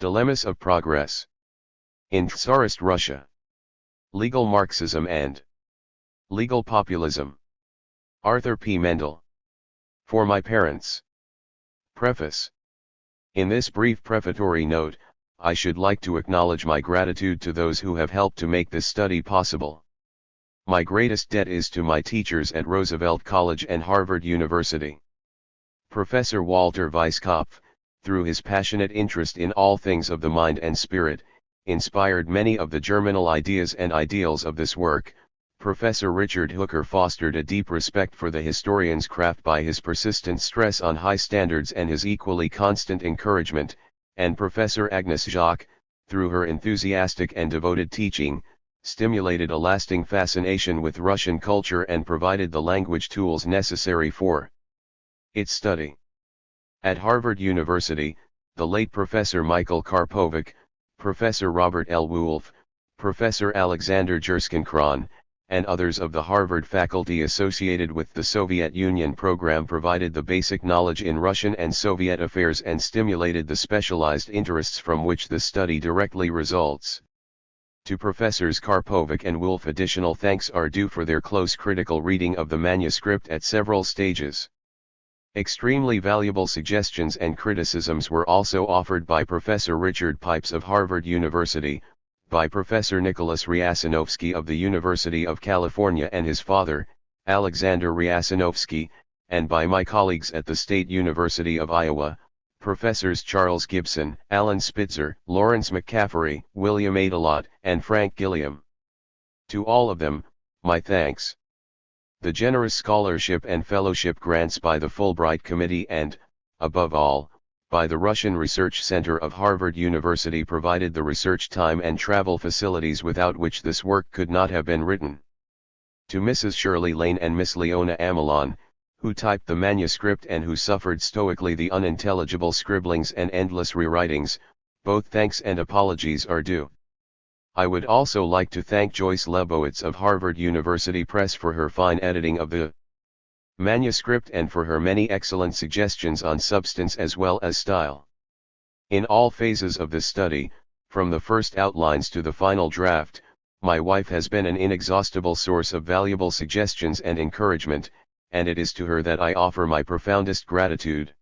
Dilemmas of Progress. In Tsarist Russia. Legal Marxism and Legal Populism. Arthur P Mendel. For my parents. Preface. In this brief prefatory note, I should like to acknowledge my gratitude to those who have helped to make this study possible. My greatest debt is to my teachers at Roosevelt College and Harvard University. Professor Walter Weisskopf, through his passionate interest in all things of the mind and spirit, inspired many of the germinal ideas and ideals of this work. Professor Richard Hooker fostered a deep respect for the historian's craft by his persistent stress on high standards and his equally constant encouragement, and Professor Agnes Jacques, through her enthusiastic and devoted teaching, stimulated a lasting fascination with Russian culture and provided the language tools necessary for its study. At Harvard University, the late Professor Michael Karpovic, Professor Robert L. Wolff, Professor Alexander Jerskin-Kron, and others of the Harvard faculty associated with the Soviet Union program provided the basic knowledge in Russian and Soviet affairs and stimulated the specialized interests from which the study directly results. To Professors Karpovic and Wolff additional thanks are due for their close critical reading of the manuscript at several stages. Extremely valuable suggestions and criticisms were also offered by Professor Richard Pipes of Harvard University, by Professor Nicholas Ryasinovsky of the University of California and his father, Alexander Ryasinovsky, and by my colleagues at the State University of Iowa, Professors Charles Gibson, Alan Spitzer, Lawrence McCaffery, William Adelot, and Frank Gilliam. To all of them, my thanks. The generous scholarship and fellowship grants by the Fulbright Committee and, above all, by the Russian Research Center of Harvard University provided the research time and travel facilities without which this work could not have been written. To Mrs. Shirley Lane and Miss Leona Amelon, who typed the manuscript and who suffered stoically the unintelligible scribblings and endless rewritings, both thanks and apologies are due. I would also like to thank Joyce Lebowitz of Harvard University Press for her fine editing of the manuscript and for her many excellent suggestions on substance as well as style. In all phases of this study, from the first outlines to the final draft, my wife has been an inexhaustible source of valuable suggestions and encouragement, and it is to her that I offer my profoundest gratitude.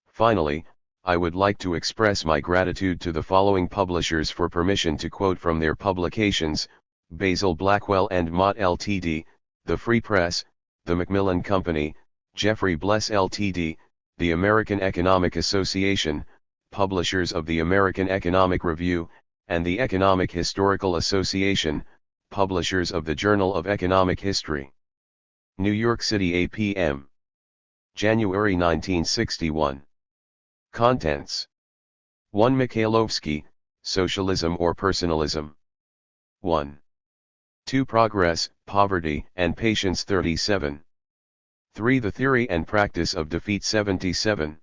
Finally, I would like to express my gratitude to the following publishers for permission to quote from their publications: Basil Blackwell and Mott Ltd., The Free Press, The Macmillan Company, Jeffrey Bless Ltd., The American Economic Association, publishers of the American Economic Review, and the Economic Historical Association, publishers of the Journal of Economic History. New York City APM. January 1961. Contents. 1. Mikhailovsky, Socialism or Personalism. 1. 2. Progress, Poverty, and Patience 37. 3. The Theory and Practice of Defeat 77.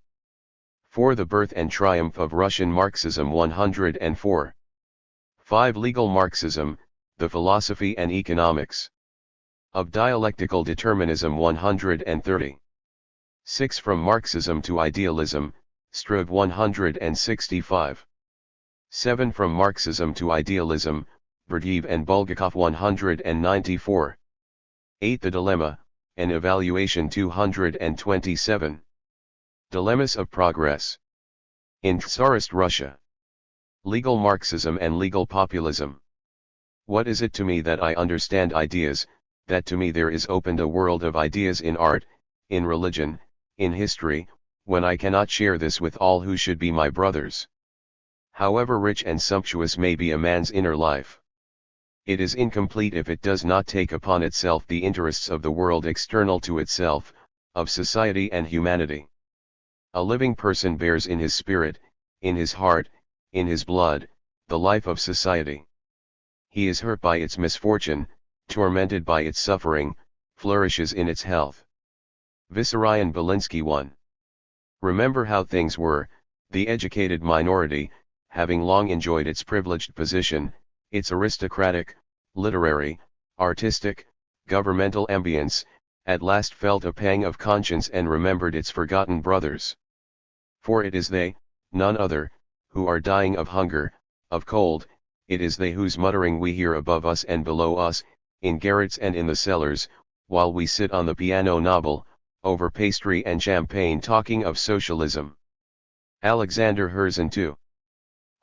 4. The Birth and Triumph of Russian Marxism 104. 5. Legal Marxism, The Philosophy and Economics of Dialectical Determinism 130. 6. From Marxism to Idealism, Struve 165. 7. From Marxism to Idealism, Berdiev and Bulgakov 194. 8. The Dilemma, an Evaluation 227. Dilemmas of Progress. In Tsarist Russia. Legal Marxism and Legal Populism. What is it to me that I understand ideas, that to me there is opened a world of ideas in art, in religion, in history, when I cannot share this with all who should be my brothers? However rich and sumptuous may be a man's inner life, it is incomplete if it does not take upon itself the interests of the world external to itself, of society and humanity. A living person bears in his spirit, in his heart, in his blood, the life of society. He is hurt by its misfortune, tormented by its suffering, flourishes in its health. Vissarion Belinsky 1. Remember how things were. The educated minority, having long enjoyed its privileged position, its aristocratic, literary, artistic, governmental ambience, at last felt a pang of conscience and remembered its forgotten brothers. For it is they, none other, who are dying of hunger, of cold, it is they whose muttering we hear above us and below us, in garrets and in the cellars, while we sit on the piano noble, over pastry and champagne talking of socialism. Alexander Herzen 2.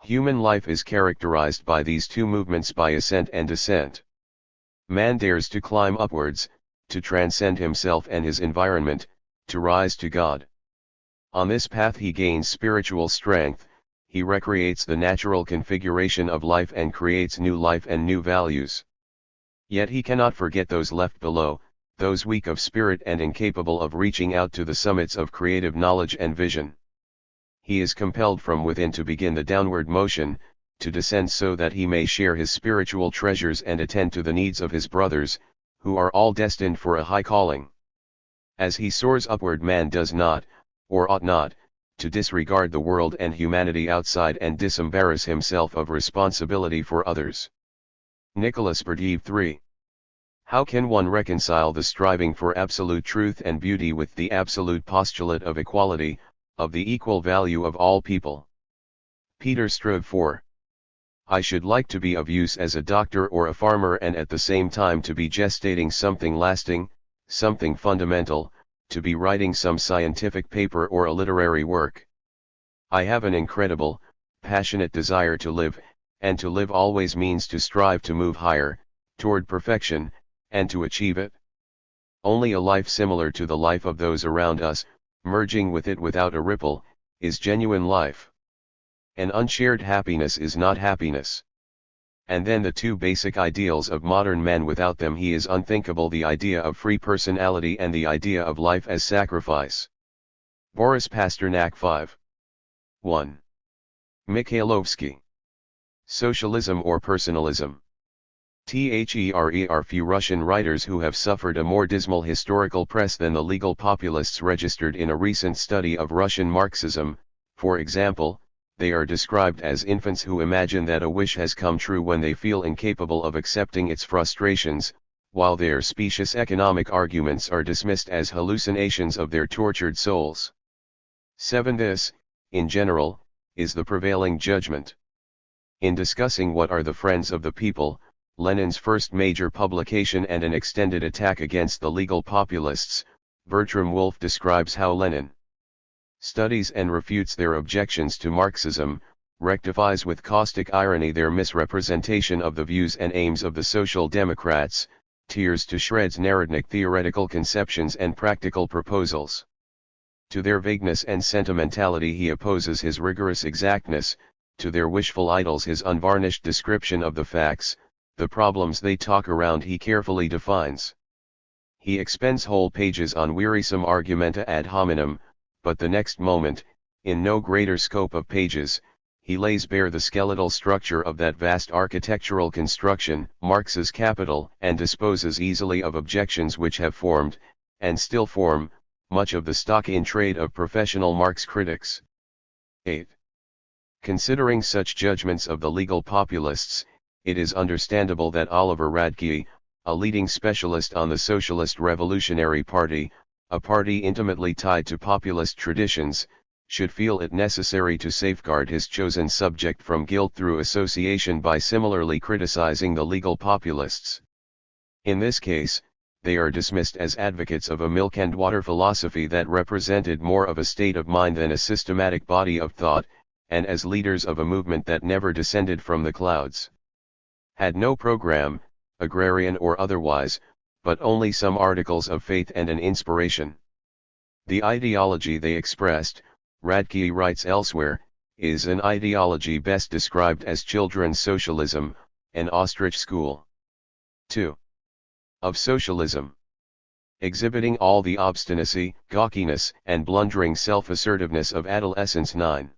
Human life is characterized by these two movements, by ascent and descent. Man dares to climb upwards, to transcend himself and his environment, to rise to God. On this path he gains spiritual strength, he recreates the natural configuration of life and creates new life and new values. Yet he cannot forget those left below, those weak of spirit and incapable of reaching out to the summits of creative knowledge and vision. He is compelled from within to begin the downward motion, to descend so that he may share his spiritual treasures and attend to the needs of his brothers, who are all destined for a high calling. As he soars upward, man does not, or ought not, to disregard the world and humanity outside and disembarrass himself of responsibility for others. Nicholas Berdiev 3. How can one reconcile the striving for absolute truth and beauty with the absolute postulate of equality, of the equal value of all people? Peter Stroeve 4. I should like to be of use as a doctor or a farmer, and at the same time to be gestating something lasting, something fundamental, to be writing some scientific paper or a literary work. I have an incredible, passionate desire to live, and to live always means to strive to move higher, toward perfection, and to achieve it. Only a life similar to the life of those around us, merging with it without a ripple, is genuine life. An unshared happiness is not happiness. And then the two basic ideals of modern man, without them he is unthinkable: the idea of free personality and the idea of life as sacrifice. Boris Pasternak 5. 1. Mikhailovsky. Socialism or personalism. There are few Russian writers who have suffered a more dismal historical press than the legal populists registered in a recent study of Russian Marxism. For example, they are described as infants who imagine that a wish has come true when they feel incapable of accepting its frustrations, while their specious economic arguments are dismissed as hallucinations of their tortured souls. 7. This, in general, is the prevailing judgment. In discussing What Are the Friends of the People, Lenin's first major publication and an extended attack against the legal populists, Bertram Wolfe describes how Lenin studies and refutes their objections to Marxism, rectifies with caustic irony their misrepresentation of the views and aims of the Social Democrats, tears to shreds Narodnik theoretical conceptions and practical proposals. To their vagueness and sentimentality he opposes his rigorous exactness, to their wishful idols his unvarnished description of the facts. The problems they talk around he carefully defines. He expends whole pages on wearisome argumenta ad hominem, but the next moment, in no greater scope of pages, he lays bare the skeletal structure of that vast architectural construction, Marx's Capital, and disposes easily of objections which have formed, and still form, much of the stock in trade of professional Marx critics. 8. Considering such judgments of the legal populists, it is understandable that Oliver Radke, a leading specialist on the Socialist Revolutionary Party, a party intimately tied to populist traditions, should feel it necessary to safeguard his chosen subject from guilt through association by similarly criticizing the legal populists. In this case, they are dismissed as advocates of a milk-and-water philosophy that represented more of a state of mind than a systematic body of thought, and as leaders of a movement that never descended from the clouds. Had no program, agrarian or otherwise, but only some articles of faith and an inspiration. The ideology they expressed, Radke writes elsewhere, is an ideology best described as children's socialism, an ostrich school. 2. Of socialism. Exhibiting all the obstinacy, gawkiness, and blundering self-assertiveness of adolescence. 9.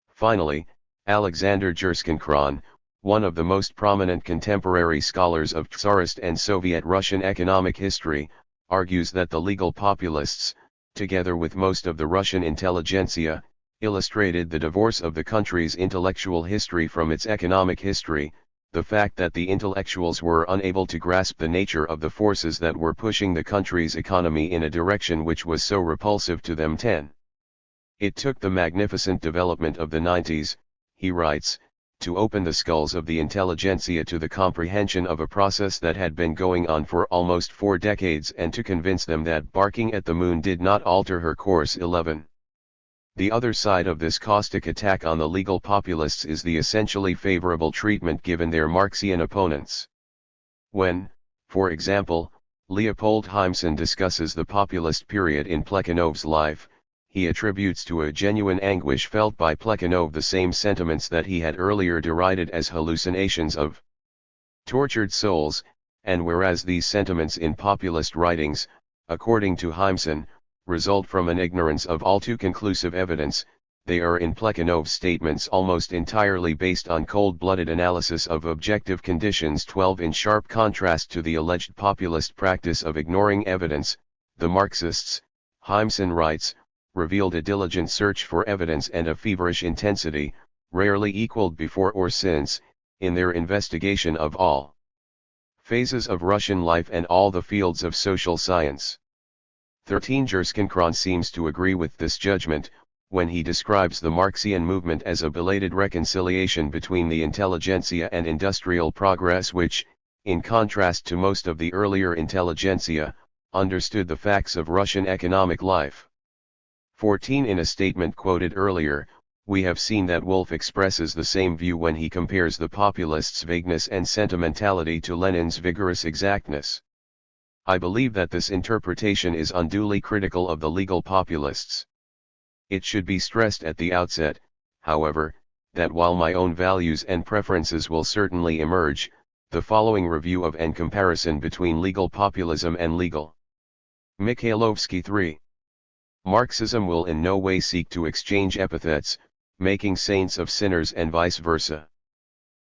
Finally, Alexander Gerskinkron, one of the most prominent contemporary scholars of tsarist and Soviet Russian economic history, argues that the legal populists, together with most of the Russian intelligentsia, illustrated the divorce of the country's intellectual history from its economic history, the fact that the intellectuals were unable to grasp the nature of the forces that were pushing the country's economy in a direction which was so repulsive to them. 10. It took the magnificent development of the 90s, he writes, to open the skulls of the intelligentsia to the comprehension of a process that had been going on for almost 4 decades and to convince them that barking at the moon did not alter her course. 11. The other side of this caustic attack on the legal populists is the essentially favorable treatment given their Marxian opponents. When, for example, Leopold Heimsen discusses the populist period in Plekhanov's life, he attributes to a genuine anguish felt by Plekhanov the same sentiments that he had earlier derided as hallucinations of tortured souls, and whereas these sentiments in populist writings, according to Heimsen, result from an ignorance of all too conclusive evidence, they are in Plekhanov's statements almost entirely based on cold-blooded analysis of objective conditions. 12. In sharp contrast to the alleged populist practice of ignoring evidence, the Marxists, Heimsen writes, revealed a diligent search for evidence and a feverish intensity, rarely equaled before or since, in their investigation of all phases of Russian life and all the fields of social science. 13. Gerschenkron seems to agree with this judgment, when he describes the Marxian movement as a belated reconciliation between the intelligentsia and industrial progress which, in contrast to most of the earlier intelligentsia, understood the facts of Russian economic life. 14. In a statement quoted earlier, we have seen that Wolff expresses the same view when he compares the populists' vagueness and sentimentality to Lenin's vigorous exactness. I believe that this interpretation is unduly critical of the legal populists. It should be stressed at the outset, however, that while my own values and preferences will certainly emerge, the following review of and comparison between legal populism and legal Mikhailovsky. 3. Marxism will in no way seek to exchange epithets, making saints of sinners and vice versa.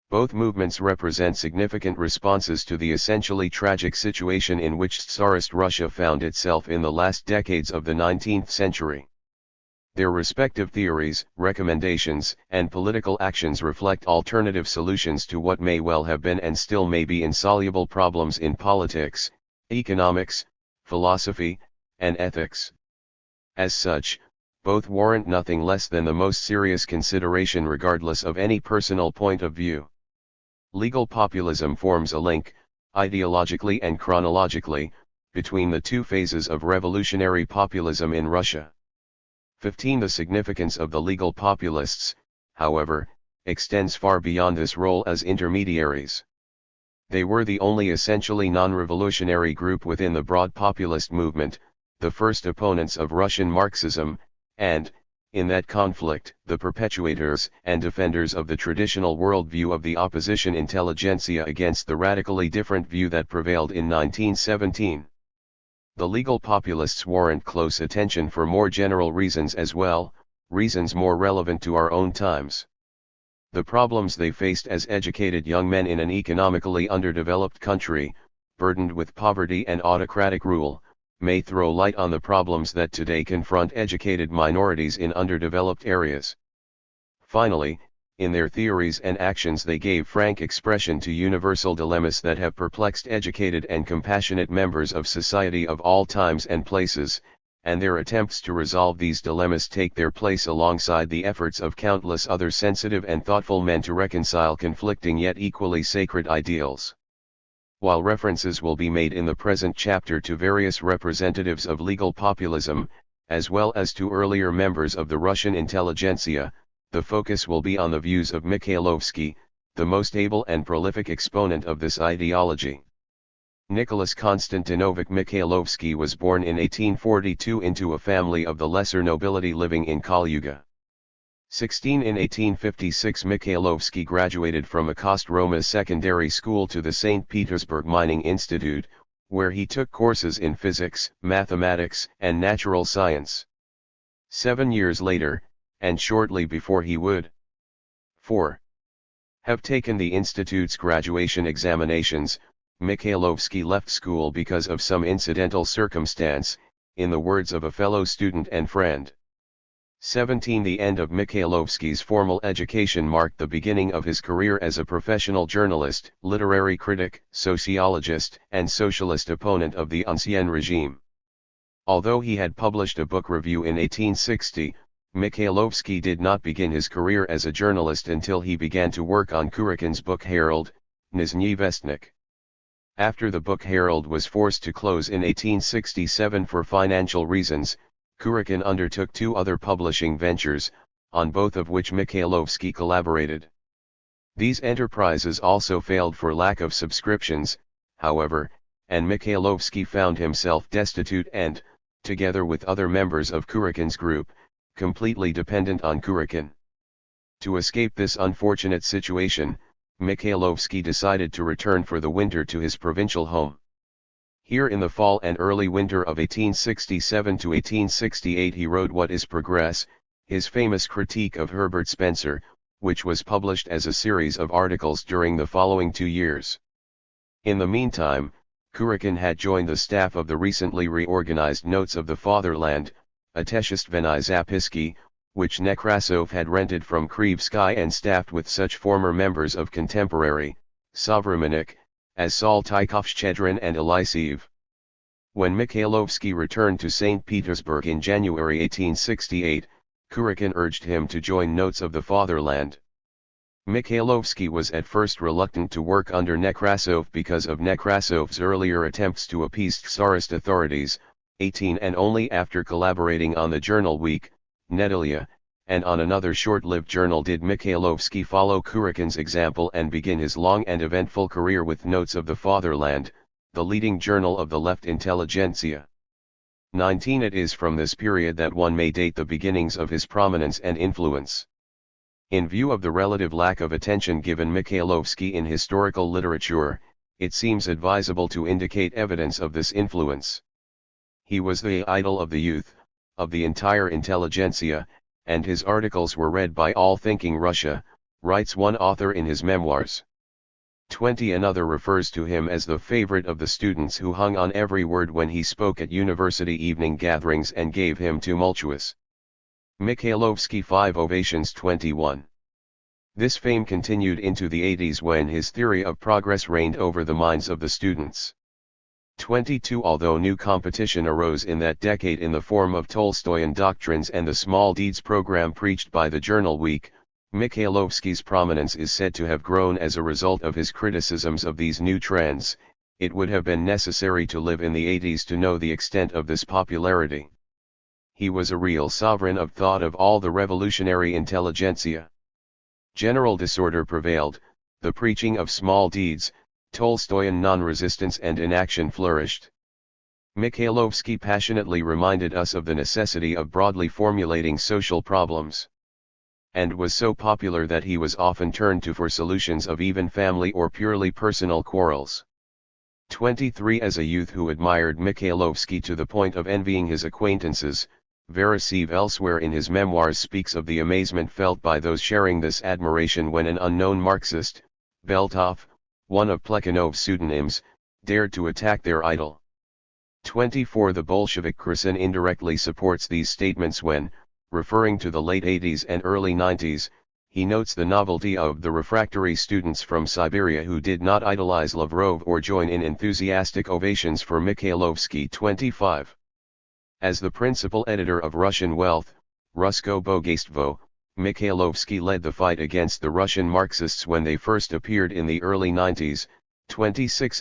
Both movements represent significant responses to the essentially tragic situation in which tsarist Russia found itself in the last decades of the 19th century. Their respective theories, recommendations, and political actions reflect alternative solutions to what may well have been and still may be insoluble problems in politics, economics, philosophy, and ethics. As such, both warrant nothing less than the most serious consideration regardless of any personal point of view. Legal populism forms a link, ideologically and chronologically, between the two phases of revolutionary populism in Russia. 15. The significance of the legal populists, however, extends far beyond this role as intermediaries. They were the only essentially non-revolutionary group within the broad populist movement, the first opponents of Russian Marxism, and, in that conflict, the perpetuators and defenders of the traditional worldview of the opposition intelligentsia against the radically different view that prevailed in 1917. The legal populists warrant close attention for more general reasons as well, reasons more relevant to our own times. The problems they faced as educated young men in an economically underdeveloped country, burdened with poverty and autocratic rule, may throw light on the problems that today confront educated minorities in underdeveloped areas. Finally, in their theories and actions they gave frank expression to universal dilemmas that have perplexed educated and compassionate members of society of all times and places, and their attempts to resolve these dilemmas take their place alongside the efforts of countless other sensitive and thoughtful men to reconcile conflicting yet equally sacred ideals. While references will be made in the present chapter to various representatives of legal populism, as well as to earlier members of the Russian intelligentsia, the focus will be on the views of Mikhailovsky, the most able and prolific exponent of this ideology. Nicholas Konstantinovich Mikhailovsky was born in 1842 into a family of the lesser nobility living in Kalyuga. 16 In 1856 Mikhailovsky graduated from a Kostroma secondary school to the St. Petersburg Mining Institute, where he took courses in physics, mathematics, and natural science. 7 years later, and shortly before he would 4. have taken the institute's graduation examinations, Mikhailovsky left school because of some incidental circumstance, in the words of a fellow student and friend. 17 The end of Mikhailovsky's formal education marked the beginning of his career as a professional journalist, literary critic, sociologist, and socialist opponent of the Ancien regime. Although he had published a book review in 1860, Mikhailovsky did not begin his career as a journalist until he began to work on Kurakin's book Herald, Nizhny Vestnik. After the book Herald was forced to close in 1867 for financial reasons, Kurakin undertook two other publishing ventures, on both of which Mikhailovsky collaborated. These enterprises also failed for lack of subscriptions, however, and Mikhailovsky found himself destitute and, together with other members of Kurakin's group, completely dependent on Kurakin. To escape this unfortunate situation, Mikhailovsky decided to return for the winter to his provincial home. Here in the fall and early winter of 1867 to 1868 he wrote What is Progress, his famous critique of Herbert Spencer, which was published as a series of articles during the following 2 years. In the meantime, Kurakin had joined the staff of the recently reorganized Notes of the Fatherland, Otechestvenny Zapiski, which Nekrasov had rented from Krivsky and staffed with such former members of contemporary, Sovremennik, as Saltykov-Shchedrin and Eliseev. When Mikhailovsky returned to St. Petersburg in January 1868, Kurakin urged him to join Notes of the Fatherland. Mikhailovsky was at first reluctant to work under Nekrasov because of Nekrasov's earlier attempts to appease tsarist authorities, and only after collaborating on the journal Week, Nedelia, and on another short-lived journal did Mikhailovsky follow Kurakin's example and begin his long and eventful career with Notes of the Fatherland, the leading journal of the left intelligentsia. It is from this period that one may date the beginnings of his prominence and influence. In view of the relative lack of attention given Mikhailovsky in historical literature, it seems advisable to indicate evidence of this influence. He was the idol of the youth, of the entire intelligentsia, and his articles were read by all thinking Russia, writes one author in his memoirs. Another refers to him as the favorite of the students who hung on every word when he spoke at university evening gatherings and gave him tumultuous Mikhailovsky 5 ovations 21. This fame continued into the 80s when his theory of progress reigned over the minds of the students. Although new competition arose in that decade in the form of Tolstoyan doctrines and the small deeds program preached by the journal Week, Mikhailovsky's prominence is said to have grown as a result of his criticisms of these new trends. It would have been necessary to live in the 80s to know the extent of this popularity. He was a real sovereign of thought of all the revolutionary intelligentsia. General disorder prevailed, the preaching of small deeds, Tolstoyan non-resistance and inaction flourished. Mikhailovsky passionately reminded us of the necessity of broadly formulating social problems, and was so popular that he was often turned to for solutions of even family or purely personal quarrels. As a youth who admired Mikhailovsky to the point of envying his acquaintances, Veresev elsewhere in his memoirs speaks of the amazement felt by those sharing this admiration when an unknown Marxist, Beltov, one of Plekhanov's pseudonyms, dared to attack their idol. The Bolshevik Krasin indirectly supports these statements when, referring to the late 80s and early 90s, he notes the novelty of the refractory students from Siberia who did not idolize Lavrov or join in enthusiastic ovations for Mikhailovsky. As the principal editor of Russian Wealth, Rusko Bogatstvo, Mikhailovsky led the fight against the Russian Marxists when they first appeared in the early 90s,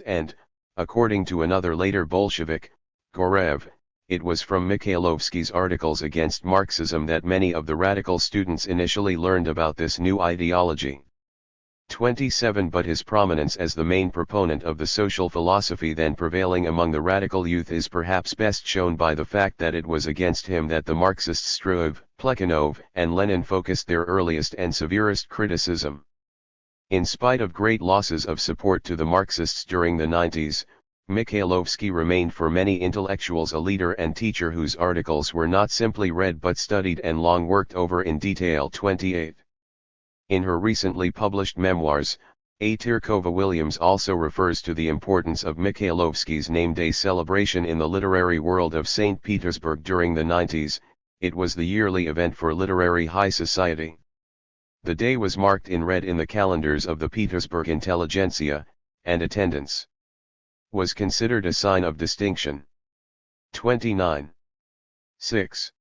and, according to another later Bolshevik, Gorev, it was from Mikhailovsky's articles against Marxism that many of the radical students initially learned about this new ideology. But his prominence as the main proponent of the social philosophy then prevailing among the radical youth is perhaps best shown by the fact that it was against him that the Marxists Struve, Plekhanov, and Lenin focused their earliest and severest criticism. In spite of great losses of support to the Marxists during the 90s, Mikhailovsky remained for many intellectuals a leader and teacher whose articles were not simply read but studied and long worked over in detail. In her recently published memoirs, A. Tirkova-Williams also refers to the importance of Mikhailovsky's name day celebration in the literary world of St. Petersburg during the 90s. It was the yearly event for literary high society. The day was marked in red in the calendars of the Petersburg intelligentsia, and attendance was considered a sign of distinction. 6.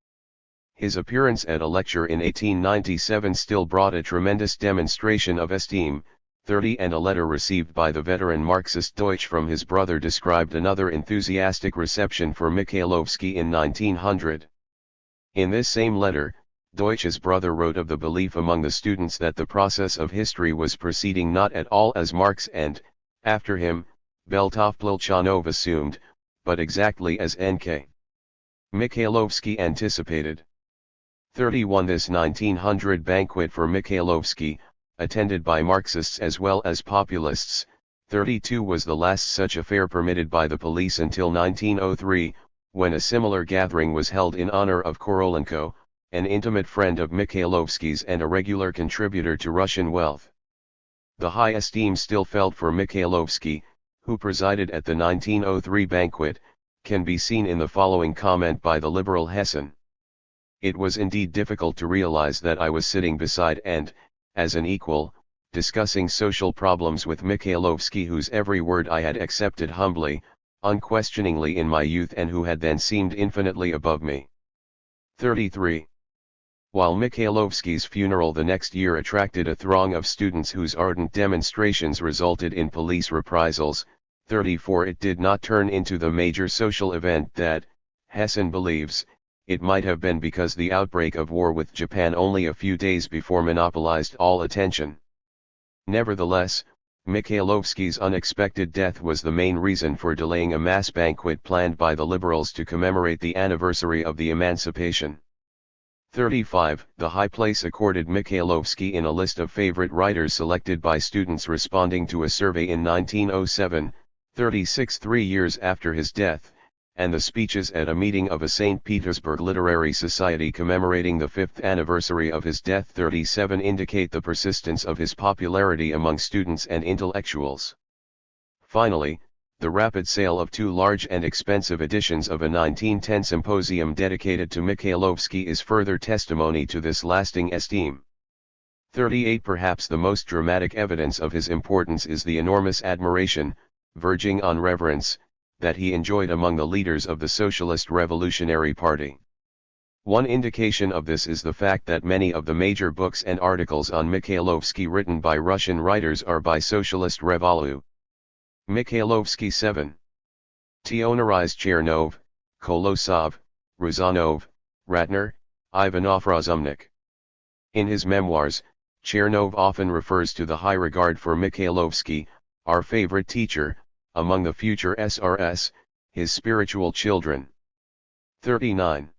His appearance at a lecture in 1897 still brought a tremendous demonstration of esteem. 30 and a letter received by the veteran Marxist Deutsch from his brother described another enthusiastic reception for Mikhailovsky in 1900. In this same letter, Deutsch's brother wrote of the belief among the students that the process of history was proceeding not at all as Marx and, after him, Beltov-Plilchanov assumed, but exactly as N.K. Mikhailovsky anticipated. 31 This 1900 banquet for Mikhailovsky, attended by Marxists as well as populists, 32 was the last such affair permitted by the police until 1903, when a similar gathering was held in honor of Korolenko, an intimate friend of Mikhailovsky's and a regular contributor to Russian Wealth. The high esteem still felt for Mikhailovsky, who presided at the 1903 banquet, can be seen in the following comment by the liberal Hessen. It was indeed difficult to realize that I was sitting beside and, as an equal, discussing social problems with Mikhailovsky, whose every word I had accepted humbly, unquestioningly in my youth, and who had then seemed infinitely above me. 33. While Mikhailovsky's funeral the next year attracted a throng of students whose ardent demonstrations resulted in police reprisals, 34 it did not turn into the major social event that, Hessen believes, it might have been, because the outbreak of war with Japan only a few days before monopolized all attention. Nevertheless, Mikhailovsky's unexpected death was the main reason for delaying a mass banquet planned by the liberals to commemorate the anniversary of the emancipation. 35 The high place accorded Mikhailovsky in a list of favorite writers selected by students responding to a survey in 1907, 36 3 years after his death, and the speeches at a meeting of a St. Petersburg Literary Society commemorating the 5th anniversary of his death 37 indicate the persistence of his popularity among students and intellectuals. Finally, the rapid sale of 2 large and expensive editions of a 1910 symposium dedicated to Mikhailovsky is further testimony to this lasting esteem. 38 Perhaps the most dramatic evidence of his importance is the enormous admiration, verging on reverence, that he enjoyed among the leaders of the Socialist Revolutionary Party. One indication of this is the fact that many of the major books and articles on Mikhailovsky written by Russian writers are by Socialist Revolu. Mikhailovsky 7. Teonorized Chernov, Kolosov, Rozanov, Ratner, Ivanov Razumnik. In his memoirs, Chernov often refers to the high regard for Mikhailovsky, our favorite teacher, among the future SRS, his spiritual children. 39.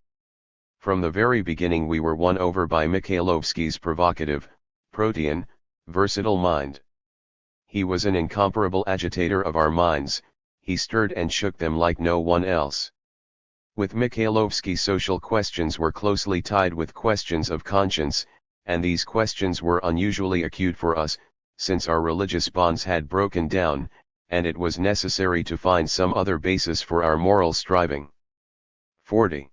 From the very beginning we were won over by Mikhailovsky's provocative, protean, versatile mind. He was an incomparable agitator of our minds, he stirred and shook them like no one else. With Mikhailovsky social questions were closely tied with questions of conscience, and these questions were unusually acute for us, since our religious bonds had broken down, and it was necessary to find some other basis for our moral striving. 40.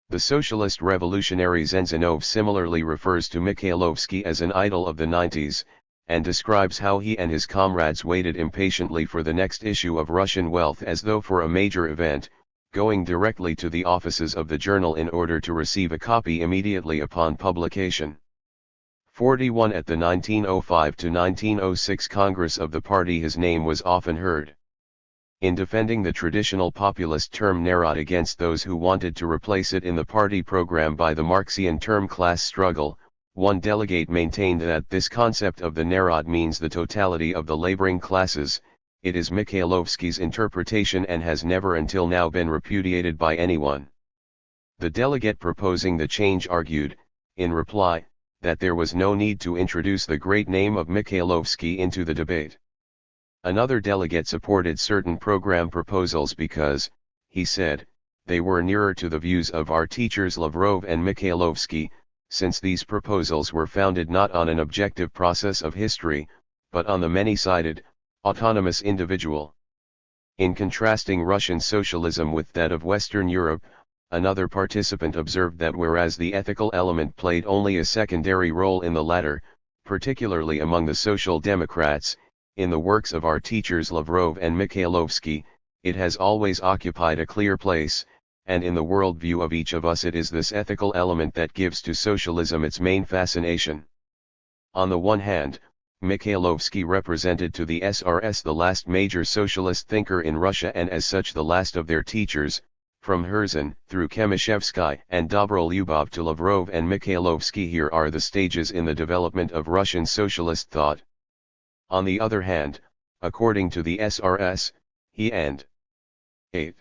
The socialist revolutionary Zenzinov similarly refers to Mikhailovsky as an idol of the 90s, and describes how he and his comrades waited impatiently for the next issue of Russian Wealth as though for a major event, going directly to the offices of the journal in order to receive a copy immediately upon publication. 41 At the 1905 to 1906 Congress of the party his name was often heard. In defending the traditional populist term Narod against those who wanted to replace it in the party program by the Marxian term class struggle, one delegate maintained that this concept of the Narod means the totality of the laboring classes. It is Mikhailovsky's interpretation and has never until now been repudiated by anyone. The delegate proposing the change argued, in reply, that there was no need to introduce the great name of Mikhailovsky into the debate. Another delegate supported certain program proposals because, he said, they were nearer to the views of our teachers Lavrov and Mikhailovsky, since these proposals were founded not on an objective process of history, but on the many-sided, autonomous individual. In contrasting Russian socialism with that of Western Europe, another participant observed that whereas the ethical element played only a secondary role in the latter, particularly among the Social Democrats, in the works of our teachers Lavrov and Mikhailovsky, it has always occupied a clear place, and in the worldview of each of us it is this ethical element that gives to socialism its main fascination. On the one hand, Mikhailovsky represented to the SRS the last major socialist thinker in Russia and as such the last of their teachers, from Herzen through Khemishevsky and Dobrolyubov to Lavrov and Mikhailovsky. Here are the stages in the development of Russian socialist thought. On the other hand, according to the SRS, he and 8.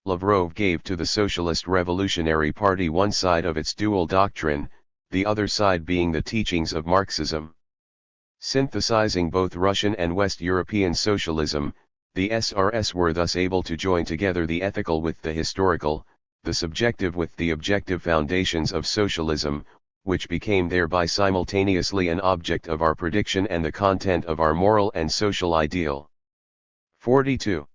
Lavrov gave to the Socialist Revolutionary Party one side of its dual doctrine, the other side being the teachings of Marxism. Synthesizing both Russian and West European socialism, the SRS were thus able to join together the ethical with the historical, the subjective with the objective foundations of socialism, which became thereby simultaneously an object of our prediction and the content of our moral and social ideal. 42.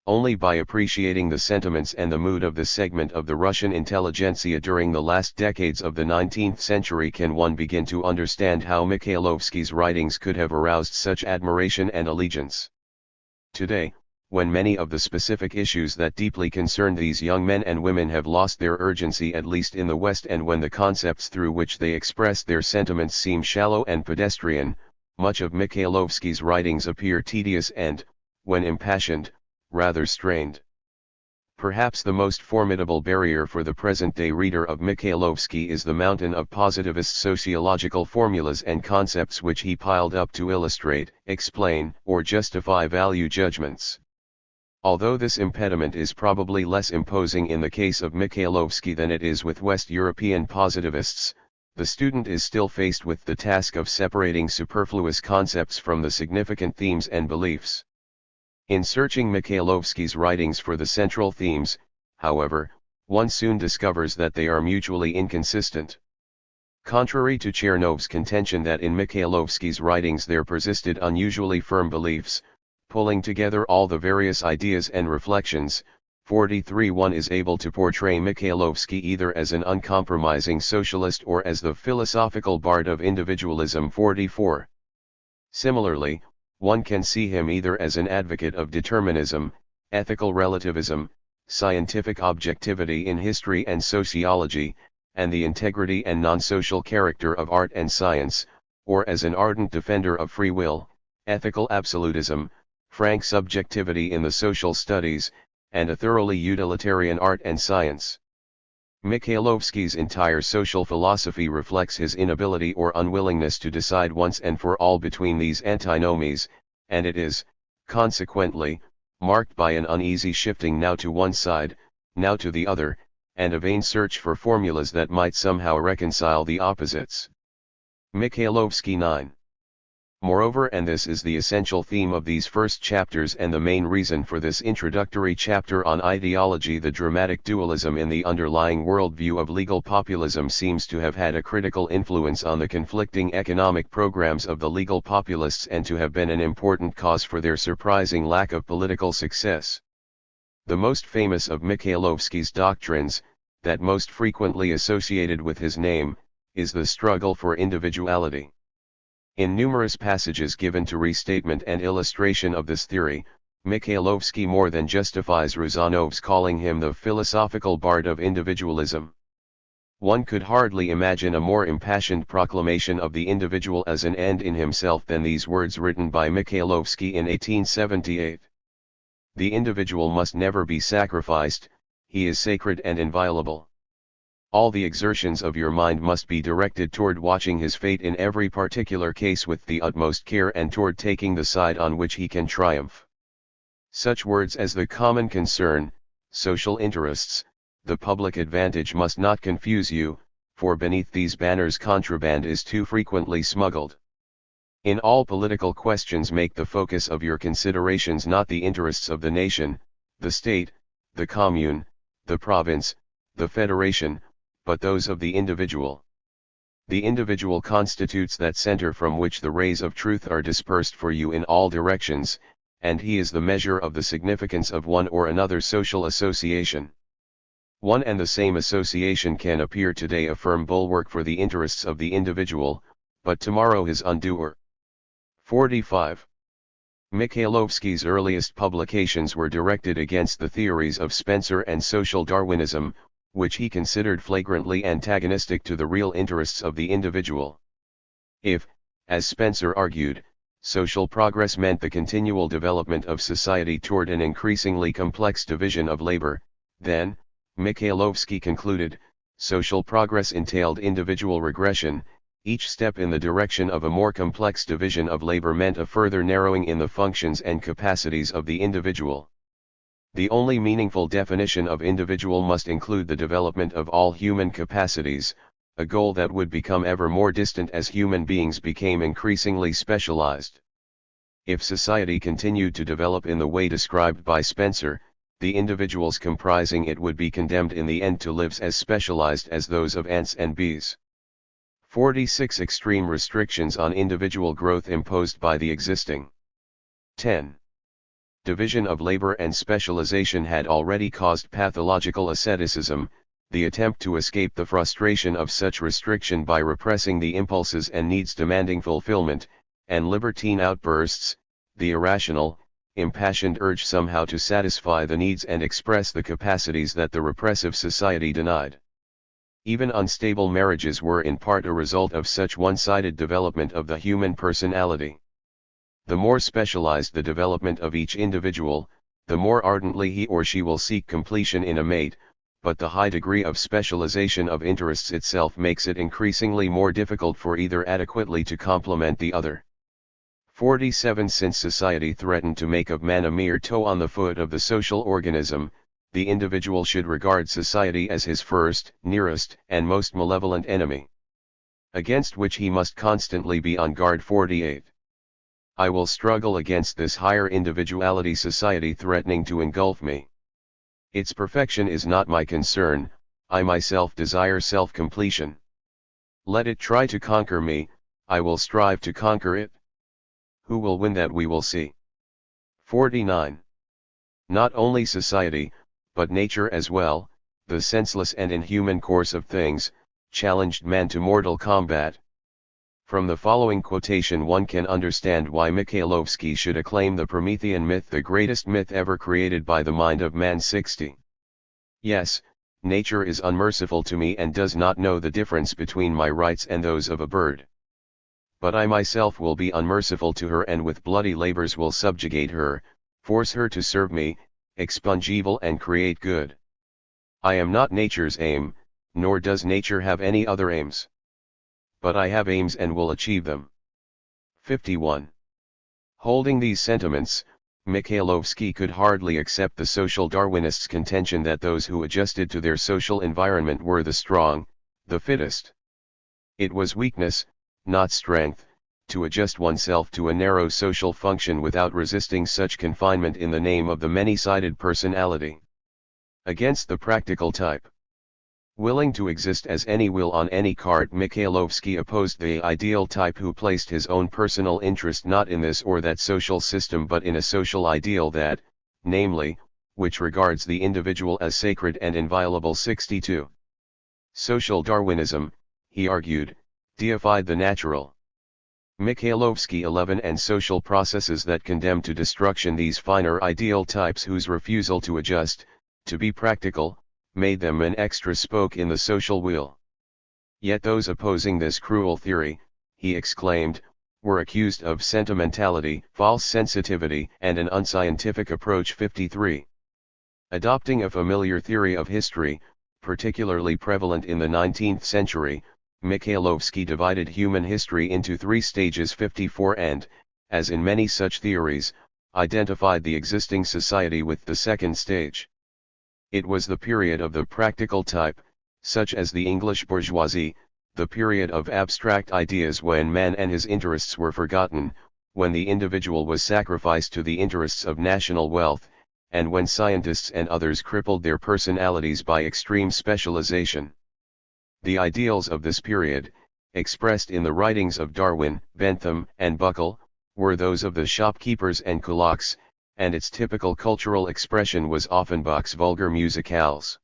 Only by appreciating the sentiments and the mood of this segment of the Russian intelligentsia during the last decades of the 19th century can one begin to understand how Mikhailovsky's writings could have aroused such admiration and allegiance. Today, when many of the specific issues that deeply concern these young men and women have lost their urgency at least in the West, and when the concepts through which they express their sentiments seem shallow and pedestrian, much of Mikhailovsky's writings appear tedious and, when impassioned, rather strained. Perhaps the most formidable barrier for the present-day reader of Mikhailovsky is the mountain of positivist sociological formulas and concepts which he piled up to illustrate, explain, or justify value judgments. Although this impediment is probably less imposing in the case of Mikhailovsky than it is with West European positivists, the student is still faced with the task of separating superfluous concepts from the significant themes and beliefs. In searching Mikhailovsky's writings for the central themes, however, one soon discovers that they are mutually inconsistent. Contrary to Chernov's contention that in Mikhailovsky's writings there persisted unusually firm beliefs, pulling together all the various ideas and reflections, 43 one is able to portray Mikhailovsky either as an uncompromising socialist or as the philosophical bard of individualism. 44. Similarly, one can see him either as an advocate of determinism, ethical relativism, scientific objectivity in history and sociology, and the integrity and non-social character of art and science, or as an ardent defender of free will, ethical absolutism, frank subjectivity in the social studies, and a thoroughly utilitarian art and science. Mikhailovsky's entire social philosophy reflects his inability or unwillingness to decide once and for all between these antinomies, and it is, consequently, marked by an uneasy shifting now to one side, now to the other, and a vain search for formulas that might somehow reconcile the opposites. Mikhailovsky 9. Moreover, and this is the essential theme of these first chapters and the main reason for this introductory chapter on ideology, the dramatic dualism in the underlying worldview of legal populism seems to have had a critical influence on the conflicting economic programs of the legal populists and to have been an important cause for their surprising lack of political success. The most famous of Mikhailovsky's doctrines, that most frequently associated with his name, is the struggle for individuality. In numerous passages given to restatement and illustration of this theory, Mikhailovsky more than justifies Ruzanov's calling him the philosophical bard of individualism. One could hardly imagine a more impassioned proclamation of the individual as an end in himself than these words written by Mikhailovsky in 1878. The individual must never be sacrificed, he is sacred and inviolable. All the exertions of your mind must be directed toward watching his fate in every particular case with the utmost care and toward taking the side on which he can triumph. Such words as the common concern, social interests, the public advantage must not confuse you, for beneath these banners contraband is too frequently smuggled. In all political questions make the focus of your considerations not the interests of the nation, the state, the commune, the province, the federation, but those of the individual. The individual constitutes that center from which the rays of truth are dispersed for you in all directions, and he is the measure of the significance of one or another social association. One and the same association can appear today a firm bulwark for the interests of the individual, but tomorrow his undoer. 45. Mikhailovsky's earliest publications were directed against the theories of Spencer and social Darwinism, which he considered flagrantly antagonistic to the real interests of the individual. If, as Spencer argued, social progress meant the continual development of society toward an increasingly complex division of labor, then, Mikhailovsky concluded, social progress entailed individual regression. Each step in the direction of a more complex division of labor meant a further narrowing in the functions and capacities of the individual. The only meaningful definition of individual must include the development of all human capacities, a goal that would become ever more distant as human beings became increasingly specialized. If society continued to develop in the way described by Spencer, the individuals comprising it would be condemned in the end to live as specialized as those of ants and bees. 46 Extreme restrictions on individual growth imposed by the existing. 10. Division of labor and specialization had already caused pathological asceticism, the attempt to escape the frustration of such restriction by repressing the impulses and needs demanding fulfillment, and libertine outbursts, the irrational, impassioned urge somehow to satisfy the needs and express the capacities that the repressive society denied. Even unstable marriages were in part a result of such one-sided development of the human personality. The more specialized the development of each individual, the more ardently he or she will seek completion in a mate, but the high degree of specialization of interests itself makes it increasingly more difficult for either adequately to complement the other. 47 Since society threatened to make of man a mere toe on the foot of the social organism, the individual should regard society as his first, nearest, and most malevolent enemy, against which he must constantly be on guard. 48. I will struggle against this higher individuality society threatening to engulf me. Its perfection is not my concern, I myself desire self-completion. Let it try to conquer me, I will strive to conquer it. Who will win, that we will see. 49. Not only society, but nature as well, the senseless and inhuman course of things, challenged man to mortal combat. From the following quotation one can understand why Mikhailovsky should acclaim the Promethean myth the greatest myth ever created by the mind of man. 60. Yes, nature is unmerciful to me and does not know the difference between my rights and those of a bird. But I myself will be unmerciful to her and with bloody labors will subjugate her, force her to serve me, expunge evil and create good. I am not nature's aim, nor does nature have any other aims. But I have aims and will achieve them. 51. Holding these sentiments, Mikhailovsky could hardly accept the social Darwinists' contention that those who adjusted to their social environment were the strong, the fittest. It was weakness, not strength, to adjust oneself to a narrow social function without resisting such confinement in the name of the many-sided personality. Against the practical type, willing to exist as any will on any cart, Mikhailovsky opposed the ideal type who placed his own personal interest not in this or that social system but in a social ideal that, namely, which regards the individual as sacred and inviolable. 62. Social Darwinism, he argued, deified the natural. Mikhailovsky 11 and social processes that condemn to destruction these finer ideal types whose refusal to adjust, to be practical, made them an extra spoke in the social wheel. Yet those opposing this cruel theory, he exclaimed, were accused of sentimentality, false sensitivity, and an unscientific approach. 53. Adopting a familiar theory of history, particularly prevalent in the 19th century, Mikhailovsky divided human history into 3 stages. 54 and, as in many such theories, identified the existing society with the second stage. It was the period of the practical type, such as the English bourgeoisie, the period of abstract ideas when man and his interests were forgotten, when the individual was sacrificed to the interests of national wealth, and when scientists and others crippled their personalities by extreme specialization. The ideals of this period, expressed in the writings of Darwin, Bentham, and Buckle, were those of the shopkeepers and kulaks, and its typical cultural expression was Offenbach's vulgar musicales.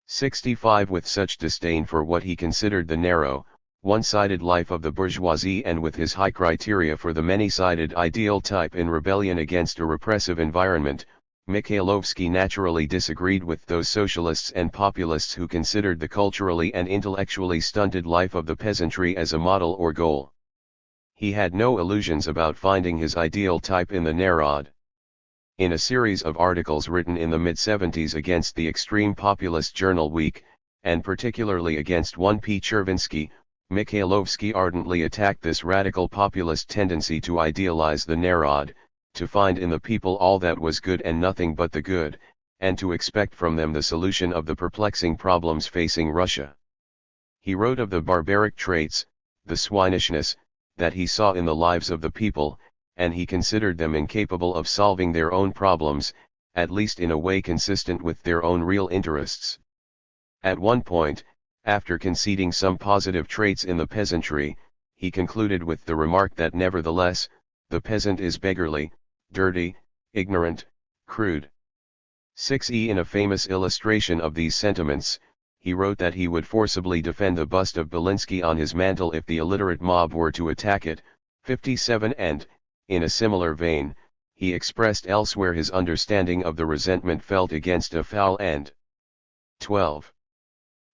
65. With such disdain for what he considered the narrow, one-sided life of the bourgeoisie, and with his high criteria for the many-sided ideal type in rebellion against a repressive environment, Mikhailovsky naturally disagreed with those socialists and populists who considered the culturally and intellectually stunted life of the peasantry as a model or goal. He had no illusions about finding his ideal type in the narod. In a series of articles written in the mid-70s against the extreme populist journal Week, and particularly against one P. Chervinsky, Mikhailovsky ardently attacked this radical populist tendency to idealize the narod, to find in the people all that was good and nothing but the good, and to expect from them the solution of the perplexing problems facing Russia. He wrote of the barbaric traits, the swinishness, that he saw in the lives of the people, and he considered them incapable of solving their own problems, at least in a way consistent with their own real interests. At one point, after conceding some positive traits in the peasantry, he concluded with the remark that nevertheless, the peasant is beggarly, dirty, ignorant, crude. 6e In a famous illustration of these sentiments, he wrote that he would forcibly defend the bust of Belinsky on his mantle if the illiterate mob were to attack it. 57 And, in a similar vein, he expressed elsewhere his understanding of the resentment felt against a foul and 12.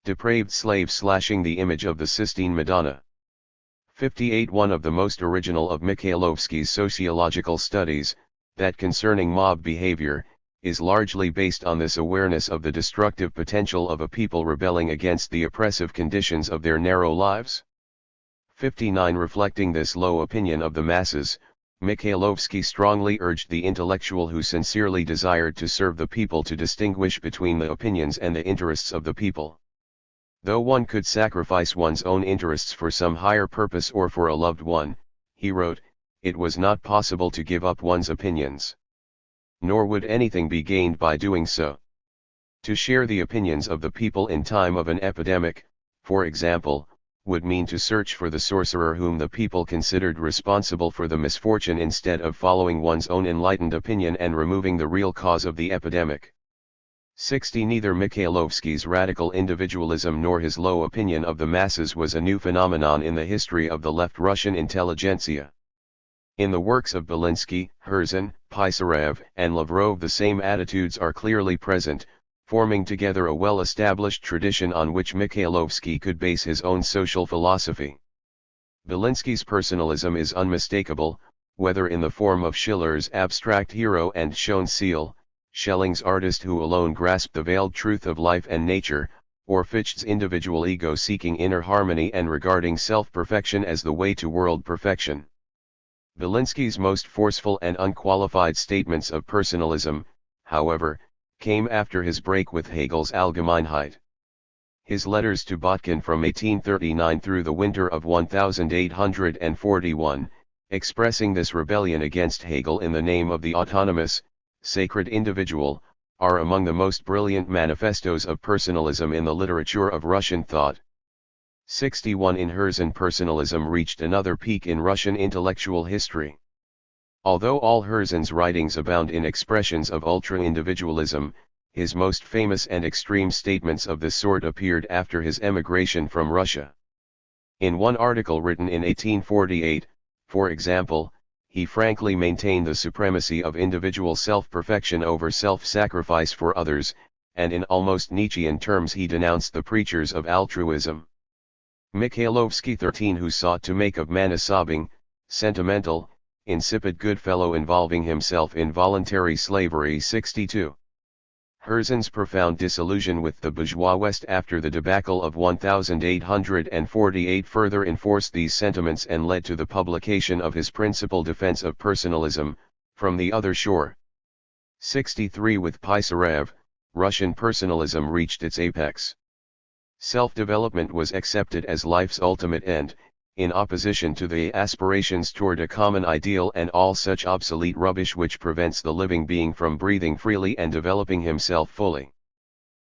Depraved slave slashing the image of the Sistine Madonna. 58 One of the most original of Mikhailovsky's sociological studies, that concerning mob behavior, is largely based on this awareness of the destructive potential of a people rebelling against the oppressive conditions of their narrow lives. 59 Reflecting this low opinion of the masses, Mikhailovsky strongly urged the intellectual who sincerely desired to serve the people to distinguish between the opinions and the interests of the people. Though one could sacrifice one's own interests for some higher purpose or for a loved one, he wrote, it was not possible to give up one's opinions. Nor would anything be gained by doing so. To share the opinions of the people in time of an epidemic, for example, would mean to search for the sorcerer whom the people considered responsible for the misfortune instead of following one's own enlightened opinion and removing the real cause of the epidemic. 60 Neither Mikhailovsky's radical individualism nor his low opinion of the masses was a new phenomenon in the history of the left Russian intelligentsia. In the works of Belinsky, Herzen, Pisarev, and Lavrov the same attitudes are clearly present, forming together a well-established tradition on which Mikhailovsky could base his own social philosophy. Belinsky's personalism is unmistakable, whether in the form of Schiller's abstract hero and Schoenseele, Schelling's artist who alone grasped the veiled truth of life and nature, or Fichte's individual ego seeking inner harmony and regarding self-perfection as the way to world perfection. Belinsky's most forceful and unqualified statements of personalism, however, came after his break with Hegel's Allgemeinheit. His letters to Botkin from 1839 through the winter of 1841, expressing this rebellion against Hegel in the name of the autonomous, sacred individual, are among the most brilliant manifestos of personalism in the literature of Russian thought. 61 In Herzen personalism reached another peak in Russian intellectual history. Although all Herzen's writings abound in expressions of ultra-individualism, his most famous and extreme statements of this sort appeared after his emigration from Russia. In one article written in 1848, for example, he frankly maintained the supremacy of individual self-perfection over self-sacrifice for others, and in almost Nietzschean terms he denounced the preachers of altruism. Mikhailovsky 13 Who sought to make of man a sobbing, sentimental, insipid goodfellow involving himself in voluntary slavery. 62. Herzen's profound disillusion with the bourgeois West after the debacle of 1848 further enforced these sentiments and led to the publication of his principal defense of personalism, From the Other Shore. 63 With Pisarev, Russian personalism reached its apex. Self-development was accepted as life's ultimate end, in opposition to the aspirations toward a common ideal and all such obsolete rubbish which prevents the living being from breathing freely and developing himself fully.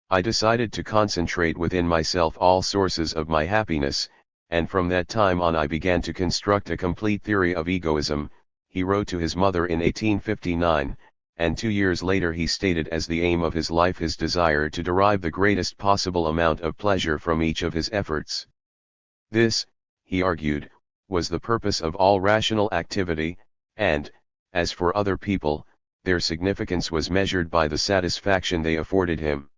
I decided to concentrate within myself all sources of my happiness, and from that time on I began to construct a complete theory of egoism, he wrote to his mother in 1859, and 2 years later he stated as the aim of his life his desire to derive the greatest possible amount of pleasure from each of his efforts. This, he argued, was the purpose of all rational activity, and, as for other people, their significance was measured by the satisfaction they afforded him.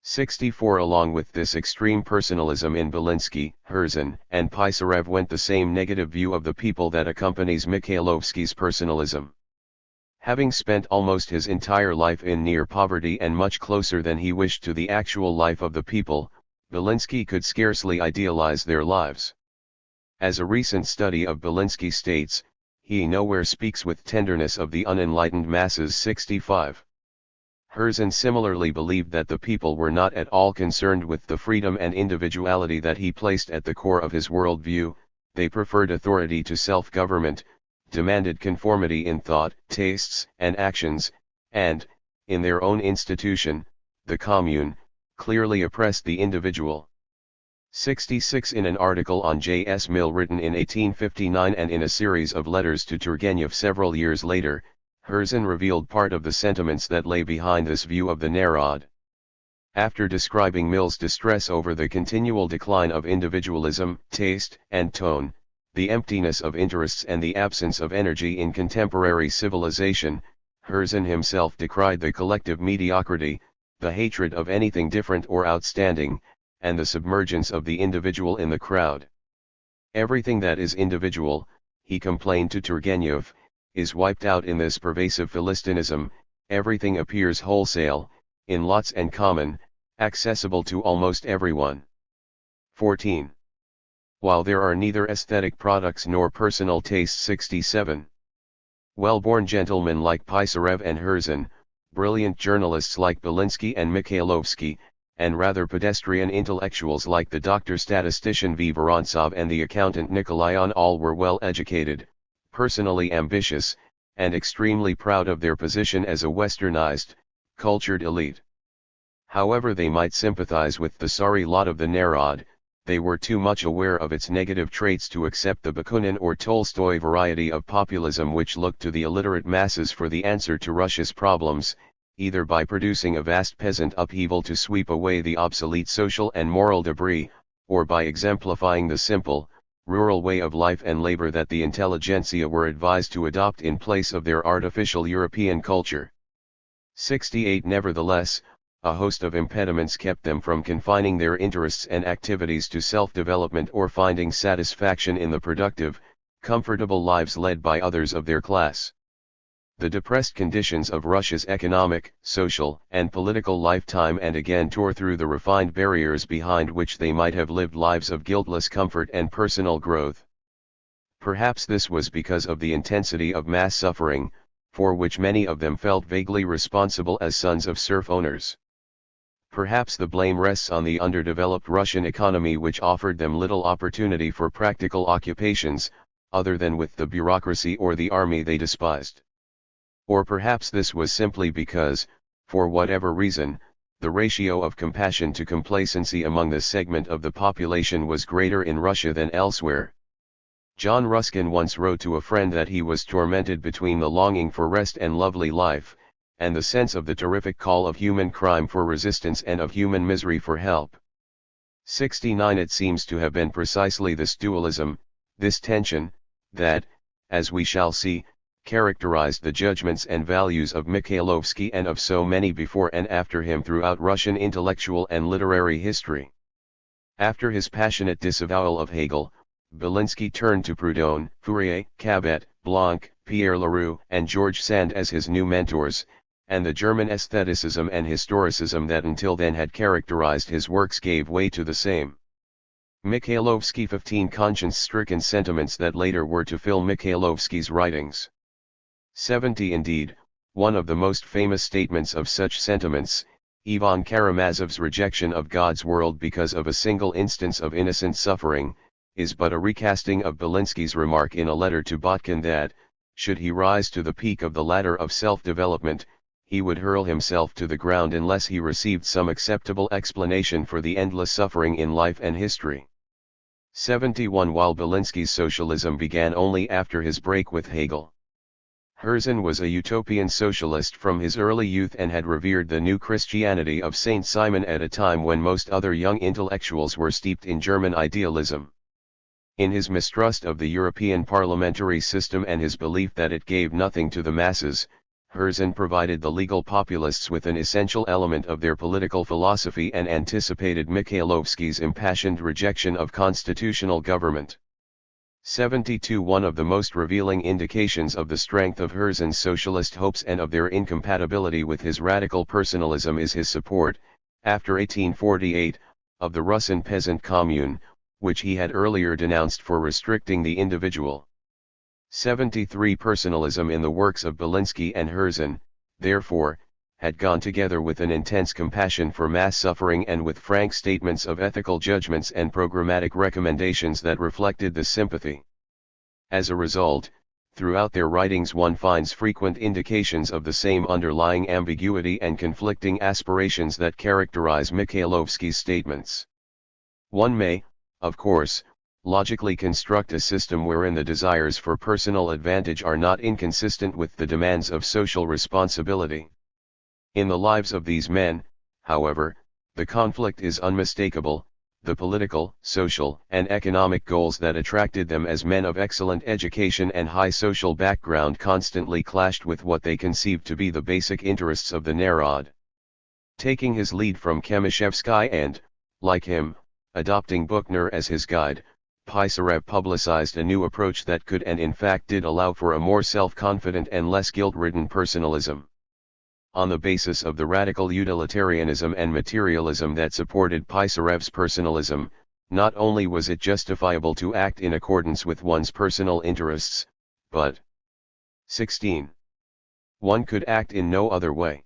64 Along with this extreme personalism in Belinsky, Herzen, and Pisarev went the same negative view of the people that accompanies Mikhailovsky's personalism. Having spent almost his entire life in near poverty and much closer than he wished to the actual life of the people, Belinsky could scarcely idealize their lives. As a recent study of Belinsky states, he nowhere speaks with tenderness of the unenlightened masses. 65. Herzen similarly believed that the people were not at all concerned with the freedom and individuality that he placed at the core of his worldview. They preferred authority to self-government, demanded conformity in thought, tastes, and actions, and, in their own institution, the commune, clearly oppressed the individual. 66 In an article on J. S. Mill written in 1859 and in a series of letters to Turgenev several years later, Herzen revealed part of the sentiments that lay behind this view of the Narod. After describing Mill's distress over the continual decline of individualism, taste, and tone, the emptiness of interests and the absence of energy in contemporary civilization, Herzen himself decried the collective mediocrity, the hatred of anything different or outstanding, and the submergence of the individual in the crowd. Everything that is individual, he complained to Turgenev, is wiped out in this pervasive Philistinism. Everything appears wholesale, in lots and common, accessible to almost everyone. 14. While there are neither aesthetic products nor personal tastes. 67. Well-born gentlemen like Pisarev and Herzen, brilliant journalists like Belinsky and Mikhailovsky, and rather pedestrian intellectuals like the doctor-statistician V. Vorontsov and the accountant Nikolayan all were well-educated, personally ambitious, and extremely proud of their position as a westernized, cultured elite. However they might sympathize with the sorry lot of the Narod, they were too much aware of its negative traits to accept the Bakunin or Tolstoy variety of populism which looked to the illiterate masses for the answer to Russia's problems, either by producing a vast peasant upheaval to sweep away the obsolete social and moral debris, or by exemplifying the simple, rural way of life and labor that the intelligentsia were advised to adopt in place of their artificial European culture. 68 Nevertheless, a host of impediments kept them from confining their interests and activities to self-development or finding satisfaction in the productive, comfortable lives led by others of their class. The depressed conditions of Russia's economic, social, and political lifetime and again tore through the refined barriers behind which they might have lived lives of guiltless comfort and personal growth. Perhaps this was because of the intensity of mass suffering, for which many of them felt vaguely responsible as sons of serf owners. Perhaps the blame rests on the underdeveloped Russian economy which offered them little opportunity for practical occupations, other than with the bureaucracy or the army they despised. Or perhaps this was simply because, for whatever reason, the ratio of compassion to complacency among this segment of the population was greater in Russia than elsewhere. John Ruskin once wrote to a friend that he was tormented between the longing for rest and lovely life, and the sense of the terrific call of human crime for resistance and of human misery for help. 69 It seems to have been precisely this dualism, this tension, that, as we shall see, characterized the judgments and values of Mikhailovsky and of so many before and after him throughout Russian intellectual and literary history. After his passionate disavowal of Hegel, Belinsky turned to Proudhon, Fourier, Cabet, Blanc, Pierre Leroux and George Sand as his new mentors, and the German aestheticism and historicism that until then had characterized his works gave way to the same. Mikhailovsky 15 conscience-stricken sentiments that later were to fill Mikhailovsky's writings. 70 Indeed, one of the most famous statements of such sentiments, Ivan Karamazov's rejection of God's world because of a single instance of innocent suffering, is but a recasting of Belinsky's remark in a letter to Botkin that, should he rise to the peak of the ladder of self-development, he would hurl himself to the ground unless he received some acceptable explanation for the endless suffering in life and history. 71 While Belinsky's socialism began only after his break with Hegel, Herzen was a utopian socialist from his early youth and had revered the new Christianity of Saint Simon at a time when most other young intellectuals were steeped in German idealism. In his mistrust of the European parliamentary system and his belief that it gave nothing to the masses, Herzen provided the legal populists with an essential element of their political philosophy and anticipated Mikhailovsky's impassioned rejection of constitutional government. 72 One of the most revealing indications of the strength of Herzen's socialist hopes and of their incompatibility with his radical personalism is his support, after 1848, of the Russian peasant commune, which he had earlier denounced for restricting the individual. 73 Personalism in the works of Belinsky and Herzen, therefore, had gone together with an intense compassion for mass suffering and with frank statements of ethical judgments and programmatic recommendations that reflected this sympathy. As a result, throughout their writings one finds frequent indications of the same underlying ambiguity and conflicting aspirations that characterize Mikhailovsky's statements. One may, of course, logically construct a system wherein the desires for personal advantage are not inconsistent with the demands of social responsibility. In the lives of these men, however, the conflict is unmistakable. The political, social, and economic goals that attracted them as men of excellent education and high social background constantly clashed with what they conceived to be the basic interests of the narod. Taking his lead from Khemishevsky and, like him, adopting Buchner as his guide, Pisarev publicized a new approach that could and in fact did allow for a more self-confident and less guilt-ridden personalism. On the basis of the radical utilitarianism and materialism that supported Pisarev's personalism, not only was it justifiable to act in accordance with one's personal interests, but 16. One could act in no other way.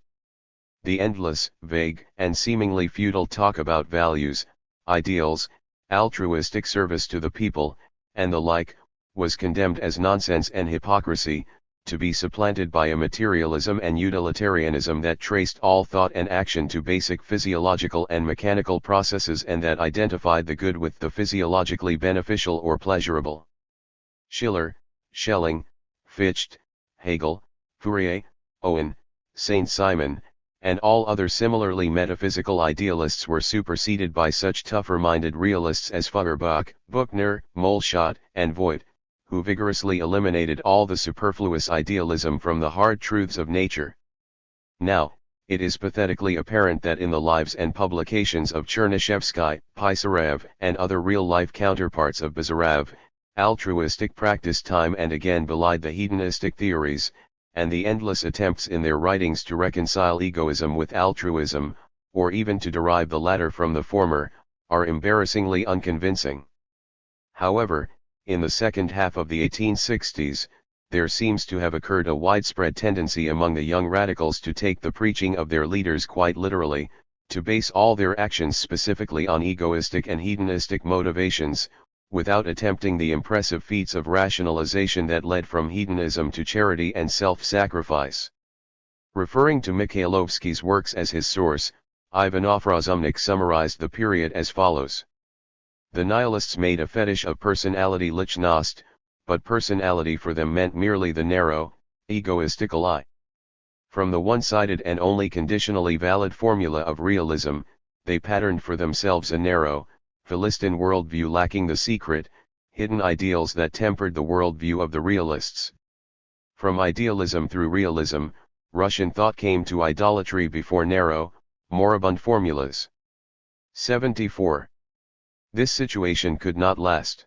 The endless, vague, and seemingly futile talk about values, ideals, altruistic service to the people, and the like, was condemned as nonsense and hypocrisy, to be supplanted by a materialism and utilitarianism that traced all thought and action to basic physiological and mechanical processes and that identified the good with the physiologically beneficial or pleasurable. Schiller, Schelling, Fichte, Hegel, Fourier, Owen, Saint-Simon, and all other similarly metaphysical idealists were superseded by such tougher-minded realists as Feuerbach, Buchner, Moleschott, and Voigt, who vigorously eliminated all the superfluous idealism from the hard truths of nature. Now, it is pathetically apparent that in the lives and publications of Chernyshevsky, Pisarev, and other real-life counterparts of Bazarev, altruistic practice time and again belied the hedonistic theories, and the endless attempts in their writings to reconcile egoism with altruism, or even to derive the latter from the former, are embarrassingly unconvincing. However, in the second half of the 1860s, there seems to have occurred a widespread tendency among the young radicals to take the preaching of their leaders quite literally, to base all their actions specifically on egoistic and hedonistic motivations, without attempting the impressive feats of rationalization that led from hedonism to charity and self-sacrifice. Referring to Mikhailovsky's works as his source, Ivanov Razumnik summarized the period as follows. The nihilists made a fetish of personality lichnost, but personality for them meant merely the narrow, egoistical I. From the one-sided and only conditionally valid formula of realism, they patterned for themselves a narrow, Philistine worldview lacking the secret, hidden ideals that tempered the worldview of the realists. From idealism through realism, Russian thought came to idolatry before narrow, moribund formulas. 74. This situation could not last.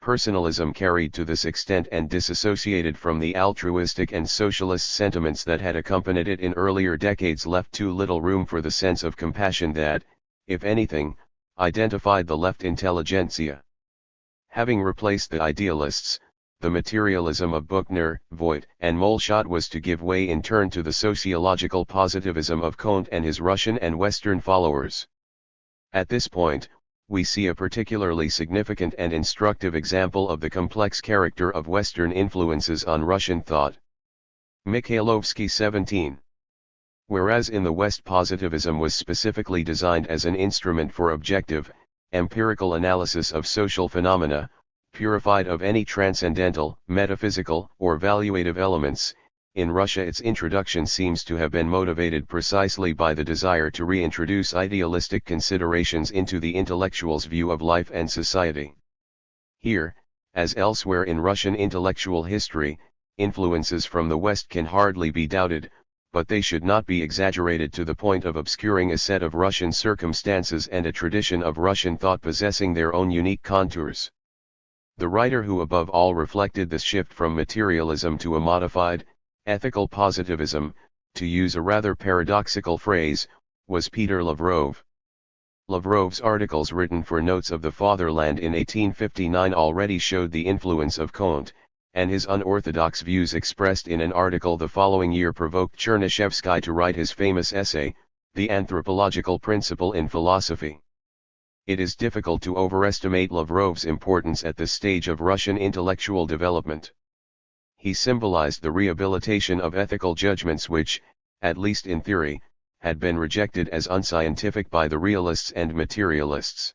Personalism carried to this extent and disassociated from the altruistic and socialist sentiments that had accompanied it in earlier decades left too little room for the sense of compassion that, if anything, identified the left intelligentsia. Having replaced the idealists, the materialism of Buchner, Voigt, and Moleschott was to give way in turn to the sociological positivism of Comte and his Russian and Western followers. At this point, we see a particularly significant and instructive example of the complex character of Western influences on Russian thought. Mikhailovsky 17. Whereas in the West positivism was specifically designed as an instrument for objective, empirical analysis of social phenomena, purified of any transcendental, metaphysical, or valuative elements, in Russia its introduction seems to have been motivated precisely by the desire to reintroduce idealistic considerations into the intellectual's view of life and society. Here, as elsewhere in Russian intellectual history, influences from the West can hardly be doubted, but they should not be exaggerated to the point of obscuring a set of Russian circumstances and a tradition of Russian thought possessing their own unique contours. The writer who above all reflected this shift from materialism to a modified, ethical positivism, to use a rather paradoxical phrase, was Peter Lavrov. Lavrov's articles written for Notes of the Fatherland in 1859 already showed the influence of Comte, and his unorthodox views expressed in an article the following year provoked Chernyshevsky to write his famous essay, The Anthropological Principle in Philosophy. It is difficult to overestimate Lavrov's importance at this stage of Russian intellectual development. He symbolized the rehabilitation of ethical judgments which, at least in theory, had been rejected as unscientific by the realists and materialists.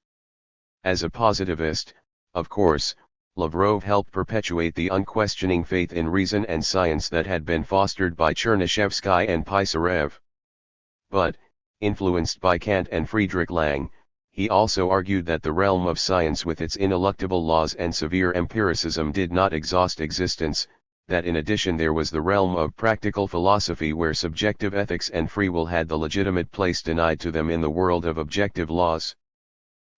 As a positivist, of course, Lavrov helped perpetuate the unquestioning faith in reason and science that had been fostered by Chernyshevsky and Pisarev. But, influenced by Kant and Friedrich Lang, he also argued that the realm of science with its ineluctable laws and severe empiricism did not exhaust existence, that in addition there was the realm of practical philosophy where subjective ethics and free will had the legitimate place denied to them in the world of objective laws.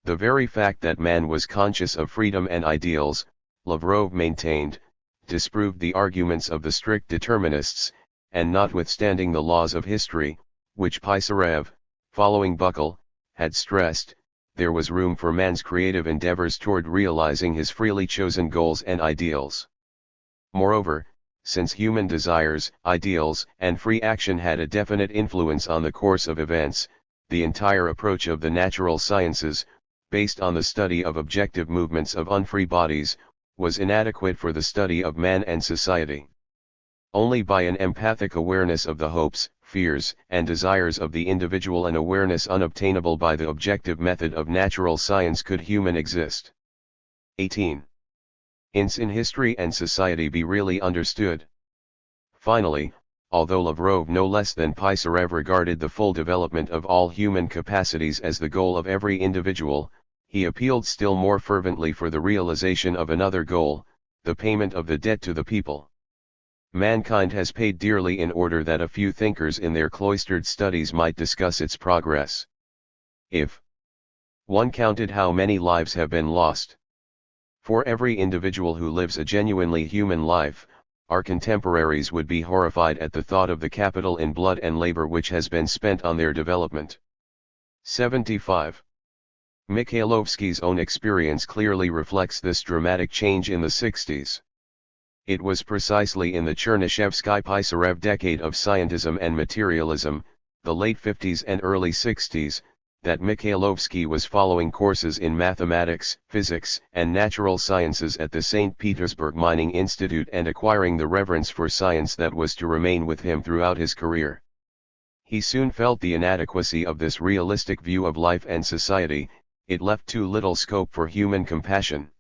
The very fact that man was conscious of freedom and ideals, Lavrov maintained, disproved the arguments of the strict determinists, and notwithstanding the laws of history, which Pisarev, following Buckle, had stressed, there was room for man's creative endeavors toward realizing his freely chosen goals and ideals. Moreover, since human desires, ideals, and free action had a definite influence on the course of events, the entire approach of the natural sciences, based on the study of objective movements of unfree bodies, was inadequate for the study of man and society. Only by an empathic awareness of the hopes, fears, and desires of the individual, an awareness unobtainable by the objective method of natural science, could human exist. 18. In history and society be really understood. Finally, although Lavrov no less than Pisarev regarded the full development of all human capacities as the goal of every individual, he appealed still more fervently for the realization of another goal, the payment of the debt to the people. Mankind has paid dearly in order that a few thinkers in their cloistered studies might discuss its progress. If one counted how many lives have been lost for every individual who lives a genuinely human life, our contemporaries would be horrified at the thought of the capital in blood and labor which has been spent on their development. 75. Mikhailovsky's own experience clearly reflects this dramatic change in the 60s. It was precisely in the Chernyshevsky-Pisarev decade of scientism and materialism, the late 50s and early 60s, that Mikhailovsky was following courses in mathematics, physics, and natural sciences at the St. Petersburg Mining Institute and acquiring the reverence for science that was to remain with him throughout his career. He soon felt the inadequacy of this realistic view of life and society. It left too little scope for human compassion.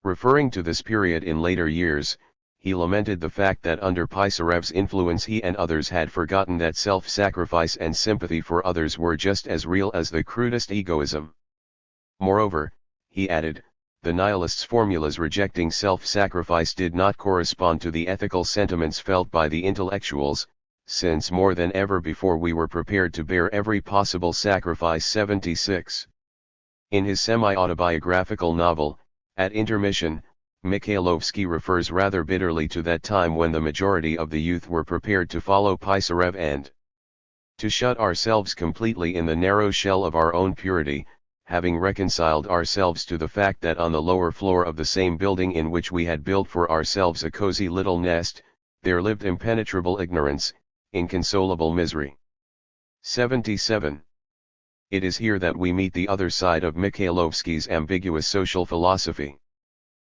Referring to this period in later years, he lamented the fact that under Pisarev's influence he and others had forgotten that self-sacrifice and sympathy for others were just as real as the crudest egoism. Moreover, he added, the nihilists' formulas rejecting self-sacrifice did not correspond to the ethical sentiments felt by the intellectuals, since more than ever before we were prepared to bear every possible sacrifice. 76. In his semi-autobiographical novel, At Intermission, Mikhailovsky refers rather bitterly to that time when the majority of the youth were prepared to follow Pisarev and to shut ourselves completely in the narrow shell of our own purity, having reconciled ourselves to the fact that on the lower floor of the same building in which we had built for ourselves a cozy little nest, there lived impenetrable ignorance, inconsolable misery. 77. It is here that we meet the other side of Mikhailovsky's ambiguous social philosophy.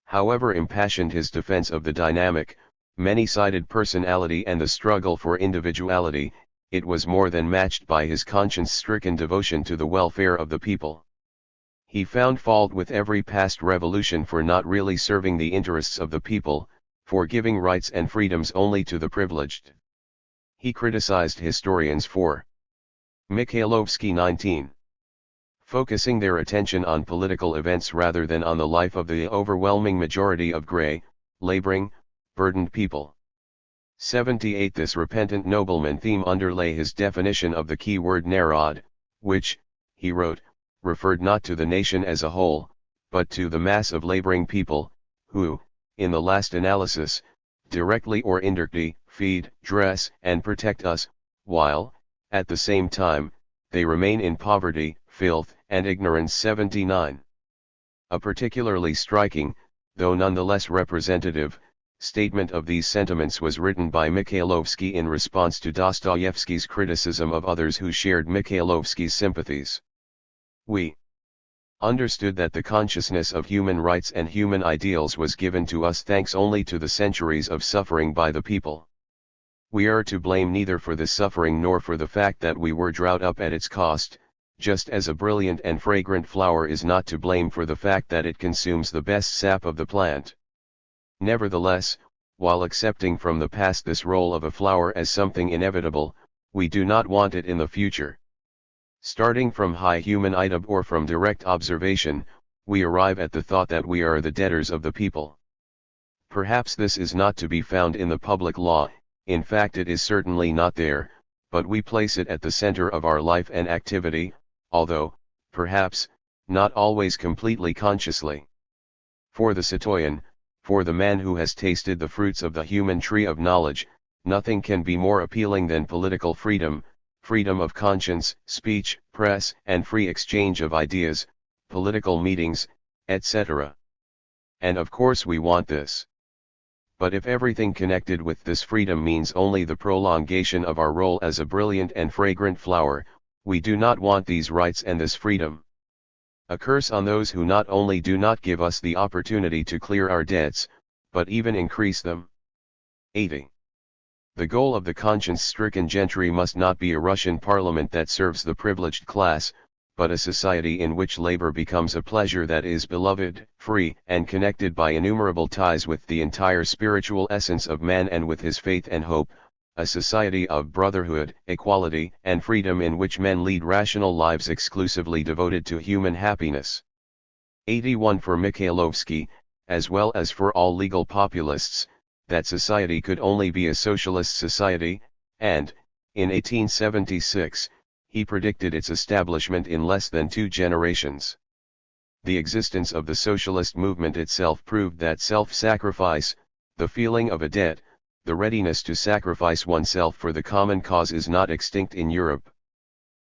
However impassioned his defense of the dynamic, many-sided personality and the struggle for individuality, it was more than matched by his conscience-stricken devotion to the welfare of the people. He found fault with every past revolution for not really serving the interests of the people, for giving rights and freedoms only to the privileged. He criticized historians for Mikhailovsky 19. focusing their attention on political events rather than on the life of the overwhelming majority of gray, laboring, burdened people. 78. This repentant nobleman theme underlay his definition of the key word narod, which, he wrote, referred not to the nation as a whole, but to the mass of laboring people, who, in the last analysis, directly or indirectly, feed, dress, and protect us, while, at the same time, they remain in poverty, filth, and ignorance. 79. A particularly striking, though nonetheless representative, statement of these sentiments was written by Mikhailovsky in response to Dostoevsky's criticism of others who shared Mikhailovsky's sympathies. We understood that the consciousness of human rights and human ideals was given to us thanks only to the centuries of suffering by the people. We are to blame neither for this suffering nor for the fact that we were drought up at its cost, just as a brilliant and fragrant flower is not to blame for the fact that it consumes the best sap of the plant. Nevertheless, while accepting from the past this role of a flower as something inevitable, we do not want it in the future. Starting from high human idea or from direct observation, we arrive at the thought that we are the debtors of the people. Perhaps this is not to be found in the public law, in fact it is certainly not there, but we place it at the center of our life and activity, although, perhaps, not always completely consciously. For the citoyen, for the man who has tasted the fruits of the human tree of knowledge, nothing can be more appealing than political freedom, freedom of conscience, speech, press, and free exchange of ideas, political meetings, etc. And of course we want this. But if everything connected with this freedom means only the prolongation of our role as a brilliant and fragrant flower, we do not want these rights and this freedom. A curse on those who not only do not give us the opportunity to clear our debts, but even increase them. 80. The goal of the conscience-stricken gentry must not be a Russian parliament that serves the privileged class, but a society in which labor becomes a pleasure that is beloved, free, and connected by innumerable ties with the entire spiritual essence of man and with his faith and hope, a society of brotherhood, equality, and freedom in which men lead rational lives exclusively devoted to human happiness. 81. For Mikhailovsky, as well as for all legal populists, that society could only be a socialist society, and, in 1876, he predicted its establishment in less than 2 generations. The existence of the socialist movement itself proved that self-sacrifice, the feeling of a debt, the readiness to sacrifice oneself for the common cause is not extinct in Europe.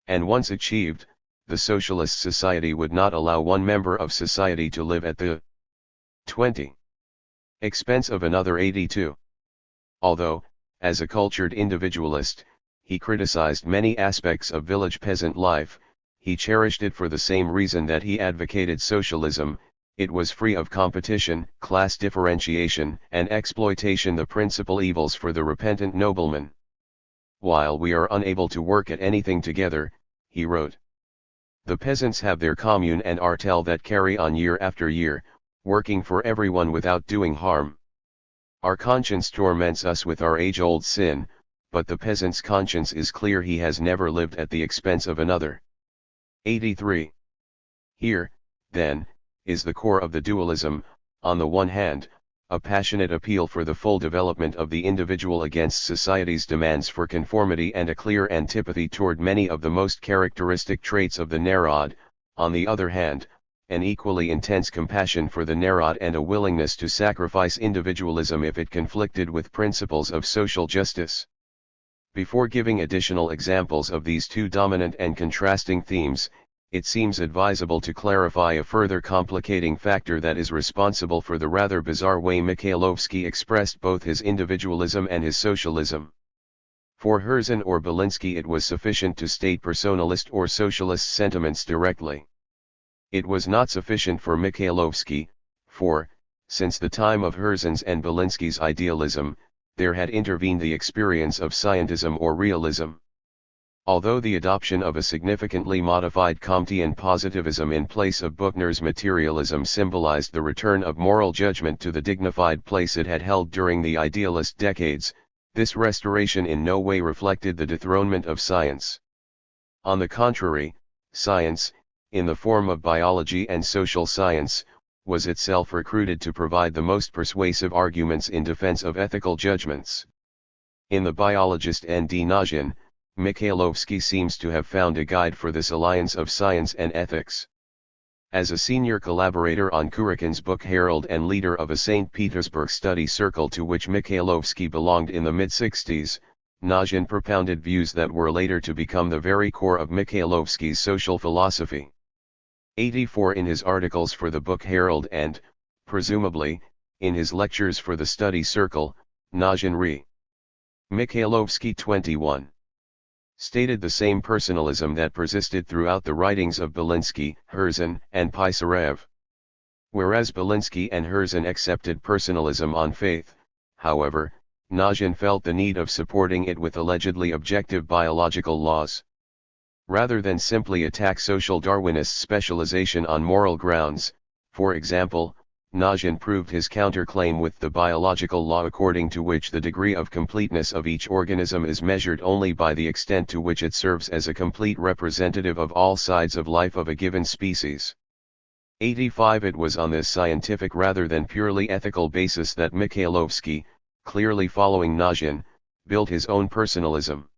And once achieved, the socialist society would not allow one member of society to live at the 20. expense of another. 82. Although, as a cultured individualist, he criticized many aspects of village peasant life, he cherished it for the same reason that he advocated socialism. It was free of competition, class differentiation, and exploitation, the principal evils for the repentant nobleman. While we are unable to work at anything together, he wrote, the peasants have their commune and artel that carry on year after year, working for everyone without doing harm. Our conscience torments us with our age-old sin, but the peasant's conscience is clear, he has never lived at the expense of another. 83. Here, then, is the core of the dualism. On the one hand, a passionate appeal for the full development of the individual against society's demands for conformity and a clear antipathy toward many of the most characteristic traits of the narod; on the other hand, an equally intense compassion for the narod and a willingness to sacrifice individualism if it conflicted with principles of social justice. Before giving additional examples of these two dominant and contrasting themes, it seems advisable to clarify a further complicating factor that is responsible for the rather bizarre way Mikhailovsky expressed both his individualism and his socialism. For Herzen or Belinsky it was sufficient to state personalist or socialist sentiments directly. It was not sufficient for Mikhailovsky, for, since the time of Herzen's and Belinsky's idealism, there had intervened the experience of scientism or realism. Although the adoption of a significantly modified Comtean positivism in place of Buchner's materialism symbolized the return of moral judgment to the dignified place it had held during the idealist decades, this restoration in no way reflected the dethronement of science. On the contrary, science, in the form of biology and social science, was itself recruited to provide the most persuasive arguments in defense of ethical judgments. In The Biologist N.D. Nozhin, Mikhailovsky seems to have found a guide for this alliance of science and ethics. As a senior collaborator on Kurakin's book Herald and leader of a St. Petersburg study circle to which Mikhailovsky belonged in the mid-60s, Nozhin propounded views that were later to become the very core of Mikhailovsky's social philosophy. 84 In his articles for the book Herald and, presumably, in his lectures for the study circle, Nozhin re. Mikhailovsky 21. Stated the same personalism that persisted throughout the writings of Belinsky, Herzen, and Pisarev. Whereas Belinsky and Herzen accepted personalism on faith, however, Nozhin felt the need of supporting it with allegedly objective biological laws. Rather than simply attack social Darwinist specialization on moral grounds, for example, Nozhin proved his counterclaim with the biological law according to which the degree of completeness of each organism is measured only by the extent to which it serves as a complete representative of all sides of life of a given species. 85 It was on this scientific rather than purely ethical basis that Mikhailovsky, clearly following Nozhin, built his own personalism.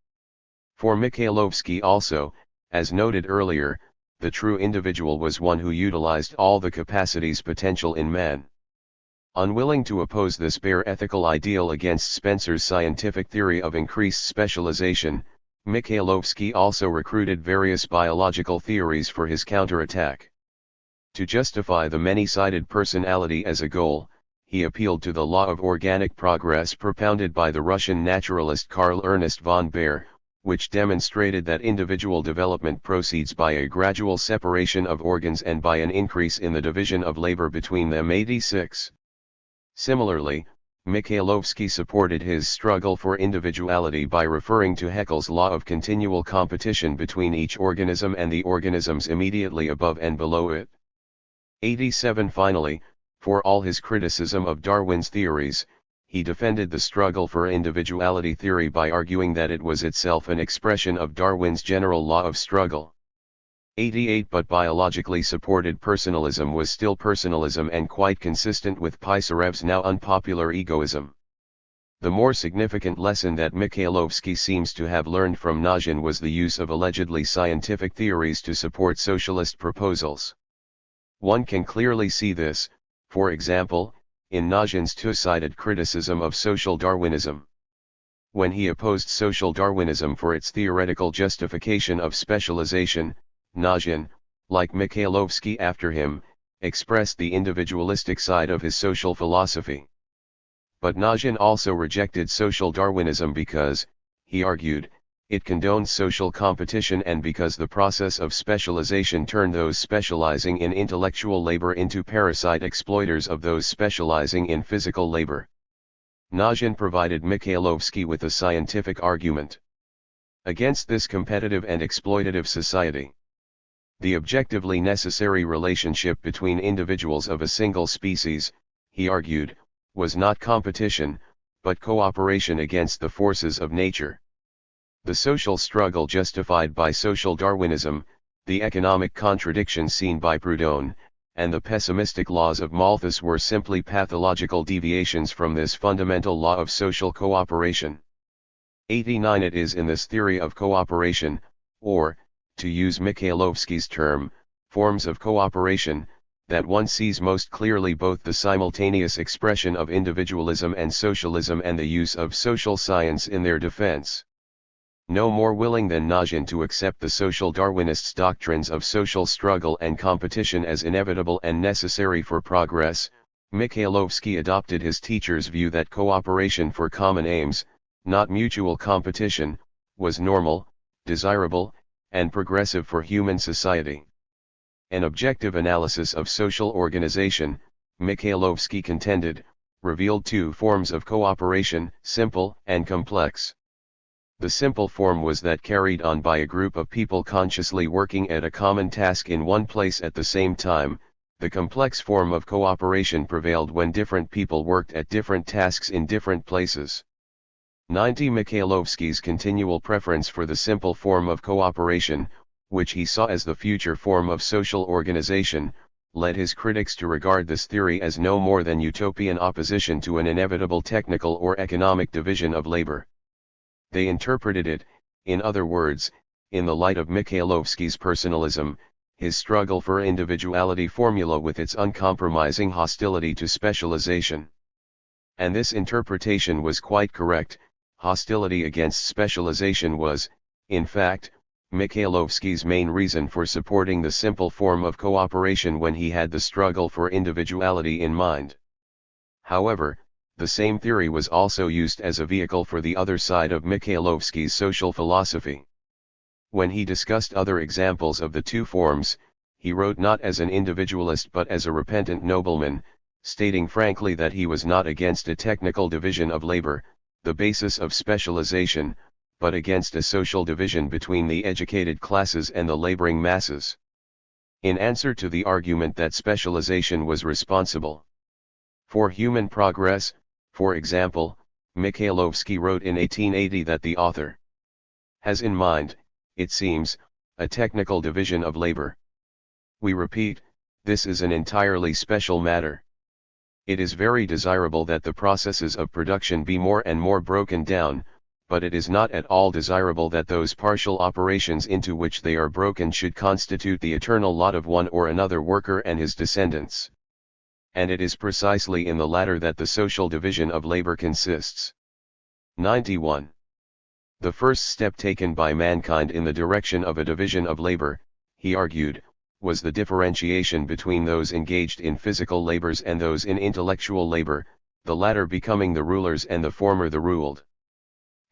For Mikhailovsky also, as noted earlier, the true individual was one who utilized all the capacities potential in man. Unwilling to oppose this bare ethical ideal against Spencer's scientific theory of increased specialization, Mikhailovsky also recruited various biological theories for his counterattack. To justify the many-sided personality as a goal, he appealed to the law of organic progress propounded by the Russian naturalist Karl Ernst von Baer, which demonstrated that individual development proceeds by a gradual separation of organs and by an increase in the division of labor between them. 86. Similarly, Mikhailovsky supported his struggle for individuality by referring to Haeckel's law of continual competition between each organism and the organisms immediately above and below it. 87. Finally, for all his criticism of Darwin's theories, he defended the struggle for individuality theory by arguing that it was itself an expression of Darwin's general law of struggle. 88 But biologically supported personalism was still personalism and quite consistent with Pisarev's now unpopular egoism. The more significant lesson that Mikhailovsky seems to have learned from Nozhin was the use of allegedly scientific theories to support socialist proposals. One can clearly see this, for example, in Nozhin's two-sided criticism of social Darwinism. When he opposed social Darwinism for its theoretical justification of specialization, Nozhin, like Mikhailovsky after him, expressed the individualistic side of his social philosophy. But Nozhin also rejected social Darwinism because, he argued, it condones social competition and because the process of specialization turned those specializing in intellectual labor into parasite exploiters of those specializing in physical labor. Nozhin provided Mikhailovsky with a scientific argument against this competitive and exploitative society. The objectively necessary relationship between individuals of a single species, he argued, was not competition, but cooperation against the forces of nature. The social struggle justified by social Darwinism, the economic contradictions seen by Proudhon, and the pessimistic laws of Malthus were simply pathological deviations from this fundamental law of social cooperation. 89 It is in this theory of cooperation, or, to use Mikhailovsky's term, forms of cooperation, that one sees most clearly both the simultaneous expression of individualism and socialism and the use of social science in their defense. No more willing than Nozhin to accept the social Darwinists' doctrines of social struggle and competition as inevitable and necessary for progress, Mikhailovsky adopted his teacher's view that cooperation for common aims, not mutual competition, was normal, desirable, and progressive for human society. An objective analysis of social organization, Mikhailovsky contended, revealed two forms of cooperation, simple and complex. The simple form was that carried on by a group of people consciously working at a common task in one place at the same time. The complex form of cooperation prevailed when different people worked at different tasks in different places. 90 Mikhailovsky's continual preference for the simple form of cooperation, which he saw as the future form of social organization, led his critics to regard this theory as no more than utopian opposition to an inevitable technical or economic division of labor. They interpreted it, in other words, in the light of Mikhailovsky's personalism, his struggle for individuality formula with its uncompromising hostility to specialization. And this interpretation was quite correct. Hostility against specialization was, in fact, Mikhailovsky's main reason for supporting the simple form of cooperation when he had the struggle for individuality in mind. However, the same theory was also used as a vehicle for the other side of Mikhailovsky's social philosophy. When he discussed other examples of the two forms, he wrote not as an individualist but as a repentant nobleman, stating frankly that he was not against a technical division of labor, the basis of specialization, but against a social division between the educated classes and the laboring masses. In answer to the argument that specialization was responsible for human progress, for example, Mikhailovsky wrote in 1880 that the author has in mind, it seems, a technical division of labor. We repeat, this is an entirely special matter. It is very desirable that the processes of production be more and more broken down, but it is not at all desirable that those partial operations into which they are broken should constitute the eternal lot of one or another worker and his descendants. And it is precisely in the latter that the social division of labor consists. 91. The first step taken by mankind in the direction of a division of labor, he argued, was the differentiation between those engaged in physical labors and those in intellectual labor, the latter becoming the rulers and the former the ruled.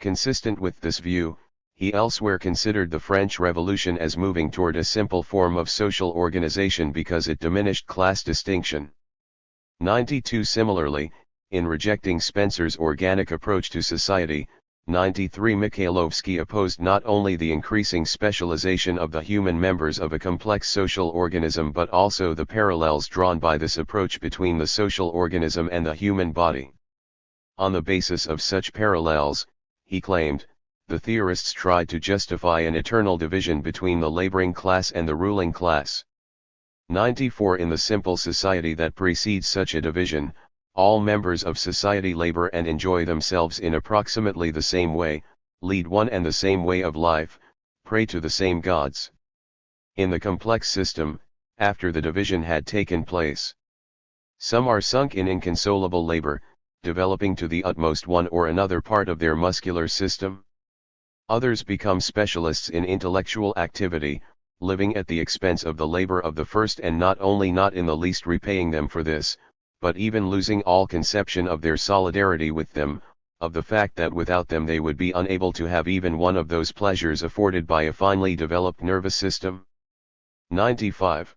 Consistent with this view, he elsewhere considered the French Revolution as moving toward a simple form of social organization because it diminished class distinction. 92. Similarly, in rejecting Spencer's organic approach to society, 93. Mikhailovsky opposed not only the increasing specialization of the human members of a complex social organism but also the parallels drawn by this approach between the social organism and the human body. On the basis of such parallels, he claimed, the theorists tried to justify an eternal division between the laboring class and the ruling class. 94. In the simple society that precedes such a division, all members of society labor and enjoy themselves in approximately the same way, lead one and the same way of life, pray to the same gods. In the complex system, after the division had taken place, some are sunk in inconsolable labor, developing to the utmost one or another part of their muscular system. Others become specialists in intellectual activity, living at the expense of the labor of the first and not only not in the least repaying them for this, but even losing all conception of their solidarity with them, of the fact that without them they would be unable to have even one of those pleasures afforded by a finely developed nervous system. 95.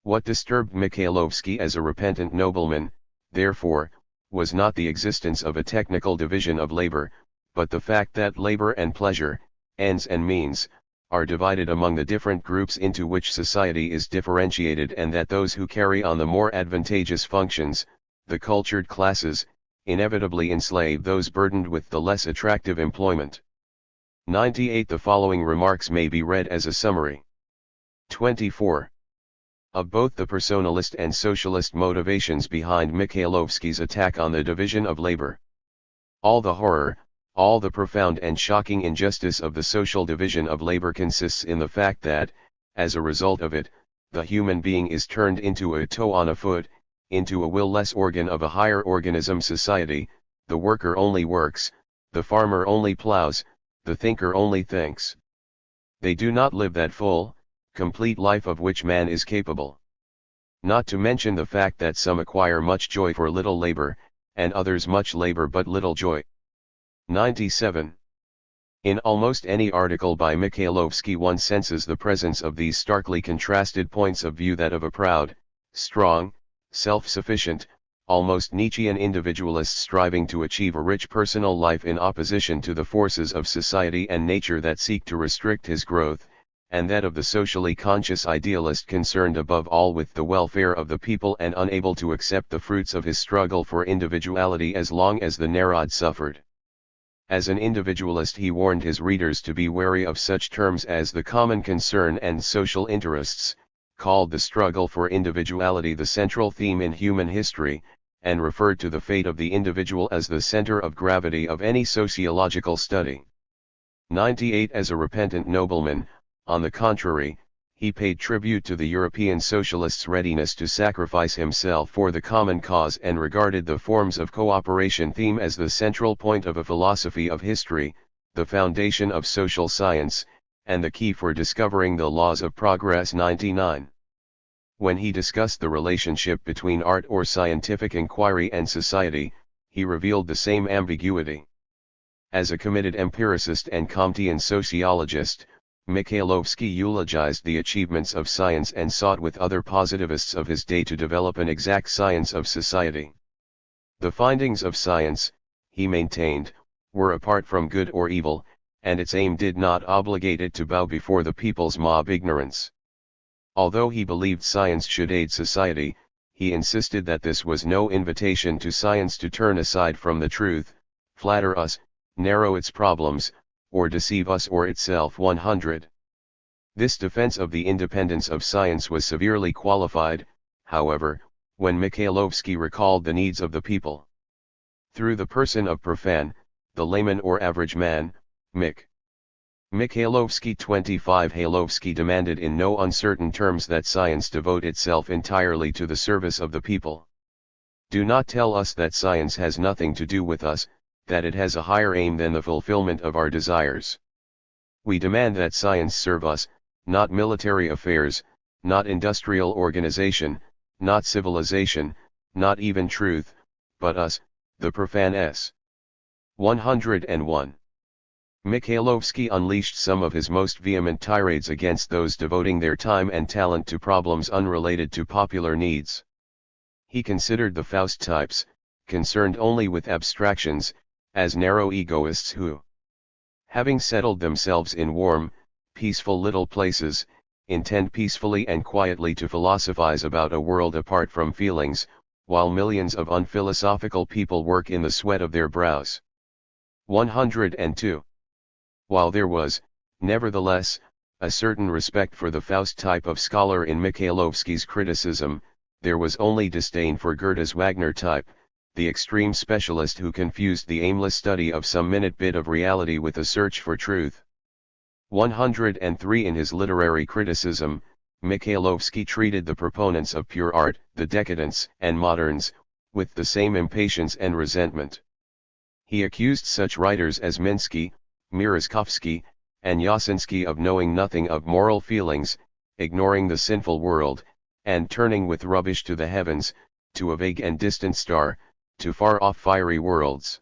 What disturbed Mikhailovsky as a repentant nobleman, therefore, was not the existence of a technical division of labor, but the fact that labor and pleasure, ends and means, are divided among the different groups into which society is differentiated and that those who carry on the more advantageous functions, the cultured classes, inevitably enslave those burdened with the less attractive employment. 98. The following remarks may be read as a summary. 24. Of both the personalist and socialist motivations behind Mikhailovsky's attack on the division of labor, all the horror, all the profound and shocking injustice of the social division of labor consists in the fact that, as a result of it, the human being is turned into a toe on a foot, into a will-less organ of a higher organism society. The worker only works, the farmer only plows, the thinker only thinks. They do not live that full, complete life of which man is capable. Not to mention the fact that some acquire much joy for little labor, and others much labor but little joy. 97. In almost any article by Mikhailovsky one senses the presence of these starkly contrasted points of view, that of a proud, strong, self-sufficient, almost Nietzschean individualist striving to achieve a rich personal life in opposition to the forces of society and nature that seek to restrict his growth, and that of the socially conscious idealist concerned above all with the welfare of the people and unable to accept the fruits of his struggle for individuality as long as the Narod suffered. As an individualist, he warned his readers to be wary of such terms as the common concern and social interests, called the struggle for individuality the central theme in human history, and referred to the fate of the individual as the center of gravity of any sociological study. 98 As a repentant nobleman, on the contrary, he paid tribute to the European socialists' readiness to sacrifice himself for the common cause and regarded the forms of cooperation theme as the central point of a philosophy of history, the foundation of social science, and the key for discovering the laws of progress. 99. When he discussed the relationship between art or scientific inquiry and society, he revealed the same ambiguity. As a committed empiricist and Comtean sociologist, Mikhailovsky eulogized the achievements of science and sought with other positivists of his day to develop an exact science of society. The findings of science, he maintained, were apart from good or evil, and its aim did not obligate it to bow before the people's mob ignorance. Although he believed science should aid society, he insisted that this was no invitation to science to turn aside from the truth, flatter us, narrow its problems, or deceive us or itself. 100. This defense of the independence of science was severely qualified, however, when Mikhailovsky recalled the needs of the people. Through the person of profane, the layman or average man, Mikhailovsky 25 Mikhailovsky demanded in no uncertain terms that science devote itself entirely to the service of the people. Do not tell us that science has nothing to do with us, that it has a higher aim than the fulfillment of our desires. We demand that science serve us, not military affairs, not industrial organization, not civilization, not even truth, but us, the profanes. 101. Mikhailovsky unleashed some of his most vehement tirades against those devoting their time and talent to problems unrelated to popular needs. He considered the Faust types, concerned only with abstractions, as narrow egoists who, having settled themselves in warm, peaceful little places, intend peacefully and quietly to philosophize about a world apart from feelings, while millions of unphilosophical people work in the sweat of their brows. 102. While there was, nevertheless, a certain respect for the Faust type of scholar in Mikhailovsky's criticism, there was only disdain for Goethe's Wagner type, the extreme specialist who confused the aimless study of some minute bit of reality with a search for truth. 103 In his literary criticism, Mikhailovsky treated the proponents of pure art, the decadents and moderns, with the same impatience and resentment. He accused such writers as Minsky, Merezhkovsky, and Yasinski of knowing nothing of moral feelings, ignoring the sinful world, and turning with rubbish to the heavens, to a vague and distant star, to far-off fiery worlds.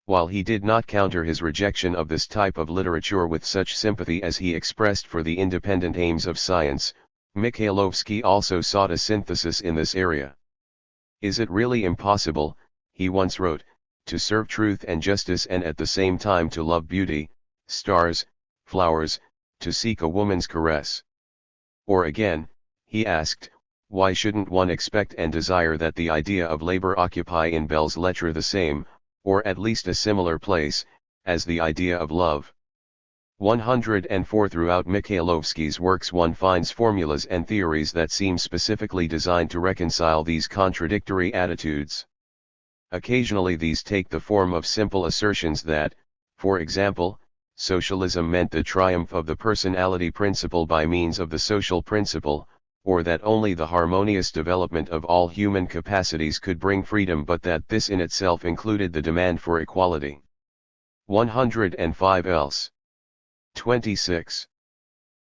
While he did not counter his rejection of this type of literature with such sympathy as he expressed for the independent aims of science, Mikhailovsky also sought a synthesis in this area. Is it really impossible, he once wrote, to serve truth and justice and at the same time to love beauty, stars, flowers, to seek a woman's caress? Or again, he asked, why shouldn't one expect and desire that the idea of labor occupy in belles lettres the same, or at least a similar place, as the idea of love? 104 Throughout Mikhailovsky's works one finds formulas and theories that seem specifically designed to reconcile these contradictory attitudes. Occasionally these take the form of simple assertions that, for example, socialism meant the triumph of the personality principle by means of the social principle, or that only the harmonious development of all human capacities could bring freedom, but that this in itself included the demand for equality. 105 else. 26.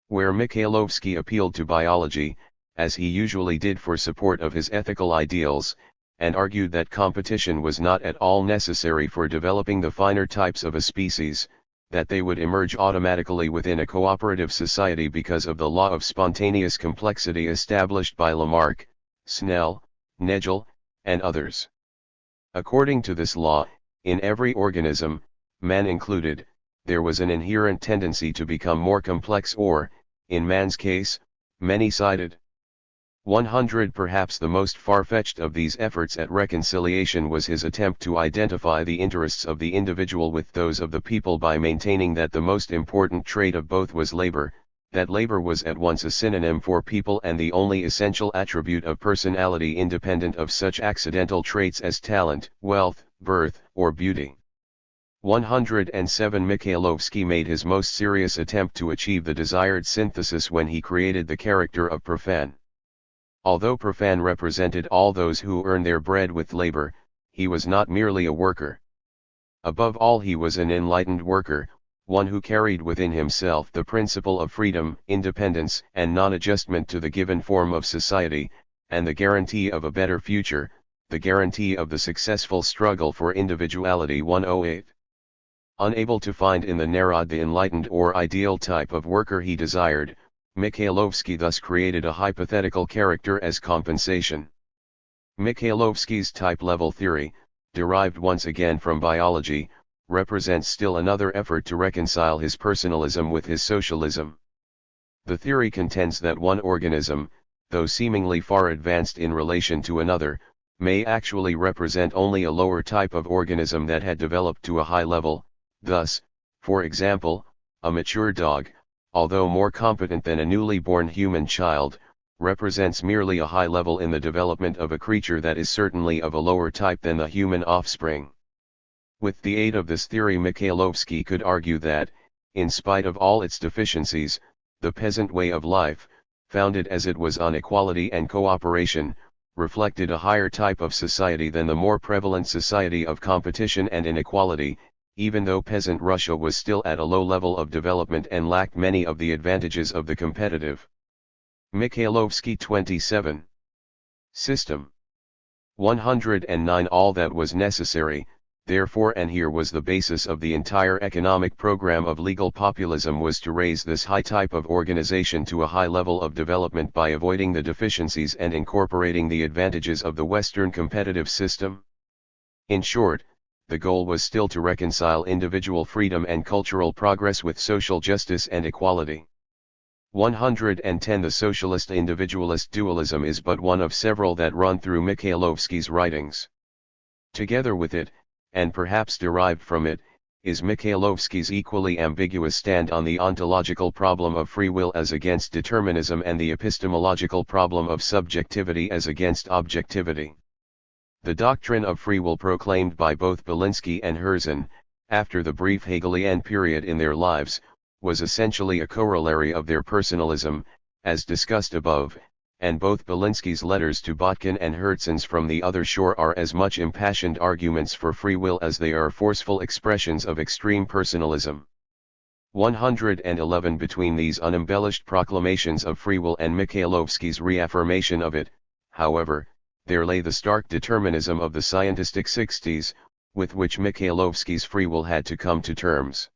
Where Mikhailovsky appealed to biology, as he usually did for support of his ethical ideals, and argued that competition was not at all necessary for developing the finer types of a species, that they would emerge automatically within a cooperative society because of the law of spontaneous complexity established by Lamarck, Snell, Nagel, and others. According to this law, in every organism, man included, there was an inherent tendency to become more complex or, in man's case, many-sided. 100 Perhaps the most far-fetched of these efforts at reconciliation was his attempt to identify the interests of the individual with those of the people by maintaining that the most important trait of both was labor, that labor was at once a synonym for people and the only essential attribute of personality independent of such accidental traits as talent, wealth, birth, or beauty. 107 Mikhailovsky made his most serious attempt to achieve the desired synthesis when he created the character of Profan. Although Profan represented all those who earn their bread with labor, he was not merely a worker. Above all, he was an enlightened worker, one who carried within himself the principle of freedom, independence, and non-adjustment to the given form of society, and the guarantee of a better future, the guarantee of the successful struggle for individuality. 108. Unable to find in the Narod the enlightened or ideal type of worker he desired, Mikhailovsky thus created a hypothetical character as compensation. Mikhailovsky's type-level theory, derived once again from biology, represents still another effort to reconcile his personalism with his socialism. The theory contends that one organism, though seemingly far advanced in relation to another, may actually represent only a lower type of organism that had developed to a high level. Thus, for example, a mature dog, although more competent than a newly born human child, represents merely a high level in the development of a creature that is certainly of a lower type than the human offspring. With the aid of this theory, Mikhailovsky could argue that, in spite of all its deficiencies, the peasant way of life, founded as it was on equality and cooperation, reflected a higher type of society than the more prevalent society of competition and inequality, even though peasant Russia was still at a low level of development and lacked many of the advantages of the competitive. Mikhailovsky 27. System. 109 All that was necessary, therefore, and here was the basis of the entire economic program of legal populism, was to raise this high type of organization to a high level of development by avoiding the deficiencies and incorporating the advantages of the Western competitive system. In short, the goal was still to reconcile individual freedom and cultural progress with social justice and equality. 110 The socialist individualist dualism is but one of several that run through Mikhailovsky's writings. Together with it, and perhaps derived from it, is Mikhailovsky's equally ambiguous stand on the ontological problem of free will as against determinism and the epistemological problem of subjectivity as against objectivity. The doctrine of free will proclaimed by both Belinsky and Herzen, after the brief Hegelian period in their lives, was essentially a corollary of their personalism, as discussed above, and both Belinsky's letters to Botkin and Herzen's from the other shore are as much impassioned arguments for free will as they are forceful expressions of extreme personalism. 111 Between these unembellished proclamations of free will and Mikhailovsky's reaffirmation of it, however, there lay the stark determinism of the scientistic 60s, with which Mikhailovsky's free will had to come to terms.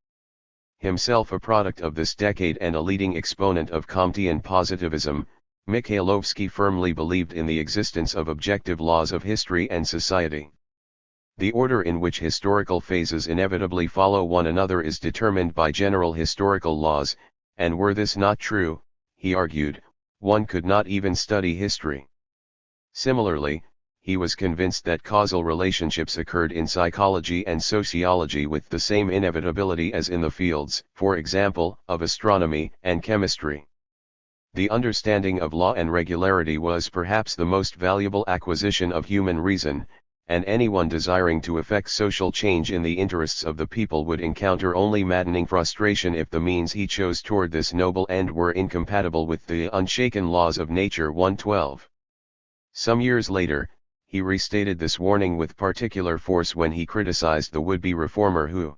Himself a product of this decade and a leading exponent of Comtean positivism, Mikhailovsky firmly believed in the existence of objective laws of history and society. The order in which historical phases inevitably follow one another is determined by general historical laws, and were this not true, he argued, one could not even study history. Similarly, he was convinced that causal relationships occurred in psychology and sociology with the same inevitability as in the fields, for example, of astronomy and chemistry. The understanding of law and regularity was perhaps the most valuable acquisition of human reason, and anyone desiring to effect social change in the interests of the people would encounter only maddening frustration if the means he chose toward this noble end were incompatible with the unshaken laws of nature. 112. Some years later, he restated this warning with particular force when he criticized the would-be reformer who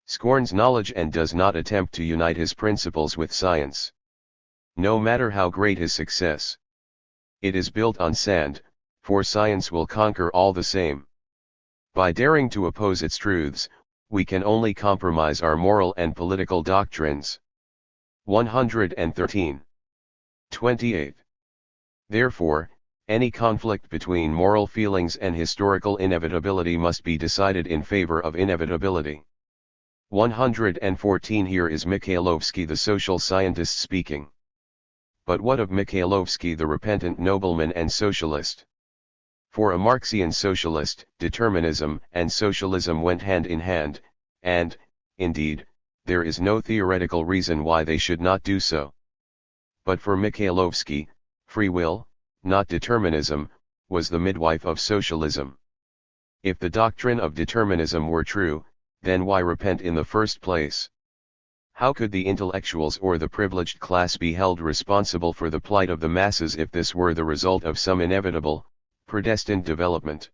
scorns knowledge and does not attempt to unite his principles with science. No matter how great his success, it is built on sand, for science will conquer all the same. By daring to oppose its truths, we can only compromise our moral and political doctrines. 113. 28. Therefore, any conflict between moral feelings and historical inevitability must be decided in favor of inevitability. 114 Here is Mikhailovsky the social scientist speaking. But what of Mikhailovsky, the repentant nobleman and socialist? For a Marxian socialist, determinism and socialism went hand in hand, and, indeed, there is no theoretical reason why they should not do so. But for Mikhailovsky, free will, not determinism, was the midwife of socialism. If the doctrine of determinism were true, then why repent in the first place? How could the intellectuals or the privileged class be held responsible for the plight of the masses if this were the result of some inevitable, predestined development?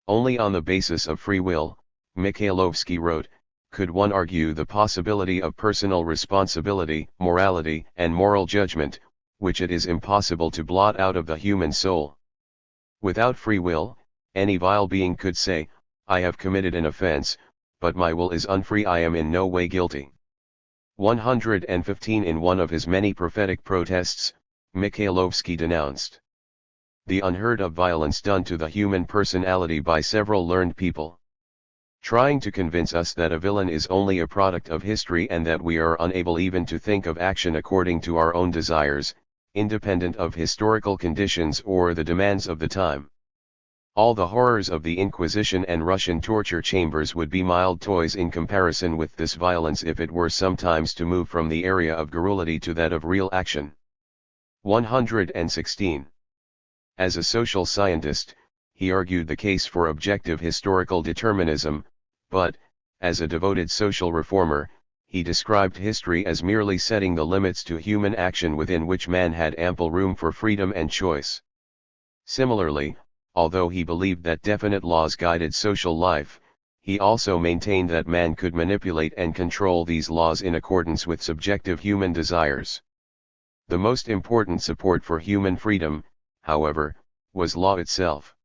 Only on the basis of free will, Mikhailovsky wrote, could one argue the possibility of personal responsibility, morality, and moral judgment, which it is impossible to blot out of the human soul. Without free will, any vile being could say, I have committed an offense, but my will is unfree, I am in no way guilty. 115. In one of his many prophetic protests, Mikhailovsky denounced the unheard of violence done to the human personality by several learned people, trying to convince us that a villain is only a product of history and that we are unable even to think of action according to our own desires, independent of historical conditions or the demands of the time. All the horrors of the Inquisition and Russian torture chambers would be mild toys in comparison with this violence if it were sometimes to move from the area of garrulity to that of real action. 116. As a social scientist, he argued the case for objective historical determinism, but, as a devoted social reformer, he described history as merely setting the limits to human action within which man had ample room for freedom and choice. Similarly, although he believed that definite laws guided social life, he also maintained that man could manipulate and control these laws in accordance with subjective human desires. The most important support for human freedom, however, was law itself.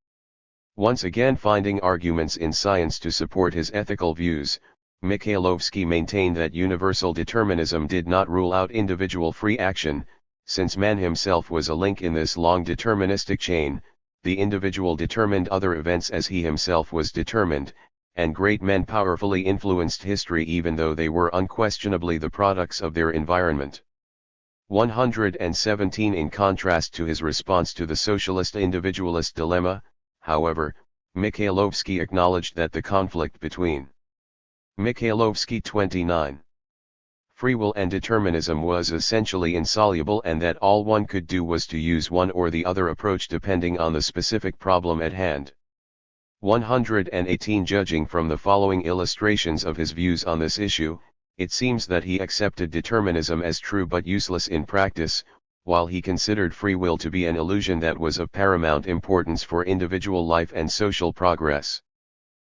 Once again finding arguments in science to support his ethical views, Mikhailovsky maintained that universal determinism did not rule out individual free action, since man himself was a link in this long deterministic chain. The individual determined other events as he himself was determined, and great men powerfully influenced history even though they were unquestionably the products of their environment. 117. In contrast to his response to the socialist individualist dilemma, however, Mikhailovsky acknowledged that the conflict between Mikhailovsky 29. Free will and determinism was essentially insoluble and that all one could do was to use one or the other approach depending on the specific problem at hand. 118. Judging from the following illustrations of his views on this issue, it seems that he accepted determinism as true but useless in practice, while he considered free will to be an illusion that was of paramount importance for individual life and social progress.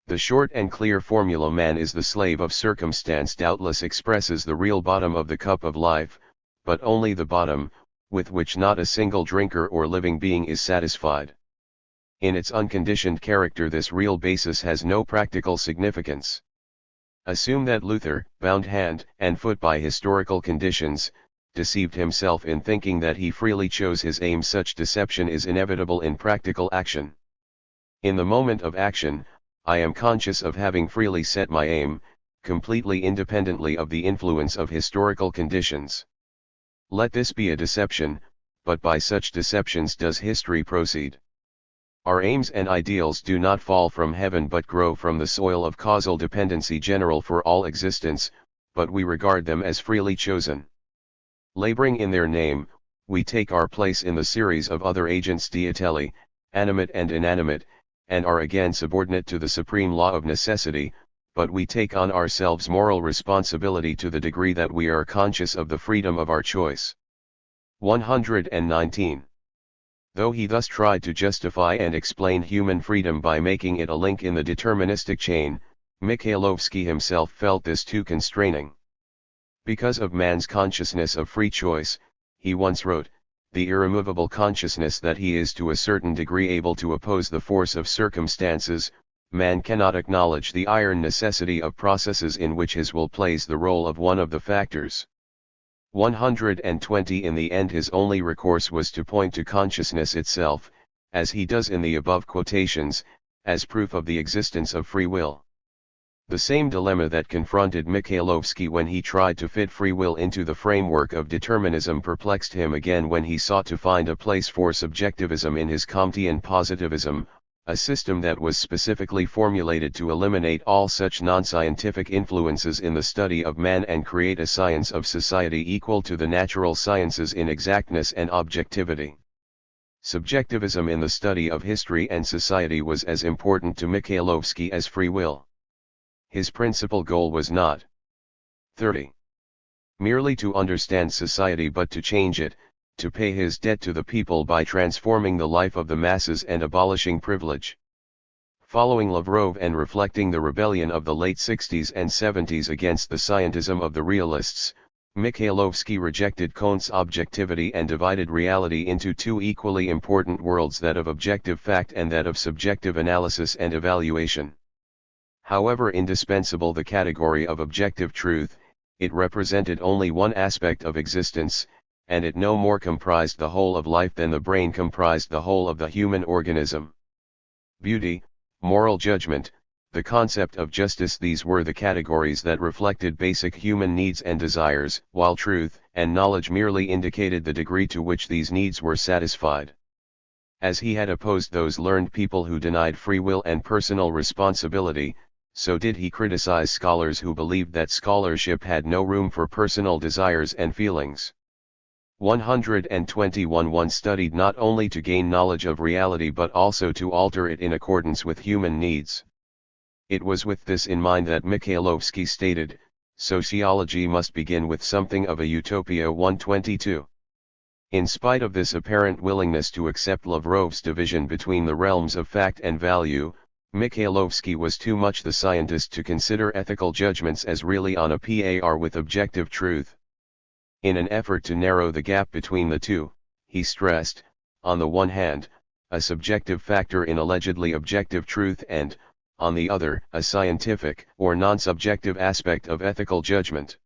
The short and clear formula "man is the slave of circumstance" doubtless expresses the real bottom of the cup of life, but only the bottom, with which not a single drinker or living being is satisfied. In its unconditioned character, this real basis has no practical significance. Assume that Luther, bound hand and foot by historical conditions, deceived himself in thinking that he freely chose his aim. Such deception is inevitable in practical action. In the moment of action, I am conscious of having freely set my aim, completely independently of the influence of historical conditions. Let this be a deception, but by such deceptions does history proceed. Our aims and ideals do not fall from heaven but grow from the soil of causal dependency general for all existence, but we regard them as freely chosen. Laboring in their name, we take our place in the series of other agents diatelli, animate and inanimate, and are again subordinate to the supreme law of necessity, but we take on ourselves moral responsibility to the degree that we are conscious of the freedom of our choice. 119. Though he thus tried to justify and explain human freedom by making it a link in the deterministic chain, Mikhailovsky himself felt this too constraining. Because of man's consciousness of free choice, he once wrote, the irremovable consciousness that he is to a certain degree able to oppose the force of circumstances, man cannot acknowledge the iron necessity of processes in which his will plays the role of one of the factors. 120. In the end, his only recourse was to point to consciousness itself, as he does in the above quotations, as proof of the existence of free will. The same dilemma that confronted Mikhailovsky when he tried to fit free will into the framework of determinism perplexed him again when he sought to find a place for subjectivism in his Comtean positivism, a system that was specifically formulated to eliminate all such non-scientific influences in the study of man and create a science of society equal to the natural sciences in exactness and objectivity. Subjectivism in the study of history and society was as important to Mikhailovsky as free will. His principal goal was not 30. Merely to understand society but to change it, to pay his debt to the people by transforming the life of the masses and abolishing privilege. Following Lavrov and reflecting the rebellion of the late 60s and 70s against the scientism of the realists, Mikhailovsky rejected Kant's objectivity and divided reality into two equally important worlds, that of objective fact and that of subjective analysis and evaluation. However indispensable the category of objective truth, it represented only one aspect of existence, and it no more comprised the whole of life than the brain comprised the whole of the human organism. Beauty, moral judgment, the concept of justice, these were the categories that reflected basic human needs and desires, while truth and knowledge merely indicated the degree to which these needs were satisfied. As he had opposed those learned people who denied free will and personal responsibility, so did he criticize scholars who believed that scholarship had no room for personal desires and feelings. 121 One studied not only to gain knowledge of reality but also to alter it in accordance with human needs. It was with this in mind that Mikhailovsky stated, sociology must begin with something of a utopia. 122. In spite of this apparent willingness to accept Lavrov's division between the realms of fact and value, Mikhailovsky was too much the scientist to consider ethical judgments as really on a par with objective truth. In an effort to narrow the gap between the two, he stressed, on the one hand, a subjective factor in allegedly objective truth and, on the other, a scientific or non-subjective aspect of ethical judgment.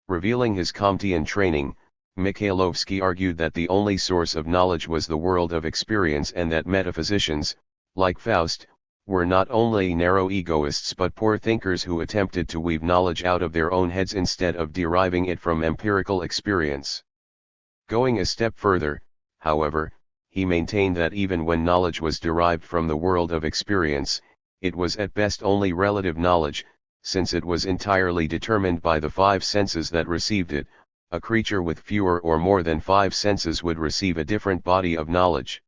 Revealing his Comtean training, Mikhailovsky argued that the only source of knowledge was the world of experience and that metaphysicians, like Faust, were not only narrow egoists but poor thinkers who attempted to weave knowledge out of their own heads instead of deriving it from empirical experience. Going a step further, however, he maintained that even when knowledge was derived from the world of experience, it was at best only relative knowledge, since it was entirely determined by the five senses that received it. A creature with fewer or more than five senses would receive a different body of knowledge.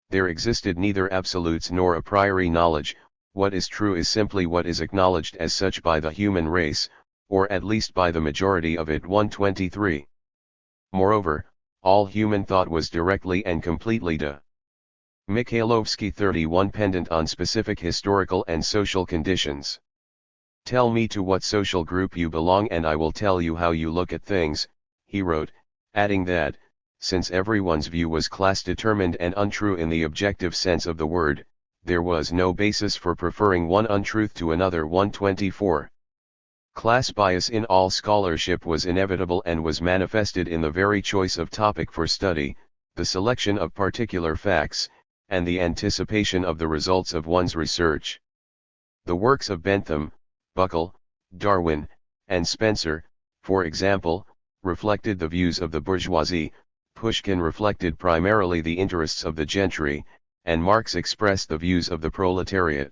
There existed neither absolutes nor a priori knowledge. What is true is simply what is acknowledged as such by the human race, or at least by the majority of it. 123. Moreover, all human thought was directly and completely de Mikhailovsky 31 pendant on specific historical and social conditions. Tell me to what social group you belong and I will tell you how you look at things, he wrote, adding that, since everyone's view was class-determined and untrue in the objective sense of the word, there was no basis for preferring one untruth to another. 124. Class bias in all scholarship was inevitable and was manifested in the very choice of topic for study, the selection of particular facts, and the anticipation of the results of one's research. The works of Bentham, Buckle, Darwin, and Spencer, for example, reflected the views of the bourgeoisie. Pushkin reflected primarily the interests of the gentry, and Marx expressed the views of the proletariat.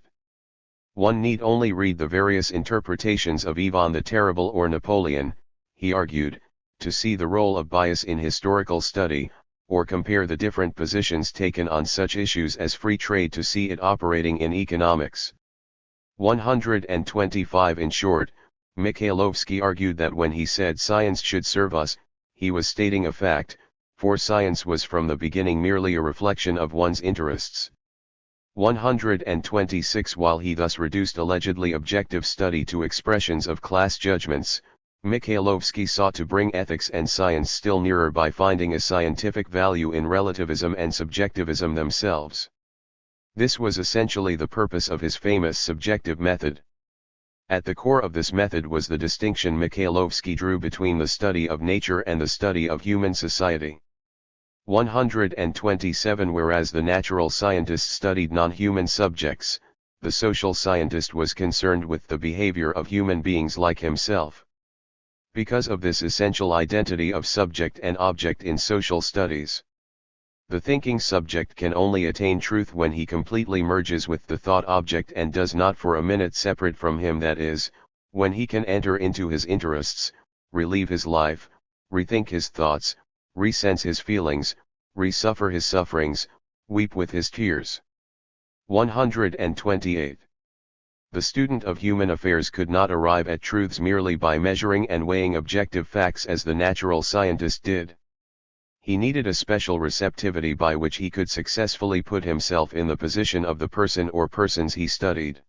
One need only read the various interpretations of Ivan the Terrible or Napoleon, he argued, to see the role of bias in historical study, or compare the different positions taken on such issues as free trade to see it operating in economics. 125 In short, Mikhailovsky argued that when he said science should serve us, he was stating a fact, for science was from the beginning merely a reflection of one's interests. 126 While he thus reduced allegedly objective study to expressions of class judgments, Mikhailovsky sought to bring ethics and science still nearer by finding a scientific value in relativism and subjectivism themselves. This was essentially the purpose of his famous subjective method. At the core of this method was the distinction Mikhailovsky drew between the study of nature and the study of human society. 127 Whereas the natural scientists studied non-human subjects, the social scientist was concerned with the behavior of human beings like himself. Because of this essential identity of subject and object in social studies, the thinking subject can only attain truth when he completely merges with the thought object and does not for a minute separate from him, that is, when he can enter into his interests, relive his life, rethink his thoughts, resense his feelings, resuffer his sufferings, weep with his tears. 128. The student of human affairs could not arrive at truths merely by measuring and weighing objective facts as the natural scientist did. He needed a special receptivity by which he could successfully put himself in the position of the person or persons he studied.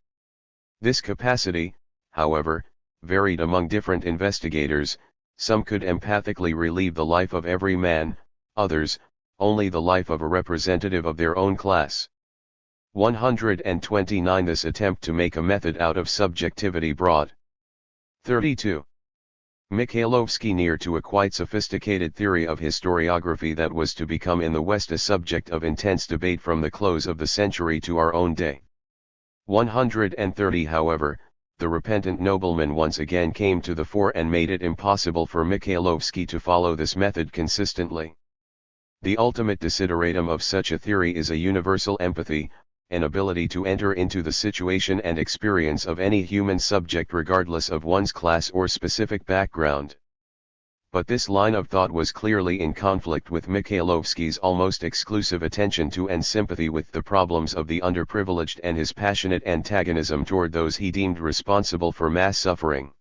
This capacity, however, varied among different investigators. Some could empathically relive the life of every man, others, only the life of a representative of their own class. 129. This attempt to make a method out of subjectivity brought 32. Mikhailovsky near to a quite sophisticated theory of historiography that was to become in the West a subject of intense debate from the close of the century to our own day. 130. However, the repentant nobleman once again came to the fore and made it impossible for Mikhailovsky to follow this method consistently. The ultimate desideratum of such a theory is a universal empathy, an ability to enter into the situation and experience of any human subject regardless of one's class or specific background. But this line of thought was clearly in conflict with Mikhailovsky's almost exclusive attention to and sympathy with the problems of the underprivileged and his passionate antagonism toward those he deemed responsible for mass suffering.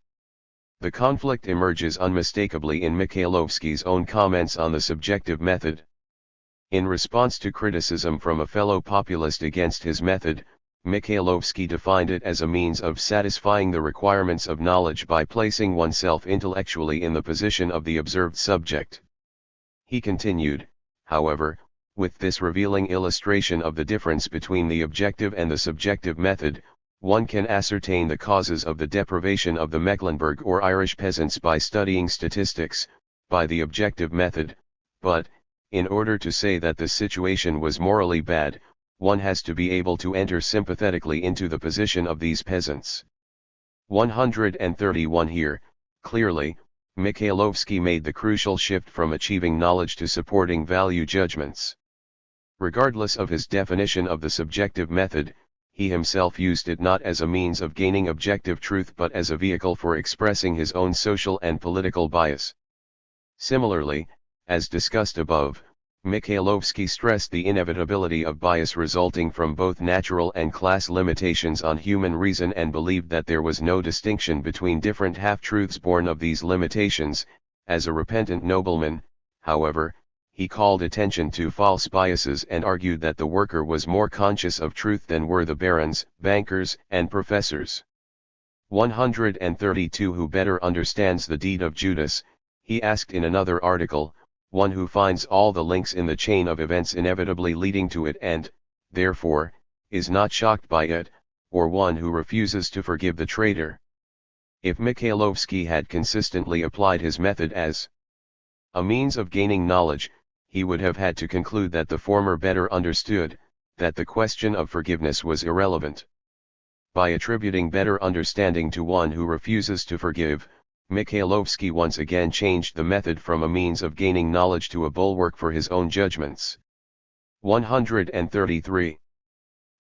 The conflict emerges unmistakably in Mikhailovsky's own comments on the subjective method. In response to criticism from a fellow populist against his method, Mikhailovsky defined it as a means of satisfying the requirements of knowledge by placing oneself intellectually in the position of the observed subject. He continued, however, with this revealing illustration of the difference between the objective and the subjective method, one can ascertain the causes of the deprivation of the Mecklenburg or Irish peasants by studying statistics, by the objective method, but, in order to say that the situation was morally bad, one has to be able to enter sympathetically into the position of these peasants. 131. Here, clearly, Mikhailovsky made the crucial shift from achieving knowledge to supporting value judgments. Regardless of his definition of the subjective method, he himself used it not as a means of gaining objective truth but as a vehicle for expressing his own social and political bias. Similarly, as discussed above, Mikhailovsky stressed the inevitability of bias resulting from both natural and class limitations on human reason and believed that there was no distinction between different half-truths born of these limitations. As a repentant nobleman, however, he called attention to false biases and argued that the worker was more conscious of truth than were the barons, bankers, and professors. 132. Who better understands the deed of Judas, he asked in another article, one who finds all the links in the chain of events inevitably leading to it and, therefore, is not shocked by it, or one who refuses to forgive the traitor. If Mikhailovsky had consistently applied his method as a means of gaining knowledge, he would have had to conclude that the former better understood, that the question of forgiveness was irrelevant. By attributing better understanding to one who refuses to forgive, Mikhailovsky once again changed the method from a means of gaining knowledge to a bulwark for his own judgments. 133.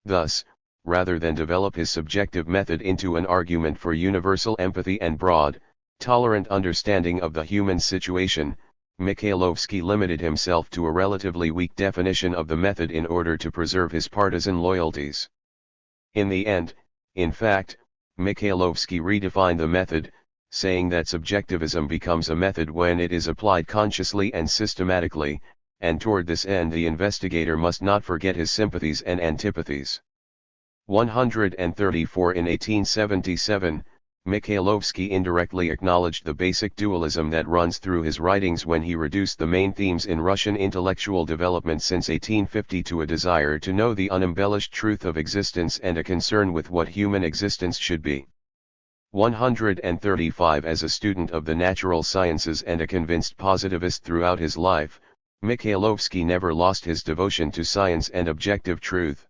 Thus, rather than develop his subjective method into an argument for universal empathy and broad, tolerant understanding of the human situation, Mikhailovsky limited himself to a relatively weak definition of the method in order to preserve his partisan loyalties. In the end, in fact, Mikhailovsky redefined the method, saying that subjectivism becomes a method when it is applied consciously and systematically, and toward this end the investigator must not forget his sympathies and antipathies. 134. In 1877, Mikhailovsky indirectly acknowledged the basic dualism that runs through his writings when he reduced the main themes in Russian intellectual development since 1850 to a desire to know the unembellished truth of existence and a concern with what human existence should be. 135. As a student of the natural sciences and a convinced positivist throughout his life, Mikhailovsky never lost his devotion to science and objective truth.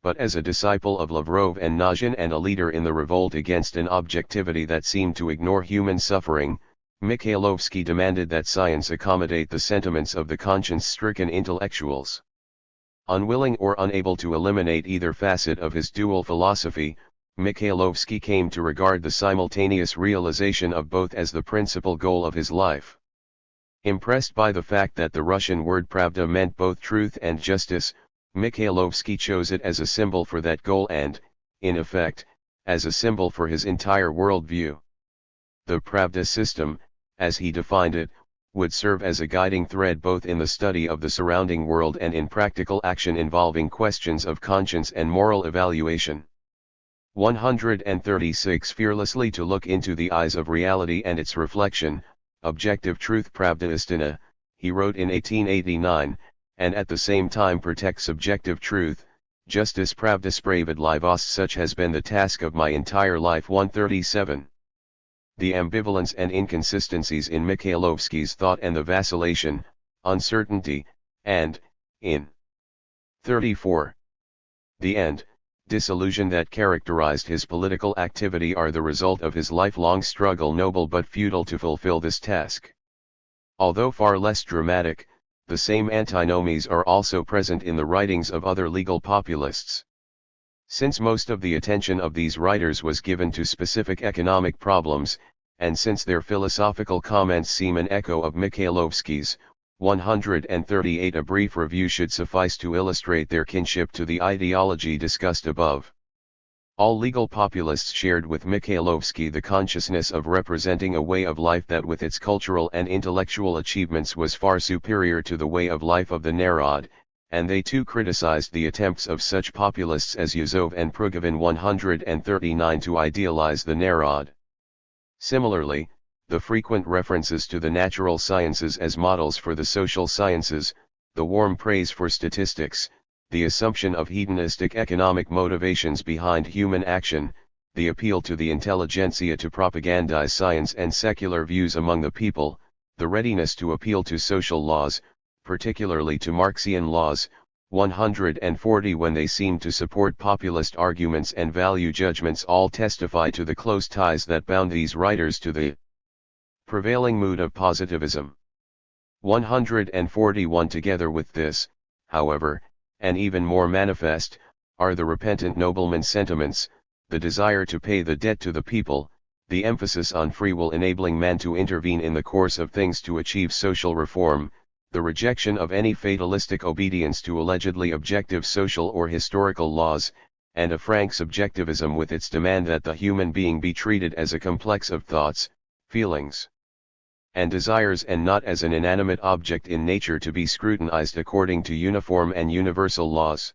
but as a disciple of Lavrov and Nozhin and a leader in the revolt against an objectivity that seemed to ignore human suffering, Mikhailovsky demanded that science accommodate the sentiments of the conscience-stricken intellectuals. Unwilling or unable to eliminate either facet of his dual philosophy, Mikhailovsky came to regard the simultaneous realization of both as the principal goal of his life. Impressed by the fact that the Russian word pravda meant both truth and justice, Mikhailovsky chose it as a symbol for that goal and, in effect, as a symbol for his entire worldview. The pravda system, as he defined it, would serve as a guiding thread both in the study of the surrounding world and in practical action involving questions of conscience and moral evaluation. 136 Fearlessly to look into the eyes of reality and its reflection, objective truth pravda istina, he wrote in 1889, and at the same time protect subjective truth, justice pravda spravedlivost. Such has been the task of my entire life. 137. The ambivalence and inconsistencies in Mikhailovsky's thought and the vacillation, uncertainty, and, in 34. The end, disillusion that characterized his political activity are the result of his lifelong struggle, noble but futile, to fulfill this task. Although far less dramatic, the same antinomies are also present in the writings of other legal populists. Since most of the attention of these writers was given to specific economic problems, and since their philosophical comments seem an echo of Mikhailovsky's, 138, a brief review should suffice to illustrate their kinship to the ideology discussed above. All legal populists shared with Mikhailovsky the consciousness of representing a way of life that with its cultural and intellectual achievements was far superior to the way of life of the Narod, and they too criticized the attempts of such populists as Yuzov and Prugov 139 to idealize the Narod. Similarly, the frequent references to the natural sciences as models for the social sciences, the warm praise for statistics, the assumption of hedonistic economic motivations behind human action, the appeal to the intelligentsia to propagandize science and secular views among the people, the readiness to appeal to social laws, particularly to Marxian laws, 140 when they seem to support populist arguments and value judgments, all testify to the close ties that bound these writers to the prevailing mood of positivism. 141 Together with this, however, and even more manifest, are the repentant nobleman's sentiments, the desire to pay the debt to the people, the emphasis on free will enabling man to intervene in the course of things to achieve social reform, the rejection of any fatalistic obedience to allegedly objective social or historical laws, and a frank subjectivism with its demand that the human being be treated as a complex of thoughts, feelings, and desires and not as an inanimate object in nature to be scrutinized according to uniform and universal laws.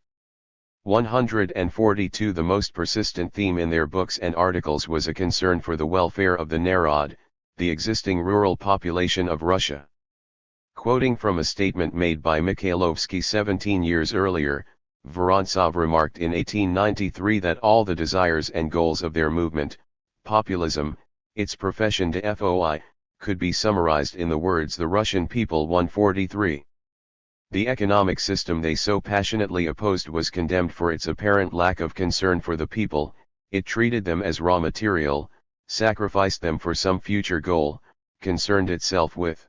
142 The most persistent theme in their books and articles was a concern for the welfare of the Narod, the existing rural population of Russia. Quoting from a statement made by Mikhailovsky 17 years earlier, Vorontsov remarked in 1893 that all the desires and goals of their movement, populism, its profession de foi, could be summarized in the words the Russian people. 143. The economic system they so passionately opposed was condemned for its apparent lack of concern for the people, it treated them as raw material, sacrificed them for some future goal, concerned itself with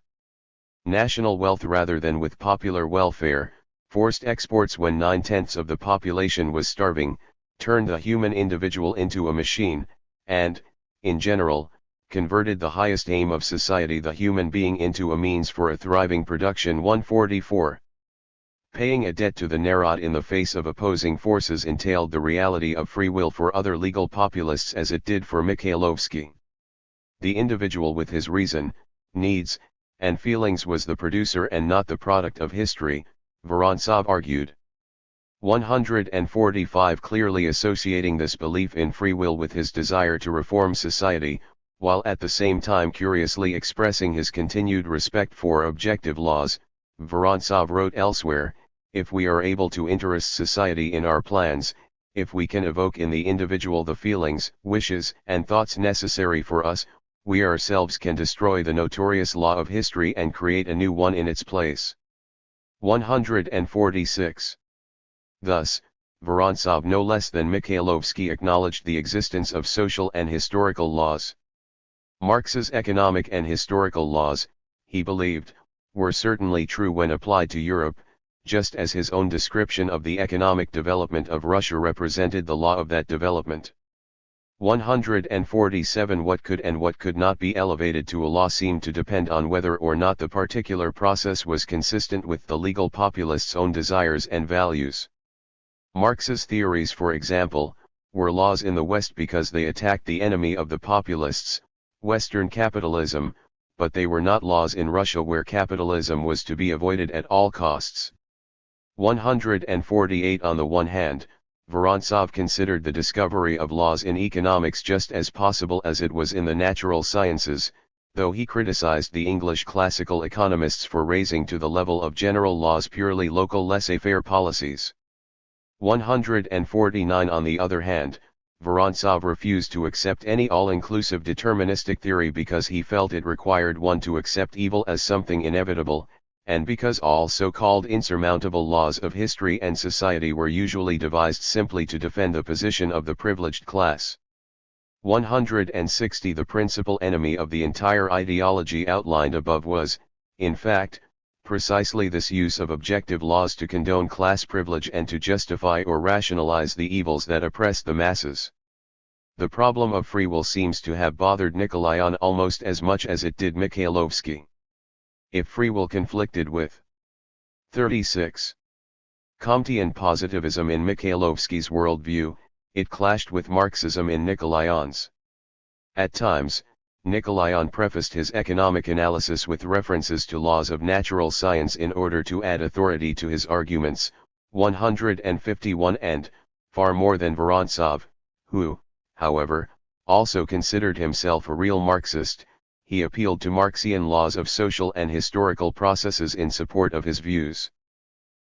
national wealth rather than with popular welfare, forced exports when 9/10 of the population was starving, turned the human individual into a machine, and, in general, converted the highest aim of society, the human being, into a means for a thriving production. 144. Paying a debt to the Narod in the face of opposing forces entailed the reality of free will for other legal populists as it did for Mikhailovsky. The individual with his reason, needs, and feelings was the producer and not the product of history, Vorontsov argued. 145 Clearly associating this belief in free will with his desire to reform society, while at the same time curiously expressing his continued respect for objective laws, Vorontsov wrote elsewhere, if we are able to interest society in our plans, if we can evoke in the individual the feelings, wishes, and thoughts necessary for us, we ourselves can destroy the notorious law of history and create a new one in its place. 146. Thus, Vorontsov no less than Mikhailovsky acknowledged the existence of social and historical laws. Marx's economic and historical laws, he believed, were certainly true when applied to Europe, just as his own description of the economic development of Russia represented the law of that development. 147 What could and what could not be elevated to a law seemed to depend on whether or not the particular process was consistent with the legal populist's own desires and values. Marx's theories, for example, were laws in the West because they attacked the enemy of the populists, Western capitalism, but they were not laws in Russia where capitalism was to be avoided at all costs. 148 On the one hand, Vorontsov considered the discovery of laws in economics just as possible as it was in the natural sciences, though he criticized the English classical economists for raising to the level of general laws purely local laissez-faire policies. 149 On the other hand, Vorontsov refused to accept any all-inclusive deterministic theory because he felt it required one to accept evil as something inevitable, and because all so-called insurmountable laws of history and society were usually devised simply to defend the position of the privileged class. 160 The principal enemy of the entire ideology outlined above was, in fact, precisely this use of objective laws to condone class privilege and to justify or rationalize the evils that oppress the masses. The problem of free will seems to have bothered Nikolayan almost as much as it did Mikhailovsky. If free will conflicted with 36. Comtean positivism in Mikhailovsky's worldview, it clashed with Marxism in Nikolayan's. At times, Nikolayan prefaced his economic analysis with references to laws of natural science in order to add authority to his arguments, 151 and, far more than Vorontsov, who, however, also considered himself a real Marxist, he appealed to Marxian laws of social and historical processes in support of his views.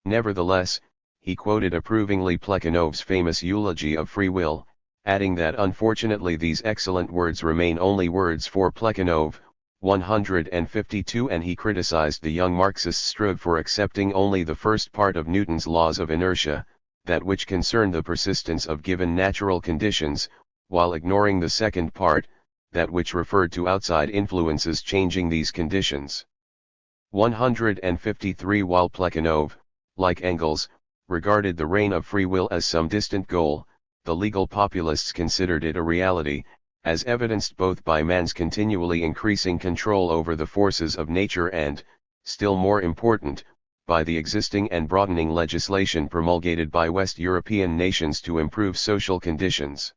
Nevertheless, he quoted approvingly Plekhanov's famous eulogy of free will, adding that unfortunately these excellent words remain only words for Plekhanov, 152 and he criticized the young Marxist Struve for accepting only the first part of Newton's laws of inertia, that which concerned the persistence of given natural conditions, while ignoring the second part, that which referred to outside influences changing these conditions. 153 While Plekhanov, like Engels, regarded the reign of free will as some distant goal, the legal populists considered it a reality, as evidenced both by man's continually increasing control over the forces of nature and, still more important, by the existing and broadening legislation promulgated by West European nations to improve social conditions.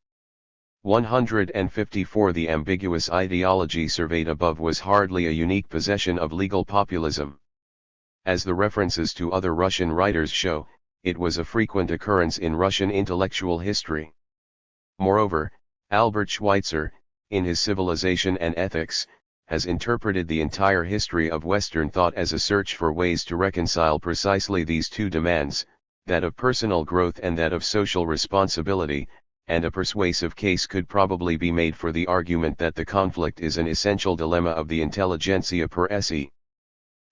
154 The ambiguous ideology surveyed above was hardly a unique possession of legal populism. As the references to other Russian writers show, it was a frequent occurrence in Russian intellectual history. Moreover, Albert Schweitzer, in his Civilization and Ethics, has interpreted the entire history of Western thought as a search for ways to reconcile precisely these two demands, that of personal growth and that of social responsibility, and a persuasive case could probably be made for the argument that the conflict is an essential dilemma of the intelligentsia per se.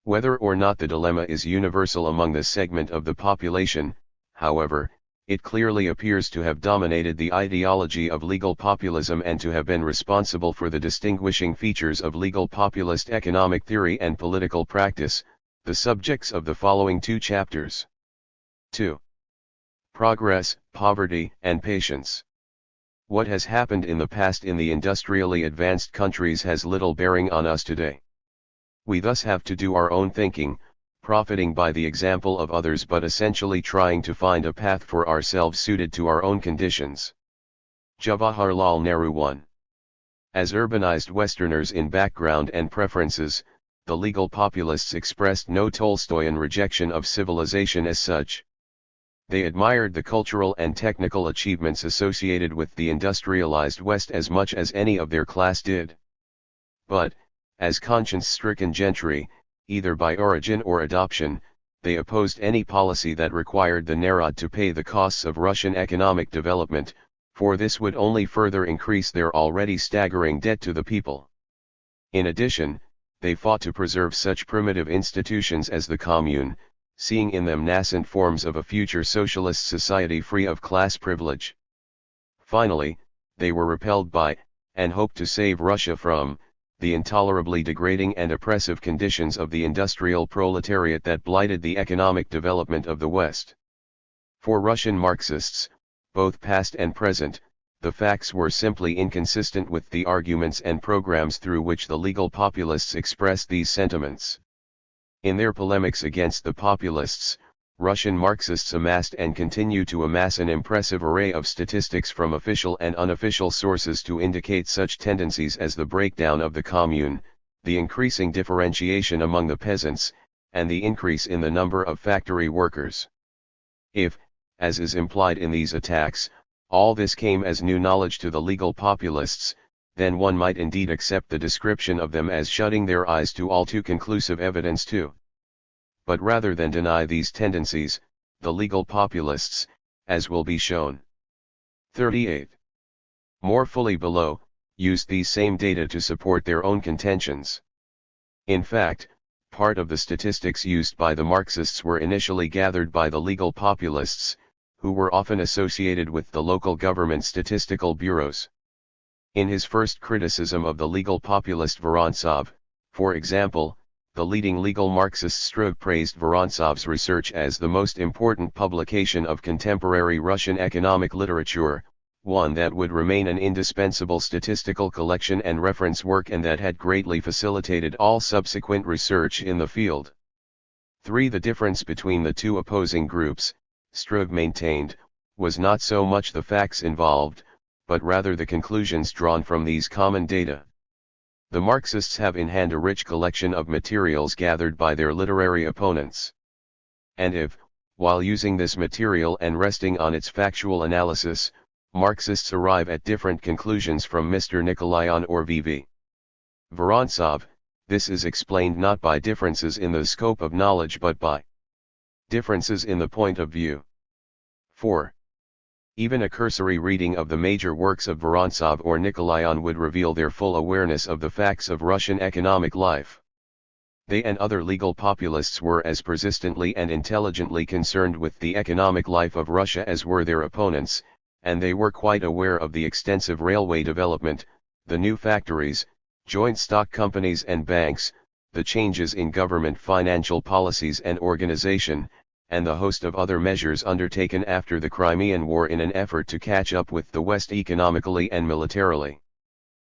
Whether or not the dilemma is universal among this segment of the population, however, it clearly appears to have dominated the ideology of legal populism and to have been responsible for the distinguishing features of legal populist economic theory and political practice, the subjects of the following two chapters. 2. Progress, poverty, and patience. What has happened in the past in the industrially advanced countries has little bearing on us today. We thus have to do our own thinking, profiting by the example of others but essentially trying to find a path for ourselves suited to our own conditions. Jawaharlal Nehru 1. As urbanized Westerners in background and preferences, the legal populists expressed no Tolstoyan rejection of civilization as such. They admired the cultural and technical achievements associated with the industrialized West as much as any of their class did. But, as conscience-stricken gentry, either by origin or adoption, they opposed any policy that required the Narod to pay the costs of Russian economic development, for this would only further increase their already staggering debt to the people. In addition, they fought to preserve such primitive institutions as the commune, seeing in them nascent forms of a future socialist society free of class privilege. Finally, they were repelled by, and hoped to save Russia from, the intolerably degrading and oppressive conditions of the industrial proletariat that blighted the economic development of the West. For Russian Marxists, both past and present, the facts were simply inconsistent with the arguments and programs through which the legal populists expressed these sentiments. In their polemics against the populists, Russian Marxists amassed and continue to amass an impressive array of statistics from official and unofficial sources to indicate such tendencies as the breakdown of the commune, the increasing differentiation among the peasants, and the increase in the number of factory workers. If, as is implied in these attacks, all this came as new knowledge to the legal populists, then one might indeed accept the description of them as shutting their eyes to all too conclusive evidence too. But rather than deny these tendencies, the legal populists, as will be shown. 38. More fully below, used these same data to support their own contentions. In fact, part of the statistics used by the Marxists were initially gathered by the legal populists, who were often associated with the local government statistical bureaus. In his first criticism of the legal populist Vorontsov, for example, the leading legal Marxist Strug praised Vorontsov's research as the most important publication of contemporary Russian economic literature, one that would remain an indispensable statistical collection and reference work and that had greatly facilitated all subsequent research in the field. 3. The difference between the two opposing groups, Strug maintained, was not so much the facts involved, but rather the conclusions drawn from these common data. The Marxists have in hand a rich collection of materials gathered by their literary opponents. And if, while using this material and resting on its factual analysis, Marxists arrive at different conclusions from Mr. Nikolayan or V.V. Vorontsov, this is explained not by differences in the scope of knowledge but by differences in the point of view. 4. Even a cursory reading of the major works of Vorontsov or Nikolayan would reveal their full awareness of the facts of Russian economic life. They and other legal populists were as persistently and intelligently concerned with the economic life of Russia as were their opponents, and they were quite aware of the extensive railway development, the new factories, joint stock companies and banks, the changes in government financial policies and organization, and the host of other measures undertaken after the Crimean War in an effort to catch up with the West economically and militarily.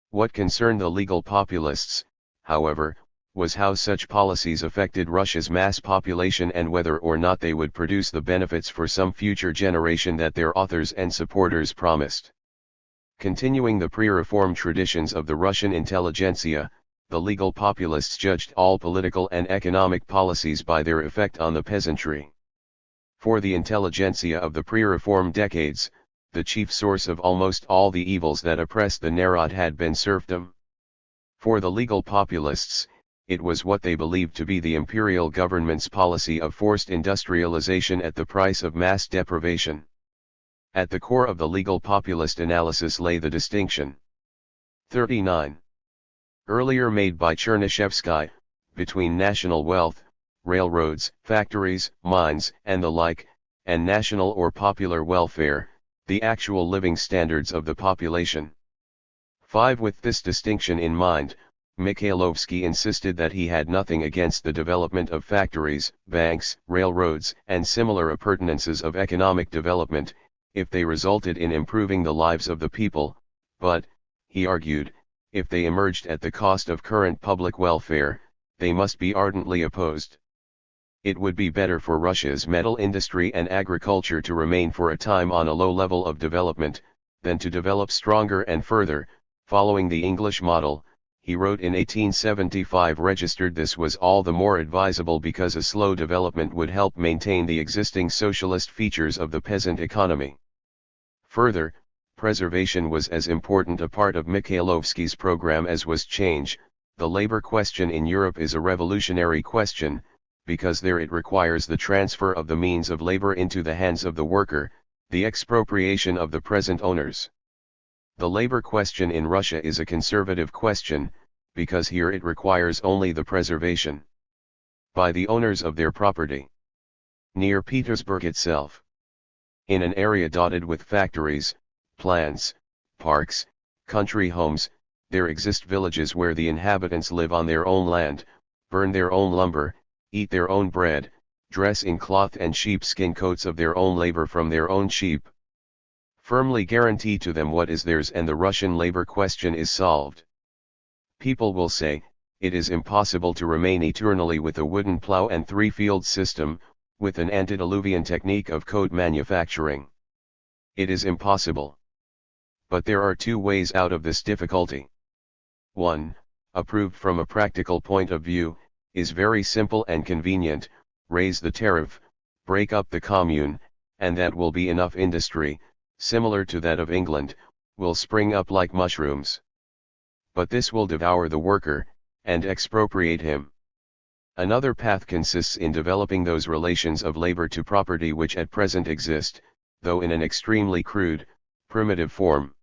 What concerned the legal populists, however, was how such policies affected Russia's mass population and whether or not they would produce the benefits for some future generation that their authors and supporters promised. Continuing the pre-reform traditions of the Russian intelligentsia, the legal populists judged all political and economic policies by their effect on the peasantry. For the intelligentsia of the pre-reform decades, the chief source of almost all the evils that oppressed the Narod had been serfdom. For the legal populists, it was what they believed to be the imperial government's policy of forced industrialization at the price of mass deprivation. At the core of the legal populist analysis lay the distinction 39. Earlier made by Chernyshevsky, between national wealth, railroads, factories, mines, and the like, and national or popular welfare, the actual living standards of the population. 5. With this distinction in mind, Mikhailovsky insisted that he had nothing against the development of factories, banks, railroads, and similar appurtenances of economic development, if they resulted in improving the lives of the people, but, he argued, if they emerged at the cost of current public welfare, they must be ardently opposed. It would be better for Russia's metal industry and agriculture to remain for a time on a low level of development, than to develop stronger and further, following the English model. He wrote in 1875. Registered this was all the more advisable because a slow development would help maintain the existing socialist features of the peasant economy. Further, preservation was as important a part of Mikhailovsky's program as was change. The labor question in Europe is a revolutionary question, because there it requires the transfer of the means of labor into the hands of the worker, the expropriation of the present owners. The labor question in Russia is a conservative question, because here it requires only the preservation by the owners of their property. near Petersburg itself. In an area dotted with factories, plants, parks, country homes, there exist villages where the inhabitants live on their own land, burn their own lumber, eat their own bread, dress in cloth and sheepskin coats of their own labor from their own sheep. Firmly guarantee to them what is theirs, and the Russian labor question is solved. People will say, it is impossible to remain eternally with a wooden plow and three-field system, with an antediluvian technique of coat manufacturing. It is impossible. But there are two ways out of this difficulty. One, approved from a practical point of view, is very simple and convenient: raise the tariff, break up the commune, and that will be enough. Industry, similar to that of England, will spring up like mushrooms. But this will devour the worker, and expropriate him. Another path consists in developing those relations of labor to property which at present exist, though in an extremely crude, primitive form.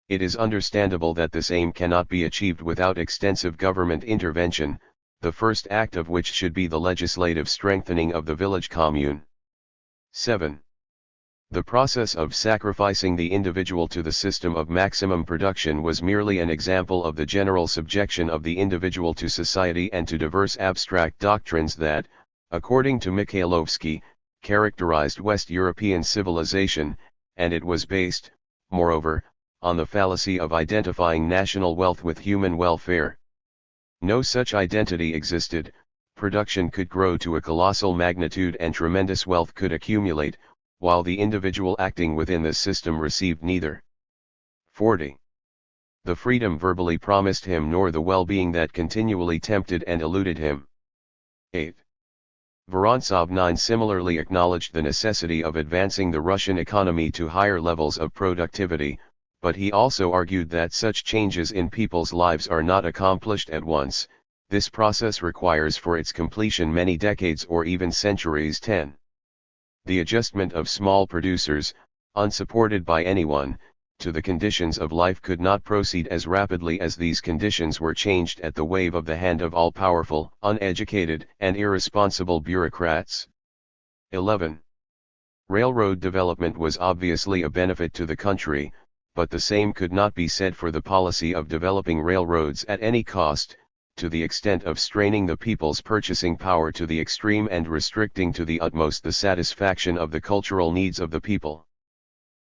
It is understandable that this aim cannot be achieved without extensive government intervention, the first act of which should be the legislative strengthening of the village commune. 7. The process of sacrificing the individual to the system of maximum production was merely an example of the general subjection of the individual to society and to diverse abstract doctrines that, according to Mikhailovsky, characterized West European civilization, and it was based, moreover, on the fallacy of identifying national wealth with human welfare. No such identity existed. Production could grow to a colossal magnitude and tremendous wealth could accumulate, while the individual acting within this system received neither. 40. The freedom verbally promised him nor the well-being that continually tempted and eluded him. 8. Vorontsov 9 similarly acknowledged the necessity of advancing the Russian economy to higher levels of productivity, but he also argued that such changes in people's lives are not accomplished at once. This process requires for its completion many decades or even centuries. 10. The adjustment of small producers, unsupported by anyone, to the conditions of life could not proceed as rapidly as these conditions were changed at the wave of the hand of all-powerful, uneducated, and irresponsible bureaucrats. 11. Railroad development was obviously a benefit to the country, but the same could not be said for the policy of developing railroads at any cost, to the extent of straining the people's purchasing power to the extreme and restricting to the utmost the satisfaction of the cultural needs of the people.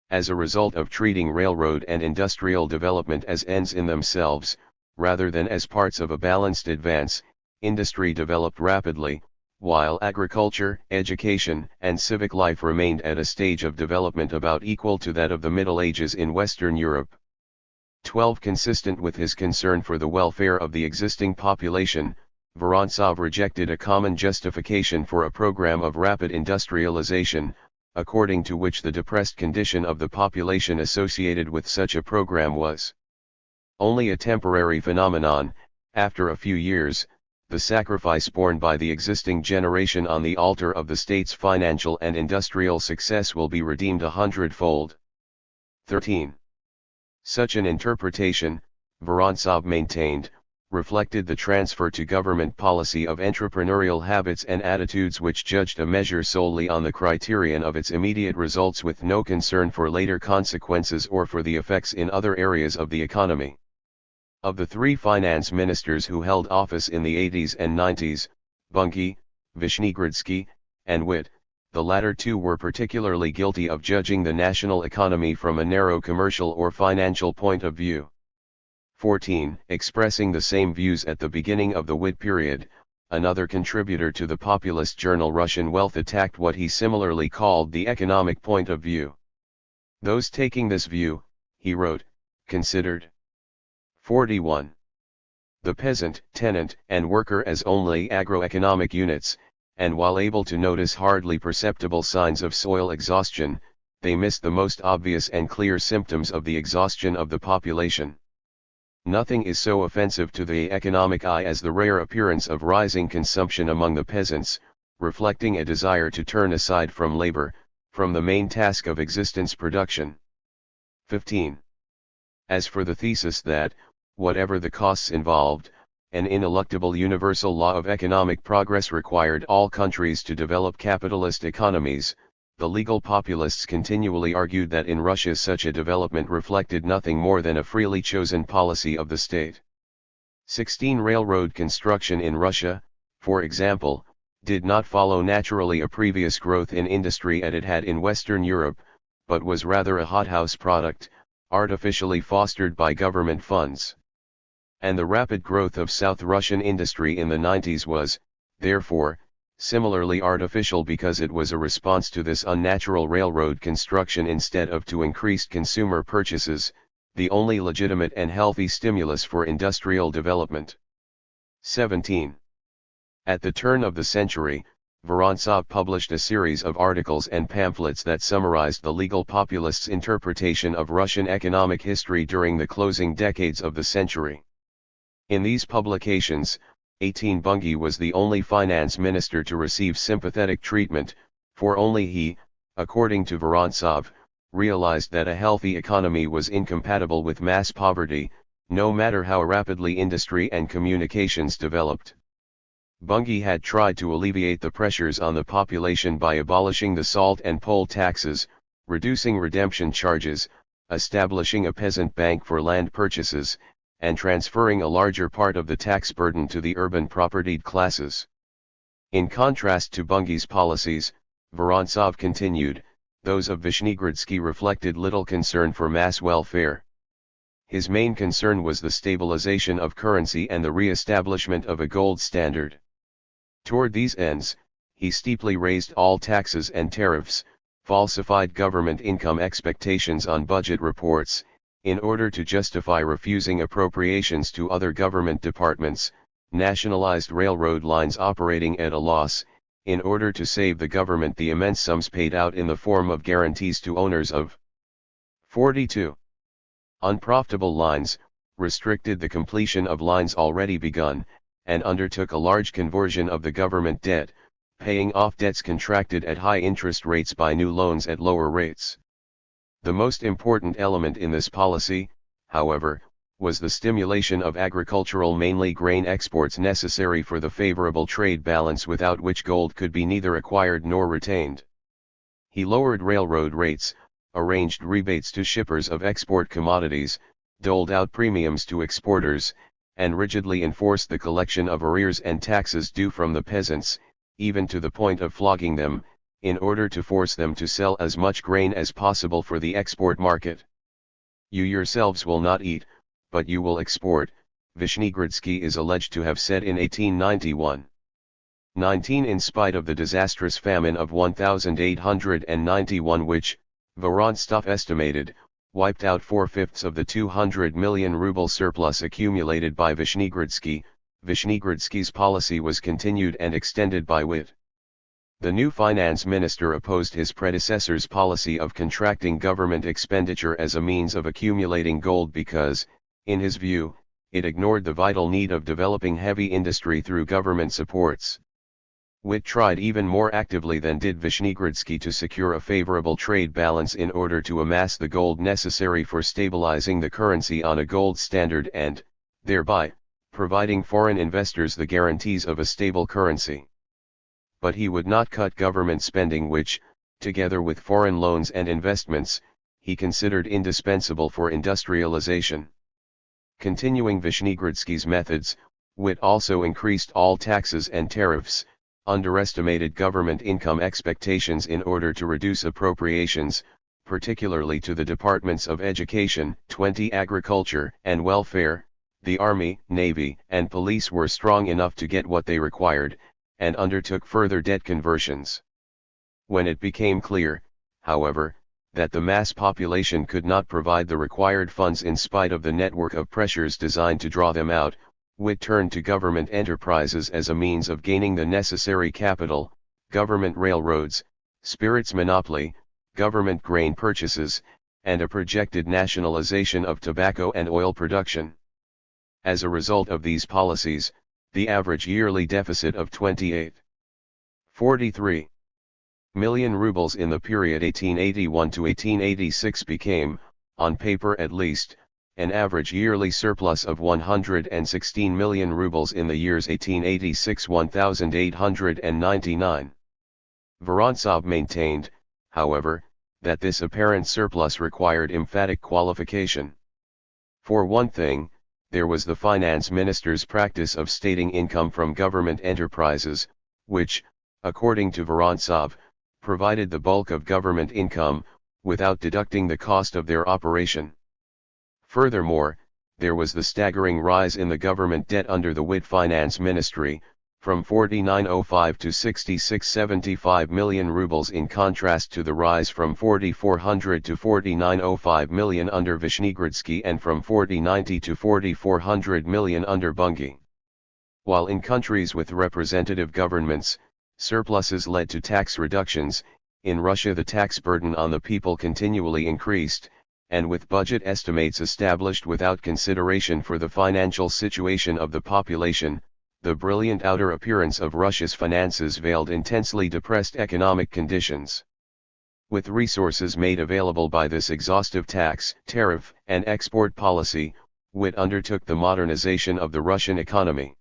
As a result of treating railroad and industrial development as ends in themselves, rather than as parts of a balanced advance, industry developed rapidly, while agriculture, education, and civic life remained at a stage of development about equal to that of the Middle Ages in Western Europe. 12. Consistent with his concern for the welfare of the existing population, Vorontsov rejected a common justification for a program of rapid industrialization, according to which the depressed condition of the population associated with such a program was only a temporary phenomenon. After a few years, the sacrifice borne by the existing generation on the altar of the state's financial and industrial success will be redeemed 100-fold. 13. Such an interpretation, Vorontsov maintained, reflected the transfer to government policy of entrepreneurial habits and attitudes which judged a measure solely on the criterion of its immediate results with no concern for later consequences or for the effects in other areas of the economy. Of the three finance ministers who held office in the 80s and 90s, Bunge, Vishnegradsky, and Witt, the latter two were particularly guilty of judging the national economy from a narrow commercial or financial point of view. 14. Expressing the same views at the beginning of the Witt period, another contributor to the populist journal Russian Wealth attacked what he similarly called the economic point of view. Those taking this view, he wrote, considered 41. The peasant, tenant, and worker as only agroeconomic units, and while able to notice hardly perceptible signs of soil exhaustion, they missed the most obvious and clear symptoms of the exhaustion of the population. Nothing is so offensive to the economic eye as the rare appearance of rising consumption among the peasants, reflecting a desire to turn aside from labor, from the main task of existence production. 15. As for the thesis that, whatever the costs involved, an ineluctable universal law of economic progress required all countries to develop capitalist economies, the legal populists continually argued that in Russia such a development reflected nothing more than a freely chosen policy of the state. 16. Railroad construction in Russia, for example, did not follow naturally a previous growth in industry as it had in Western Europe, but was rather a hothouse product, artificially fostered by government funds. And the rapid growth of South Russian industry in the 90s was, therefore, similarly artificial because it was a response to this unnatural railroad construction instead of to increased consumer purchases, the only legitimate and healthy stimulus for industrial development. 17. At the turn of the century, Vorontsov published a series of articles and pamphlets that summarized the legal populists' interpretation of Russian economic history during the closing decades of the century. In these publications, 18 Bunge was the only finance minister to receive sympathetic treatment, for only he, according to Vorontsov, realized that a healthy economy was incompatible with mass poverty, no matter how rapidly industry and communications developed. Bunge had tried to alleviate the pressures on the population by abolishing the salt and poll taxes, reducing redemption charges, establishing a peasant bank for land purchases, and transferring a larger part of the tax burden to the urban propertied classes. In contrast to Bunge's policies, Vorontsov continued, those of Vyshnegrodsky reflected little concern for mass welfare. His main concern was the stabilization of currency and the re-establishment of a gold standard. Toward these ends, he steeply raised all taxes and tariffs, falsified government income expectations on budget reports, in order to justify refusing appropriations to other government departments, nationalized railroad lines operating at a loss, in order to save the government the immense sums paid out in the form of guarantees to owners of 42 unprofitable lines, restricted the completion of lines already begun, and undertook a large conversion of the government debt, paying off debts contracted at high interest rates by new loans at lower rates. The most important element in this policy, however, was the stimulation of agricultural mainly grain exports necessary for the favorable trade balance without which gold could be neither acquired nor retained. He lowered railroad rates, arranged rebates to shippers of export commodities, doled out premiums to exporters, and rigidly enforced the collection of arrears and taxes due from the peasants, even to the point of flogging them, in order to force them to sell as much grain as possible for the export market. You yourselves will not eat, but you will export, Vyshnegrodsky is alleged to have said in 1891. 19. In spite of the disastrous famine of 1891 which, Vorontsov estimated, wiped out 4/5 of the 200 million ruble surplus accumulated by Vyshnegrodsky, Vyshnegrodsky's policy was continued and extended by Witt. The new finance minister opposed his predecessor's policy of contracting government expenditure as a means of accumulating gold because, in his view, it ignored the vital need of developing heavy industry through government supports. Witt tried even more actively than did Vyshnegrodsky to secure a favorable trade balance in order to amass the gold necessary for stabilizing the currency on a gold standard and, thereby, providing foreign investors the guarantees of a stable currency. But he would not cut government spending which, together with foreign loans and investments, he considered indispensable for industrialization. Continuing Vyshnegrodsky's methods, Witt also increased all taxes and tariffs, underestimated government income expectations in order to reduce appropriations, particularly to the departments of education, 20 agriculture and welfare. The army, navy, and police were strong enough to get what they required, and undertook further debt conversions. When it became clear, however, that the mass population could not provide the required funds in spite of the network of pressures designed to draw them out, Witt turned to government enterprises as a means of gaining the necessary capital, government railroads, spirits monopoly, government grain purchases, and a projected nationalization of tobacco and oil production. As a result of these policies, the average yearly deficit of 28.43 million rubles in the period 1881 to 1886 became, on paper at least, an average yearly surplus of 116 million rubles in the years 1886–1899. Vorontsov maintained, however, that this apparent surplus required emphatic qualification. For one thing, there was the finance minister's practice of stating income from government enterprises, which, according to Vorontsov, provided the bulk of government income, without deducting the cost of their operation. Furthermore, there was the staggering rise in the government debt under the Witt Finance Ministry, from 4905 to 6675 million rubles, in contrast to the rise from 4400 to 4905 million under Vishnegradsky and from 4090 to 4400 million under Bunge. While in countries with representative governments, surpluses led to tax reductions, in Russia the tax burden on the people continually increased, and with budget estimates established without consideration for the financial situation of the population, the brilliant outer appearance of Russia's finances veiled intensely depressed economic conditions. With resources made available by this exhaustive tax, tariff, and export policy, Witt undertook the modernization of the Russian economy.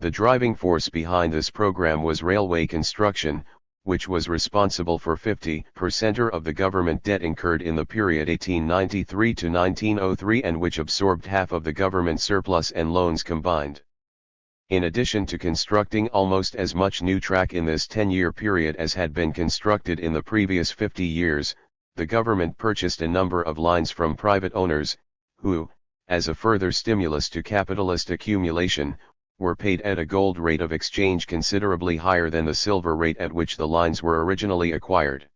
The driving force behind this program was railway construction, which was responsible for 50% of the government debt incurred in the period 1893 to 1903 and which absorbed half of the government surplus and loans combined. In addition to constructing almost as much new track in this 10-year period as had been constructed in the previous 50 years, the government purchased a number of lines from private owners, who, as a further stimulus to capitalist accumulation, were paid at a gold rate of exchange considerably higher than the silver rate at which the lines were originally acquired.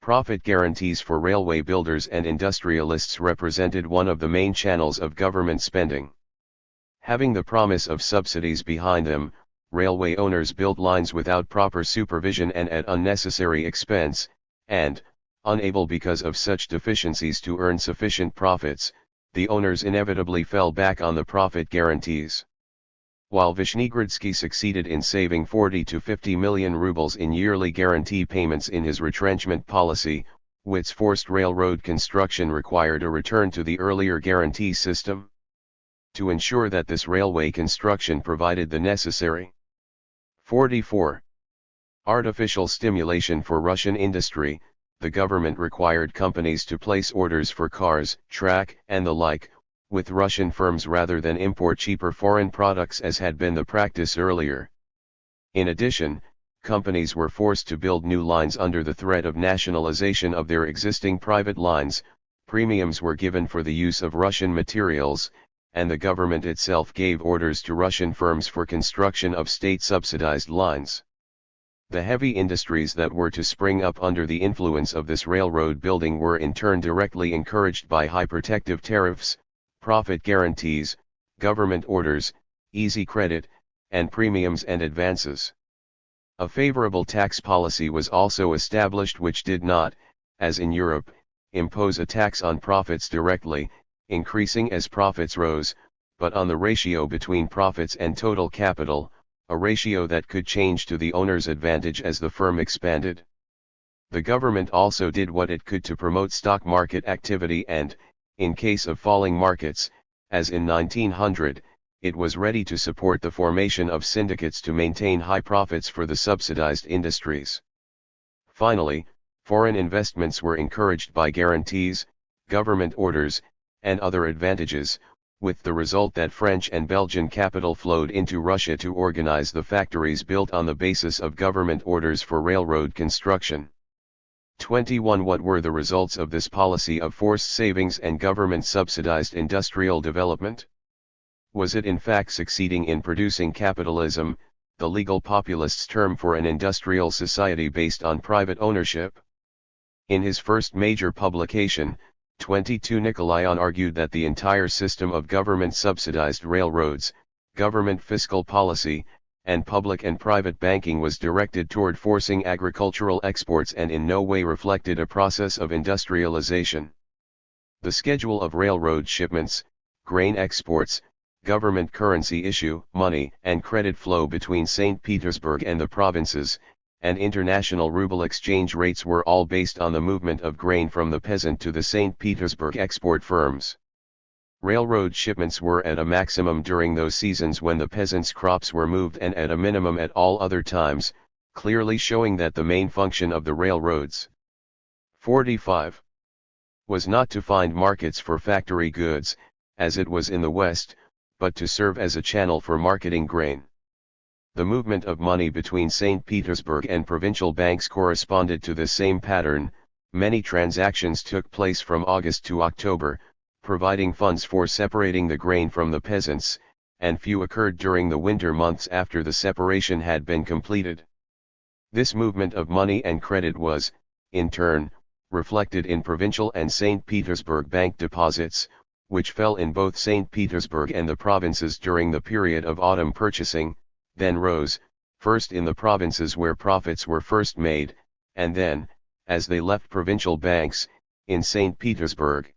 Profit guarantees for railway builders and industrialists represented one of the main channels of government spending. Having the promise of subsidies behind them, railway owners built lines without proper supervision and at unnecessary expense, and, unable because of such deficiencies to earn sufficient profits, the owners inevitably fell back on the profit guarantees. While Vishnegradsky succeeded in saving 40 to 50 million rubles in yearly guarantee payments in his retrenchment policy, Witt's forced railroad construction required a return to the earlier guarantee system. To ensure that this railway construction provided the necessary 44. Artificial stimulation for Russian industry, the government required companies to place orders for cars, track, and the like, with Russian firms rather than import cheaper foreign products as had been the practice earlier. In addition, companies were forced to build new lines under the threat of nationalization of their existing private lines, premiums were given for the use of Russian materials, and the government itself gave orders to Russian firms for construction of state-subsidized lines. The heavy industries that were to spring up under the influence of this railroad building were in turn directly encouraged by high protective tariffs, profit guarantees, government orders, easy credit, and premiums and advances. A favorable tax policy was also established which did not, as in Europe, impose a tax on profits directly, increasing as profits rose, but on the ratio between profits and total capital, a ratio that could change to the owner's advantage as the firm expanded. The government also did what it could to promote stock market activity and, in case of falling markets, as in 1900, it was ready to support the formation of syndicates to maintain high profits for the subsidized industries. Finally, foreign investments were encouraged by guarantees, government orders, and other advantages, with the result that French and Belgian capital flowed into Russia to organize the factories built on the basis of government orders for railroad construction. 21. What were the results of this policy of forced savings and government-subsidized industrial development? Was it in fact succeeding in producing capitalism, the legal populists' term for an industrial society based on private ownership? In his first major publication, 22, Nikolayan argued that the entire system of government-subsidized railroads, government fiscal policy, and public and private banking was directed toward forcing agricultural exports and in no way reflected a process of industrialization. The schedule of railroad shipments, grain exports, government currency issue, money and credit flow between St. Petersburg and the provinces, and international ruble exchange rates were all based on the movement of grain from the peasant to the St. Petersburg export firms. Railroad shipments were at a maximum during those seasons when the peasants' crops were moved and at a minimum at all other times, clearly showing that the main function of the railroads 45 was not to find markets for factory goods, as it was in the West, but to serve as a channel for marketing grain. The movement of money between St. Petersburg and provincial banks corresponded to the same pattern. Many transactions took place from August to October, providing funds for separating the grain from the peasants, and few occurred during the winter months after the separation had been completed. This movement of money and credit was, in turn, reflected in provincial and St. Petersburg bank deposits, which fell in both St. Petersburg and the provinces during the period of autumn purchasing, then rose, first in the provinces where profits were first made, and then, as they left provincial banks, in St. Petersburg.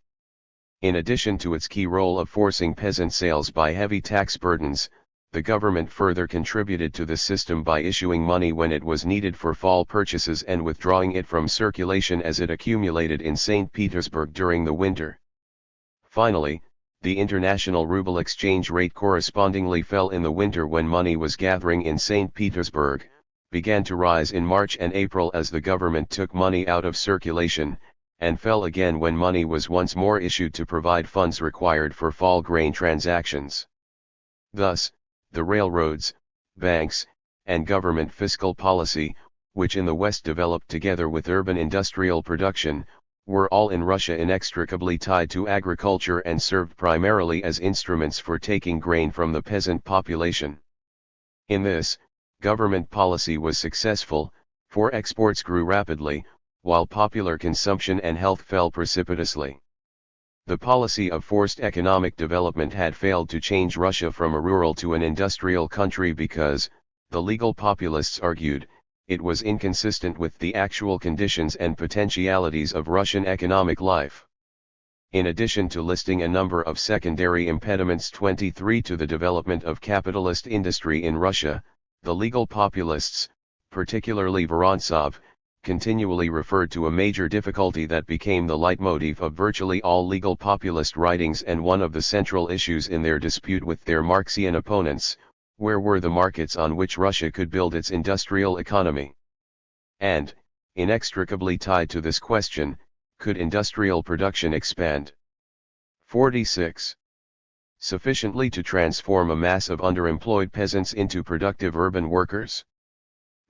In addition to its key role of forcing peasant sales by heavy tax burdens, the government further contributed to the system by issuing money when it was needed for fall purchases and withdrawing it from circulation as it accumulated in St. Petersburg during the winter. Finally, the international ruble exchange rate correspondingly fell in the winter when money was gathering in St. Petersburg, began to rise in March and April as the government took money out of circulation, and fell again when money was once more issued to provide funds required for fall grain transactions. Thus, the railroads, banks, and government fiscal policy, which in the West developed together with urban industrial production, were all in Russia inextricably tied to agriculture and served primarily as instruments for taking grain from the peasant population. In this, government policy was successful, for exports grew rapidly, while popular consumption and health fell precipitously. The policy of forced economic development had failed to change Russia from a rural to an industrial country because, the legal populists argued, it was inconsistent with the actual conditions and potentialities of Russian economic life. In addition to listing a number of secondary impediments 23 to the development of capitalist industry in Russia, the legal populists, particularly Vorontsov, continually referred to a major difficulty that became the leitmotif of virtually all legal populist writings and one of the central issues in their dispute with their Marxian opponents: where were the markets on which Russia could build its industrial economy? And, inextricably tied to this question, could industrial production expand 46 sufficiently to transform a mass of underemployed peasants into productive urban workers?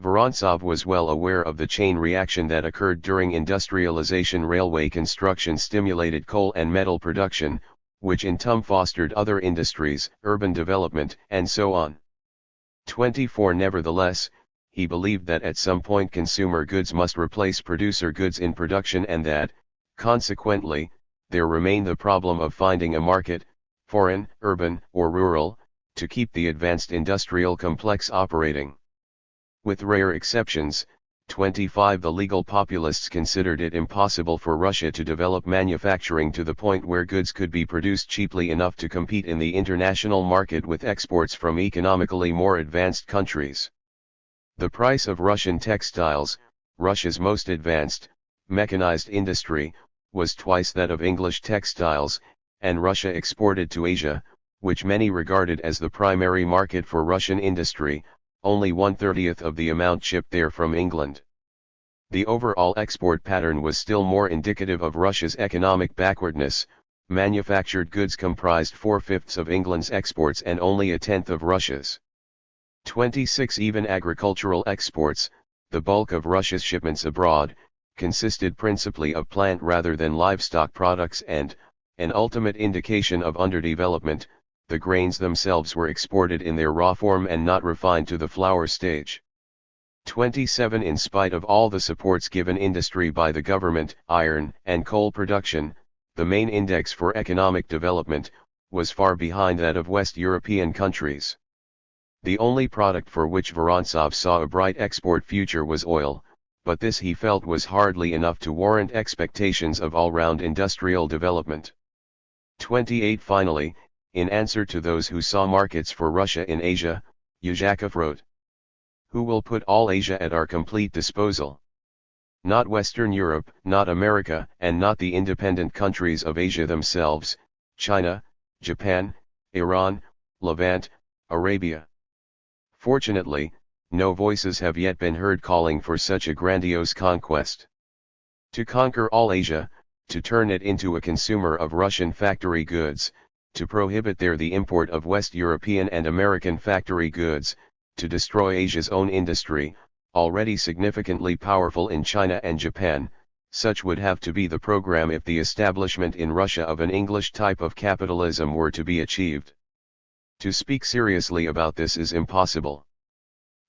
Vorontsov was well aware of the chain reaction that occurred during industrialization. Railway construction stimulated coal and metal production, which in turn fostered other industries, urban development, and so on. 24 Nevertheless, he believed that at some point consumer goods must replace producer goods in production and that, consequently, there remained the problem of finding a market, foreign, urban, or rural, to keep the advanced industrial complex operating. With rare exceptions, 25 the legal populists considered it impossible for Russia to develop manufacturing to the point where goods could be produced cheaply enough to compete in the international market with exports from economically more advanced countries. The price of Russian textiles, Russia's most advanced, mechanized industry, was twice that of English textiles, and Russia exported to Asia, which many regarded as the primary market for Russian industry, only 1/30th of the amount shipped there from England. The overall export pattern was still more indicative of Russia's economic backwardness. Manufactured goods comprised 4/5 of England's exports and only 1/10 of Russia's. 26 Even agricultural exports, the bulk of Russia's shipments abroad, consisted principally of plant rather than livestock products and, an ultimate indication of underdevelopment, the grains themselves were exported in their raw form and not refined to the flour stage. 27 In spite of all the supports given industry by the government, iron and coal production, the main index for economic development, was far behind that of West European countries. The only product for which Vorontsov saw a bright export future was oil, but this he felt was hardly enough to warrant expectations of all-round industrial development. 28 Finally, in answer to those who saw markets for Russia in Asia, Yuzhakov wrote, "Who will put all Asia at our complete disposal? Not Western Europe, not America, and not the independent countries of Asia themselves, China, Japan, Iran, Levant, Arabia. Fortunately, no voices have yet been heard calling for such a grandiose conquest. To conquer all Asia, to turn it into a consumer of Russian factory goods, to prohibit there the import of West European and American factory goods, to destroy Asia's own industry, already significantly powerful in China and Japan, such would have to be the program if the establishment in Russia of an English type of capitalism were to be achieved. To speak seriously about this is impossible.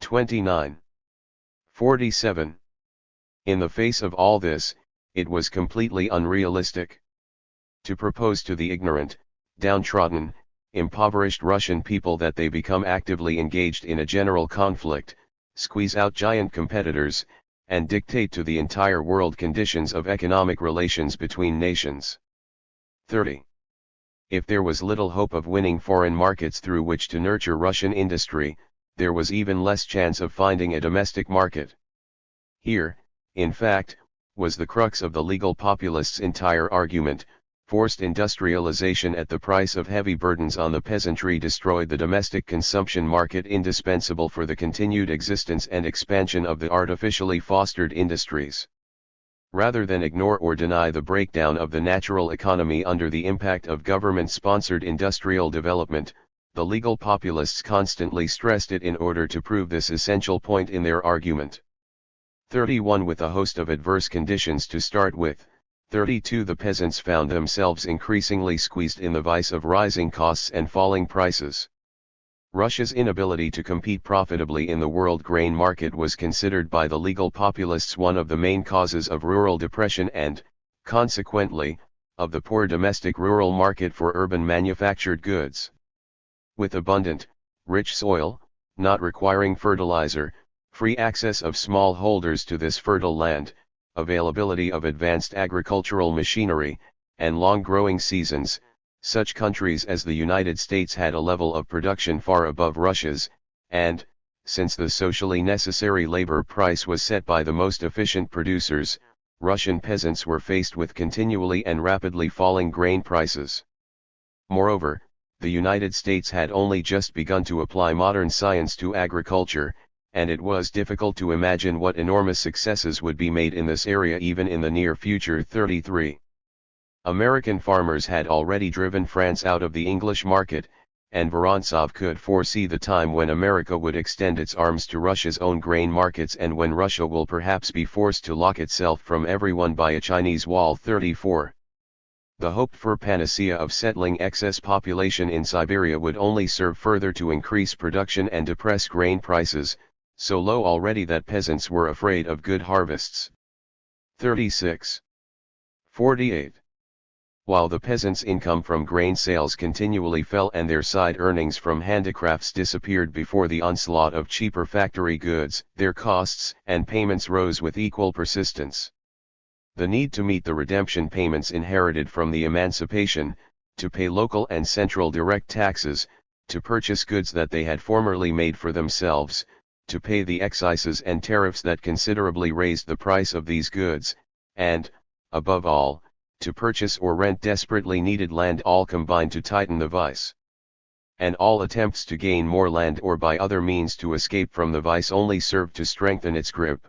29. 47. In the face of all this, it was completely unrealistic to propose to the ignorant, downtrodden, impoverished Russian people that they become actively engaged in a general conflict, squeeze out giant competitors, and dictate to the entire world conditions of economic relations between nations. 30. If there was little hope of winning foreign markets through which to nurture Russian industry, there was even less chance of finding a domestic market. Here, in fact, was the crux of the legal populists' entire argument. Forced industrialization at the price of heavy burdens on the peasantry destroyed the domestic consumption market indispensable for the continued existence and expansion of the artificially fostered industries. Rather than ignore or deny the breakdown of the natural economy under the impact of government-sponsored industrial development, the legal populists constantly stressed it in order to prove this essential point in their argument. 31. With a host of adverse conditions to start with, 32. The peasants found themselves increasingly squeezed in the vice of rising costs and falling prices. Russia's inability to compete profitably in the world grain market was considered by the legal populists one of the main causes of rural depression and, consequently, of the poor domestic rural market for urban manufactured goods. With abundant, rich soil, not requiring fertilizer, free access of small holders to this fertile land, availability of advanced agricultural machinery, and long growing seasons, such countries as the United States had a level of production far above Russia's, and, since the socially necessary labor price was set by the most efficient producers, Russian peasants were faced with continually and rapidly falling grain prices. Moreover, the United States had only just begun to apply modern science to agriculture, and it was difficult to imagine what enormous successes would be made in this area even in the near future. 33. American farmers had already driven France out of the English market, and Vorontsov could foresee the time when America would extend its arms to Russia's own grain markets and when Russia will perhaps be forced to lock itself from everyone by a Chinese wall. 34. The hoped-for panacea of settling excess population in Siberia would only serve further to increase production and depress grain prices, so low already that peasants were afraid of good harvests. 36. 48. While the peasants' income from grain sales continually fell and their side earnings from handicrafts disappeared before the onslaught of cheaper factory goods, their costs and payments rose with equal persistence. The need to meet the redemption payments inherited from the emancipation, to pay local and central direct taxes, to purchase goods that they had formerly made for themselves, to pay the excises and tariffs that considerably raised the price of these goods, and, above all, to purchase or rent desperately needed land all combined to tighten the vice. And all attempts to gain more land or by other means to escape from the vice only served to strengthen its grip.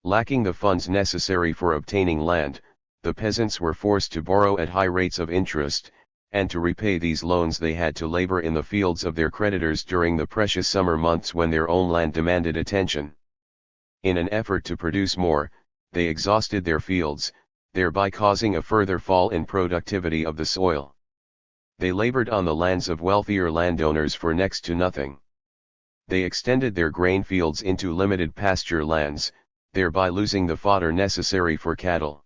Lacking the funds necessary for obtaining land, the peasants were forced to borrow at high rates of interest, and to repay these loans they had to labor in the fields of their creditors during the precious summer months when their own land demanded attention. In an effort to produce more, they exhausted their fields, thereby causing a further fall in productivity of the soil. They labored on the lands of wealthier landowners for next to nothing. They extended their grain fields into limited pasture lands, thereby losing the fodder necessary for cattle.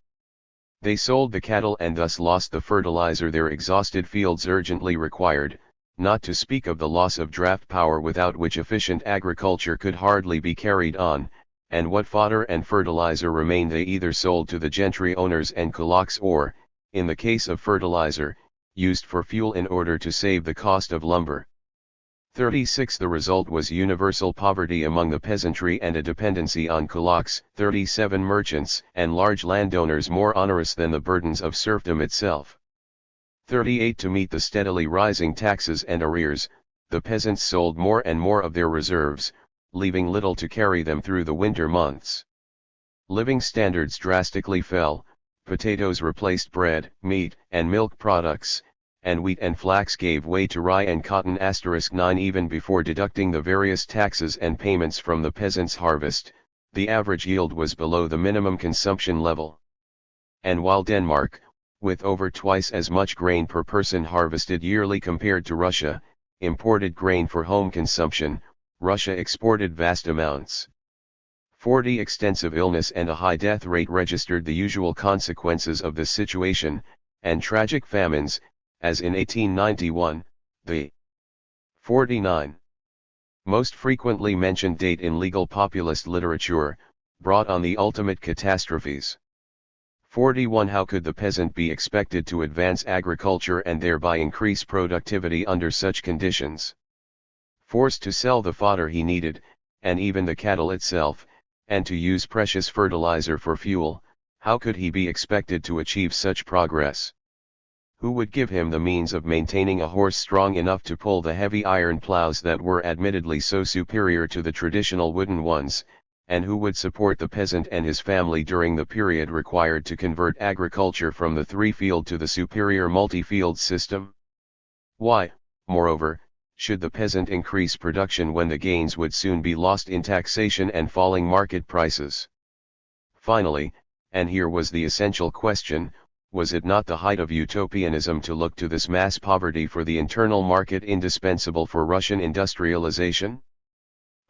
They sold the cattle and thus lost the fertilizer their exhausted fields urgently required, not to speak of the loss of draft power without which efficient agriculture could hardly be carried on, and what fodder and fertilizer remained they either sold to the gentry owners and kulaks or, in the case of fertilizer, used for fuel in order to save the cost of lumber. 36. The result was universal poverty among the peasantry and a dependency on kulaks, 37. Merchants and large landowners more onerous than the burdens of serfdom itself. 38 To meet the steadily rising taxes and arrears, the peasants sold more and more of their reserves, leaving little to carry them through the winter months. Living standards drastically fell, potatoes replaced bread, meat, and milk products, and wheat and flax gave way to rye and cotton. 9 Even before deducting the various taxes and payments from the peasants' harvest, the average yield was below the minimum consumption level. And while Denmark, with over twice as much grain per person harvested yearly compared to Russia, imported grain for home consumption, Russia exported vast amounts. 40 Extensive illness and a high death rate registered the usual consequences of this situation, and tragic famines, as in 1891, the 49 most frequently mentioned date in legal populist literature, brought on the ultimate catastrophes. 41 How could the peasant be expected to advance agriculture and thereby increase productivity under such conditions? Forced to sell the fodder he needed, and even the cattle itself, and to use precious fertilizer for fuel, how could he be expected to achieve such progress? Who would give him the means of maintaining a horse strong enough to pull the heavy iron plows that were admittedly so superior to the traditional wooden ones, and who would support the peasant and his family during the period required to convert agriculture from the three-field to the superior multi-field system? Why, moreover, should the peasant increase production when the gains would soon be lost in taxation and falling market prices? Finally, and here was the essential question, was it not the height of utopianism to look to this mass poverty for the internal market indispensable for Russian industrialization?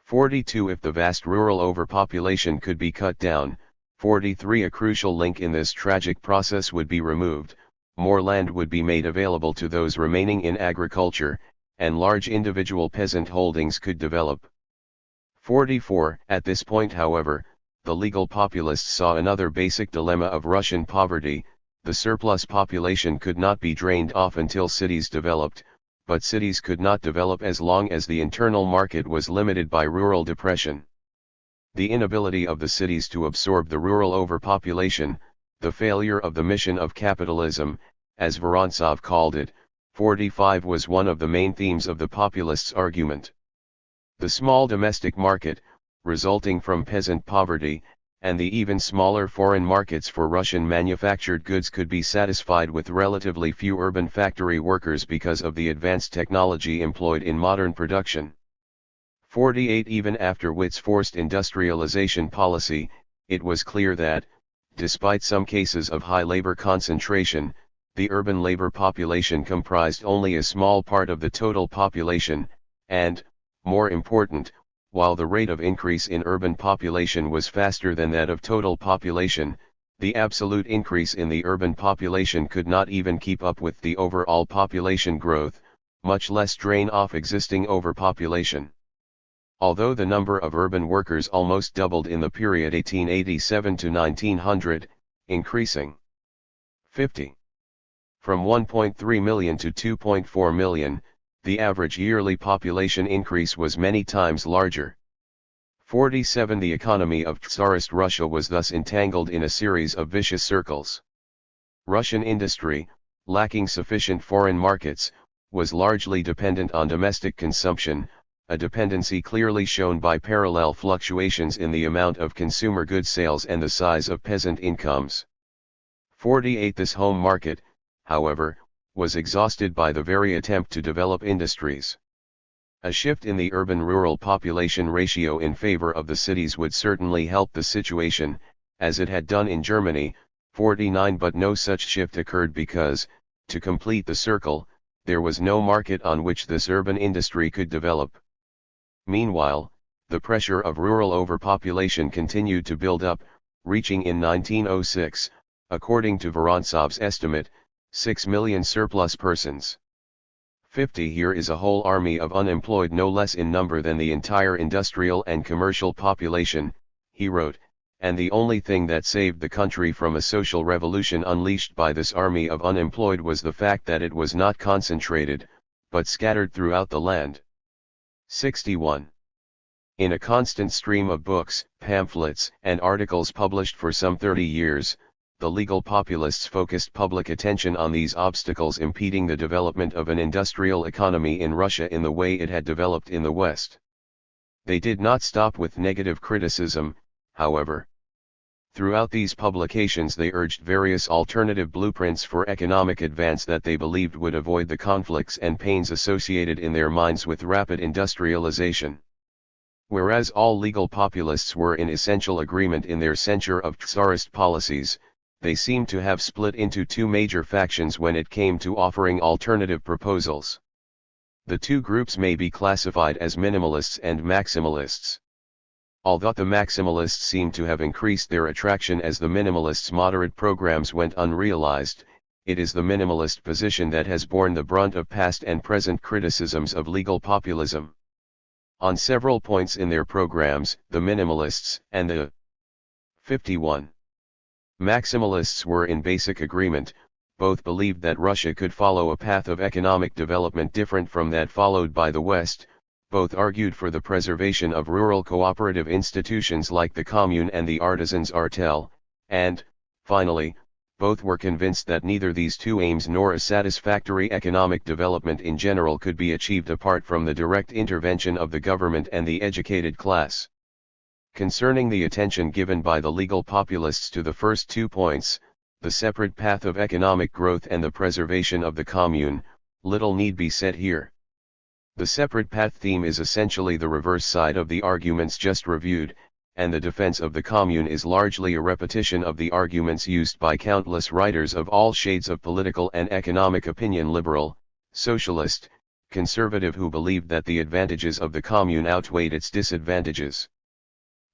42 If the vast rural overpopulation could be cut down, 43 A crucial link in this tragic process would be removed, more land would be made available to those remaining in agriculture, and large individual peasant holdings could develop. 44 At this point, however, the legal populists saw another basic dilemma of Russian poverty: the surplus population could not be drained off until cities developed, but cities could not develop as long as the internal market was limited by rural depression. The inability of the cities to absorb the rural overpopulation, the failure of the mission of capitalism, as Vorontsov called it, 45 was one of the main themes of the populists' argument. The small domestic market, resulting from peasant poverty, and the even smaller foreign markets for Russian manufactured goods could be satisfied with relatively few urban factory workers because of the advanced technology employed in modern production. 48 Even after Witt's forced industrialization policy, it was clear that, despite some cases of high labor concentration, the urban labor population comprised only a small part of the total population, and, more important, while the rate of increase in urban population was faster than that of total population, the absolute increase in the urban population could not even keep up with the overall population growth, much less drain off existing overpopulation. Although the number of urban workers almost doubled in the period 1887 to 1900, increasing 50 from 1.3 million to 2.4 million, the average yearly population increase was many times larger. 47 The economy of tsarist Russia was thus entangled in a series of vicious circles. Russian industry, lacking sufficient foreign markets, was largely dependent on domestic consumption, a dependency clearly shown by parallel fluctuations in the amount of consumer goods sales and the size of peasant incomes. 48 This home market, however, was exhausted by the very attempt to develop industries. A shift in the urban-rural population ratio in favor of the cities would certainly help the situation, as it had done in Germany, 49 But no such shift occurred because, to complete the circle, there was no market on which this urban industry could develop. Meanwhile, the pressure of rural overpopulation continued to build up, reaching in 1906, according to Vorontsov's estimate, 6 million surplus persons. 50 Here is a whole army of unemployed, no less in number than the entire industrial and commercial population, he wrote, and the only thing that saved the country from a social revolution unleashed by this army of unemployed was the fact that it was not concentrated, but scattered throughout the land. 61. In a constant stream of books, pamphlets, and articles published for some 30 years, the legal populists focused public attention on these obstacles impeding the development of an industrial economy in Russia in the way it had developed in the West. They did not stop with negative criticism, however. Throughout these publications they urged various alternative blueprints for economic advance that they believed would avoid the conflicts and pains associated in their minds with rapid industrialization. Whereas all legal populists were in essential agreement in their censure of tsarist policies, they seemed to have split into two major factions when it came to offering alternative proposals. The two groups may be classified as minimalists and maximalists. Although the maximalists seem to have increased their attraction as the minimalists' moderate programs went unrealized, it is the minimalist position that has borne the brunt of past and present criticisms of legal populism. On several points in their programs, the minimalists and the 51 maximalists were in basic agreement. Both believed that Russia could follow a path of economic development different from that followed by the West. Both argued for the preservation of rural cooperative institutions like the commune and the artisans' artel, and, finally, both were convinced that neither these two aims nor a satisfactory economic development in general could be achieved apart from the direct intervention of the government and the educated class. Concerning the attention given by the legal populists to the first 2 points, the separate path of economic growth and the preservation of the commune, little need be said here. The separate path theme is essentially the reverse side of the arguments just reviewed, and the defense of the commune is largely a repetition of the arguments used by countless writers of all shades of political and economic opinion, liberal, socialist, conservative, who believed that the advantages of the commune outweighed its disadvantages.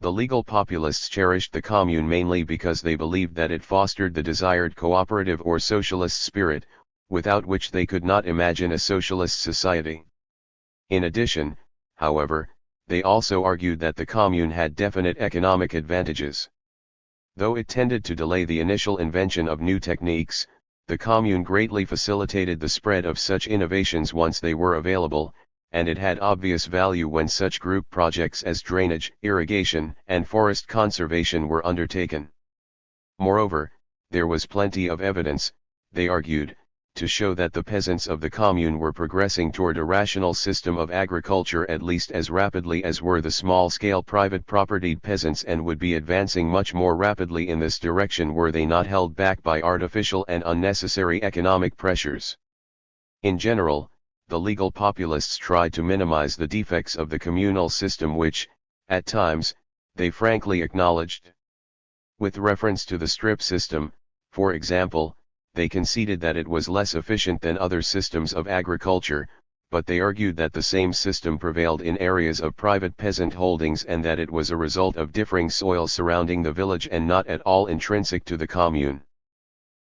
The legal populists cherished the commune mainly because they believed that it fostered the desired cooperative or socialist spirit, without which they could not imagine a socialist society. In addition, however, they also argued that the commune had definite economic advantages. Though it tended to delay the initial invention of new techniques, the commune greatly facilitated the spread of such innovations once they were available, and it had obvious value when such group projects as drainage, irrigation, and forest conservation were undertaken. Moreover, there was plenty of evidence, they argued, to show that the peasants of the commune were progressing toward a rational system of agriculture at least as rapidly as were the small-scale private propertied peasants, and would be advancing much more rapidly in this direction were they not held back by artificial and unnecessary economic pressures. In general, the legal populists tried to minimize the defects of the communal system which, at times, they frankly acknowledged. With reference to the strip system, for example, they conceded that it was less efficient than other systems of agriculture, but they argued that the same system prevailed in areas of private peasant holdings and that it was a result of differing soil surrounding the village and not at all intrinsic to the commune.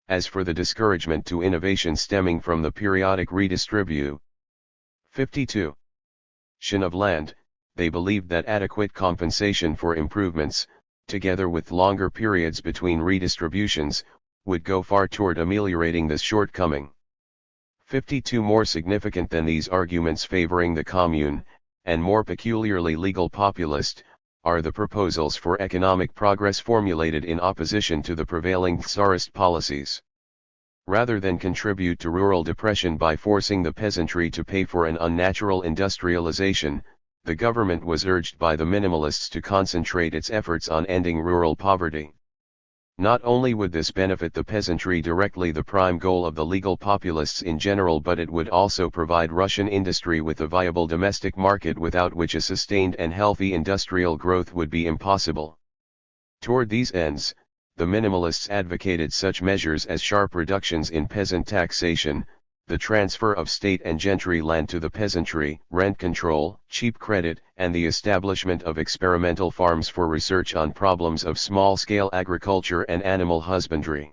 As for the discouragement to innovation stemming from the periodic redistribution of land, they believed that adequate compensation for improvements, together with longer periods between redistributions, would go far toward ameliorating this shortcoming. 52 More significant than these arguments favoring the commune, and more peculiarly legal populist, are the proposals for economic progress formulated in opposition to the prevailing tsarist policies. Rather than contribute to rural depression by forcing the peasantry to pay for an unnatural industrialization, the government was urged by the minimalists to concentrate its efforts on ending rural poverty. Not only would this benefit the peasantry directly, the prime goal of the legal populists in general, but it would also provide Russian industry with a viable domestic market without which a sustained and healthy industrial growth would be impossible. Toward these ends, the minimalists advocated such measures as sharp reductions in peasant taxation, the transfer of state and gentry land to the peasantry, rent control, cheap credit, and the establishment of experimental farms for research on problems of small-scale agriculture and animal husbandry.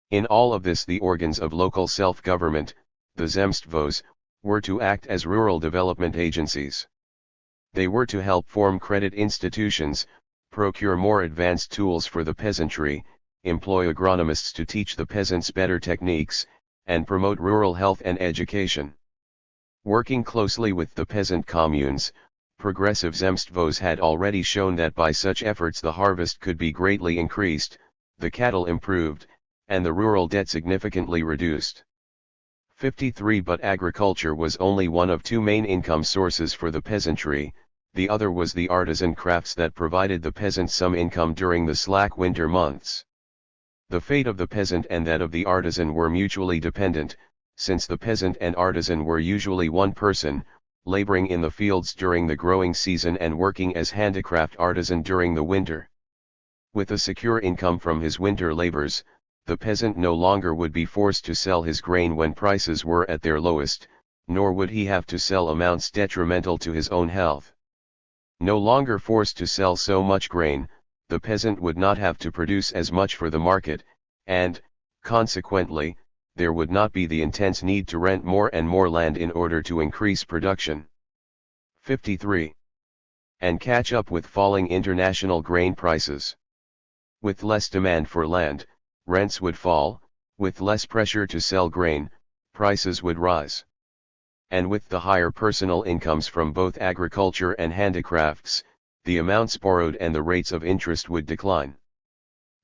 In all of this, the organs of local self-government, the zemstvos, were to act as rural development agencies. They were to help form credit institutions, procure more advanced tools for the peasantry, employ agronomists to teach the peasants better techniques, and promote rural health and education. Working closely with the peasant communes, progressive zemstvos had already shown that by such efforts the harvest could be greatly increased, the cattle improved, and the rural debt significantly reduced. 53 But agriculture was only one of two main income sources for the peasantry, the other was the artisan crafts that provided the peasants some income during the slack winter months. The fate of the peasant and that of the artisan were mutually dependent, since the peasant and artisan were usually one person, laboring in the fields during the growing season and working as handicraft artisan during the winter. With a secure income from his winter labors, the peasant no longer would be forced to sell his grain when prices were at their lowest, nor would he have to sell amounts detrimental to his own health. No longer forced to sell so much grain, the peasant would not have to produce as much for the market, and, consequently, there would not be the intense need to rent more and more land in order to increase production. 53. And catch up with falling international grain prices. With less demand for land, rents would fall, with less pressure to sell grain, prices would rise. And with the higher personal incomes from both agriculture and handicrafts, the amounts borrowed and the rates of interest would decline.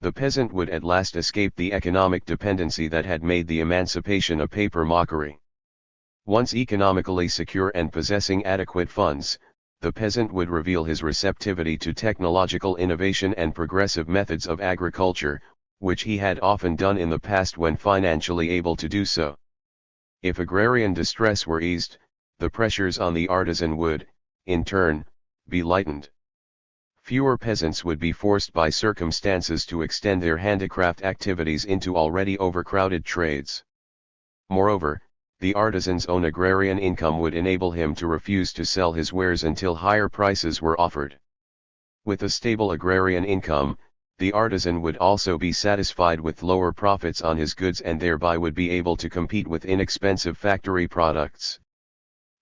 The peasant would at last escape the economic dependency that had made the emancipation a paper mockery. Once economically secure and possessing adequate funds, the peasant would reveal his receptivity to technological innovation and progressive methods of agriculture, which he had often done in the past when financially able to do so. If agrarian distress were eased, the pressures on the artisan would, in turn, be lightened. Fewer peasants would be forced by circumstances to extend their handicraft activities into already overcrowded trades. Moreover, the artisan's own agrarian income would enable him to refuse to sell his wares until higher prices were offered. With a stable agrarian income, the artisan would also be satisfied with lower profits on his goods and thereby would be able to compete with inexpensive factory products.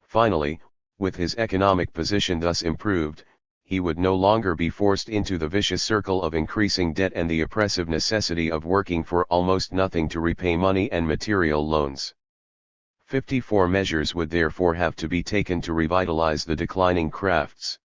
Finally, with his economic position thus improved, he would no longer be forced into the vicious circle of increasing debt and the oppressive necessity of working for almost nothing to repay money and material loans. 54 Measures would therefore have to be taken to revitalize the declining crafts.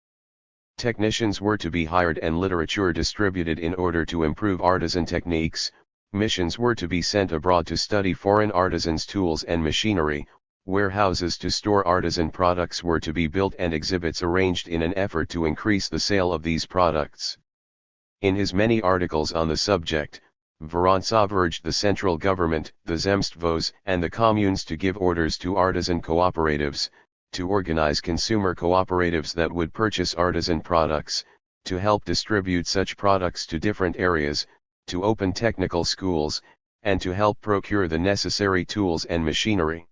Technicians were to be hired and literature distributed in order to improve artisan techniques, missions were to be sent abroad to study foreign artisans' tools and machinery, warehouses to store artisan products were to be built and exhibits arranged in an effort to increase the sale of these products. In his many articles on the subject, Vorontsov urged the central government, the Zemstvos and the communes to give orders to artisan cooperatives, to organize consumer cooperatives that would purchase artisan products, to help distribute such products to different areas, to open technical schools, and to help procure the necessary tools and machinery.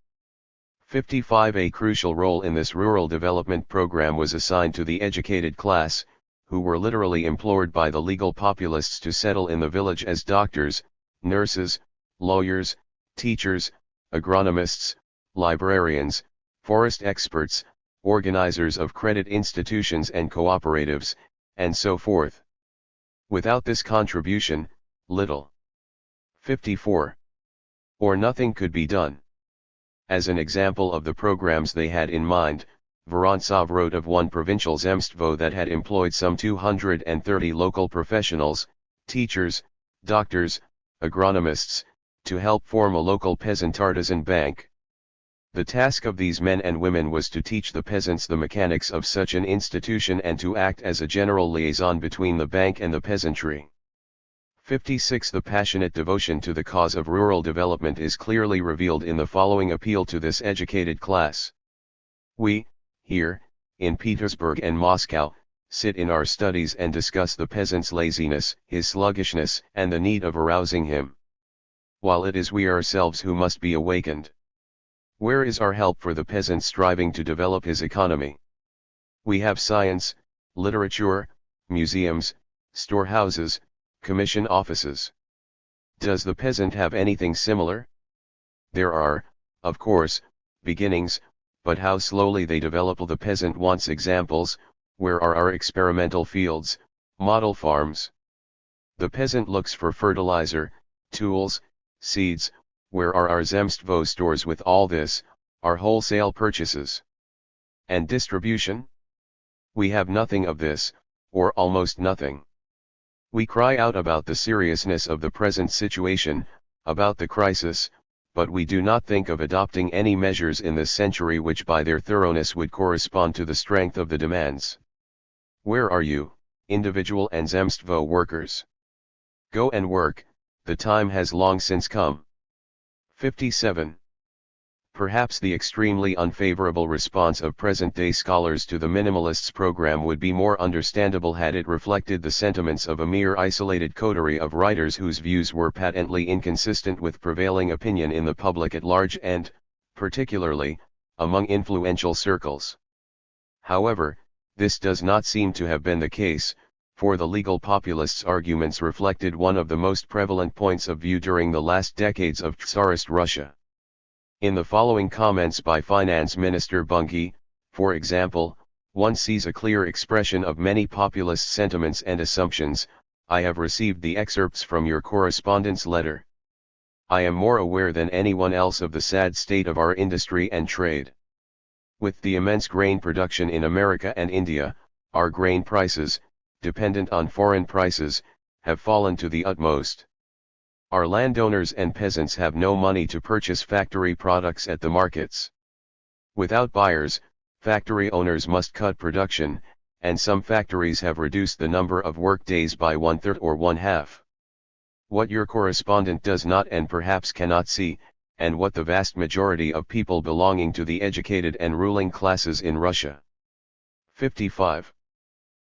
55 A crucial role in this rural development program was assigned to the educated class, who were literally implored by the legal populists to settle in the village as doctors, nurses, lawyers, teachers, agronomists, librarians, forest experts, organizers of credit institutions and cooperatives, and so forth. Without this contribution, little. 54. Or nothing could be done. As an example of the programs they had in mind, Vorontsov wrote of one provincial Zemstvo that had employed some 230 local professionals, teachers, doctors, agronomists, to help form a local peasant artisan bank. The task of these men and women was to teach the peasants the mechanics of such an institution and to act as a general liaison between the bank and the peasantry. 56 The passionate devotion to the cause of rural development is clearly revealed in the following appeal to this educated class. We, here, in Petersburg and Moscow, sit in our studies and discuss the peasant's laziness, his sluggishness, and the need of arousing him. While it is we ourselves who must be awakened. Where is our help for the peasant striving to develop his economy? We have science, literature, museums, storehouses, commission offices. Does the peasant have anything similar? There are, of course, beginnings, but how slowly they develop. The peasant wants examples. Where are our experimental fields, model farms? The peasant looks for fertilizer, tools, seeds. Where are our Zemstvo stores with all this, our wholesale purchases? And distribution? We have nothing of this, or almost nothing. We cry out about the seriousness of the present situation, about the crisis, but we do not think of adopting any measures in this century which by their thoroughness would correspond to the strength of the demands. Where are you, individual and Zemstvo workers? Go and work, the time has long since come. 57. Perhaps the extremely unfavorable response of present-day scholars to the minimalists' program would be more understandable had it reflected the sentiments of a mere isolated coterie of writers whose views were patently inconsistent with prevailing opinion in the public at large and, particularly, among influential circles. However, this does not seem to have been the case, for the legal populists' arguments reflected one of the most prevalent points of view during the last decades of tsarist Russia. In the following comments by Finance Minister Bunge, for example, one sees a clear expression of many populist sentiments and assumptions. I have received the excerpts from your correspondence letter. I am more aware than anyone else of the sad state of our industry and trade. With the immense grain production in America and India, our grain prices, dependent on foreign prices, have fallen to the utmost. Our landowners and peasants have no money to purchase factory products at the markets. Without buyers, factory owners must cut production, and some factories have reduced the number of work days by 1/3 or 1/2. What your correspondent does not and perhaps cannot see, and what the vast majority of people belonging to the educated and ruling classes in Russia 55.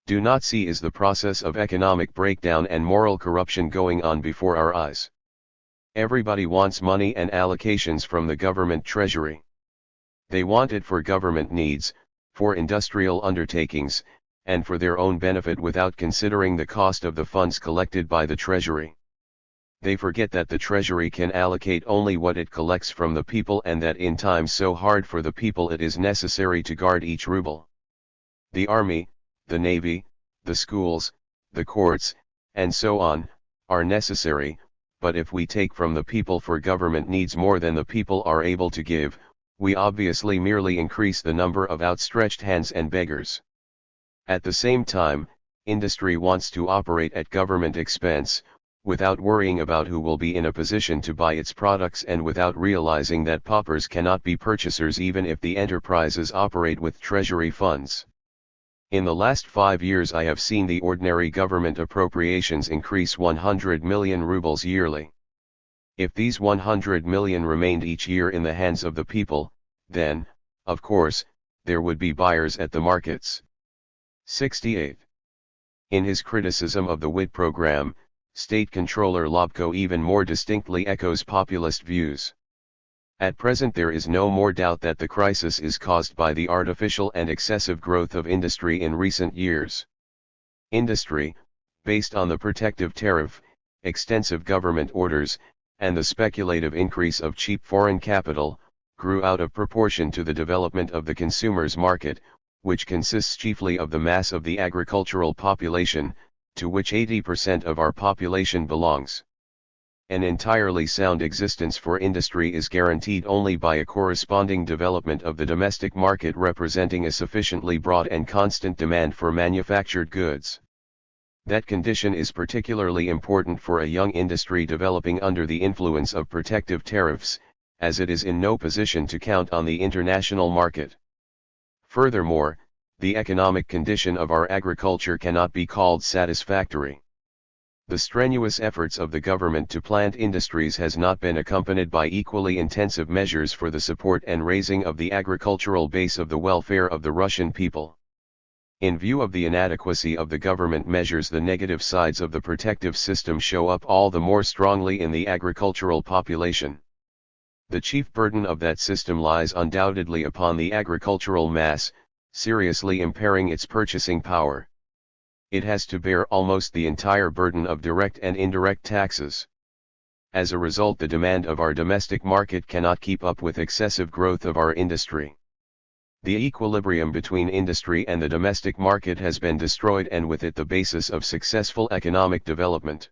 Do not see is the process of economic breakdown and moral corruption going on before our eyes. Everybody wants money and allocations from the government treasury. They want it for government needs, for industrial undertakings, and for their own benefit without considering the cost of the funds collected by the treasury. They forget that the treasury can allocate only what it collects from the people and that in times so hard for the people it is necessary to guard each ruble. The army, the navy, the schools, the courts, and so on, are necessary, but if we take from the people for government needs more than the people are able to give, we obviously merely increase the number of outstretched hands and beggars. At the same time, industry wants to operate at government expense, without worrying about who will be in a position to buy its products and without realizing that paupers cannot be purchasers even if the enterprises operate with treasury funds. In the last 5 years I have seen the ordinary government appropriations increase 100 million rubles yearly. If these 100 million remained each year in the hands of the people, then, of course, there would be buyers at the markets. 68. In his criticism of the WIT program, State Controller Lobko even more distinctly echoes populist views. At present there is no more doubt that the crisis is caused by the artificial and excessive growth of industry in recent years. Industry, based on the protective tariff, extensive government orders, and the speculative increase of cheap foreign capital, grew out of proportion to the development of the consumer's market, which consists chiefly of the mass of the agricultural population, to which 80% of our population belongs. An entirely sound existence for industry is guaranteed only by a corresponding development of the domestic market representing a sufficiently broad and constant demand for manufactured goods. That condition is particularly important for a young industry developing under the influence of protective tariffs, as it is in no position to count on the international market. Furthermore, the economic condition of our agriculture cannot be called satisfactory. The strenuous efforts of the government to plant industries has not been accompanied by equally intensive measures for the support and raising of the agricultural base of the welfare of the Russian people. In view of the inadequacy of the government measures, the negative sides of the protective system show up all the more strongly in the agricultural population. The chief burden of that system lies undoubtedly upon the agricultural mass, seriously impairing its purchasing power. It has to bear almost the entire burden of direct and indirect taxes. As a result, the demand of our domestic market cannot keep up with excessive growth of our industry. The equilibrium between industry and the domestic market has been destroyed, and with it the basis of successful economic development.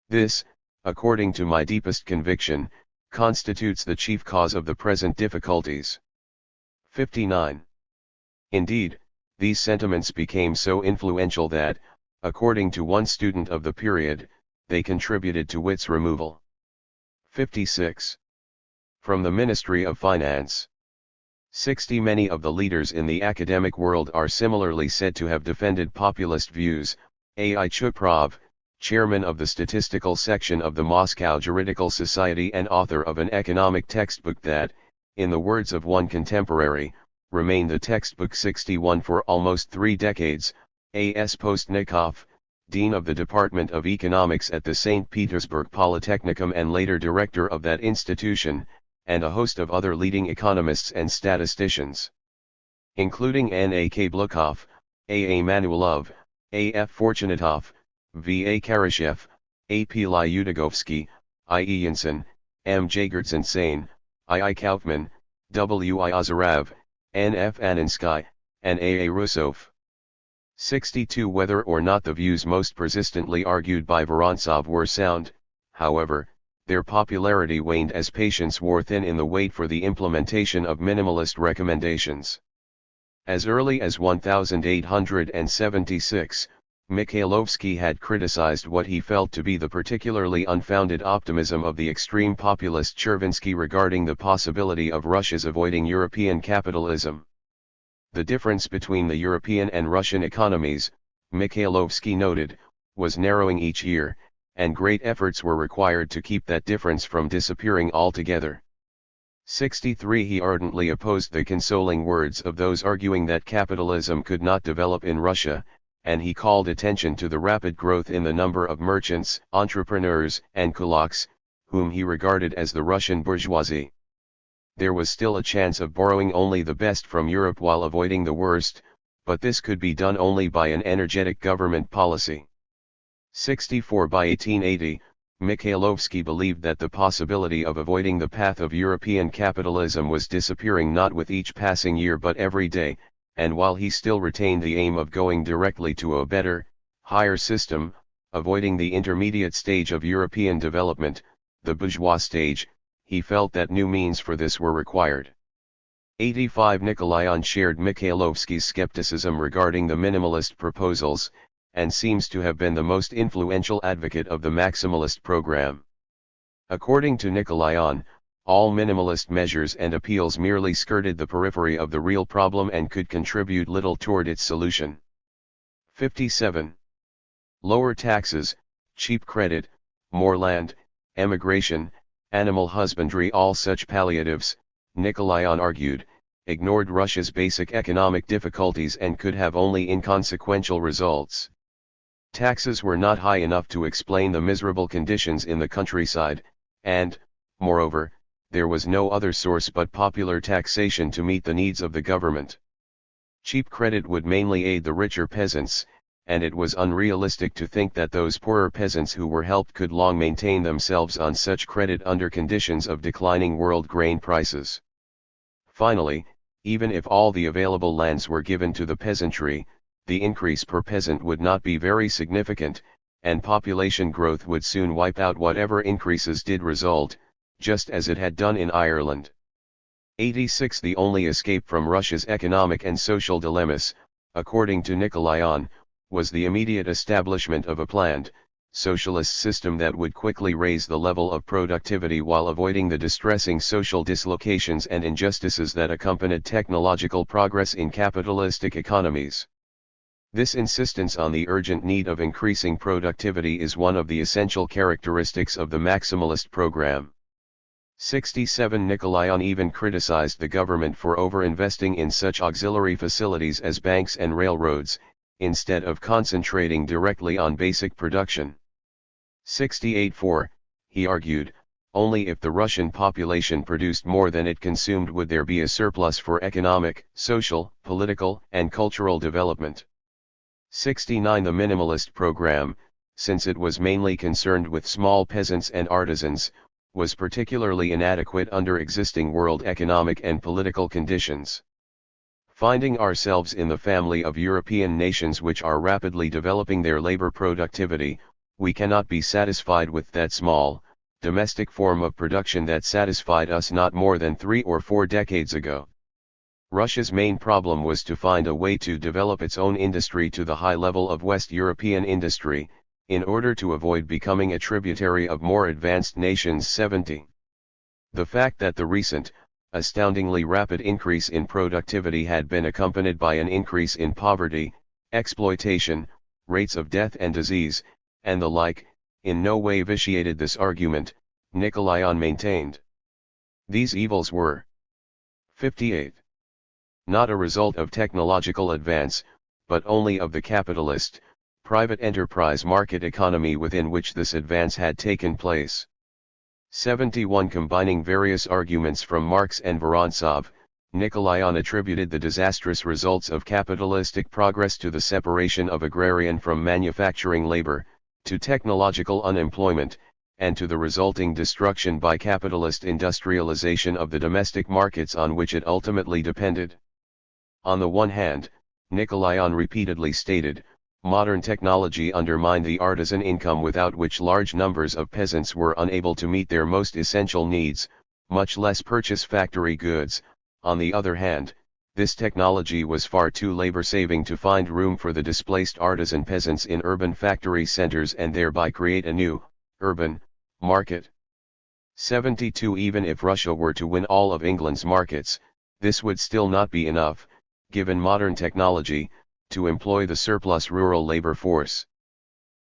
This, according to my deepest conviction, constitutes the chief cause of the present difficulties. 59. Indeed, these sentiments became so influential that, According to one student of the period, they contributed to its removal. 56. From the Ministry of Finance. 60. Many of the leaders in the academic world are similarly said to have defended populist views. A.I. Chuprov, chairman of the statistical section of the Moscow Juridical Society and author of an economic textbook that, in the words of one contemporary, remained the textbook 61 for almost 3 decades. A.S. Postnikov, dean of the Department of Economics at the St. Petersburg Polytechnicum and later director of that institution, and a host of other leading economists and statisticians, including N.A. Kablukov, A.A. Manulov, A.F. Fortunatov, V.A. Karashev, A.P. Lyudagovsky, I.E. Yanson, M. Jagertsensain, I.I. Kaufman, W.I. Ozarov, N.F. Anensky, and A.A. Rusov. 62. Whether or not the views most persistently argued by Vorontsov were sound, however, their popularity waned as patience wore thin in the wait for the implementation of minimalist recommendations. As early as 1876, Mikhailovsky had criticized what he felt to be the particularly unfounded optimism of the extreme populist Chervinsky regarding the possibility of Russia's avoiding European capitalism. The difference between the European and Russian economies, Mikhailovsky noted, was narrowing each year, and great efforts were required to keep that difference from disappearing altogether. 63. He ardently opposed the consoling words of those arguing that capitalism could not develop in Russia, and he called attention to the rapid growth in the number of merchants, entrepreneurs, and kulaks, whom he regarded as the Russian bourgeoisie. There was still a chance of borrowing only the best from Europe while avoiding the worst, but this could be done only by an energetic government policy. 64. By 1880, Mikhailovsky believed that the possibility of avoiding the path of European capitalism was disappearing not with each passing year but every day, and while he still retained the aim of going directly to a better, higher system, avoiding the intermediate stage of European development, the bourgeois stage, he felt that new means for this were required. 85. Nikolayan shared Mikhailovsky's skepticism regarding the minimalist proposals, and seems to have been the most influential advocate of the maximalist program. According to Nikolayan, all minimalist measures and appeals merely skirted the periphery of the real problem and could contribute little toward its solution. 57. Lower taxes, cheap credit, more land, emigration, animal husbandry, all such palliatives, Nikolayan argued, ignored Russia's basic economic difficulties and could have only inconsequential results. Taxes were not high enough to explain the miserable conditions in the countryside, and, moreover, there was no other source but popular taxation to meet the needs of the government. Cheap credit would mainly aid the richer peasants, and it was unrealistic to think that those poorer peasants who were helped could long maintain themselves on such credit under conditions of declining world grain prices. Finally, even if all the available lands were given to the peasantry, the increase per peasant would not be very significant, and population growth would soon wipe out whatever increases did result, just as it had done in Ireland. 86. The only escape from Russia's economic and social dilemmas, according to Nikolayan, was the immediate establishment of a planned, socialist system that would quickly raise the level of productivity while avoiding the distressing social dislocations and injustices that accompanied technological progress in capitalistic economies. This insistence on the urgent need of increasing productivity is one of the essential characteristics of the maximalist program. 67. Nikolayan even criticized the government for over-investing in such auxiliary facilities as banks and railroads, instead of concentrating directly on basic production. 68. He argued, only if the Russian population produced more than it consumed would there be a surplus for economic, social, political, and cultural development. 69. The minimalist program, since it was mainly concerned with small peasants and artisans, was particularly inadequate under existing world economic and political conditions. Finding ourselves in the family of European nations which are rapidly developing their labor productivity, we cannot be satisfied with that small, domestic form of production that satisfied us not more than 3 or 4 decades ago. Russia's main problem was to find a way to develop its own industry to the high level of West European industry, in order to avoid becoming a tributary of more advanced nations. 70. The fact that the recent, astoundingly rapid increase in productivity had been accompanied by an increase in poverty, exploitation, rates of death and disease, and the like, in no way vitiated this argument, Nikolayan maintained. These evils were 58. Not a result of technological advance, but only of the capitalist, private enterprise market economy within which this advance had taken place. 71. Combining various arguments from Marx and Vorontsov, Nikolayan attributed the disastrous results of capitalistic progress to the separation of agrarian from manufacturing labor, to technological unemployment, and to the resulting destruction by capitalist industrialization of the domestic markets on which it ultimately depended. On the one hand, Nikolayan repeatedly stated, modern technology undermined the artisan income without which large numbers of peasants were unable to meet their most essential needs, much less purchase factory goods. On the other hand, this technology was far too labor-saving to find room for the displaced artisan peasants in urban factory centers and thereby create a new, urban, market. 72. Even if Russia were to win all of England's markets, this would still not be enough, given modern technology, to employ the surplus rural labor force.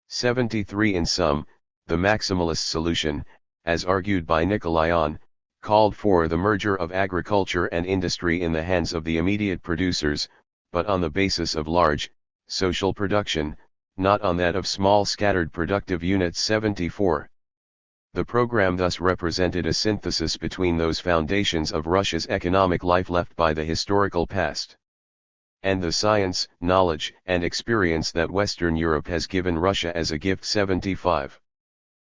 73. In sum, the maximalist solution, as argued by Nikolayan, called for the merger of agriculture and industry in the hands of the immediate producers, but on the basis of large, social production, not on that of small scattered productive units. 74. The program thus represented a synthesis between those foundations of Russia's economic life left by the historical past, and the science, knowledge, and experience that Western Europe has given Russia as a gift. 75.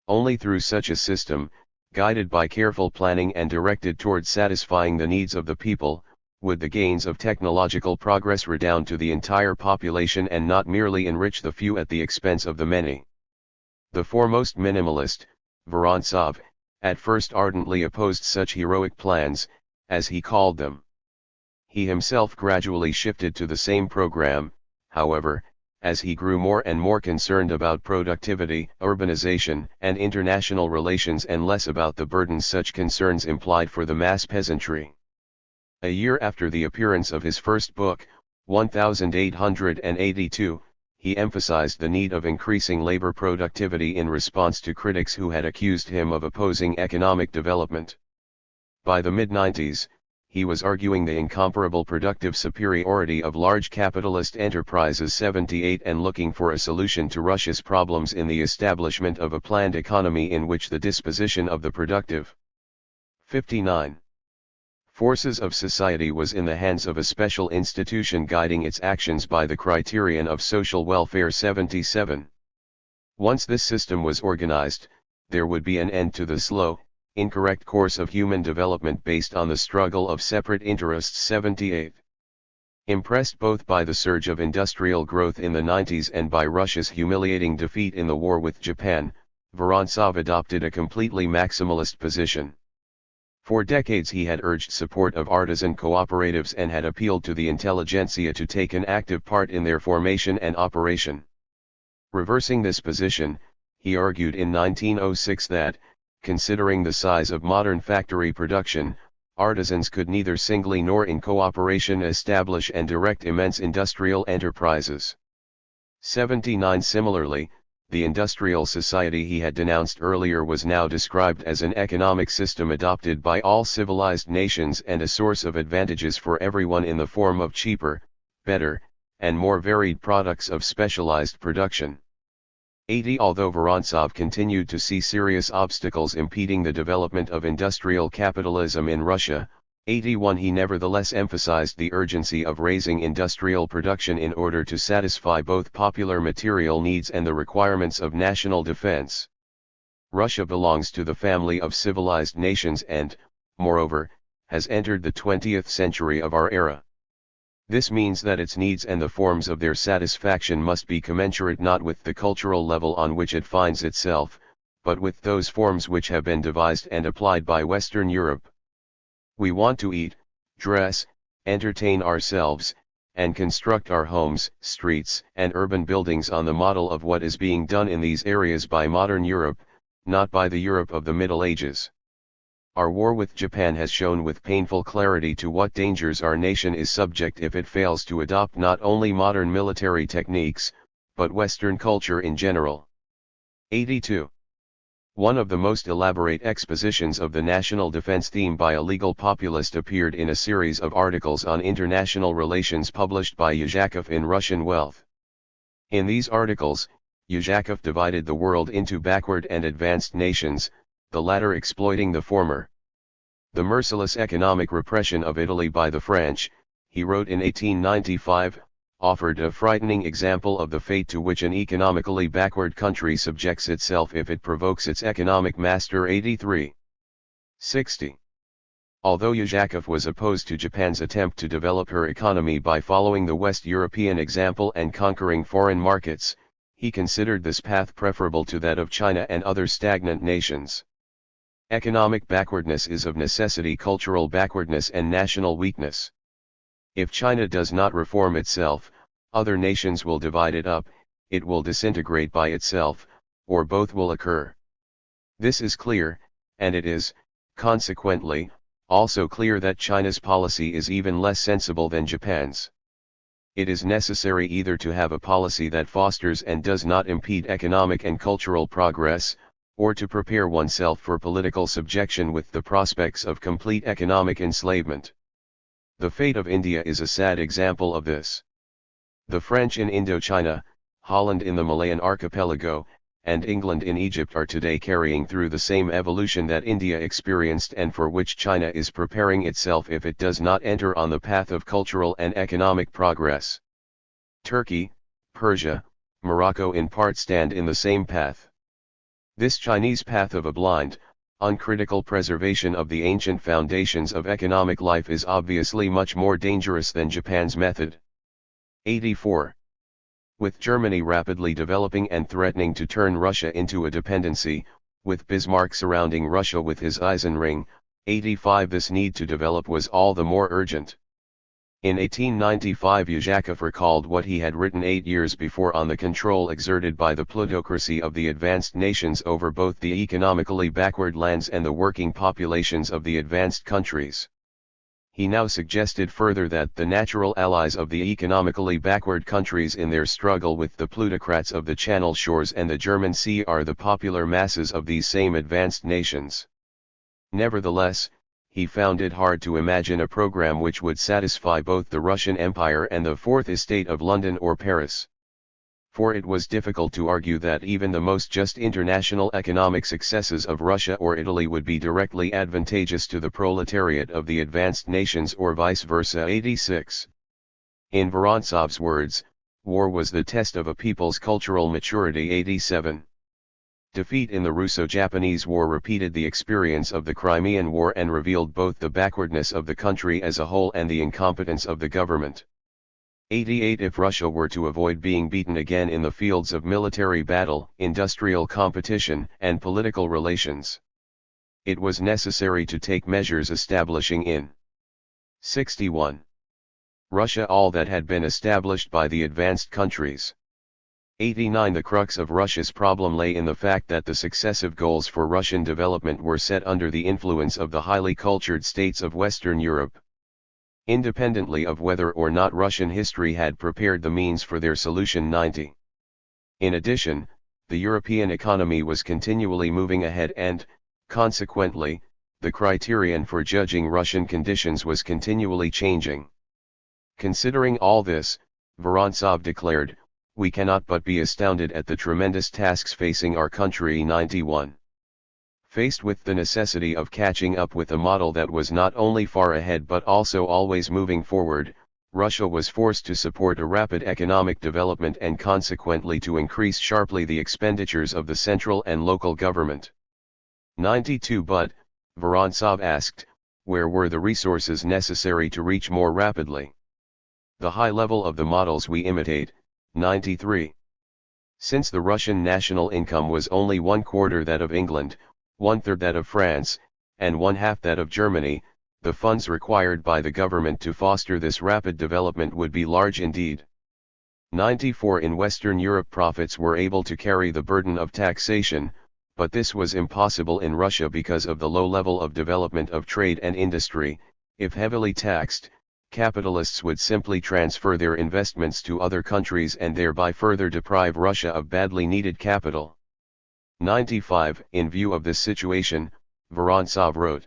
Only through such a system, guided by careful planning and directed towards satisfying the needs of the people, would the gains of technological progress redound to the entire population and not merely enrich the few at the expense of the many. The foremost minimalist, Vorontsov, at first ardently opposed such heroic plans, as he called them. He himself gradually shifted to the same program, however, as he grew more and more concerned about productivity, urbanization, and international relations and less about the burdens such concerns implied for the mass peasantry. A year after the appearance of his first book, 1882, he emphasized the need of increasing labor productivity in response to critics who had accused him of opposing economic development. By the mid-90s, he was arguing the incomparable productive superiority of large capitalist enterprises. 78. And looking for a solution to Russia's problems in the establishment of a planned economy in which the disposition of the productive 59. Forces of society was in the hands of a special institution guiding its actions by the criterion of social welfare. 77. Once this system was organized, there would be an end to the slow, incorrect course of human development based on the struggle of separate interests. 78. Impressed both by the surge of industrial growth in the 90s and by Russia's humiliating defeat in the war with Japan, Vorontsov adopted a completely maximalist position. For decades he had urged support of artisan cooperatives and had appealed to the intelligentsia to take an active part in their formation and operation. Reversing this position, he argued in 1906 that, considering the size of modern factory production, artisans could neither singly nor in cooperation establish and direct immense industrial enterprises. 79. Similarly, the industrial society he had denounced earlier was now described as an economic system adopted by all civilized nations and a source of advantages for everyone in the form of cheaper, better, and more varied products of specialized production. 80. Although Vorontsov continued to see serious obstacles impeding the development of industrial capitalism in Russia, 81. He nevertheless emphasized the urgency of raising industrial production in order to satisfy both popular material needs and the requirements of national defense. Russia belongs to the family of civilized nations and, moreover, has entered the 20th century of our era. This means that its needs and the forms of their satisfaction must be commensurate not with the cultural level on which it finds itself, but with those forms which have been devised and applied by Western Europe. We want to eat, dress, entertain ourselves, and construct our homes, streets, and urban buildings on the model of what is being done in these areas by modern Europe, not by the Europe of the Middle Ages. Our war with Japan has shown with painful clarity to what dangers our nation is subject if it fails to adopt not only modern military techniques, but Western culture in general. 82. One of the most elaborate expositions of the national defense theme by a legal populist appeared in a series of articles on international relations published by Yuzhakov in Russian Wealth. In these articles, Yuzhakov divided the world into backward and advanced nations, the latter exploiting the former. The merciless economic repression of Italy by the French, he wrote in 1895, offered a frightening example of the fate to which an economically backward country subjects itself if it provokes its economic master. 83. 60. Although Yuzhakov was opposed to Japan's attempt to develop her economy by following the West European example and conquering foreign markets, he considered this path preferable to that of China and other stagnant nations. Economic backwardness is of necessity cultural backwardness and national weakness. If China does not reform itself, other nations will divide it up, it will disintegrate by itself, or both will occur. This is clear, and it is, consequently, also clear that China's policy is even less sensible than Japan's. It is necessary either to have a policy that fosters and does not impede economic and cultural progress, or to prepare oneself for political subjection with the prospects of complete economic enslavement. The fate of India is a sad example of this. The French in Indochina, Holland in the Malayan archipelago, and England in Egypt are today carrying through the same evolution that India experienced and for which China is preparing itself if it does not enter on the path of cultural and economic progress. Turkey, Persia, Morocco in part stand in the same path. This Chinese path of a blind, uncritical preservation of the ancient foundations of economic life is obviously much more dangerous than Japan's method. 84. With Germany rapidly developing and threatening to turn Russia into a dependency, with Bismarck surrounding Russia with his Eisenring, 85 this need to develop was all the more urgent. In 1895 Yuzhakov recalled what he had written 8 years before on the control exerted by the plutocracy of the advanced nations over both the economically backward lands and the working populations of the advanced countries. He now suggested further that the natural allies of the economically backward countries in their struggle with the plutocrats of the Channel shores and the German Sea are the popular masses of these same advanced nations. Nevertheless, he found it hard to imagine a program which would satisfy both the Russian Empire and the Fourth Estate of London or Paris. For it was difficult to argue that even the most just international economic successes of Russia or Italy would be directly advantageous to the proletariat of the advanced nations or vice versa. 86. In Vorontsov's words, war was the test of a people's cultural maturity. 87. Defeat in the Russo-Japanese War repeated the experience of the Crimean War and revealed both the backwardness of the country as a whole and the incompetence of the government. 88. If Russia were to avoid being beaten again in the fields of military battle, industrial competition, and political relations, it was necessary to take measures establishing in 61. Russia all that had been established by the advanced countries. 89. The crux of Russia's problem lay in the fact that the successive goals for Russian development were set under the influence of the highly cultured states of Western Europe. Independently of whether or not Russian history had prepared the means for their solution. 90. In addition, the European economy was continually moving ahead and, consequently, the criterion for judging Russian conditions was continually changing. Considering all this, Vorontsov declared, "We cannot but be astounded at the tremendous tasks facing our country." 91. Faced with the necessity of catching up with a model that was not only far ahead but also always moving forward, Russia was forced to support a rapid economic development and consequently to increase sharply the expenditures of the central and local government. 92. But, Vorontsov asked, where were the resources necessary to reach more rapidly? The high level of the models we imitate. 93. Since the Russian national income was only 1/4 that of England, 1/3 that of France, and 1/2 that of Germany, the funds required by the government to foster this rapid development would be large indeed. 94 In Western Europe, profits were able to carry the burden of taxation, but this was impossible in Russia because of the low level of development of trade and industry. If heavily taxed, capitalists would simply transfer their investments to other countries and thereby further deprive Russia of badly needed capital. 95 In view of this situation, Vorontsov wrote,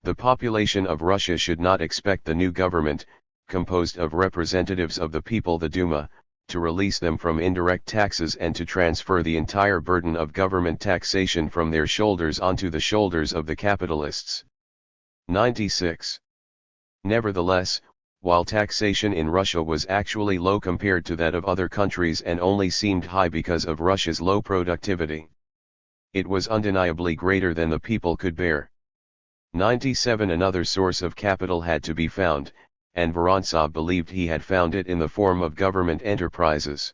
"The population of Russia should not expect the new government, composed of representatives of the people, the Duma, to release them from indirect taxes and to transfer the entire burden of government taxation from their shoulders onto the shoulders of the capitalists." 96. Nevertheless, while taxation in Russia was actually low compared to that of other countries and only seemed high because of Russia's low productivity, it was undeniably greater than the people could bear. 97 Another source of capital had to be found, and Vorontsov believed he had found it in the form of government enterprises.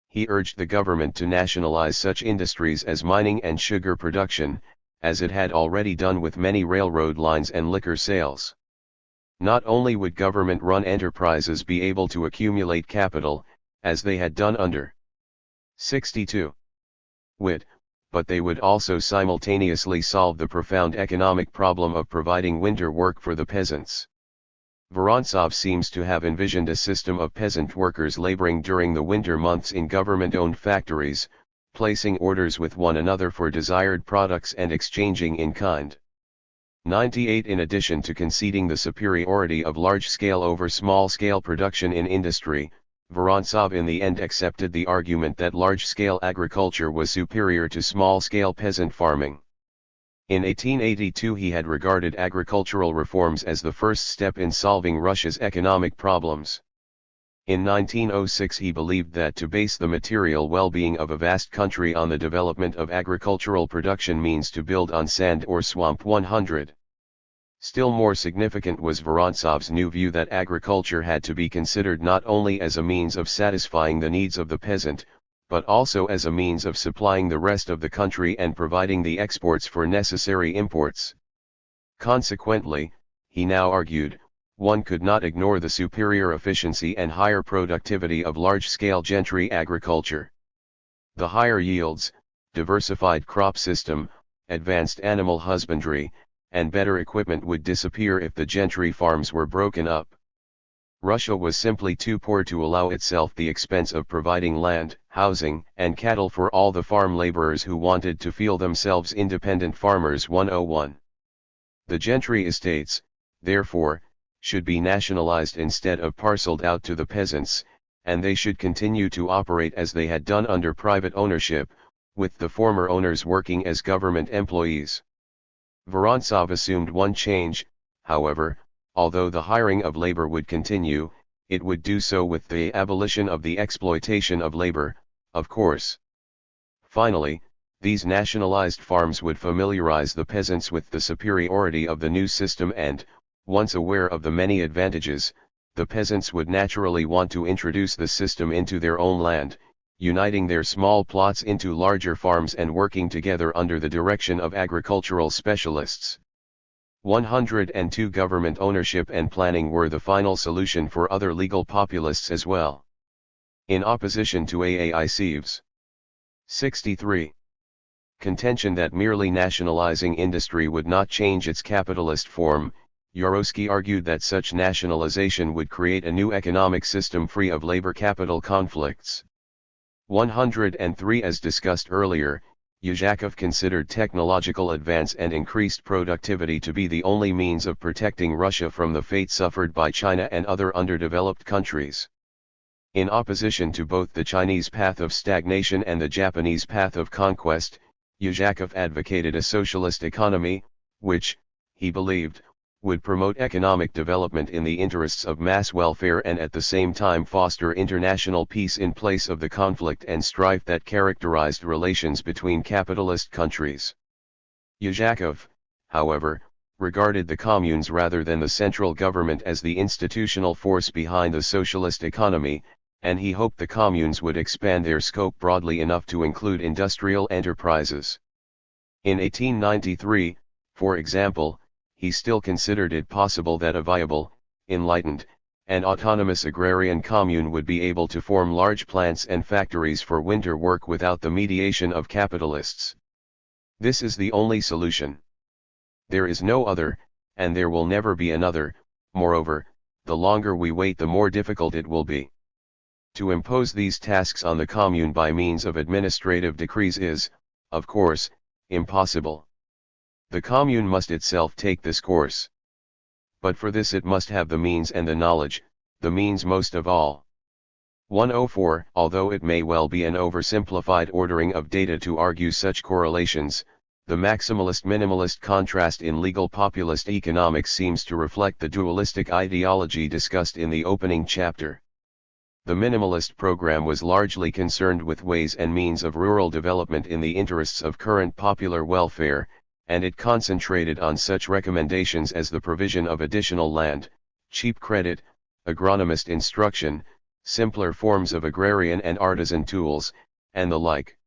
He urged the government to nationalize such industries as mining and sugar production, as it had already done with many railroad lines and liquor sales. Not only would government-run enterprises be able to accumulate capital, as they had done under 62 WIT, but they would also simultaneously solve the profound economic problem of providing winter work for the peasants. Vorontsov seems to have envisioned a system of peasant workers laboring during the winter months in government-owned factories, placing orders with one another for desired products and exchanging in kind. 98 In addition to conceding the superiority of large-scale over small-scale production in industry, Vorontsov in the end accepted the argument that large-scale agriculture was superior to small-scale peasant farming. In 1882 he had regarded agricultural reforms as the first step in solving Russia's economic problems. In 1906 he believed that to base the material well-being of a vast country on the development of agricultural production means to build on sand or swamp. 100. Still more significant was Vorontsov's new view that agriculture had to be considered not only as a means of satisfying the needs of the peasant, but also as a means of supplying the rest of the country and providing the exports for necessary imports. Consequently, he now argued, one could not ignore the superior efficiency and higher productivity of large-scale gentry agriculture. The higher yields, diversified crop system, advanced animal husbandry, and better equipment would disappear if the gentry farms were broken up. Russia was simply too poor to allow itself the expense of providing land, housing, and cattle for all the farm laborers who wanted to feel themselves independent farmers. 101. The gentry estates, therefore, should be nationalized instead of parceled out to the peasants, and they should continue to operate as they had done under private ownership, with the former owners working as government employees. Vorontsov assumed one change, however: although the hiring of labor would continue, it would do so with the abolition of the exploitation of labor, of course. Finally, these nationalized farms would familiarize the peasants with the superiority of the new system and, once aware of the many advantages, the peasants would naturally want to introduce the system into their own land, uniting their small plots into larger farms and working together under the direction of agricultural specialists. 102 Government ownership and planning were the final solution for other legal populists as well. In opposition to Aasev's 63 contention that merely nationalizing industry would not change its capitalist form, Yarotsky argued that such nationalization would create a new economic system free of labor-capital conflicts. 103 As discussed earlier, Yazhakov considered technological advance and increased productivity to be the only means of protecting Russia from the fate suffered by China and other underdeveloped countries. In opposition to both the Chinese path of stagnation and the Japanese path of conquest, Yazhakov advocated a socialist economy, which, he believed, would promote economic development in the interests of mass welfare and at the same time foster international peace in place of the conflict and strife that characterized relations between capitalist countries. Yazhakov, however, regarded the communes rather than the central government as the institutional force behind the socialist economy, and he hoped the communes would expand their scope broadly enough to include industrial enterprises. In 1893, for example, he still considered it possible that a viable, enlightened, and autonomous agrarian commune would be able to form large plants and factories for winter work without the mediation of capitalists. This is the only solution. There is no other, and there will never be another. Moreover, the longer we wait, the more difficult it will be. To impose these tasks on the commune by means of administrative decrees is, of course, impossible. The commune must itself take this course. But for this it must have the means and the knowledge, the means most of all. 104. Although it may well be an oversimplified ordering of data to argue such correlations, the maximalist-minimalist contrast in legal populist economics seems to reflect the dualistic ideology discussed in the opening chapter. The minimalist program was largely concerned with ways and means of rural development in the interests of current popular welfare, and it concentrated on such recommendations as the provision of additional land, cheap credit, agronomist instruction, simpler forms of agrarian and artisan tools, and the like.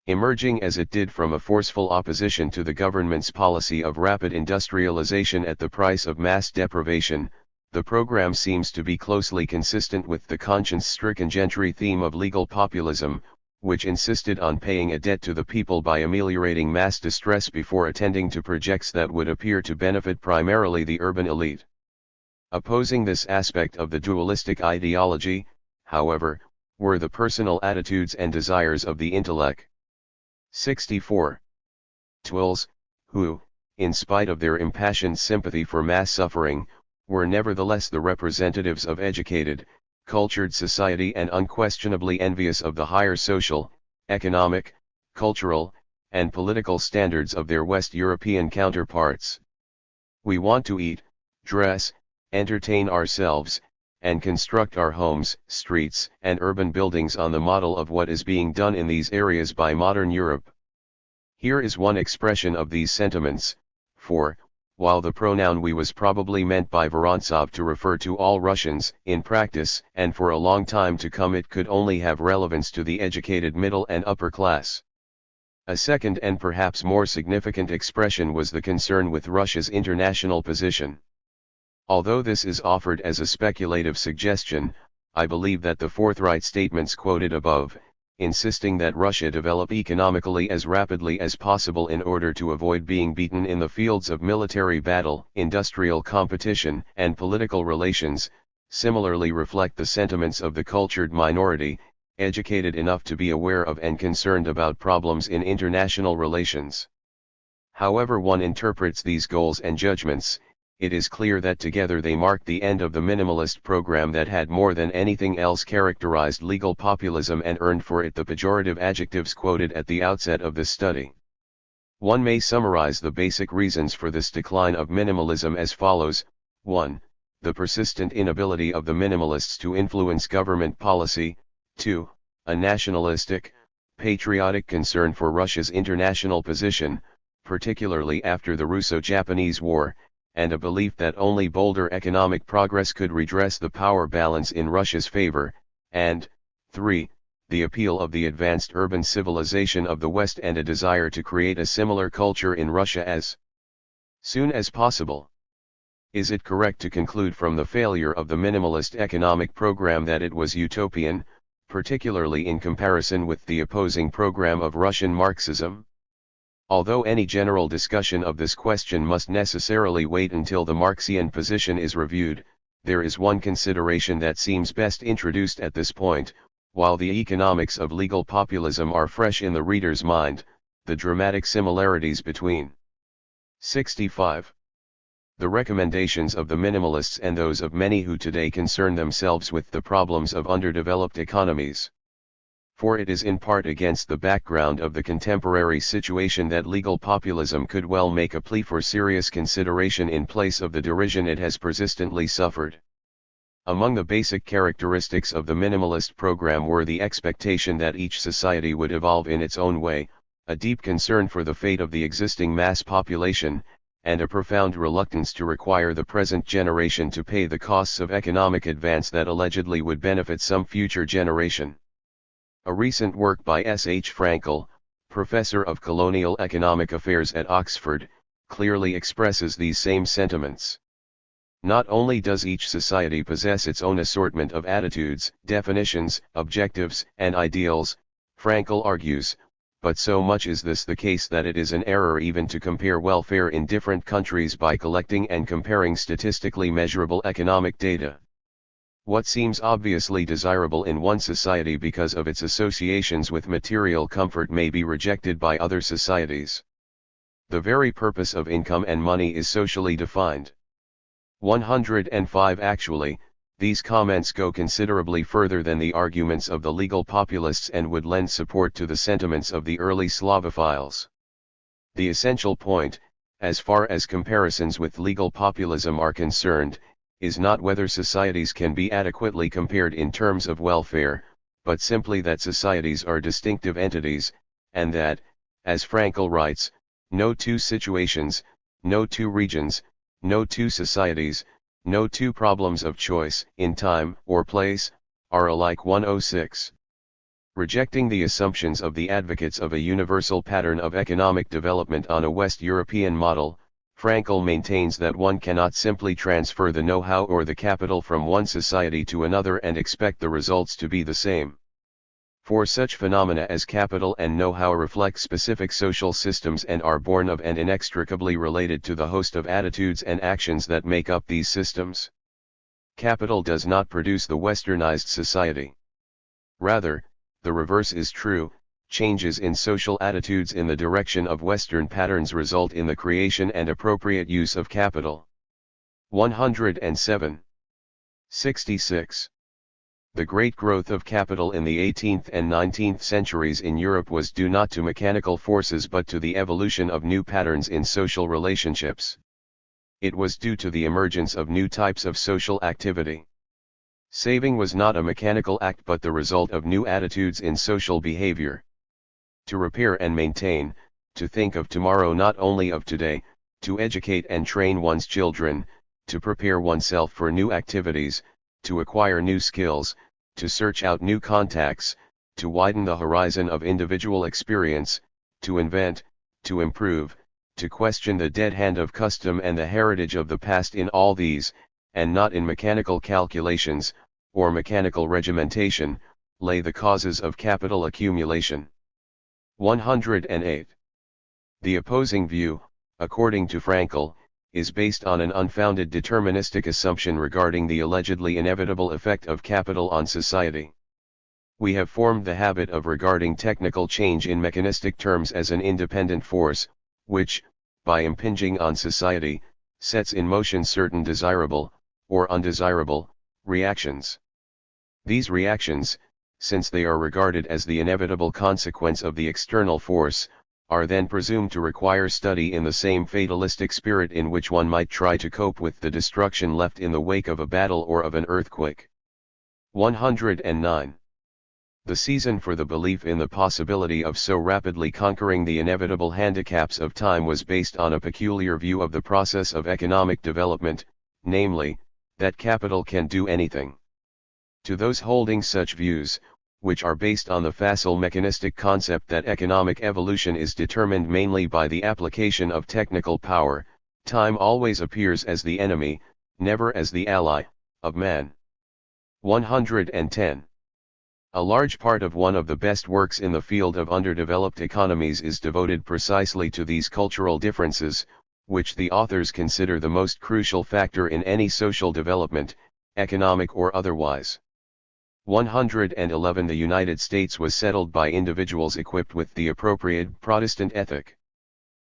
Emerging as it did from a forceful opposition to the government's policy of rapid industrialization at the price of mass deprivation, the program seems to be closely consistent with the conscience-stricken gentry theme of legal populism, which insisted on paying a debt to the people by ameliorating mass distress before attending to projects that would appear to benefit primarily the urban elite. Opposing this aspect of the dualistic ideology, however, were the personal attitudes and desires of the intellect. 64. Twills, who, in spite of their impassioned sympathy for mass suffering, were nevertheless the representatives of educated, cultured society and unquestionably envious of the higher social, economic, cultural, and political standards of their West European counterparts. We want to eat, dress, entertain ourselves, and construct our homes, streets, and urban buildings on the model of what is being done in these areas by modern Europe. Here is one expression of these sentiments, for, while the pronoun we was probably meant by Vorontsov to refer to all Russians, in practice and for a long time to come it could only have relevance to the educated middle and upper class. A second and perhaps more significant expression was the concern with Russia's international position. Although this is offered as a speculative suggestion, I believe that the forthright statements quoted above, insisting that Russia develop economically as rapidly as possible in order to avoid being beaten in the fields of military battle, industrial competition, and political relations, similarly reflect the sentiments of the cultured minority, educated enough to be aware of and concerned about problems in international relations. However one interprets these goals and judgments, it is clear that together they mark the end of the minimalist program that had more than anything else characterized legal populism and earned for it the pejorative adjectives quoted at the outset of this study. One may summarize the basic reasons for this decline of minimalism as follows: 1. The persistent inability of the minimalists to influence government policy. 2. A nationalistic, patriotic concern for Russia's international position, particularly after the Russo-Japanese War, and a belief that only bolder economic progress could redress the power balance in Russia's favor, and 3. The appeal of the advanced urban civilization of the West and a desire to create a similar culture in Russia as soon as possible. Is it correct to conclude from the failure of the minimalist economic program that it was utopian, particularly in comparison with the opposing program of Russian Marxism? Although any general discussion of this question must necessarily wait until the Marxian position is reviewed, there is one consideration that seems best introduced at this point. While the economics of legal populism are fresh in the reader's mind, the dramatic similarities between 65. The recommendations of the minimalists and those of many who today concern themselves with the problems of underdeveloped economies. For it is in part against the background of the contemporary situation that legal populism could well make a plea for serious consideration in place of the derision it has persistently suffered. Among the basic characteristics of the minimalist program were the expectation that each society would evolve in its own way, a deep concern for the fate of the existing mass population, and a profound reluctance to require the present generation to pay the costs of economic advance that allegedly would benefit some future generation. A recent work by S. H. Frankel, professor of colonial economic affairs at Oxford, clearly expresses these same sentiments. Not only does each society possess its own assortment of attitudes, definitions, objectives, and ideals, Frankl argues, but so much is this the case that it is an error even to compare welfare in different countries by collecting and comparing statistically measurable economic data. What seems obviously desirable in one society because of its associations with material comfort may be rejected by other societies. The very purpose of income and money is socially defined. 105 Actually, these comments go considerably further than the arguments of the legal populists and would lend support to the sentiments of the early Slavophiles. The essential point, as far as comparisons with legal populism are concerned, is not whether societies can be adequately compared in terms of welfare, but simply that societies are distinctive entities, and that, as Frankl writes, no two situations, no two regions, no two societies, no two problems of choice, in time or place, are alike. 106. Rejecting the assumptions of the advocates of a universal pattern of economic development on a West European model, Frankl maintains that one cannot simply transfer the know-how or the capital from one society to another and expect the results to be the same. For such phenomena as capital and know-how reflect specific social systems and are born of and inextricably related to the host of attitudes and actions that make up these systems. Capital does not produce the westernized society. Rather, the reverse is true. Changes in social attitudes in the direction of Western patterns result in the creation and appropriate use of capital. 107. 66. The great growth of capital in the 18th and 19th centuries in Europe was due not to mechanical forces but to the evolution of new patterns in social relationships. It was due to the emergence of new types of social activity. Saving was not a mechanical act but the result of new attitudes in social behavior. To repair and maintain, to think of tomorrow not only of today, to educate and train one's children, to prepare oneself for new activities, to acquire new skills, to search out new contacts, to widen the horizon of individual experience, to invent, to improve, to question the dead hand of custom and the heritage of the past. In all these, and not in mechanical calculations, or mechanical regimentation, lay the causes of capital accumulation. 108. The opposing view, according to Frankl, is based on an unfounded deterministic assumption regarding the allegedly inevitable effect of capital on society. We have formed the habit of regarding technical change in mechanistic terms as an independent force, which, by impinging on society, sets in motion certain desirable, or undesirable, reactions. These reactions, since they are regarded as the inevitable consequence of the external force, are then presumed to require study in the same fatalistic spirit in which one might try to cope with the destruction left in the wake of a battle or of an earthquake. 109. The season for the belief in the possibility of so rapidly conquering the inevitable handicaps of time was based on a peculiar view of the process of economic development, namely, that capital can do anything. To those holding such views, which are based on the facile mechanistic concept that economic evolution is determined mainly by the application of technical power, time always appears as the enemy, never as the ally, of man. 110. A large part of one of the best works in the field of underdeveloped economies is devoted precisely to these cultural differences, which the authors consider the most crucial factor in any social development, economic or otherwise. 111. The United States was settled by individuals equipped with the appropriate Protestant ethic.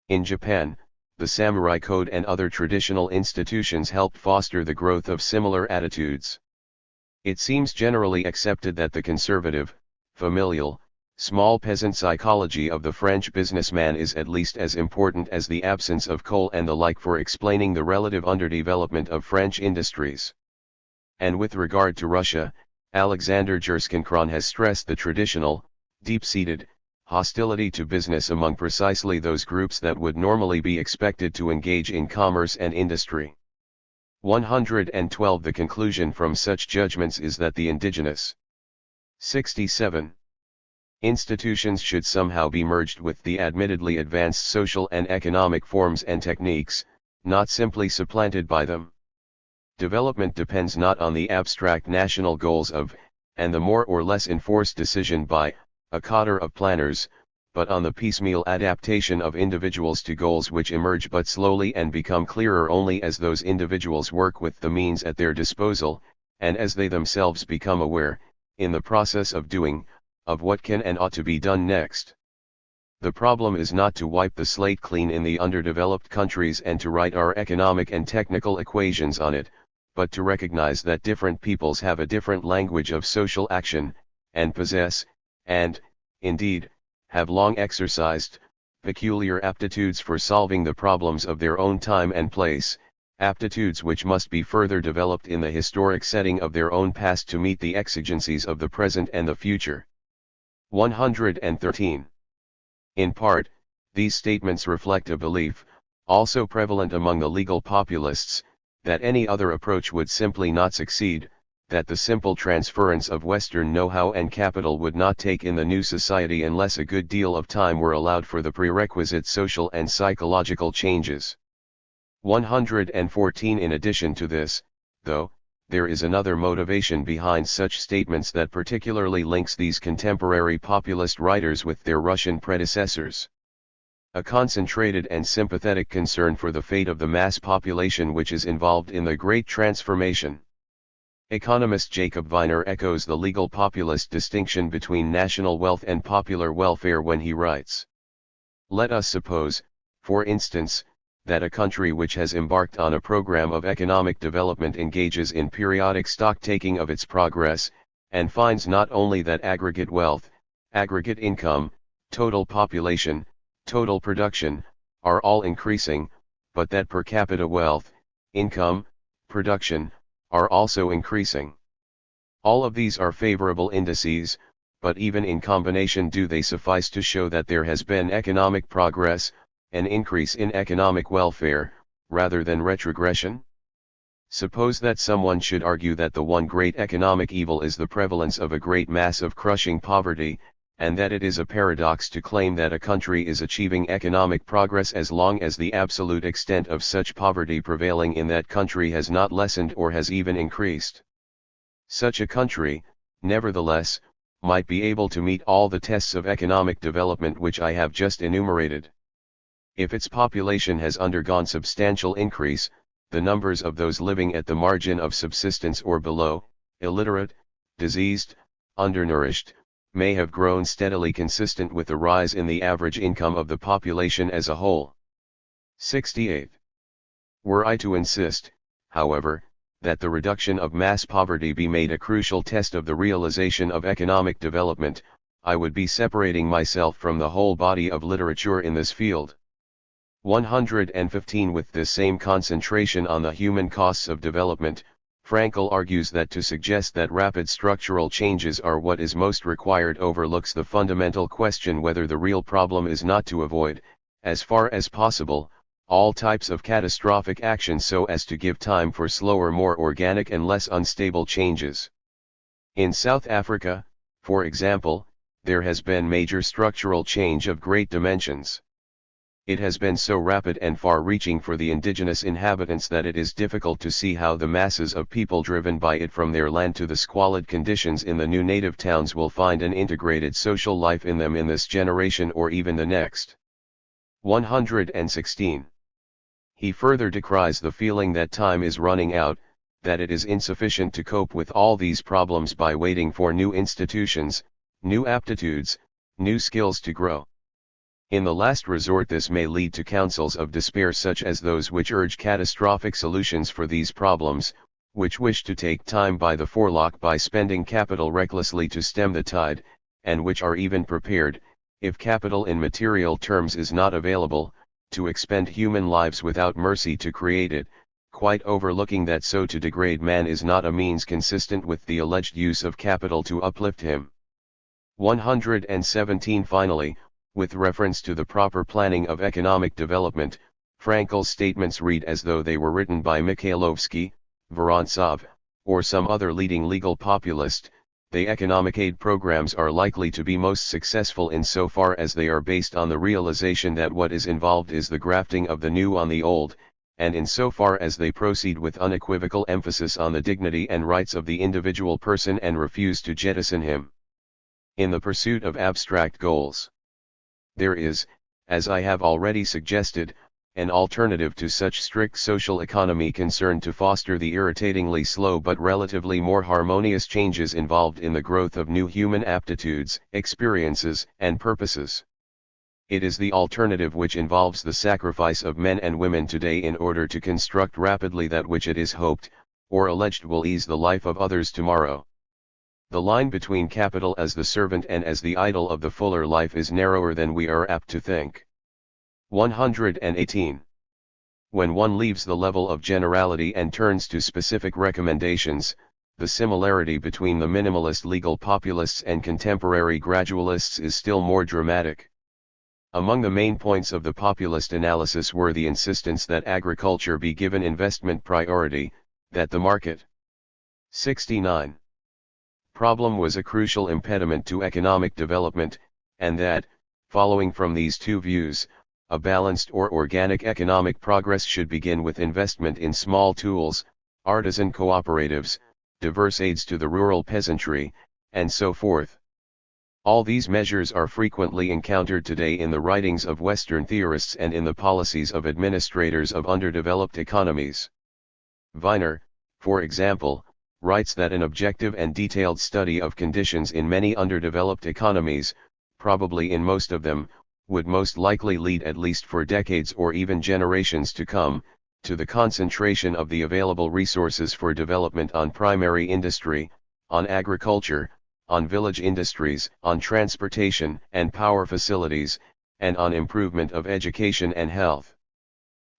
In Japan, the samurai code and other traditional institutions helped foster the growth of similar attitudes. It seems generally accepted that the conservative, familial, small peasant psychology of the French businessman is at least as important as the absence of coal and the like for explaining the relative underdevelopment of French industries. And with regard to Russia, Alexander Gerschenkron has stressed the traditional, deep-seated, hostility to business among precisely those groups that would normally be expected to engage in commerce and industry. 112. The conclusion from such judgments is that the indigenous 67. Institutions should somehow be merged with the admittedly advanced social and economic forms and techniques, not simply supplanted by them. Development depends not on the abstract national goals of, and the more or less enforced decision by, a cadre of planners, but on the piecemeal adaptation of individuals to goals which emerge but slowly and become clearer only as those individuals work with the means at their disposal, and as they themselves become aware, in the process of doing, of what can and ought to be done next. The problem is not to wipe the slate clean in the underdeveloped countries and to write our economic and technical equations on it, but to recognize that different peoples have a different language of social action, and possess, and, indeed, have long exercised, peculiar aptitudes for solving the problems of their own time and place, aptitudes which must be further developed in the historic setting of their own past to meet the exigencies of the present and the future. 113. In part, these statements reflect a belief, also prevalent among the legal populists, that any other approach would simply not succeed, that the simple transference of Western know-how and capital would not take in the new society unless a good deal of time were allowed for the prerequisite social and psychological changes. 114. In addition to this, though, there is another motivation behind such statements that particularly links these contemporary populist writers with their Russian predecessors. A concentrated and sympathetic concern for the fate of the mass population which is involved in the Great Transformation. Economist Jacob Viner echoes the legal populist distinction between national wealth and popular welfare when he writes, "Let us suppose, for instance, that a country which has embarked on a program of economic development engages in periodic stock-taking of its progress, and finds not only that aggregate wealth, aggregate income, total population, total production, are all increasing, but that per capita wealth, income, production, are also increasing. All of these are favorable indices, but even in combination do they suffice to show that there has been economic progress, an increase in economic welfare, rather than retrogression? Suppose that someone should argue that the one great economic evil is the prevalence of a great mass of crushing poverty, and that it is a paradox to claim that a country is achieving economic progress as long as the absolute extent of such poverty prevailing in that country has not lessened or has even increased. Such a country, nevertheless, might be able to meet all the tests of economic development which I have just enumerated. If its population has undergone substantial increase, the numbers of those living at the margin of subsistence or below, illiterate, diseased, undernourished, may have grown steadily consistent with the rise in the average income of the population as a whole. 68. Were I to insist, however, that the reduction of mass poverty be made a crucial test of the realization of economic development, I would be separating myself from the whole body of literature in this field. 115. With this same concentration on the human costs of development, Frankl argues that to suggest that rapid structural changes are what is most required overlooks the fundamental question whether the real problem is not to avoid, as far as possible, all types of catastrophic action so as to give time for slower, more organic and less unstable changes. In South Africa, for example, there has been major structural change of great dimensions. It has been so rapid and far-reaching for the indigenous inhabitants that it is difficult to see how the masses of people driven by it from their land to the squalid conditions in the new native towns will find an integrated social life in them in this generation or even the next. 116. He further decries the feeling that time is running out, that it is insufficient to cope with all these problems by waiting for new institutions, new aptitudes, new skills to grow. In the last resort this may lead to counsels of despair such as those which urge catastrophic solutions for these problems, which wish to take time by the forelock by spending capital recklessly to stem the tide, and which are even prepared, if capital in material terms is not available, to expend human lives without mercy to create it, quite overlooking that so to degrade man is not a means consistent with the alleged use of capital to uplift him. 117. Finally, with reference to the proper planning of economic development, Frankl's statements read as though they were written by Mikhailovsky, Vorontsov, or some other leading legal populist, the economic aid programs are likely to be most successful insofar as they are based on the realization that what is involved is the grafting of the new on the old, and insofar as they proceed with unequivocal emphasis on the dignity and rights of the individual person and refuse to jettison him in the pursuit of abstract goals. There is, as I have already suggested, an alternative to such strict social economy concerned to foster the irritatingly slow but relatively more harmonious changes involved in the growth of new human aptitudes, experiences, and purposes. It is the alternative which involves the sacrifice of men and women today in order to construct rapidly that which it is hoped, or alleged will ease the life of others tomorrow. The line between capital as the servant and as the idol of the fuller life is narrower than we are apt to think. 118. When one leaves the level of generality and turns to specific recommendations, the similarity between the minimalist legal populists and contemporary gradualists is still more dramatic. Among the main points of the populist analysis were the insistence that agriculture be given investment priority, that the market 69 problem was a crucial impediment to economic development, and that, following from these two views, a balanced or organic economic progress should begin with investment in small tools, artisan cooperatives, diverse aids to the rural peasantry, and so forth. All these measures are frequently encountered today in the writings of Western theorists and in the policies of administrators of underdeveloped economies. Viner, for example, writes that an objective and detailed study of conditions in many underdeveloped economies, probably in most of them, would most likely lead at least for decades or even generations to come, to the concentration of the available resources for development on primary industry, on agriculture, on village industries, on transportation and power facilities, and on improvement of education and health.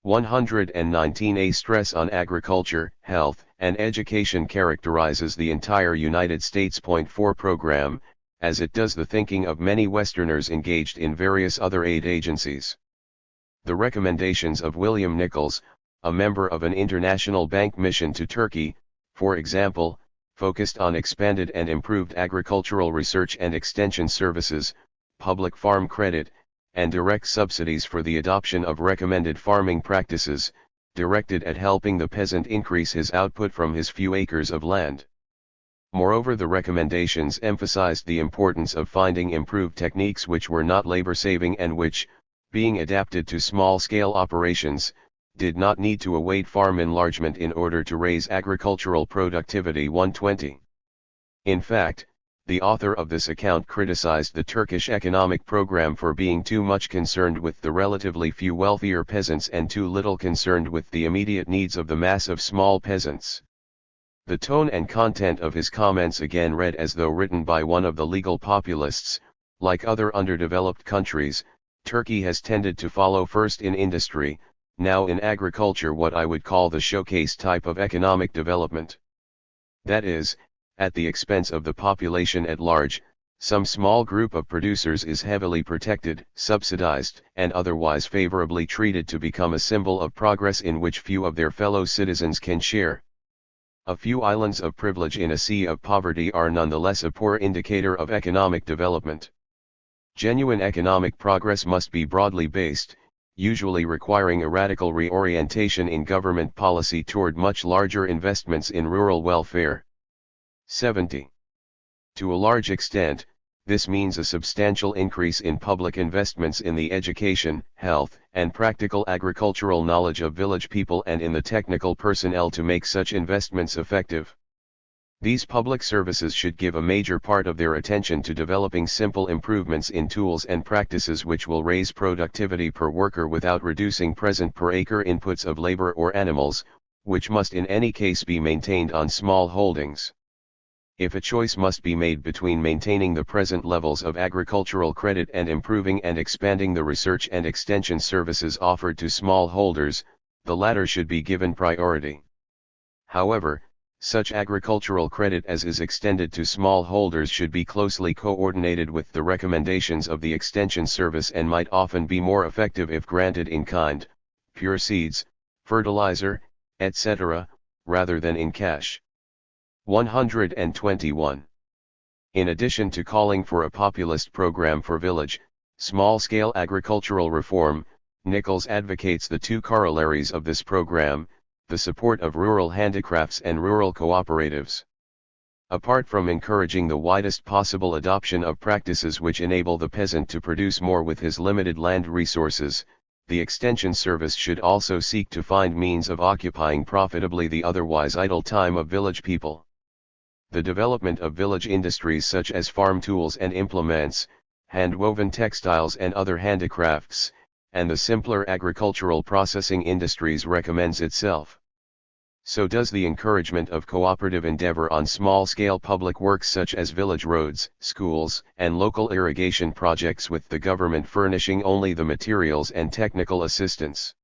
119. A stress on agriculture, health, and education characterizes the entire United States Point 4 program, as it does the thinking of many Westerners engaged in various other aid agencies. The recommendations of William Nichols, a member of an international bank mission to Turkey, for example, focused on expanded and improved agricultural research and extension services, public farm credit, and direct subsidies for the adoption of recommended farming practices, directed at helping the peasant increase his output from his few acres of land. Moreover, the recommendations emphasized the importance of finding improved techniques which were not labor-saving and which, being adapted to small-scale operations, did not need to await farm enlargement in order to raise agricultural productivity. 120. In fact, the author of this account criticized the Turkish economic program for being too much concerned with the relatively few wealthier peasants and too little concerned with the immediate needs of the mass of small peasants. The tone and content of his comments again read as though written by one of the legal populists. Like other underdeveloped countries, Turkey has tended to follow first in industry, now in agriculture, what I would call the showcase type of economic development. That is, at the expense of the population at large, some small group of producers is heavily protected, subsidized, and otherwise favorably treated to become a symbol of progress in which few of their fellow citizens can share. A few islands of privilege in a sea of poverty are nonetheless a poor indicator of economic development. Genuine economic progress must be broadly based, usually requiring a radical reorientation in government policy toward much larger investments in rural welfare. 70. To a large extent, this means a substantial increase in public investments in the education, health, and practical agricultural knowledge of village people and in the technical personnel to make such investments effective. These public services should give a major part of their attention to developing simple improvements in tools and practices which will raise productivity per worker without reducing present per acre inputs of labor or animals, which must in any case be maintained on small holdings. If a choice must be made between maintaining the present levels of agricultural credit and improving and expanding the research and extension services offered to smallholders, the latter should be given priority. However, such agricultural credit as is extended to smallholders should be closely coordinated with the recommendations of the Extension Service and might often be more effective if granted in kind, pure seeds, fertilizer, etc., rather than in cash. 121. In addition to calling for a populist program for village, small-scale agricultural reform, Nichols advocates the two corollaries of this program, the support of rural handicrafts and rural cooperatives. Apart from encouraging the widest possible adoption of practices which enable the peasant to produce more with his limited land resources, the Extension Service should also seek to find means of occupying profitably the otherwise idle time of village people. The development of village industries such as farm tools and implements, hand-woven textiles and other handicrafts, and the simpler agricultural processing industries recommends itself. So does the encouragement of cooperative endeavor on small-scale public works such as village roads, schools, and local irrigation projects, with the government furnishing only the materials and technical assistance.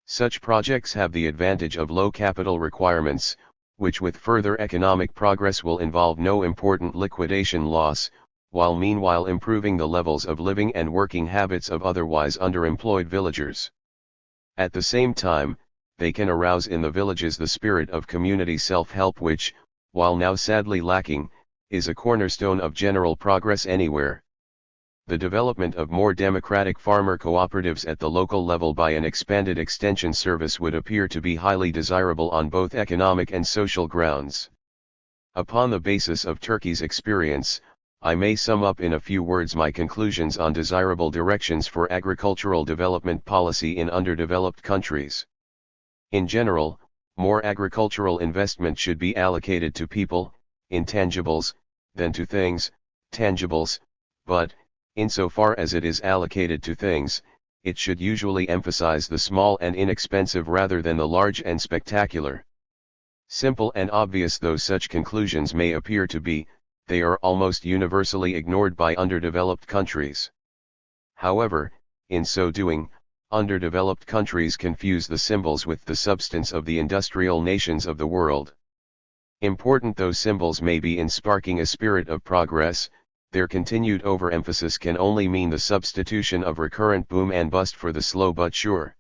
Such projects have the advantage of low capital requirements, which with further economic progress will involve no important liquidation loss, while meanwhile improving the levels of living and working habits of otherwise underemployed villagers. At the same time, they can arouse in the villages the spirit of community self-help which, while now sadly lacking, is a cornerstone of general progress anywhere. The development of more democratic farmer cooperatives at the local level by an expanded extension service would appear to be highly desirable on both economic and social grounds. Upon the basis of Turkey's experience, I may sum up in a few words my conclusions on desirable directions for agricultural development policy in underdeveloped countries. In general, more agricultural investment should be allocated to people, intangibles, than to things, tangibles, but, insofar as it is allocated to things, it should usually emphasize the small and inexpensive rather than the large and spectacular. Simple and obvious though such conclusions may appear to be, they are almost universally ignored by underdeveloped countries. However, in so doing, underdeveloped countries confuse the symbols with the substance of the industrial nations of the world. Important though symbols may be in sparking a spirit of progress, their continued overemphasis can only mean the substitution of recurrent boom and bust for the slow but sure.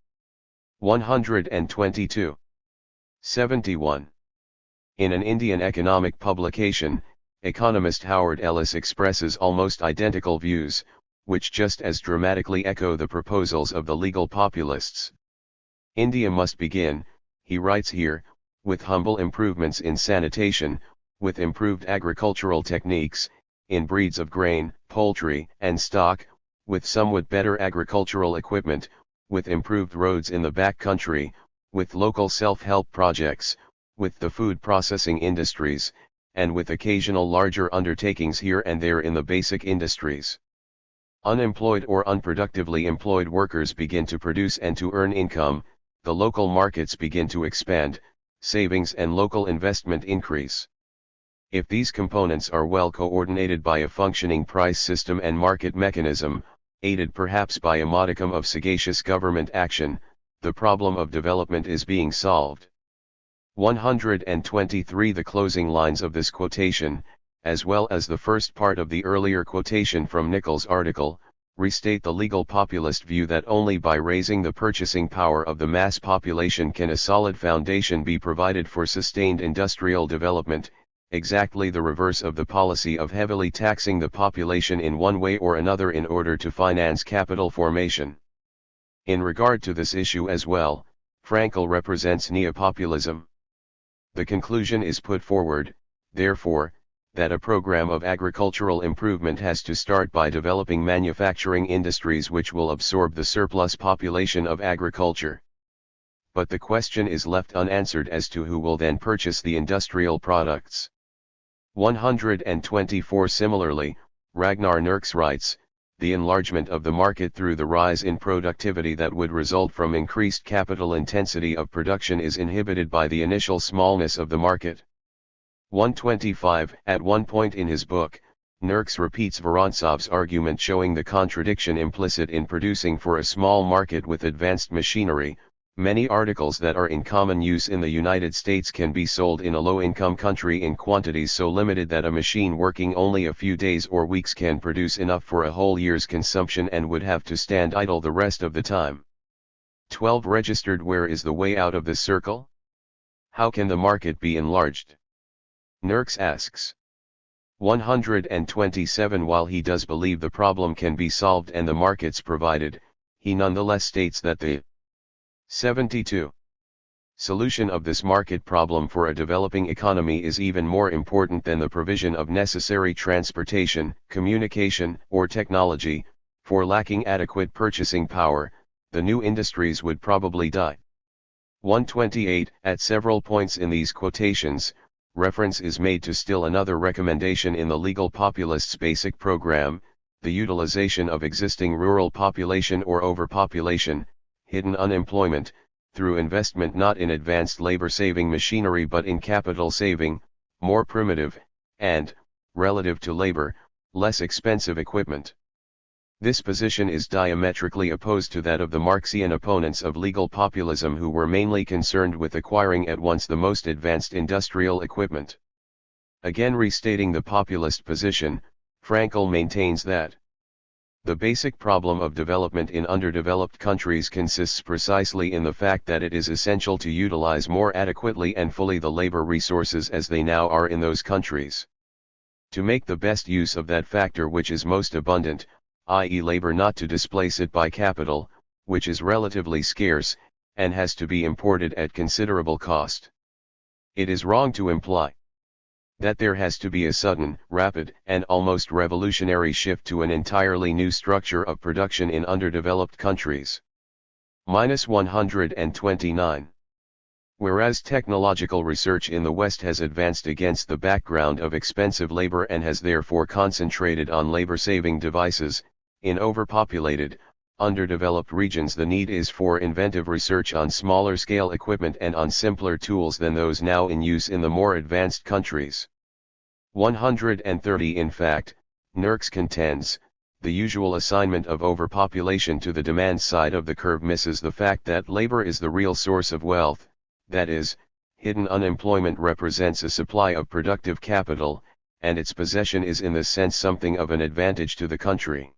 122. 71. In an Indian economic publication, economist Howard Ellis expresses almost identical views, which just as dramatically echo the proposals of the legal populists. India must begin, he writes here, with humble improvements in sanitation, with improved agricultural techniques, in breeds of grain, poultry, and stock, with somewhat better agricultural equipment, with improved roads in the back country, with local self-help projects, with the food processing industries, and with occasional larger undertakings here and there in the basic industries. Unemployed or unproductively employed workers begin to produce and to earn income, the local markets begin to expand, savings and local investment increase. If these components are well coordinated by a functioning price system and market mechanism, aided perhaps by a modicum of sagacious government action, the problem of development is being solved. 123. The closing lines of this quotation, as well as the first part of the earlier quotation from Nichols' article, restate the legal populist view that only by raising the purchasing power of the mass population can a solid foundation be provided for sustained industrial development, exactly the reverse of the policy of heavily taxing the population in one way or another in order to finance capital formation. In regard to this issue as well, Frankel represents neopopulism. The conclusion is put forward, therefore, that a program of agricultural improvement has to start by developing manufacturing industries which will absorb the surplus population of agriculture. But the question is left unanswered as to who will then purchase the industrial products. 124. Similarly, Ragnar Nurks writes, the enlargement of the market through the rise in productivity that would result from increased capital intensity of production is inhibited by the initial smallness of the market. 125. At one point in his book, Nurks repeats Vorontsov's argument showing the contradiction implicit in producing for a small market with advanced machinery. Many articles that are in common use in the United States can be sold in a low-income country in quantities so limited that a machine working only a few days or weeks can produce enough for a whole year's consumption and would have to stand idle the rest of the time. 12. Registered. Where is the way out of this circle? How can the market be enlarged? Nurks asks. 127 While he does believe the problem can be solved and the markets provided, he nonetheless states that the 72 solution of this market problem for a developing economy is even more important than the provision of necessary transportation, communication, or technology, for lacking adequate purchasing power, the new industries would probably die. 128 At several points in these quotations, reference is made to still another recommendation in the legal populists' basic program, the utilization of existing rural population or overpopulation, hidden unemployment, through investment not in advanced labor-saving machinery but in capital-saving, more primitive, and, relative to labor, less expensive equipment. This position is diametrically opposed to that of the Marxian opponents of legal populism, who were mainly concerned with acquiring at once the most advanced industrial equipment. Again restating the populist position, Frankl maintains that the basic problem of development in underdeveloped countries consists precisely in the fact that it is essential to utilize more adequately and fully the labor resources as they now are in those countries. To make the best use of that factor which is most abundant, i.e. labor, not to displace it by capital, which is relatively scarce, and has to be imported at considerable cost. It is wrong to imply that there has to be a sudden, rapid, and almost revolutionary shift to an entirely new structure of production in underdeveloped countries. 129. Whereas technological research in the West has advanced against the background of expensive labor and has therefore concentrated on labor-saving devices, in overpopulated, underdeveloped regions the need is for inventive research on smaller-scale equipment and on simpler tools than those now in use in the more advanced countries. 130 In fact, Nurks contends, the usual assignment of overpopulation to the demand side of the curve misses the fact that labor is the real source of wealth, that is, hidden unemployment represents a supply of productive capital, and its possession is in this sense something of an advantage to the country.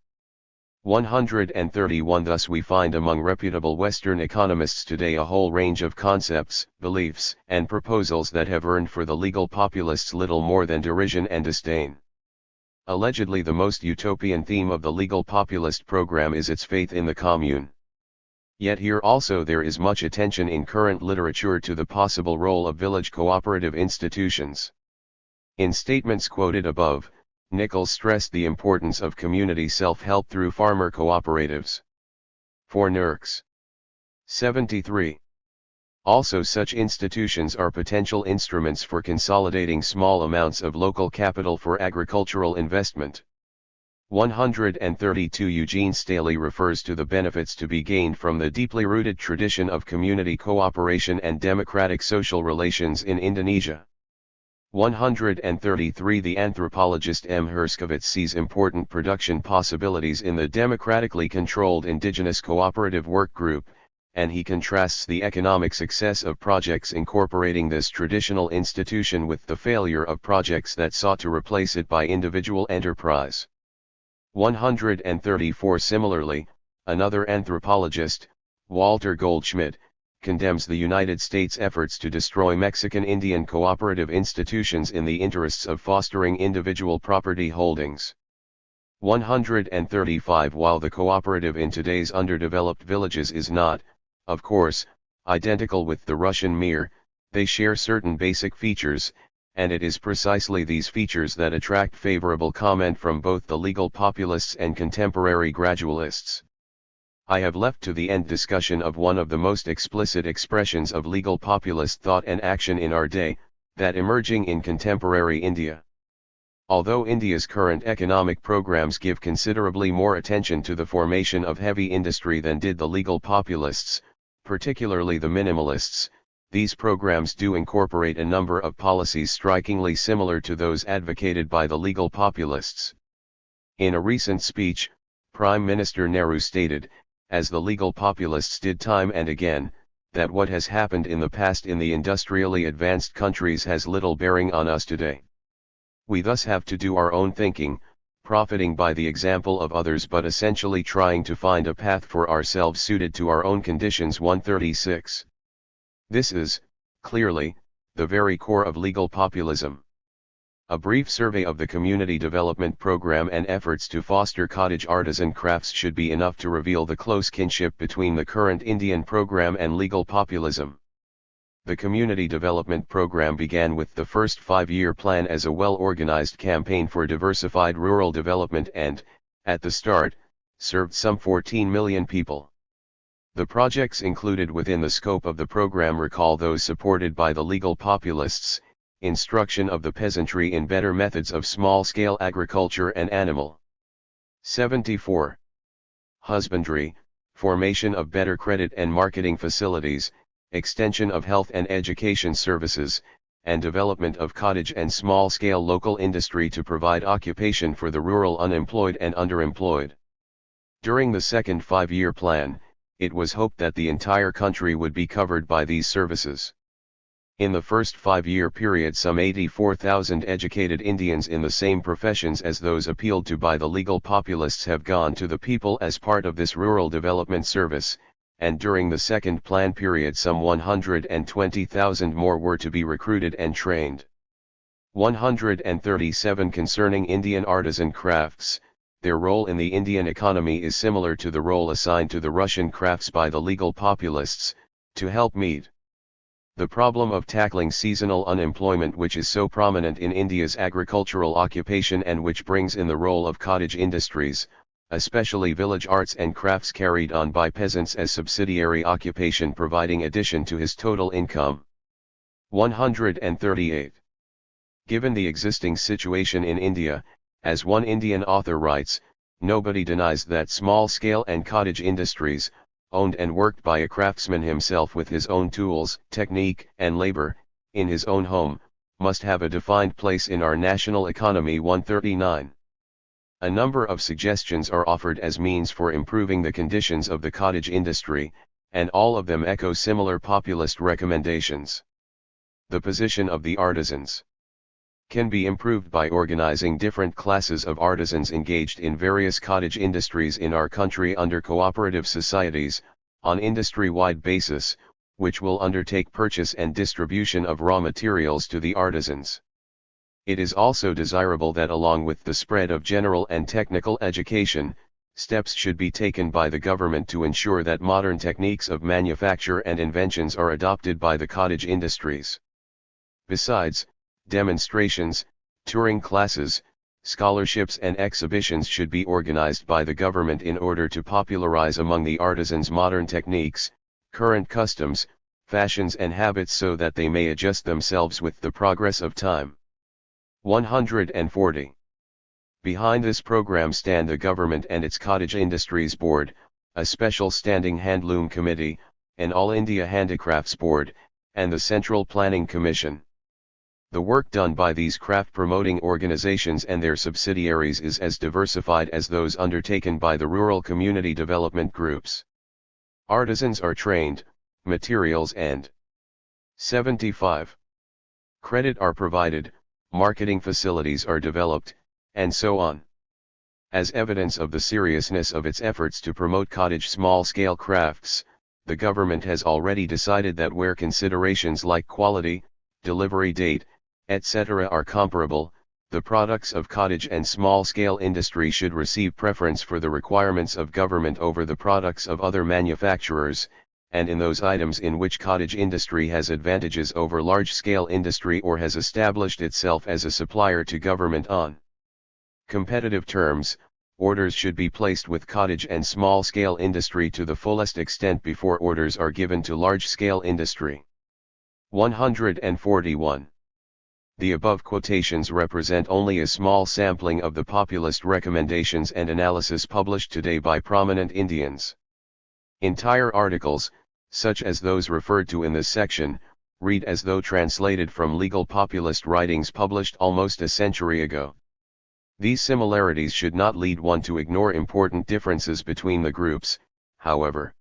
131 Thus we find among reputable Western economists today a whole range of concepts, beliefs, and proposals that have earned for the legal populists little more than derision and disdain. Allegedly the most utopian theme of the legal populist program is its faith in the commune. Yet here also there is much attention in current literature to the possible role of village cooperative institutions. In statements quoted above, Nichols stressed the importance of community self-help through farmer cooperatives. For Nurks. 73. Also such institutions are potential instruments for consolidating small amounts of local capital for agricultural investment. 132 Eugene Staley refers to the benefits to be gained from the deeply rooted tradition of community cooperation and democratic social relations in Indonesia. 133 The anthropologist M. Herskovits sees important production possibilities in the democratically controlled indigenous cooperative work group, and he contrasts the economic success of projects incorporating this traditional institution with the failure of projects that sought to replace it by individual enterprise. 134 Similarly, another anthropologist, Walter Goldschmidt, condemns the United States' efforts to destroy Mexican Indian cooperative institutions in the interests of fostering individual property holdings. 135 While the cooperative in today's underdeveloped villages is not, of course, identical with the Russian mir, they share certain basic features, and it is precisely these features that attract favorable comment from both the legal populists and contemporary gradualists. I have left to the end discussion of one of the most explicit expressions of legal populist thought and action in our day, that emerging in contemporary India. Although India's current economic programs give considerably more attention to the formation of heavy industry than did the legal populists, particularly the minimalists, these programs do incorporate a number of policies strikingly similar to those advocated by the legal populists. In a recent speech, Prime Minister Nehru stated, as the legal populists did time and again, that what has happened in the past in the industrially advanced countries has little bearing on us today. We thus have to do our own thinking, profiting by the example of others but essentially trying to find a path for ourselves suited to our own conditions. 136. This is, clearly, the very core of legal populism. A brief survey of the community development program and efforts to foster cottage artisan crafts should be enough to reveal the close kinship between the current Indian program and legal populism. The community development program began with the first 5-year plan as a well-organized campaign for diversified rural development and, at the start, served some 14 million people. The projects included within the scope of the program recall those supported by the legal populists: instruction of the peasantry in better methods of small-scale agriculture and animal 74. Husbandry, formation of better credit and marketing facilities, extension of health and education services, and development of cottage and small-scale local industry to provide occupation for the rural unemployed and underemployed. During the second 5-year plan, it was hoped that the entire country would be covered by these services. In the first 5-year period, some 84,000 educated Indians in the same professions as those appealed to by the legal populists have gone to the people as part of this rural development service, and during the second plan period some 120,000 more were to be recruited and trained. 137 concerning Indian artisan crafts. Their role in the Indian economy is similar to the role assigned to the Russian crafts by the legal populists, to help meet the problem of tackling seasonal unemployment, which is so prominent in India's agricultural occupation and which brings in the role of cottage industries, especially village arts and crafts carried on by peasants as subsidiary occupation, providing addition to his total income. 138. Given the existing situation in India, as one Indian author writes, nobody denies that small-scale and cottage industries, owned and worked by a craftsman himself with his own tools, technique, and labor, in his own home, must have a defined place in our national economy. 139. A number of suggestions are offered as means for improving the conditions of the cottage industry, and all of them echo similar populist recommendations. The position of the artisans can be improved by organizing different classes of artisans engaged in various cottage industries in our country under cooperative societies, on industry-wide basis, which will undertake purchase and distribution of raw materials to the artisans. It is also desirable that along with the spread of general and technical education, steps should be taken by the government to ensure that modern techniques of manufacture and inventions are adopted by the cottage industries. Besides, demonstrations, touring classes, scholarships and exhibitions should be organized by the government in order to popularize among the artisans modern techniques, current customs, fashions and habits so that they may adjust themselves with the progress of time. 140. Behind this program stand the government and its Cottage Industries Board, a special standing handloom committee, an All India Handicrafts Board, and the Central Planning Commission. The work done by these craft-promoting organizations and their subsidiaries is as diversified as those undertaken by the rural community development groups. Artisans are trained, materials and 75. Credit are provided, marketing facilities are developed, and so on. As evidence of the seriousness of its efforts to promote cottage small-scale crafts, the government has already decided that where considerations like quality, delivery date, etc. are comparable, the products of cottage and small-scale industry should receive preference for the requirements of government over the products of other manufacturers, and in those items in which cottage industry has advantages over large-scale industry or has established itself as a supplier to government on competitive terms, orders should be placed with cottage and small-scale industry to the fullest extent before orders are given to large-scale industry. 141. The above quotations represent only a small sampling of the populist recommendations and analysis published today by prominent Indians. Entire articles, such as those referred to in this section, read as though translated from legal populist writings published almost a century ago. These similarities should not lead one to ignore important differences between the groups, however.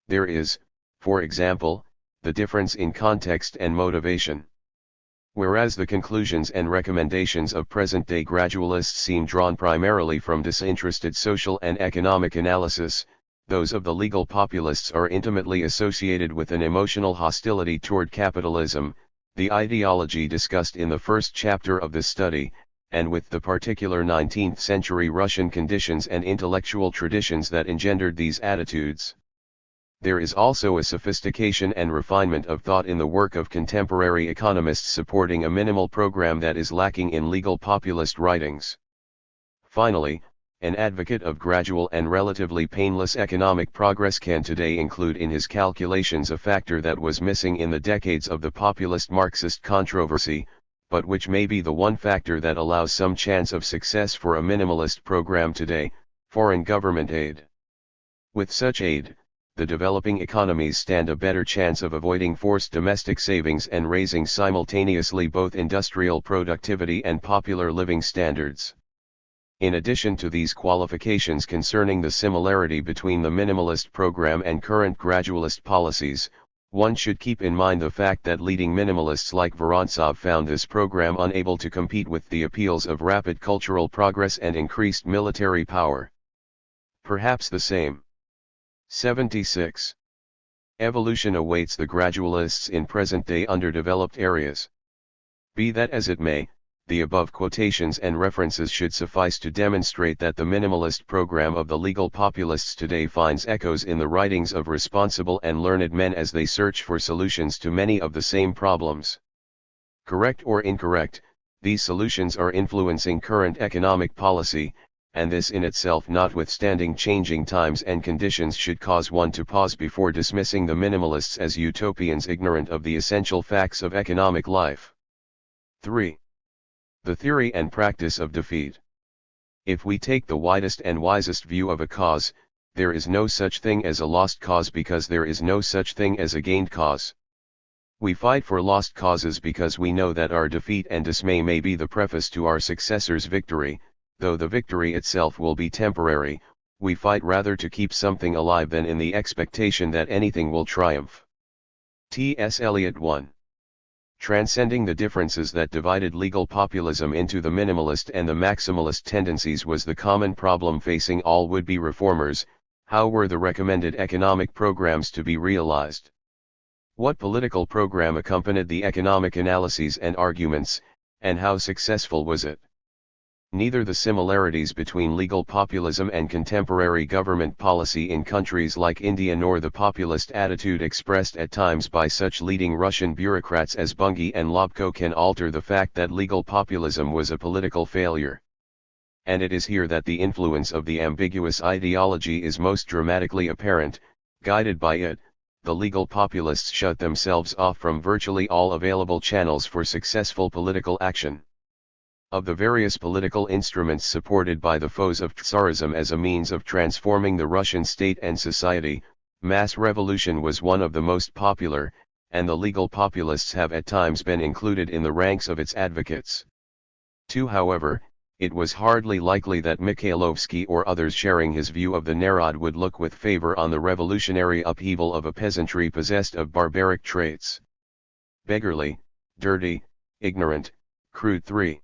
There is, for example, the difference in context and motivation. Whereas the conclusions and recommendations of present-day gradualists seem drawn primarily from disinterested social and economic analysis, those of the legal populists are intimately associated with an emotional hostility toward capitalism, The ideology discussed in the first chapter of this study, and with the particular 19th century Russian conditions and intellectual traditions that engendered these attitudes. There is also a sophistication and refinement of thought in the work of contemporary economists supporting a minimal program that is lacking in legal populist writings. Finally, an advocate of gradual and relatively painless economic progress can today include in his calculations a factor that was missing in the decades of the populist Marxist controversy, but which may be the one factor that allows some chance of success for a minimalist program today: foreign government aid. With such aid, the developing economies stand a better chance of avoiding forced domestic savings and raising simultaneously both industrial productivity and popular living standards. In addition to these qualifications concerning the similarity between the minimalist program and current gradualist policies, one should keep in mind the fact that leading minimalists like Vorontsov found this program unable to compete with the appeals of rapid cultural progress and increased military power. Perhaps the same. 76. Evolution awaits the gradualists in present-day underdeveloped areas. Be that as it may, the above quotations and references should suffice to demonstrate that the minimalist program of the legal populists today finds echoes in the writings of responsible and learned men as they search for solutions to many of the same problems. Correct or incorrect, these solutions are influencing current economic policy, and this in itself notwithstanding changing times and conditions should cause one to pause before dismissing the minimalists as utopians ignorant of the essential facts of economic life. 3. The theory and practice of defeat. If we take the widest and wisest view of a cause, there is no such thing as a lost cause because there is no such thing as a gained cause. We fight for lost causes because we know that our defeat and dismay may be the preface to our successor's victory, though the victory itself will be temporary. We fight rather to keep something alive than in the expectation that anything will triumph. T.S. Eliot 1. Transcending the differences that divided legal populism into the minimalist and the maximalist tendencies was the common problem facing all would-be reformers: how were the recommended economic programs to be realized? What political program accompanied the economic analyses and arguments, and how successful was it? Neither the similarities between legal populism and contemporary government policy in countries like India nor the populist attitude expressed at times by such leading Russian bureaucrats as Bunge and Lobko can alter the fact that legal populism was a political failure. And it is here that the influence of the ambiguous ideology is most dramatically apparent. Guided by it, the legal populists shut themselves off from virtually all available channels for successful political action. Of the various political instruments supported by the foes of tsarism as a means of transforming the Russian state and society, mass revolution was one of the most popular, and the legal populists have at times been included in the ranks of its advocates. 2. However, it was hardly likely that Mikhailovsky or others sharing his view of the Narod would look with favor on the revolutionary upheaval of a peasantry possessed of barbaric traits. Beggarly, dirty, ignorant, crude. 3.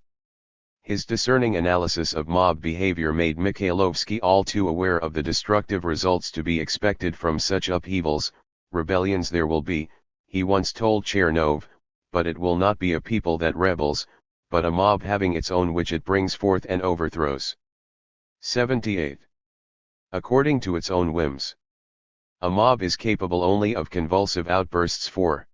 His discerning analysis of mob behavior made Mikhailovsky all too aware of the destructive results to be expected from such upheavals. Rebellions there will be, he once told Chernov, but it will not be a people that rebels, but a mob having its own which it brings forth and overthrows. 78. According to its own whims. A mob is capable only of convulsive outbursts. 4.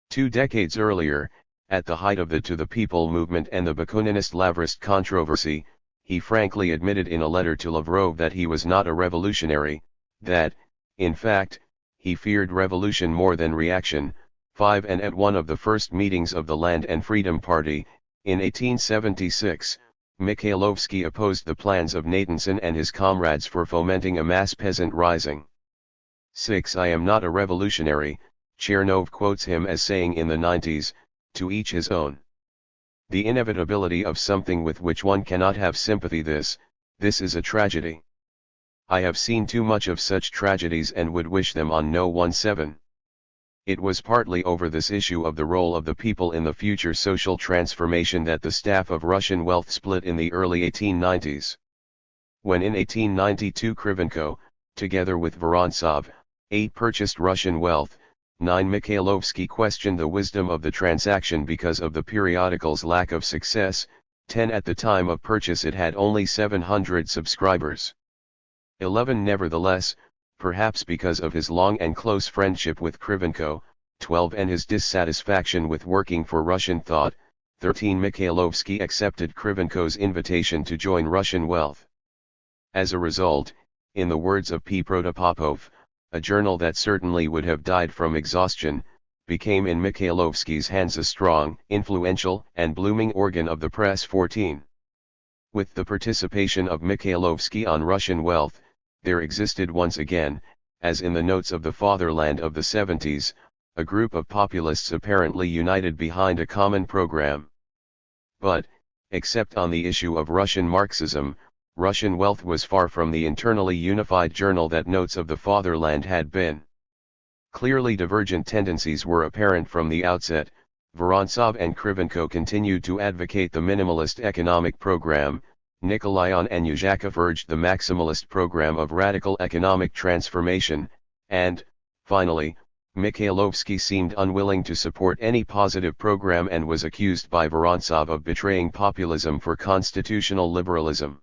2 decades earlier, at the height of the To the People movement and the Bakuninist-Lavrist controversy, he frankly admitted in a letter to Lavrov that he was not a revolutionary, that, in fact, he feared revolution more than reaction. 5. And at one of the first meetings of the Land and Freedom Party, in 1876, Mikhailovsky opposed the plans of Natanson and his comrades for fomenting a mass peasant rising. 6. I am not a revolutionary, Chernov quotes him as saying in the 90s, to each his own. The inevitability of something with which one cannot have sympathy, this is a tragedy. I have seen too much of such tragedies and would wish them on no one. 7. It was partly over this issue of the role of the people in the future social transformation that the staff of Russian Wealth split in the early 1890s. When in 1892 Krivenko, together with Vorontsov, 8 purchased Russian Wealth, 9. Mikhailovsky questioned the wisdom of the transaction because of the periodical's lack of success. 10. At the time of purchase it had only 700 subscribers. 11. Nevertheless, perhaps because of his long and close friendship with Krivenko. 12. And his dissatisfaction with working for Russian thought. 13. Mikhailovsky accepted Krivenko's invitation to join Russian Wealth. As a result, in the words of P. Protopopov, a journal that certainly would have died from exhaustion, became in Mikhailovsky's hands a strong, influential, and blooming organ of the press. 14. With the participation of Mikhailovsky on Russian Wealth, there existed once again, as in the notes of the Fatherland of the 70s, a group of populists apparently united behind a common program. But, except on the issue of Russian Marxism, Russian Wealth was far from the internally unified journal that Notes of the Fatherland had been. Clearly divergent tendencies were apparent from the outset. Vorontsov and Krivenko continued to advocate the minimalist economic program, Nikolayan and Yuzhakov urged the maximalist program of radical economic transformation, and, finally, Mikhailovsky seemed unwilling to support any positive program and was accused by Vorontsov of betraying populism for constitutional liberalism.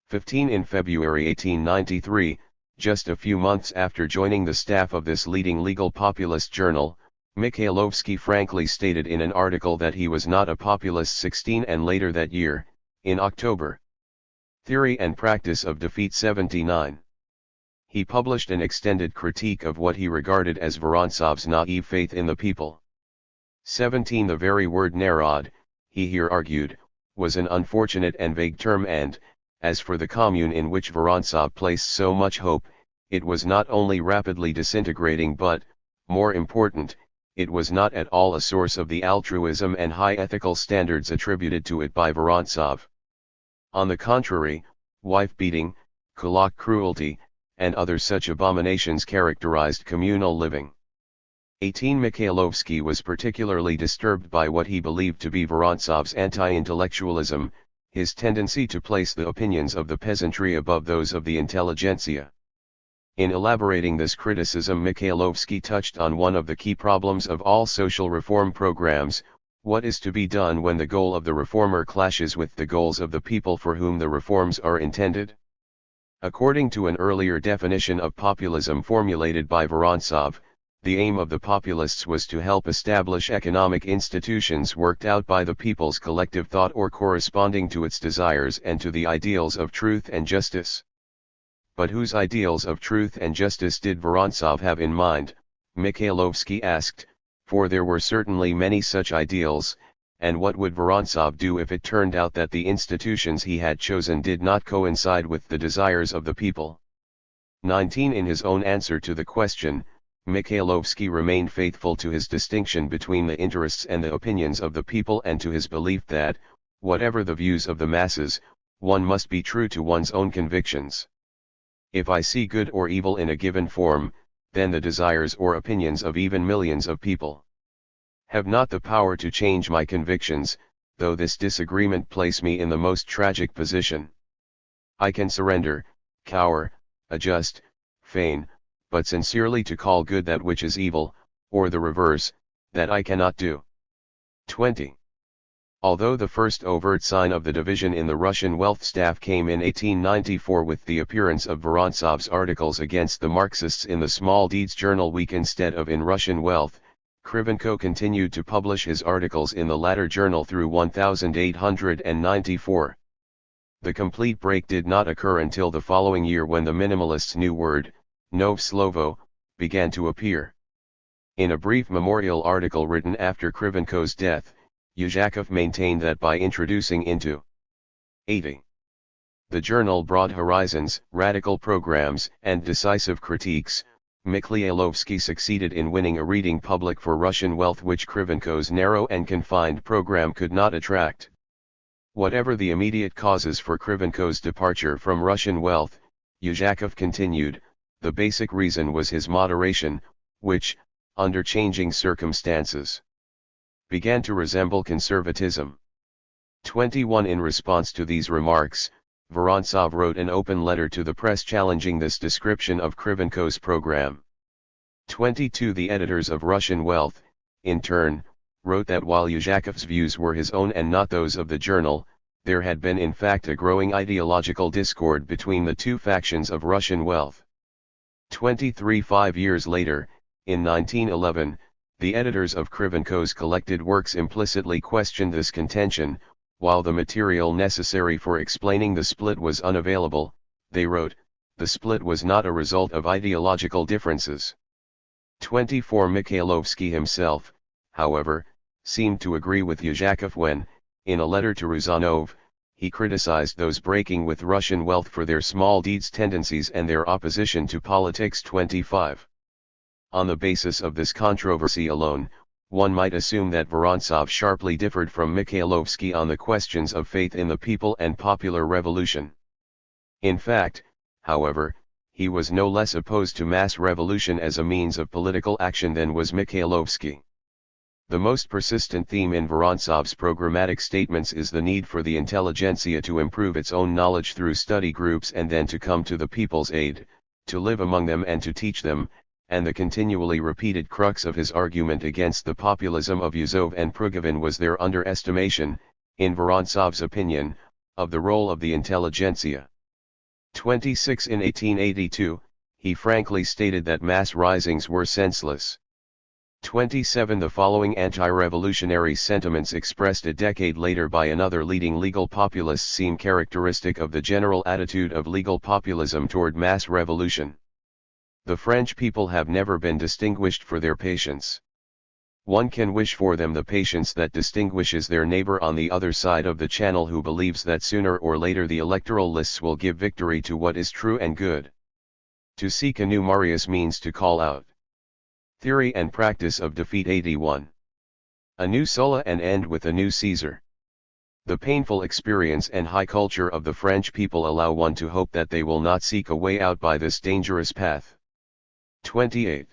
15. In February 1893, just a few months after joining the staff of this leading legal populist journal, Mikhailovsky frankly stated in an article that he was not a populist. 16. And later that year, in October, Theory and Practice of Defeat 79. He published an extended critique of what he regarded as Vorontsov's naive faith in the people. 17. The very word narod, he here argued, was an unfortunate and vague term and, as for the commune in which Vorontsov placed so much hope, it was not only rapidly disintegrating but, more important, it was not at all a source of the altruism and high ethical standards attributed to it by Vorontsov. On the contrary, wife-beating, kulak cruelty, and other such abominations characterized communal living. 18. Mikhailovsky was particularly disturbed by what he believed to be Vorontsov's anti-intellectualism, his tendency to place the opinions of the peasantry above those of the intelligentsia. In elaborating this criticism, Mikhailovsky touched on one of the key problems of all social reform programs: what is to be done when the goal of the reformer clashes with the goals of the people for whom the reforms are intended? According to an earlier definition of populism formulated by Vorontsov, the aim of the populists was to help establish economic institutions worked out by the people's collective thought or corresponding to its desires and to the ideals of truth and justice. But whose ideals of truth and justice did Vorontsov have in mind? Mikhailovsky asked, for there were certainly many such ideals, and what would Vorontsov do if it turned out that the institutions he had chosen did not coincide with the desires of the people? 19. In his own answer to the question, Mikhailovsky remained faithful to his distinction between the interests and the opinions of the people and to his belief that, whatever the views of the masses, one must be true to one's own convictions. If I see good or evil in a given form, then the desires or opinions of even millions of people have not the power to change my convictions, though this disagreement place me in the most tragic position. I can surrender, cower, adjust, feign, but sincerely to call good that which is evil, or the reverse, that I cannot do. 20. Although the first overt sign of the division in the Russian wealth staff came in 1894 with the appearance of Vorontsov's articles against the Marxists in the Small Deeds Journal Week instead of in Russian Wealth, Krivenko continued to publish his articles in the latter journal through 1894. The complete break did not occur until the following year when the minimalists' new word, Nove Slovo, began to appear. In a brief memorial article written after Krivenko's death, Yuzhakov maintained that by introducing into 80 the journal broad horizons, radical programs, and decisive critiques, Mikhailovsky succeeded in winning a reading public for Russian wealth which Krivenko's narrow and confined program could not attract. Whatever the immediate causes for Krivenko's departure from Russian wealth, Yuzhakov continued, the basic reason was his moderation, which, under changing circumstances, began to resemble conservatism. 21. In response to these remarks, Vorontsov wrote an open letter to the press challenging this description of Krivenko's program. 22. The editors of Russian Wealth, in turn, wrote that while Yuzhakov's views were his own and not those of the journal, there had been in fact a growing ideological discord between the two factions of Russian Wealth. 23. 5 years later, in 1911, the editors of Krivenko's collected works implicitly questioned this contention. While the material necessary for explaining the split was unavailable, they wrote, the split was not a result of ideological differences. 24. Mikhailovsky himself, however, seemed to agree with Yuzhakov when, in a letter to Ruzanov, he criticized those breaking with Russian Wealth for their small deeds tendencies and their opposition to politics. 25. On the basis of this controversy alone, one might assume that Vorontsov sharply differed from Mikhailovsky on the questions of faith in the people and popular revolution. In fact, however, he was no less opposed to mass revolution as a means of political action than was Mikhailovsky. The most persistent theme in Vorontsov's programmatic statements is the need for the intelligentsia to improve its own knowledge through study groups and then to come to the people's aid, to live among them and to teach them, and the continually repeated crux of his argument against the populism of Yuzov and Prugogine was their underestimation, in Vorontsov's opinion, of the role of the intelligentsia. 26. In 1882, he frankly stated that mass risings were senseless. 27. The following anti-revolutionary sentiments expressed a decade later by another leading legal populist seem characteristic of the general attitude of legal populism toward mass revolution. The French people have never been distinguished for their patience. One can wish for them the patience that distinguishes their neighbor on the other side of the channel who believes that sooner or later the electoral lists will give victory to what is true and good. To seek a new Marius means to call out. Theory and practice of defeat. 81. A new Sulla and end with a new Caesar. The painful experience and high culture of the French people allow one to hope that they will not seek a way out by this dangerous path. 28.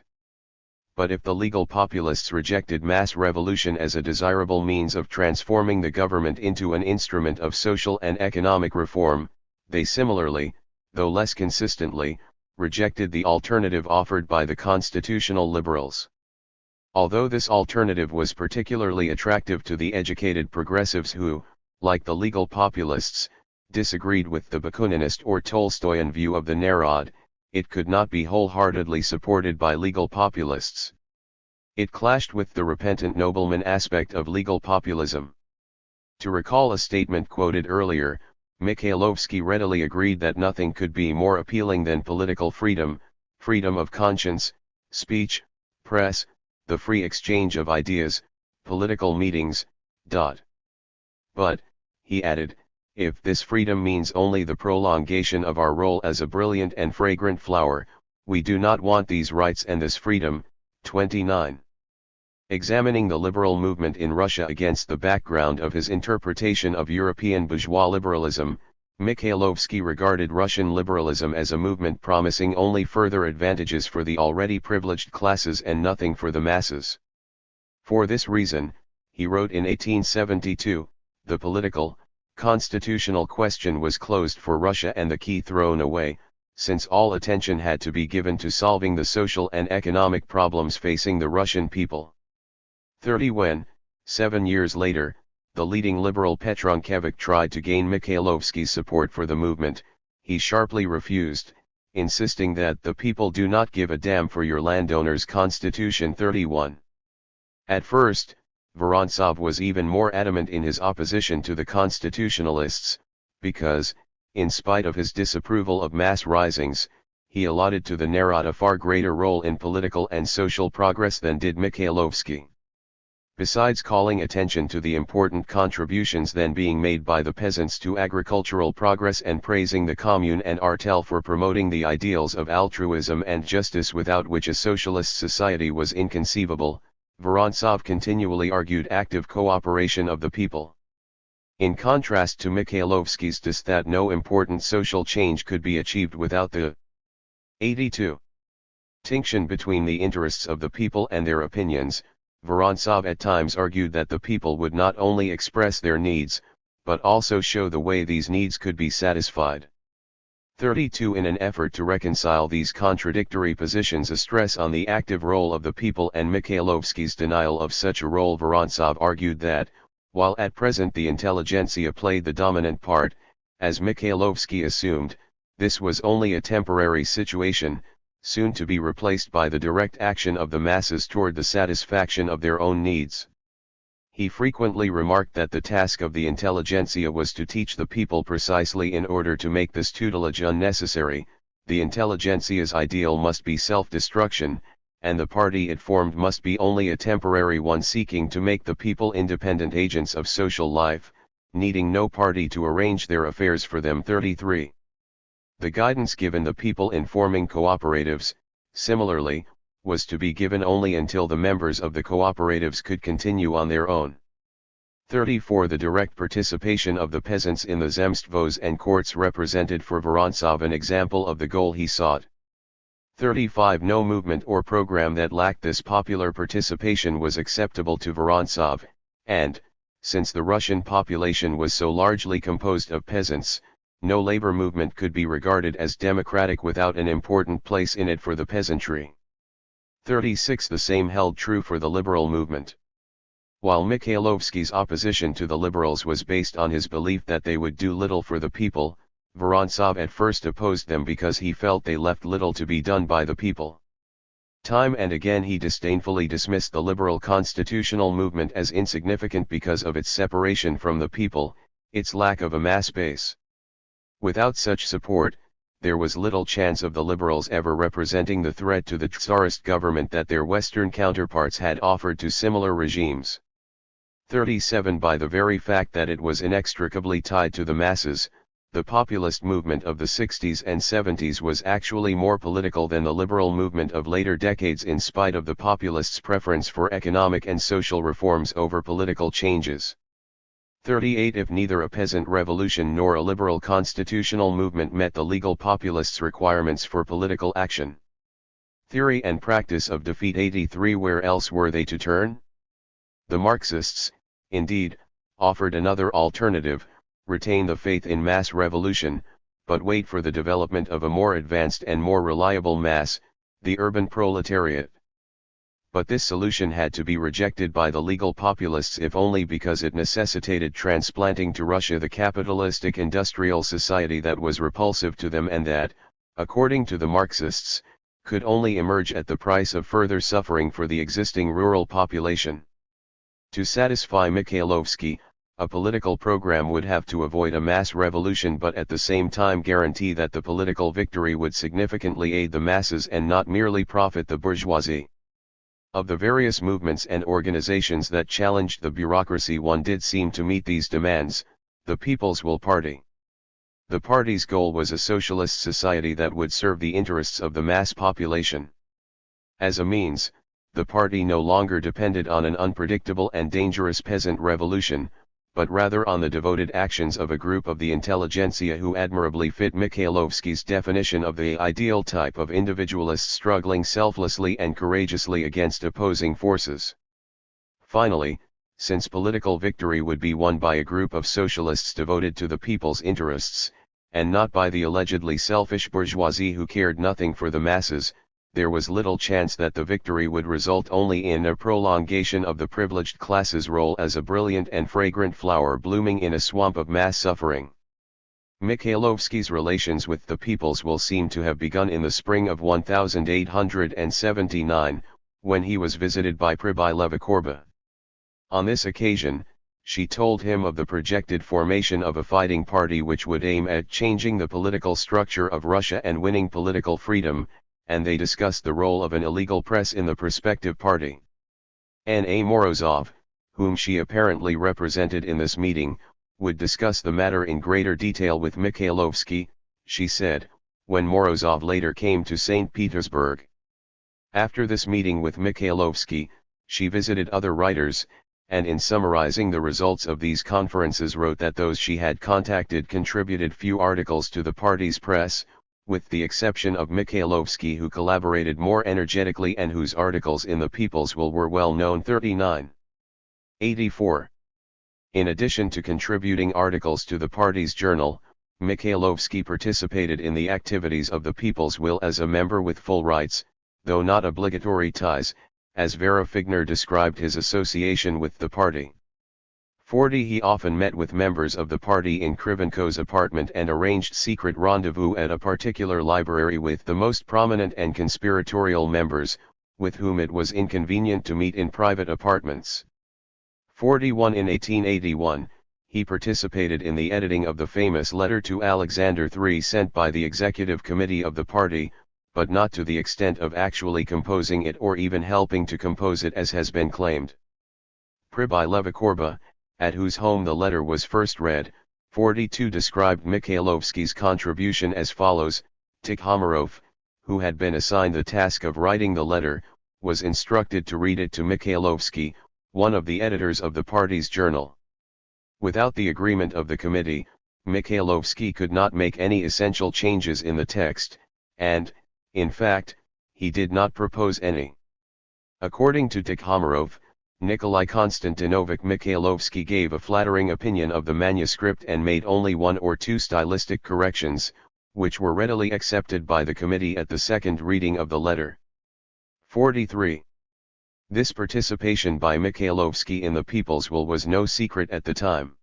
But if the legal populists rejected mass revolution as a desirable means of transforming the government into an instrument of social and economic reform, they similarly, though less consistently, rejected the alternative offered by the constitutional liberals. Although this alternative was particularly attractive to the educated progressives who, like the legal populists, disagreed with the Bakuninist or Tolstoyan view of the Narod, it could not be wholeheartedly supported by legal populists. It clashed with the repentant nobleman aspect of legal populism. To recall a statement quoted earlier, Mikhailovsky readily agreed that nothing could be more appealing than political freedom, freedom of conscience, speech, press, the free exchange of ideas, political meetings. But, he added, if this freedom means only the prolongation of our role as a brilliant and fragrant flower, we do not want these rights and this freedom. 29. Examining the liberal movement in Russia against the background of his interpretation of European bourgeois liberalism, Mikhailovsky regarded Russian liberalism as a movement promising only further advantages for the already privileged classes and nothing for the masses. For this reason, he wrote in 1872, the political, constitutional question was closed for Russia and the key thrown away, since all attention had to be given to solving the social and economic problems facing the Russian people. 30. When, 7 years later, the leading liberal Petrunkevich tried to gain Mikhailovsky's support for the movement, he sharply refused, insisting that the people do not give a damn for your landowners' constitution. 31. At first, Vorontsov was even more adamant in his opposition to the constitutionalists, because, in spite of his disapproval of mass risings, he allotted to the Narod a far greater role in political and social progress than did Mikhailovsky. Besides calling attention to the important contributions then being made by the peasants to agricultural progress and praising the commune and artel for promoting the ideals of altruism and justice without which a socialist society was inconceivable, Vorontsov continually argued active cooperation of the people. In contrast to Mikhailovsky's diss that no important social change could be achieved without the 82. Tinction between the interests of the people and their opinions, Vorontsov at times argued that the people would not only express their needs, but also show the way these needs could be satisfied. 32. In an effort to reconcile these contradictory positions, a stress on the active role of the people and Mikhailovsky's denial of such a role, Vorontsov argued that, while at present the intelligentsia played the dominant part, as Mikhailovsky assumed, this was only a temporary situation, soon to be replaced by the direct action of the masses toward the satisfaction of their own needs. He frequently remarked that the task of the intelligentsia was to teach the people precisely in order to make this tutelage unnecessary. The intelligentsia's ideal must be self-destruction, and the party it formed must be only a temporary one seeking to make the people independent agents of social life, needing no party to arrange their affairs for them. 33. The guidance given the people in forming cooperatives, similarly, was to be given only until the members of the cooperatives could continue on their own. 34. The direct participation of the peasants in the zemstvos and courts represented for Vorontsov an example of the goal he sought. 35. No movement or program that lacked this popular participation was acceptable to Vorontsov, and, since the Russian population was so largely composed of peasants, no labor movement could be regarded as democratic without an important place in it for the peasantry. 36. The same held true for the liberal movement. While Mikhailovsky's opposition to the liberals was based on his belief that they would do little for the people, Vorontsov at first opposed them because he felt they left little to be done by the people. Time and again he disdainfully dismissed the liberal constitutional movement as insignificant because of its separation from the people, its lack of a mass base. Without such support, there was little chance of the liberals ever representing the threat to the tsarist government that their Western counterparts had offered to similar regimes. 37. By the very fact that it was inextricably tied to the masses, the populist movement of the 60s and 70s was actually more political than the liberal movement of later decades, in spite of the populists' preference for economic and social reforms over political changes. 38. If neither a peasant revolution nor a liberal constitutional movement met the legal populists' requirements for political action. Theory and practice of defeat. 83. Where else were they to turn? The Marxists, indeed, offered another alternative: retain the faith in mass revolution, but wait for the development of a more advanced and more reliable mass, the urban proletariat. But this solution had to be rejected by the legal populists, if only because it necessitated transplanting to Russia the capitalistic industrial society that was repulsive to them and that, according to the Marxists, could only emerge at the price of further suffering for the existing rural population. To satisfy Mikhailovsky, a political program would have to avoid a mass revolution but at the same time guarantee that the political victory would significantly aid the masses and not merely profit the bourgeoisie. Of the various movements and organizations that challenged the bureaucracy, one did seem to meet these demands: the People's Will Party. The party's goal was a socialist society that would serve the interests of the mass population. As a means, the party no longer depended on an unpredictable and dangerous peasant revolution, but rather on the devoted actions of a group of the intelligentsia who admirably fit Mikhailovsky's definition of the ideal type of individualist struggling selflessly and courageously against opposing forces. Finally, since political victory would be won by a group of socialists devoted to the people's interests, and not by the allegedly selfish bourgeoisie who cared nothing for the masses, there was little chance that the victory would result only in a prolongation of the privileged class's role as a brilliant and fragrant flower blooming in a swamp of mass suffering. Mikhailovsky's relations with the people's will seem to have begun in the spring of 1879, when he was visited by Pribileva Korba. On this occasion, she told him of the projected formation of a fighting party which would aim at changing the political structure of Russia and winning political freedom, and they discussed the role of an illegal press in the prospective party. N.A. Morozov, whom she apparently represented in this meeting, would discuss the matter in greater detail with Mikhailovsky, she said, when Morozov later came to St. Petersburg. After this meeting with Mikhailovsky, she visited other writers, and in summarizing the results of these conferences wrote that those she had contacted contributed few articles to the party's press, with the exception of Mikhailovsky, who collaborated more energetically and whose articles in the People's Will were well known. 39. 84. In addition to contributing articles to the party's journal, Mikhailovsky participated in the activities of the People's Will as a member with full rights, though not obligatory ties, as Vera Figner described his association with the party. 40. He often met with members of the party in Krivenko's apartment and arranged secret rendezvous at a particular library with the most prominent and conspiratorial members, with whom it was inconvenient to meet in private apartments. 41. In 1881, he participated in the editing of the famous letter to Alexander III sent by the executive committee of the party, but not to the extent of actually composing it or even helping to compose it as has been claimed. Pribai Levikorba, at whose home the letter was first read, 42 described Mikhailovsky's contribution as follows: Tikhomarov, who had been assigned the task of writing the letter, was instructed to read it to Mikhailovsky, one of the editors of the party's journal. Without the agreement of the committee, Mikhailovsky could not make any essential changes in the text, and, in fact, he did not propose any. According to Tikhomarov, Nikolai Konstantinovich Mikhailovsky gave a flattering opinion of the manuscript and made only 1 or 2 stylistic corrections, which were readily accepted by the committee at the second reading of the letter. 43. This participation by Mikhailovsky in the People's Will was no secret at the time.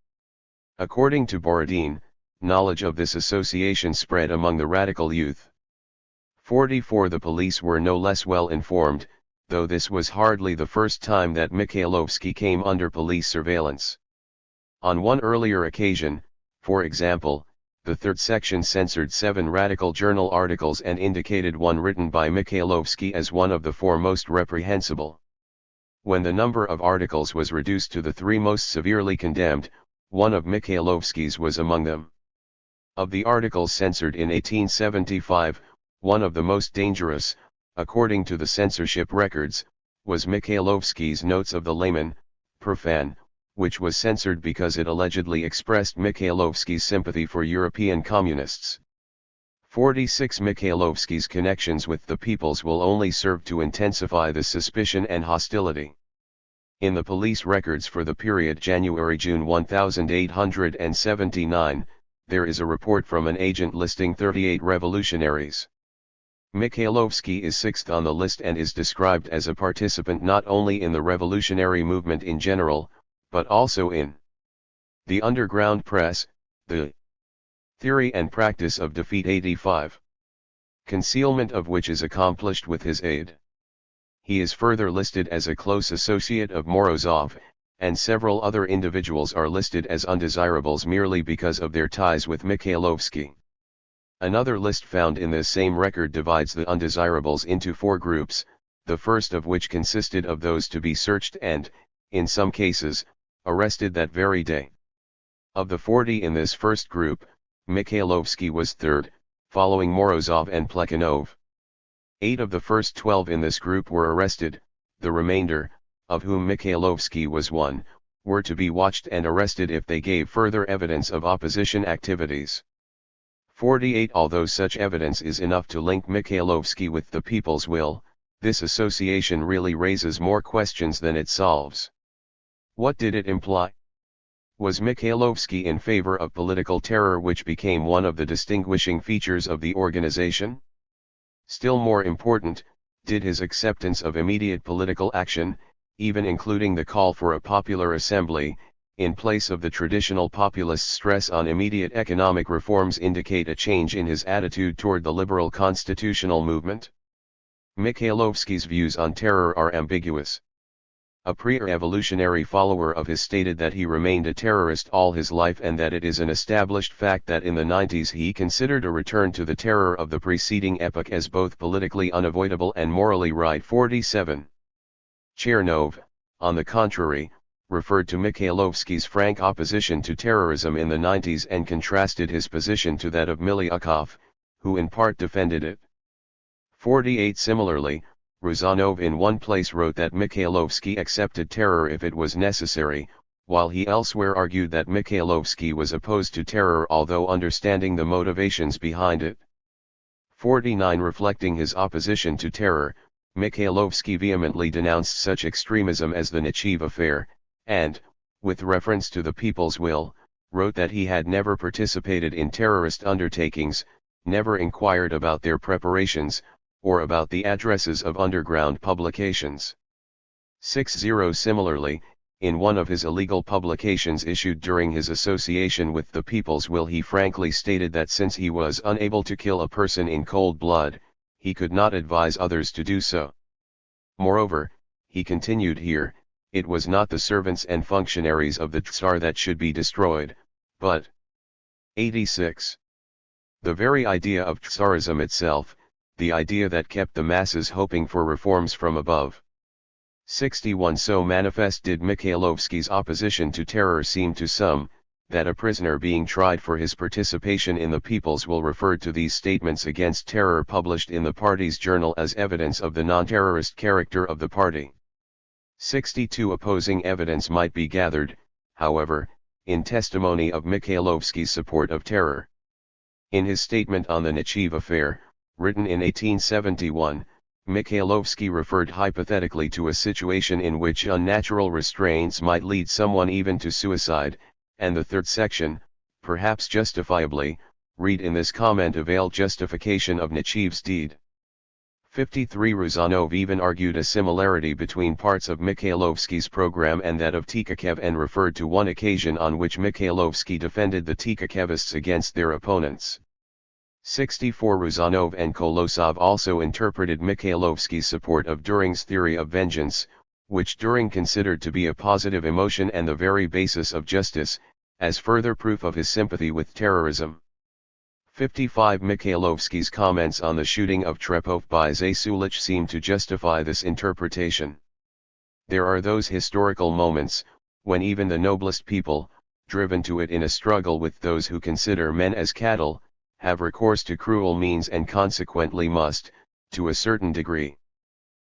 According to Borodin, knowledge of this association spread among the radical youth. 44. The police were no less well informed, though this was hardly the first time that Mikhailovsky came under police surveillance. On one earlier occasion, for example, the third section censored 7 radical journal articles and indicated one written by Mikhailovsky as one of the 4 most reprehensible. When the number of articles was reduced to the 3 most severely condemned, one of Mikhailovsky's was among them. Of the articles censored in 1875, one of the most dangerous, according to the censorship records, was Mikhailovsky's Notes of the Layman, Profane, which was censored because it allegedly expressed Mikhailovsky's sympathy for European communists. 46. Mikhailovsky's connections with the People's Will only served to intensify the suspicion and hostility. In the police records for the period January-June 1879, there is a report from an agent listing 38 revolutionaries. Mikhailovsky is 6th on the list and is described as a participant not only in the revolutionary movement in general, but also in the underground press, the theory and practice of defeat 85, concealment of which is accomplished with his aid. He is further listed as a close associate of Morozov, and several other individuals are listed as undesirables merely because of their ties with Mikhailovsky. Another list found in this same record divides the undesirables into 4 groups, the first of which consisted of those to be searched and, in some cases, arrested that very day. Of the 40 in this first group, Mikhailovsky was 3rd, following Morozov and Plekhanov. 8 of the first 12 in this group were arrested, the remainder, of whom Mikhailovsky was one, were to be watched and arrested if they gave further evidence of opposition activities. 48. Although such evidence is enough to link Mikhailovsky with the People's Will, this association really raises more questions than it solves. What did it imply? Was Mikhailovsky in favor of political terror, which became one of the distinguishing features of the organization? Still more important, did his acceptance of immediate political action, even including the call for a popular assembly, in place of the traditional populist stress on immediate economic reforms, indicate a change in his attitude toward the liberal constitutional movement? Mikhailovsky's views on terror are ambiguous. A pre-revolutionary follower of his stated that he remained a terrorist all his life and that it is an established fact that in the 90s he considered a return to the terror of the preceding epoch as both politically unavoidable and morally right. 47. Chernov, on the contrary, referred to Mikhailovsky's frank opposition to terrorism in the 90s and contrasted his position to that of Milyukov, who in part defended it. 48. Similarly, Rozanov in one place wrote that Mikhailovsky accepted terror if it was necessary, while he elsewhere argued that Mikhailovsky was opposed to terror although understanding the motivations behind it. 49. Reflecting his opposition to terror, Mikhailovsky vehemently denounced such extremism as the Nechayev affair, and, with reference to the People's Will, wrote that he had never participated in terrorist undertakings, never inquired about their preparations, or about the addresses of underground publications. 60 Similarly, in one of his illegal publications issued during his association with the People's Will, he frankly stated that since he was unable to kill a person in cold blood, he could not advise others to do so. Moreover, he continued here, it was not the servants and functionaries of the Tsar that should be destroyed, but 86. The very idea of Tsarism itself, the idea that kept the masses hoping for reforms from above. 61 So manifest did Mikhailovsky's opposition to terror seem to some, that a prisoner being tried for his participation in the People's Will referred to these statements against terror published in the party's journal as evidence of the non-terrorist character of the party. 62 Opposing evidence might be gathered, however, in testimony of Mikhailovsky's support of terror. In his statement on the Nechayev affair, written in 1871, Mikhailovsky referred hypothetically to a situation in which unnatural restraints might lead someone even to suicide, and the third section, perhaps justifiably, read in this comment a veiled justification of Nechayev's deed. 53 Rozanov even argued a similarity between parts of Mikhailovsky's program and that of Tikachev and referred to one occasion on which Mikhailovsky defended the Tikachevists against their opponents. 64 Rozanov and Kolosov also interpreted Mikhailovsky's support of Düring's theory of vengeance, which Düring considered to be a positive emotion and the very basis of justice, as further proof of his sympathy with terrorism. 55 Mikhailovsky's comments on the shooting of Trepov by Zasulich seem to justify this interpretation. There are those historical moments, when even the noblest people, driven to it in a struggle with those who consider men as cattle, have recourse to cruel means and consequently must, to a certain degree,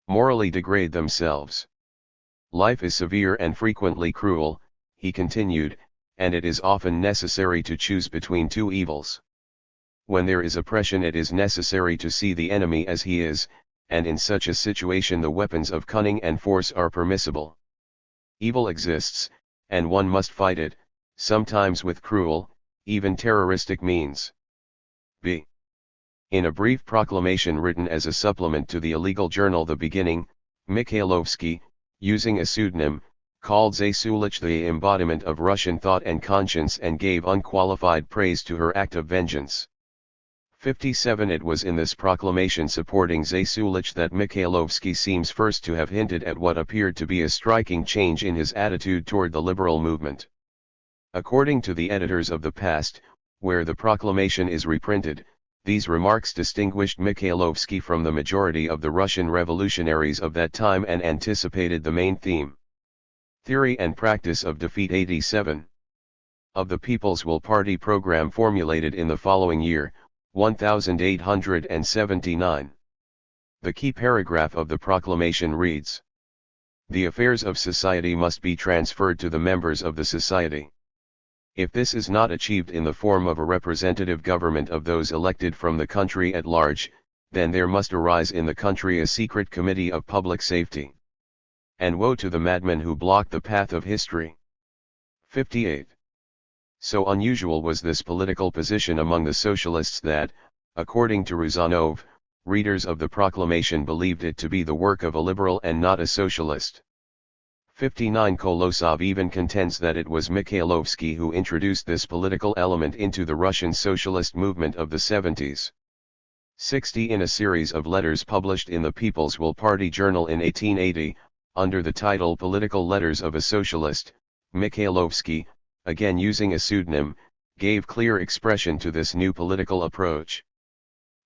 morally degrade themselves. Life is severe and frequently cruel, he continued, and it is often necessary to choose between two evils. When there is oppression, it is necessary to see the enemy as he is, and in such a situation the weapons of cunning and force are permissible. Evil exists, and one must fight it, sometimes with cruel, even terroristic means. B. In a brief proclamation written as a supplement to the illegal journal The Beginning, Mikhailovsky, using a pseudonym, called Zasulich the embodiment of Russian thought and conscience and gave unqualified praise to her act of vengeance. 57 It was in this proclamation supporting Zasulich that Mikhailovsky seems first to have hinted at what appeared to be a striking change in his attitude toward the liberal movement. According to the editors of the Past, where the proclamation is reprinted, these remarks distinguished Mikhailovsky from the majority of the Russian revolutionaries of that time and anticipated the main theme. Theory and Practice of Defeat 87. Of the People's Will Party program formulated in the following year, 1879. The key paragraph of the proclamation reads: The affairs of society must be transferred to the members of the society. If this is not achieved in the form of a representative government of those elected from the country at large, then there must arise in the country a secret committee of public safety. And woe to the madmen who block the path of history. 58. So unusual was this political position among the socialists that, according to Rozanov, readers of the proclamation believed it to be the work of a liberal and not a socialist. 59 Kolosov even contends that it was Mikhailovsky who introduced this political element into the Russian socialist movement of the 70s. 60 In a series of letters published in the People's Will Party Journal in 1880, under the title Political Letters of a Socialist, Mikhailovsky, again using a pseudonym, gave clear expression to this new political approach.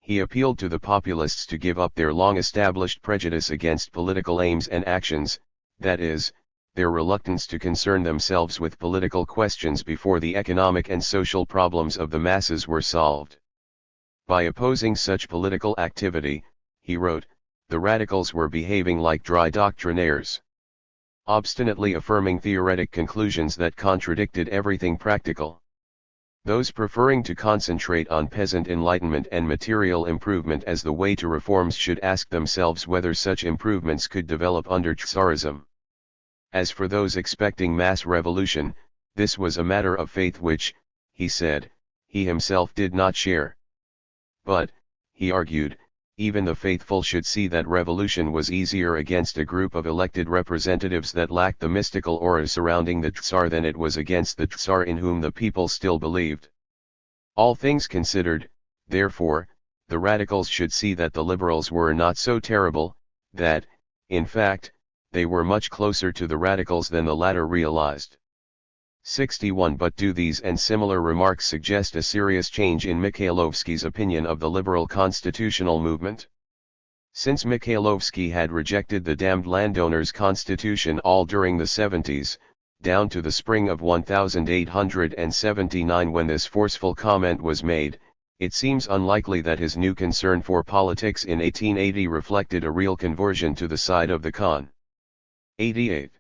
He appealed to the populists to give up their long-established prejudice against political aims and actions, that is, their reluctance to concern themselves with political questions before the economic and social problems of the masses were solved. By opposing such political activity, he wrote, the radicals were behaving like dry doctrinaires, obstinately affirming theoretic conclusions that contradicted everything practical. Those preferring to concentrate on peasant enlightenment and material improvement as the way to reforms should ask themselves whether such improvements could develop under Tsarism. As for those expecting mass revolution, This was a matter of faith which, he said, he himself did not share. But, he argued, even the faithful should see that revolution was easier against a group of elected representatives that lacked the mystical aura surrounding the Tsar than it was against the Tsar in whom the people still believed. All things considered, therefore, the radicals should see that the liberals were not so terrible, that, in fact, they were much closer to the radicals than the latter realized. 61 But do these and similar remarks suggest a serious change in Mikhailovsky's opinion of the liberal constitutional movement? Since Mikhailovsky had rejected the damned landowners' constitution all during the 70s, down to the spring of 1879 when this forceful comment was made, it seems unlikely that his new concern for politics in 1880 reflected a real conversion to the side of the Khan. 88.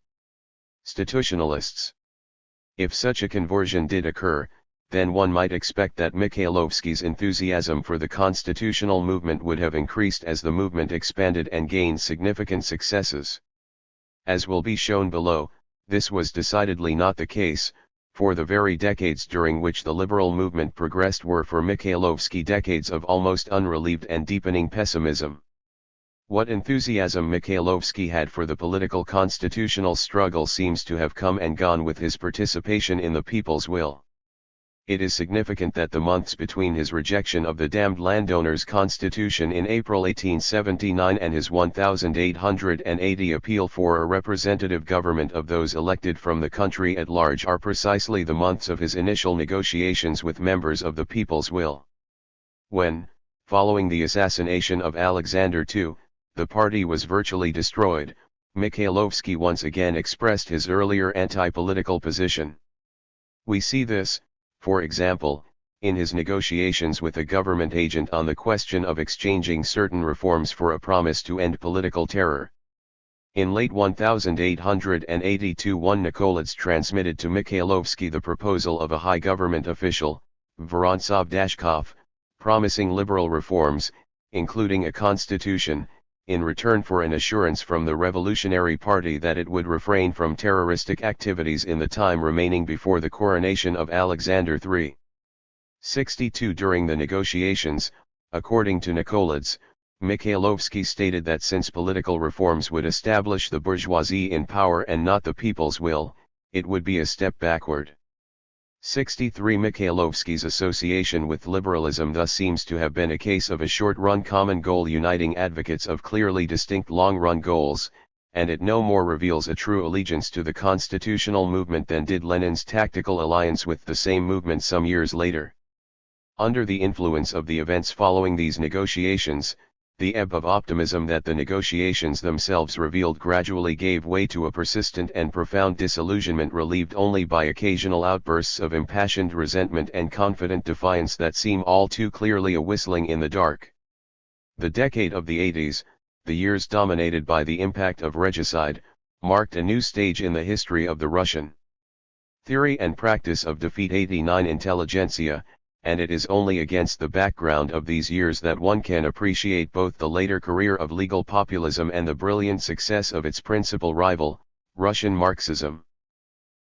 Statisticialists. If such a conversion did occur, then one might expect that Mikhailovsky's enthusiasm for the constitutional movement would have increased as the movement expanded and gained significant successes. As will be shown below, this was decidedly not the case, for the very decades during which the liberal movement progressed were for Mikhailovsky decades of almost unrelieved and deepening pessimism. What enthusiasm Mikhailovsky had for the political constitutional struggle seems to have come and gone with his participation in the people's will. It is significant that the months between his rejection of the damned landowners' constitution in April 1879 and his 1880 appeal for a representative government of those elected from the country at large are precisely the months of his initial negotiations with members of the people's will. When, following the assassination of Alexander II, the party was virtually destroyed, Mikhailovsky once again expressed his earlier anti-political position. We see this, for example, in his negotiations with a government agent on the question of exchanging certain reforms for a promise to end political terror. In late 1882 one Nikolets transmitted to Mikhailovsky the proposal of a high government official, Vorontsov Dashkov, promising liberal reforms, including a constitution, in return for an assurance from the Revolutionary Party that it would refrain from terroristic activities in the time remaining before the coronation of Alexander III. 62 During the negotiations, according to Nikolets, Mikhailovsky stated that since political reforms would establish the bourgeoisie in power and not the people's will, it would be a step backward. 63 Mikhailovsky's association with liberalism thus seems to have been a case of a short-run common goal uniting advocates of clearly distinct long-run goals, and it no more reveals a true allegiance to the constitutional movement than did Lenin's tactical alliance with the same movement some years later. Under the influence of the events following these negotiations, the ebb of optimism that the negotiations themselves revealed gradually gave way to a persistent and profound disillusionment relieved only by occasional outbursts of impassioned resentment and confident defiance that seem all too clearly a whistling in the dark. The decade of the 80s, the years dominated by the impact of regicide, marked a new stage in the history of the Russian theory and practice of defeat 89 intelligentsia, and it is only against the background of these years that one can appreciate both the later career of legal populism and the brilliant success of its principal rival, Russian Marxism.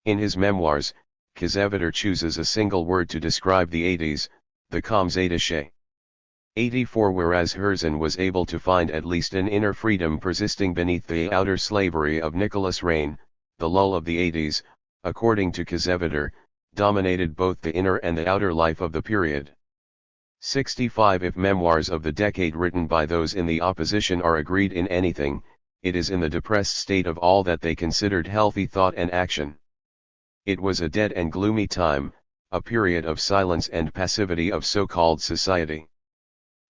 In his memoirs, Kazeviter chooses a single word to describe the 80s, the Komzadische. 84 Whereas Herzen was able to find at least an inner freedom persisting beneath the outer slavery of Nicholas Reign, the lull of the 80s, according to Kazeviter, dominated both the inner and the outer life of the period. 65 If memoirs of the decade written by those in the opposition are agreed in anything, it is in the depressed state of all that they considered healthy thought and action. It was a dead and gloomy time, a period of silence and passivity of so-called society.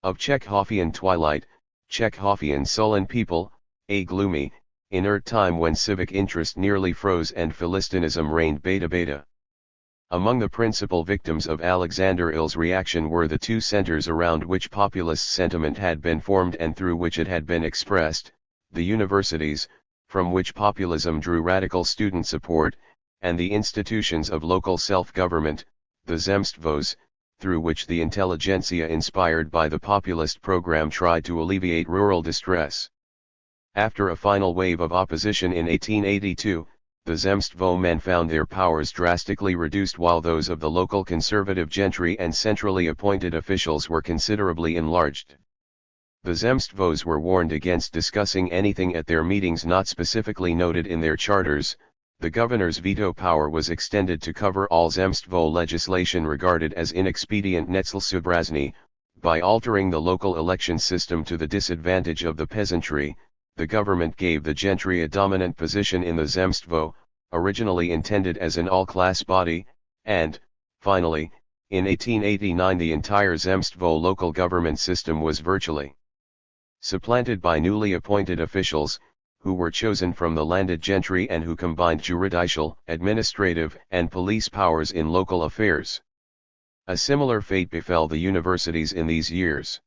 Of Chekhovian twilight, Chekhovian sullen people, a gloomy, inert time when civic interest nearly froze and Philistinism reigned beta. Among the principal victims of Alexander II's reaction were the two centers around which populist sentiment had been formed and through which it had been expressed, the universities, from which populism drew radical student support, and the institutions of local self-government, the Zemstvos, through which the intelligentsia inspired by the populist program tried to alleviate rural distress. After a final wave of opposition in 1882, the Zemstvo men found their powers drastically reduced while those of the local conservative gentry and centrally appointed officials were considerably enlarged. The Zemstvos were warned against discussing anything at their meetings not specifically noted in their charters. The governor's veto power was extended to cover all Zemstvo legislation regarded as inexpedient Netzelsubrazni. By altering the local election system to the disadvantage of the peasantry, the government gave the gentry a dominant position in the Zemstvo, originally intended as an all-class body, and, finally, in 1889 the entire Zemstvo local government system was virtually supplanted by newly appointed officials, who were chosen from the landed gentry and who combined juridical, administrative, and police powers in local affairs. A similar fate befell the universities in these years.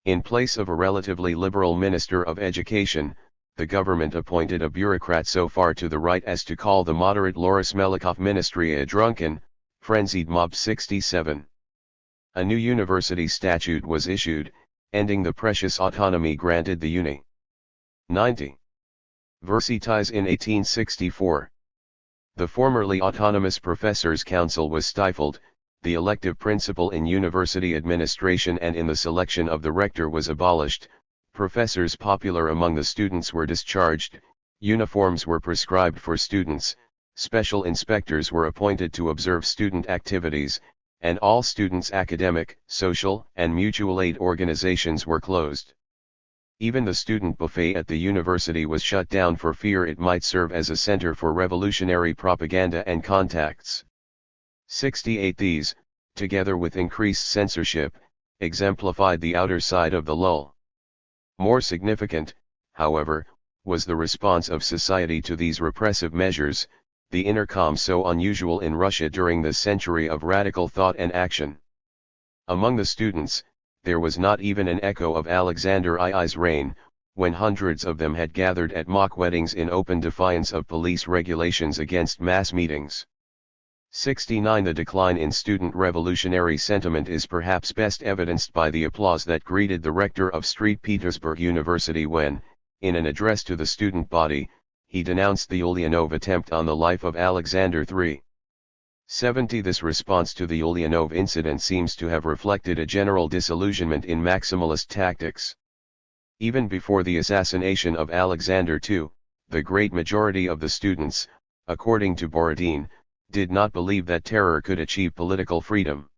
In place of a relatively liberal minister of education, the government appointed a bureaucrat so far to the right as to call the moderate Loris Melikov ministry a drunken, frenzied mob. 67. A new university statute was issued, ending the precious autonomy granted the Uni. 90. Versities in 1864. The formerly autonomous Professors' Council was stifled, the elective principle in university administration and in the selection of the rector was abolished, professors popular among the students were discharged, uniforms were prescribed for students, special inspectors were appointed to observe student activities, and all students' academic, social, and mutual aid organizations were closed. Even the student buffet at the university was shut down for fear it might serve as a center for revolutionary propaganda and contacts. 68. These, together with increased censorship, exemplified the outer side of the lull. More significant, however, was the response of society to these repressive measures, the inner calm so unusual in Russia during this century of radical thought and action. Among the students, there was not even an echo of Alexander II's reign, when hundreds of them had gathered at mock weddings in open defiance of police regulations against mass meetings. 69. The decline in student revolutionary sentiment is perhaps best evidenced by the applause that greeted the rector of St. Petersburg University when, in an address to the student body, he denounced the Ulyanov attempt on the life of Alexander III. 70. This response to the Ulyanov incident seems to have reflected a general disillusionment in maximalist tactics. Even before the assassination of Alexander II, the great majority of the students, according to Borodin, did not believe that terror could achieve political freedom.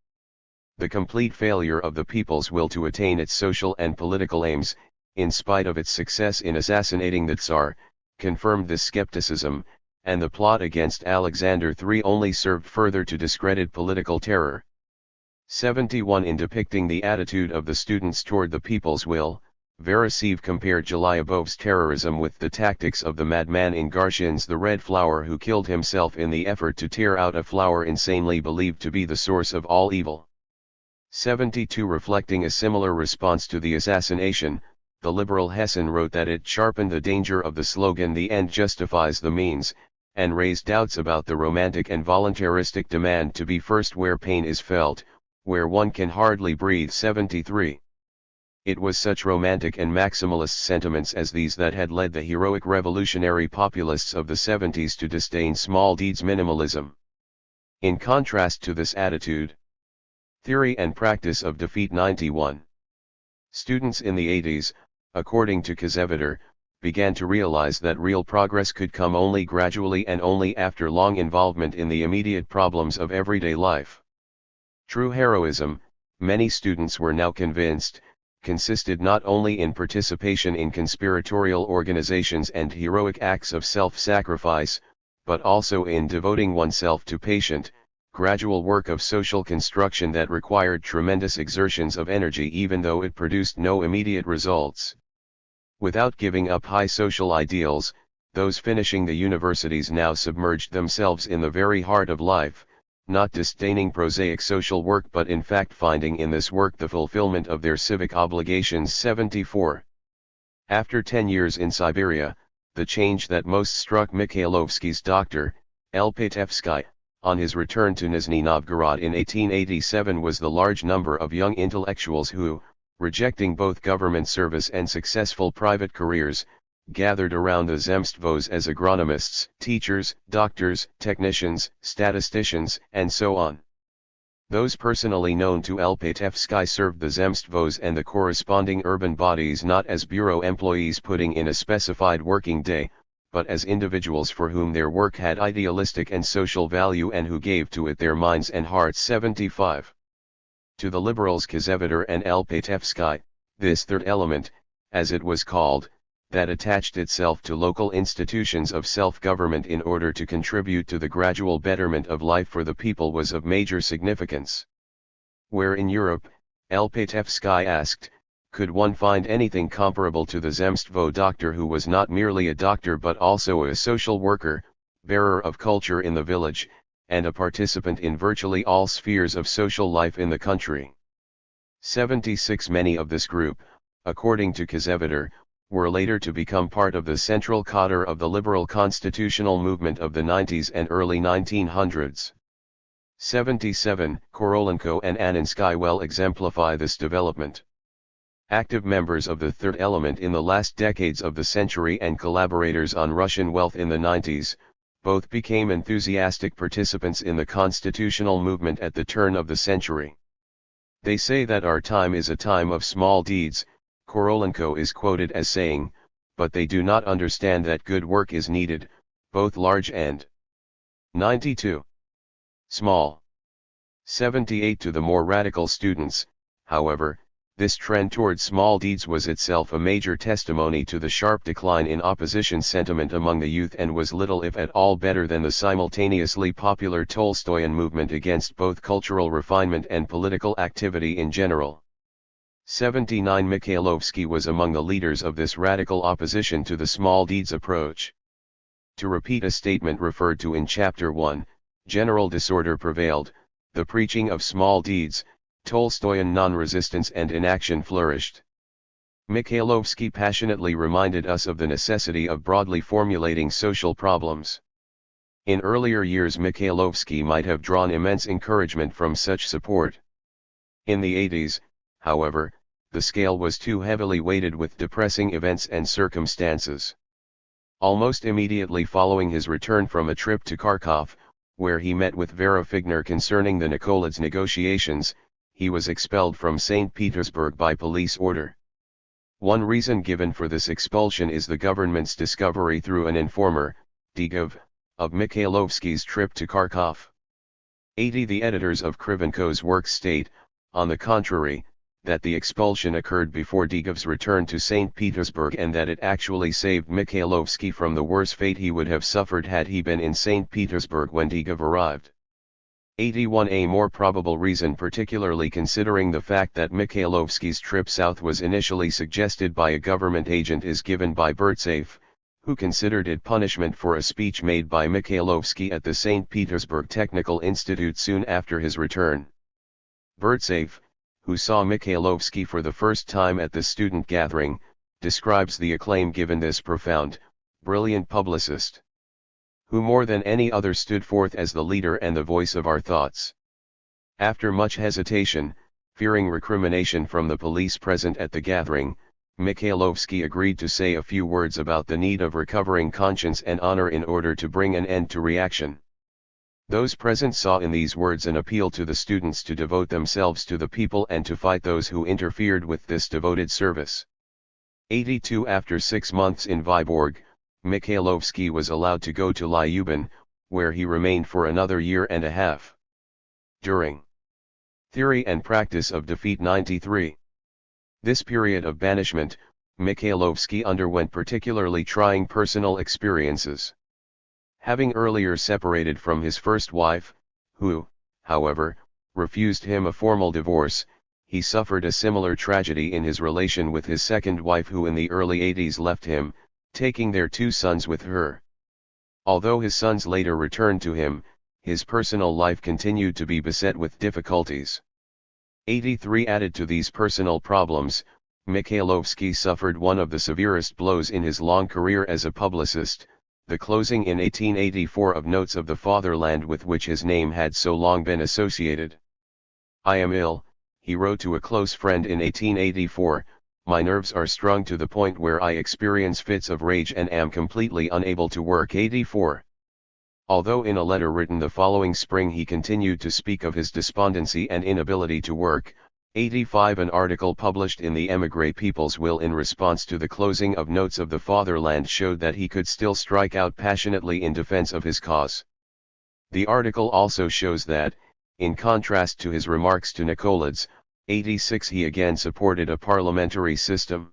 The complete failure of the people's will to attain its social and political aims, in spite of its success in assassinating the Tsar, confirmed this skepticism, and the plot against Alexander III only served further to discredit political terror. 71. In depicting the attitude of the students toward the people's will, Verisiv compared Gelyabov's terrorism with the tactics of the madman in Garshin's The Red Flower who killed himself in the effort to tear out a flower insanely believed to be the source of all evil. 72. Reflecting a similar response to the assassination, the liberal Hessen wrote that it sharpened the danger of the slogan "the end justifies the means," and raised doubts about the romantic and voluntaristic demand to be first where pain is felt, where one can hardly breathe. 73. It was such romantic and maximalist sentiments as these that had led the heroic revolutionary populists of the 70s to disdain small deeds minimalism. In contrast to this attitude, theory and practice of defeat. 91. Students in the 80s, according to Kazeviter, began to realize that real progress could come only gradually and only after long involvement in the immediate problems of everyday life. True heroism, many students were now convinced, consisted not only in participation in conspiratorial organizations and heroic acts of self-sacrifice, but also in devoting oneself to patient, gradual work of social construction that required tremendous exertions of energy even though it produced no immediate results. Without giving up high social ideals, those finishing the universities now submerged themselves in the very heart of life, not disdaining prosaic social work but in fact finding in this work the fulfillment of their civic obligations. 74. After 10 years in Siberia, the change that most struck Mikhailovsky's doctor, Elpatevsky, on his return to Nizhny Novgorod in 1887 was the large number of young intellectuals who, rejecting both government service and successful private careers, gathered around the Zemstvos as agronomists, teachers, doctors, technicians, statisticians, and so on. Those personally known to Lpatevsky served the Zemstvos and the corresponding urban bodies not as bureau employees putting in a specified working day, but as individuals for whom their work had idealistic and social value and who gave to it their minds and hearts. 75. To the liberals Kazeveder and Lpatevsky, this third element, as it was called, that attached itself to local institutions of self-government in order to contribute to the gradual betterment of life for the people was of major significance. Where in Europe, Lpatevsky asked, could one find anything comparable to the Zemstvo doctor who was not merely a doctor but also a social worker, bearer of culture in the village, and a participant in virtually all spheres of social life in the country? 76. Many of this group, according to Kazeveder, were later to become part of the central cadre of the liberal constitutional movement of the 90s and early 1900s. 77. Korolenko and Anninsky well exemplify this development. Active members of the third element in the last decades of the century and collaborators on Russian wealth in the 90s, both became enthusiastic participants in the constitutional movement at the turn of the century. They say that our time is a time of small deeds, Korolenko is quoted as saying, but they do not understand that good work is needed, both large and 92. Small. 78. To the more radical students, however, this trend toward small deeds was itself a major testimony to the sharp decline in opposition sentiment among the youth and was little if at all better than the simultaneously popular Tolstoyan movement against both cultural refinement and political activity in general. 79. Mikhailovsky was among the leaders of this radical opposition to the small deeds approach. To repeat a statement referred to in Chapter 1, general disorder prevailed, the preaching of small deeds, Tolstoyan non-resistance and inaction flourished. Mikhailovsky passionately reminded us of the necessity of broadly formulating social problems. In earlier years Mikhailovsky might have drawn immense encouragement from such support. In the 80s, however, the scale was too heavily weighted with depressing events and circumstances. Almost immediately following his return from a trip to Kharkov, where he met with Vera Figner concerning the Nikolids negotiations, he was expelled from St. Petersburg by police order. One reason given for this expulsion is the government's discovery through an informer, Digov, of Mikhailovsky's trip to Kharkov. 80. The editors of Krivenko's work state, on the contrary, that the expulsion occurred before Digov's return to St. Petersburg and that it actually saved Mikhailovsky from the worse fate he would have suffered had he been in St. Petersburg when Digov arrived. 81. A more probable reason, particularly considering the fact that Mikhailovsky's trip south was initially suggested by a government agent, is given by Burtsev, who considered it punishment for a speech made by Mikhailovsky at the St. Petersburg Technical Institute soon after his return. Burtsev, who saw Mikhailovsky for the first time at the student gathering, describes the acclaim given this profound, brilliant publicist, who more than any other stood forth as the leader and the voice of our thoughts. After much hesitation, fearing recrimination from the police present at the gathering, Mikhailovsky agreed to say a few words about the need of recovering conscience and honor in order to bring an end to reaction. Those present saw in these words an appeal to the students to devote themselves to the people and to fight those who interfered with this devoted service. 82. After 6 months in Vyborg, Mikhailovsky was allowed to go to Lyubin, where he remained for another year and a half. During Theory and Practice of Defeat 93. This period of banishment, Mikhailovsky underwent particularly trying personal experiences. Having earlier separated from his first wife, who, however, refused him a formal divorce, he suffered a similar tragedy in his relation with his second wife, who in the early 80s left him, taking their 2 sons with her. Although his sons later returned to him, his personal life continued to be beset with difficulties. 83. Added to these personal problems, Mikhailovsky suffered one of the severest blows in his long career as a publicist, the closing in 1884 of Notes of the Fatherland, with which his name had so long been associated. "I am ill," he wrote to a close friend in 1884, my nerves are strung to the point where I experience fits of rage and am completely unable to work. 84. Although in a letter written the following spring he continued to speak of his despondency and inability to work. 85. An article published in the Émigré People's Will in response to the closing of Notes of the Fatherland showed that he could still strike out passionately in defense of his cause. The article also shows that, in contrast to his remarks to Nicolaides, 86, he again supported a parliamentary system.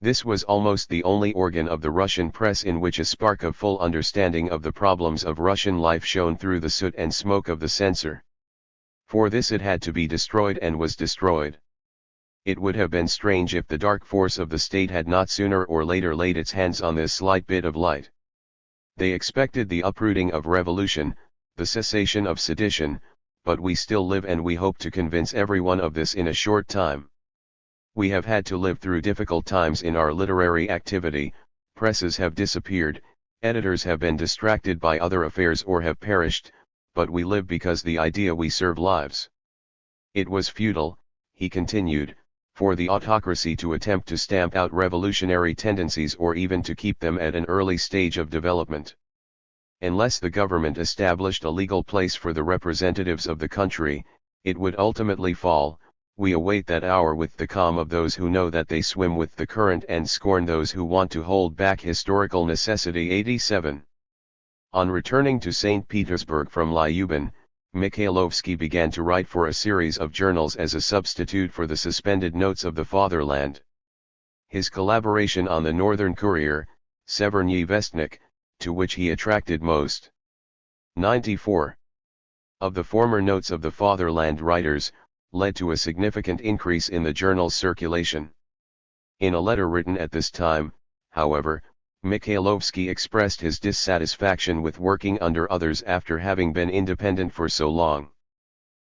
This was almost the only organ of the Russian press in which a spark of full understanding of the problems of Russian life shone through the soot and smoke of the censor. For this it had to be destroyed and was destroyed. It would have been strange if the dark force of the state had not sooner or later laid its hands on this slight bit of light. They expected the uprooting of revolution, the cessation of sedition, but we still live and we hope to convince everyone of this in a short time. We have had to live through difficult times in our literary activity, presses have disappeared, editors have been distracted by other affairs or have perished, but we live because the idea we serve lives. It was futile, he continued, for the autocracy to attempt to stamp out revolutionary tendencies or even to keep them at an early stage of development. Unless the government established a legal place for the representatives of the country, it would ultimately fall. We await that hour with the calm of those who know that they swim with the current and scorn those who want to hold back historical necessity. 87. On returning to St. Petersburg from Lyubin, Mikhailovsky began to write for a series of journals as a substitute for the suspended Notes of the Fatherland. His collaboration on the Northern Courier, Severny Vestnik, to which he attracted most. 94. Of the former Notes of the Fatherland writers, led to a significant increase in the journal's circulation. In a letter written at this time, however, Mikhailovsky expressed his dissatisfaction with working under others after having been independent for so long.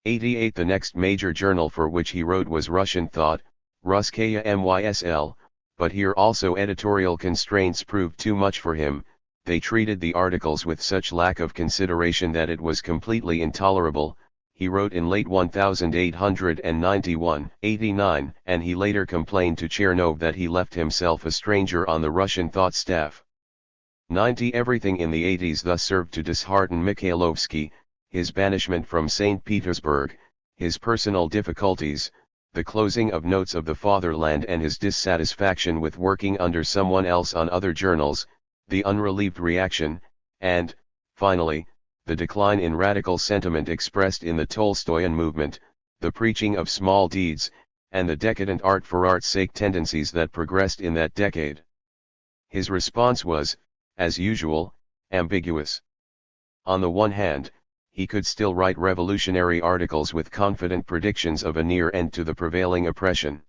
88. The next major journal for which he wrote was Russian Thought, Russkaya Mysl, but here also editorial constraints proved too much for him. They treated the articles with such lack of consideration that it was completely intolerable, he wrote in late 1891, 89, and he later complained to Chernov that he left himself a stranger on the Russian Thought staff. 90. Everything in the 80s thus served to dishearten Mikhailovsky, his banishment from St. Petersburg, his personal difficulties, the closing of Notes of the Fatherland and his dissatisfaction with working under someone else on other journals, the unrelieved reaction, and, finally, the decline in radical sentiment expressed in the Tolstoyan movement, the preaching of small deeds, and the decadent art for art's sake tendencies that progressed in that decade. His response was, as usual, ambiguous. On the one hand, he could still write revolutionary articles with confident predictions of a near end to the prevailing oppression.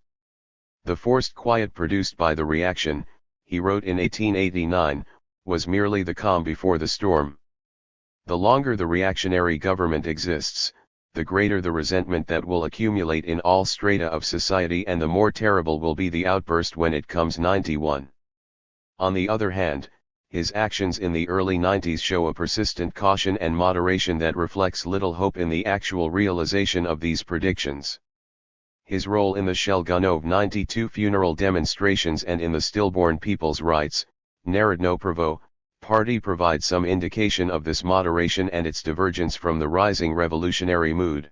The forced quiet produced by the reaction, he wrote in 1889, was merely the calm before the storm. The longer the reactionary government exists, the greater the resentment that will accumulate in all strata of society and the more terrible will be the outburst when it comes. 91. On the other hand, his actions in the early 90s show a persistent caution and moderation that reflects little hope in the actual realization of these predictions. His role in the Shelgunov 92 funeral demonstrations and in the stillborn people's rights, Narodno Pravo, party provides some indication of this moderation and its divergence from the rising revolutionary mood.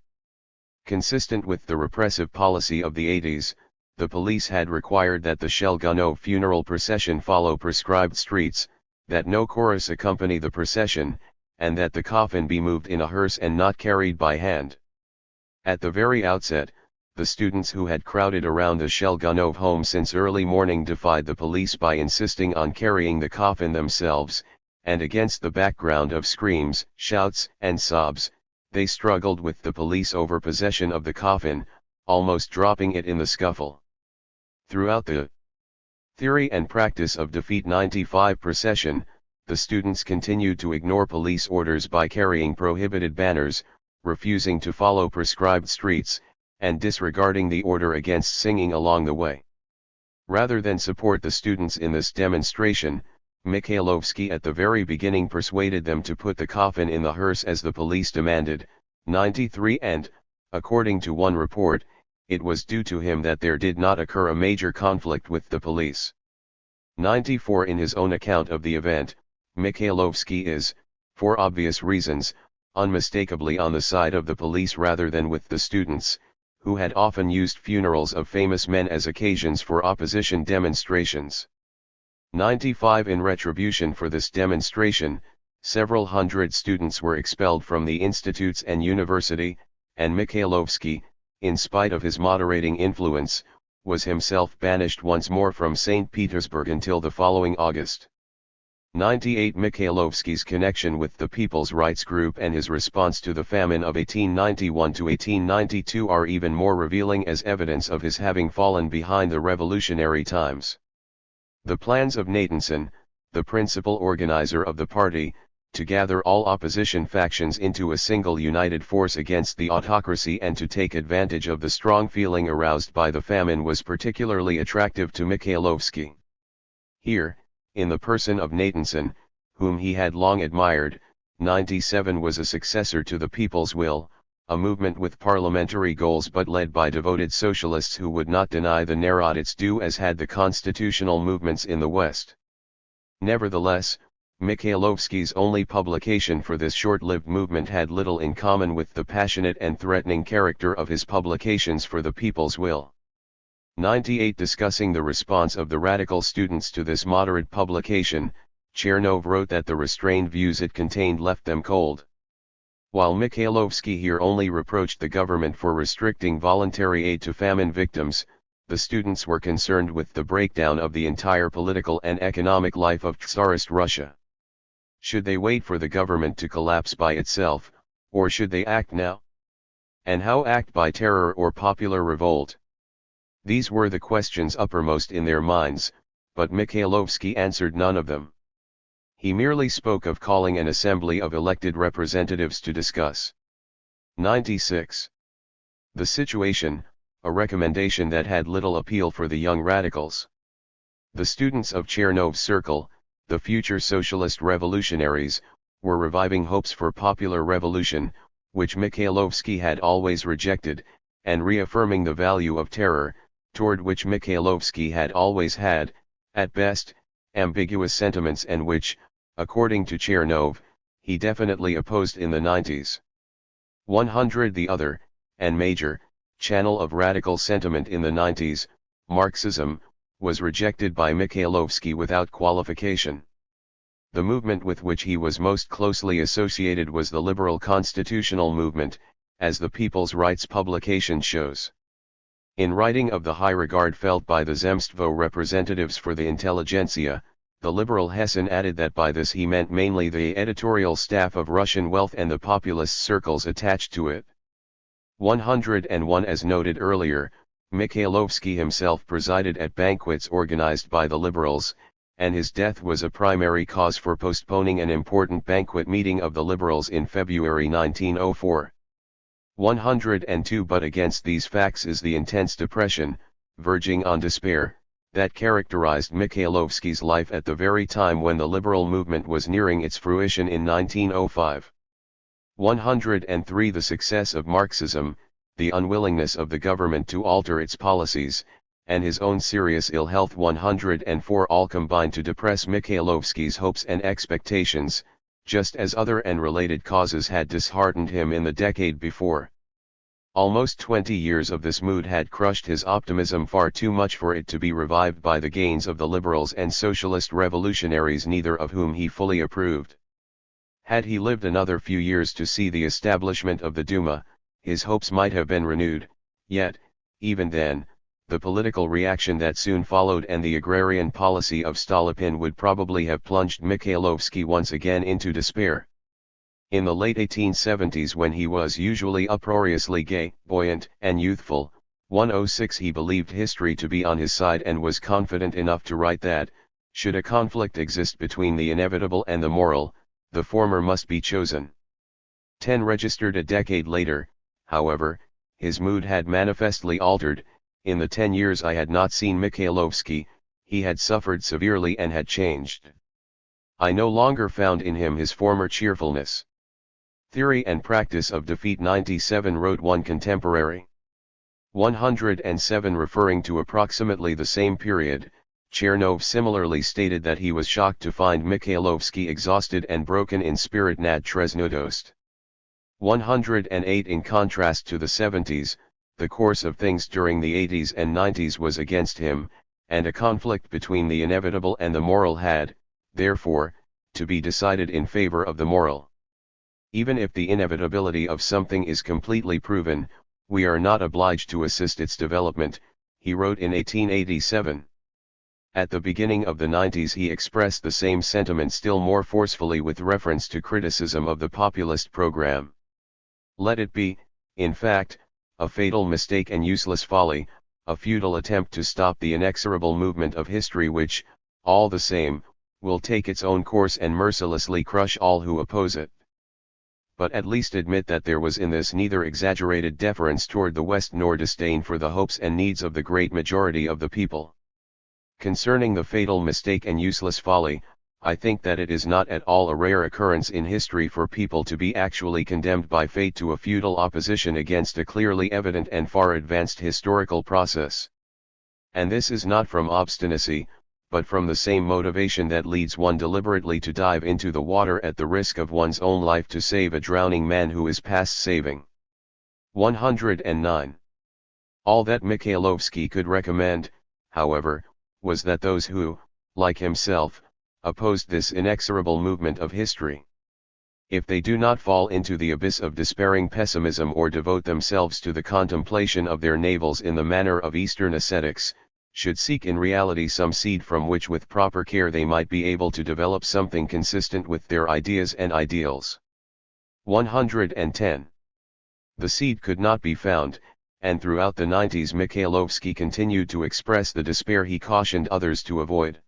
Consistent with the repressive policy of the 80s, the police had required that the Shelgunov funeral procession follow prescribed streets, that no chorus accompany the procession, and that the coffin be moved in a hearse and not carried by hand. At the very outset, the students who had crowded around the Shelgunov home since early morning defied the police by insisting on carrying the coffin themselves, and against the background of screams, shouts, and sobs, they struggled with the police over possession of the coffin, almost dropping it in the scuffle. Throughout the theory and practice of Defeat 95 procession, the students continued to ignore police orders by carrying prohibited banners, refusing to follow prescribed streets, and disregarding the order against singing along the way. Rather than support the students in this demonstration, Mikhailovsky at the very beginning persuaded them to put the coffin in the hearse as the police demanded. 93 and, according to one report, it was due to him that there did not occur a major conflict with the police. 94 In his own account of the event, Mikhailovsky is, for obvious reasons, unmistakably on the side of the police rather than with the students, who had often used funerals of famous men as occasions for opposition demonstrations. 95 In retribution for this demonstration, several hundred students were expelled from the institutes and university, and Mikhailovsky, in spite of his moderating influence, was himself banished once more from St. Petersburg until the following August. 98 Mikhailovsky's connection with the People's Rights Group and his response to the famine of 1891 to 1892 are even more revealing as evidence of his having fallen behind the revolutionary times. The plans of Natanson, the principal organizer of the party, to gather all opposition factions into a single united force against the autocracy and to take advantage of the strong feeling aroused by the famine was particularly attractive to Mikhailovsky. Here, in the person of Natanson, whom he had long admired, 97 was a successor to the People's Will, a movement with parliamentary goals but led by devoted socialists who would not deny the Narod its due as had the constitutional movements in the West. Nevertheless, Mikhailovsky's only publication for this short-lived movement had little in common with the passionate and threatening character of his publications for the People's Will. 98 Discussing the response of the radical students to this moderate publication, Chernov wrote that the restrained views it contained left them cold. While Mikhailovsky here only reproached the government for restricting voluntary aid to famine victims, the students were concerned with the breakdown of the entire political and economic life of tsarist Russia. Should they wait for the government to collapse by itself, or should they act now? And how act, by terror or popular revolt? These were the questions uppermost in their minds, but Mikhailovsky answered none of them. He merely spoke of calling an assembly of elected representatives to discuss. 96. The situation, a recommendation that had little appeal for the young radicals. The students of Chernov's circle, the future socialist revolutionaries, were reviving hopes for popular revolution, which Mikhailovsky had always rejected, and reaffirming the value of terror, toward which Mikhailovsky had always had, at best, ambiguous sentiments and which, according to Chernov, he definitely opposed in the 90s. 100 The other, and major, channel of radical sentiment in the 90s, Marxism, was rejected by Mikhailovsky without qualification. The movement with which he was most closely associated was the liberal constitutional movement, as the People's Rights publication shows. In writing of the high regard felt by the Zemstvo representatives for the intelligentsia, the liberal Hessen added that by this he meant mainly the editorial staff of Russian Wealth and the populist circles attached to it. 101 As noted earlier, Mikhailovsky himself presided at banquets organized by the liberals, and his death was a primary cause for postponing an important banquet meeting of the liberals in February 1904. 102 But against these facts is the intense depression, verging on despair, that characterized Mikhailovsky's life at the very time when the liberal movement was nearing its fruition in 1905. 103 The success of Marxism, the unwillingness of the government to alter its policies, and his own serious ill health 104 all combined to depress Mikhailovsky's hopes and expectations, just as other and related causes had disheartened him in the decade before. Almost 20 years of this mood had crushed his optimism far too much for it to be revived by the gains of the liberals and socialist revolutionaries, neither of whom he fully approved. Had he lived another few years to see the establishment of the Duma, his hopes might have been renewed, yet, even then, the political reaction that soon followed and the agrarian policy of Stolypin would probably have plunged Mikhailovsky once again into despair. In the late 1870s, when he was usually uproariously gay, buoyant, and youthful, 106 he believed history to be on his side and was confident enough to write that, should a conflict exist between the inevitable and the moral, the former must be chosen. 10 Registered a decade later, however, his mood had manifestly altered. In the 10 years I had not seen Mikhailovsky, he had suffered severely and had changed. I no longer found in him his former cheerfulness. Theory and Practice of Defeat 97 wrote one contemporary. 107. Referring to approximately the same period, Chernov similarly stated that he was shocked to find Mikhailovsky exhausted and broken in spirit nad Tresnudost. 108. In contrast to the 70s, the course of things during the 80s and 90s was against him, and a conflict between the inevitable and the moral had, therefore, to be decided in favor of the moral. Even if the inevitability of something is completely proven, we are not obliged to assist its development, he wrote in 1887. At the beginning of the 90s he expressed the same sentiment still more forcefully with reference to criticism of the populist program. Let it be, in fact, a fatal mistake and useless folly, a futile attempt to stop the inexorable movement of history which, all the same, will take its own course and mercilessly crush all who oppose it. But at least admit that there was in this neither exaggerated deference toward the West nor disdain for the hopes and needs of the great majority of the people. Concerning the fatal mistake and useless folly, I think that it is not at all a rare occurrence in history for people to be actually condemned by fate to a futile opposition against a clearly evident and far advanced historical process. And this is not from obstinacy, but from the same motivation that leads one deliberately to dive into the water at the risk of one's own life to save a drowning man who is past saving. 109. All that Mikhailovsky could recommend, however, was that those who, like himself, opposed this inexorable movement of history, if they do not fall into the abyss of despairing pessimism or devote themselves to the contemplation of their navels in the manner of Eastern ascetics, should seek in reality some seed from which with proper care they might be able to develop something consistent with their ideas and ideals. 110. The seed could not be found, and throughout the 90s Mikhailovsky continued to express the despair he cautioned others to avoid.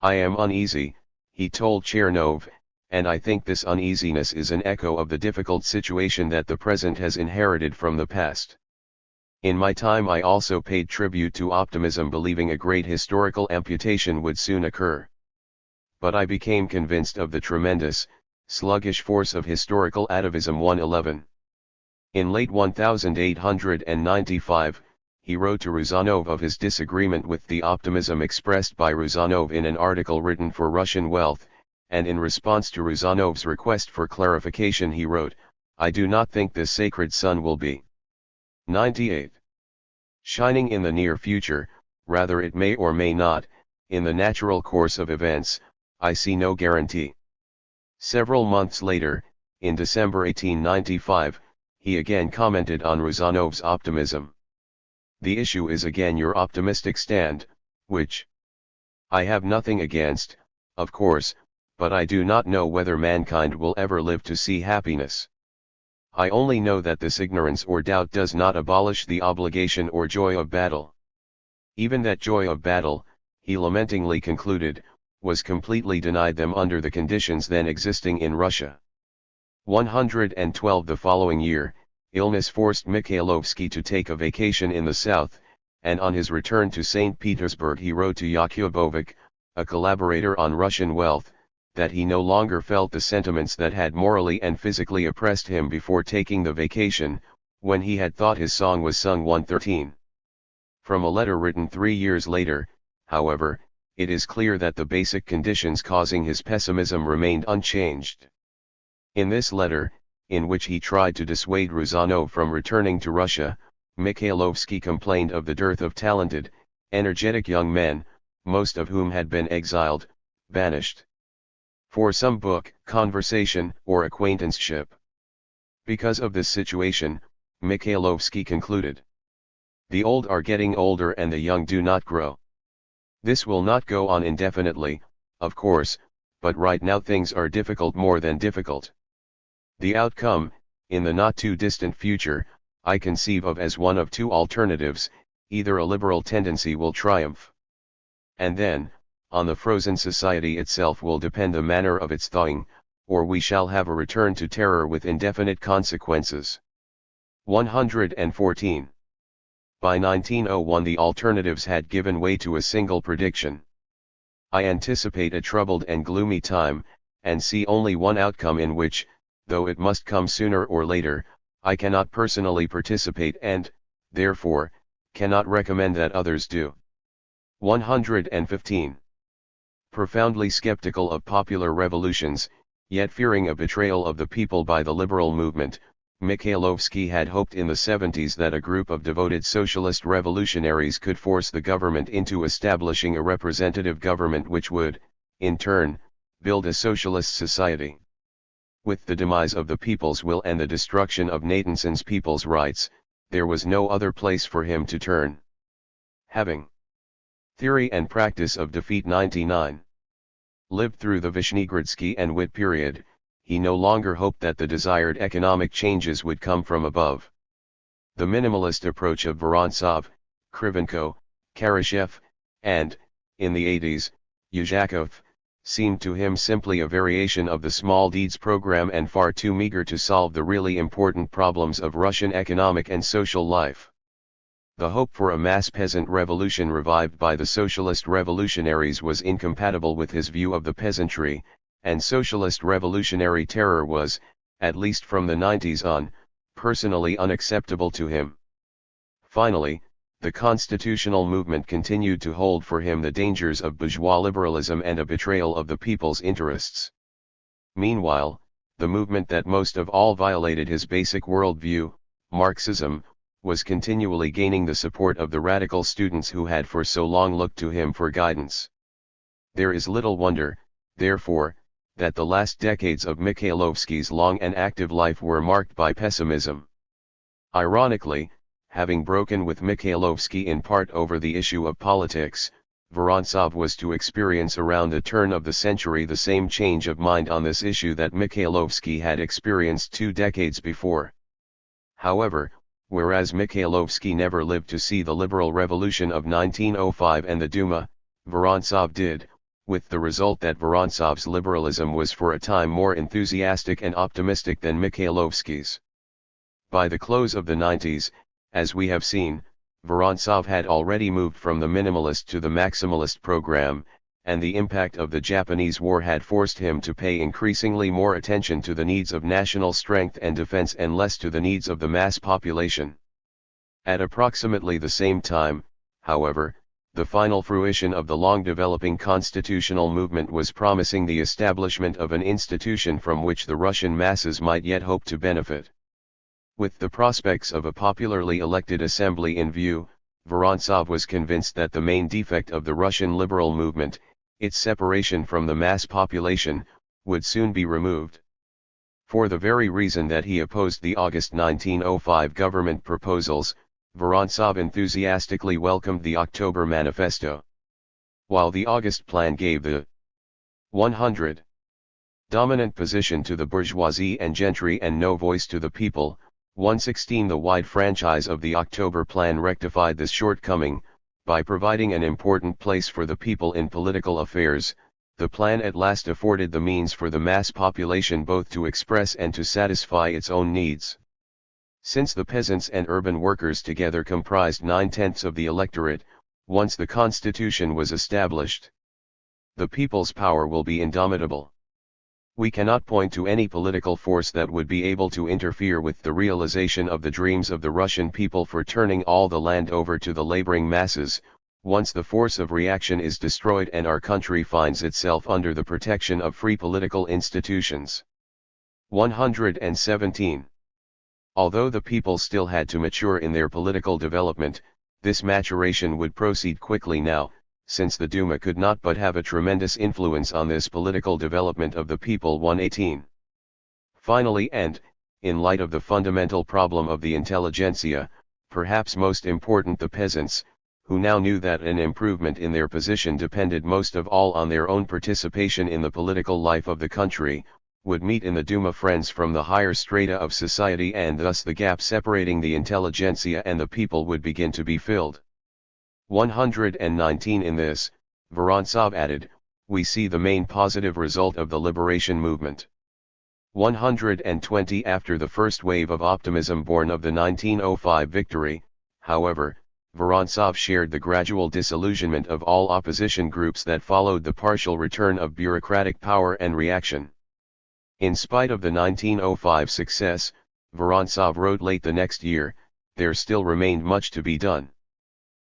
I am uneasy, he told Chernov, and I think this uneasiness is an echo of the difficult situation that the present has inherited from the past. In my time I also paid tribute to optimism, believing a great historical amputation would soon occur. But I became convinced of the tremendous, sluggish force of historical atavism. 111. In late 1895, he wrote to Ruzanov of his disagreement with the optimism expressed by Ruzanov in an article written for Russian Wealth, and in response to Ruzanov's request for clarification he wrote, I do not think this sacred sun will be 98. Shining in the near future, rather it may or may not, in the natural course of events, I see no guarantee. Several months later, in December 1895, he again commented on Ruzanov's optimism. The issue is again your optimistic stand, which I have nothing against, of course, but I do not know whether mankind will ever live to see happiness. I only know that this ignorance or doubt does not abolish the obligation or joy of battle. Even that joy of battle, he lamentingly concluded, was completely denied them under the conditions then existing in Russia. 112. The following year, illness forced Mikhailovsky to take a vacation in the south, and on his return to St. Petersburg he wrote to Yakubovic, a collaborator on Russian Wealth, that he no longer felt the sentiments that had morally and physically oppressed him before taking the vacation, when he had thought his song was sung. 113. From a letter written 3 years later, however, it is clear that the basic conditions causing his pessimism remained unchanged. In this letter, in which he tried to dissuade Ruzanov from returning to Russia, Mikhailovsky complained of the dearth of talented, energetic young men, most of whom had been exiled, banished for some book, conversation, or acquaintanceship. Because of this situation, Mikhailovsky concluded, the old are getting older and the young do not grow. This will not go on indefinitely, of course, but right now things are difficult, more than difficult. The outcome, in the not too distant future, I conceive of as one of two alternatives: either a liberal tendency will triumph, and then, on the frozen society itself will depend the manner of its thawing, or we shall have a return to terror with indefinite consequences. 114. By 1901 the alternatives had given way to a single prediction. I anticipate a troubled and gloomy time, and see only one outcome in which, though it must come sooner or later, I cannot personally participate, and, therefore, cannot recommend that others do. 115. Profoundly skeptical of popular revolutions, yet fearing a betrayal of the people by the liberal movement, Mikhailovsky had hoped in the 70s that a group of devoted socialist revolutionaries could force the government into establishing a representative government which would, in turn, build a socialist society. With the demise of the people's will and the destruction of Nathanson's people's rights, there was no other place for him to turn. Having theory and practice of defeat 99. Lived through the Vishnegradsky and Witt period, he no longer hoped that the desired economic changes would come from above. The minimalist approach of Vorontsov, Krivenko, Karashev, and, in the 80s, Yuzhakov, seemed to him simply a variation of the small deeds program and far too meager to solve the really important problems of Russian economic and social life. The hope for a mass peasant revolution revived by the socialist revolutionaries was incompatible with his view of the peasantry, and socialist revolutionary terror was, at least from the 90s on, personally unacceptable to him. Finally, the constitutional movement continued to hold for him the dangers of bourgeois liberalism and a betrayal of the people's interests. Meanwhile, the movement that most of all violated his basic worldview, Marxism, was continually gaining the support of the radical students who had for so long looked to him for guidance. There is little wonder, therefore, that the last decades of Mikhailovsky's long and active life were marked by pessimism. Ironically, having broken with Mikhailovsky in part over the issue of politics, Vorontsov was to experience around the turn of the century the same change of mind on this issue that Mikhailovsky had experienced 2 decades before. However, whereas Mikhailovsky never lived to see the liberal revolution of 1905 and the Duma, Vorontsov did, with the result that Vorontsov's liberalism was for a time more enthusiastic and optimistic than Mikhailovsky's. By the close of the 90s, as we have seen, Vorontsov had already moved from the minimalist to the maximalist program, and the impact of the Japanese War had forced him to pay increasingly more attention to the needs of national strength and defense and less to the needs of the mass population. At approximately the same time, however, the final fruition of the long-developing constitutional movement was promising the establishment of an institution from which the Russian masses might yet hope to benefit. With the prospects of a popularly elected assembly in view, Vorontsov was convinced that the main defect of the Russian liberal movement, its separation from the mass population, would soon be removed. For the very reason that he opposed the August 1905 government proposals, Vorontsov enthusiastically welcomed the October Manifesto. While the August plan gave the 100 dominant position to the bourgeoisie and gentry and no voice to the people, 116 the wide franchise of the October plan rectified this shortcoming. By providing an important place for the people in political affairs, the plan at last afforded the means for the mass population both to express and to satisfy its own needs. Since the peasants and urban workers together comprised 9/10 of the electorate, once the constitution was established, the people's power will be indomitable. We cannot point to any political force that would be able to interfere with the realization of the dreams of the Russian people for turning all the land over to the laboring masses, once the force of reaction is destroyed and our country finds itself under the protection of free political institutions. 117. Although the people still had to mature in their political development, this maturation would proceed quickly now, since the Duma could not but have a tremendous influence on this political development of the people. 118. Finally, and, in light of the fundamental problem of the intelligentsia, perhaps most important the peasants, who now knew that an improvement in their position depended most of all on their own participation in the political life of the country, would meet in the Duma friends from the higher strata of society, and thus the gap separating the intelligentsia and the people would begin to be filled. 119. In this, Vorontsov added, we see the main positive result of the liberation movement. 120. After the first wave of optimism born of the 1905 victory, however, Vorontsov shared the gradual disillusionment of all opposition groups that followed the partial return of bureaucratic power and reaction. In spite of the 1905 success, Vorontsov wrote late the next year, there still remained much to be done.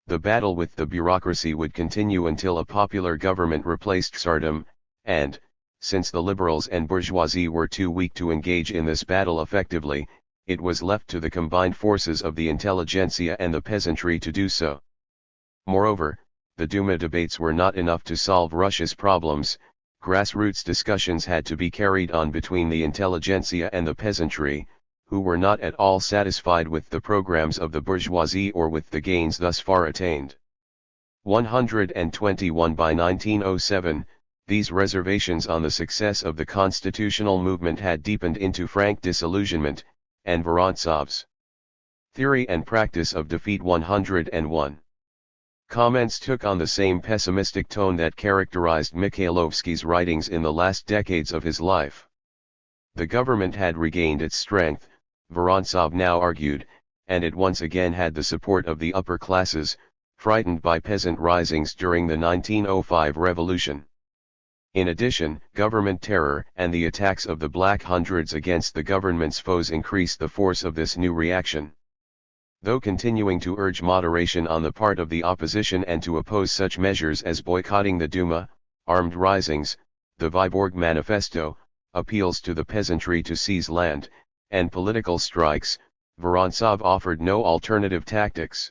The battle with the bureaucracy would continue until a popular government replaced tsardom, and, since the liberals and bourgeoisie were too weak to engage in this battle effectively, it was left to the combined forces of the intelligentsia and the peasantry to do so. Moreover, the Duma debates were not enough to solve Russia's problems. Grassroots discussions had to be carried on between the intelligentsia and the peasantry, who were not at all satisfied with the programs of the bourgeoisie or with the gains thus far attained. 121 By 1907, these reservations on the success of the constitutional movement had deepened into frank disillusionment, and Vorontsov's theory and practice of defeat 101 comments took on the same pessimistic tone that characterized Mikhailovsky's writings in the last decades of his life. The government had regained its strength, Vorontsov now argued, and it once again had the support of the upper classes, frightened by peasant risings during the 1905 revolution. In addition, government terror and the attacks of the Black Hundreds against the government's foes increased the force of this new reaction. Though continuing to urge moderation on the part of the opposition and to oppose such measures as boycotting the Duma, armed risings, the Vyborg Manifesto, appeals to the peasantry to seize land, and political strikes, Vorontsov offered no alternative tactics.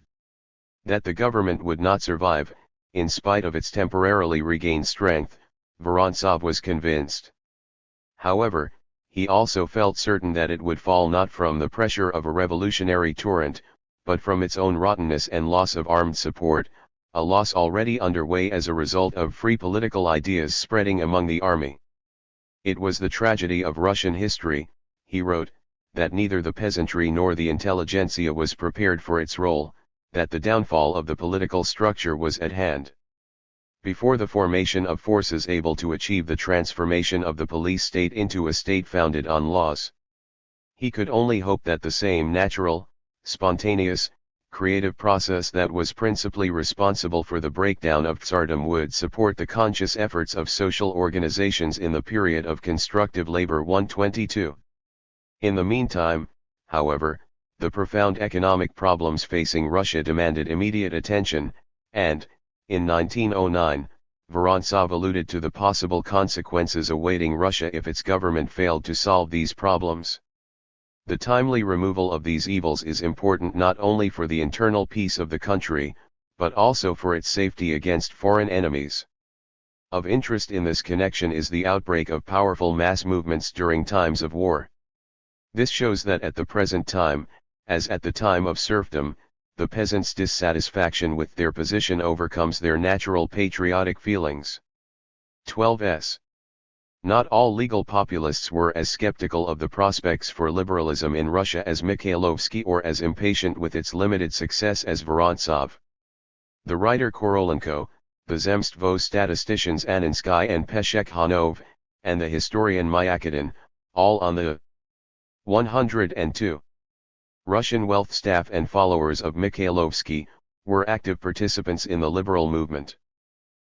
That the government would not survive, in spite of its temporarily regained strength, Vorontsov was convinced. However, he also felt certain that it would fall not from the pressure of a revolutionary torrent, but from its own rottenness and loss of armed support, a loss already underway as a result of free political ideas spreading among the army. It was the tragedy of Russian history, he wrote, that neither the peasantry nor the intelligentsia was prepared for its role, that the downfall of the political structure was at hand. Before the formation of forces able to achieve the transformation of the police state into a state founded on laws, he could only hope that the same natural, spontaneous, creative process that was principally responsible for the breakdown of tsardom would support the conscious efforts of social organizations in the period of constructive labor 122. In the meantime, however, the profound economic problems facing Russia demanded immediate attention, and, in 1909, Vorontsov alluded to the possible consequences awaiting Russia if its government failed to solve these problems. The timely removal of these evils is important not only for the internal peace of the country, but also for its safety against foreign enemies. Of interest in this connection is the outbreak of powerful mass movements during times of war. This shows that at the present time, as at the time of serfdom, the peasants' dissatisfaction with their position overcomes their natural patriotic feelings. 12s. Not all legal populists were as skeptical of the prospects for liberalism in Russia as Mikhailovsky or as impatient with its limited success as Vorontsov. The writer Korolenko, the Zemstvo statisticians Anninsky and Peshekhanov, and the historian Myakidin, all on the 102. Russian wealth staff and followers of Mikhailovsky, were active participants in the liberal movement.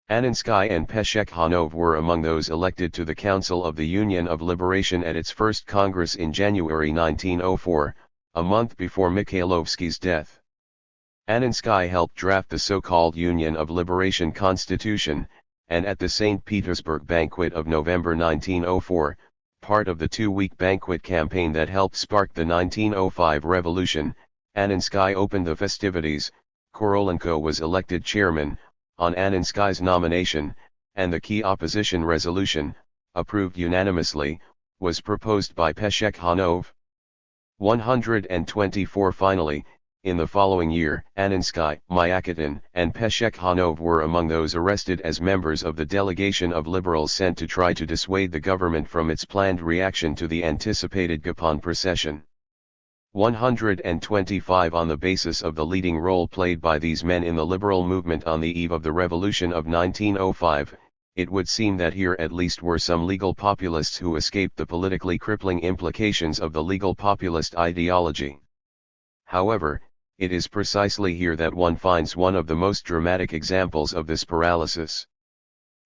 Anninsky and Peshekhanov were among those elected to the Council of the Union of Liberation at its first Congress in January 1904, a month before Mikhailovsky's death. Anninsky helped draft the so-called Union of Liberation Constitution, and at the St. Petersburg banquet of November 1904, part of the two-week banquet campaign that helped spark the 1905 revolution, Anninsky opened the festivities. Korolenko was elected chairman, on Anninsky's nomination, and the key opposition resolution, approved unanimously, was proposed by Peshekhanov. 124 Finally, in the following year, Anninsky, Myakidin, and Peshekhanov were among those arrested as members of the delegation of liberals sent to try to dissuade the government from its planned reaction to the anticipated Gapon procession. 125 On the basis of the leading role played by these men in the liberal movement on the eve of the revolution of 1905, it would seem that here at least were some legal populists who escaped the politically crippling implications of the legal populist ideology. However, it is precisely here that one finds one of the most dramatic examples of this paralysis.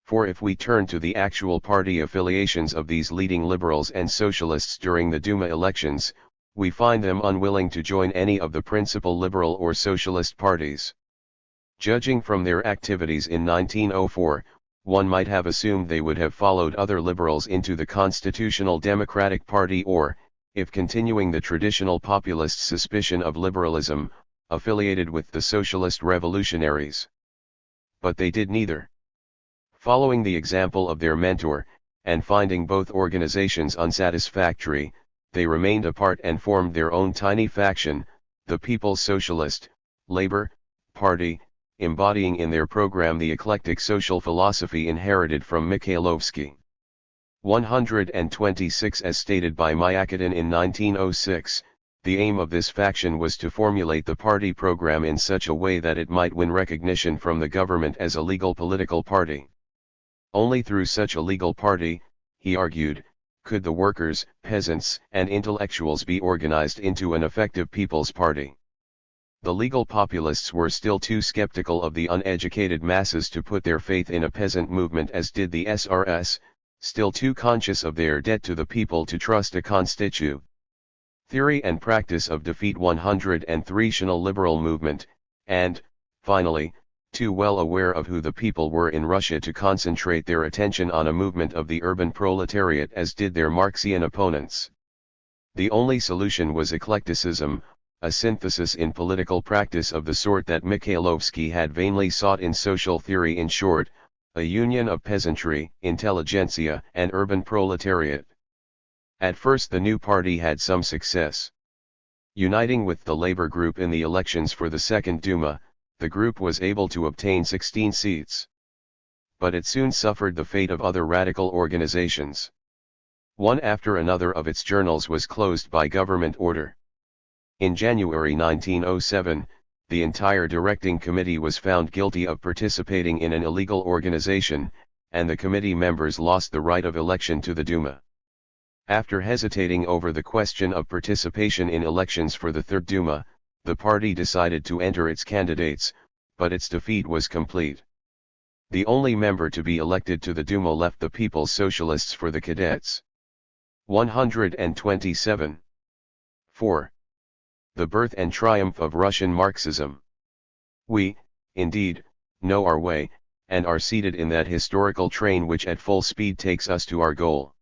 For if we turn to the actual party affiliations of these leading liberals and socialists during the Duma elections, we find them unwilling to join any of the principal liberal or socialist parties. Judging from their activities in 1904, one might have assumed they would have followed other liberals into the Constitutional Democratic Party or, if continuing the traditional populist suspicion of liberalism, affiliated with the socialist revolutionaries. But they did neither. Following the example of their mentor, and finding both organizations unsatisfactory, they remained apart and formed their own tiny faction, the People's Socialist, Labor, Party, embodying in their program the eclectic social philosophy inherited from Mikhailovsky. 126. As stated by Myakadin in 1906, the aim of this faction was to formulate the party program in such a way that it might win recognition from the government as a legal political party. Only through such a legal party, he argued, could the workers, peasants, and intellectuals be organized into an effective people's party. The legal populists were still too skeptical of the uneducated masses to put their faith in a peasant movement as did the SRS, still too conscious of their debt to the people to trust a constitutional theory and practice of defeat 103 liberal movement, and, finally, too well aware of who the people were in Russia to concentrate their attention on a movement of the urban proletariat as did their Marxian opponents. The only solution was eclecticism, a synthesis in political practice of the sort that Mikhailovsky had vainly sought in social theory. In short, a union of peasantry, intelligentsia, and urban proletariat. At first the new party had some success. Uniting with the labor group in the elections for the Second Duma, the group was able to obtain 16 seats. But it soon suffered the fate of other radical organizations. One after another of its journals was closed by government order. In January 1907, the entire directing committee was found guilty of participating in an illegal organization, and the committee members lost the right of election to the Duma. After hesitating over the question of participation in elections for the Third Duma, the party decided to enter its candidates, but its defeat was complete. The only member to be elected to the Duma left the People's Socialists for the Cadets. 127. 4. The birth and triumph of Russian Marxism. We, indeed, know our way, and are seated in that historical train which at full speed takes us to our goal.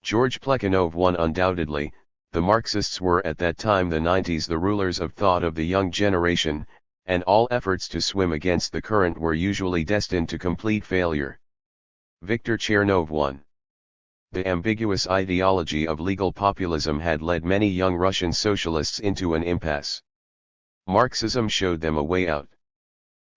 George Plekhanov won undoubtedly. The Marxists were at that time the 90s the rulers of thought of the young generation, and all efforts to swim against the current were usually destined to complete failure. Viktor Chernov won. The ambiguous ideology of legal populism had led many young Russian socialists into an impasse. Marxism showed them a way out.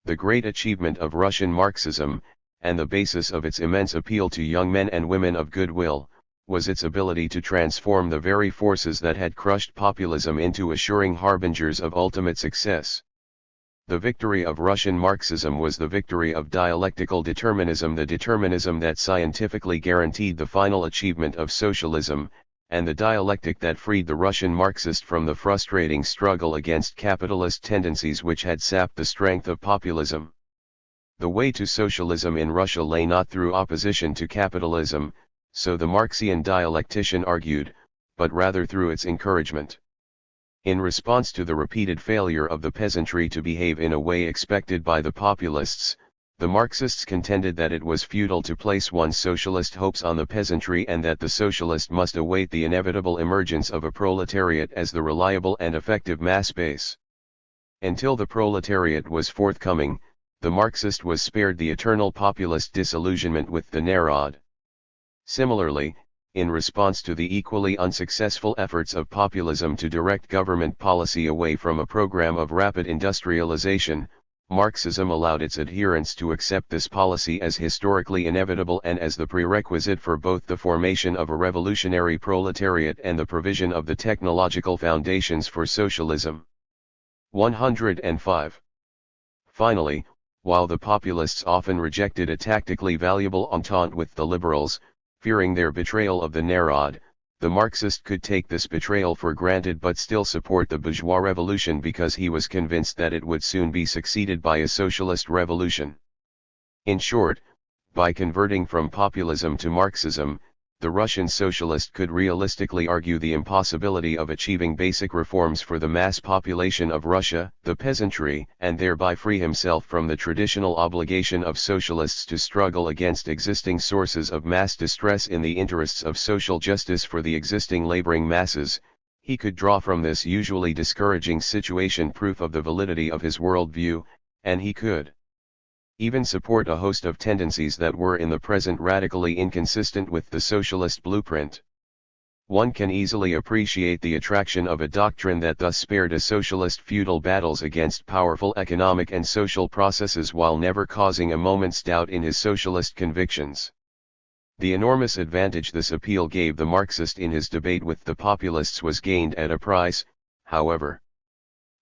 The great achievement of Russian Marxism, and the basis of its immense appeal to young men and women of goodwill, was its ability to transform the very forces that had crushed populism into assuring harbingers of ultimate success. The victory of Russian Marxism was the victory of dialectical determinism, the determinism that scientifically guaranteed the final achievement of socialism, and the dialectic that freed the Russian Marxist from the frustrating struggle against capitalist tendencies which had sapped the strength of populism. The way to socialism in Russia lay not through opposition to capitalism, so the Marxian dialectician argued, but rather through its encouragement. In response to the repeated failure of the peasantry to behave in a way expected by the populists, the Marxists contended that it was futile to place one's socialist hopes on the peasantry and that the socialist must await the inevitable emergence of a proletariat as the reliable and effective mass base. Until the proletariat was forthcoming, the Marxist was spared the eternal populist disillusionment with the Narod. Similarly, in response to the equally unsuccessful efforts of populism to direct government policy away from a program of rapid industrialization, Marxism allowed its adherents to accept this policy as historically inevitable and as the prerequisite for both the formation of a revolutionary proletariat and the provision of the technological foundations for socialism. 105. Finally, while the populists often rejected a tactically valuable entente with the liberals, fearing their betrayal of the Narod, the Marxist could take this betrayal for granted but still support the bourgeois revolution because he was convinced that it would soon be succeeded by a socialist revolution. In short, by converting from populism to Marxism, the Russian socialist could realistically argue the impossibility of achieving basic reforms for the mass population of Russia, the peasantry, and thereby free himself from the traditional obligation of socialists to struggle against existing sources of mass distress in the interests of social justice for the existing laboring masses. He could draw from this usually discouraging situation proof of the validity of his worldview, and he could even support a host of tendencies that were in the present radically inconsistent with the socialist blueprint. One can easily appreciate the attraction of a doctrine that thus spared a socialist feudal battles against powerful economic and social processes while never causing a moment's doubt in his socialist convictions. The enormous advantage this appeal gave the Marxist in his debate with the populists was gained at a price, however.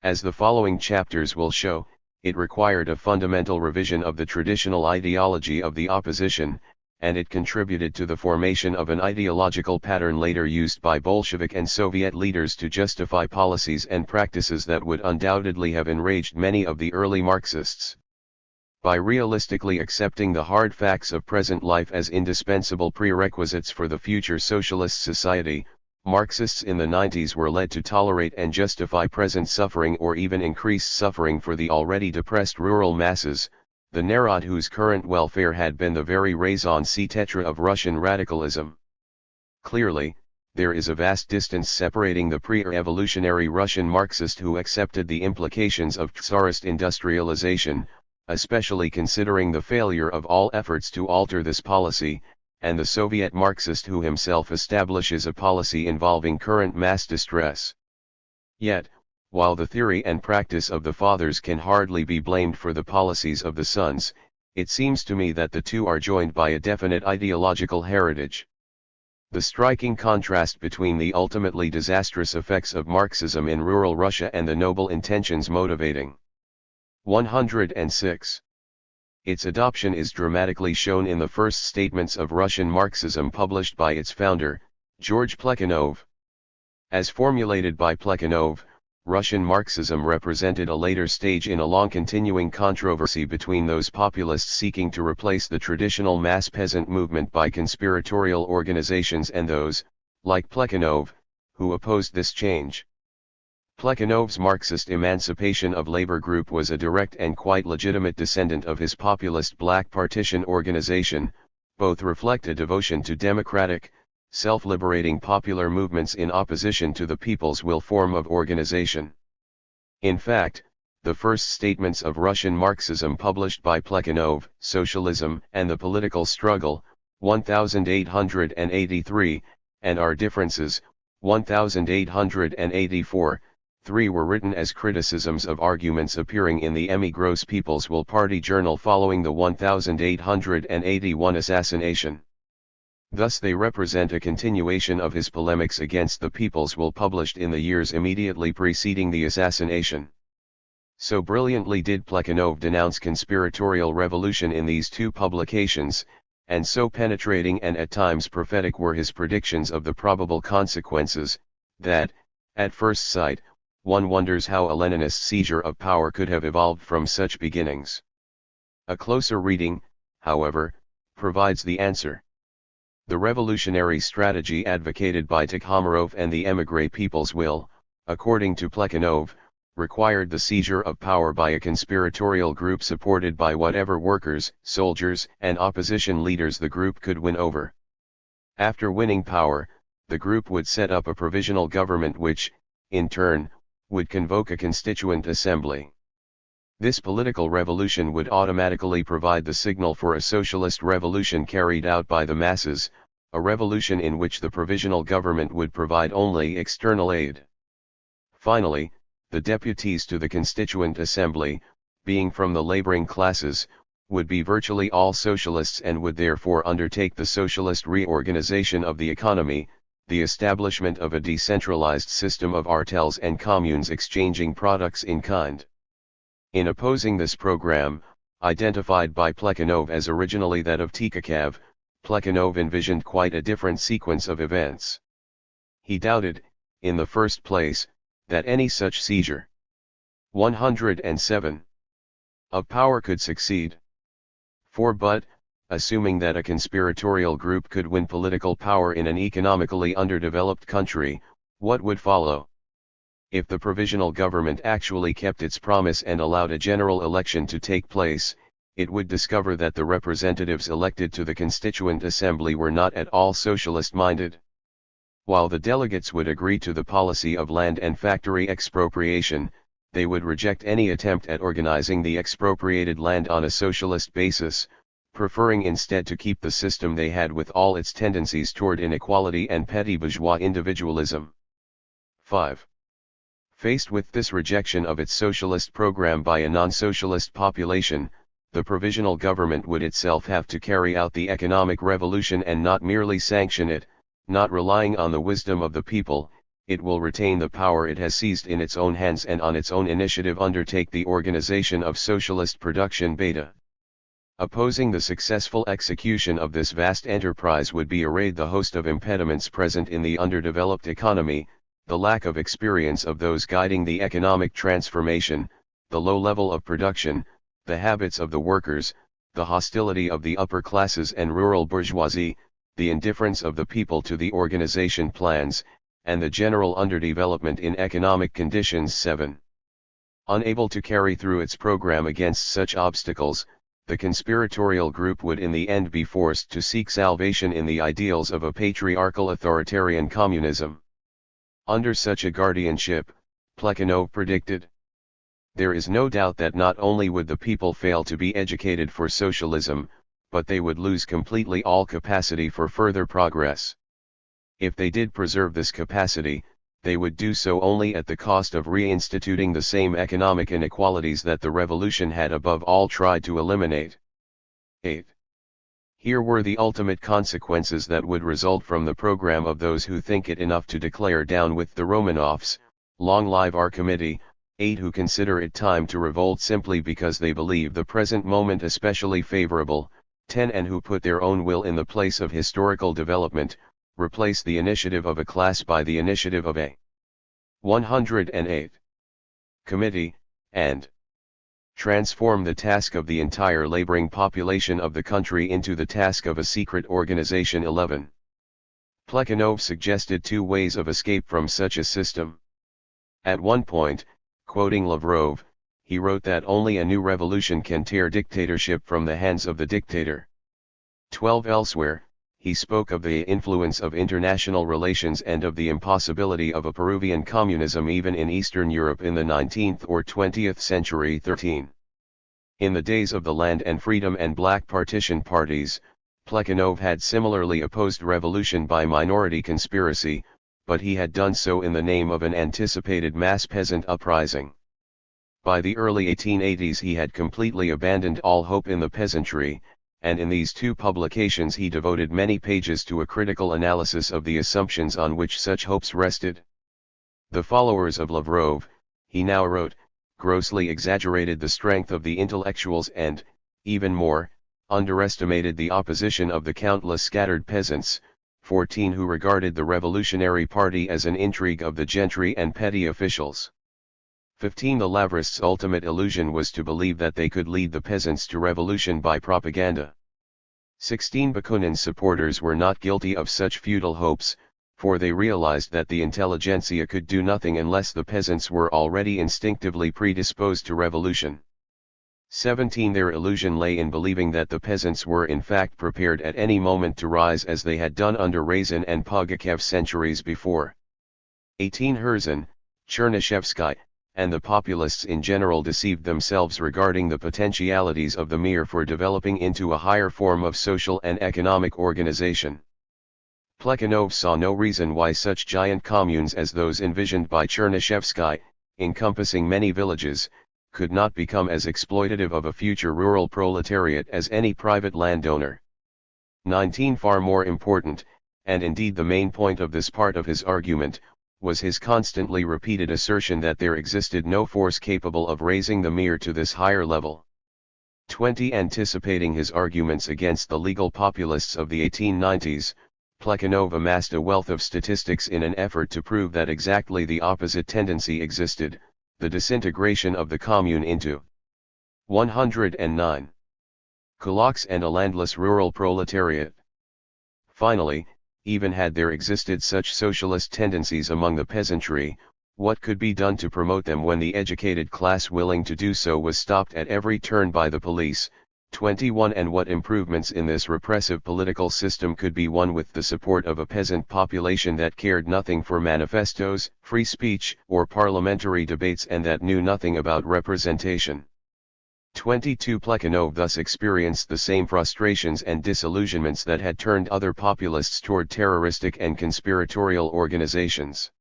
As the following chapters will show, it required a fundamental revision of the traditional ideology of the opposition, and it contributed to the formation of an ideological pattern later used by Bolshevik and Soviet leaders to justify policies and practices that would undoubtedly have enraged many of the early Marxists. By realistically accepting the hard facts of present life as indispensable prerequisites for the future socialist society, Marxists in the 90s were led to tolerate and justify present suffering or even increase suffering for the already depressed rural masses, the narod whose current welfare had been the very raison d'etre of Russian radicalism. Clearly, there is a vast distance separating the pre-revolutionary Russian Marxist who accepted the implications of tsarist industrialization, especially considering the failure of all efforts to alter this policy, and the Soviet Marxist who himself establishes a policy involving current mass distress. Yet, while the theory and practice of the fathers can hardly be blamed for the policies of the sons, it seems to me that the two are joined by a definite ideological heritage. The striking contrast between the ultimately disastrous effects of Marxism in rural Russia and the noble intentions motivating 106. Its adoption is dramatically shown in the first statements of Russian Marxism published by its founder, George Plekhanov. As formulated by Plekhanov, Russian Marxism represented a later stage in a long continuing controversy between those populists seeking to replace the traditional mass peasant movement by conspiratorial organizations and those, like Plekhanov, who opposed this change. Plekhanov's Marxist Emancipation of Labor group was a direct and quite legitimate descendant of his populist Black Partition organization. Both reflect a devotion to democratic, self-liberating popular movements in opposition to the people's will form of organization. In fact, the first statements of Russian Marxism published by Plekhanov, Socialism and the Political Struggle, 1883, and Our Differences, 1884, 3 were written as criticisms of arguments appearing in the Emigros People's Will Party journal following the 1881 assassination. Thus they represent a continuation of his polemics against the People's Will published in the years immediately preceding the assassination. So brilliantly did Plekhanov denounce conspiratorial revolution in these two publications, and so penetrating and at times prophetic were his predictions of the probable consequences, that, at first sight, one wonders how a Leninist seizure of power could have evolved from such beginnings. A closer reading, however, provides the answer. The revolutionary strategy advocated by Tikhomarov and the émigré People's Will, according to Plekhanov, required the seizure of power by a conspiratorial group supported by whatever workers, soldiers, and opposition leaders the group could win over. After winning power, the group would set up a provisional government which, in turn, would convoke a constituent assembly. This political revolution would automatically provide the signal for a socialist revolution carried out by the masses, a revolution in which the provisional government would provide only external aid. Finally, the deputies to the Constituent Assembly, being from the laboring classes, would be virtually all socialists and would therefore undertake the socialist reorganization of the economy, the establishment of a decentralized system of artels and communes exchanging products in kind. In opposing this program, identified by Plekhanov as originally that of Tikhakov, Plekhanov envisioned quite a different sequence of events. He doubted, in the first place, that any such seizure 107 of power could succeed. For but, assuming that a conspiratorial group could win political power in an economically underdeveloped country, what would follow? If the provisional government actually kept its promise and allowed a general election to take place, it would discover that the representatives elected to the Constituent Assembly were not at all socialist-minded. While the delegates would agree to the policy of land and factory expropriation, they would reject any attempt at organizing the expropriated land on a socialist basis, preferring instead to keep the system they had with all its tendencies toward inequality and petty bourgeois individualism. 5. Faced with this rejection of its socialist program by a non-socialist population, the provisional government would itself have to carry out the economic revolution and not merely sanction it. Not relying on the wisdom of the people, it will retain the power it has seized in its own hands and on its own initiative undertake the organization of socialist production beta. Opposing the successful execution of this vast enterprise would be arrayed the host of impediments present in the underdeveloped economy, the lack of experience of those guiding the economic transformation, the low level of production, the habits of the workers, the hostility of the upper classes and rural bourgeoisie, the indifference of the people to the organization plans, and the general underdevelopment in economic conditions. 7. Unable to carry through its program against such obstacles, the conspiratorial group would in the end be forced to seek salvation in the ideals of a patriarchal authoritarian communism. Under such a guardianship, Plekhanov predicted, there is no doubt that not only would the people fail to be educated for socialism, but they would lose completely all capacity for further progress. If they did preserve this capacity, they would do so only at the cost of reinstituting the same economic inequalities that the revolution had above all tried to eliminate. 8. Here were the ultimate consequences that would result from the program of those who think it enough to declare down with the Romanovs. Long live our committee. 8. Who consider it time to revolt simply because they believe the present moment especially favorable. 10. And who put their own will in the place of historical development, replace the initiative of a class by the initiative of a 108 committee, and transform the task of the entire laboring population of the country into the task of a secret organization. 11. Plekhanov suggested two ways of escape from such a system. At one point, quoting Lavrov, he wrote that only a new revolution can tear dictatorship from the hands of the dictator. 12. Elsewhere, he spoke of the influence of international relations and of the impossibility of a Peruvian communism even in Eastern Europe in the 19th or 20th century. 13. In the days of the Land and Freedom and Black Partition parties, Plekhanov had similarly opposed revolution by minority conspiracy, but he had done so in the name of an anticipated mass peasant uprising. By the early 1880s he had completely abandoned all hope in the peasantry, and in these two publications he devoted many pages to a critical analysis of the assumptions on which such hopes rested. The followers of Lavrov, he now wrote, grossly exaggerated the strength of the intellectuals and, even more, underestimated the opposition of the countless scattered peasants. 14. Who regarded the revolutionary party as an intrigue of the gentry and petty officials. 15. The Lavrists' ultimate illusion was to believe that they could lead the peasants to revolution by propaganda. 16. Bakunin's supporters were not guilty of such futile hopes, for they realized that the intelligentsia could do nothing unless the peasants were already instinctively predisposed to revolution. 17. Their illusion lay in believing that the peasants were in fact prepared at any moment to rise as they had done under Razin and Pugachev centuries before. 18. Herzen, Chernyshevsky, and the populists in general deceived themselves regarding the potentialities of the Mir for developing into a higher form of social and economic organization. Plekhanov saw no reason why such giant communes as those envisioned by Chernyshevsky, encompassing many villages, could not become as exploitative of a future rural proletariat as any private landowner. 19. Far more important, and indeed the main point of this part of his argument, was his constantly repeated assertion that there existed no force capable of raising the Mir to this higher level. 20. Anticipating his arguments against the legal populists of the 1890s, Plekhanov amassed a wealth of statistics in an effort to prove that exactly the opposite tendency existed, the disintegration of the commune into 109 kulaks and a landless rural proletariat. Finally, even had there existed such socialist tendencies among the peasantry, what could be done to promote them when the educated class willing to do so was stopped at every turn by the police? 21 And what improvements in this repressive political system could be won with the support of a peasant population that cared nothing for manifestos, free speech, or parliamentary debates, and that knew nothing about representation? 22 Plekhanov thus experienced the same frustrations and disillusionments that had turned other populists toward terroristic and conspiratorial organizations.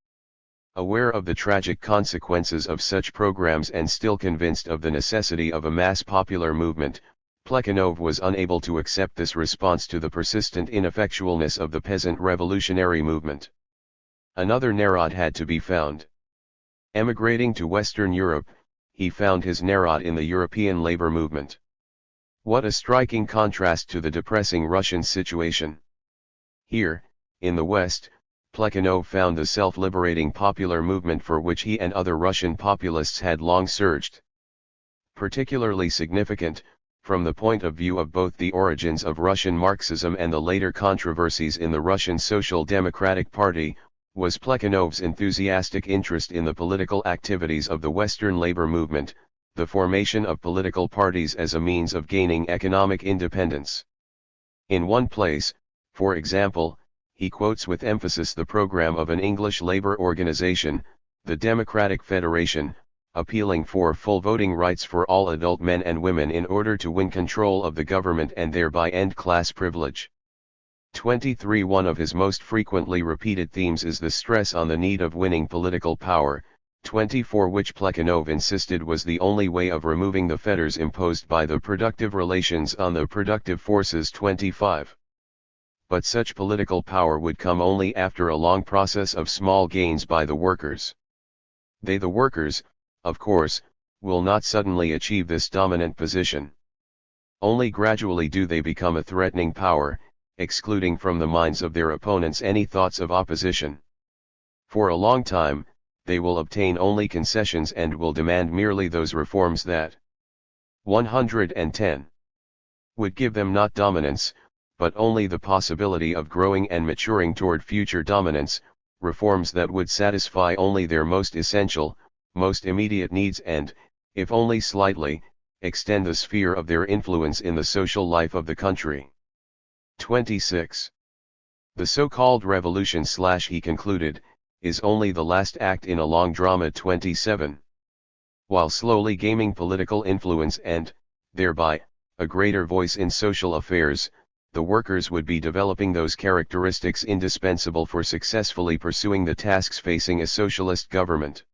Aware of the tragic consequences of such programs and still convinced of the necessity of a mass popular movement, Plekhanov was unable to accept this response to the persistent ineffectualness of the peasant revolutionary movement. Another narod had to be found. Emigrating to Western Europe, he found his narod in the European labor movement. What a striking contrast to the depressing Russian situation. Here, in the West, Plekhanov found the self-liberating popular movement for which he and other Russian populists had long searched. Particularly significant, from the point of view of both the origins of Russian Marxism and the later controversies in the Russian Social Democratic Party, was Plekhanov's enthusiastic interest in the political activities of the Western labor movement, the formation of political parties as a means of gaining economic independence. In one place, for example, he quotes with emphasis the program of an English labor organization, the Democratic Federation, appealing for full voting rights for all adult men and women in order to win control of the government and thereby end class privilege. 23 One of his most frequently repeated themes is the stress on the need of winning political power, 24 which Plekhanov insisted was the only way of removing the fetters imposed by the productive relations on the productive forces. 25 But such political power would come only after a long process of small gains by the workers. They, the workers, of course, will not suddenly achieve this dominant position. Only gradually do they become a threatening power, excluding from the minds of their opponents any thoughts of opposition. For a long time, they will obtain only concessions and will demand merely those reforms that 110 would give them not dominance, but only the possibility of growing and maturing toward future dominance, reforms that would satisfy only their most essential, most immediate needs and, if only slightly, extend the sphere of their influence in the social life of the country. 26. The so-called revolution he concluded, is only the last act in a long drama. 27. While slowly gaining political influence and, thereby, a greater voice in social affairs, the workers would be developing those characteristics indispensable for successfully pursuing the tasks facing a socialist government.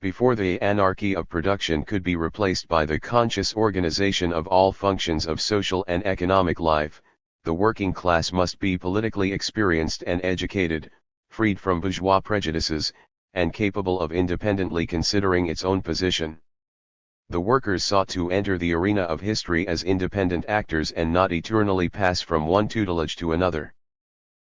Before the anarchy of production could be replaced by the conscious organization of all functions of social and economic life, the working class must be politically experienced and educated, freed from bourgeois prejudices, and capable of independently considering its own position. The workers sought to enter the arena of history as independent actors and not eternally pass from one tutelage to another.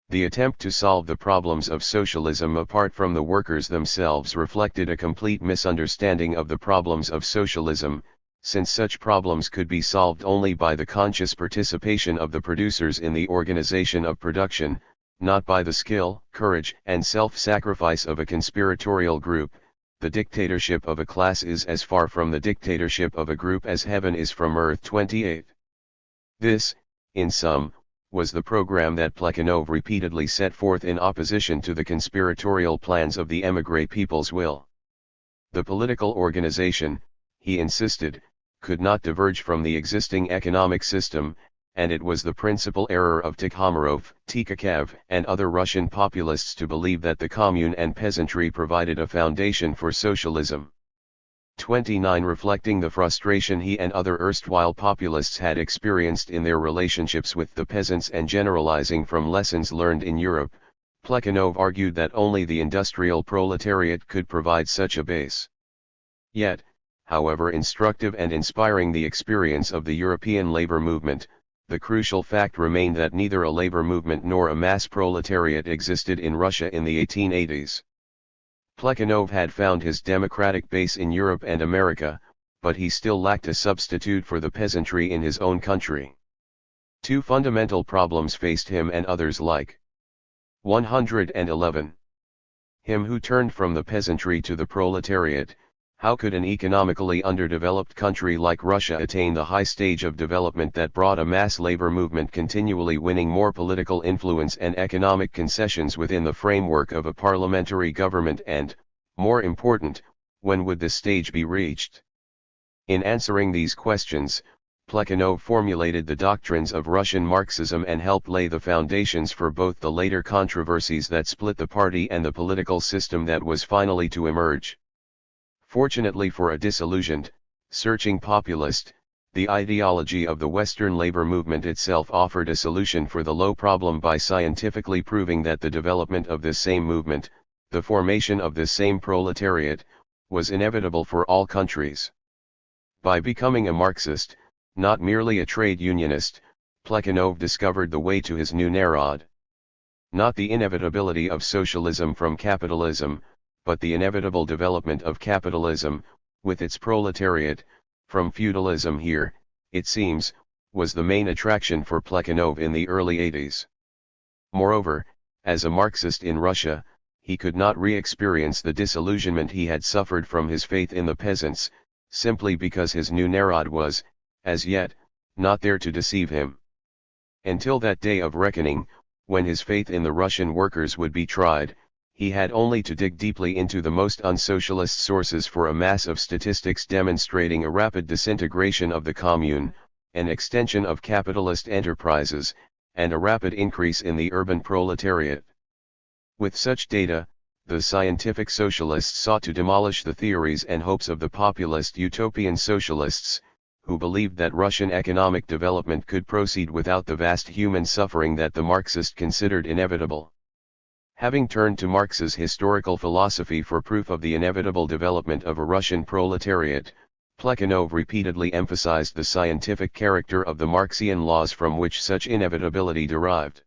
The attempt to solve the problems of socialism apart from the workers themselves reflected a complete misunderstanding of the problems of socialism, since such problems could be solved only by the conscious participation of the producers in the organization of production, not by the skill, courage, and self-sacrifice of a conspiratorial group. The dictatorship of a class is as far from the dictatorship of a group as heaven is from earth. 28. This, in sum, was the program that Plekhanov repeatedly set forth in opposition to the conspiratorial plans of the émigré people's will. The political organization, he insisted, could not diverge from the existing economic system, and it was the principal error of Tikhomarov, Tikhachev, and other Russian populists to believe that the commune and peasantry provided a foundation for socialism. 29 Reflecting the frustration he and other erstwhile populists had experienced in their relationships with the peasants and generalizing from lessons learned in Europe, Plekhanov argued that only the industrial proletariat could provide such a base. Yet, however instructive and inspiring the experience of the European labor movement, the crucial fact remained that neither a labor movement nor a mass proletariat existed in Russia in the 1880s. Plekhanov had found his democratic base in Europe and America, but he still lacked a substitute for the peasantry in his own country. Two fundamental problems faced him and others like. 111. Him who turned from the peasantry to the proletariat. How could an economically underdeveloped country like Russia attain the high stage of development that brought a mass labor movement continually winning more political influence and economic concessions within the framework of a parliamentary government and, more important, when would this stage be reached? In answering these questions, Plekhanov formulated the doctrines of Russian Marxism and helped lay the foundations for both the later controversies that split the party and the political system that was finally to emerge. Fortunately for a disillusioned, searching populist, the ideology of the Western labor movement itself offered a solution for the low problem by scientifically proving that the development of this same movement, the formation of this same proletariat, was inevitable for all countries. By becoming a Marxist, not merely a trade unionist, Plekhanov discovered the way to his new narod. Not the inevitability of socialism from capitalism, but the inevitable development of capitalism, with its proletariat, from feudalism here, it seems, was the main attraction for Plekhanov in the early 80s. Moreover, as a Marxist in Russia, he could not re-experience the disillusionment he had suffered from his faith in the peasants, simply because his new narod was, as yet, not there to deceive him. Until that day of reckoning, when his faith in the Russian workers would be tried, he had only to dig deeply into the most unsocialist sources for a mass of statistics demonstrating a rapid disintegration of the commune, an extension of capitalist enterprises, and a rapid increase in the urban proletariat. With such data, the scientific socialists sought to demolish the theories and hopes of the populist utopian socialists, who believed that Russian economic development could proceed without the vast human suffering that the Marxist considered inevitable. Having turned to Marx's historical philosophy for proof of the inevitable development of a Russian proletariat, Plekhanov repeatedly emphasized the scientific character of the Marxian laws from which such inevitability derived.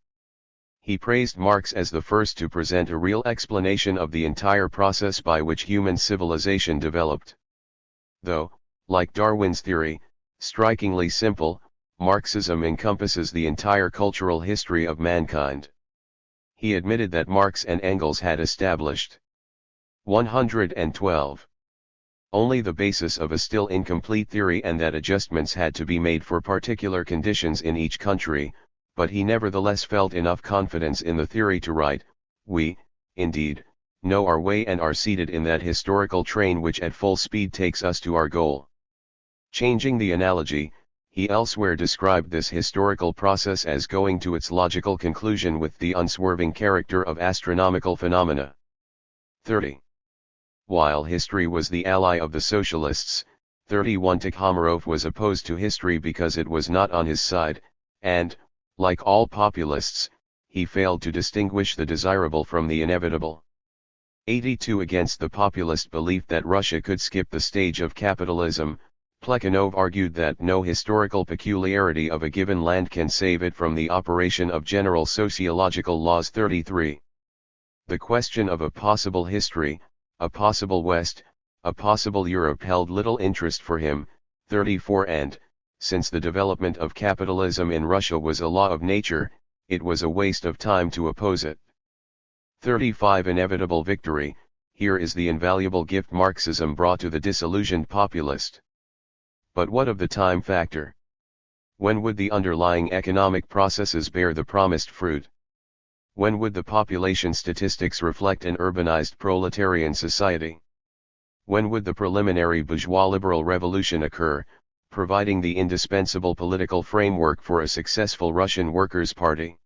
He praised Marx as the first to present a real explanation of the entire process by which human civilization developed. Though, like Darwin's theory, strikingly simple, Marxism encompasses the entire cultural history of mankind. He admitted that Marx and Engels had established 112. Only the basis of a still incomplete theory and that adjustments had to be made for particular conditions in each country, but he nevertheless felt enough confidence in the theory to write, "We, indeed, know our way and are seated in that historical train which at full speed takes us to our goal." Changing the analogy, he elsewhere described this historical process as going to its logical conclusion with the unswerving character of astronomical phenomena. 30. While history was the ally of the socialists, 31 Tikhomarov was opposed to history because it was not on his side, and, like all populists, he failed to distinguish the desirable from the inevitable. 82 Against the populist belief that Russia could skip the stage of capitalism, Plekhanov argued that no historical peculiarity of a given land can save it from the operation of general sociological laws. 33. The question of a possible history, a possible West, a possible Europe held little interest for him. 34 And, since the development of capitalism in Russia was a law of nature, it was a waste of time to oppose it. 35 Inevitable victory, here is the invaluable gift Marxism brought to the disillusioned populist. But what of the time factor? When would the underlying economic processes bear the promised fruit? When would the population statistics reflect an urbanized proletarian society? When would the preliminary bourgeois liberal revolution occur, providing the indispensable political framework for a successful Russian Workers' Party?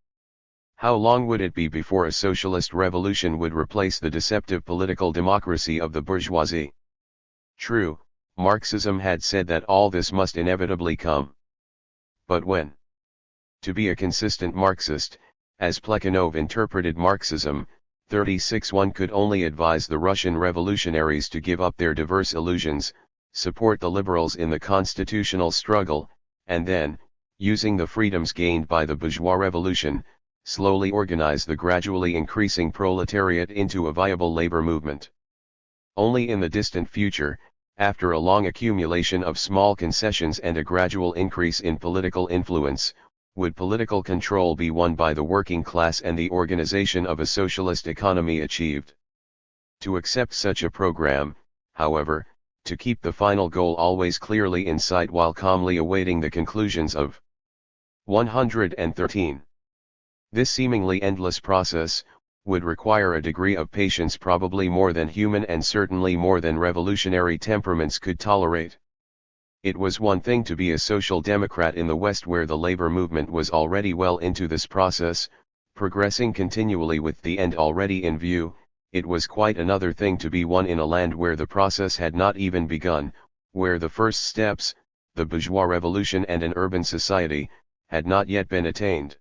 How long would it be before a socialist revolution would replace the deceptive political democracy of the bourgeoisie? True, Marxism had said that all this must inevitably come. But when? To be a consistent Marxist, as Plekhanov interpreted Marxism, 36 One could only advise the Russian revolutionaries to give up their diverse illusions, support the liberals in the constitutional struggle, and then, using the freedoms gained by the bourgeois revolution, slowly organize the gradually increasing proletariat into a viable labor movement. Only in the distant future, After a long accumulation of small concessions and a gradual increase in political influence, would political control be won by the working class and the organization of a socialist economy achieved. To accept such a program, however, to keep the final goal always clearly in sight while calmly awaiting the conclusions of 113. This seemingly endless process would require a degree of patience probably more than human and certainly more than revolutionary temperaments could tolerate. It was one thing to be a social democrat in the West where the labor movement was already well into this process, progressing continually with the end already in view. It was quite another thing to be one in a land where the process had not even begun, where the first steps, the bourgeois revolution and an urban society, had not yet been attained.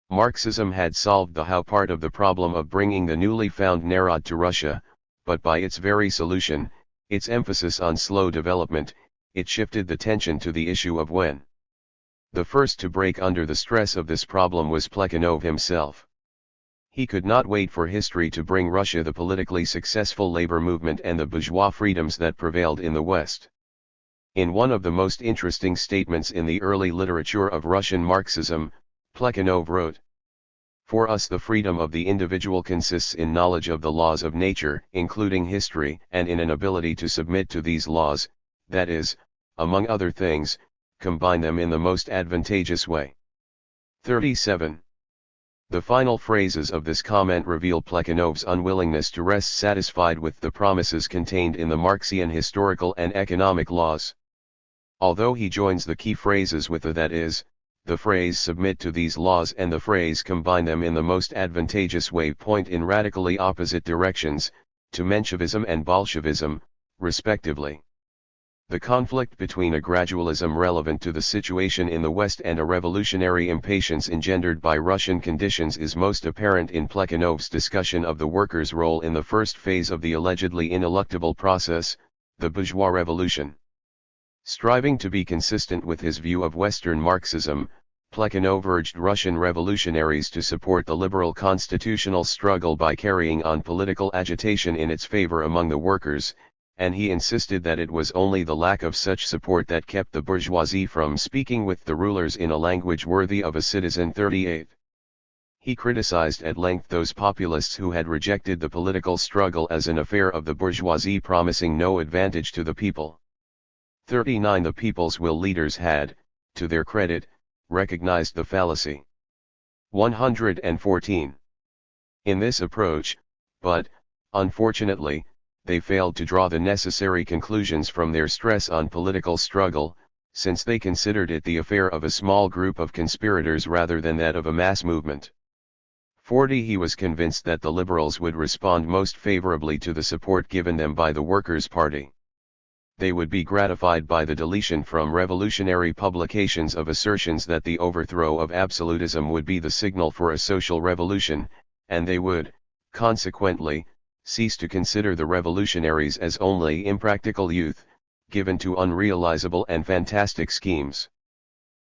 Marxism had solved the how part of the problem of bringing the newly found narod to Russia, but by its very solution, its emphasis on slow development, it shifted the tension to the issue of when. The first to break under the stress of this problem was Plekhanov himself. He could not wait for history to bring Russia the politically successful labor movement and the bourgeois freedoms that prevailed in the West. In one of the most interesting statements in the early literature of Russian Marxism, Plekhanov wrote, "For us the freedom of the individual consists in knowledge of the laws of nature, including history, and in an ability to submit to these laws, that is, among other things, combine them in the most advantageous way." 37. The final phrases of this comment reveal Plekhanov's unwillingness to rest satisfied with the promises contained in the Marxian historical and economic laws. Although he joins the key phrases with that is, the phrase submit to these laws and the phrase combine them in the most advantageous way point in radically opposite directions, to Menshevism and Bolshevism, respectively. The conflict between a gradualism relevant to the situation in the West and a revolutionary impatience engendered by Russian conditions is most apparent in Plekhanov's discussion of the workers' role in the first phase of the allegedly ineluctable process, the bourgeois revolution. Striving to be consistent with his view of Western Marxism, Plekhanov urged Russian revolutionaries to support the liberal constitutional struggle by carrying on political agitation in its favor among the workers, and he insisted that it was only the lack of such support that kept the bourgeoisie from speaking with the rulers in a language worthy of a citizen. 38. He criticized at length those populists who had rejected the political struggle as an affair of the bourgeoisie promising no advantage to the people. 39. The people's will leaders had, to their credit, recognized the fallacy. 114. In this approach, but, unfortunately, they failed to draw the necessary conclusions from their stress on political struggle, since they considered it the affair of a small group of conspirators rather than that of a mass movement. 40. He was convinced that the liberals would respond most favorably to the support given them by the Workers' Party. They would be gratified by the deletion from revolutionary publications of assertions that the overthrow of absolutism would be the signal for a social revolution, and they would, consequently, cease to consider the revolutionaries as only impractical youth, given to unrealizable and fantastic schemes.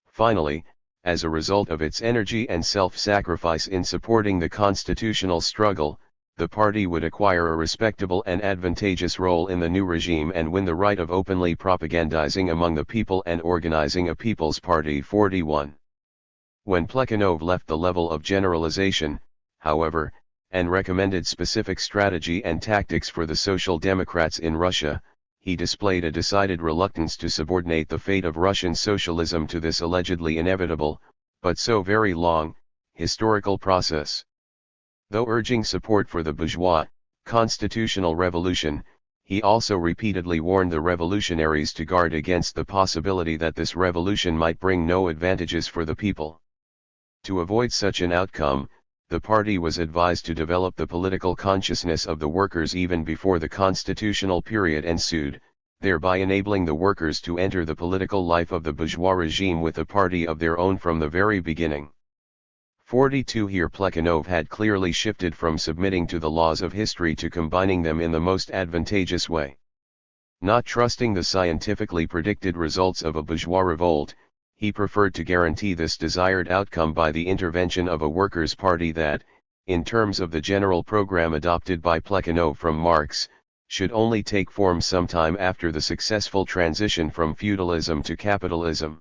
Finally, as a result of its energy and self-sacrifice in supporting the constitutional struggle, the party would acquire a respectable and advantageous role in the new regime and win the right of openly propagandizing among the people and organizing a people's party. 41. When Plekhanov left the level of generalization, however, and recommended specific strategy and tactics for the Social Democrats in Russia, he displayed a decided reluctance to subordinate the fate of Russian socialism to this allegedly inevitable, but so very long, historical process. Though urging support for the bourgeois, constitutional revolution, he also repeatedly warned the revolutionaries to guard against the possibility that this revolution might bring no advantages for the people. To avoid such an outcome, the party was advised to develop the political consciousness of the workers even before the constitutional period ensued, thereby enabling the workers to enter the political life of the bourgeois regime with a party of their own from the very beginning. 42. Here Plekhanov had clearly shifted from submitting to the laws of history to combining them in the most advantageous way. Not trusting the scientifically predicted results of a bourgeois revolt, he preferred to guarantee this desired outcome by the intervention of a workers' party that, in terms of the general program adopted by Plekhanov from Marx, should only take form sometime after the successful transition from feudalism to capitalism.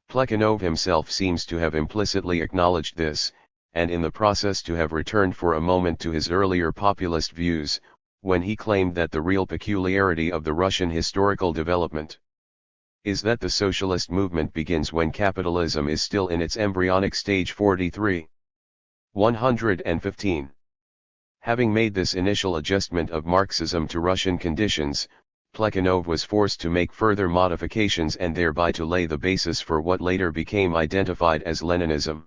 Plekhanov himself seems to have implicitly acknowledged this, and in the process to have returned for a moment to his earlier populist views, when he claimed that the real peculiarity of the Russian historical development is that the socialist movement begins when capitalism is still in its embryonic stage. 43. 115. Having made this initial adjustment of Marxism to Russian conditions, Plekhanov was forced to make further modifications and thereby to lay the basis for what later became identified as Leninism.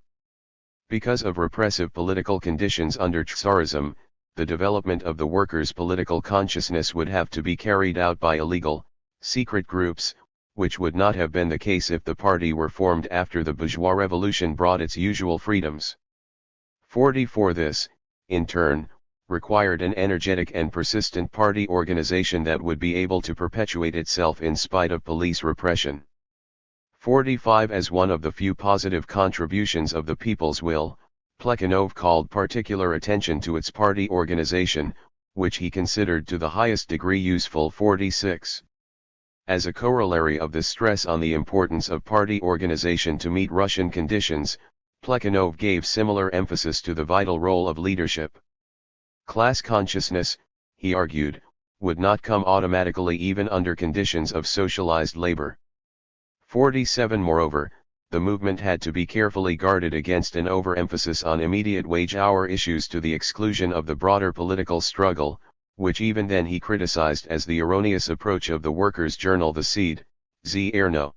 Because of repressive political conditions under tsarism, the development of the workers' political consciousness would have to be carried out by illegal, secret groups, which would not have been the case if the party were formed after the bourgeois revolution brought its usual freedoms. 44. This, in turn, required an energetic and persistent party organization that would be able to perpetuate itself in spite of police repression. 45. As one of the few positive contributions of the people's will, Plekhanov called particular attention to its party organization, which he considered to the highest degree useful. 46. As a corollary of the stress on the importance of party organization to meet Russian conditions, Plekhanov gave similar emphasis to the vital role of leadership. Class consciousness, he argued, would not come automatically even under conditions of socialized labor. 47. Moreover, the movement had to be carefully guarded against an overemphasis on immediate wage-hour issues to the exclusion of the broader political struggle, which even then he criticized as the erroneous approach of the workers' journal The Seed, Zerno.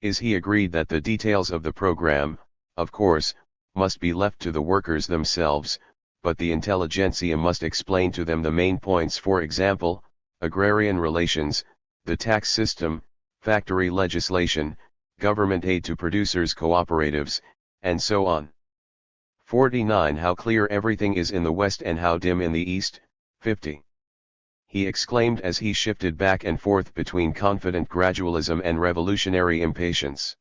He agreed that the details of the program, of course, must be left to the workers themselves, but the intelligentsia must explain to them the main points, for example, agrarian relations, the tax system, factory legislation, government aid to producers' cooperatives, and so on. 49. How clear everything is in the West and how dim in the East. 50. He exclaimed as he shifted back and forth between confident gradualism and revolutionary impatience.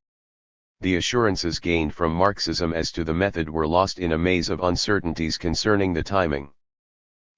The assurances gained from Marxism as to the method were lost in a maze of uncertainties concerning the timing.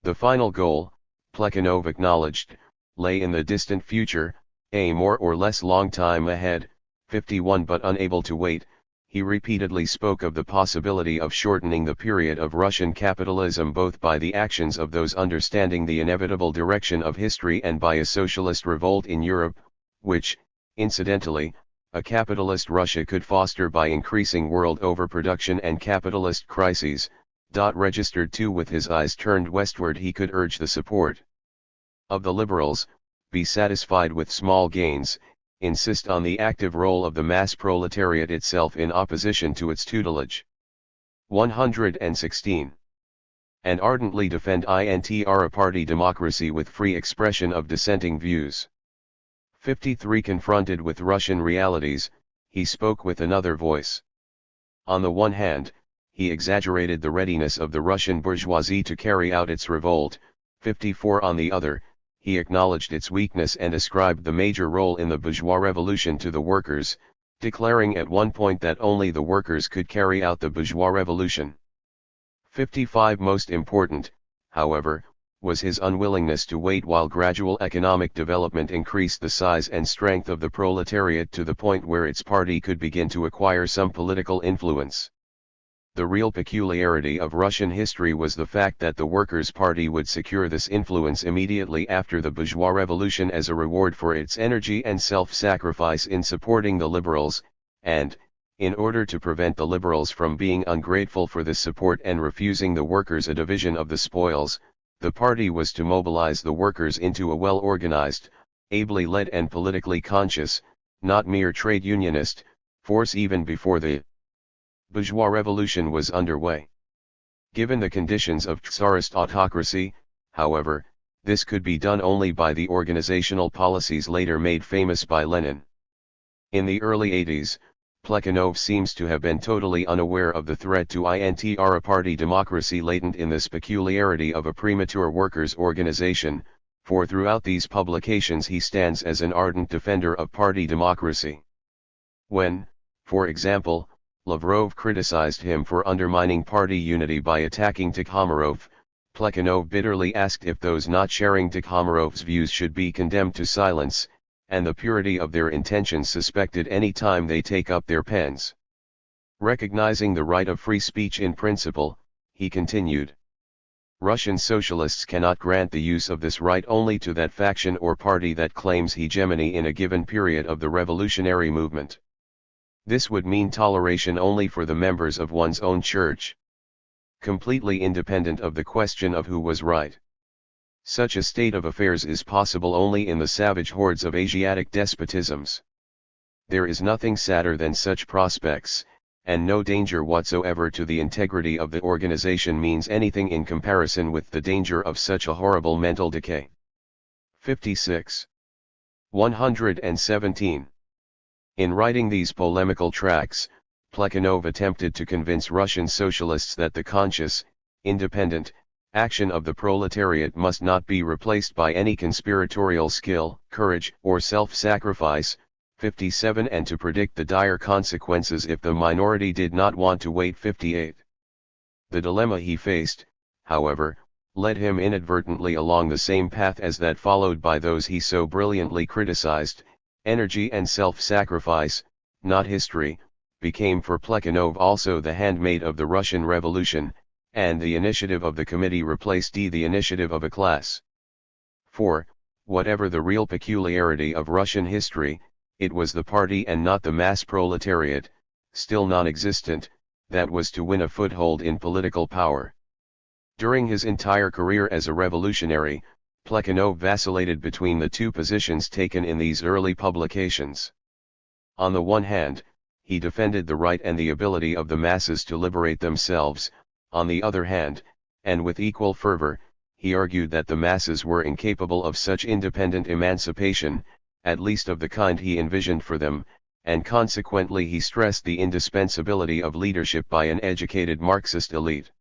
The final goal, Plekhanov acknowledged, lay in the distant future, a more or less long time ahead. 51. But unable to wait, he repeatedly spoke of the possibility of shortening the period of Russian capitalism both by the actions of those understanding the inevitable direction of history and by a socialist revolt in Europe, which, incidentally, a capitalist Russia could foster by increasing world overproduction and capitalist crises. Registered too with his eyes turned westward, he could urge the support of the liberals, be satisfied with small gains, insist on the active role of the mass proletariat itself in opposition to its tutelage. 116. And ardently defend a party democracy with free expression of dissenting views. 53. Confronted with Russian realities, he spoke with another voice. On the one hand, he exaggerated the readiness of the Russian bourgeoisie to carry out its revolt. 54. On the other, he acknowledged its weakness and ascribed the major role in the bourgeois revolution to the workers, declaring at one point that only the workers could carry out the bourgeois revolution. 55. Most important, however, was his unwillingness to wait while gradual economic development increased the size and strength of the proletariat to the point where its party could begin to acquire some political influence. The real peculiarity of Russian history was the fact that the Workers' Party would secure this influence immediately after the bourgeois revolution as a reward for its energy and self-sacrifice in supporting the liberals, and, in order to prevent the liberals from being ungrateful for this support and refusing the workers a division of the spoils, the party was to mobilize the workers into a well-organized, ably led and politically conscious, not mere trade unionist, force even before the bourgeois revolution was underway. Given the conditions of tsarist autocracy, however, this could be done only by the organizational policies later made famous by Lenin. In the early 80s, Plekhanov seems to have been totally unaware of the threat to a party democracy latent in this peculiarity of a premature workers' organization, for throughout these publications he stands as an ardent defender of party democracy. When, for example, Lavrov criticized him for undermining party unity by attacking Tikhomarov, Plekhanov bitterly asked if those not sharing Tikhomirov's views should be condemned to silence, and the purity of their intentions suspected any time they take up their pens. Recognizing the right of free speech in principle, he continued, Russian socialists cannot grant the use of this right only to that faction or party that claims hegemony in a given period of the revolutionary movement. This would mean toleration only for the members of one's own church, completely independent of the question of who was right. Such a state of affairs is possible only in the savage hordes of Asiatic despotisms. There is nothing sadder than such prospects, and no danger whatsoever to the integrity of the organization means anything in comparison with the danger of such a horrible mental decay. 56. 117. In writing these polemical tracts, Plekhanov attempted to convince Russian socialists that the conscious, independent, action of the proletariat must not be replaced by any conspiratorial skill, courage, or self-sacrifice. 57 and to predict the dire consequences if the minority did not want to wait. 58. The dilemma he faced, however, led him inadvertently along the same path as that followed by those he so brilliantly criticized. Energy and self-sacrifice, not history, became for Plekhanov also the handmaid of the Russian Revolution, and the initiative of the committee replaced the initiative of a class. For, whatever the real peculiarity of Russian history, it was the party and not the mass proletariat, still non-existent, that was to win a foothold in political power. During his entire career as a revolutionary, Plekhanov vacillated between the two positions taken in these early publications. On the one hand, he defended the right and the ability of the masses to liberate themselves, on the other hand, and with equal fervor, he argued that the masses were incapable of such independent emancipation, at least of the kind he envisioned for them, and consequently he stressed the indispensability of leadership by an educated Marxist elite.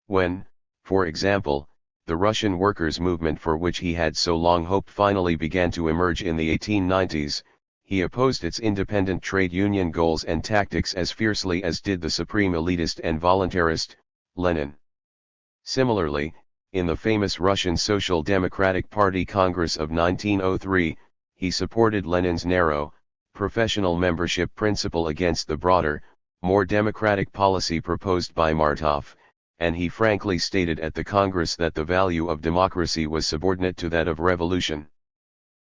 When, for example, the Russian workers' movement for which he had so long hoped finally began to emerge in the 1890s, he opposed its independent trade union goals and tactics as fiercely as did the supreme elitist and voluntarist, Lenin. Similarly, in the famous Russian Social Democratic Party Congress of 1903, he supported Lenin's narrow, professional membership principle against the broader, more democratic policy proposed by Martov, and he frankly stated at the Congress that the value of democracy was subordinate to that of revolution.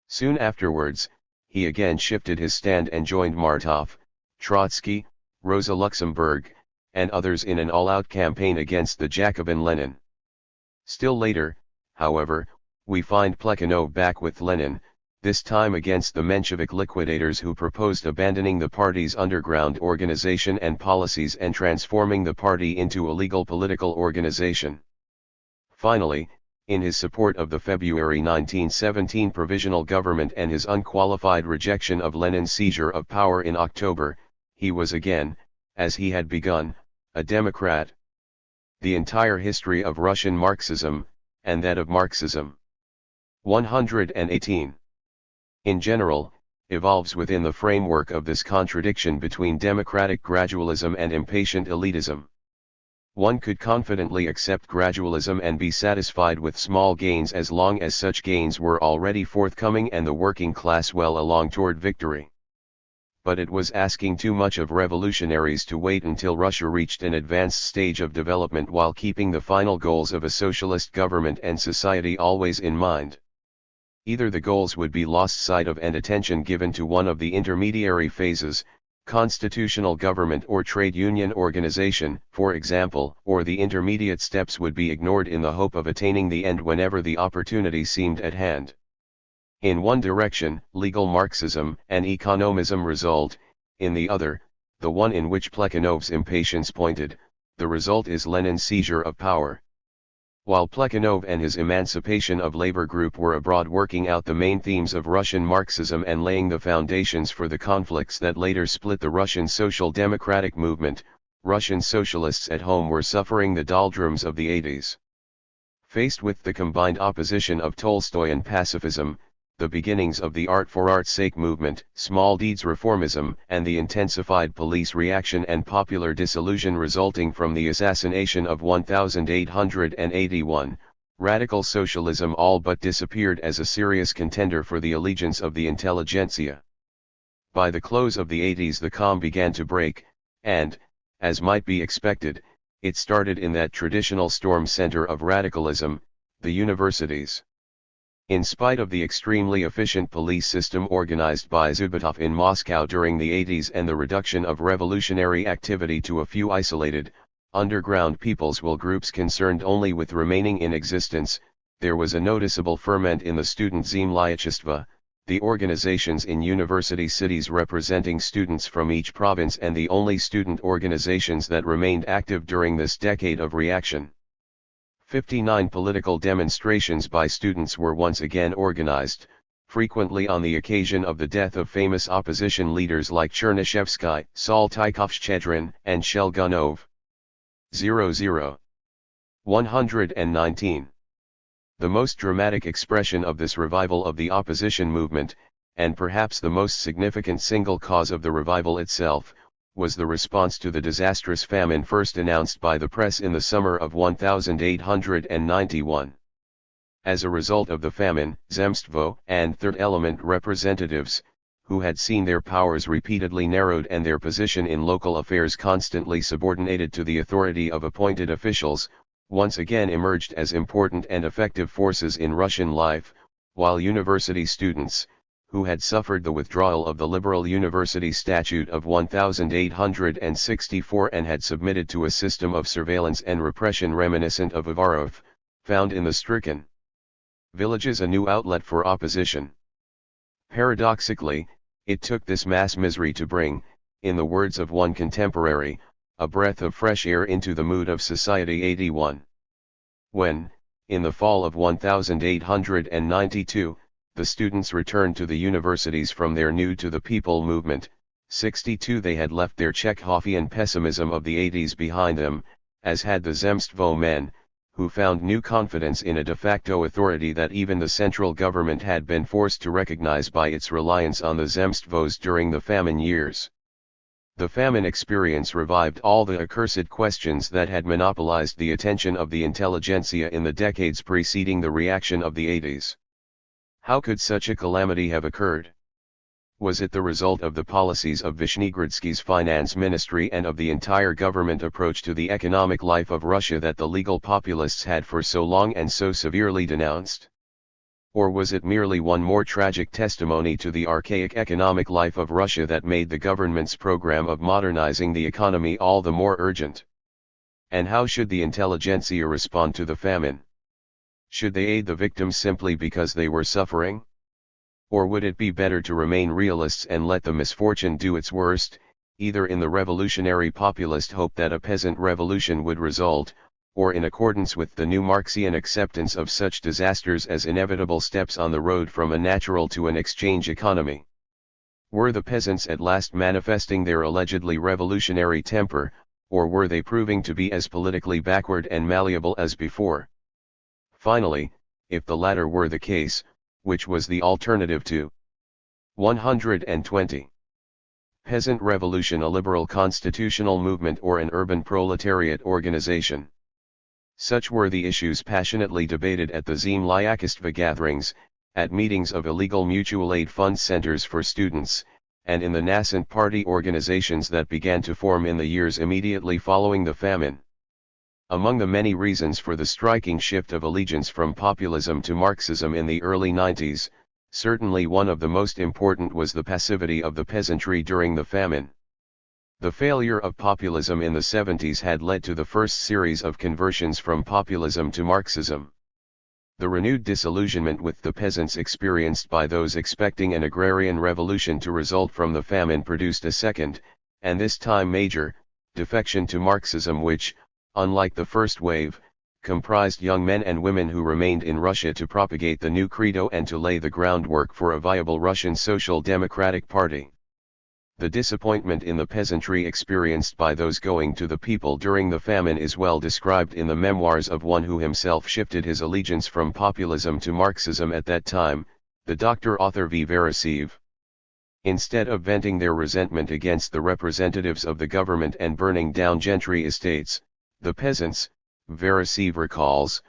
Soon afterwards, he again shifted his stand and joined Martov, Trotsky, Rosa Luxemburg, and others in an all-out campaign against the Jacobin Lenin. Still later, however, we find Plekhanov back with Lenin, this time against the Menshevik liquidators who proposed abandoning the party's underground organization and policies and transforming the party into a legal political organization. Finally, in his support of the February 1917 provisional government and his unqualified rejection of Lenin's seizure of power in October, he was again, as he had begun, a Democrat. The entire history of Russian Marxism, and that of Marxism, 118. In general, evolves within the framework of this contradiction between democratic gradualism and impatient elitism. One could confidently accept gradualism and be satisfied with small gains as long as such gains were already forthcoming and the working class well along toward victory. But it was asking too much of revolutionaries to wait until Russia reached an advanced stage of development while keeping the final goals of a socialist government and society always in mind. Either the goals would be lost sight of and attention given to one of the intermediary phases, constitutional government or trade union organization, for example, or the intermediate steps would be ignored in the hope of attaining the end whenever the opportunity seemed at hand. In one direction, legal Marxism and economism result, in the other, the one in which Plekhanov's impatience pointed, the result is Lenin's seizure of power. While Plekhanov and his Emancipation of Labor group were abroad working out the main themes of Russian Marxism and laying the foundations for the conflicts that later split the Russian social democratic movement, Russian socialists at home were suffering the doldrums of the 80s. Faced with the combined opposition of Tolstoyan pacifism, the beginnings of the art for art's sake movement, small deeds reformism, and the intensified police reaction and popular disillusion resulting from the assassination of 1881, radical socialism all but disappeared as a serious contender for the allegiance of the intelligentsia. By the close of the 80s the calm began to break, and, as might be expected, it started in that traditional storm center of radicalism, the universities. In spite of the extremely efficient police system organized by Zubatov in Moscow during the 80s and the reduction of revolutionary activity to a few isolated, underground people's will groups concerned only with remaining in existence, there was a noticeable ferment in the student Zemlyachestvo, the organizations in university cities representing students from each province and the only student organizations that remained active during this decade of reaction. 59 political demonstrations by students were once again organized, frequently on the occasion of the death of famous opposition leaders like Chernyshevsky, Saltykov-Shchedrin, and Shelgunov. 119. The most dramatic expression of this revival of the opposition movement, and perhaps the most significant single cause of the revival itself, was the response to the disastrous famine first announced by the press in the summer of 1891. As a result of the famine, Zemstvo and Third Element representatives, who had seen their powers repeatedly narrowed and their position in local affairs constantly subordinated to the authority of appointed officials, once again emerged as important and effective forces in Russian life, while university students, who had suffered the withdrawal of the liberal university statute of 1864 and had submitted to a system of surveillance and repression reminiscent of Uvarov, found in the stricken villages a new outlet for opposition. Paradoxically, it took this mass misery to bring, in the words of one contemporary, a breath of fresh air into the mood of society. 81. When, in the fall of 1892, the students returned to the universities from their New to the People movement, 62 they had left their Chekhovian pessimism of the 80s behind them, as had the Zemstvo men, who found new confidence in a de facto authority that even the central government had been forced to recognize by its reliance on the Zemstvos during the famine years. The famine experience revived all the accursed questions that had monopolized the attention of the intelligentsia in the decades preceding the reaction of the 80s. How could such a calamity have occurred? Was it the result of the policies of Vishnegradsky's finance ministry and of the entire government approach to the economic life of Russia that the legal populists had for so long and so severely denounced? Or was it merely one more tragic testimony to the archaic economic life of Russia that made the government's program of modernizing the economy all the more urgent? And how should the intelligentsia respond to the famine? Should they aid the victims simply because they were suffering? Or would it be better to remain realists and let the misfortune do its worst, either in the revolutionary populist hope that a peasant revolution would result, or in accordance with the new Marxian acceptance of such disasters as inevitable steps on the road from a natural to an exchange economy? Were the peasants at last manifesting their allegedly revolutionary temper, or were they proving to be as politically backward and malleable as before? Finally, if the latter were the case, which was the alternative to 120. Peasant revolution, a liberal constitutional movement, or an urban proletariat organization? Such were the issues passionately debated at the Zemlyachestvo gatherings, at meetings of illegal mutual aid fund centers for students, and in the nascent party organizations that began to form in the years immediately following the famine. Among the many reasons for the striking shift of allegiance from populism to Marxism in the early 90s, certainly one of the most important was the passivity of the peasantry during the famine. The failure of populism in the 70s had led to the first series of conversions from populism to Marxism. The renewed disillusionment with the peasants experienced by those expecting an agrarian revolution to result from the famine produced a second, and this time major, defection to Marxism which, unlike the first wave, comprised young men and women who remained in Russia to propagate the new credo and to lay the groundwork for a viable Russian Social Democratic Party. The disappointment in the peasantry experienced by those going to the people during the famine is well described in the memoirs of one who himself shifted his allegiance from populism to Marxism at that time, The Dr. Arthur V. receive. Instead of venting their resentment against the representatives of the government and burning down gentry estates, the peasants, Veresive recalls,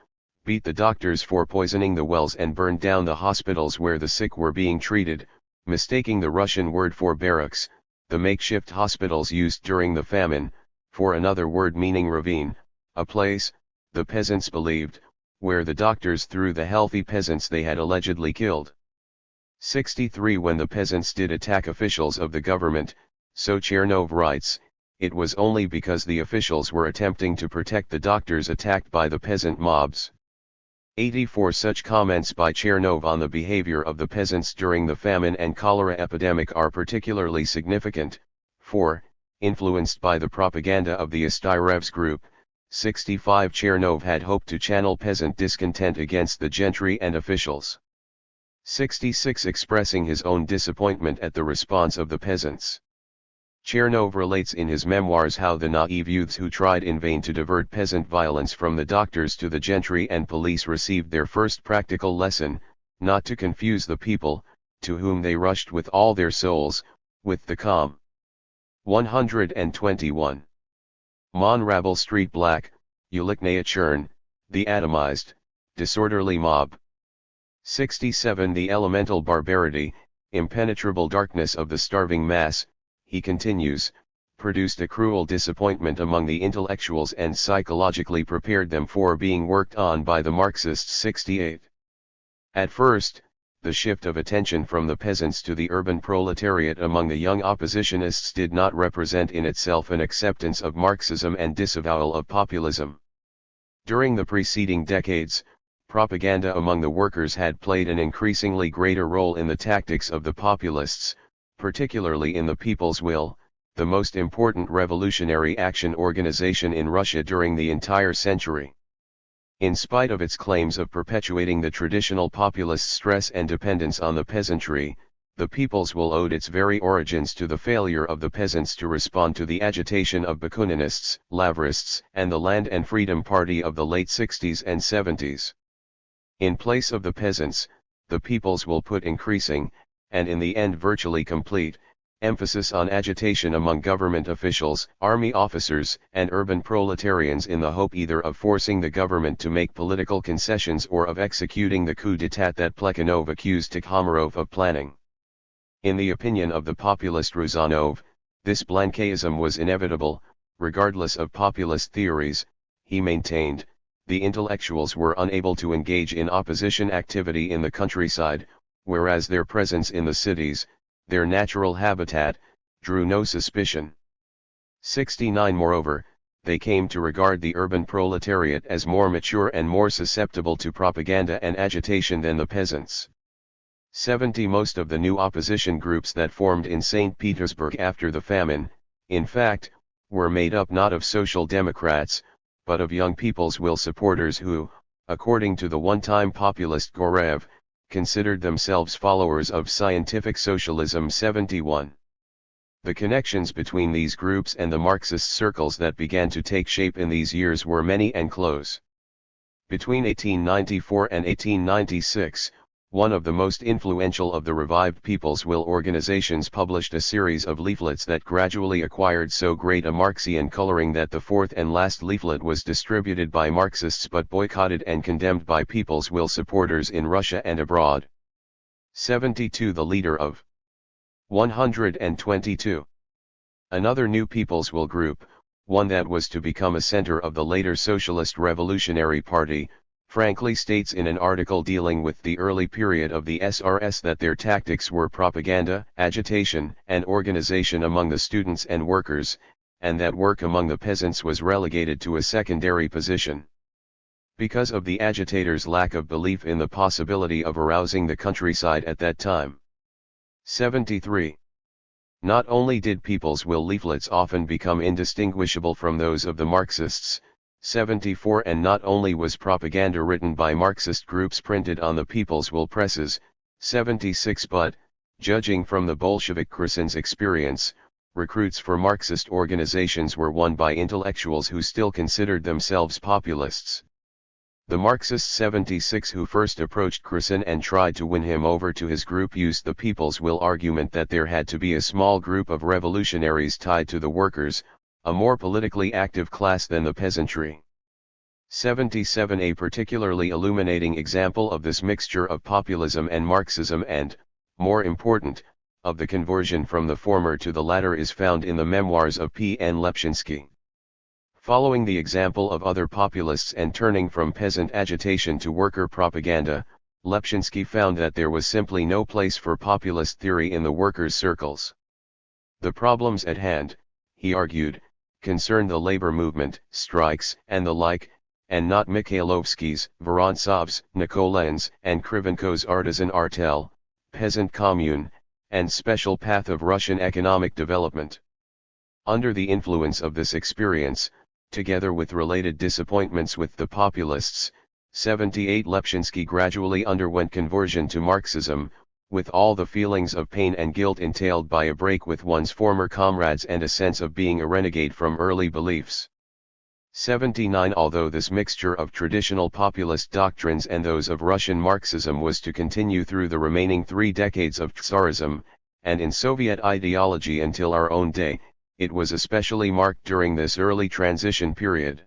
beat the doctors for poisoning the wells and burned down the hospitals where the sick were being treated, mistaking the Russian word for barracks, the makeshift hospitals used during the famine, for another word meaning ravine, a place, the peasants believed, where the doctors threw the healthy peasants they had allegedly killed. 63 When the peasants did attack officials of the government, so Chernov writes, it was only because the officials were attempting to protect the doctors attacked by the peasant mobs. 84 Such comments by Chernov on the behavior of the peasants during the famine and cholera epidemic are particularly significant. 4. Influenced by the propaganda of the Astyrev's group, 65 Chernov had hoped to channel peasant discontent against the gentry and officials. 66 Expressing his own disappointment at the response of the peasants. Chernov relates in his memoirs how the naive youths who tried in vain to divert peasant violence from the doctors to the gentry and police received their first practical lesson, not to confuse the people, to whom they rushed with all their souls, with the calm. 121. Mon Rabel Street Black, Uliknaya Churn, the atomized, disorderly mob. 67 The elemental barbarity, impenetrable darkness of the starving mass, he continues, produced a cruel disappointment among the intellectuals and psychologically prepared them for being worked on by the Marxists. 68. At first, the shift of attention from the peasants to the urban proletariat among the young oppositionists did not represent in itself an acceptance of Marxism and disavowal of populism. During the preceding decades, propaganda among the workers had played an increasingly greater role in the tactics of the populists, particularly in the People's Will, the most important revolutionary action organization in Russia during the entire century. In spite of its claims of perpetuating the traditional populist stress and dependence on the peasantry, the People's Will owed its very origins to the failure of the peasants to respond to the agitation of Bakuninists, Lavrists, and the Land and Freedom Party of the late 60s and 70s. In place of the peasants, the People's Will put increasing, and in the end virtually complete, emphasis on agitation among government officials, army officers, and urban proletarians in the hope either of forcing the government to make political concessions or of executing the coup d'état that Plekhanov accused Tikhomarov of planning. In the opinion of the populist Ruzanov, this Blanquism was inevitable, regardless of populist theories. He maintained, the intellectuals were unable to engage in opposition activity in the countryside, whereas their presence in the cities, their natural habitat, drew no suspicion. 69 Moreover, they came to regard the urban proletariat as more mature and more susceptible to propaganda and agitation than the peasants. 70 Most of the new opposition groups that formed in St. Petersburg after the famine, in fact, were made up not of social democrats, but of young People's Will supporters who, according to the one-time populist Gorev, considered themselves followers of scientific socialism. 71. The connections between these groups and the Marxist circles that began to take shape in these years were many and close. Between 1894 and 1896, one of the most influential of the revived People's Will organizations published a series of leaflets that gradually acquired so great a Marxian coloring that the fourth and last leaflet was distributed by Marxists but boycotted and condemned by People's Will supporters in Russia and abroad. 72 The leader of 122. Another new People's Will group, one that was to become a center of the later Socialist Revolutionary Party, frankly states in an article dealing with the early period of the SRS that their tactics were propaganda, agitation, and organization among the students and workers, and that work among the peasants was relegated to a secondary position. Because of the agitators' lack of belief in the possibility of arousing the countryside at that time. 73. Not only did People's Will leaflets often become indistinguishable from those of the Marxists, 74 and not only was propaganda written by Marxist groups printed on the People's Will presses, 76 but, judging from the Bolshevik Khrushchev's experience, recruits for Marxist organizations were won by intellectuals who still considered themselves populists. The Marxist 76 who first approached Krusen and tried to win him over to his group used the people's will argument that there had to be a small group of revolutionaries tied to the workers, a more politically active class than the peasantry. 77 A particularly illuminating example of this mixture of populism and Marxism and, more important, of the conversion from the former to the latter is found in the memoirs of P. N. Lepshinsky. Following the example of other populists and turning from peasant agitation to worker propaganda, Lepshinsky found that there was simply no place for populist theory in the workers' circles. The problems at hand, he argued, concern the labor movement, strikes, and the like, and not Mikhailovsky's, Vorontsov's, Nikolin's, and Krivenko's artisan artel, peasant commune, and special path of Russian economic development. Under the influence of this experience, together with related disappointments with the populists, 78 Lepshinsky gradually underwent conversion to Marxism, with all the feelings of pain and guilt entailed by a break with one's former comrades and a sense of being a renegade from early beliefs. 79 Although this mixture of traditional populist doctrines and those of Russian Marxism was to continue through the remaining 3 decades of tsarism, and in Soviet ideology until our own day, it was especially marked during this early transition period.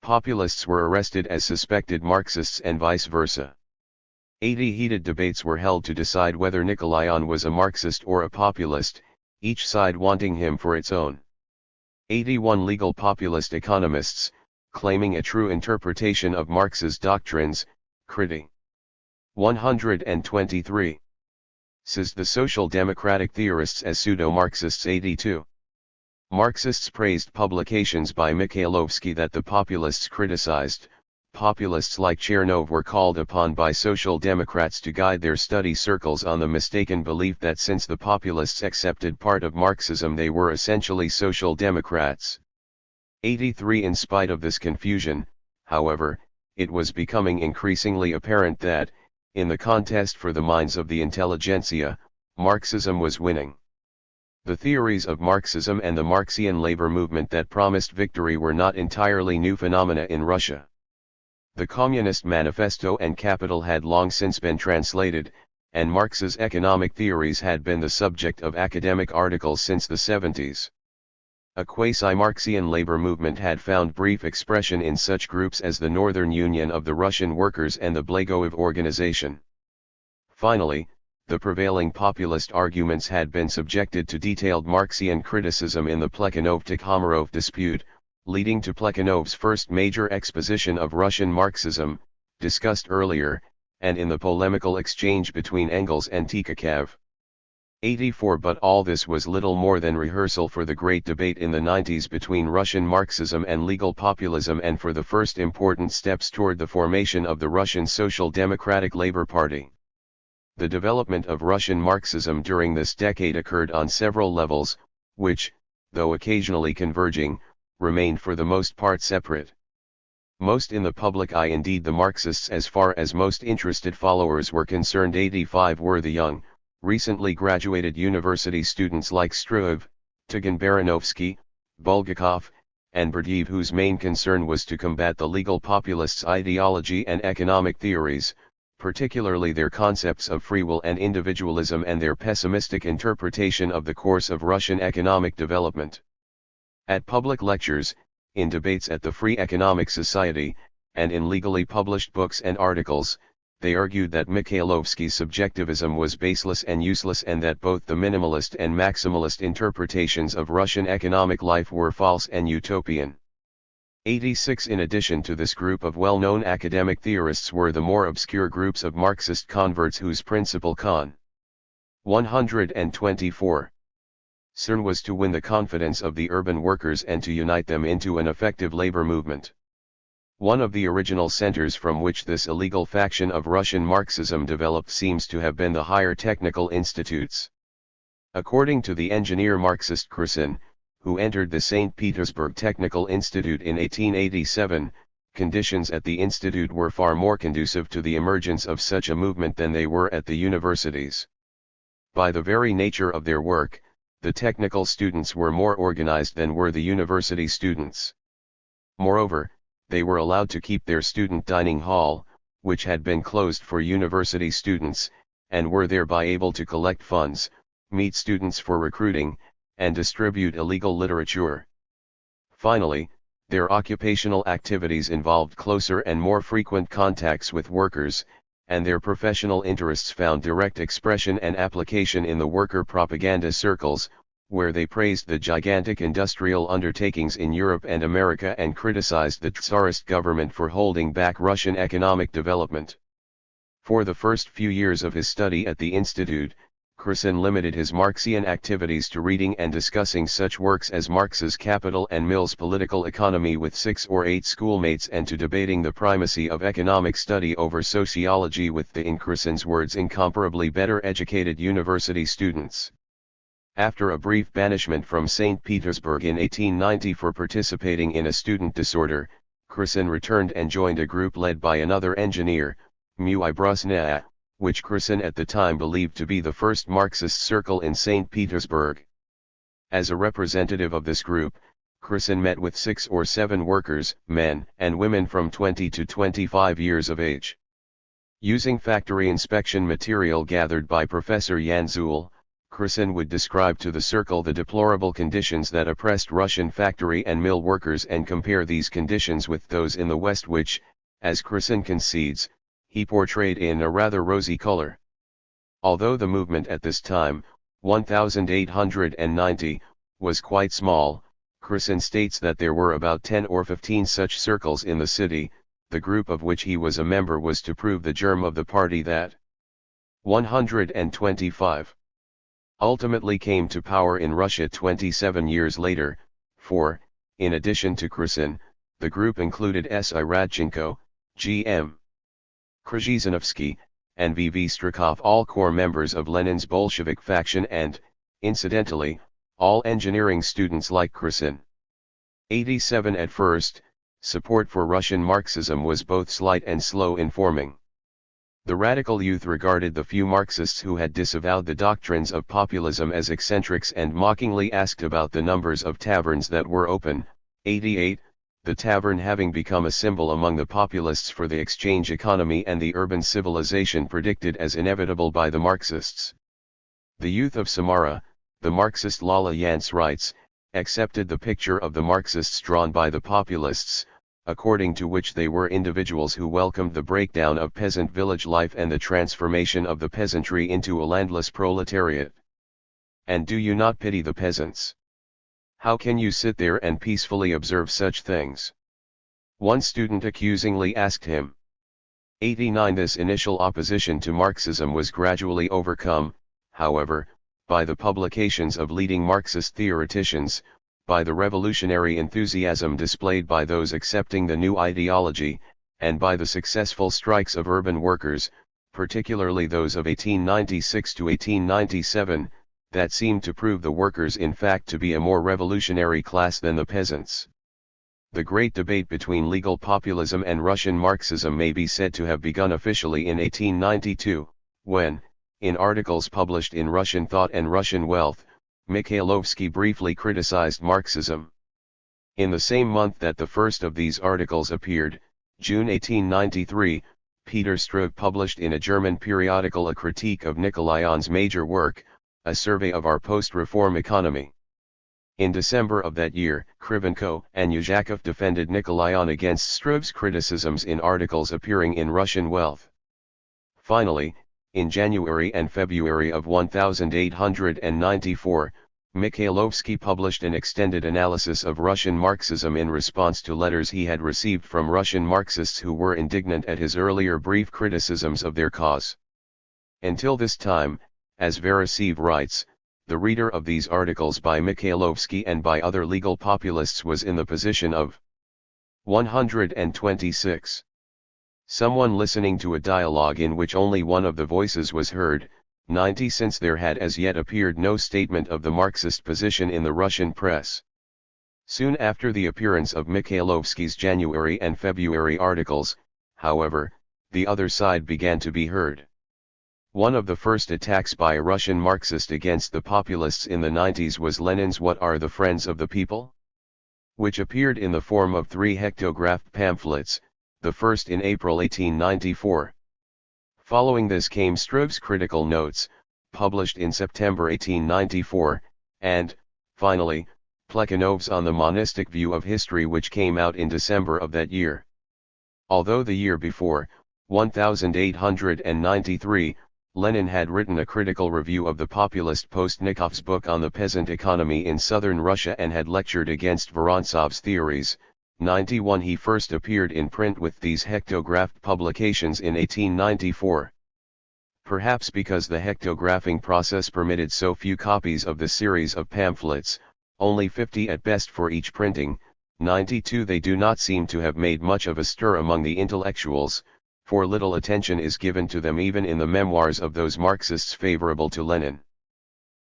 Populists were arrested as suspected Marxists and vice versa. 80 heated debates were held to decide whether Nikolayan was a Marxist or a populist, each side wanting him for its own. 81 legal populist economists, claiming a true interpretation of Marx's doctrines, criti. 123. Says the social democratic theorists as pseudo-Marxists. 82. Marxists praised publications by Mikhailovsky that the populists criticized. Populists like Chernov were called upon by social democrats to guide their study circles on the mistaken belief that since the populists accepted part of Marxism they were essentially social democrats. 83 In spite of this confusion, however, it was becoming increasingly apparent that, in the contest for the minds of the intelligentsia, Marxism was winning. The theories of Marxism and the Marxian labor movement that promised victory were not entirely new phenomena in Russia. The Communist Manifesto and Capital had long since been translated, and Marx's economic theories had been the subject of academic articles since the 70s. A quasi-Marxian labor movement had found brief expression in such groups as the Northern Union of the Russian Workers and the Blagoev Organization. Finally, the prevailing populist arguments had been subjected to detailed Marxian criticism in the Plekhanov-Tikhomarov dispute, leading to Plekhanov's first major exposition of Russian Marxism, discussed earlier, and in the polemical exchange between Engels and Tikhakov. 84 But all this was little more than rehearsal for the great debate in the 90s between Russian Marxism and legal populism and for the first important steps toward the formation of the Russian Social Democratic Labor Party. The development of Russian Marxism during this decade occurred on several levels, which, though occasionally converging, remained for the most part separate. Most in the public eye, indeed the Marxists as far as most interested followers were concerned. 85 were the young, recently graduated university students like Struev, Tigan Baranovsky, Bulgakov, and Berdiev, whose main concern was to combat the legal populists' ideology and economic theories, particularly their concepts of free will and individualism and their pessimistic interpretation of the course of Russian economic development. At public lectures, in debates at the Free Economic Society, and in legally published books and articles, they argued that Mikhailovsky's subjectivism was baseless and useless and that both the minimalist and maximalist interpretations of Russian economic life were false and utopian. 86 In addition to this group of well-known academic theorists were the more obscure groups of Marxist converts whose principal con. 124. CERN was to win the confidence of the urban workers and to unite them into an effective labor movement. One of the original centers from which this illegal faction of Russian Marxism developed seems to have been the higher technical institutes. According to the engineer Marxist Krusen, who entered the St. Petersburg Technical Institute in 1887, conditions at the institute were far more conducive to the emergence of such a movement than they were at the universities. By the very nature of their work, the technical students were more organized than were the university students. Moreover, they were allowed to keep their student dining hall, which had been closed for university students, and were thereby able to collect funds, meet students for recruiting, and distribute illegal literature. Finally, their occupational activities involved closer and more frequent contacts with workers, and their professional interests found direct expression and application in the worker propaganda circles, where they praised the gigantic industrial undertakings in Europe and America and criticized the tsarist government for holding back Russian economic development. For the first few years of his study at the Institute, Krusen limited his Marxian activities to reading and discussing such works as Marx's Capital and Mill's Political Economy with 6 or 8 schoolmates, and to debating the primacy of economic study over sociology with the, in Krusen's words, incomparably better educated university students. After a brief banishment from St. Petersburg in 1890 for participating in a student disorder, Krusen returned and joined a group led by another engineer, Mui Brusnea, which Krusen at the time believed to be the first Marxist circle in St. Petersburg. As a representative of this group, Krusen met with 6 or 7 workers, men and women from 20 to 25 years of age. Using factory inspection material gathered by Professor Yanzul, Krusen would describe to the circle the deplorable conditions that oppressed Russian factory and mill workers and compare these conditions with those in the West which, as Krusen concedes, he portrayed in a rather rosy color. Although the movement at this time, 1890, was quite small, Krusen states that there were about 10 or 15 such circles in the city. The group of which he was a member was to prove the germ of the party that 125 ultimately came to power in Russia 27 years later, for, in addition to Krusen, the group included S. I. Radchenko, G.M. Krzyzanowski, and V.V. Strakov, all core members of Lenin's Bolshevik faction and, incidentally, all engineering students like Krusen. 87 At first, support for Russian Marxism was both slight and slow in forming. The radical youth regarded the few Marxists who had disavowed the doctrines of populism as eccentrics and mockingly asked about the numbers of taverns that were open. 88, the tavern having become a symbol among the populists for the exchange economy and the urban civilization predicted as inevitable by the Marxists. The youth of Samara, the Marxist Lala Yance writes, accepted the picture of the Marxists drawn by the populists, according to which they were individuals who welcomed the breakdown of peasant village life and the transformation of the peasantry into a landless proletariat. And do you not pity the peasants? How can you sit there and peacefully observe such things? One student accusingly asked him. 89 This initial opposition to Marxism was gradually overcome, however, by the publications of leading Marxist theoreticians, by the revolutionary enthusiasm displayed by those accepting the new ideology, and by the successful strikes of urban workers, particularly those of 1896 to 1897, that seemed to prove the workers in fact to be a more revolutionary class than the peasants. The great debate between legal populism and Russian Marxism may be said to have begun officially in 1892, when, in articles published in Russian Thought and Russian Wealth, Mikhailovsky briefly criticized Marxism. In the same month that the first of these articles appeared, June 1893, Peter Struve published in a German periodical a critique of Nikolayan's major work, A Survey of Our Post-Reform Economy. In December of that year, Krivenko and Yuzhakov defended Nikolayan against Struve's criticisms in articles appearing in Russian Wealth. Finally, in January and February of 1894, Mikhailovsky published an extended analysis of Russian Marxism in response to letters he had received from Russian Marxists who were indignant at his earlier brief criticisms of their cause. Until this time, as Veresiv writes, the reader of these articles by Mikhailovsky and by other legal populists was in the position of 126. Someone listening to a dialogue in which only one of the voices was heard, 90 since there had as yet appeared no statement of the Marxist position in the Russian press. Soon after the appearance of Mikhailovsky's January and February articles, however, the other side began to be heard. One of the first attacks by a Russian Marxist against the populists in the 90s was Lenin's What Are the Friends of the People? which appeared in the form of 3 hectographed pamphlets, the first in April 1894. Following this came Struve's critical notes, published in September 1894, and, finally, Plekhanov's On the Monistic View of History, which came out in December of that year. Although the year before, 1893, Lenin had written a critical review of the populist Postnikov's book on the peasant economy in southern Russia and had lectured against Vorontsov's theories, 91 he first appeared in print with these hectographed publications in 1894. Perhaps because the hectographing process permitted so few copies of the series of pamphlets, only 50 at best for each printing, 92 they do not seem to have made much of a stir among the intellectuals, for little attention is given to them even in the memoirs of those Marxists favorable to Lenin.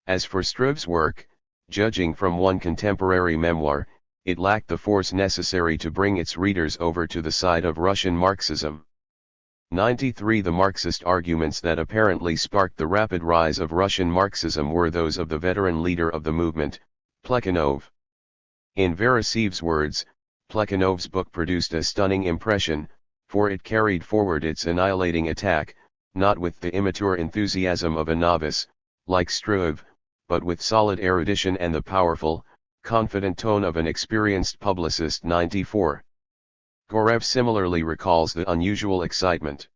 As for Struve's work, judging from one contemporary memoir, it lacked the force necessary to bring its readers over to the side of Russian Marxism. 93 The Marxist arguments that apparently sparked the rapid rise of Russian Marxism were those of the veteran leader of the movement, Plekhanov. In Verasev's words, Plekhanov's book produced a stunning impression, for it carried forward its annihilating attack, not with the immature enthusiasm of a novice, like Struve, but with solid erudition and the powerful, confident tone of an experienced publicist. 94. Gorev similarly recalls the unusual excitement,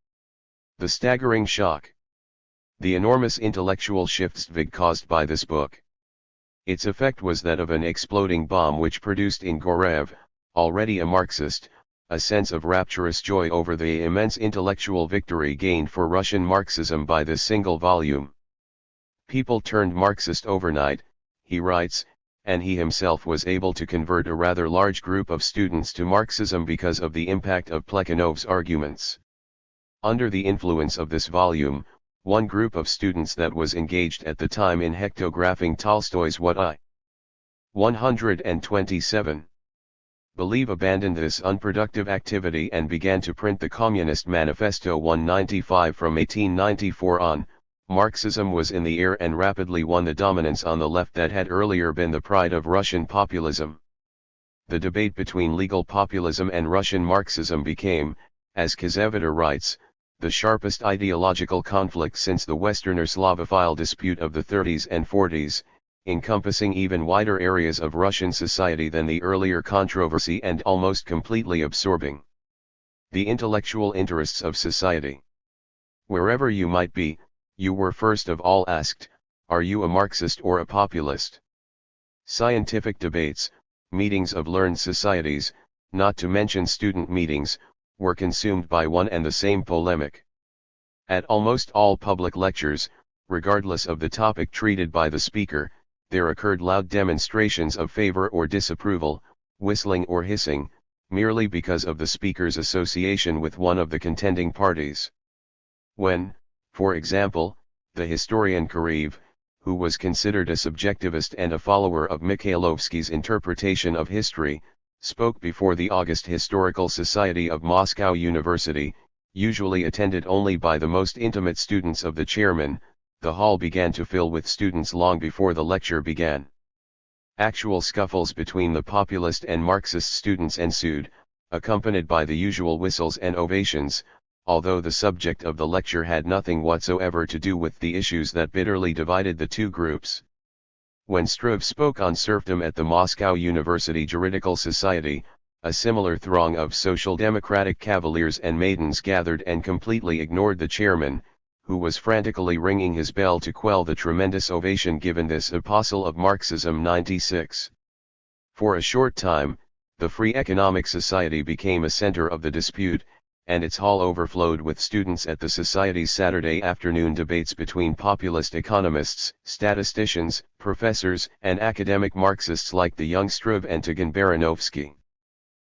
the staggering shock, the enormous intellectual shiftsvig caused by this book. Its effect was that of an exploding bomb which produced in Gorev, already a Marxist, a sense of rapturous joy over the immense intellectual victory gained for Russian Marxism by this single volume. People turned Marxist overnight, he writes, and he himself was able to convert a rather large group of students to Marxism because of the impact of Plekhanov's arguments. Under the influence of this volume, one group of students that was engaged at the time in hectographing Tolstoy's What I. 127. Believe abandoned this unproductive activity and began to print the Communist Manifesto 195 from 1894 on. Marxism was in the air and rapidly won the dominance on the left that had earlier been the pride of Russian populism. The debate between legal populism and Russian Marxism became, as Kazevita writes, the sharpest ideological conflict since the Westerner Slavophile dispute of the 30s and 40s, encompassing even wider areas of Russian society than the earlier controversy and almost completely absorbing the intellectual interests of society. Wherever you might be, you were first of all asked, are you a Marxist or a populist? Scientific debates, meetings of learned societies, not to mention student meetings, were consumed by one and the same polemic. At almost all public lectures, regardless of the topic treated by the speaker, there occurred loud demonstrations of favor or disapproval, whistling or hissing, merely because of the speaker's association with one of the contending parties. When, for example, the historian Karev, who was considered a subjectivist and a follower of Mikhailovsky's interpretation of history, spoke before the August Historical Society of Moscow University, usually attended only by the most intimate students of the chairman, the hall began to fill with students long before the lecture began. Actual scuffles between the populist and Marxist students ensued, accompanied by the usual whistles and ovations, although the subject of the lecture had nothing whatsoever to do with the issues that bitterly divided the two groups. When Struve spoke on serfdom at the Moscow University Juridical Society, a similar throng of social democratic cavaliers and maidens gathered and completely ignored the chairman, who was frantically ringing his bell to quell the tremendous ovation given this apostle of Marxism. 96. For a short time, the Free Economic Society became a center of the dispute, and its hall overflowed with students at the Society's Saturday afternoon debates between populist economists, statisticians, professors, and academic Marxists like the young Struve and Tikhon Baranovsky.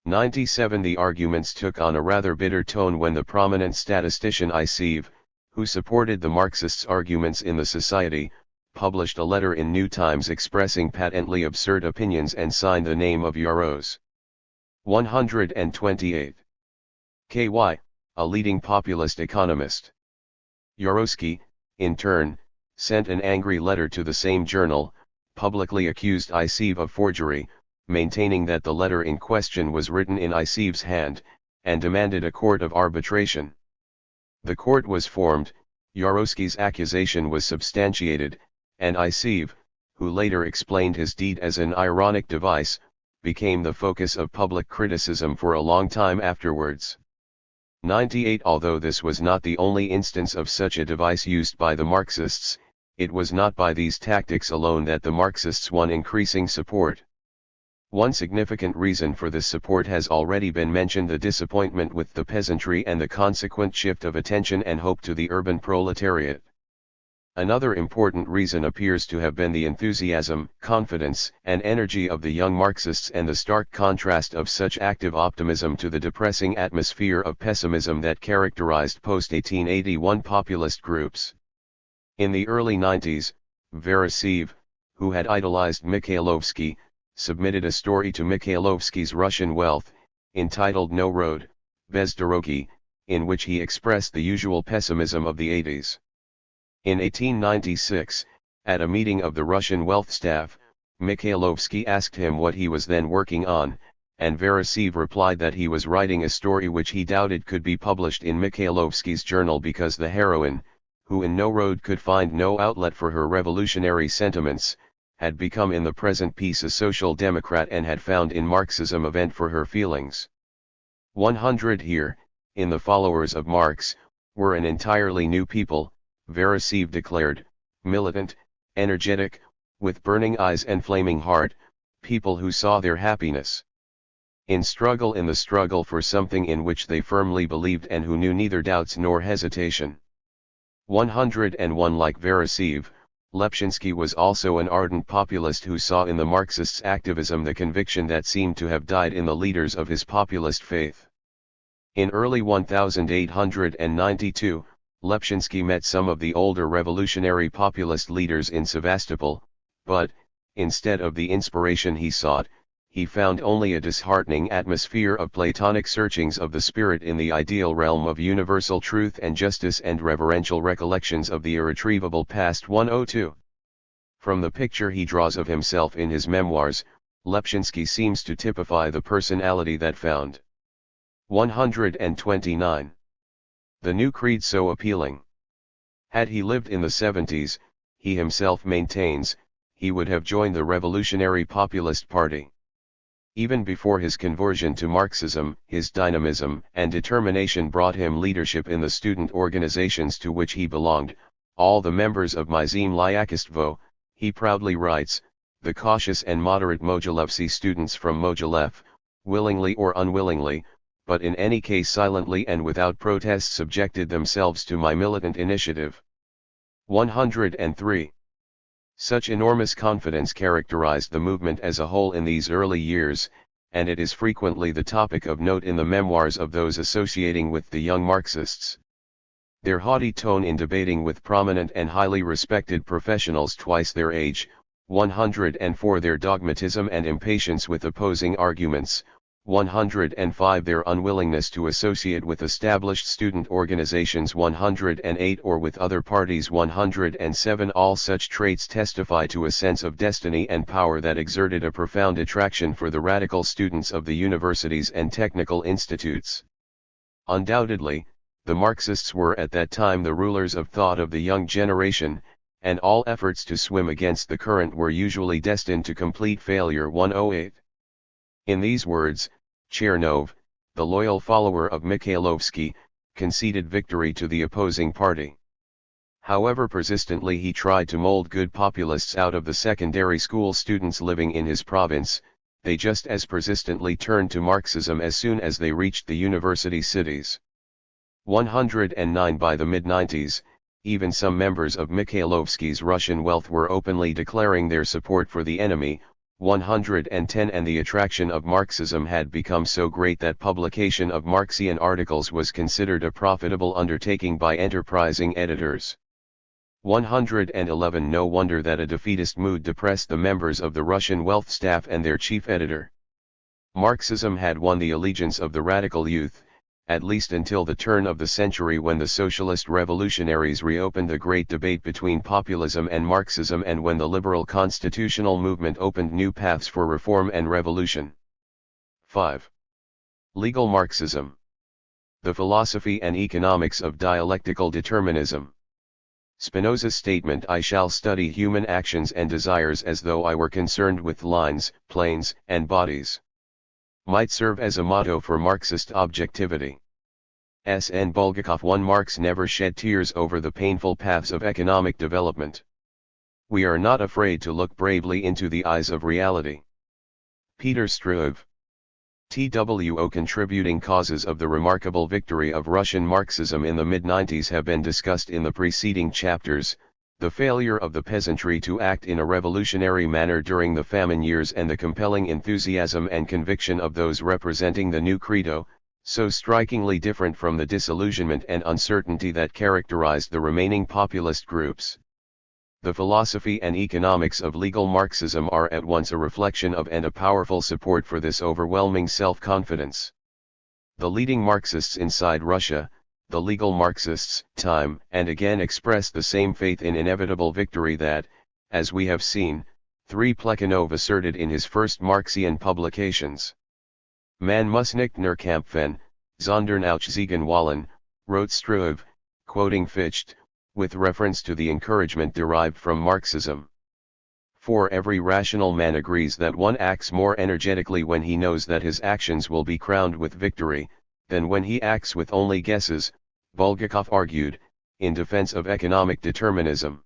97. The arguments took on a rather bitter tone when the prominent statistician Iseev, who supported the Marxists' arguments in the Society, published a letter in New Times expressing patently absurd opinions and signed the name of Yaros. 128. K.Y., a leading populist economist. Yarosky, in turn, sent an angry letter to the same journal, publicly accused Iseev of forgery, maintaining that the letter in question was written in Icev's hand, and demanded a court of arbitration. The court was formed, Yaroslawski's accusation was substantiated, and Icev, who later explained his deed as an ironic device, became the focus of public criticism for a long time afterwards. 98 Although this was not the only instance of such a device used by the Marxists, it was not by these tactics alone that the Marxists won increasing support. One significant reason for this support has already been mentioned: the disappointment with the peasantry and the consequent shift of attention and hope to the urban proletariat. Another important reason appears to have been the enthusiasm, confidence, and energy of the young Marxists and the stark contrast of such active optimism to the depressing atmosphere of pessimism that characterized post-1881 populist groups. In the early 90s, Veresev, who had idolized Mikhailovsky, submitted a story to Mikhailovsky's Russian Wealth, entitled No Road, Bez Dorogi, in which he expressed the usual pessimism of the 80s. In 1896, at a meeting of the Russian Wealth staff, Mikhailovsky asked him what he was then working on, and Veresev replied that he was writing a story which he doubted could be published in Mikhailovsky's journal because the heroine, who in No Road could find no outlet for her revolutionary sentiments, had become in the present piece a social democrat and had found in Marxism a vent for her feelings. 100 Here, in the followers of Marx, were an entirely new people, Veresev declared, militant, energetic, with burning eyes and flaming heart, people who saw their happiness in the struggle for something in which they firmly believed and who knew neither doubts nor hesitation. 101 Like Veresev, Lepshinsky was also an ardent populist who saw in the Marxists' activism the conviction that seemed to have died in the leaders of his populist faith. In early 1892, Lepshinsky met some of the older revolutionary populist leaders in Sevastopol, but, instead of the inspiration he sought, he found only a disheartening atmosphere of Platonic searchings of the spirit in the ideal realm of universal truth and justice and reverential recollections of the irretrievable past. 102. From the picture he draws of himself in his memoirs, Lepshinsky seems to typify the personality that found 129. The new creed so appealing. Had he lived in the 70s, he himself maintains, he would have joined the Revolutionary Populist Party. Even before his conversion to Marxism, his dynamism and determination brought him leadership in the student organizations to which he belonged, all the members of Mizim Lyakistvo, he proudly writes, the cautious and moderate Mogilevsky students from Mogilev, willingly or unwillingly, but in any case silently and without protest subjected themselves to my militant initiative. 103. Such enormous confidence characterized the movement as a whole in these early years, and it is frequently the topic of note in the memoirs of those associating with the young Marxists. Their haughty tone in debating with prominent and highly respected professionals twice their age, 104 their dogmatism and impatience with opposing arguments, 105 their unwillingness to associate with established student organizations 108 or with other parties 107 all such traits testify to a sense of destiny and power that exerted a profound attraction for the radical students of the universities and technical institutes. Undoubtedly, the Marxists were at that time the rulers of thought of the young generation, and all efforts to swim against the current were usually destined to complete failure. 108. In these words, Chernov, the loyal follower of Mikhailovsky, conceded victory to the opposing party. However persistently he tried to mold good populists out of the secondary school students living in his province, they just as persistently turned to Marxism as soon as they reached the university cities. 109 By the mid-90s, even some members of Mikhailovsky's Russian Wealth were openly declaring their support for the enemy. 110 And the attraction of Marxism had become so great that publication of Marxian articles was considered a profitable undertaking by enterprising editors. 111 No wonder that a defeatist mood depressed the members of the Russian Wealth staff and their chief editor. Marxism had won the allegiance of the radical youth, at least until the turn of the century when the socialist revolutionaries reopened the great debate between populism and Marxism, and when the liberal constitutional movement opened new paths for reform and revolution. 5. Legal Marxism. The philosophy and economics of dialectical determinism. Spinoza's statement, "I shall study human actions and desires as though I were concerned with lines, planes, and bodies," might serve as a motto for Marxist objectivity. S. N. Bulgakov. 1. Marx never shed tears over the painful paths of economic development. We are not afraid to look bravely into the eyes of reality. Peter Struve. TWO. Contributing causes of the remarkable victory of Russian Marxism in the mid-90s have been discussed in the preceding chapters: the failure of the peasantry to act in a revolutionary manner during the famine years, and the compelling enthusiasm and conviction of those representing the new credo, so strikingly different from the disillusionment and uncertainty that characterized the remaining populist groups. The philosophy and economics of legal Marxism are at once a reflection of and a powerful support for this overwhelming self-confidence. The leading Marxists inside Russia, the legal Marxists, time and again expressed the same faith in inevitable victory that, as we have seen, Plekhanov asserted in his first Marxian publications. "Man muss nicht nur kämpfen, sondern auch siegen wollen," wrote Struve, quoting Fichte, with reference to the encouragement derived from Marxism. For every rational man agrees that one acts more energetically when he knows that his actions will be crowned with victory, than when he acts with only guesses, Bulgakov argued, in defense of economic determinism.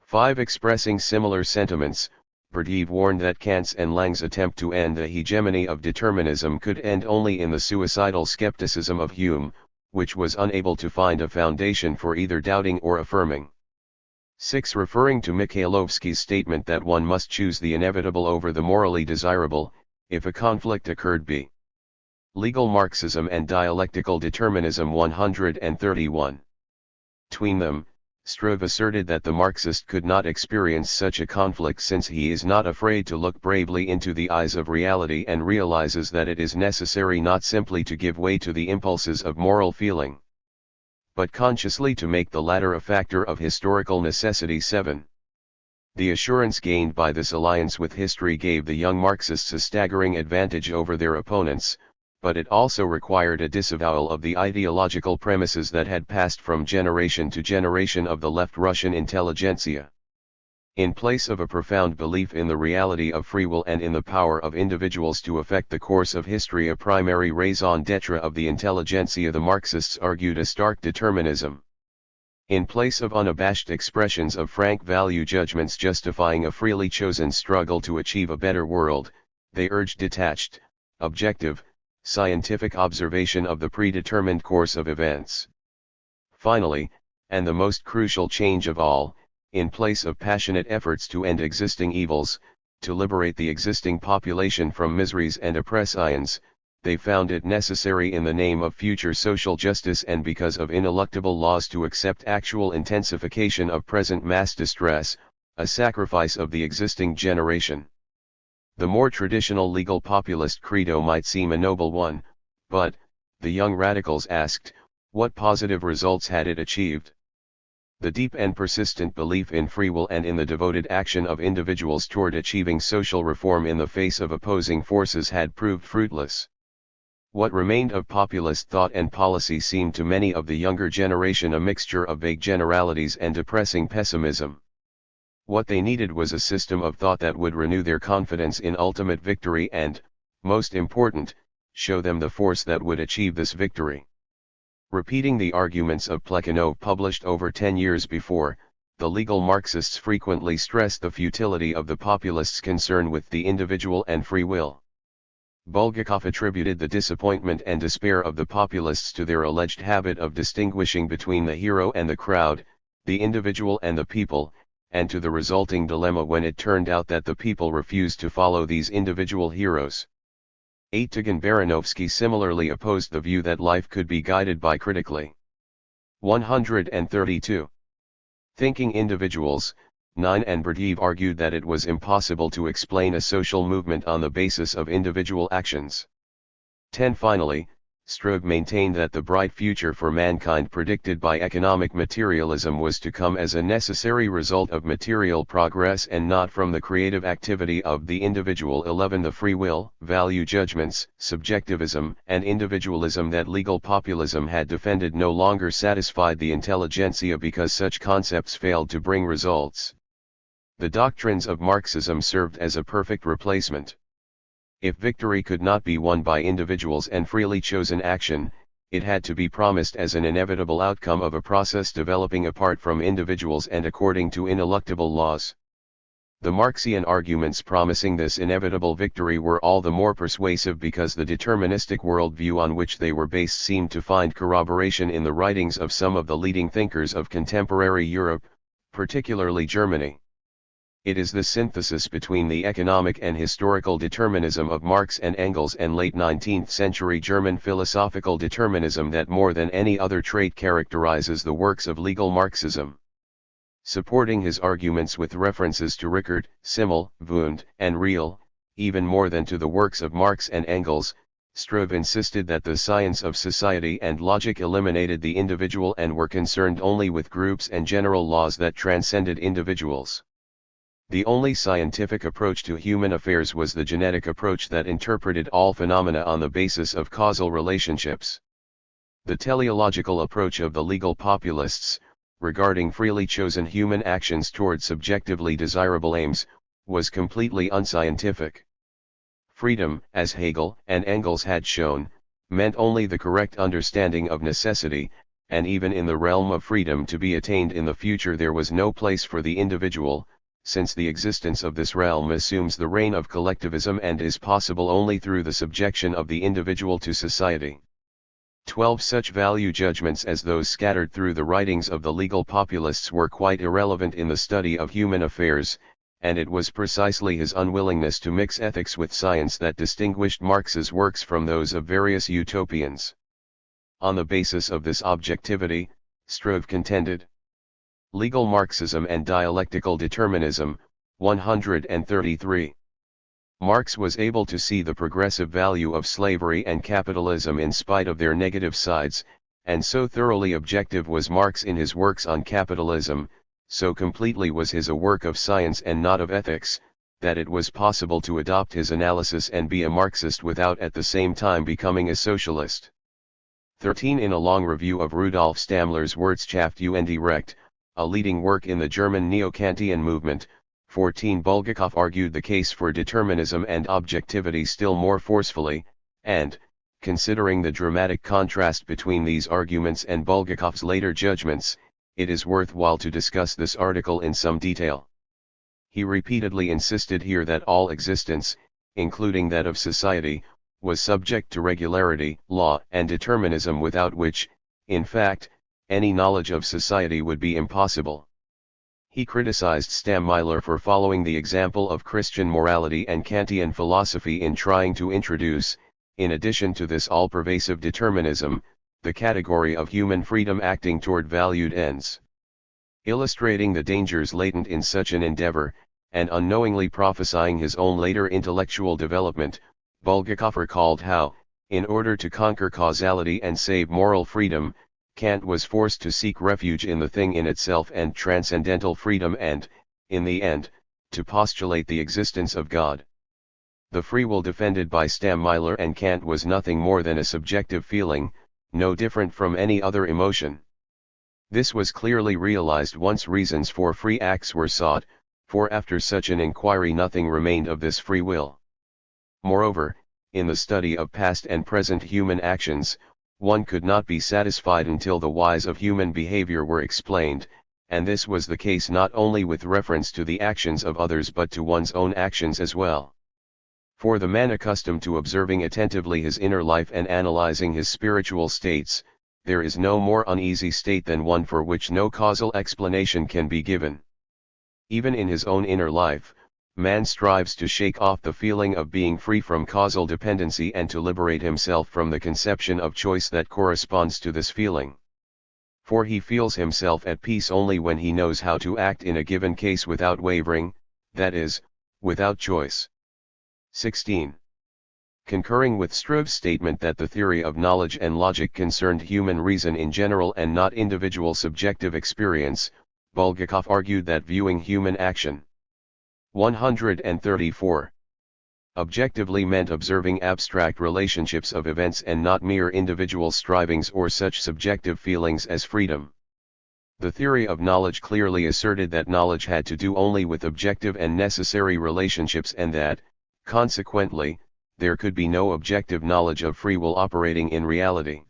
5. Expressing similar sentiments, Berdiev warned that Kant's and Lang's attempt to end the hegemony of determinism could end only in the suicidal skepticism of Hume, which was unable to find a foundation for either doubting or affirming. 6. Referring to Mikhailovsky's statement that one must choose the inevitable over the morally desirable, if a conflict occurred. B. Legal Marxism and Dialectical Determinism. 131. Between them, Struve asserted that the Marxist could not experience such a conflict since he is not afraid to look bravely into the eyes of reality and realizes that it is necessary not simply to give way to the impulses of moral feeling, but consciously to make the latter a factor of historical necessity. 7. The assurance gained by this alliance with history gave the young Marxists a staggering advantage over their opponents, but it also required a disavowal of the ideological premises that had passed from generation to generation of the left Russian intelligentsia. In place of a profound belief in the reality of free will and in the power of individuals to affect the course of history, a primary raison d'etre of the intelligentsia, the Marxists argued a stark determinism. In place of unabashed expressions of frank value judgments justifying a freely chosen struggle to achieve a better world, they urged detached, objective, scientific observation of the predetermined course of events. Finally, and the most crucial change of all, in place of passionate efforts to end existing evils, to liberate the existing population from miseries and oppressions, they found it necessary in the name of future social justice and because of ineluctable laws to accept actual intensification of present mass distress, a sacrifice of the existing generation. The more traditional legal populist credo might seem a noble one, but, the young radicals asked, what positive results had it achieved? The deep and persistent belief in free will and in the devoted action of individuals toward achieving social reform in the face of opposing forces had proved fruitless. What remained of populist thought and policy seemed to many of the younger generation a mixture of vague generalities and depressing pessimism. What they needed was a system of thought that would renew their confidence in ultimate victory and, most important, show them the force that would achieve this victory. Repeating the arguments of Plekhanov published over 10 years before, the legal Marxists frequently stressed the futility of the populists' concern with the individual and free will. Bulgakov attributed the disappointment and despair of the populists to their alleged habit of distinguishing between the hero and the crowd, the individual and the people, and to the resulting dilemma when it turned out that the people refused to follow these individual heroes. Atagan Baranovsky similarly opposed the view that life could be guided by critically. 132. Thinking individuals. 9. And Berdiev argued that it was impossible to explain a social movement on the basis of individual actions. 10. Finally, Stroeve maintained that the bright future for mankind predicted by economic materialism was to come as a necessary result of material progress and not from the creative activity of the individual. 11. The free will, value judgments, subjectivism, and individualism that legal populism had defended no longer satisfied the intelligentsia because such concepts failed to bring results. The doctrines of Marxism served as a perfect replacement. If victory could not be won by individuals and freely chosen action, it had to be promised as an inevitable outcome of a process developing apart from individuals and according to ineluctable laws. The Marxian arguments promising this inevitable victory were all the more persuasive because the deterministic worldview on which they were based seemed to find corroboration in the writings of some of the leading thinkers of contemporary Europe, particularly Germany. It is the synthesis between the economic and historical determinism of Marx and Engels and late 19th century German philosophical determinism that more than any other trait characterizes the works of legal Marxism. Supporting his arguments with references to Rickert, Simmel, Wundt, and Real, even more than to the works of Marx and Engels, Stroeve insisted that the science of society and logic eliminated the individual and were concerned only with groups and general laws that transcended individuals. The only scientific approach to human affairs was the genetic approach that interpreted all phenomena on the basis of causal relationships. The teleological approach of the legal populists, regarding freely chosen human actions toward subjectively desirable aims, was completely unscientific. Freedom, as Hegel and Engels had shown, meant only the correct understanding of necessity, and even in the realm of freedom to be attained in the future there was no place for the individual, since the existence of this realm assumes the reign of collectivism and is possible only through the subjection of the individual to society. 12. Such value judgments as those scattered through the writings of the legal populists were quite irrelevant in the study of human affairs, and it was precisely his unwillingness to mix ethics with science that distinguished Marx's works from those of various utopians. On the basis of this objectivity, Stroeve contended. Legal Marxism and Dialectical Determinism, 133. Marx was able to see the progressive value of slavery and capitalism in spite of their negative sides, and so thoroughly objective was Marx in his works on capitalism, so completely was his a work of science and not of ethics, that it was possible to adopt his analysis and be a Marxist without at the same time becoming a socialist. 13. In a long review of Rudolf Stammler's Wirtschaft und Recht, a leading work in the German neo-Kantian movement, 14. Bulgakov argued the case for determinism and objectivity still more forcefully, and, considering the dramatic contrast between these arguments and Bulgakov's later judgments, it is worthwhile to discuss this article in some detail. He repeatedly insisted here that all existence, including that of society, was subject to regularity, law, and determinism without which, in fact, any knowledge of society would be impossible. He criticized Stammler for following the example of Christian morality and Kantian philosophy in trying to introduce, in addition to this all-pervasive determinism, the category of human freedom acting toward valued ends. Illustrating the dangers latent in such an endeavor, and unknowingly prophesying his own later intellectual development, Bulgakov recalled how, in order to conquer causality and save moral freedom, Kant was forced to seek refuge in the thing in itself and transcendental freedom and, in the end, to postulate the existence of God. The free will defended by Stammler and Kant was nothing more than a subjective feeling, no different from any other emotion. This was clearly realized once reasons for free acts were sought, for after such an inquiry nothing remained of this free will. Moreover, in the study of past and present human actions, one could not be satisfied until the whys of human behavior were explained, and this was the case not only with reference to the actions of others but to one's own actions as well. For the man accustomed to observing attentively his inner life and analyzing his spiritual states, there is no more uneasy state than one for which no causal explanation can be given. Even in his own inner life, man strives to shake off the feeling of being free from causal dependency and to liberate himself from the conception of choice that corresponds to this feeling. For he feels himself at peace only when he knows how to act in a given case without wavering, that is, without choice. 16. Concurring with Struve's statement that the theory of knowledge and logic concerned human reason in general and not individual subjective experience, Bulgakov argued that viewing human action 134 objectively meant observing abstract relationships of events and not mere individual strivings or such subjective feelings as freedom. The theory of knowledge clearly asserted that knowledge had to do only with objective and necessary relationships and that, consequently, there could be no objective knowledge of free will operating in reality.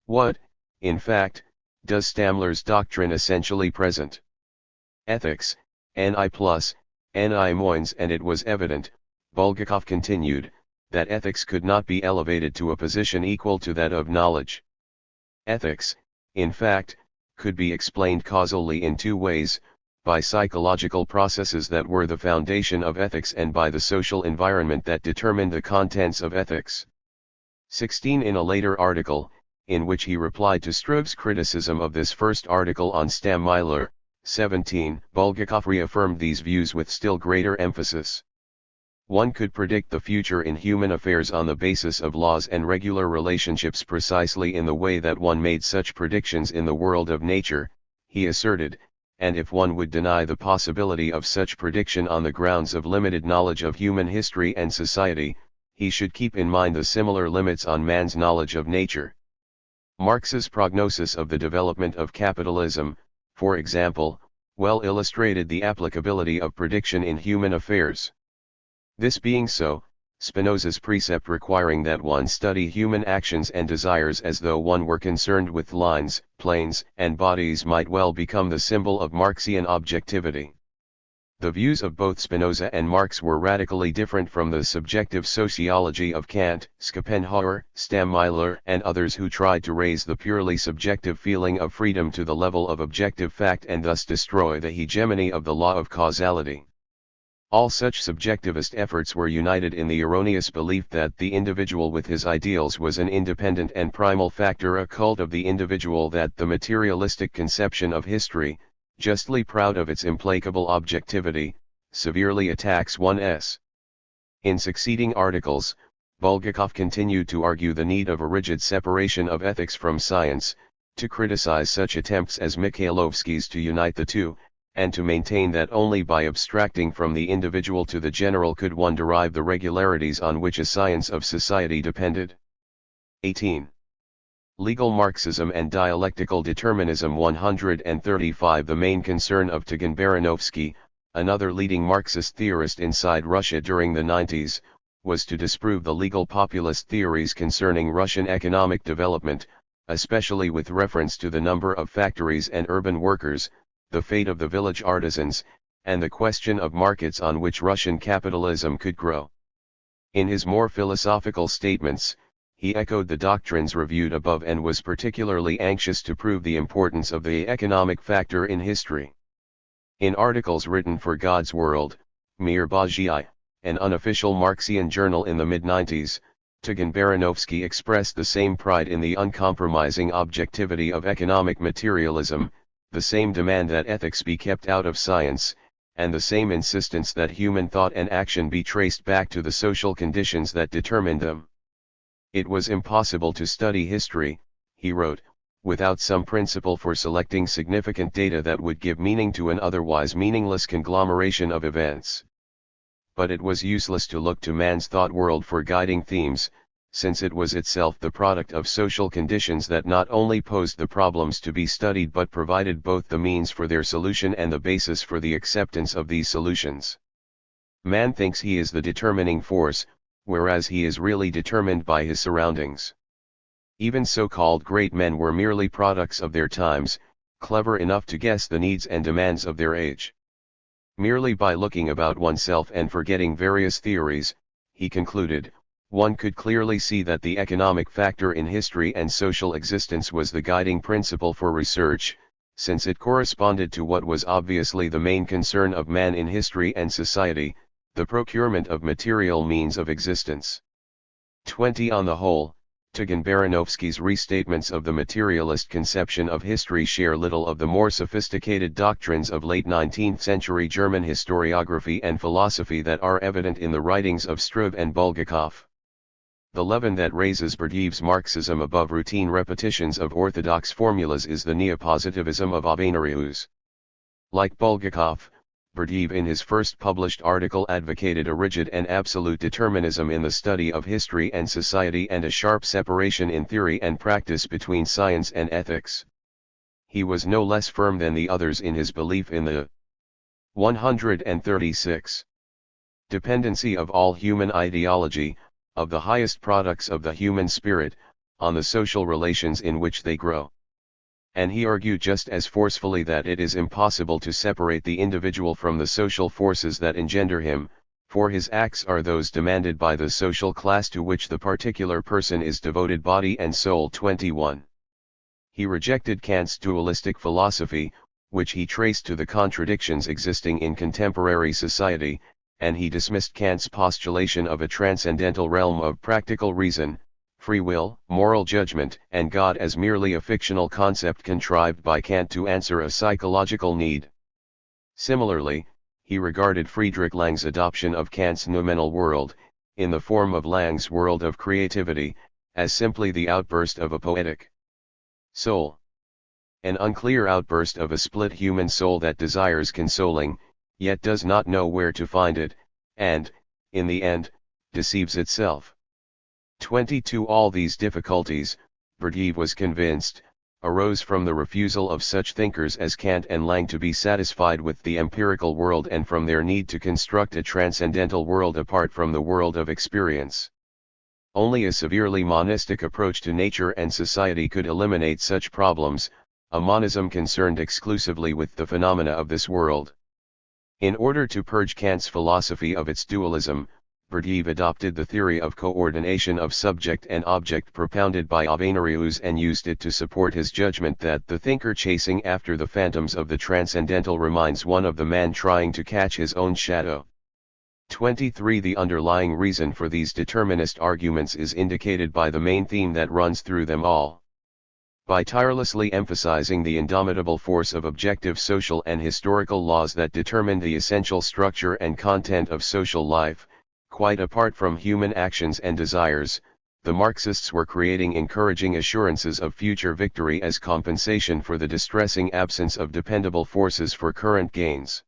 What, in fact, does Stamler's doctrine essentially present? Ethics, Ni plus, Ni moins, and it was evident, Bulgakov continued, that ethics could not be elevated to a position equal to that of knowledge. Ethics, in fact, could be explained causally in two ways, by psychological processes that were the foundation of ethics and by the social environment that determined the contents of ethics. 16. In a later article, in which he replied to Struve's criticism of this first article on Stammeiler, 17, Bulgakov reaffirmed these views with still greater emphasis. One could predict the future in human affairs on the basis of laws and regular relationships precisely in the way that one made such predictions in the world of nature, he asserted, and if one would deny the possibility of such prediction on the grounds of limited knowledge of human history and society, he should keep in mind the similar limits on man's knowledge of nature. Marx's prognosis of the development of capitalism, for example, well illustrated the applicability of prediction in human affairs. This being so, Spinoza's precept requiring that one study human actions and desires as though one were concerned with lines, planes, and bodies might well become the symbol of Marxian objectivity. The views of both Spinoza and Marx were radically different from the subjective sociology of Kant, Schopenhauer, Stammeiler, and others who tried to raise the purely subjective feeling of freedom to the level of objective fact and thus destroy the hegemony of the law of causality. All such subjectivist efforts were united in the erroneous belief that the individual with his ideals was an independent and primal factor, a cult of the individual that the materialistic conception of history, justly proud of its implacable objectivity, severely attacks 1s. In succeeding articles, Bulgakov continued to argue the need of a rigid separation of ethics from science, to criticize such attempts as Mikhailovsky's to unite the two, and to maintain that only by abstracting from the individual to the general could one derive the regularities on which a science of society depended. 18. Legal Marxism and Dialectical Determinism 135. The main concern of Tikhon Baranovsky, another leading Marxist theorist inside Russia during the 90s, was to disprove the legal populist theories concerning Russian economic development, especially with reference to the number of factories and urban workers, the fate of the village artisans, and the question of markets on which Russian capitalism could grow. In his more philosophical statements, he echoed the doctrines reviewed above and was particularly anxious to prove the importance of the economic factor in history. In articles written for God's World, Mir Bajai, an unofficial Marxian journal in the mid-90s, Tikhon Baranovsky expressed the same pride in the uncompromising objectivity of economic materialism, the same demand that ethics be kept out of science, and the same insistence that human thought and action be traced back to the social conditions that determined them. It was impossible to study history, he wrote, without some principle for selecting significant data that would give meaning to an otherwise meaningless conglomeration of events. But it was useless to look to man's thought world for guiding themes, since it was itself the product of social conditions that not only posed the problems to be studied but provided both the means for their solution and the basis for the acceptance of these solutions. Man thinks he is the determining force, whereas he is really determined by his surroundings. Even so-called great men were merely products of their times, clever enough to guess the needs and demands of their age. Merely by looking about oneself and forgetting various theories, he concluded, one could clearly see that the economic factor in history and social existence was the guiding principle for research, since it corresponded to what was obviously the main concern of man in history and society, the procurement of material means of existence. 20. On the whole, Tikhon Baranovsky's restatements of the materialist conception of history share little of the more sophisticated doctrines of late 19th century German historiography and philosophy that are evident in the writings of Struve and Bulgakov. The leaven that raises Berdyaev's Marxism above routine repetitions of orthodox formulas is the neopositivism of Avenarius. Like Bulgakov, Berdyaev in his first published article advocated a rigid and absolute determinism in the study of history and society and a sharp separation in theory and practice between science and ethics. He was no less firm than the others in his belief in the 136 dependency of all human ideology, of the highest products of the human spirit, on the social relations in which they grow. And he argued just as forcefully that it is impossible to separate the individual from the social forces that engender him, for his acts are those demanded by the social class to which the particular person is devoted body and soul. 21. He rejected Kant's dualistic philosophy, which he traced to the contradictions existing in contemporary society, and he dismissed Kant's postulation of a transcendental realm of practical reason, free will, moral judgment, and God as merely a fictional concept contrived by Kant to answer a psychological need. Similarly, he regarded Friedrich Lang's adoption of Kant's noumenal world, in the form of Lang's world of creativity, as simply the outburst of a poetic soul. An unclear outburst of a split human soul that desires consoling, yet does not know where to find it, and, in the end, deceives itself. 22. All these difficulties, Berdyaev was convinced, arose from the refusal of such thinkers as Kant and Lang to be satisfied with the empirical world and from their need to construct a transcendental world apart from the world of experience. Only a severely monistic approach to nature and society could eliminate such problems, a monism concerned exclusively with the phenomena of this world. In order to purge Kant's philosophy of its dualism, Berdyaev adopted the theory of coordination of subject and object propounded by Avenarius and used it to support his judgment that the thinker chasing after the phantoms of the transcendental reminds one of the man trying to catch his own shadow. 23. The underlying reason for these determinist arguments is indicated by the main theme that runs through them all. By tirelessly emphasizing the indomitable force of objective social and historical laws that determine the essential structure and content of social life, quite apart from human actions and desires, the Marxists were creating encouraging assurances of future victory as compensation for the distressing absence of dependable forces for current gains.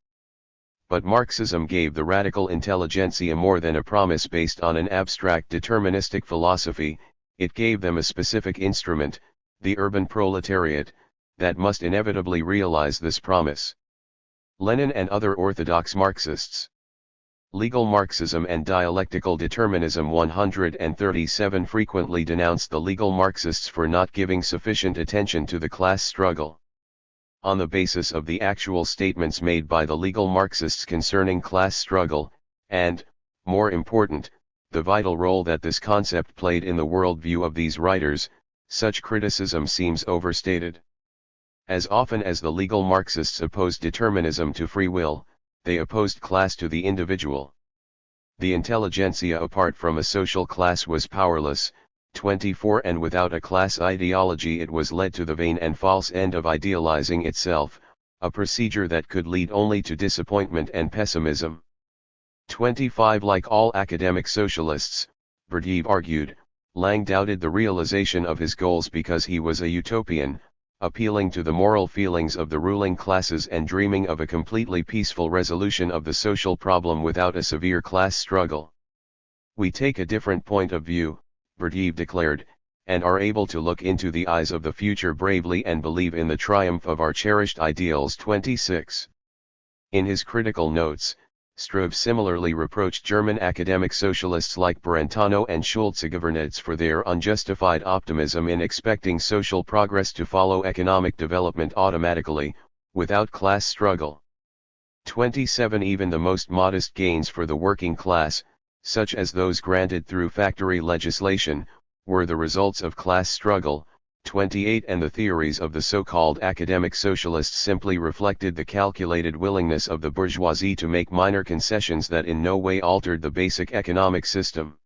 But Marxism gave the radical intelligentsia more than a promise based on an abstract deterministic philosophy, it gave them a specific instrument, the urban proletariat, that must inevitably realize this promise. Lenin and other orthodox Marxists. Legal Marxism and dialectical determinism. 137 frequently denounced the legal Marxists for not giving sufficient attention to the class struggle. On the basis of the actual statements made by the legal Marxists concerning class struggle, and, more important, the vital role that this concept played in the worldview of these writers, such criticism seems overstated. As often as the legal Marxists opposed determinism to free will, they opposed class to the individual. The intelligentsia apart from a social class was powerless. 24. And without a class ideology it was led to the vain and false end of idealizing itself, a procedure that could lead only to disappointment and pessimism. 25. Like all academic socialists, Berdyaev argued, Lang doubted the realization of his goals because he was a utopian, appealing to the moral feelings of the ruling classes and dreaming of a completely peaceful resolution of the social problem without a severe class struggle. We take a different point of view, Berdyaev declared, and are able to look into the eyes of the future bravely and believe in the triumph of our cherished ideals. 26. In his critical notes, Struve similarly reproached German academic socialists like Brentano and Schulze-Gevernitz for their unjustified optimism in expecting social progress to follow economic development automatically, without class struggle. 27. Even the most modest gains for the working class, such as those granted through factory legislation, were the results of class struggle. 28. And the theories of the so-called academic socialists simply reflected the calculated willingness of the bourgeoisie to make minor concessions that in no way altered the basic economic system.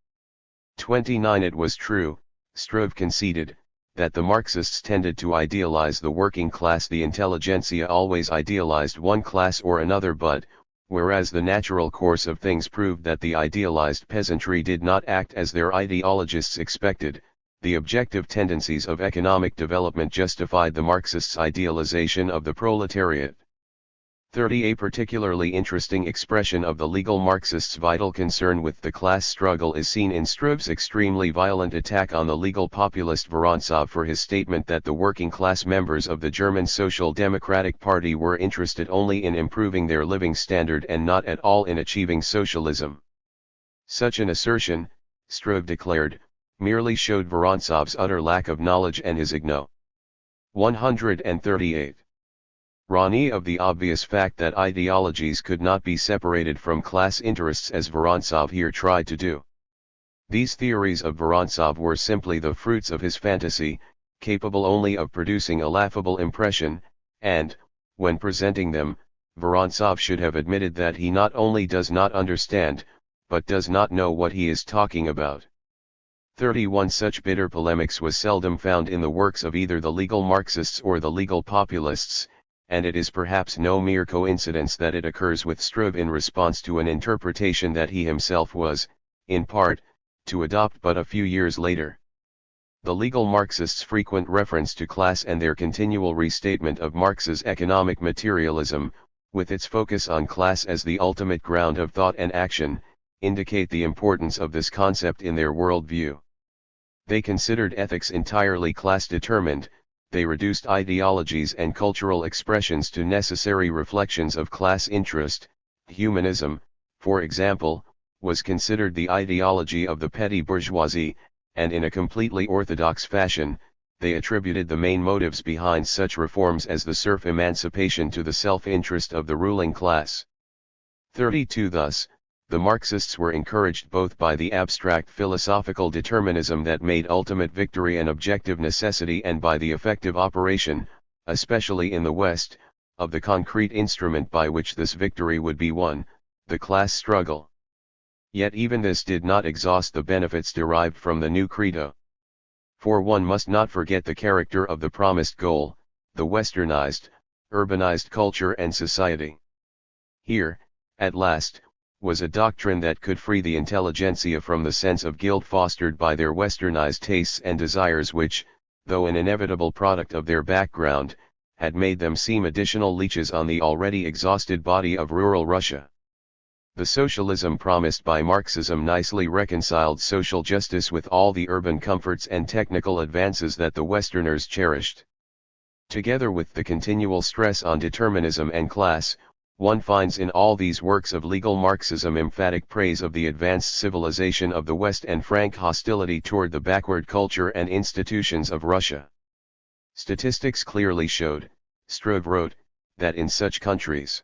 29. It was true, Struve conceded, that the Marxists tended to idealize the working class. The intelligentsia always idealized one class or another, but, Whereas the natural course of things proved that the idealized peasantry did not act as their ideologists expected, the objective tendencies of economic development justified the Marxists' idealization of the proletariat. 30. A particularly interesting expression of the legal Marxists' vital concern with the class struggle is seen in Struve's extremely violent attack on the legal populist Vorontsov for his statement that the working class members of the German Social Democratic Party were interested only in improving their living standard and not at all in achieving socialism. Such an assertion, Struve declared, merely showed Vorontsov's utter lack of knowledge and his igno. 138. Rani of the obvious fact that ideologies could not be separated from class interests as Vorontsov here tried to do. These theories of Vorontsov were simply the fruits of his fantasy, capable only of producing a laughable impression, and, when presenting them, Vorontsov should have admitted that he not only does not understand, but does not know what he is talking about. 31. Such bitter polemics was seldom found in the works of either the legal Marxists or the legal populists, and it is perhaps no mere coincidence that it occurs with Struve in response to an interpretation that he himself was, in part, to adopt but a few years later. The legal Marxists' frequent reference to class and their continual restatement of Marx's economic materialism, with its focus on class as the ultimate ground of thought and action, indicate the importance of this concept in their worldview. They considered ethics entirely class-determined. They reduced ideologies and cultural expressions to necessary reflections of class interest. Humanism, for example, was considered the ideology of the petty bourgeoisie, and in a completely orthodox fashion, they attributed the main motives behind such reforms as the serf emancipation to the self-interest of the ruling class. 32. Thus, the Marxists were encouraged both by the abstract philosophical determinism that made ultimate victory an objective necessity and by the effective operation, especially in the West, of the concrete instrument by which this victory would be won, the class struggle. Yet even this did not exhaust the benefits derived from the new credo. For one must not forget the character of the promised goal, the westernized, urbanized culture and society. Here, at last, was a doctrine that could free the intelligentsia from the sense of guilt fostered by their westernized tastes and desires which, though an inevitable product of their background, had made them seem additional leeches on the already exhausted body of rural Russia. The socialism promised by Marxism nicely reconciled social justice with all the urban comforts and technical advances that the Westerners cherished. Together with the continual stress on determinism and class, one finds in all these works of legal Marxism emphatic praise of the advanced civilization of the West and frank hostility toward the backward culture and institutions of Russia. Statistics clearly showed, Struve wrote, that in such countries,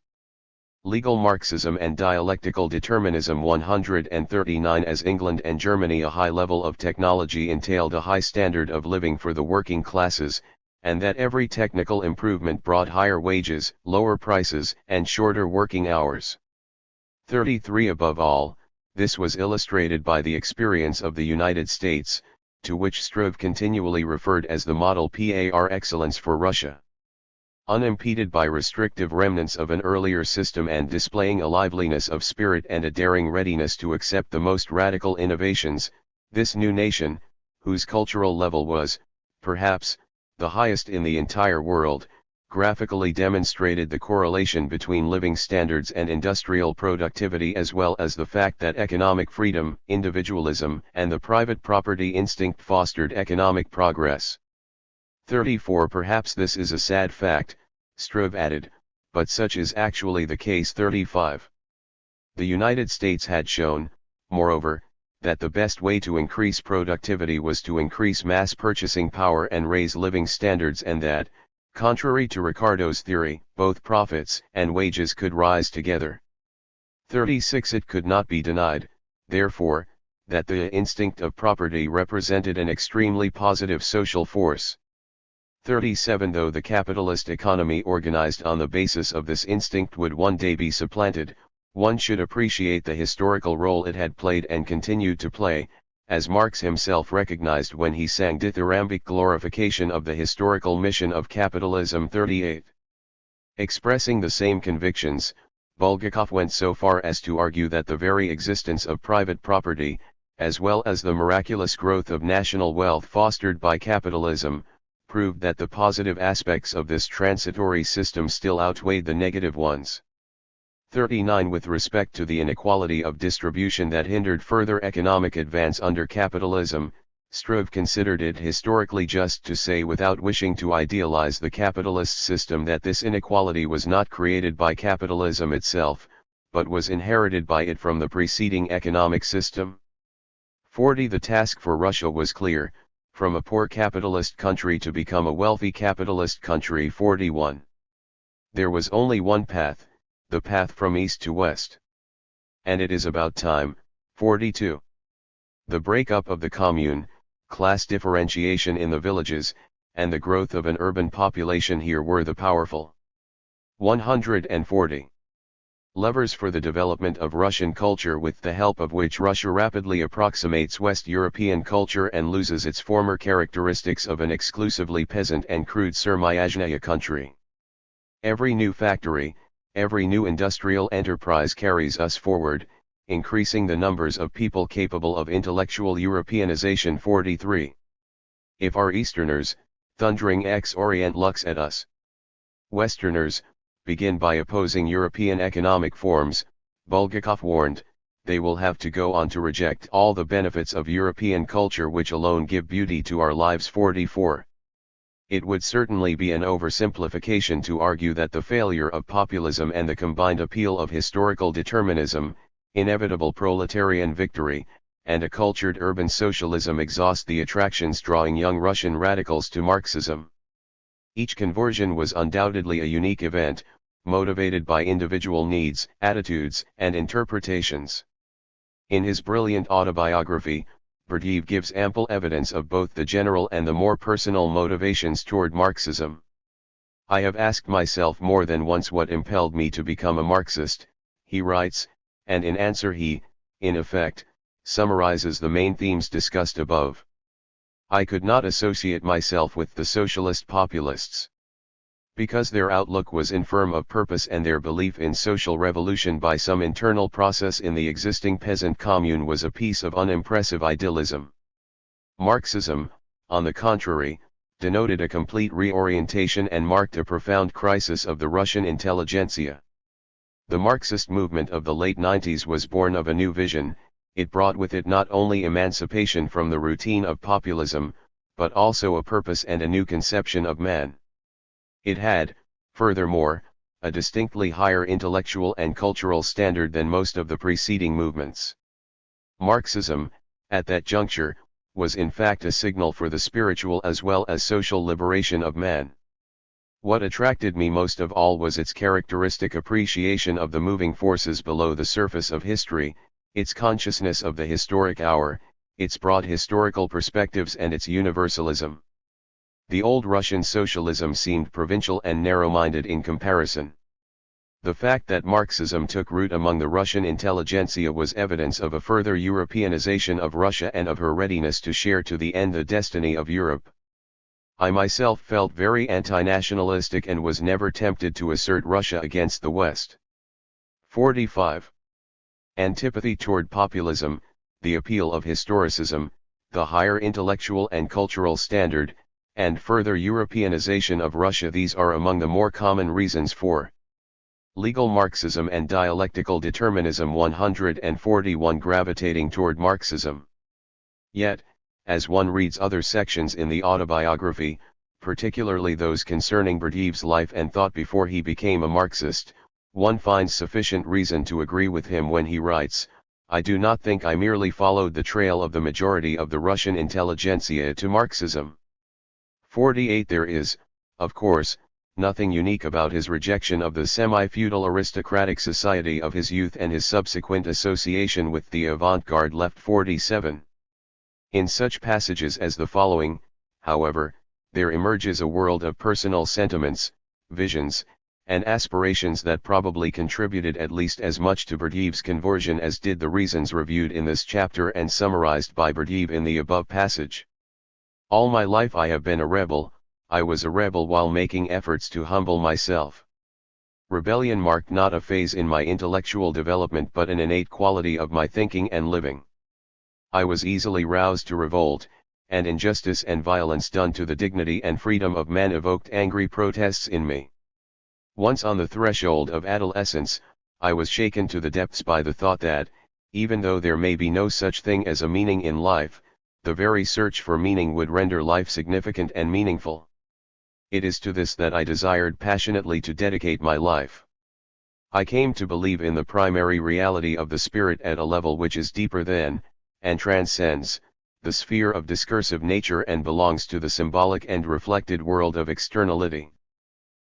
legal Marxism and dialectical determinism 139 as England and Germany a high level of technology entailed a high standard of living for the working classes, and that every technical improvement brought higher wages, lower prices, and shorter working hours. 33. Above all, this was illustrated by the experience of the United States, to which Struve continually referred as the model par excellence for Russia. Unimpeded by restrictive remnants of an earlier system and displaying a liveliness of spirit and a daring readiness to accept the most radical innovations, this new nation, whose cultural level was, perhaps, the highest in the entire world, graphically demonstrated the correlation between living standards and industrial productivity as well as the fact that economic freedom, individualism, and the private property instinct fostered economic progress. 34. Perhaps this is a sad fact, Struve added, but such is actually the case. 35. The United States had shown, moreover, that the best way to increase productivity was to increase mass purchasing power and raise living standards and that, contrary to Ricardo's theory, both profits and wages could rise together. 36. It could not be denied, therefore, that the instinct of property represented an extremely positive social force. 37. Though the capitalist economy organized on the basis of this instinct would one day be supplanted, one should appreciate the historical role it had played and continued to play, as Marx himself recognized when he sang dithyrambic glorification of the historical mission of capitalism. 38. Expressing the same convictions, Bulgakov went so far as to argue that the very existence of private property, as well as the miraculous growth of national wealth fostered by capitalism, proved that the positive aspects of this transitory system still outweighed the negative ones. 39. With respect to the inequality of distribution that hindered further economic advance under capitalism, Struve considered it historically just to say, without wishing to idealize the capitalist system, that this inequality was not created by capitalism itself, but was inherited by it from the preceding economic system. 40. The task for Russia was clear: from a poor capitalist country to become a wealthy capitalist country. 41. There was only one path, the path from east to west. And it is about time. 42. The breakup of the commune, class differentiation in the villages, and the growth of an urban population here were the powerful 140 levers for the development of Russian culture, with the help of which Russia rapidly approximates West European culture and loses its former characteristics of an exclusively peasant and crude Sermyajnaya country. Every new factory, every new industrial enterprise carries us forward, increasing the numbers of people capable of intellectual Europeanization. 43. If our Easterners, thundering ex Orient lux at us, Westerners, begin by opposing European economic forms, Bulgakov warned, they will have to go on to reject all the benefits of European culture which alone give beauty to our lives. 44. It would certainly be an oversimplification to argue that the failure of populism and the combined appeal of historical determinism, inevitable proletarian victory, and a cultured urban socialism exhaust the attractions drawing young Russian radicals to Marxism. Each conversion was undoubtedly a unique event, motivated by individual needs, attitudes, and interpretations. In his brilliant autobiography, Berdyaev gives ample evidence of both the general and the more personal motivations toward Marxism. I have asked myself more than once what impelled me to become a Marxist, he writes, and in answer he, in effect, summarizes the main themes discussed above. I could not associate myself with the socialist populists, because their outlook was infirm of purpose and their belief in social revolution by some internal process in the existing peasant commune was a piece of unimpressive idealism. Marxism, on the contrary, denoted a complete reorientation and marked a profound crisis of the Russian intelligentsia. The Marxist movement of the late 90s was born of a new vision. It brought with it not only emancipation from the routine of populism, but also a purpose and a new conception of man. It had, furthermore, a distinctly higher intellectual and cultural standard than most of the preceding movements. Marxism, at that juncture, was in fact a signal for the spiritual as well as social liberation of man. What attracted me most of all was its characteristic appreciation of the moving forces below the surface of history, its consciousness of the historic hour, its broad historical perspectives and its universalism. The old Russian socialism seemed provincial and narrow-minded in comparison. The fact that Marxism took root among the Russian intelligentsia was evidence of a further Europeanization of Russia and of her readiness to share to the end the destiny of Europe. I myself felt very anti-nationalistic and was never tempted to assert Russia against the West. 45. Antipathy toward populism, the appeal of historicism, the higher intellectual and cultural standard, and further Europeanization of Russia, these are among the more common reasons for legal Marxism and dialectical determinism. 141. Gravitating toward Marxism. Yet, as one reads other sections in the autobiography, particularly those concerning Berdyaev's life and thought before he became a Marxist, one finds sufficient reason to agree with him when he writes, I do not think I merely followed the trail of the majority of the Russian intelligentsia to Marxism. 48. There is, of course, nothing unique about his rejection of the semi-feudal aristocratic society of his youth and his subsequent association with the avant-garde left. 47. In such passages as the following, however, there emerges a world of personal sentiments, visions, and aspirations that probably contributed at least as much to Berdyaev's conversion as did the reasons reviewed in this chapter and summarized by Berdyaev in the above passage. All my life I have been a rebel. I was a rebel while making efforts to humble myself. Rebellion marked not a phase in my intellectual development but an innate quality of my thinking and living. I was easily roused to revolt, and injustice and violence done to the dignity and freedom of man evoked angry protests in me. Once on the threshold of adolescence, I was shaken to the depths by the thought that, even though there may be no such thing as a meaning in life, the very search for meaning would render life significant and meaningful. It is to this that I desired passionately to dedicate my life. I came to believe in the primary reality of the spirit at a level which is deeper than, and transcends, the sphere of discursive nature and belongs to the symbolic and reflected world of externality.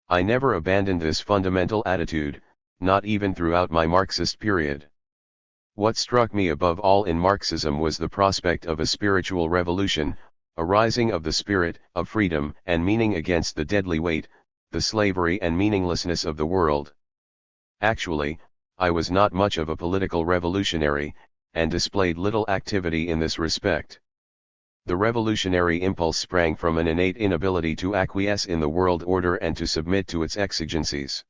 I never abandoned this fundamental attitude, not even throughout my Marxist period. What struck me above all in Marxism was the prospect of a spiritual revolution, a rising of the spirit of freedom and meaning against the deadly weight, the slavery and meaninglessness of the world. Actually, I was not much of a political revolutionary, and displayed little activity in this respect. The revolutionary impulse sprang from an innate inability to acquiesce in the world order and to submit to its exigencies.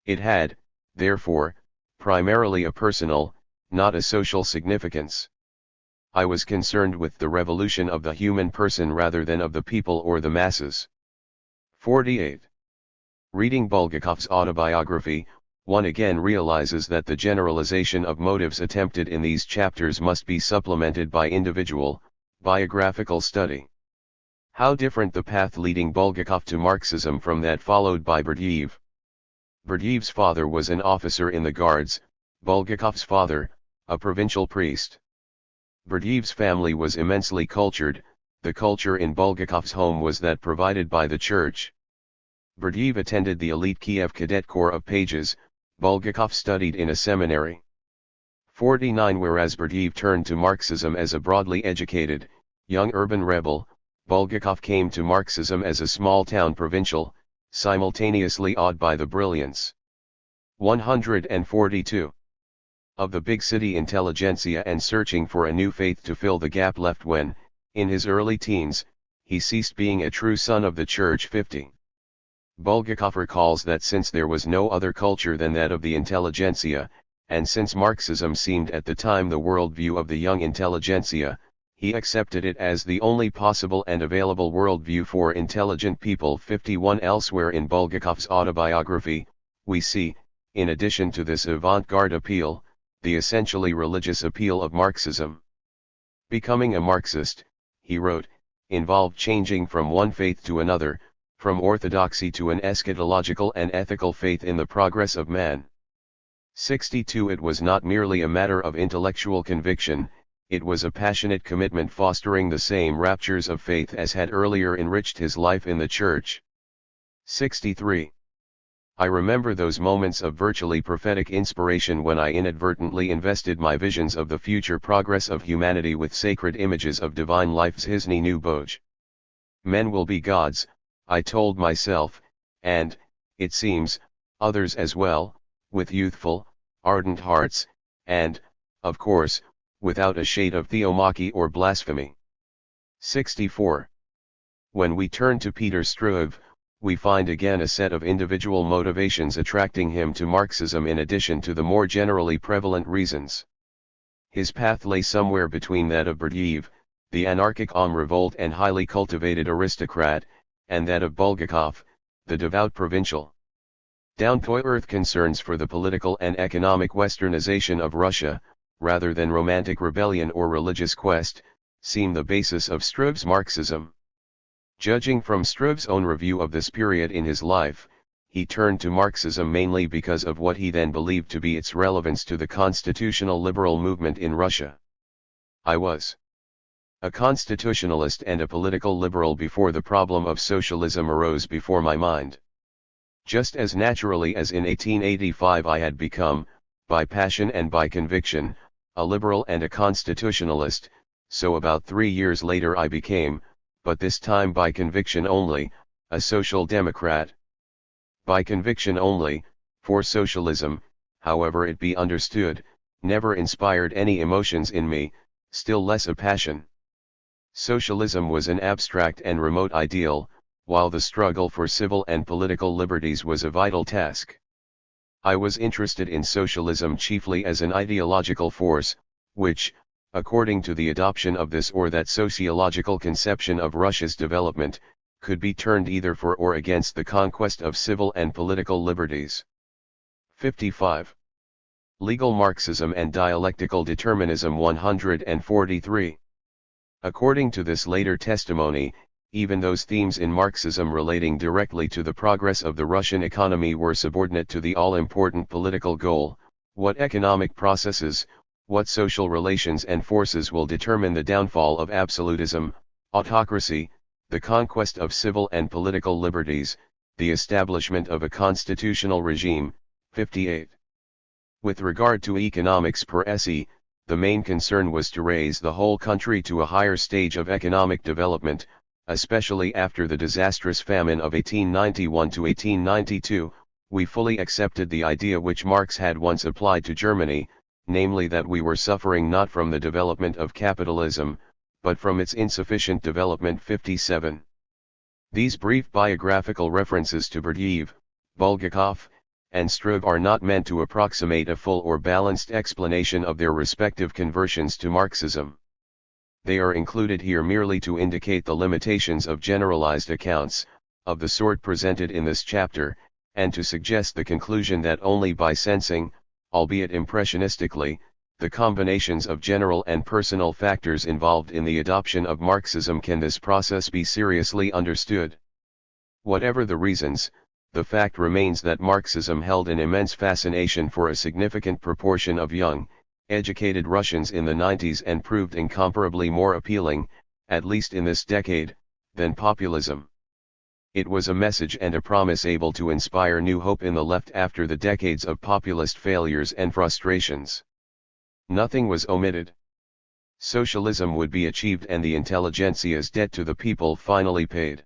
It had, therefore, primarily a personal, not a social significance. I was concerned with the revolution of the human person rather than of the people or the masses. 48. Reading Bulgakov's autobiography, one again realizes that the generalization of motives attempted in these chapters must be supplemented by individual, biographical study. How different the path leading Bulgakov to Marxism from that followed by Berdyaev. Berdyev's father was an officer in the Guards, Bulgakov's father, a provincial priest. Berdyev's family was immensely cultured. The culture in Bulgakov's home was that provided by the church. Berdyev attended the elite Kiev Cadet Corps of Pages, Bulgakov studied in a seminary. 49 Whereas Berdyev turned to Marxism as a broadly educated, young urban rebel, Bulgakov came to Marxism as a small-town provincial, simultaneously awed by the brilliance. 142. Of the big city intelligentsia and searching for a new faith to fill the gap left when, in his early teens, he ceased being a true son of the church. 50. Bulgakov recalls that since there was no other culture than that of the intelligentsia, and since Marxism seemed at the time the worldview of the young intelligentsia, he accepted it as the only possible and available worldview for intelligent people. 51 Elsewhere in Bulgakov's autobiography, we see, in addition to this avant-garde appeal, the essentially religious appeal of Marxism. Becoming a Marxist, he wrote, involved changing from one faith to another, from orthodoxy to an eschatological and ethical faith in the progress of man. 62 It was not merely a matter of intellectual conviction, it was a passionate commitment fostering the same raptures of faith as had earlier enriched his life in the church. 63. I remember those moments of virtually prophetic inspiration when I inadvertently invested my visions of the future progress of humanity with sacred images of divine life's Hizny nu Boj. Men will be gods, I told myself, and, it seems, others as well, with youthful, ardent hearts, and, of course, without a shade of theomachy or blasphemy. 64. When we turn to Peter Struve, we find again a set of individual motivations attracting him to Marxism in addition to the more generally prevalent reasons. His path lay somewhere between that of Berdyaev, the anarchic homme revolt and highly cultivated aristocrat, and that of Bulgakov, the devout provincial. Down-to-earth concerns for the political and economic westernization of Russia, rather than romantic rebellion or religious quest, seem the basis of Struve's Marxism. Judging from Struve's own review of this period in his life, he turned to Marxism mainly because of what he then believed to be its relevance to the constitutional liberal movement in Russia. I was a constitutionalist and a political liberal before the problem of socialism arose before my mind. Just as naturally as in 1885 I had become, by passion and by conviction, a liberal and a constitutionalist, so about 3 years later I became, but this time by conviction only, a social democrat. By conviction only, for socialism, however it be understood, never inspired any emotions in me, still less a passion. Socialism was an abstract and remote ideal, while the struggle for civil and political liberties was a vital task. I was interested in socialism chiefly as an ideological force, which, according to the adoption of this or that sociological conception of Russia's development, could be turned either for or against the conquest of civil and political liberties. 55. Legal Marxism and Dialectical Determinism 143. According to this later testimony, even those themes in Marxism relating directly to the progress of the Russian economy were subordinate to the all-important political goal: what economic processes, what social relations and forces will determine the downfall of absolutism, autocracy, the conquest of civil and political liberties, the establishment of a constitutional regime. 58. With regard to economics per se, the main concern was to raise the whole country to a higher stage of economic development, especially after the disastrous famine of 1891 to 1892. We fully accepted the idea which Marx had once applied to Germany, namely that we were suffering not from the development of capitalism, but from its insufficient development. 57. These brief biographical references to Berdyaev, Bulgakov, and Struve are not meant to approximate a full or balanced explanation of their respective conversions to Marxism. They are included here merely to indicate the limitations of generalized accounts, of the sort presented in this chapter, and to suggest the conclusion that only by sensing, albeit impressionistically, the combinations of general and personal factors involved in the adoption of Marxism can this process be seriously understood. Whatever the reasons, the fact remains that Marxism held an immense fascination for a significant proportion of young, educated Russians in the 90s and proved incomparably more appealing, at least in this decade, than populism. It was a message and a promise able to inspire new hope in the left after the decades of populist failures and frustrations. Nothing was omitted. Socialism would be achieved and the intelligentsia's debt to the people finally paid.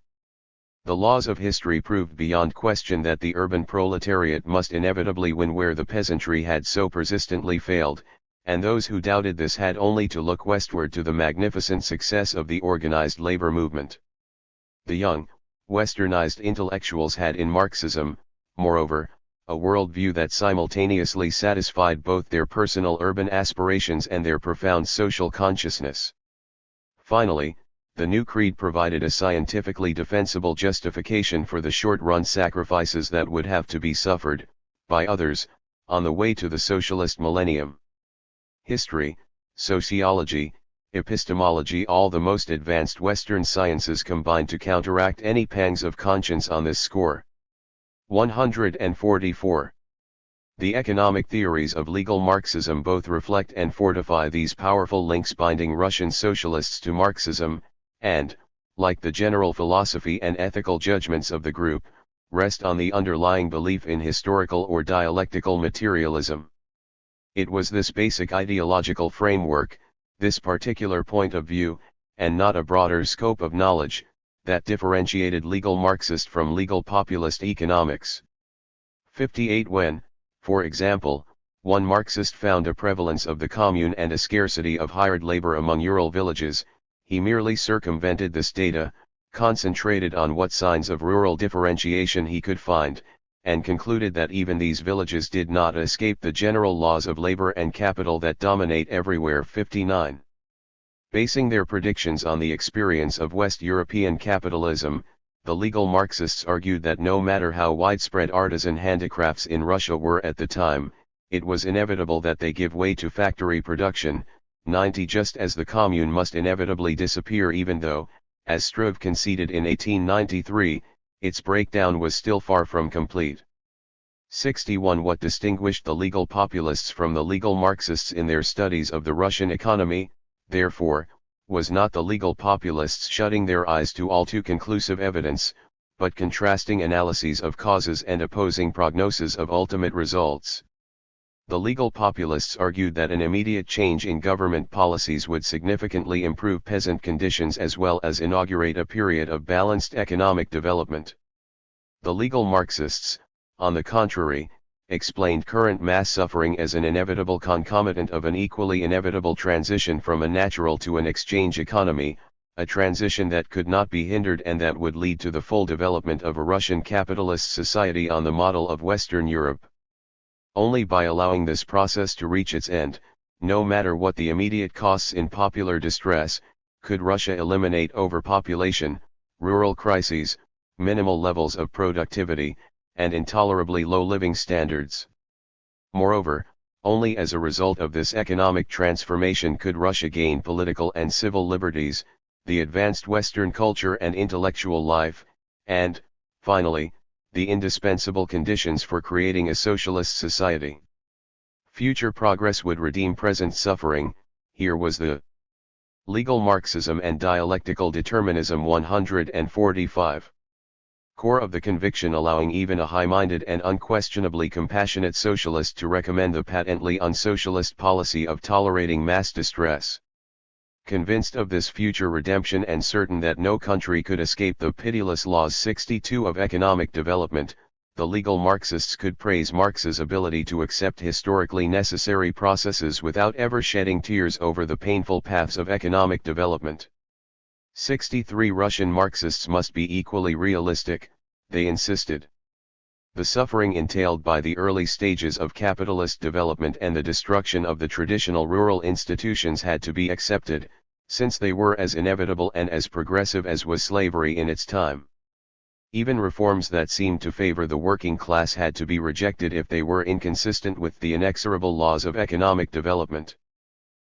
The laws of history proved beyond question that the urban proletariat must inevitably win where the peasantry had so persistently failed, and those who doubted this had only to look westward to the magnificent success of the organized labor movement. The young, westernized intellectuals had in Marxism, moreover, a worldview that simultaneously satisfied both their personal urban aspirations and their profound social consciousness. Finally, the new creed provided a scientifically defensible justification for the short-run sacrifices that would have to be suffered, by others, on the way to the socialist millennium. History, sociology, epistemology, all the most advanced Western sciences combined to counteract any pangs of conscience on this score. 144. The economic theories of legal Marxism both reflect and fortify these powerful links binding Russian socialists to Marxism, and, like the general philosophy and ethical judgments of the group, rest on the underlying belief in historical or dialectical materialism. It was this basic ideological framework, this particular point of view, and not a broader scope of knowledge, that differentiated legal Marxist from legal populist economics. 58. When, for example, one Marxist found a prevalence of the commune and a scarcity of hired labor among Ural villages, he merely circumvented this data, concentrated on what signs of rural differentiation he could find, and concluded that even these villages did not escape the general laws of labor and capital that dominate everywhere. 59. Basing their predictions on the experience of West European capitalism, the legal Marxists argued that no matter how widespread artisan handicrafts in Russia were at the time, it was inevitable that they give way to factory production. 90. Just as the commune must inevitably disappear even though, as Struve conceded in 1893, its breakdown was still far from complete. 61. What distinguished the legal populists from the legal Marxists in their studies of the Russian economy, therefore, was not the legal populists shutting their eyes to all too conclusive evidence, but contrasting analyses of causes and opposing prognoses of ultimate results. The legal populists argued that an immediate change in government policies would significantly improve peasant conditions as well as inaugurate a period of balanced economic development. The legal Marxists, on the contrary, explained current mass suffering as an inevitable concomitant of an equally inevitable transition from a natural to an exchange economy, a transition that could not be hindered and that would lead to the full development of a Russian capitalist society on the model of Western Europe. Only by allowing this process to reach its end, no matter what the immediate costs in popular distress, could Russia eliminate overpopulation, rural crises, minimal levels of productivity, and intolerably low living standards. Moreover, only as a result of this economic transformation could Russia gain political and civil liberties, the advanced Western culture and intellectual life, and, finally, the indispensable conditions for creating a socialist society. Future progress would redeem present suffering. Here was the Legal Marxism and Dialectical Determinism 145. Core of the conviction allowing even a high-minded and unquestionably compassionate socialist to recommend the patently unsocialist policy of tolerating mass distress. Convinced of this future redemption and certain that no country could escape the pitiless laws 62 of economic development, the legal Marxists could praise Marx's ability to accept historically necessary processes without ever shedding tears over the painful paths of economic development. 63 Russian Marxists must be equally realistic, they insisted. The suffering entailed by the early stages of capitalist development and the destruction of the traditional rural institutions had to be accepted, since they were as inevitable and as progressive as was slavery in its time. Even reforms that seemed to favor the working class had to be rejected if they were inconsistent with the inexorable laws of economic development.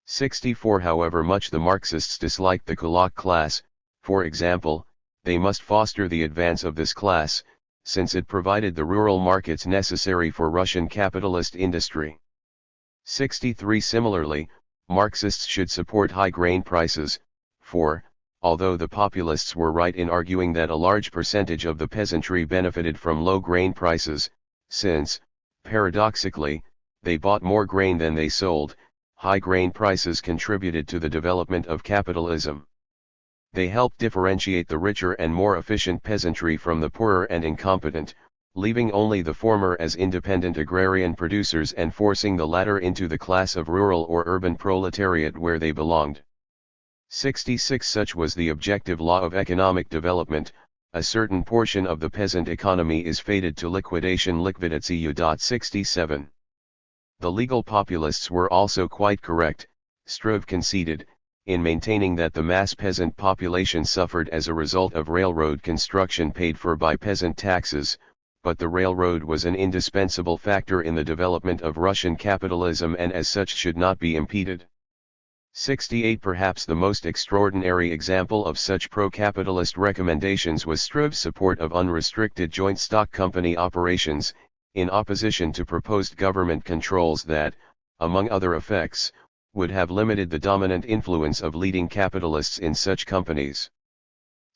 64 However much the Marxists disliked the kulak class, for example, they must foster the advance of this class, since it provided the rural markets necessary for Russian capitalist industry. 63 Similarly, Marxists should support high grain prices, for, although the populists were right in arguing that a large percentage of the peasantry benefited from low grain prices, since, paradoxically, they bought more grain than they sold, high grain prices contributed to the development of capitalism. They helped differentiate the richer and more efficient peasantry from the poorer and incompetent, leaving only the former as independent agrarian producers and forcing the latter into the class of rural or urban proletariat where they belonged. 66 Such was the objective law of economic development. A certain portion of the peasant economy is fated to liquidation liquidatsiu. 67 The legal populists were also quite correct, Struve conceded, in maintaining that the mass peasant population suffered as a result of railroad construction paid for by peasant taxes, but the railroad was an indispensable factor in the development of Russian capitalism and as such should not be impeded. 68 Perhaps the most extraordinary example of such pro-capitalist recommendations was Struve's support of unrestricted joint stock company operations, in opposition to proposed government controls that, among other effects, would have limited the dominant influence of leading capitalists in such companies.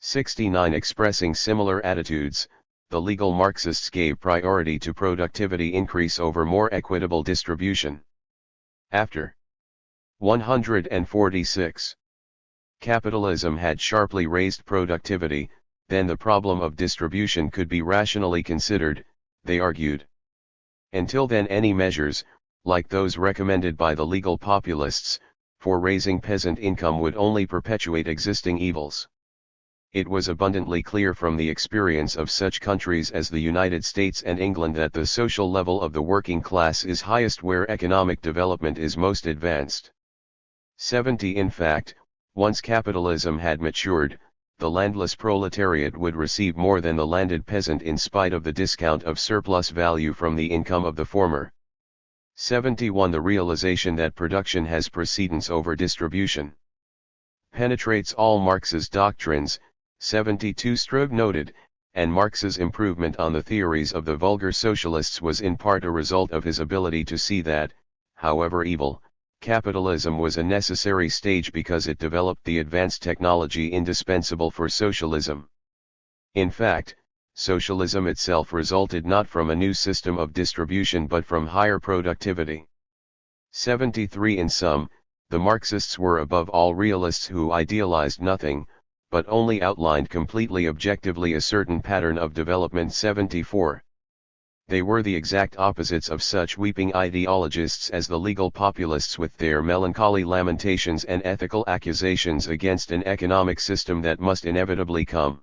69 Expressing similar attitudes, the legal Marxists gave priority to productivity increase over more equitable distribution. After 146. Capitalism had sharply raised productivity, then the problem of distribution could be rationally considered, they argued. Until then any measures, like those recommended by the legal populists, for raising peasant income would only perpetuate existing evils. It was abundantly clear from the experience of such countries as the United States and England that the social level of the working class is highest where economic development is most advanced. 70 In fact, once capitalism had matured, the landless proletariat would receive more than the landed peasant in spite of the discount of surplus value from the income of the former. 71 The realization that production has precedence over distribution penetrates all Marx's doctrines. 72 Struve noted, and Marx's improvement on the theories of the vulgar socialists was in part a result of his ability to see that, however evil, capitalism was a necessary stage because it developed the advanced technology indispensable for socialism. In fact, socialism itself resulted not from a new system of distribution but from higher productivity. 73 In sum, the Marxists were above all realists who idealized nothing, but only outlined completely objectively a certain pattern of development. 74. They were the exact opposites of such weeping ideologists as the legal populists with their melancholy lamentations and ethical accusations against an economic system that must inevitably come.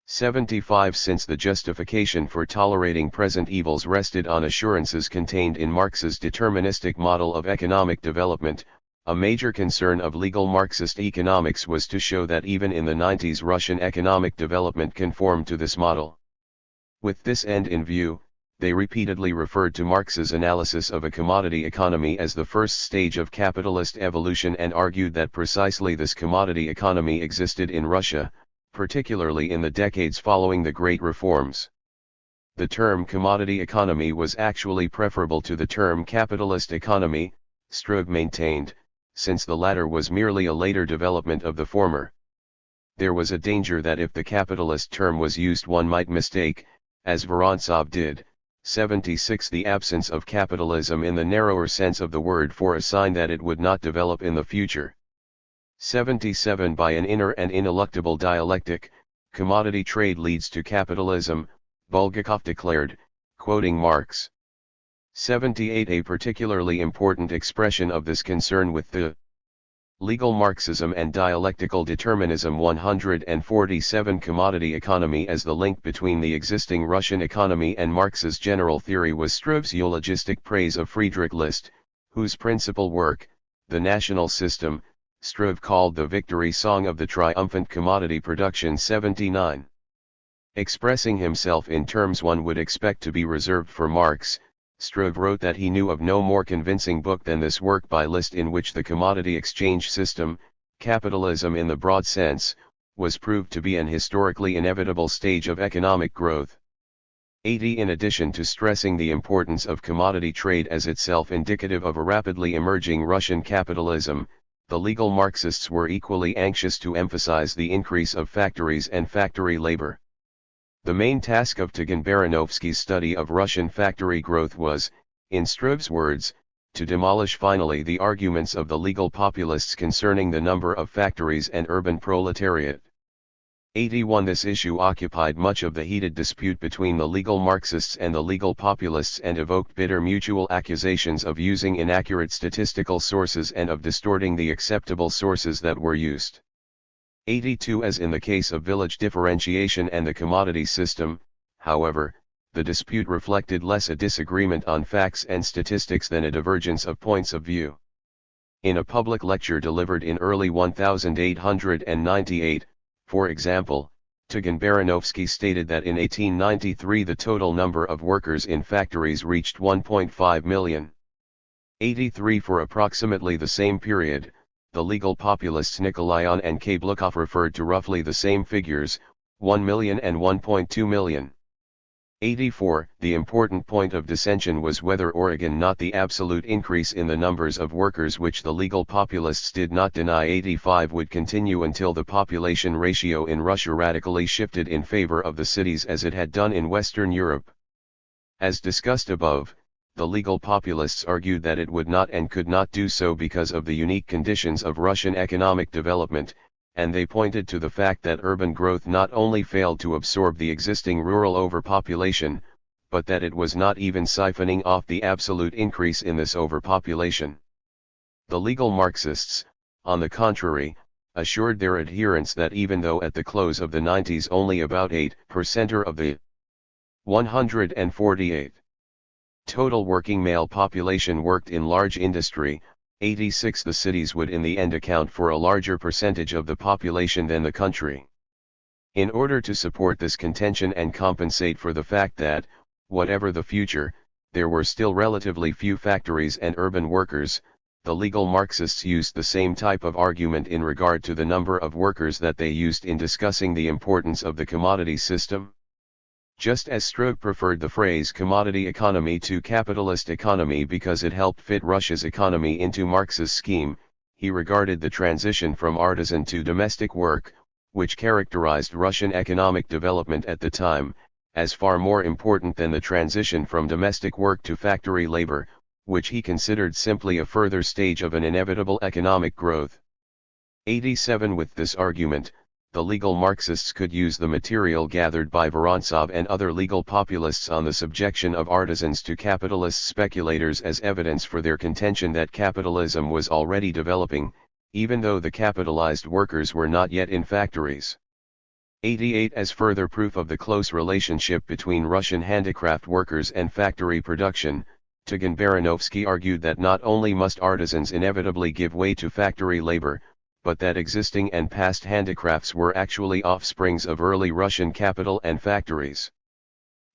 75 Since the justification for tolerating present evils rested on assurances contained in Marx's deterministic model of economic development, a major concern of legal Marxist economics was to show that even in the 90s Russian economic development conformed to this model. With this end in view, they repeatedly referred to Marx's analysis of a commodity economy as the first stage of capitalist evolution and argued that precisely this commodity economy existed in Russia, particularly in the decades following the Great Reforms. The term commodity economy was actually preferable to the term capitalist economy, Strug maintained, since the latter was merely a later development of the former. There was a danger that if the capitalist term was used one might mistake, as Vorontsov did, 76 the absence of capitalism in the narrower sense of the word for a sign that it would not develop in the future. 77 By an inner and ineluctable dialectic, commodity trade leads to capitalism, Bulgakov declared, quoting Marx. 78 A particularly important expression of this concern with the legal Marxism and dialectical determinism 147 Commodity economy as the link between the existing Russian economy and Marx's general theory was Struv's eulogistic praise of Friedrich List, whose principal work, The National System, Struve called the victory song of the triumphant commodity production 79. Expressing himself in terms one would expect to be reserved for Marx, Struve wrote that he knew of no more convincing book than this work by List in which the commodity exchange system, capitalism in the broad sense, was proved to be an historically inevitable stage of economic growth. 80 In addition to stressing the importance of commodity trade as itself indicative of a rapidly emerging Russian capitalism, the legal Marxists were equally anxious to emphasize the increase of factories and factory labor. The main task of Tikhon Baranovsky's study of Russian factory growth was, in Struve's words, to demolish finally the arguments of the legal populists concerning the number of factories and urban proletariat. 81 This issue occupied much of the heated dispute between the legal Marxists and the legal populists and evoked bitter mutual accusations of using inaccurate statistical sources and of distorting the acceptable sources that were used. 82 As in the case of village differentiation and the commodity system, however, the dispute reflected less a disagreement on facts and statistics than a divergence of points of view. In a public lecture delivered in early 1898, for example, Tikhon Baranovsky stated that in 1893 the total number of workers in factories reached 1.5 million. 83 For approximately the same period, the legal populists Nikolayan and Kablukov referred to roughly the same figures, 1 million and 1.2 million. 84 The important point of dissension was whether Oregon not the absolute increase in the numbers of workers which the legal populists did not deny 85 would continue until the population ratio in Russia radically shifted in favor of the cities as it had done in Western Europe. As discussed above, the legal populists argued that it would not and could not do so because of the unique conditions of Russian economic development, and they pointed to the fact that urban growth not only failed to absorb the existing rural overpopulation, but that it was not even siphoning off the absolute increase in this overpopulation. The legal Marxists, on the contrary, assured their adherents that even though at the close of the 90s only about 8% of the 148 total working male population worked in large industry, 86 the cities would in the end account for a larger percentage of the population than the country. In order to support this contention and compensate for the fact that, whatever the future, there were still relatively few factories and urban workers, the legal Marxists used the same type of argument in regard to the number of workers that they used in discussing the importance of the commodity system. Just as Struve preferred the phrase commodity economy to capitalist economy because it helped fit Russia's economy into Marx's scheme, he regarded the transition from artisan to domestic work, which characterized Russian economic development at the time, as far more important than the transition from domestic work to factory labor, which he considered simply a further stage of an inevitable economic growth. 87 With this argument, the legal Marxists could use the material gathered by Vorontsov and other legal populists on the subjection of artisans to capitalist speculators as evidence for their contention that capitalism was already developing, even though the capitalized workers were not yet in factories. 88 As further proof of the close relationship between Russian handicraft workers and factory production, Tugan-Baranovsky argued that not only must artisans inevitably give way to factory labor, but that existing and past handicrafts were actually offsprings of early Russian capital and factories.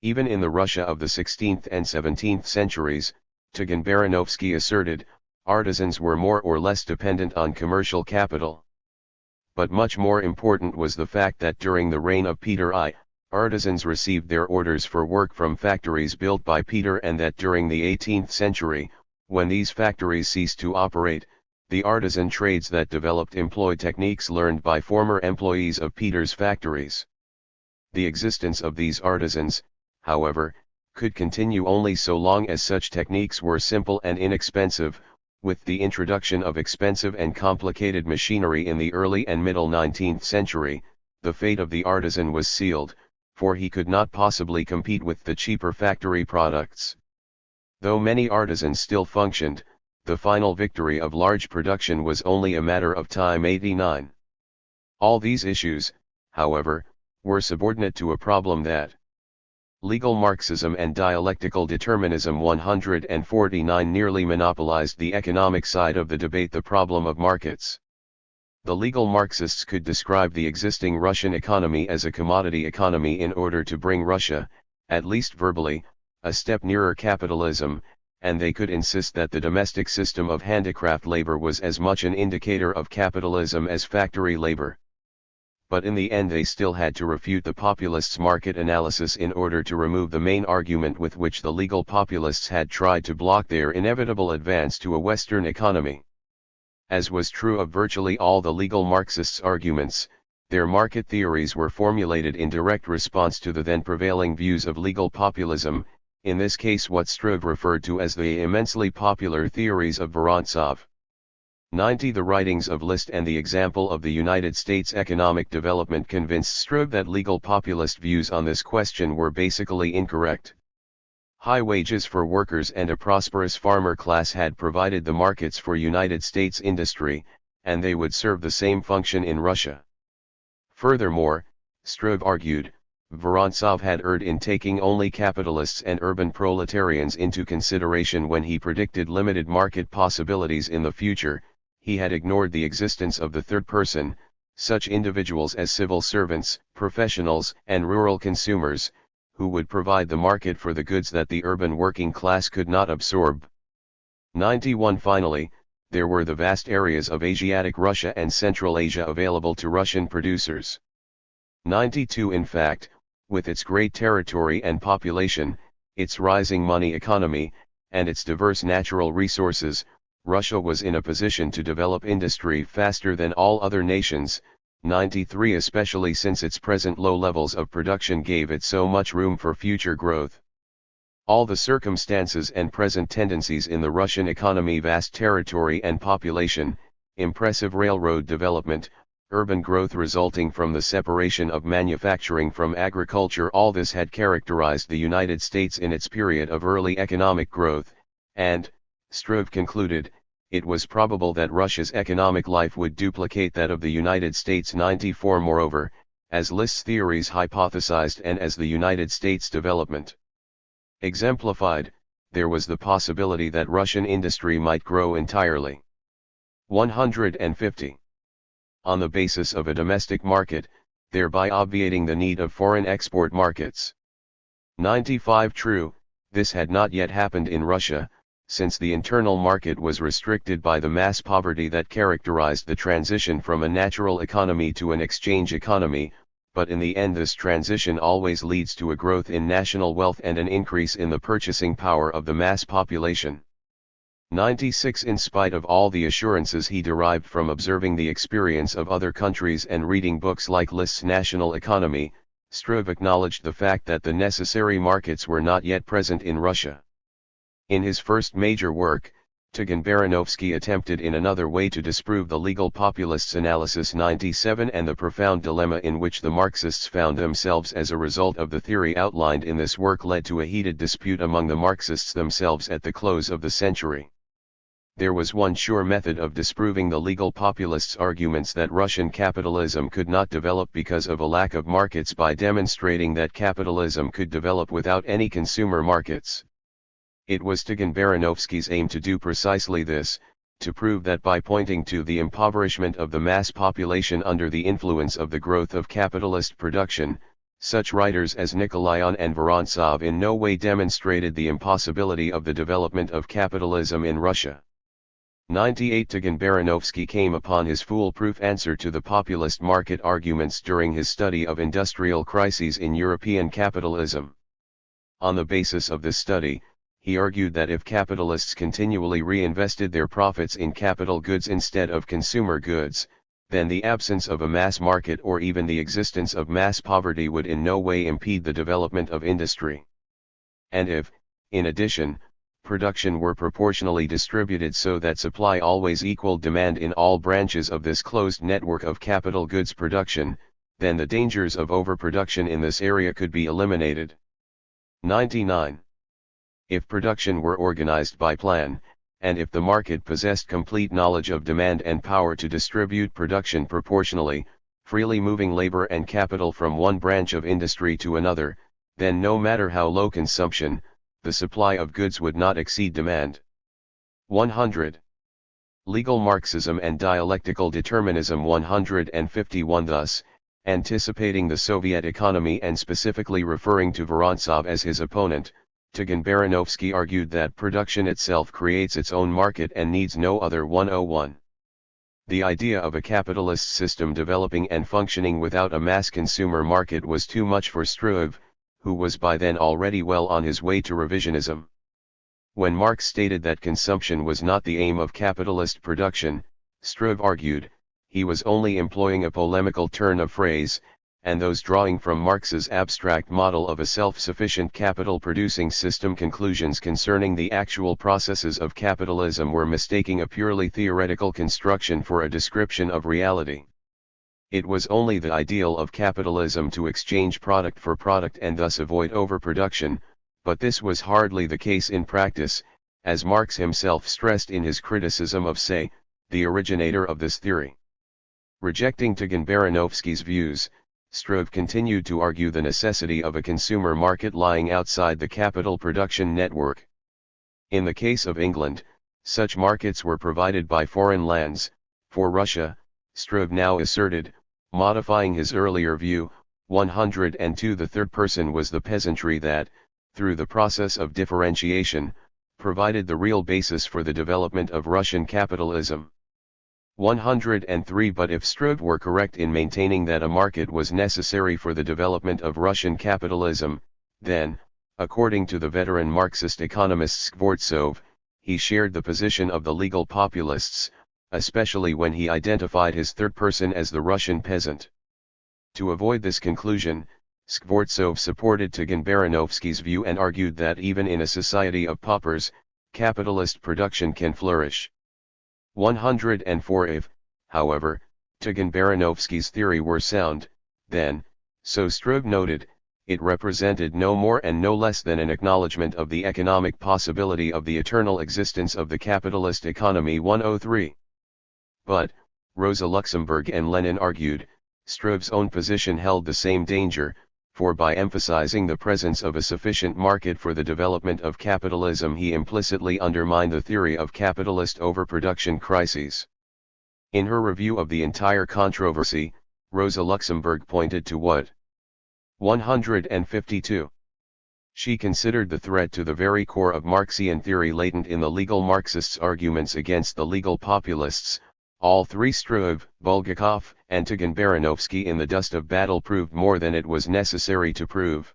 Even in the Russia of the 16th and 17th centuries, Tugan-Baranovsky asserted, artisans were more or less dependent on commercial capital. But much more important was the fact that during the reign of Peter I, artisans received their orders for work from factories built by Peter, and that during the 18th century, when these factories ceased to operate, the artisan trades that developed employed techniques learned by former employees of Peter's factories. The existence of these artisans, however, could continue only so long as such techniques were simple and inexpensive. With the introduction of expensive and complicated machinery in the early and middle 19th century, the fate of the artisan was sealed, for he could not possibly compete with the cheaper factory products. Though many artisans still functioned, the final victory of large production was only a matter of time. 89. All these issues, however, were subordinate to a problem that legal Marxism and dialectical determinism 149 nearly monopolized the economic side of the debate, the problem of markets. The legal Marxists could describe the existing Russian economy as a commodity economy in order to bring Russia, at least verbally, a step nearer capitalism, and they could insist that the domestic system of handicraft labor was as much an indicator of capitalism as factory labor. But in the end they still had to refute the populists' market analysis in order to remove the main argument with which the legal populists had tried to block their inevitable advance to a Western economy. As was true of virtually all the legal Marxists' arguments, their market theories were formulated in direct response to the then prevailing views of legal populism, in this case what Struve referred to as the immensely popular theories of Vorontsov. 90 The writings of List and the example of the United States economic development convinced Struve that legal populist views on this question were basically incorrect. High wages for workers and a prosperous farmer class had provided the markets for United States industry, and they would serve the same function in Russia. Furthermore, Struve argued, Vorontsov had erred in taking only capitalists and urban proletarians into consideration when he predicted limited market possibilities in the future. He had ignored the existence of the third person, such individuals as civil servants, professionals, and rural consumers, who would provide the market for the goods that the urban working class could not absorb. 91 Finally, there were the vast areas of Asiatic Russia and Central Asia available to Russian producers. 92 In fact, with its great territory and population, its rising money economy, and its diverse natural resources, Russia was in a position to develop industry faster than all other nations. 93 Especially since its present low levels of production gave it so much room for future growth. All the circumstances and present tendencies in the Russian economy, vast territory and population, impressive railroad development, urban growth resulting from the separation of manufacturing from agriculture, all this had characterized the United States in its period of early economic growth, and, Struve concluded, it was probable that Russia's economic life would duplicate that of the United States. 94 Moreover, as List's theories hypothesized and as the United States development exemplified, there was the possibility that Russian industry might grow entirely. 150. On the basis of a domestic market, thereby obviating the need of foreign export markets. 95 True, this had not yet happened in Russia, since the internal market was restricted by the mass poverty that characterized the transition from a natural economy to an exchange economy, but in the end this transition always leads to a growth in national wealth and an increase in the purchasing power of the mass population. 96 In spite of all the assurances he derived from observing the experience of other countries and reading books like List's National Economy, Struve acknowledged the fact that the necessary markets were not yet present in Russia. In his first major work, Tugan-Baranovsky attempted in another way to disprove the legal populists' analysis. 97 And the profound dilemma in which the Marxists found themselves as a result of the theory outlined in this work led to a heated dispute among the Marxists themselves at the close of the century. there was one sure method of disproving the legal populists' arguments that Russian capitalism could not develop because of a lack of markets by demonstrating that capitalism could develop without any consumer markets. It was Baranovsky's aim to do precisely this, to prove that by pointing to the impoverishment of the mass population under the influence of the growth of capitalist production, such writers as Nikolayan and Vorontsov in no way demonstrated the impossibility of the development of capitalism in Russia. 98 Baranovsky came upon his foolproof answer to the populist market arguments during his study of industrial crises in European capitalism. On the basis of this study, he argued that if capitalists continually reinvested their profits in capital goods instead of consumer goods, then the absence of a mass market or even the existence of mass poverty would in no way impede the development of industry. And if, in addition, production were proportionally distributed so that supply always equaled demand in all branches of this closed network of capital goods production, then the dangers of overproduction in this area could be eliminated. 99. If production were organized by plan, and if the market possessed complete knowledge of demand and power to distribute production proportionally, freely moving labor and capital from one branch of industry to another, then no matter how low consumption, the supply of goods would not exceed demand. 100. Legal Marxism and dialectical determinism. 151. Thus, anticipating the Soviet economy and specifically referring to Vorontsov as his opponent, Baranovsky argued that production itself creates its own market and needs no other. 101. The idea of a capitalist system developing and functioning without a mass consumer market was too much for Struve, who was by then already well on his way to revisionism. When Marx stated that consumption was not the aim of capitalist production, Struve argued, he was only employing a polemical turn of phrase, and those drawing from Marx's abstract model of a self-sufficient capital-producing system conclusions concerning the actual processes of capitalism were mistaking a purely theoretical construction for a description of reality. It was only the ideal of capitalism to exchange product for product and thus avoid overproduction, but this was hardly the case in practice, as Marx himself stressed in his criticism of Say, the originator of this theory. Rejecting Baranovsky's views, Struve continued to argue the necessity of a consumer market lying outside the capital production network. In the case of England, such markets were provided by foreign lands. For Russia, Struve now asserted, modifying his earlier view, 102 the third person was the peasantry that, through the process of differentiation, provided the real basis for the development of Russian capitalism. 103 But if Struve were correct in maintaining that a market was necessary for the development of Russian capitalism, then, according to the veteran Marxist economist Skvortsov, he shared the position of the legal populists, especially when he identified his third person as the Russian peasant. To avoid this conclusion, Skvortsov supported Baranovsky's view and argued that even in a society of paupers, capitalist production can flourish. 104 If, however, Baranovsky's theory were sound, then, so Struve noted, it represented no more and no less than an acknowledgement of the economic possibility of the eternal existence of the capitalist economy. 103. But, Rosa Luxemburg and Lenin argued, Struve's own position held the same danger, for by emphasizing the presence of a sufficient market for the development of capitalism he implicitly undermined the theory of capitalist overproduction crises. In her review of the entire controversy, Rosa Luxemburg pointed to what? 152. She considered the threat to the very core of Marxian theory latent in the legal Marxists' arguments against the legal populists. All three Struve, Bulgakov, and Baranovsky in the dust of battle proved more than it was necessary to prove.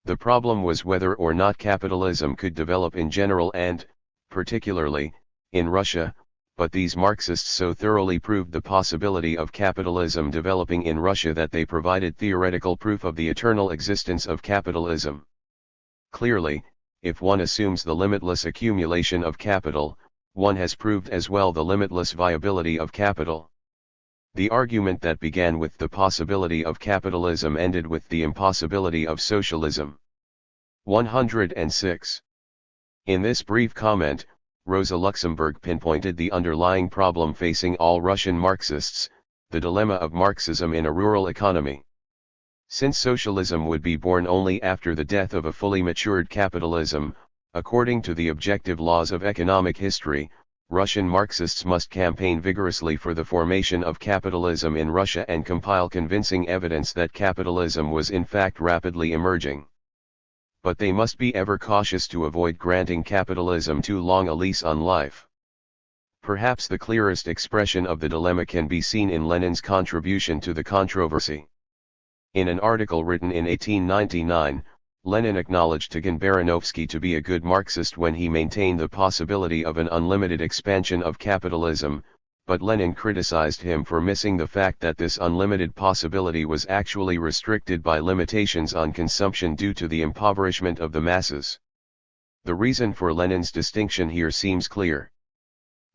The problem was whether or not capitalism could develop in general and, particularly, in Russia, but these Marxists so thoroughly proved the possibility of capitalism developing in Russia that they provided theoretical proof of the eternal existence of capitalism. Clearly, if one assumes the limitless accumulation of capital, one has proved as well the limitless viability of capital. The argument that began with the possibility of capitalism ended with the impossibility of socialism. 106. In this brief comment, Rosa Luxemburg pinpointed the underlying problem facing all Russian Marxists, the dilemma of Marxism in a rural economy. Since socialism would be born only after the death of a fully matured capitalism, according to the objective laws of economic history, Russian Marxists must campaign vigorously for the formation of capitalism in Russia and compile convincing evidence that capitalism was in fact rapidly emerging. But they must be ever cautious to avoid granting capitalism too long a lease on life. Perhaps the clearest expression of the dilemma can be seen in Lenin's contribution to the controversy. In an article written in 1899, Lenin acknowledged Tikhon Baranovsky to be a good Marxist when he maintained the possibility of an unlimited expansion of capitalism, but Lenin criticized him for missing the fact that this unlimited possibility was actually restricted by limitations on consumption due to the impoverishment of the masses. The reason for Lenin's distinction here seems clear.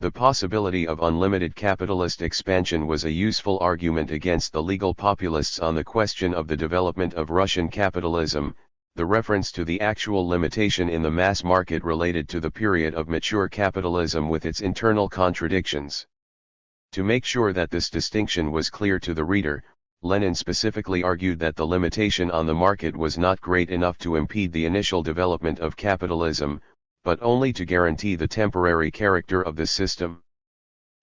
The possibility of unlimited capitalist expansion was a useful argument against the legal populists on the question of the development of Russian capitalism. The reference to the actual limitation in the mass market related to the period of mature capitalism with its internal contradictions. To make sure that this distinction was clear to the reader, Lenin specifically argued that the limitation on the market was not great enough to impede the initial development of capitalism, but only to guarantee the temporary character of the system.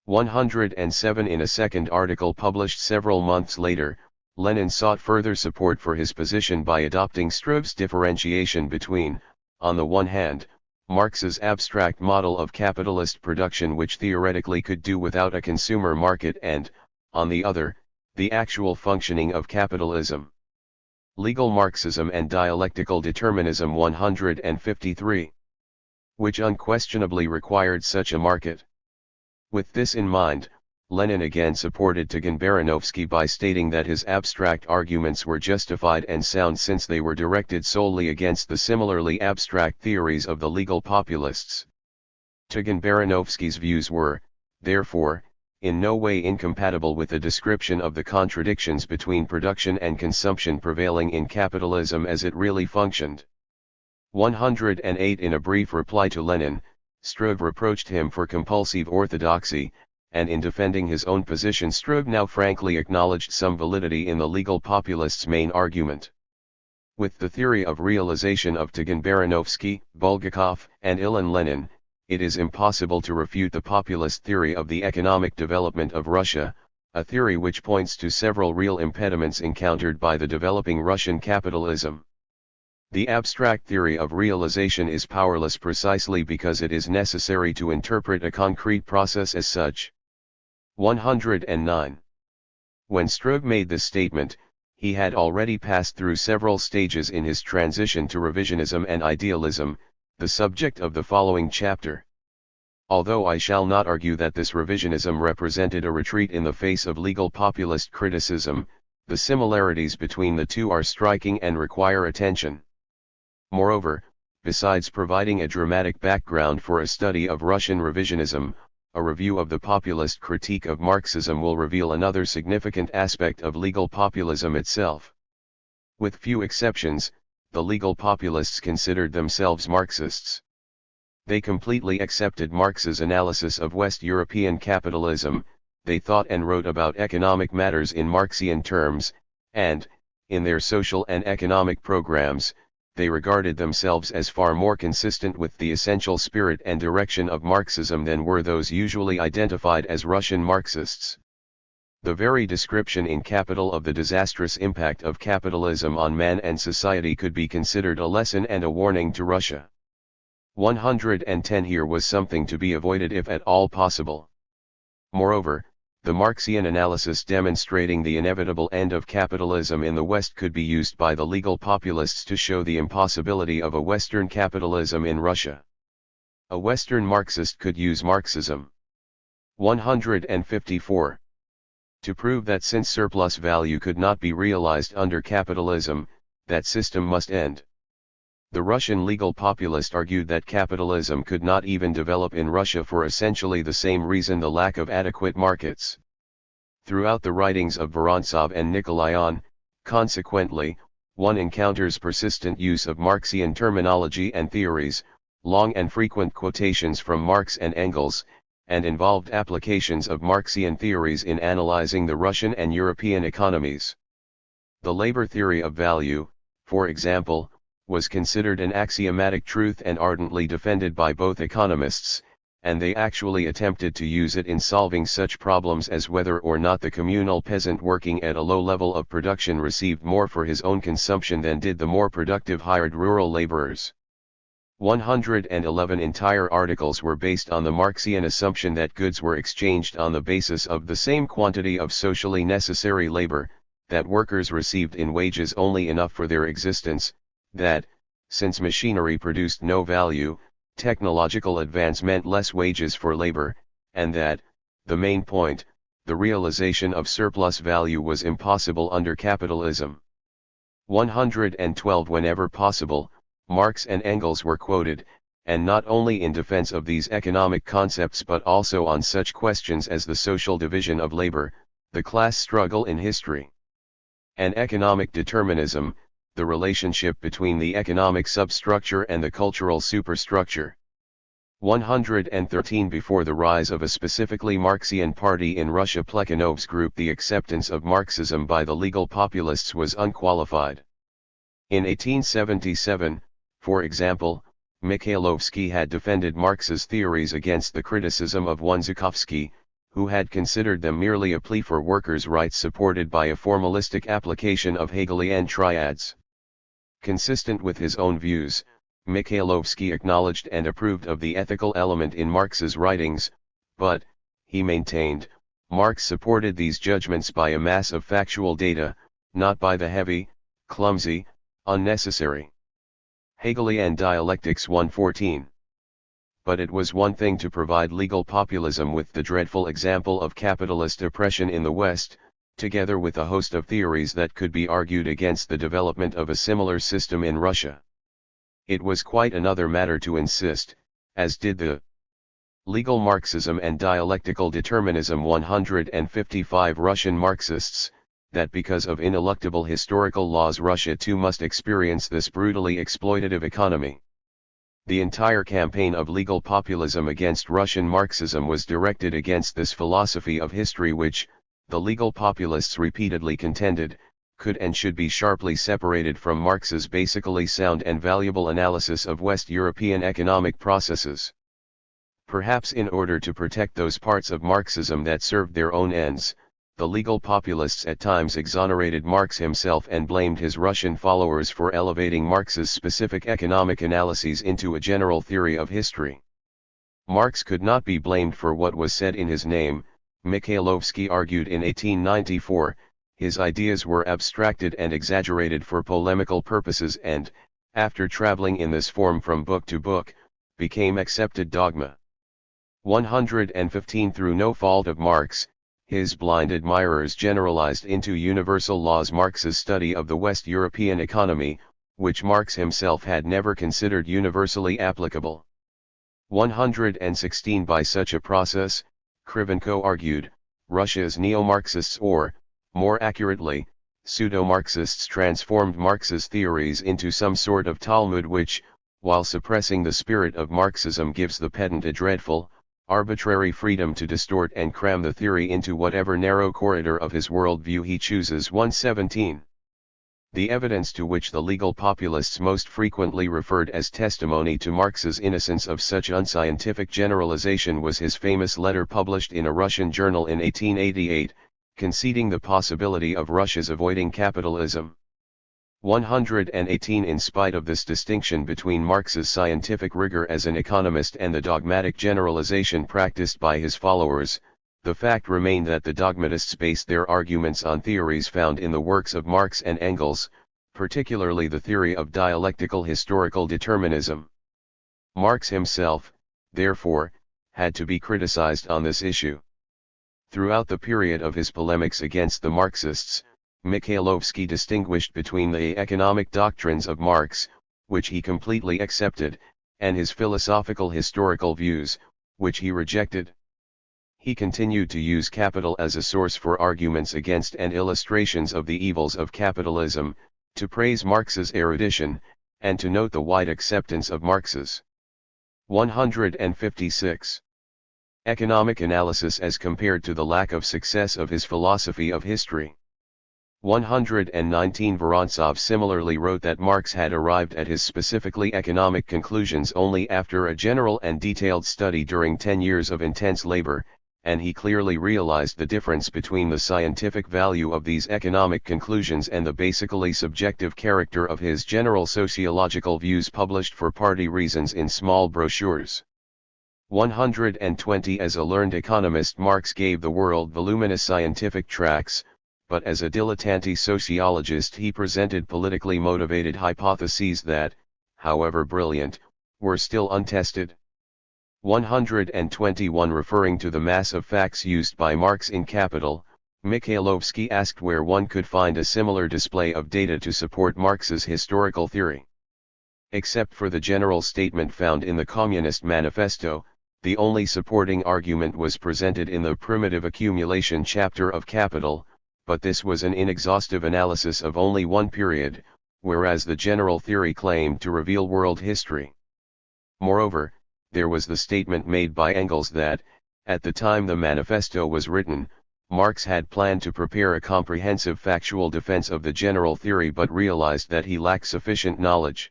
107. In a second article published several months later, Lenin sought further support for his position by adopting Struve's differentiation between, on the one hand, Marx's abstract model of capitalist production which theoretically could do without a consumer market and, on the other, the actual functioning of capitalism. Legal Marxism and Dialectical Determinism 153. Which unquestionably required such a market. With this in mind, Lenin again supported Tikhon Baranovsky by stating that his abstract arguments were justified and sound since they were directed solely against the similarly abstract theories of the legal populists. Tikhon Baranovsky's views were, therefore, in no way incompatible with the description of the contradictions between production and consumption prevailing in capitalism as it really functioned. 108. In a brief reply to Lenin, Struve reproached him for compulsive orthodoxy, and in defending his own position Struve now frankly acknowledged some validity in the legal populists' main argument. With the theory of realization of Tikhon Baranovsky, Bulgakov, and Ilan Lenin, it is impossible to refute the populist theory of the economic development of Russia, a theory which points to several real impediments encountered by the developing Russian capitalism. The abstract theory of realization is powerless precisely because it is necessary to interpret a concrete process as such. 109. When Struve made this statement, he had already passed through several stages in his transition to revisionism and idealism, the subject of the following chapter. Although I shall not argue that this revisionism represented a retreat in the face of legal populist criticism, the similarities between the two are striking and require attention. Moreover, besides providing a dramatic background for a study of Russian revisionism, a review of the populist critique of Marxism will reveal another significant aspect of legal populism itself. With few exceptions, the legal populists considered themselves Marxists. They completely accepted Marx's analysis of West European capitalism, they thought and wrote about economic matters in Marxian terms, and, in their social and economic programs, they regarded themselves as far more consistent with the essential spirit and direction of Marxism than were those usually identified as Russian Marxists. The very description in Capital of the disastrous impact of capitalism on man and society could be considered a lesson and a warning to Russia. 110. Here was something to be avoided if at all possible. Moreover, the Marxian analysis demonstrating the inevitable end of capitalism in the West could be used by the legal populists to show the impossibility of a Western capitalism in Russia. A Western Marxist could use Marxism. 154. To prove that since surplus value could not be realized under capitalism, that system must end. The Russian legal populist argued that capitalism could not even develop in Russia for essentially the same reason: the lack of adequate markets. Throughout the writings of Vorontsov and Nikolayan, consequently, one encounters persistent use of Marxian terminology and theories, long and frequent quotations from Marx and Engels, and involved applications of Marxian theories in analyzing the Russian and European economies. The labor theory of value, for example, was considered an axiomatic truth and ardently defended by both economists, and they actually attempted to use it in solving such problems as whether or not the communal peasant working at a low level of production received more for his own consumption than did the more productive hired rural laborers. 111 entire articles were based on the Marxian assumption that goods were exchanged on the basis of the same quantity of socially necessary labor, that workers received in wages only enough for their existence, that, since machinery produced no value, technological advance meant less wages for labor, and that, the main point, the realization of surplus value was impossible under capitalism. 112 Whenever possible, Marx and Engels were quoted, and not only in defense of these economic concepts but also on such questions as the social division of labor, the class struggle in history, and economic determinism, the relationship between the economic substructure and the cultural superstructure. 113 Before the rise of a specifically Marxian party in Russia, Plekhanov's group, the acceptance of Marxism by the legal populists was unqualified. In 1877, for example, Mikhailovsky had defended Marx's theories against the criticism of Zhukovsky, who had considered them merely a plea for workers' rights supported by a formalistic application of Hegelian triads. Consistent with his own views, Mikhailovsky acknowledged and approved of the ethical element in Marx's writings, but, he maintained, Marx supported these judgments by a mass of factual data, not by the heavy, clumsy, unnecessary Hegelian dialectics. 114. But it was one thing to provide legal populism with the dreadful example of capitalist oppression in the West, together with a host of theories that could be argued against the development of a similar system in Russia. It was quite another matter to insist, as did the legal Marxism and dialectical determinism 155 Russian Marxists, that because of ineluctable historical laws Russia too must experience this brutally exploitative economy. The entire campaign of legal populism against Russian Marxism was directed against this philosophy of history which, the legal populists repeatedly contended, could and should be sharply separated from Marx's basically sound and valuable analysis of West European economic processes. Perhaps in order to protect those parts of Marxism that served their own ends, the legal populists at times exonerated Marx himself and blamed his Russian followers for elevating Marx's specific economic analyses into a general theory of history. Marx could not be blamed for what was said in his name, Mikhailovsky argued in 1894, his ideas were abstracted and exaggerated for polemical purposes and, after traveling in this form from book to book, became accepted dogma. 115 Through no fault of Marx, his blind admirers generalized into universal laws Marx's study of the West European economy, which Marx himself had never considered universally applicable. 116 By such a process, Krivenko argued, Russia's neo-Marxists or, more accurately, pseudo-Marxists transformed Marx's theories into some sort of Talmud which, while suppressing the spirit of Marxism, gives the pedant a dreadful, arbitrary freedom to distort and cram the theory into whatever narrow corridor of his worldview he chooses. 117. The evidence to which the legal populists most frequently referred as testimony to Marx's innocence of such unscientific generalization was his famous letter published in a Russian journal in 1888, conceding the possibility of Russia's avoiding capitalism. 118 In spite of this distinction between Marx's scientific rigor as an economist and the dogmatic generalization practiced by his followers, the fact remained that the dogmatists based their arguments on theories found in the works of Marx and Engels, particularly the theory of dialectical historical determinism. Marx himself, therefore, had to be criticized on this issue. Throughout the period of his polemics against the Marxists, Mikhailovsky distinguished between the economic doctrines of Marx, which he completely accepted, and his philosophical historical views, which he rejected. He continued to use capital as a source for arguments against and illustrations of the evils of capitalism, to praise Marx's erudition, and to note the wide acceptance of Marx's 156. Economic analysis as compared to the lack of success of his philosophy of history. 119. Vorontsov similarly wrote that Marx had arrived at his specifically economic conclusions only after a general and detailed study during 10 years of intense labor, and he clearly realized the difference between the scientific value of these economic conclusions and the basically subjective character of his general sociological views published for party reasons in small brochures. 120. As a learned economist, Marx gave the world voluminous scientific tracts, but as a dilettante sociologist he presented politically motivated hypotheses that, however brilliant, were still untested. 121. Referring to the mass of facts used by Marx in Capital, Mikhailovsky asked where one could find a similar display of data to support Marx's historical theory. Except for the general statement found in the Communist Manifesto, the only supporting argument was presented in the primitive accumulation chapter of Capital, but this was an inexhaustive analysis of only one period, whereas the general theory claimed to reveal world history. Moreover, there was the statement made by Engels that, at the time the manifesto was written, Marx had planned to prepare a comprehensive factual defense of the general theory but realized that he lacked sufficient knowledge.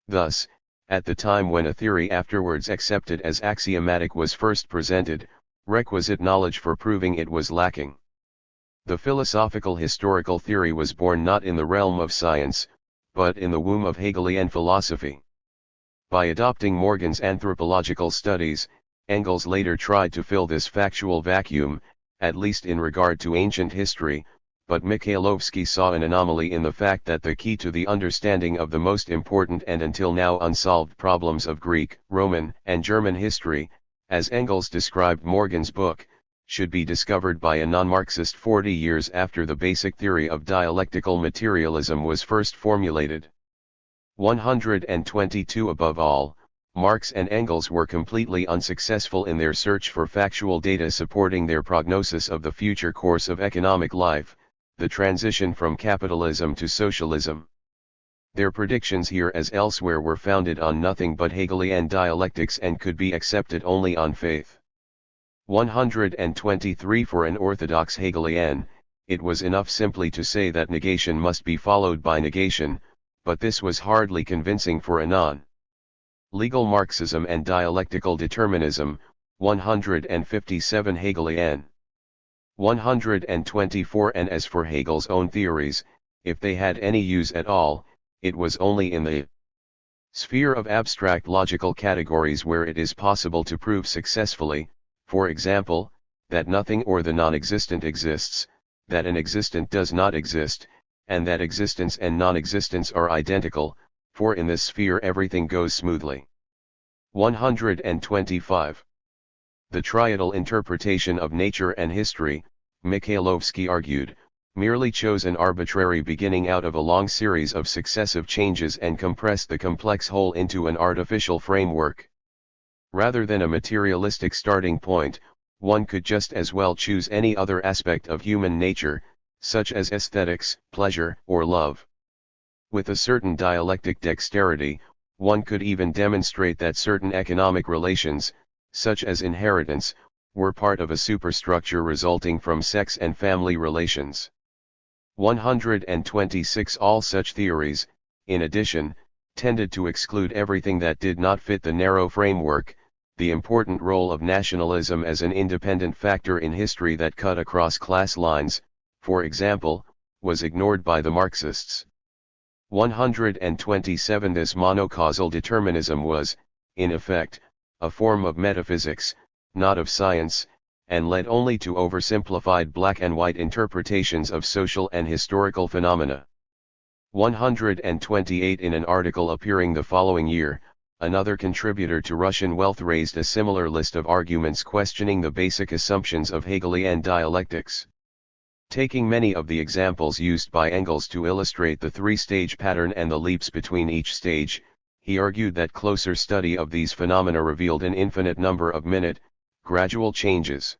Thus, at the time when a theory afterwards accepted as axiomatic was first presented, requisite knowledge for proving it was lacking. The philosophical historical theory was born not in the realm of science, but in the womb of Hegelian philosophy. By adopting Morgan's anthropological studies, Engels later tried to fill this factual vacuum, at least in regard to ancient history, but Mikhailovsky saw an anomaly in the fact that the key to the understanding of the most important and until now unsolved problems of Greek, Roman, and German history, as Engels described Morgan's book, should be discovered by a non-Marxist 40 years after the basic theory of dialectical materialism was first formulated. 122. Above all, Marx and Engels were completely unsuccessful in their search for factual data supporting their prognosis of the future course of economic life, the transition from capitalism to socialism. Their predictions here as elsewhere were founded on nothing but Hegelian dialectics and could be accepted only on faith. 123. For an orthodox Hegelian, it was enough simply to say that negation must be followed by negation, but this was hardly convincing for a non-legal Marxism and dialectical determinism. 157. Hegelian. 124. And as for Hegel's own theories, if they had any use at all, it was only in the sphere of abstract logical categories where it is possible to prove successfully, for example, that nothing or the non-existent exists, that an existent does not exist, and that existence and non-existence are identical, for in this sphere everything goes smoothly. 125. The triadal interpretation of nature and history, Mikhailovsky argued, merely chose an arbitrary beginning out of a long series of successive changes and compressed the complex whole into an artificial framework. Rather than a materialistic starting point, one could just as well choose any other aspect of human nature, such as aesthetics, pleasure, or love. With a certain dialectic dexterity, one could even demonstrate that certain economic relations, such as inheritance, were part of a superstructure resulting from sex and family relations. 126. All such theories, in addition, tended to exclude everything that did not fit the narrow framework. The important role of nationalism as an independent factor in history that cut across class lines, for example, was ignored by the Marxists. 127. This monocausal determinism was, in effect, a form of metaphysics, not of science, and led only to oversimplified black and white interpretations of social and historical phenomena. 128. In an article appearing the following year, another contributor to Russian Wealth raised a similar list of arguments questioning the basic assumptions of Hegelian dialectics. Taking many of the examples used by Engels to illustrate the three-stage pattern and the leaps between each stage, he argued that closer study of these phenomena revealed an infinite number of gradual changes.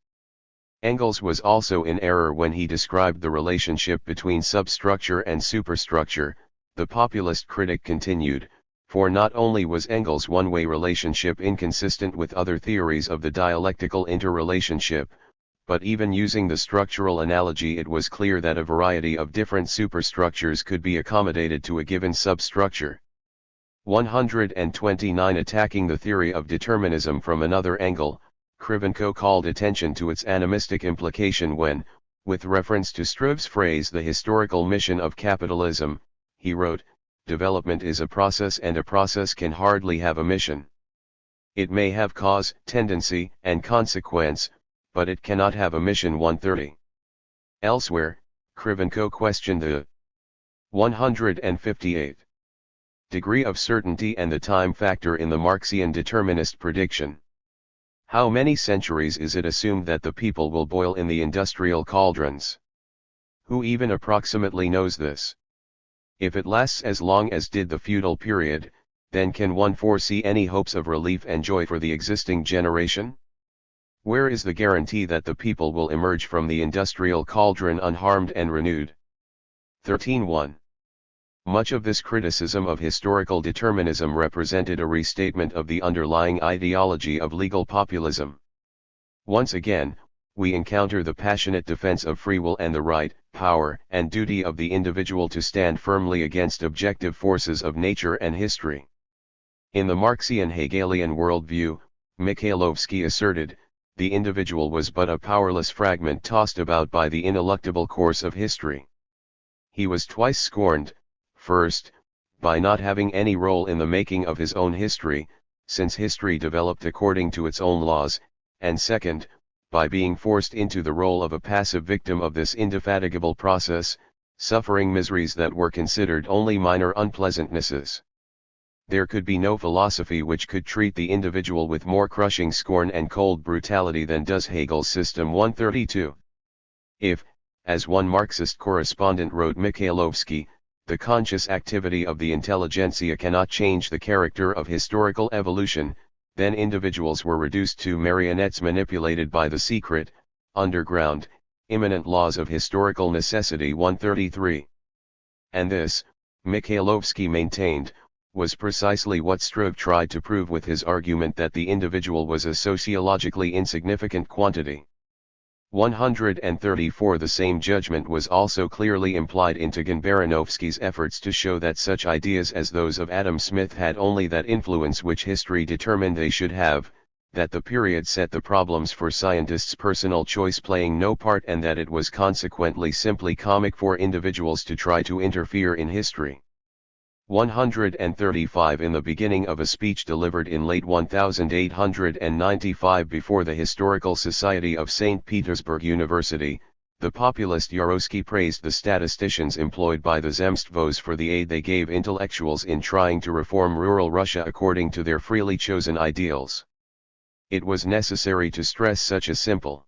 Engels was also in error when he described the relationship between substructure and superstructure, the populist critic continued, For not only was Engels' one-way relationship inconsistent with other theories of the dialectical interrelationship, but even using the structural analogy, it was clear that a variety of different superstructures could be accommodated to a given substructure. 129. Attacking the theory of determinism from another angle, Krivenko called attention to its animistic implication when, with reference to Struve's phrase "the historical mission of capitalism," he wrote, "Development is a process, and a process can hardly have a mission. It may have cause, tendency, and consequence, but it cannot have a mission." 130. Elsewhere, Krivenko questioned the 158 degree of certainty and the time factor in the Marxian determinist prediction. How many centuries is it assumed that the people will boil in the industrial cauldrons? Who even approximately knows this? If it lasts as long as did the feudal period, then can one foresee any hopes of relief and joy for the existing generation? Where is the guarantee that the people will emerge from the industrial cauldron unharmed and renewed? 13.1. Much of this criticism of historical determinism represented a restatement of the underlying ideology of legal populism. Once again, we encounter the passionate defense of free will and the right, power, and duty of the individual to stand firmly against objective forces of nature and history. In the Marxian Hegelian worldview, Mikhailovsky asserted, the individual was but a powerless fragment tossed about by the ineluctable course of history. He was twice scorned: first, by not having any role in the making of his own history, since history developed according to its own laws, and second, by being forced into the role of a passive victim of this indefatigable process, suffering miseries that were considered only minor unpleasantnesses. There could be no philosophy which could treat the individual with more crushing scorn and cold brutality than does Hegel's system. 132. If, as one Marxist correspondent wrote Mikhailovsky, the conscious activity of the intelligentsia cannot change the character of historical evolution, then individuals were reduced to marionettes manipulated by the secret, underground, immanent laws of historical necessity. 133. And this, Mikhailovsky maintained, was precisely what Struve tried to prove with his argument that the individual was a sociologically insignificant quantity. 134. The same judgment was also clearly implied in Tagan-Baranovsky's efforts to show that such ideas as those of Adam Smith had only that influence which history determined they should have, that the period set the problems for scientists' personal choice playing no part, and that it was consequently simply comic for individuals to try to interfere in history. 135. In the beginning of a speech delivered in late 1895 before the Historical Society of St. Petersburg University, the populist Yarotsky praised the statisticians employed by the Zemstvos for the aid they gave intellectuals in trying to reform rural Russia according to their freely chosen ideals. It was necessary to stress such a simple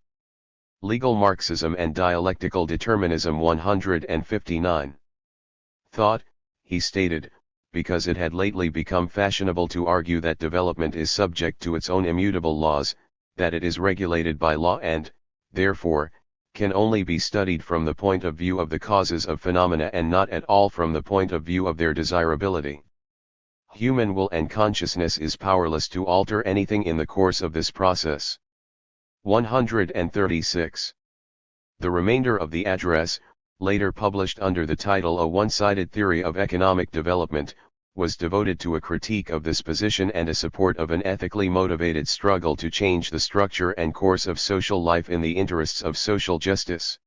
legal Marxism and dialectical determinism. 159. Thought, he stated, because it had lately become fashionable to argue that development is subject to its own immutable laws, that it is regulated by law and, therefore, can only be studied from the point of view of the causes of phenomena and not at all from the point of view of their desirability. Human will and consciousness is powerless to alter anything in the course of this process. 136. The remainder of the address, later published under the title A One-Sided Theory of Economic Development, was devoted to a critique of this position and a support of an ethically motivated struggle to change the structure and course of social life in the interests of social justice.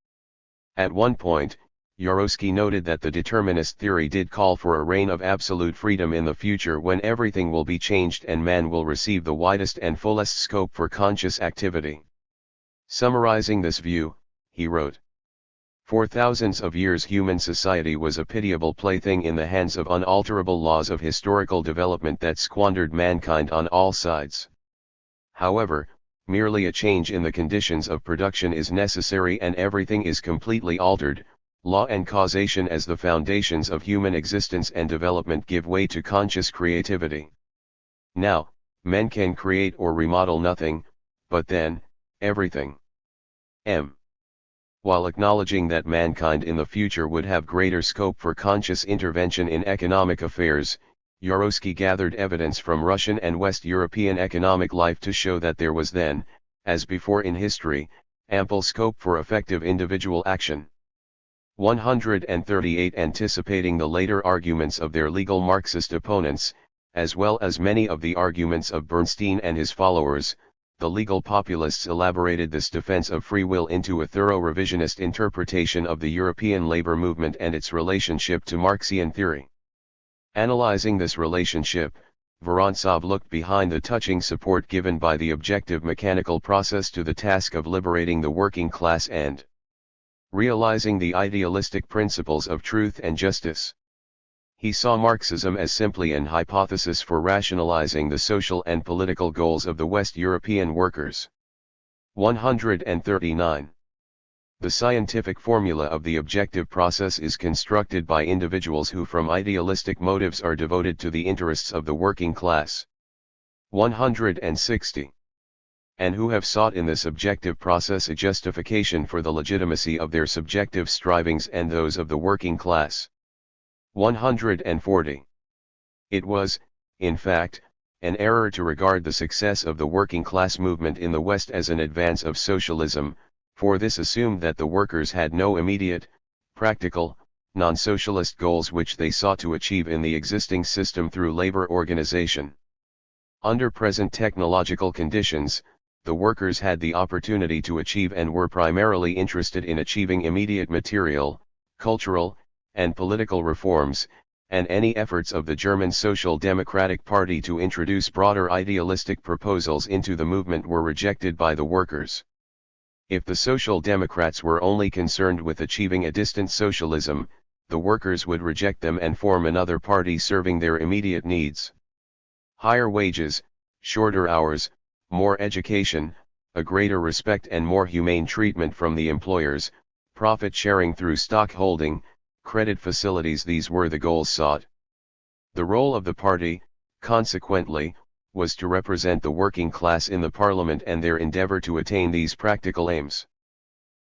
At one point, Yarotsky noted that the determinist theory did call for a reign of absolute freedom in the future when everything will be changed and man will receive the widest and fullest scope for conscious activity. Summarizing this view, he wrote, "For thousands of years human society was a pitiable plaything in the hands of unalterable laws of historical development that squandered mankind on all sides. However, merely a change in the conditions of production is necessary and everything is completely altered. Law and causation as the foundations of human existence and development give way to conscious creativity. Now, men can create or remodel nothing, but then, everything. M. While acknowledging that mankind in the future would have greater scope for conscious intervention in economic affairs, Yarotsky gathered evidence from Russian and West European economic life to show that there was then, as before in history, ample scope for effective individual action. 138. Anticipating the later arguments of their legal Marxist opponents, as well as many of the arguments of Bernstein and his followers, the legal populists elaborated this defense of free will into a thorough revisionist interpretation of the European labor movement and its relationship to Marxian theory. Analyzing this relationship, Vorontsov looked behind the touching support given by the objective mechanical process to the task of liberating the working class and realizing the idealistic principles of truth and justice. He saw Marxism as simply an hypothesis for rationalizing the social and political goals of the West European workers. 139. The scientific formula of the objective process is constructed by individuals who from idealistic motives are devoted to the interests of the working class. 160. And who have sought in this objective process a justification for the legitimacy of their subjective strivings and those of the working class. 140. It was, in fact, an error to regard the success of the working class movement in the West as an advance of socialism, for this assumed that the workers had no immediate, practical, non-socialist goals which they sought to achieve in the existing system through labor organization. Under present technological conditions, the workers had the opportunity to achieve and were primarily interested in achieving immediate material, cultural, and political reforms, and any efforts of the German Social Democratic Party to introduce broader idealistic proposals into the movement were rejected by the workers. If the Social Democrats were only concerned with achieving a distant socialism, the workers would reject them and form another party serving their immediate needs. Higher wages, shorter hours, more education, a greater respect and more humane treatment from the employers, profit sharing through stock holding, credit facilities, these were the goals sought. The role of the party, consequently, was to represent the working class in the parliament and their endeavor to attain these practical aims.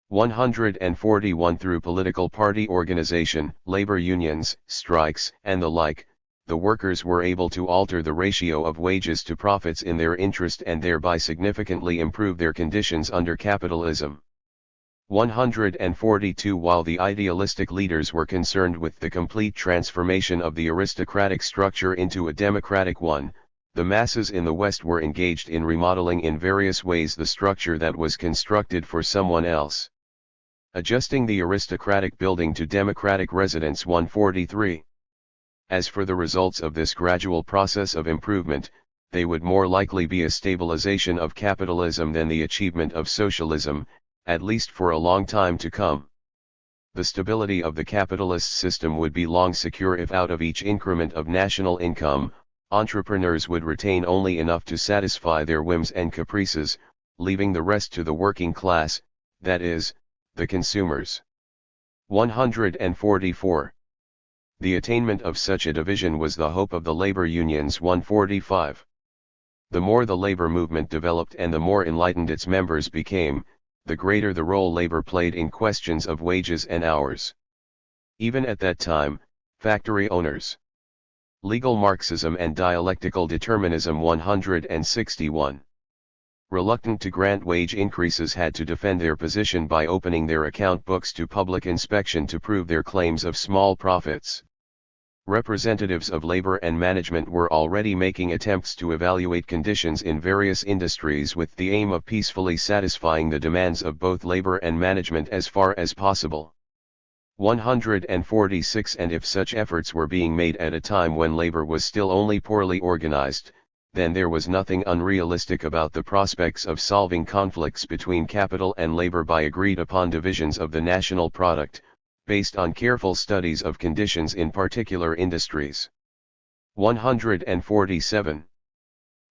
141. Through political party organization, labor unions, strikes, and the like, the workers were able to alter the ratio of wages to profits in their interest and thereby significantly improve their conditions under capitalism. 142. While the idealistic leaders were concerned with the complete transformation of the aristocratic structure into a democratic one, the masses in the West were engaged in remodeling in various ways the structure that was constructed for someone else. Adjusting the aristocratic building to democratic residence. 143. As for the results of this gradual process of improvement, they would more likely be a stabilization of capitalism than the achievement of socialism, at least for a long time to come. The stability of the capitalist system would be long secure if out of each increment of national income, entrepreneurs would retain only enough to satisfy their whims and caprices, leaving the rest to the working class, that is, the consumers. 144. The attainment of such a division was the hope of the labor unions. 145. The more the labor movement developed and the more enlightened its members became, the greater the role labor played in questions of wages and hours. Even at that time, factory owners. Legal Marxism and dialectical determinism. 161. Reluctant to grant wage increases had to defend their position by opening their account books to public inspection to prove their claims of small profits. Representatives of labor and management were already making attempts to evaluate conditions in various industries with the aim of peacefully satisfying the demands of both labor and management as far as possible. 146. And if such efforts were being made at a time when labor was still only poorly organized, then there was nothing unrealistic about the prospects of solving conflicts between capital and labor by agreed upon divisions of the national product, based on careful studies of conditions in particular industries. 147.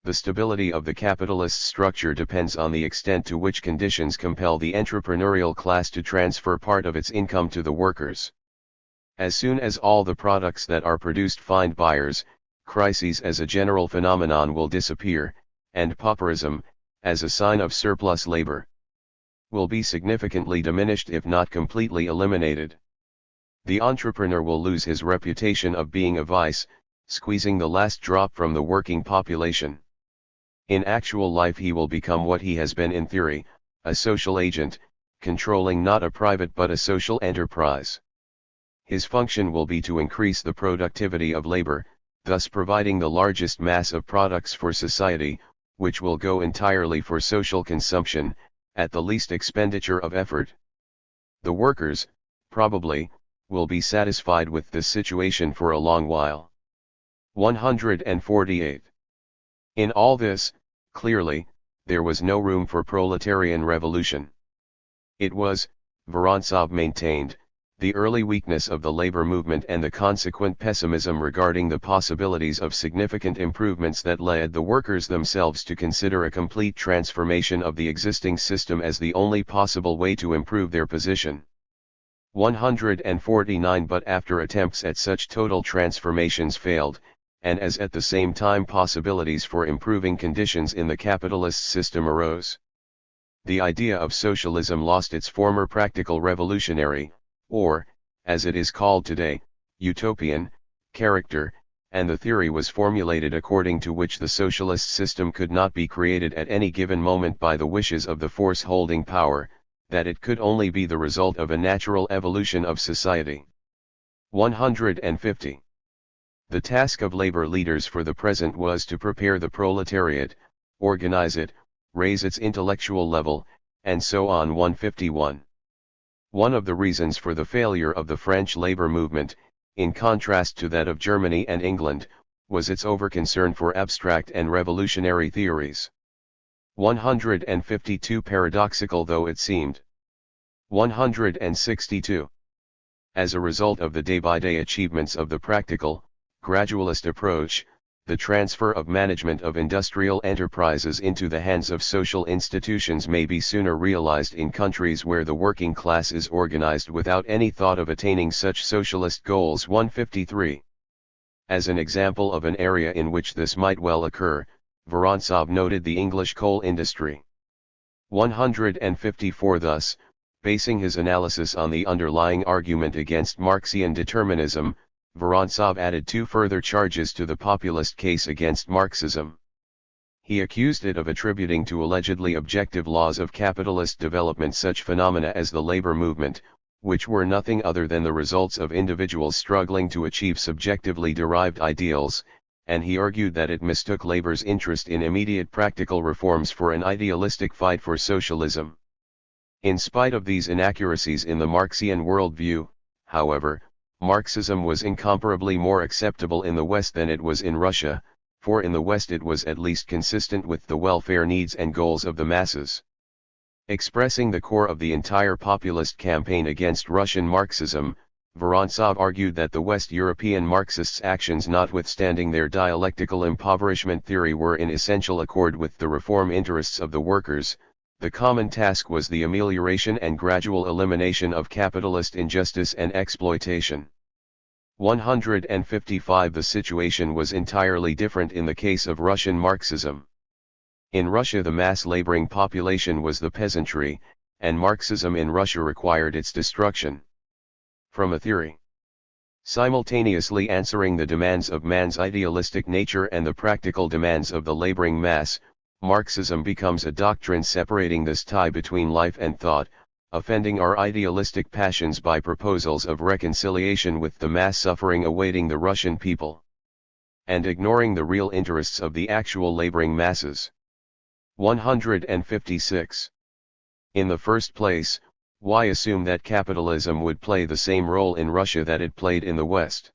The stability of the capitalist structure depends on the extent to which conditions compel the entrepreneurial class to transfer part of its income to the workers. As soon as all the products that are produced find buyers, crises as a general phenomenon will disappear, and pauperism, as a sign of surplus labor, will be significantly diminished if not completely eliminated. The entrepreneur will lose his reputation of being a vice, squeezing the last drop from the working population. In actual life he will become what he has been in theory, a social agent, controlling not a private but a social enterprise. His function will be to increase the productivity of labor, thus providing the largest mass of products for society, which will go entirely for social consumption, at the least expenditure of effort. The workers, probably, will be satisfied with this situation for a long while. 148. In all this, clearly, there was no room for proletarian revolution. It was, Vorontsov maintained, the early weakness of the labor movement and the consequent pessimism regarding the possibilities of significant improvements that led the workers themselves to consider a complete transformation of the existing system as the only possible way to improve their position. 149. But after attempts at such total transformations failed, and as at the same time possibilities for improving conditions in the capitalist system arose, the idea of socialism lost its former practical revolutionary, or, as it is called today, utopian, character, and the theory was formulated according to which the socialist system could not be created at any given moment by the wishes of the force holding power, that it could only be the result of a natural evolution of society. 150. The task of labor leaders for the present was to prepare the proletariat, organize it, raise its intellectual level, and so on. 151. One of the reasons for the failure of the French labor movement, in contrast to that of Germany and England, was its over-concern for abstract and revolutionary theories. 152. Paradoxical though it seemed. 162. As a result of the day-by-day achievements of the practical, gradualist approach, the transfer of management of industrial enterprises into the hands of social institutions may be sooner realized in countries where the working class is organized without any thought of attaining such socialist goals. 153. As an example of an area in which this might well occur, Vorontsov noted the English coal industry. 154. Thus, basing his analysis on the underlying argument against Marxian determinism, Vorontsov added two further charges to the populist case against Marxism. He accused it of attributing to allegedly objective laws of capitalist development such phenomena as the labor movement, which were nothing other than the results of individuals struggling to achieve subjectively derived ideals, and he argued that it mistook labor's interest in immediate practical reforms for an idealistic fight for socialism. In spite of these inaccuracies in the Marxian worldview, however, Marxism was incomparably more acceptable in the West than it was in Russia, for in the West it was at least consistent with the welfare needs and goals of the masses. Expressing the core of the entire populist campaign against Russian Marxism, Vorontsov argued that the West European Marxists' actions, notwithstanding their dialectical impoverishment theory, were in essential accord with the reform interests of the workers. The common task was the amelioration and gradual elimination of capitalist injustice and exploitation. 155. The situation was entirely different in the case of Russian Marxism. In Russia the mass laboring population was the peasantry, and Marxism in Russia required its destruction. From a theory simultaneously answering the demands of man's idealistic nature and the practical demands of the laboring mass, Marxism becomes a doctrine separating this tie between life and thought, offending our idealistic passions by proposals of reconciliation with the mass suffering awaiting the Russian people, and ignoring the real interests of the actual laboring masses. 156. In the first place, why assume that capitalism would play the same role in Russia that it played in the West?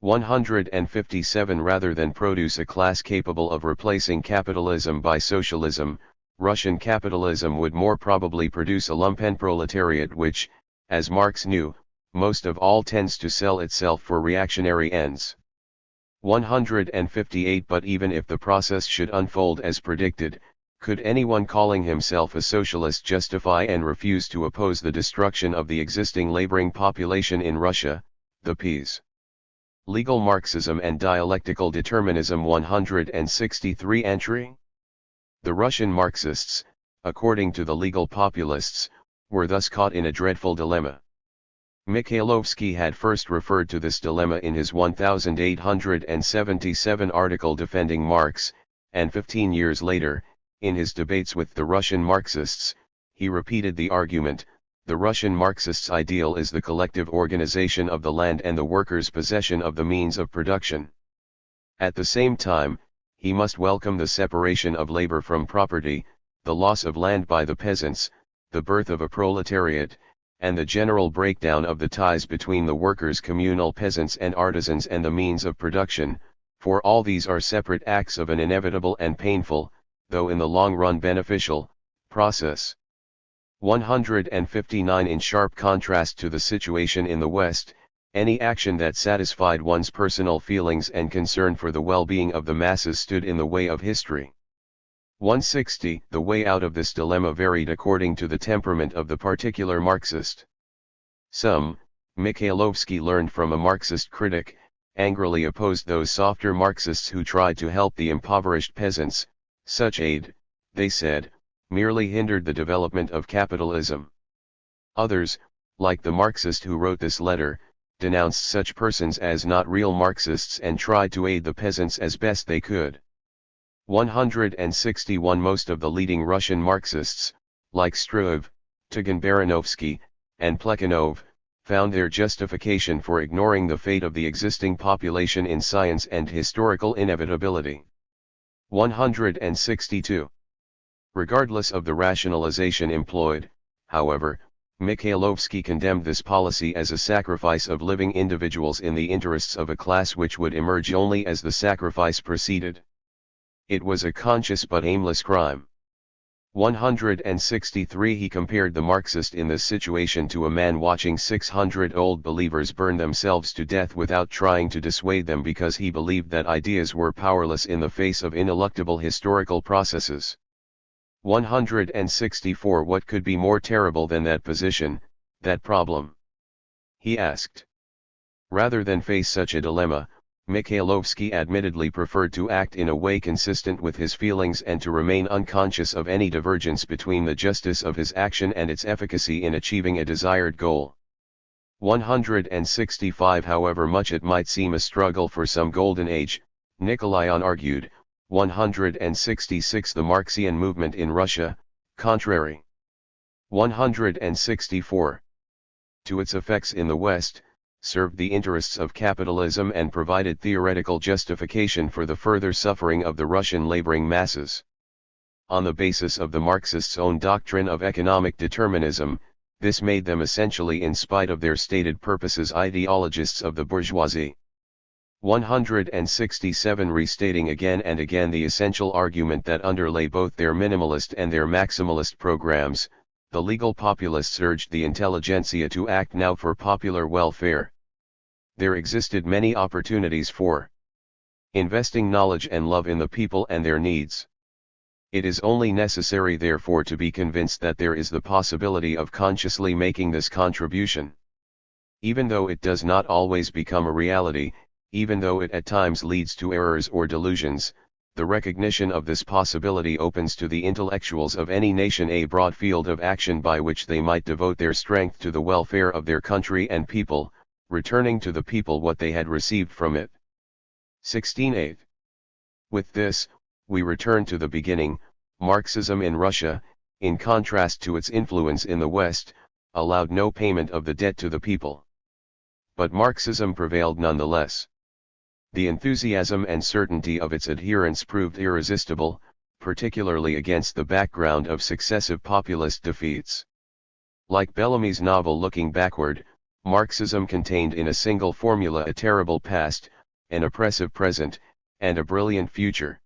157. Rather than produce a class capable of replacing capitalism by socialism, Russian capitalism would more probably produce a lumpen proletariat which, as Marx knew, most of all tends to sell itself for reactionary ends. 158. But even if the process should unfold as predicted, could anyone calling himself a socialist justify and refuse to oppose the destruction of the existing laboring population in Russia? The Ps. Legal Marxism and Dialectical Determinism. 163. Entry. The Russian Marxists, according to the legal populists, were thus caught in a dreadful dilemma. Mikhailovsky had first referred to this dilemma in his 1877 article defending Marx, and 15 years later, in his debates with the Russian Marxists, he repeated the argument. The Russian Marxists' ideal is the collective organization of the land and the workers' possession of the means of production. At the same time, he must welcome the separation of labor from property, the loss of land by the peasants, the birth of a proletariat, and the general breakdown of the ties between the workers' communal peasants and artisans and the means of production, for all these are separate acts of an inevitable and painful, though in the long run beneficial, process. 159. In sharp contrast to the situation in the West, any action that satisfied one's personal feelings and concern for the well-being of the masses stood in the way of history. 160. The way out of this dilemma varied according to the temperament of the particular Marxist. Some, Mikhailovsky learned from a Marxist critic, angrily opposed those softer Marxists who tried to help the impoverished peasants. Such aid, they said, merely hindered the development of capitalism. Others, like the Marxist who wrote this letter, denounced such persons as not real Marxists and tried to aid the peasants as best they could. 161. Most of the leading Russian Marxists, like Struve, Tugan-Baranovsky, and Plekhanov, found their justification for ignoring the fate of the existing population in science and historical inevitability. 162. Regardless of the rationalization employed, however, Mikhailovsky condemned this policy as a sacrifice of living individuals in the interests of a class which would emerge only as the sacrifice proceeded. It was a conscious but aimless crime. 163. He compared the Marxist in this situation to a man watching 600 old believers burn themselves to death without trying to dissuade them because he believed that ideas were powerless in the face of ineluctable historical processes. 164. What could be more terrible than that position, that problem? He asked. Rather than face such a dilemma, Mikhailovsky admittedly preferred to act in a way consistent with his feelings and to remain unconscious of any divergence between the justice of his action and its efficacy in achieving a desired goal. 165. However much it might seem a struggle for some golden age, Nikolayan argued, 166. The Marxian movement in Russia, contrary. 164. To its effects in the West, served the interests of capitalism and provided theoretical justification for the further suffering of the Russian laboring masses. On the basis of the Marxists' own doctrine of economic determinism, this made them essentially, in spite of their stated purposes, ideologists of the bourgeoisie. 167. Restating again and again the essential argument that underlay both their minimalist and their maximalist programs, the legal populists urged the intelligentsia to act now for popular welfare. There existed many opportunities for investing knowledge and love in the people and their needs. It is only necessary therefore to be convinced that there is the possibility of consciously making this contribution. Even though it does not always become a reality, even though it at times leads to errors or delusions, the recognition of this possibility opens to the intellectuals of any nation a broad field of action by which they might devote their strength to the welfare of their country and people, returning to the people what they had received from it. 16.8. With this, we return to the beginning. Marxism in Russia, in contrast to its influence in the West, allowed no payment of the debt to the people. But Marxism prevailed nonetheless. The enthusiasm and certainty of its adherents proved irresistible, particularly against the background of successive populist defeats. Like Bellamy's novel Looking Backward, Marxism contained in a single formula a terrible past, an oppressive present, and a brilliant future.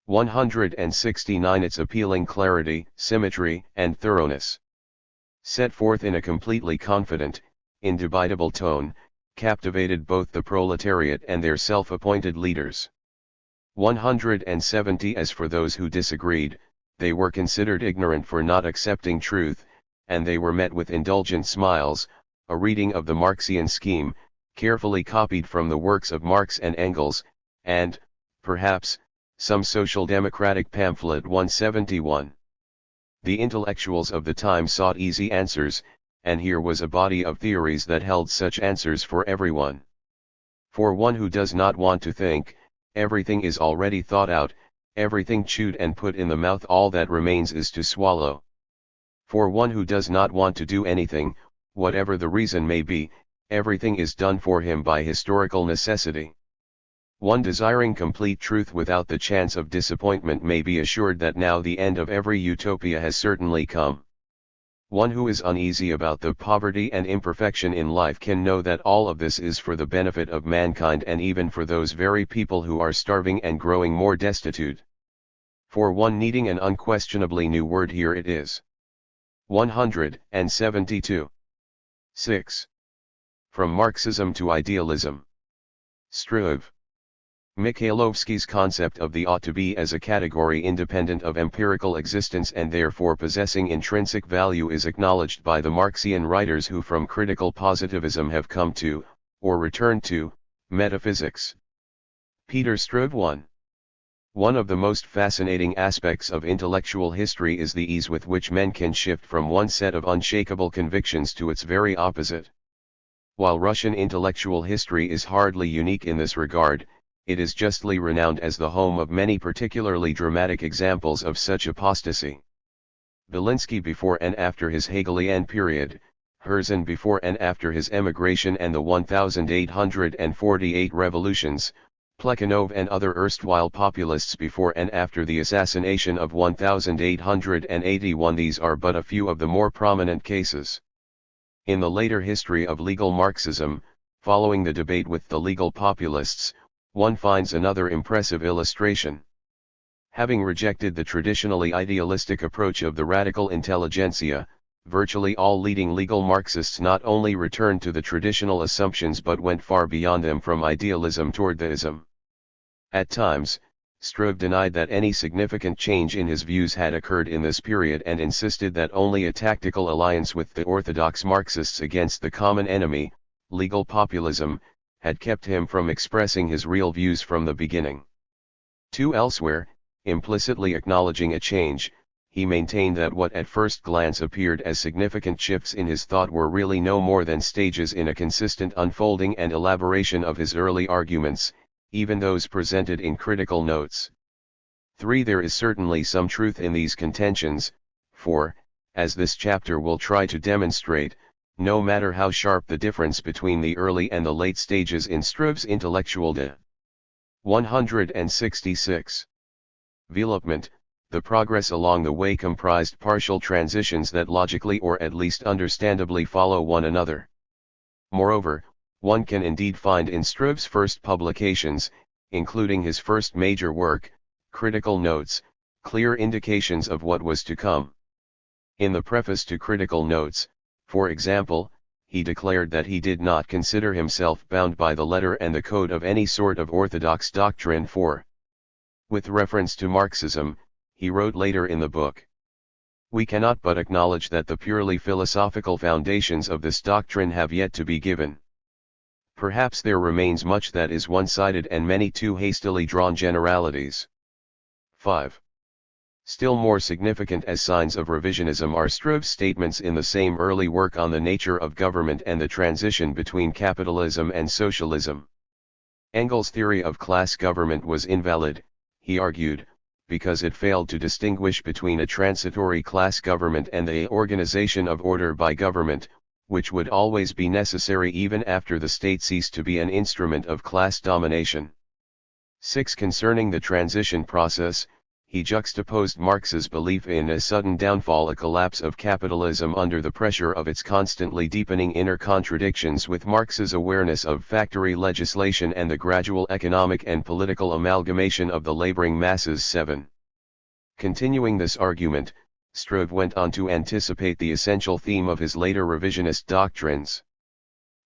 169. Its appealing clarity, symmetry, and thoroughness, set forth in a completely confident, indubitable tone, captivated both the proletariat and their self-appointed leaders. 170. As for those who disagreed, they were considered ignorant for not accepting truth, and they were met with indulgent smiles, a reading of the Marxian scheme, carefully copied from the works of Marx and Engels, and, perhaps, some social democratic pamphlet. 171. The intellectuals of the time sought easy answers, and here was a body of theories that held such answers for everyone. For one who does not want to think, everything is already thought out, everything chewed and put in the mouth, all that remains is to swallow. For one who does not want to do anything, whatever the reason may be, everything is done for him by historical necessity. One desiring complete truth without the chance of disappointment may be assured that now the end of every utopia has certainly come. One who is uneasy about the poverty and imperfection in life can know that all of this is for the benefit of mankind, and even for those very people who are starving and growing more destitute. For one needing an unquestionably new word, here it is. 172. 6. From Marxism to Idealism. Struve. Mikhailovsky's concept of the ought to be as a category independent of empirical existence and therefore possessing intrinsic value is acknowledged by the Marxian writers who from critical positivism have come to, or returned to, metaphysics. Peter Struve 1. One of the most fascinating aspects of intellectual history is the ease with which men can shift from one set of unshakable convictions to its very opposite. While Russian intellectual history is hardly unique in this regard, it is justly renowned as the home of many particularly dramatic examples of such apostasy. Belinsky before and after his Hegelian period, Herzen before and after his emigration and the 1848 revolutions, Plekhanov and other erstwhile populists before and after the assassination of 1881. These are but a few of the more prominent cases. In the later history of legal Marxism, following the debate with the legal populists, one finds another impressive illustration. Having rejected the traditionally idealistic approach of the radical intelligentsia, virtually all leading legal Marxists not only returned to the traditional assumptions but went far beyond them, from idealism toward theism. At times, Struve denied that any significant change in his views had occurred in this period and insisted that only a tactical alliance with the orthodox Marxists against the common enemy, legal populism, had kept him from expressing his real views from the beginning. 2. Elsewhere, implicitly acknowledging a change, he maintained that what at first glance appeared as significant shifts in his thought were really no more than stages in a consistent unfolding and elaboration of his early arguments, even those presented in critical notes. 3. There is certainly some truth in these contentions, for, as this chapter will try to demonstrate, no matter how sharp the difference between the early and the late stages in Struve's intellectual 166. Development, the progress along the way comprised partial transitions that logically or at least understandably follow one another. Moreover, one can indeed find in Struve's first publications, including his first major work, Critical Notes, clear indications of what was to come. In the preface to Critical Notes, for example, he declared that he did not consider himself bound by the letter and the code of any sort of orthodox doctrine, for, with reference to Marxism, he wrote later in the book, "We cannot but acknowledge that the purely philosophical foundations of this doctrine have yet to be given. Perhaps there remains much that is one-sided and many too hastily drawn generalities." 5. Still more significant as signs of revisionism are Struve's statements in the same early work on the nature of government and the transition between capitalism and socialism. Engels' theory of class government was invalid, he argued, because it failed to distinguish between a transitory class government and the organization of order by government, which would always be necessary even after the state ceased to be an instrument of class domination. 6. Concerning the transition process, he juxtaposed Marx's belief in a sudden downfall, a collapse of capitalism under the pressure of its constantly deepening inner contradictions, with Marx's awareness of factory legislation and the gradual economic and political amalgamation of the laboring masses. 7. Continuing this argument, Struve went on to anticipate the essential theme of his later revisionist doctrines.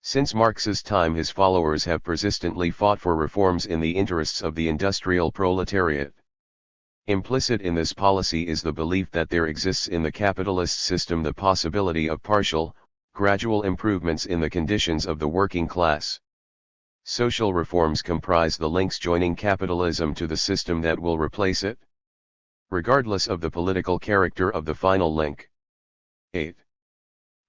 Since Marx's time, his followers have persistently fought for reforms in the interests of the industrial proletariat. Implicit in this policy is the belief that there exists in the capitalist system the possibility of partial, gradual improvements in the conditions of the working class. Social reforms comprise the links joining capitalism to the system that will replace it, regardless of the political character of the final link. 8.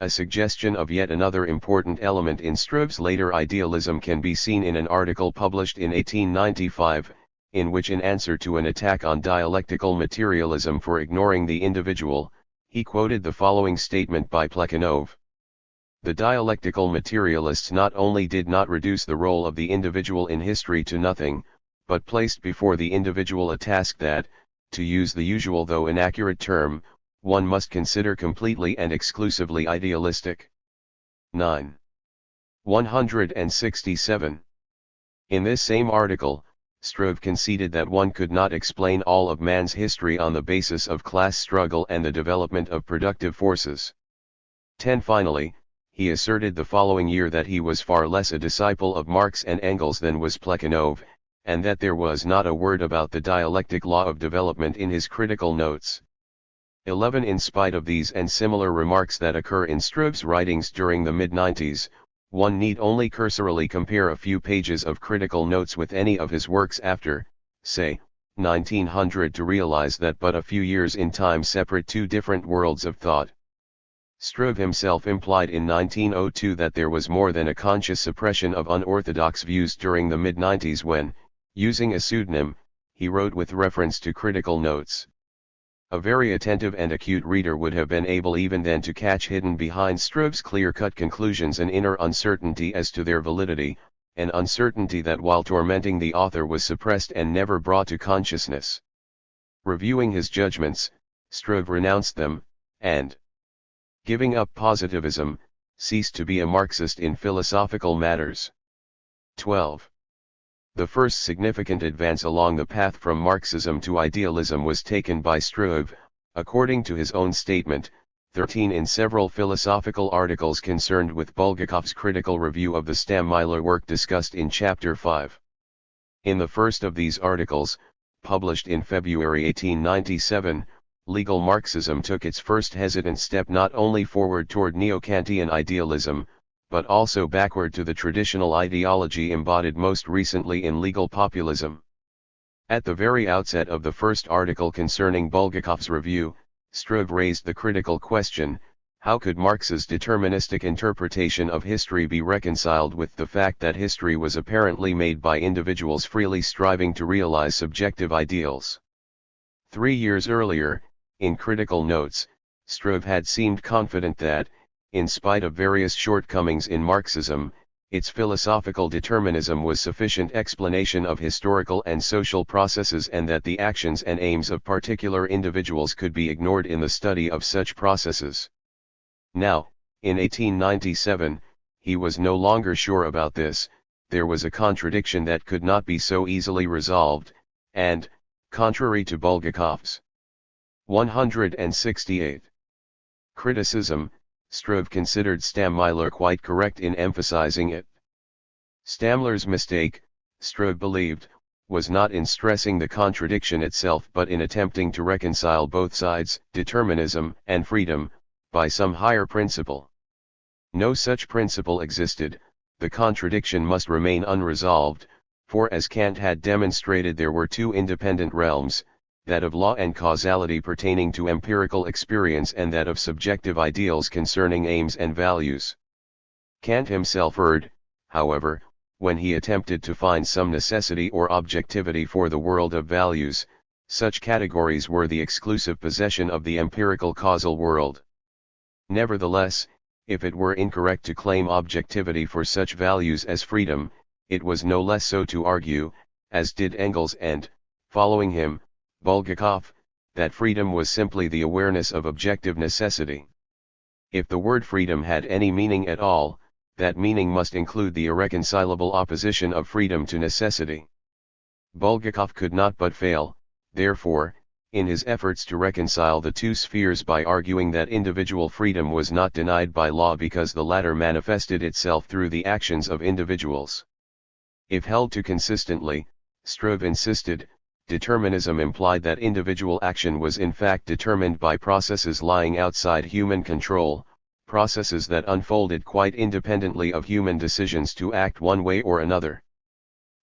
A suggestion of yet another important element in Struve's later idealism can be seen in an article published in 1895, in which, in answer to an attack on dialectical materialism for ignoring the individual, he quoted the following statement by Plekhanov. The dialectical materialists not only did not reduce the role of the individual in history to nothing, but placed before the individual a task that, to use the usual though inaccurate term, one must consider completely and exclusively idealistic. 9. 167. In this same article, Struve conceded that one could not explain all of man's history on the basis of class struggle and the development of productive forces. 10. Finally, he asserted the following year that he was far less a disciple of Marx and Engels than was Plekhanov, and that there was not a word about the dialectic law of development in his critical notes. 11. In spite of these and similar remarks that occur in Struve's writings during the mid-90s, one need only cursorily compare a few pages of critical notes with any of his works after, say, 1900 to realize that but a few years in time separate two different worlds of thought. Struve himself implied in 1902 that there was more than a conscious suppression of unorthodox views during the mid-90s when, using a pseudonym, he wrote with reference to critical notes. A very attentive and acute reader would have been able even then to catch hidden behind Struve's clear-cut conclusions an inner uncertainty as to their validity, an uncertainty that while tormenting the author was suppressed and never brought to consciousness. Reviewing his judgments, Struve renounced them, and, giving up positivism, ceased to be a Marxist in philosophical matters. 12. The first significant advance along the path from Marxism to idealism was taken by Struve, according to his own statement, 13 in several philosophical articles concerned with Bulgakov's critical review of the Stammeiler work discussed in Chapter 5. In the first of these articles, published in February 1897, legal Marxism took its first hesitant step not only forward toward neo-Kantian idealism, but also backward to the traditional ideology embodied most recently in legal populism. At the very outset of the first article concerning Bulgakov's review, Struve raised the critical question, how could Marx's deterministic interpretation of history be reconciled with the fact that history was apparently made by individuals freely striving to realize subjective ideals? 3 years earlier, in critical notes, Struve had seemed confident that, in spite of various shortcomings in Marxism, its philosophical determinism was sufficient explanation of historical and social processes and that the actions and aims of particular individuals could be ignored in the study of such processes. Now, in 1897, he was no longer sure about this. There was a contradiction that could not be so easily resolved, and, contrary to Bulgakov's 168 criticism, Struve considered Stammeiler quite correct in emphasizing it. Stammler's mistake, Struve believed, was not in stressing the contradiction itself but in attempting to reconcile both sides, determinism and freedom, by some higher principle. No such principle existed, the contradiction must remain unresolved, for as Kant had demonstrated there were two independent realms, that of law and causality pertaining to empirical experience and that of subjective ideals concerning aims and values. Kant himself erred, however, when he attempted to find some necessity or objectivity for the world of values. Such categories were the exclusive possession of the empirical causal world. Nevertheless, if it were incorrect to claim objectivity for such values as freedom, it was no less so to argue, as did Engels and, following him, Bulgakov, that freedom was simply the awareness of objective necessity. If the word freedom had any meaning at all, that meaning must include the irreconcilable opposition of freedom to necessity. Bulgakov could not but fail, therefore, in his efforts to reconcile the two spheres by arguing that individual freedom was not denied by law because the latter manifested itself through the actions of individuals. If held to consistently, Struve insisted, determinism implied that individual action was in fact determined by processes lying outside human control, processes that unfolded quite independently of human decisions to act one way or another.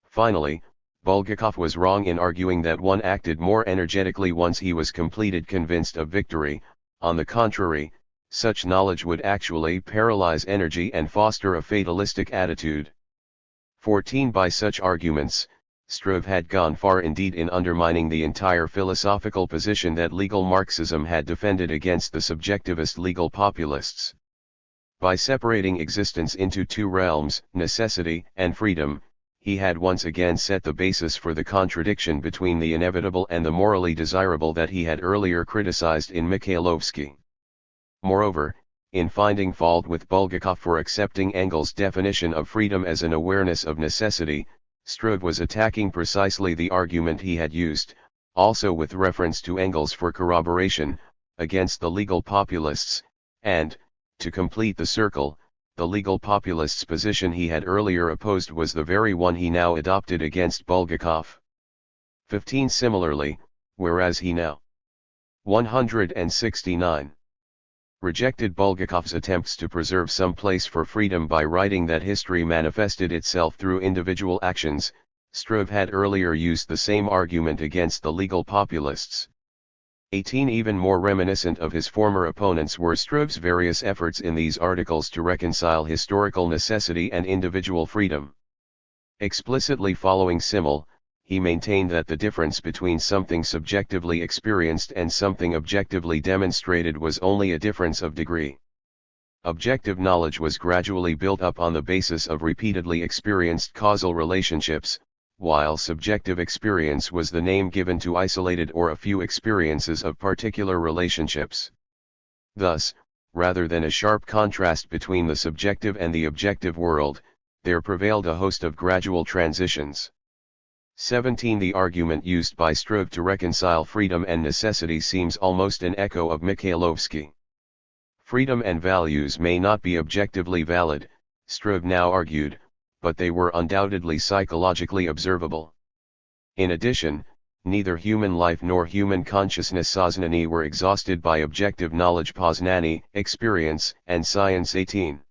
Finally, Bulgakov was wrong in arguing that one acted more energetically once he was completely convinced of victory. On the contrary, such knowledge would actually paralyze energy and foster a fatalistic attitude. 14. By such arguments, Struve had gone far indeed in undermining the entire philosophical position that legal Marxism had defended against the subjectivist legal populists. By separating existence into two realms, necessity and freedom, he had once again set the basis for the contradiction between the inevitable and the morally desirable that he had earlier criticized in Mikhailovsky. Moreover, in finding fault with Bulgakov for accepting Engels' definition of freedom as an awareness of necessity, Struve was attacking precisely the argument he had used, also with reference to Engels for corroboration, against the legal populists, and, to complete the circle, the legal populists' position he had earlier opposed was the very one he now adopted against Bulgakov. 15. Similarly, whereas he now 169 rejected Bulgakov's attempts to preserve some place for freedom by writing that history manifested itself through individual actions, Struve had earlier used the same argument against the legal populists. 18. Even more reminiscent of his former opponents were Struve's various efforts in these articles to reconcile historical necessity and individual freedom. Explicitly following Simmel, he maintained that the difference between something subjectively experienced and something objectively demonstrated was only a difference of degree. Objective knowledge was gradually built up on the basis of repeatedly experienced causal relationships, while subjective experience was the name given to isolated or a few experiences of particular relationships. Thus, rather than a sharp contrast between the subjective and the objective world, there prevailed a host of gradual transitions. 17. The argument used by Struve to reconcile freedom and necessity seems almost an echo of Mikhailovsky. Freedom and values may not be objectively valid, Struve now argued, but they were undoubtedly psychologically observable. In addition, neither human life nor human consciousness Soznani were exhausted by objective knowledge Poznani, experience, and science. 18.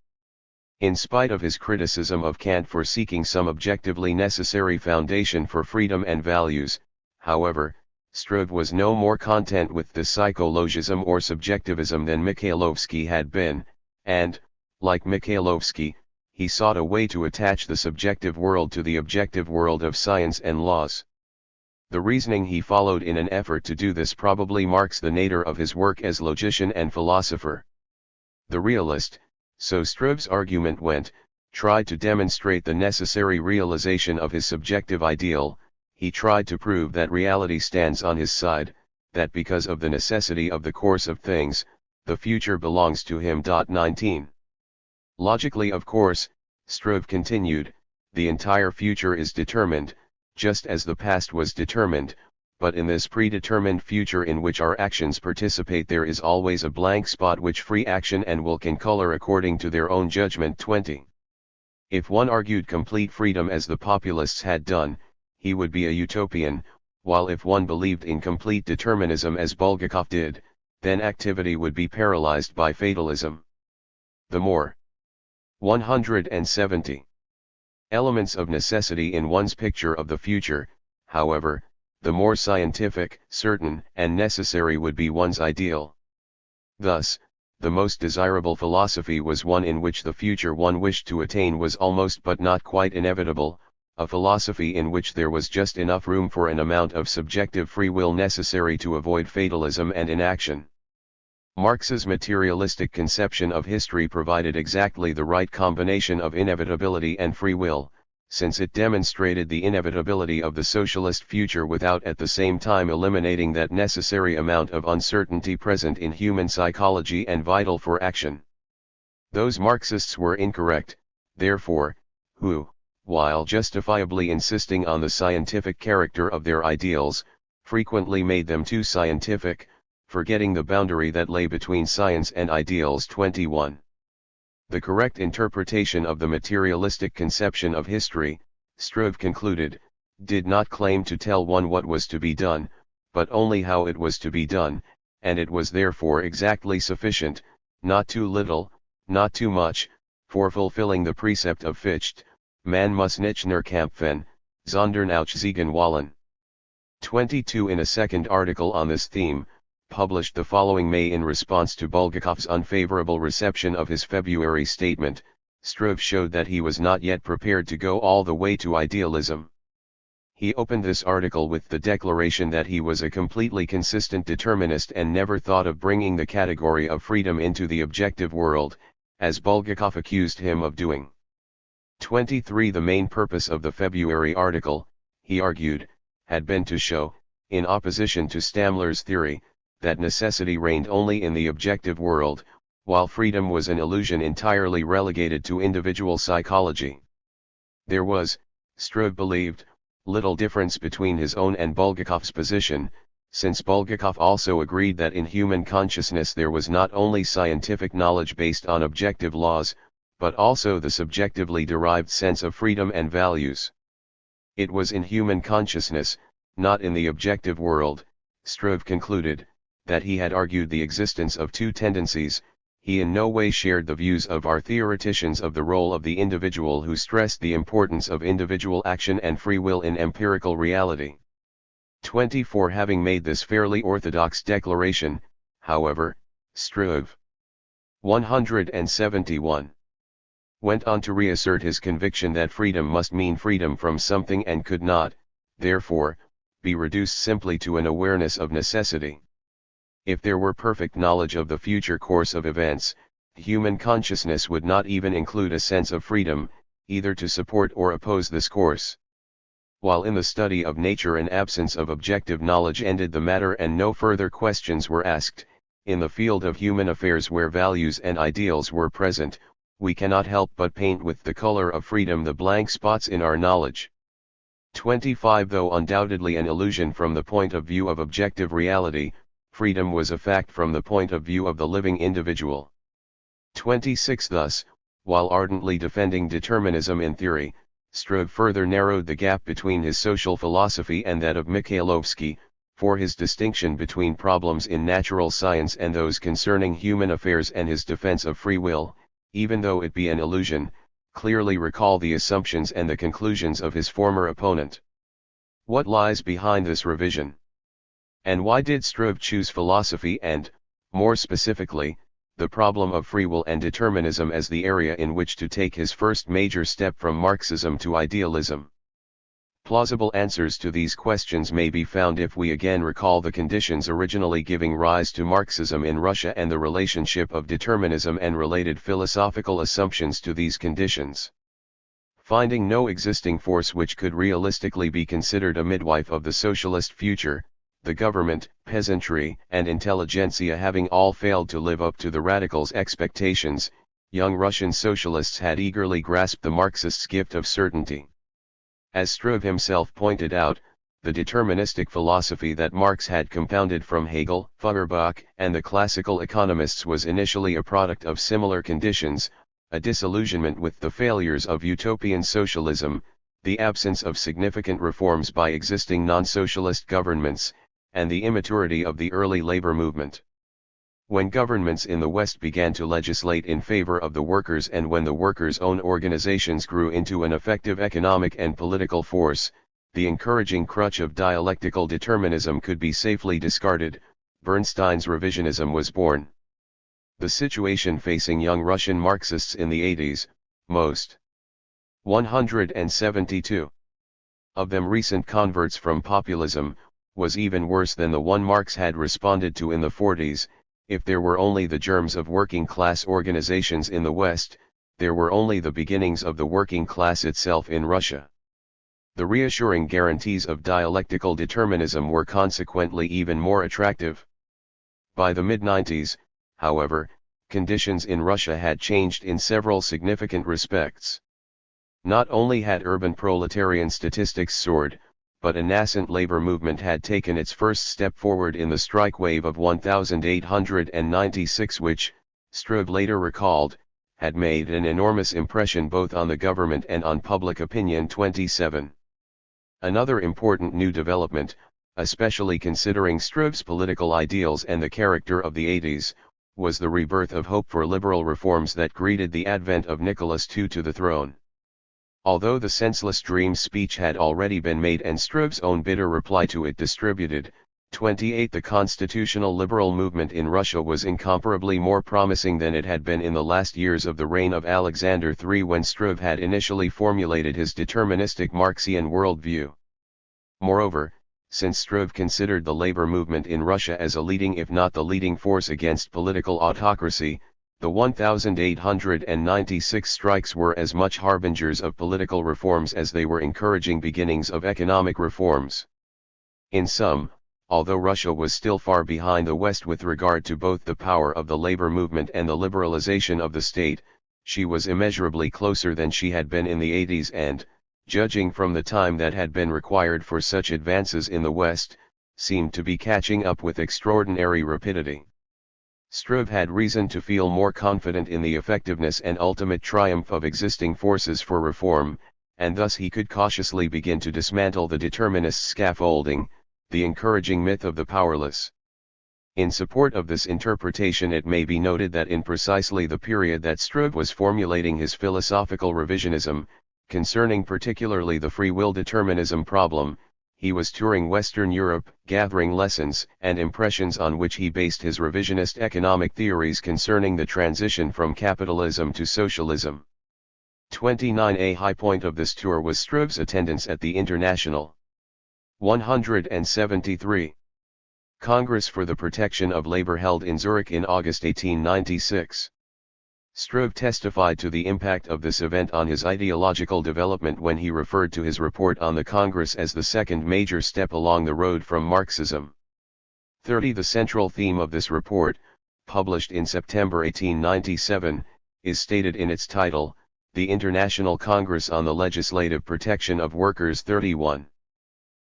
In spite of his criticism of Kant for seeking some objectively necessary foundation for freedom and values, however, Struve was no more content with the psychologism or subjectivism than Mikhailovsky had been, and, like Mikhailovsky, he sought a way to attach the subjective world to the objective world of science and laws. The reasoning he followed in an effort to do this probably marks the nadir of his work as logician and philosopher. The realist, so Struve's argument went, tried to demonstrate the necessary realization of his subjective ideal. He tried to prove that reality stands on his side, that because of the necessity of the course of things, the future belongs to him. 19. Logically, of course, Struve continued, the entire future is determined, just as the past was determined, but in this predetermined future in which our actions participate there is always a blank spot which free action and will can color according to their own judgment. 20. If one argued complete freedom as the populists had done, he would be a utopian, while if one believed in complete determinism as Bulgakov did, then activity would be paralyzed by fatalism. The more 170 elements of necessity in one's picture of the future, however, the more scientific, certain, and necessary would be one's ideal. Thus, the most desirable philosophy was one in which the future one wished to attain was almost but not quite inevitable, a philosophy in which there was just enough room for an amount of subjective free will necessary to avoid fatalism and inaction. Marx's materialistic conception of history provided exactly the right combination of inevitability and free will, since it demonstrated the inevitability of the socialist future without at the same time eliminating that necessary amount of uncertainty present in human psychology and vital for action. Those Marxists were incorrect, therefore, who, while justifiably insisting on the scientific character of their ideals, frequently made them too scientific, forgetting the boundary that lay between science and ideals. 21. The correct interpretation of the materialistic conception of history, Struve concluded, did not claim to tell one what was to be done, but only how it was to be done, and it was therefore exactly sufficient, not too little, not too much, for fulfilling the precept of Fichte, man muss nicht nur kämpfen, sondern auch siegen wollen. 22. In a second article on this theme, published the following May in response to Bulgakov's unfavorable reception of his February statement. Struve showed that he was not yet prepared to go all the way to idealism. He opened this article with the declaration that he was a completely consistent determinist and never thought of bringing the category of freedom into the objective world, as Bulgakov accused him of doing. 23. The main purpose of the February article, he argued, had been to show, in opposition to Stamler's theory, that necessity reigned only in the objective world, while freedom was an illusion entirely relegated to individual psychology. There was, Struve believed, little difference between his own and Bulgakov's position, since Bulgakov also agreed that in human consciousness there was not only scientific knowledge based on objective laws, but also the subjectively derived sense of freedom and values. It was in human consciousness, not in the objective world, Struve concluded, that he had argued the existence of two tendencies. He in no way shared the views of our theoreticians of the role of the individual who stressed the importance of individual action and free will in empirical reality. 24. Having made this fairly orthodox declaration, however, Struve 171 went on to reassert his conviction that freedom must mean freedom from something and could not, therefore, be reduced simply to an awareness of necessity. If there were perfect knowledge of the future course of events, human consciousness would not even include a sense of freedom, either to support or oppose this course. While in the study of nature an absence of objective knowledge ended the matter and no further questions were asked, in the field of human affairs where values and ideals were present, we cannot help but paint with the color of freedom the blank spots in our knowledge. 25. Though undoubtedly an illusion from the point of view of objective reality, freedom was a fact from the point of view of the living individual. 26. Thus, while ardently defending determinism in theory, Struve further narrowed the gap between his social philosophy and that of Mikhailovsky, for his distinction between problems in natural science and those concerning human affairs and his defense of free will, even though it be an illusion, clearly recall the assumptions and the conclusions of his former opponent. What lies behind this revision? And why did Struve choose philosophy and, more specifically, the problem of free will and determinism as the area in which to take his first major step from Marxism to idealism? Plausible answers to these questions may be found if we again recall the conditions originally giving rise to Marxism in Russia and the relationship of determinism and related philosophical assumptions to these conditions. Finding no existing force which could realistically be considered a midwife of the socialist future, the government, peasantry, and intelligentsia having all failed to live up to the radicals' expectations, young Russian socialists had eagerly grasped the Marxists' gift of certainty. As Struve himself pointed out, the deterministic philosophy that Marx had compounded from Hegel, Feuerbach, and the classical economists was initially a product of similar conditions: a disillusionment with the failures of utopian socialism, the absence of significant reforms by existing non-socialist governments, and the immaturity of the early labor movement. When governments in the West began to legislate in favor of the workers and when the workers' own organizations grew into an effective economic and political force, the encouraging crutch of dialectical determinism could be safely discarded. Bernstein's revisionism was born. The situation facing young Russian Marxists in the 80s, most 172 of them recent converts from populism, was even worse than the one Marx had responded to in the 40s. If there were only the germs of working-class organizations in the West, there were only the beginnings of the working class itself in Russia. The reassuring guarantees of dialectical determinism were consequently even more attractive. By the mid-90s, however, conditions in Russia had changed in several significant respects. Not only had urban proletarian statistics soared, but a nascent labor movement had taken its first step forward in the strike wave of 1896 which, Struve later recalled, had made an enormous impression both on the government and on public opinion. 27. Another important new development, especially considering Struve's political ideals and the character of the 80s, was the rebirth of hope for liberal reforms that greeted the advent of Nicholas II to the throne. Although the senseless dream speech had already been made and Struve's own bitter reply to it distributed, 28. The constitutional liberal movement in Russia was incomparably more promising than it had been in the last years of the reign of Alexander III, when Struve had initially formulated his deterministic Marxian worldview. Moreover, since Struve considered the labor movement in Russia as a leading if not the leading force against political autocracy, the 1,896 strikes were as much harbingers of political reforms as they were encouraging beginnings of economic reforms. In sum, although Russia was still far behind the West with regard to both the power of the labor movement and the liberalization of the state, she was immeasurably closer than she had been in the 80s and, judging from the time that had been required for such advances in the West, seemed to be catching up with extraordinary rapidity. Struve had reason to feel more confident in the effectiveness and ultimate triumph of existing forces for reform, and thus he could cautiously begin to dismantle the determinist scaffolding, the encouraging myth of the powerless. In support of this interpretation, it may be noted that in precisely the period that Struve was formulating his philosophical revisionism, concerning particularly the free will determinism problem, he was touring Western Europe, gathering lessons and impressions on which he based his revisionist economic theories concerning the transition from capitalism to socialism. 29. A high point of this tour was Struve's attendance at the International 173 Congress for the Protection of Labor held in Zurich in August 1896. Struve testified to the impact of this event on his ideological development when he referred to his report on the Congress as the second major step along the road from Marxism. 30. The central theme of this report, published in September 1897, is stated in its title, The International Congress on the Legislative Protection of Workers. 31.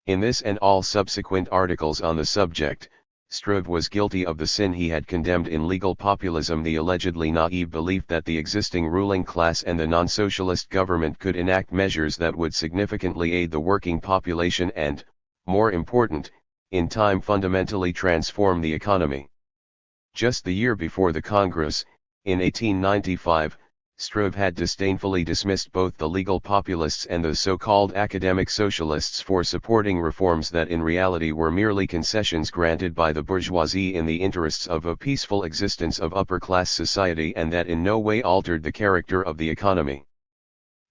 In this and all subsequent articles on the subject, Struve was guilty of the sin he had condemned in Legal Populism, the allegedly naive belief that the existing ruling class and the non-socialist government could enact measures that would significantly aid the working population and, more important, in time fundamentally transform the economy. Just the year before the Congress, in 1895, Struve had disdainfully dismissed both the legal populists and the so-called academic socialists for supporting reforms that in reality were merely concessions granted by the bourgeoisie in the interests of a peaceful existence of upper-class society and that in no way altered the character of the economy.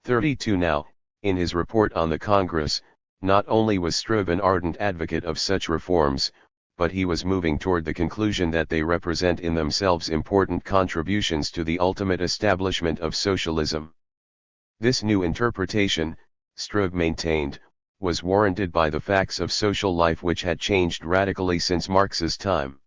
32. Now, in his report on the Congress, not only was Struve an ardent advocate of such reforms, but he was moving toward the conclusion that they represent in themselves important contributions to the ultimate establishment of socialism. This new interpretation, Struve maintained, was warranted by the facts of social life which had changed radically since Marx's time.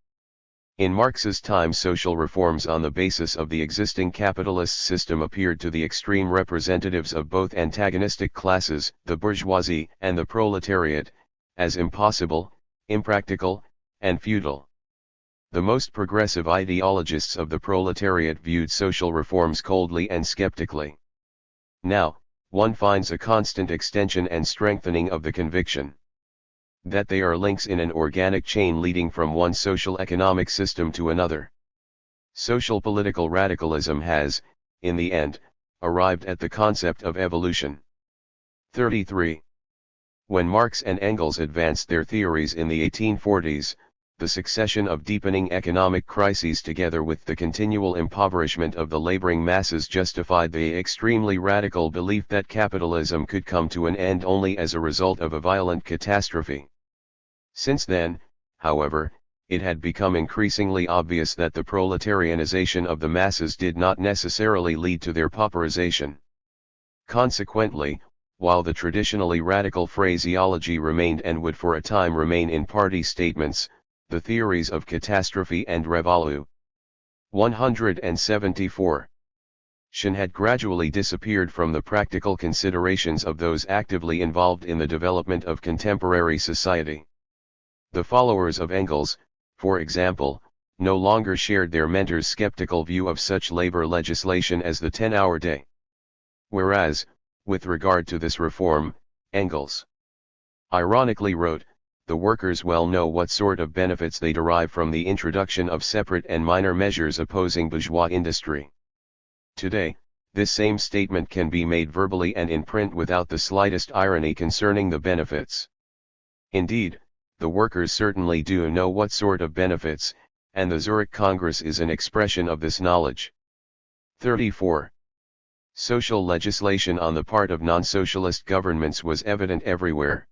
In Marx's time, social reforms on the basis of the existing capitalist system appeared to the extreme representatives of both antagonistic classes, the bourgeoisie and the proletariat, as impossible, impractical, and futile. The most progressive ideologists of the proletariat viewed social reforms coldly and skeptically. Now, one finds a constant extension and strengthening of the conviction that they are links in an organic chain leading from one social economic system to another. Social political radicalism has, in the end, arrived at the concept of evolution. 33. When Marx and Engels advanced their theories in the 1840s, the succession of deepening economic crises together with the continual impoverishment of the laboring masses justified the extremely radical belief that capitalism could come to an end only as a result of a violent catastrophe. Since then, however, it had become increasingly obvious that the proletarianization of the masses did not necessarily lead to their pauperization. Consequently, while the traditionally radical phraseology remained and would for a time remain in party statements, the theories of catastrophe and revolution 174 had gradually disappeared from the practical considerations of those actively involved in the development of contemporary society. The followers of Engels, for example, no longer shared their mentor's skeptical view of such labor legislation as the 10-hour day. Whereas, with regard to this reform, Engels ironically wrote, "The workers well know what sort of benefits they derive from the introduction of separate and minor measures opposing bourgeois industry." Today, this same statement can be made verbally and in print without the slightest irony concerning the benefits. Indeed, the workers certainly do know what sort of benefits, and the Zurich Congress is an expression of this knowledge. 34. Social legislation on the part of non-socialist governments was evident everywhere.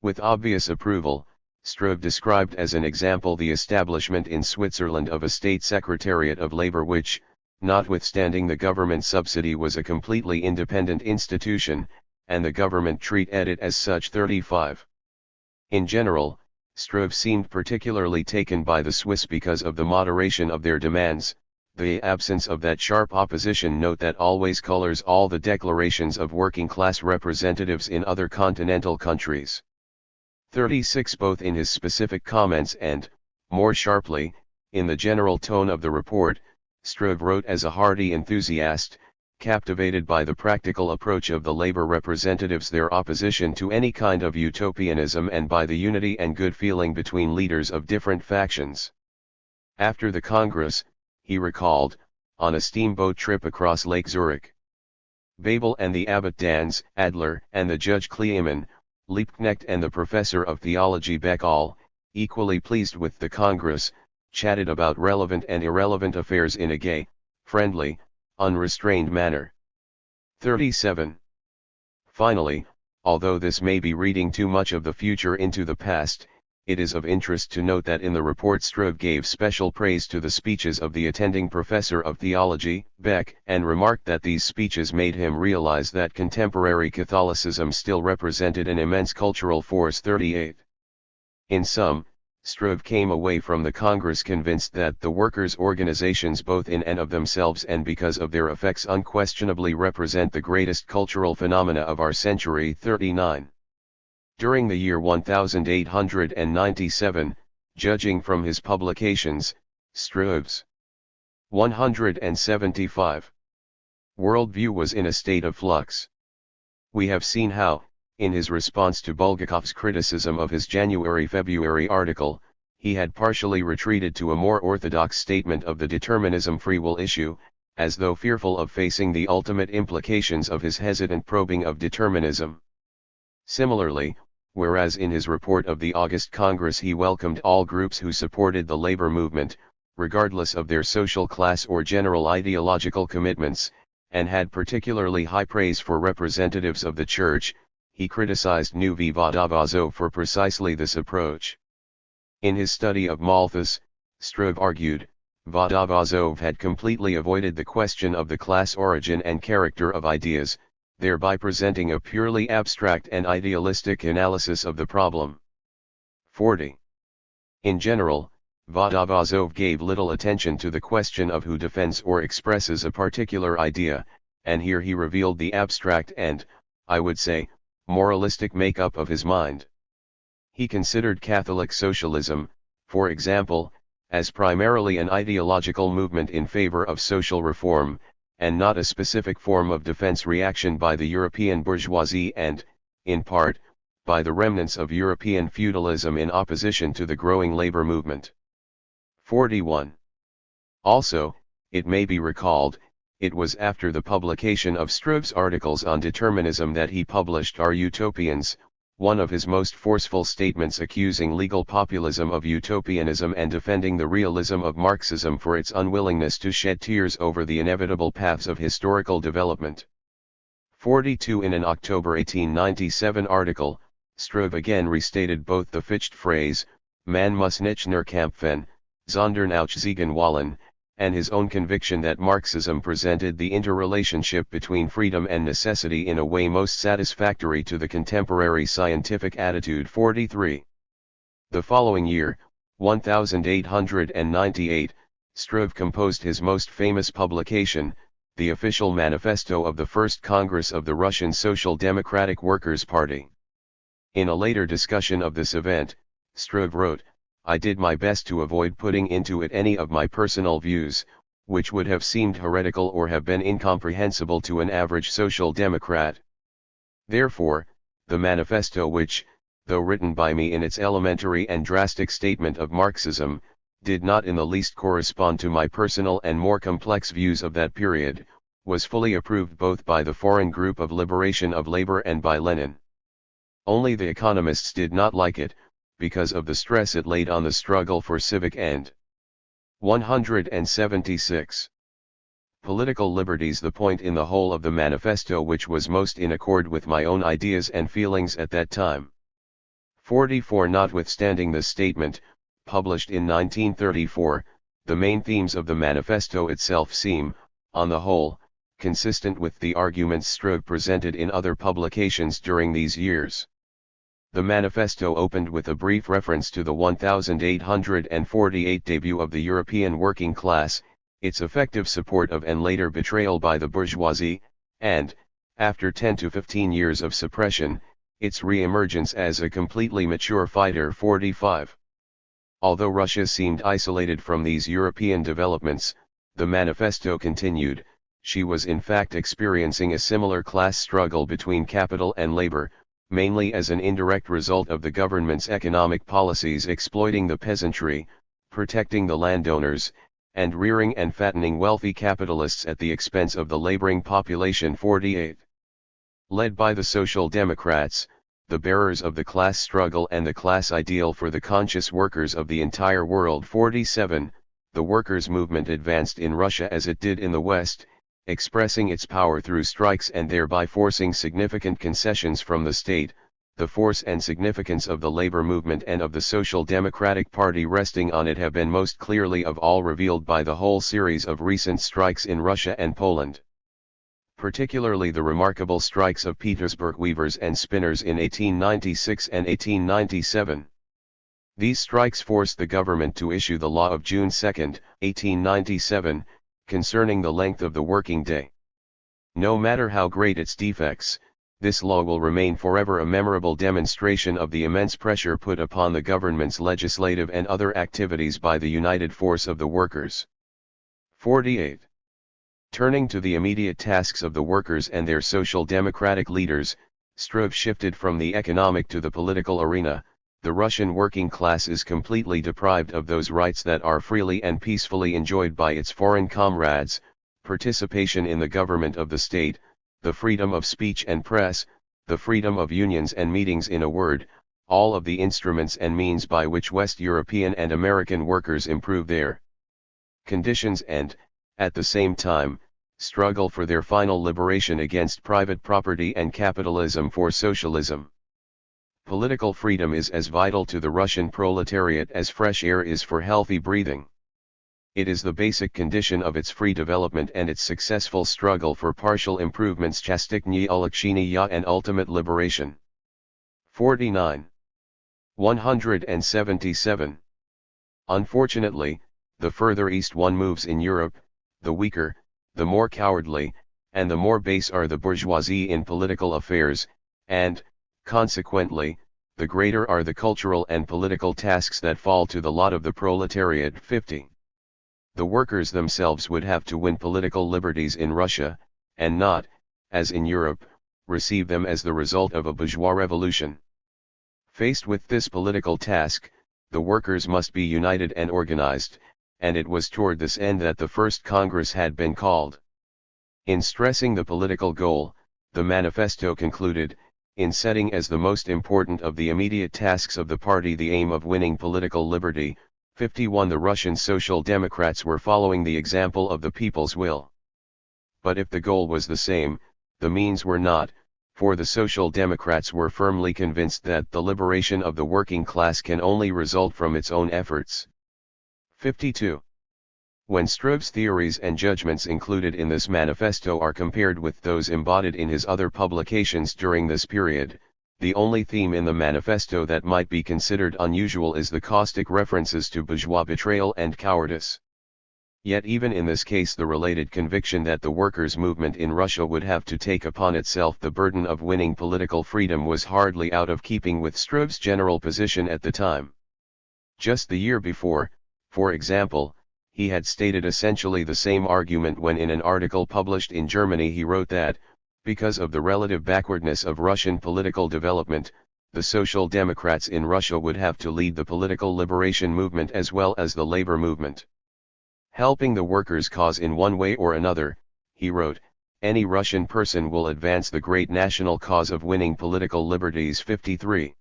With obvious approval, Struve described as an example the establishment in Switzerland of a state secretariat of labor which, notwithstanding the government subsidy, was a completely independent institution, and the government treated it as such. 35. In general, Struve seemed particularly taken by the Swiss because of the moderation of their demands, the absence of that sharp opposition note that always colors all the declarations of working-class representatives in other continental countries. 36. Both in his specific comments and, more sharply, in the general tone of the report, Struve wrote as a hearty enthusiast, captivated by the practical approach of the labor representatives, their opposition to any kind of utopianism, and by the unity and good feeling between leaders of different factions. After the Congress, he recalled, on a steamboat trip across Lake Zurich, Babel and the abbot Danz, Adler and the judge Kleeman, Liebknecht and the professor of theology Beck, all, equally pleased with the Congress, chatted about relevant and irrelevant affairs in a gay, friendly, unrestrained manner. 37. Finally, although this may be reading too much of the future into the past, it is of interest to note that in the report Struve gave special praise to the speeches of the attending professor of theology, Beck, and remarked that these speeches made him realize that contemporary Catholicism still represented an immense cultural force. 38. In sum, Struve came away from the Congress convinced that the workers' organizations, both in and of themselves and because of their effects, unquestionably represent the greatest cultural phenomena of our century. 39. During the year 1897, judging from his publications, Struve's 175 worldview was in a state of flux. We have seen how, in his response to Bulgakov's criticism of his January-February article, he had partially retreated to a more orthodox statement of the determinism free will issue, as though fearful of facing the ultimate implications of his hesitant probing of determinism. Similarly, whereas in his report of the August Congress he welcomed all groups who supported the labor movement, regardless of their social class or general ideological commitments, and had particularly high praise for representatives of the Church, he criticized Nouveau Vadavazo for precisely this approach. In his study of Malthus, Struve argued, Vadavazov had completely avoided the question of the class origin and character of ideas, thereby presenting a purely abstract and idealistic analysis of the problem. 40. In general, Vadavazov gave little attention to the question of who defends or expresses a particular idea, and here he revealed the abstract and, I would say, moralistic makeup of his mind. He considered Catholic socialism, for example, as primarily an ideological movement in favor of social reform, and not a specific form of defense reaction by the European bourgeoisie and, in part, by the remnants of European feudalism in opposition to the growing labor movement. 41. Also, it may be recalled, it was after the publication of Struve's articles on determinism that he published Are Utopians, one of his most forceful statements accusing legal populism of utopianism and defending the realism of Marxism for its unwillingness to shed tears over the inevitable paths of historical development. 42. In an October 1897 article, Struve again restated both the Fichte phrase, Man muss nicht nur kämpfen, sondern auch siegen wollen, and his own conviction that Marxism presented the interrelationship between freedom and necessity in a way most satisfactory to the contemporary scientific attitude. 43. The following year, 1898, Struve composed his most famous publication, the official manifesto of the First Congress of the Russian Social Democratic Workers' Party. In a later discussion of this event, Struve wrote, I did my best to avoid putting into it any of my personal views, which would have seemed heretical or have been incomprehensible to an average social democrat. Therefore, the manifesto which, though written by me in its elementary and drastic statement of Marxism, did not in the least correspond to my personal and more complex views of that period, was fully approved both by the Foreign Group of Liberation of Labor and by Lenin. Only the economists did not like it, because of the stress it laid on the struggle for civic end. 176. Political liberties. The point in the whole of the manifesto which was most in accord with my own ideas and feelings at that time. 44. Notwithstanding this statement, published in 1934, the main themes of the manifesto itself seem, on the whole, consistent with the arguments Struve presented in other publications during these years. The manifesto opened with a brief reference to the 1848 debut of the European working class, its effective support of and later betrayal by the bourgeoisie, and, after 10 to 15 years of suppression, its re-emergence as a completely mature fighter. 45. Although Russia seemed isolated from these European developments, the manifesto continued, she was in fact experiencing a similar class struggle between capital and labor, mainly as an indirect result of the government's economic policies exploiting the peasantry, protecting the landowners, and rearing and fattening wealthy capitalists at the expense of the laboring population. 48. Led by the Social Democrats, the bearers of the class struggle and the class ideal for the conscious workers of the entire world. 47. The workers' movement advanced in Russia as it did in the West, expressing its power through strikes and thereby forcing significant concessions from the state. The force and significance of the labor movement and of the Social Democratic Party resting on it have been most clearly of all revealed by the whole series of recent strikes in Russia and Poland. Particularly the remarkable strikes of Petersburg weavers and spinners in 1896 and 1897. These strikes forced the government to issue the law of June 2, 1897, concerning the length of the working day. No matter how great its defects, this law will remain forever a memorable demonstration of the immense pressure put upon the government's legislative and other activities by the united force of the workers. 48. Turning to the immediate tasks of the workers and their social democratic leaders, Struve shifted from the economic to the political arena. The Russian working class is completely deprived of those rights that are freely and peacefully enjoyed by its foreign comrades: participation in the government of the state, the freedom of speech and press, the freedom of unions and meetings, in a word, all of the instruments and means by which West European and American workers improve their conditions and, at the same time, struggle for their final liberation against private property and capitalism for socialism. Political freedom is as vital to the Russian proletariat as fresh air is for healthy breathing. It is the basic condition of its free development and its successful struggle for partial improvements, chastiknya ulakshenia, and ultimate liberation. 49. 177. Unfortunately, the further east one moves in Europe, the weaker, the more cowardly, and the more base are the bourgeoisie in political affairs, and, consequently, the greater are the cultural and political tasks that fall to the lot of the proletariat. 50. The workers themselves would have to win political liberties in Russia, and not, as in Europe, receive them as the result of a bourgeois revolution. Faced with this political task, the workers must be united and organized, and it was toward this end that the first Congress had been called. In stressing the political goal, the manifesto concluded, in setting as the most important of the immediate tasks of the party the aim of winning political liberty. 51. The Russian Social Democrats were following the example of the people's will. But if the goal was the same, the means were not, for the Social Democrats were firmly convinced that the liberation of the working class can only result from its own efforts. 52. When Struve's theories and judgments included in this manifesto are compared with those embodied in his other publications during this period, the only theme in the manifesto that might be considered unusual is the caustic references to bourgeois betrayal and cowardice. Yet even in this case the related conviction that the workers' movement in Russia would have to take upon itself the burden of winning political freedom was hardly out of keeping with Struve's general position at the time. Just the year before, for example, he had stated essentially the same argument when in an article published in Germany he wrote that, because of the relative backwardness of Russian political development, the Social Democrats in Russia would have to lead the political liberation movement as well as the labor movement. Helping the workers' cause in one way or another, he wrote, any Russian person will advance the great national cause of winning political liberties. 53.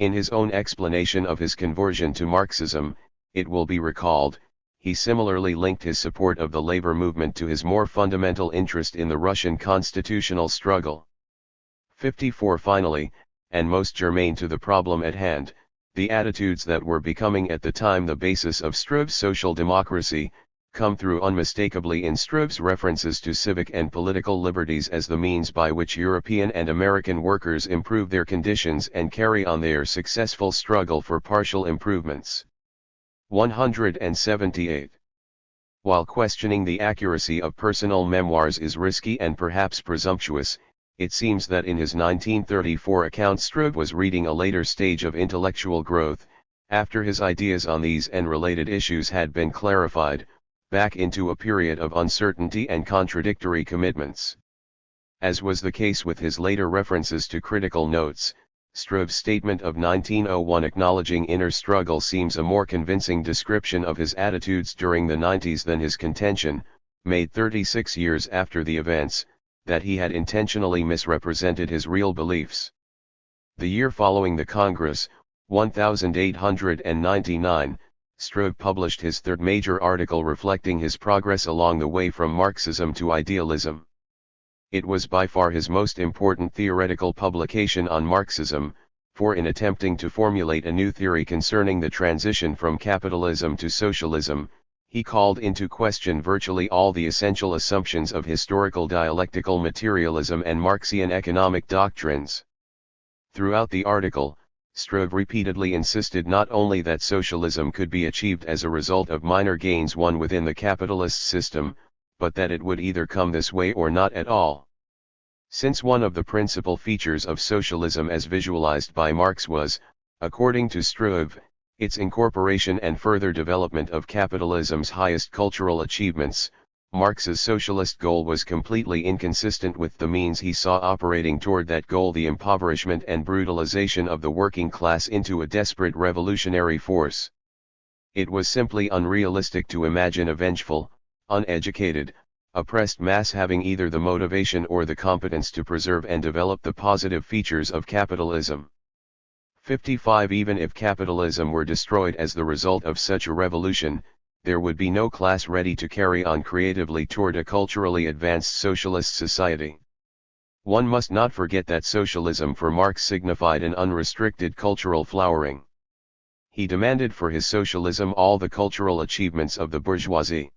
In his own explanation of his conversion to Marxism, it will be recalled, he similarly linked his support of the labor movement to his more fundamental interest in the Russian constitutional struggle. 54 Finally, and most germane to the problem at hand, the attitudes that were becoming at the time the basis of Struve's social democracy, come through unmistakably in Struve's references to civic and political liberties as the means by which European and American workers improve their conditions and carry on their successful struggle for partial improvements. 178. While questioning the accuracy of personal memoirs is risky and perhaps presumptuous, it seems that in his 1934 account Struve was reading a later stage of intellectual growth, after his ideas on these and related issues had been clarified, back into a period of uncertainty and contradictory commitments. As was the case with his later references to critical notes, Struve's statement of 1901 acknowledging inner struggle seems a more convincing description of his attitudes during the 90s than his contention, made 36 years after the events, that he had intentionally misrepresented his real beliefs. The year following the Congress, 1899, Struve published his third major article reflecting his progress along the way from Marxism to idealism. It was by far his most important theoretical publication on Marxism, for in attempting to formulate a new theory concerning the transition from capitalism to socialism, he called into question virtually all the essential assumptions of historical dialectical materialism and Marxian economic doctrines. Throughout the article, Struve repeatedly insisted not only that socialism could be achieved as a result of minor gains won within the capitalist system, but that it would either come this way or not at all. Since one of the principal features of socialism as visualized by Marx was, according to Struve, its incorporation and further development of capitalism's highest cultural achievements, Marx's socialist goal was completely inconsistent with the means he saw operating toward that goal: the impoverishment and brutalization of the working class into a desperate revolutionary force. It was simply unrealistic to imagine a vengeful, uneducated, oppressed mass having either the motivation or the competence to preserve and develop the positive features of capitalism. 55 Even if capitalism were destroyed as the result of such a revolution, there would be no class ready to carry on creatively toward a culturally advanced socialist society. One must not forget that socialism for Marx signified an unrestricted cultural flowering. He demanded for his socialism all the cultural achievements of the bourgeoisie.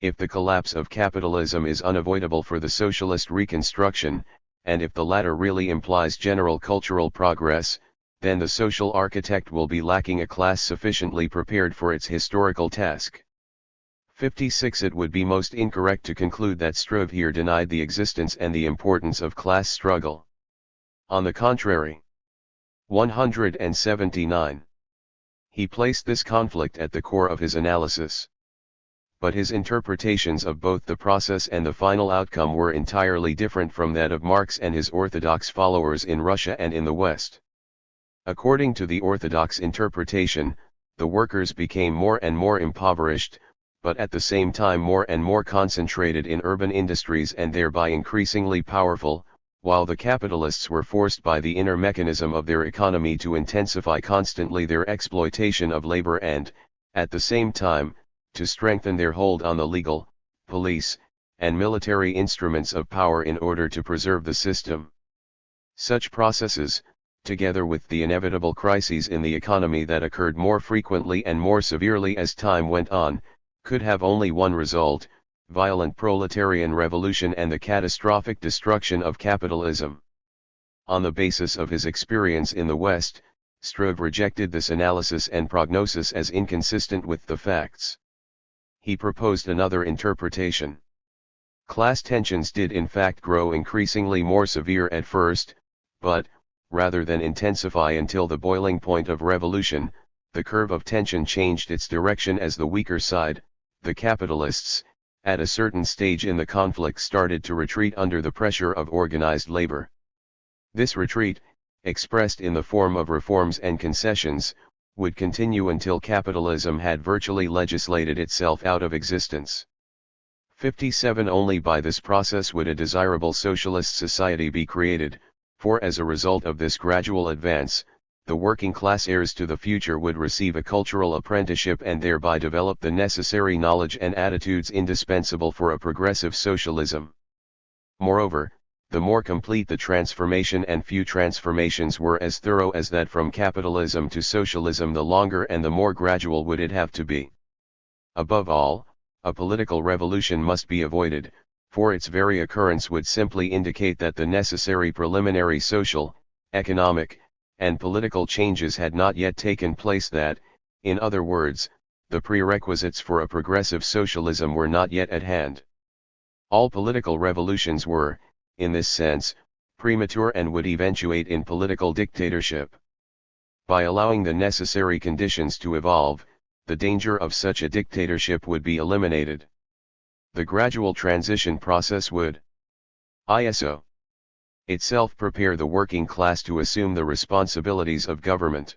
If the collapse of capitalism is unavoidable for the socialist reconstruction, and if the latter really implies general cultural progress, then the social architect will be lacking a class sufficiently prepared for its historical task. 56 It would be most incorrect to conclude that Struve here denied the existence and the importance of class struggle. On the contrary. 179. He placed this conflict at the core of his analysis. But his interpretations of both the process and the final outcome were entirely different from that of Marx and his orthodox followers in Russia and in the West. According to the orthodox interpretation, the workers became more and more impoverished, but at the same time more and more concentrated in urban industries and thereby increasingly powerful, while the capitalists were forced by the inner mechanism of their economy to intensify constantly their exploitation of labor and, at the same time, to strengthen their hold on the legal, police, and military instruments of power in order to preserve the system. Such processes, together with the inevitable crises in the economy that occurred more frequently and more severely as time went on, could have only one result: violent proletarian revolution and the catastrophic destruction of capitalism. On the basis of his experience in the West, Struve rejected this analysis and prognosis as inconsistent with the facts. He proposed another interpretation. Class tensions did in fact grow increasingly more severe at first, but, rather than intensify until the boiling point of revolution, the curve of tension changed its direction as the weaker side, the capitalists, at a certain stage in the conflict started to retreat under the pressure of organized labor. This retreat, expressed in the form of reforms and concessions, would continue until capitalism had virtually legislated itself out of existence. 57 Only by this process would a desirable socialist society be created, for as a result of this gradual advance, the working class heirs to the future would receive a cultural apprenticeship and thereby develop the necessary knowledge and attitudes indispensable for a progressive socialism. Moreover, the more complete the transformation, and few transformations were as thorough as that from capitalism to socialism, the longer and the more gradual would it have to be. Above all, a political revolution must be avoided, for its very occurrence would simply indicate that the necessary preliminary social, economic, and political changes had not yet taken place, that, in other words, the prerequisites for a progressive socialism were not yet at hand. All political revolutions were, in this sense, premature and would eventuate in political dictatorship. By allowing the necessary conditions to evolve, the danger of such a dictatorship would be eliminated. The gradual transition process would itself prepare the working class to assume the responsibilities of government.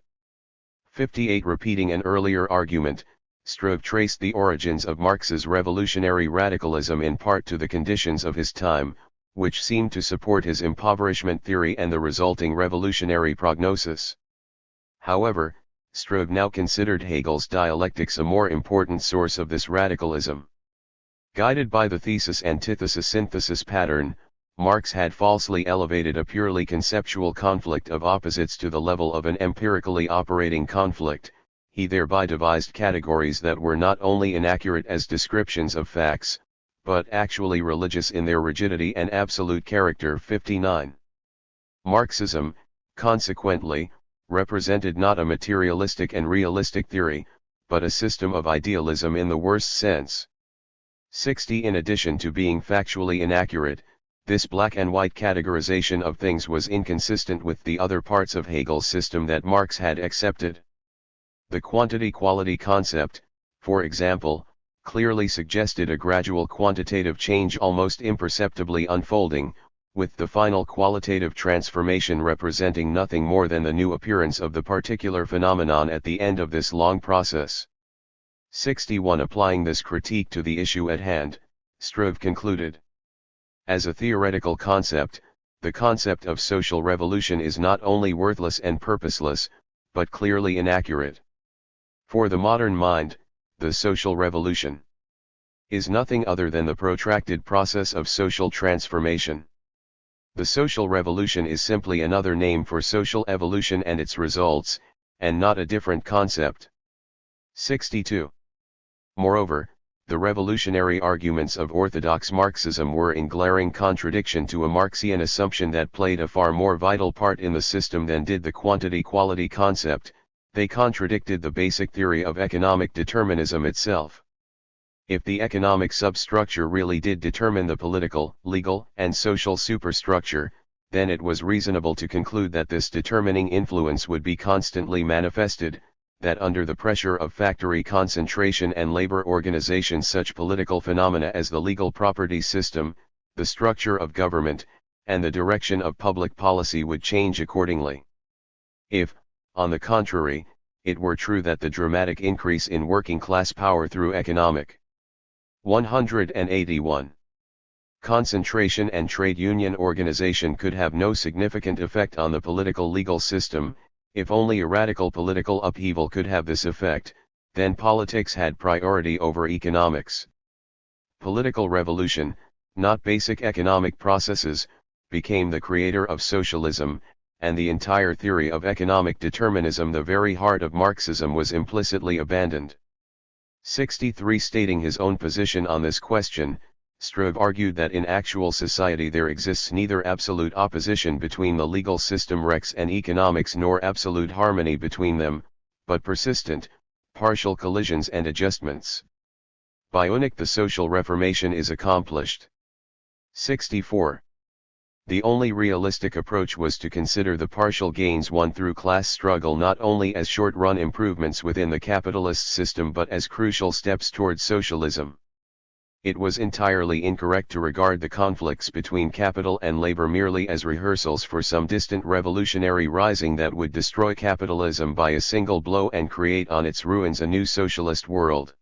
58. Repeating an earlier argument, Struve traced the origins of Marx's revolutionary radicalism in part to the conditions of his time, which seemed to support his impoverishment theory and the resulting revolutionary prognosis. However, Struve now considered Hegel's dialectics a more important source of this radicalism. Guided by the thesis-antithesis-synthesis pattern, Marx had falsely elevated a purely conceptual conflict of opposites to the level of an empirically operating conflict. He thereby devised categories that were not only inaccurate as descriptions of facts, but actually religious in their rigidity and absolute character. 59. Marxism, consequently, represented not a materialistic and realistic theory, but a system of idealism in the worst sense. 60. In addition to being factually inaccurate, this black and white categorization of things was inconsistent with the other parts of Hegel's system that Marx had accepted. The quantity-quality concept, for example, clearly suggested a gradual quantitative change almost imperceptibly unfolding, with the final qualitative transformation representing nothing more than the new appearance of the particular phenomenon at the end of this long process. 61. Applying this critique to the issue at hand, Struve concluded: as a theoretical concept, the concept of social revolution is not only worthless and purposeless, but clearly inaccurate. For the modern mind, the social revolution is nothing other than the protracted process of social transformation. The social revolution is simply another name for social evolution and its results, and not a different concept. 62. Moreover, the revolutionary arguments of orthodox Marxism were in glaring contradiction to a Marxian assumption that played a far more vital part in the system than did the quantity-quality concept. They contradicted the basic theory of economic determinism itself. If the economic substructure really did determine the political, legal, and social superstructure, then it was reasonable to conclude that this determining influence would be constantly manifested, that under the pressure of factory concentration and labor organization such political phenomena as the legal property system, the structure of government, and the direction of public policy would change accordingly. If, on the contrary, it were true that the dramatic increase in working class power through economic 181 concentration and trade union organization could have no significant effect on the political legal system, if only a radical political upheaval could have this effect, then politics had priority over economics. Political revolution, not basic economic processes, became the creator of socialism, and the entire theory of economic determinism, the very heart of Marxism, was implicitly abandoned. 63. Stating his own position on this question, Struve argued that in actual society there exists neither absolute opposition between the legal system rex and economics nor absolute harmony between them, but persistent, partial collisions and adjustments. Bionic the social reformation is accomplished. 64. The only realistic approach was to consider the partial gains won through class struggle not only as short-run improvements within the capitalist system but as crucial steps towards socialism. It was entirely incorrect to regard the conflicts between capital and labor merely as rehearsals for some distant revolutionary rising that would destroy capitalism by a single blow and create on its ruins a new socialist world.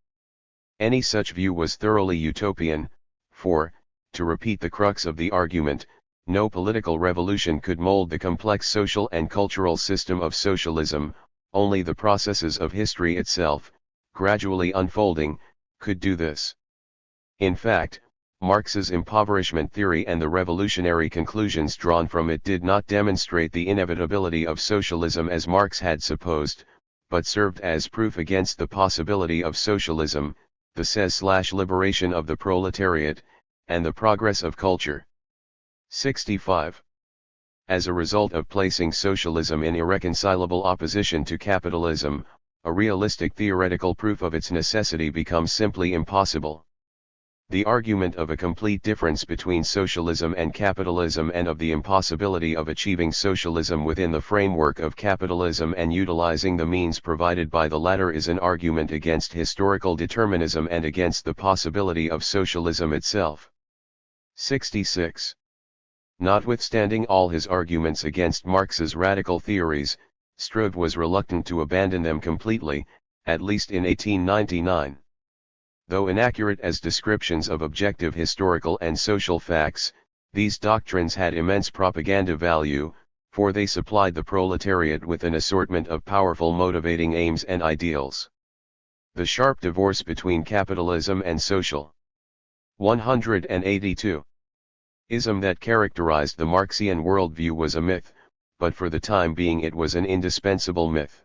Any such view was thoroughly utopian, for, to repeat the crux of the argument, No political revolution could mold the complex social and cultural system of socialism, only the processes of history itself, gradually unfolding, could do this. In fact, Marx's impoverishment theory and the revolutionary conclusions drawn from it did not demonstrate the inevitability of socialism as Marx had supposed, but served as proof against the possibility of socialism, the cess/liberation of the proletariat, and the progress of culture. 65. As a result of placing socialism in irreconcilable opposition to capitalism, a realistic theoretical proof of its necessity becomes simply impossible. The argument of a complete difference between socialism and capitalism and of the impossibility of achieving socialism within the framework of capitalism and utilizing the means provided by the latter is an argument against historical determinism and against the possibility of socialism itself. 66. Notwithstanding all his arguments against Marx's radical theories, Struve was reluctant to abandon them completely, at least in 1899. Though inaccurate as descriptions of objective historical and social facts, these doctrines had immense propaganda value, for they supplied the proletariat with an assortment of powerful motivating aims and ideals. The sharp divorce between capitalism and social. 182. Ism that characterized the Marxian worldview was a myth, but for the time being it was an indispensable myth.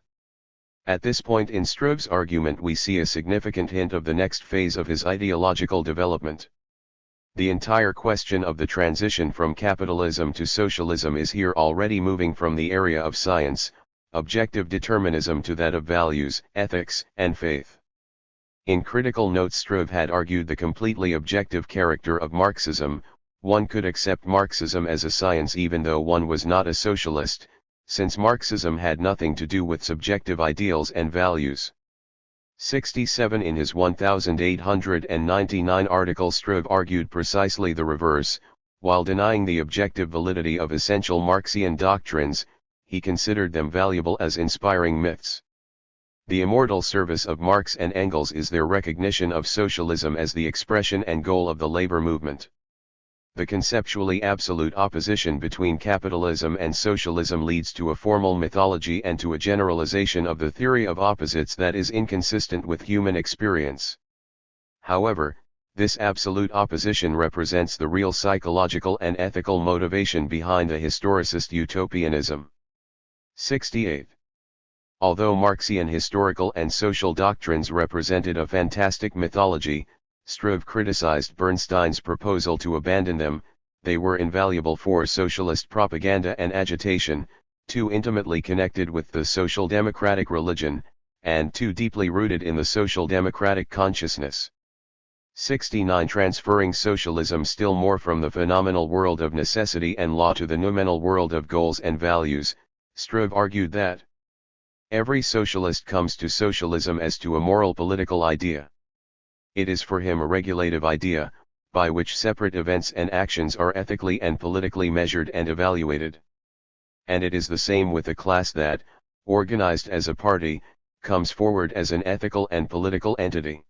At this point in Struve's argument we see a significant hint of the next phase of his ideological development. The entire question of the transition from capitalism to socialism is here already moving from the area of science, objective determinism to that of values, ethics, and faith. In critical notes Struve had argued the completely objective character of Marxism. One could accept Marxism as a science even though one was not a socialist, since Marxism had nothing to do with subjective ideals and values. 67. In his 1899 article Struve argued precisely the reverse. While denying the objective validity of essential Marxian doctrines, he considered them valuable as inspiring myths. The immortal service of Marx and Engels is their recognition of socialism as the expression and goal of the labor movement. The conceptually absolute opposition between capitalism and socialism leads to a formal mythology and to a generalization of the theory of opposites that is inconsistent with human experience. However, this absolute opposition represents the real psychological and ethical motivation behind the historicist utopianism. 68. Although Marxian historical and social doctrines represented a fantastic mythology, Struve criticized Bernstein's proposal to abandon them. They were invaluable for socialist propaganda and agitation, too intimately connected with the social democratic religion, and too deeply rooted in the social democratic consciousness. 69. Transferring socialism still more from the phenomenal world of necessity and law to the noumenal world of goals and values, Struve argued that every socialist comes to socialism as to a moral political idea. It is for him a regulative idea, by which separate events and actions are ethically and politically measured and evaluated. And it is the same with a class that, organized as a party, comes forward as an ethical and political entity.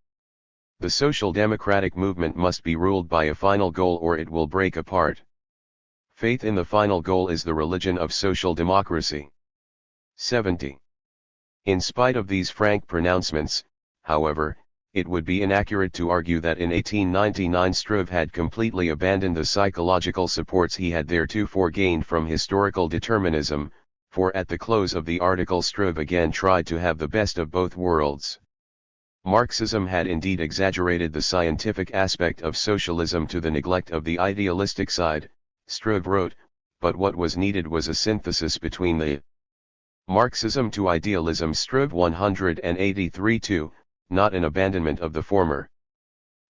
The social democratic movement must be ruled by a final goal or it will break apart. Faith in the final goal is the religion of social democracy. 70. In spite of these frank pronouncements, however, it would be inaccurate to argue that in 1899 Struve had completely abandoned the psychological supports he had theretofore gained from historical determinism, for at the close of the article Struve again tried to have the best of both worlds. Marxism had indeed exaggerated the scientific aspect of socialism to the neglect of the idealistic side, Struve wrote, but what was needed was a synthesis between the Marxism to idealism. Struve 183-2. Not an abandonment of the former.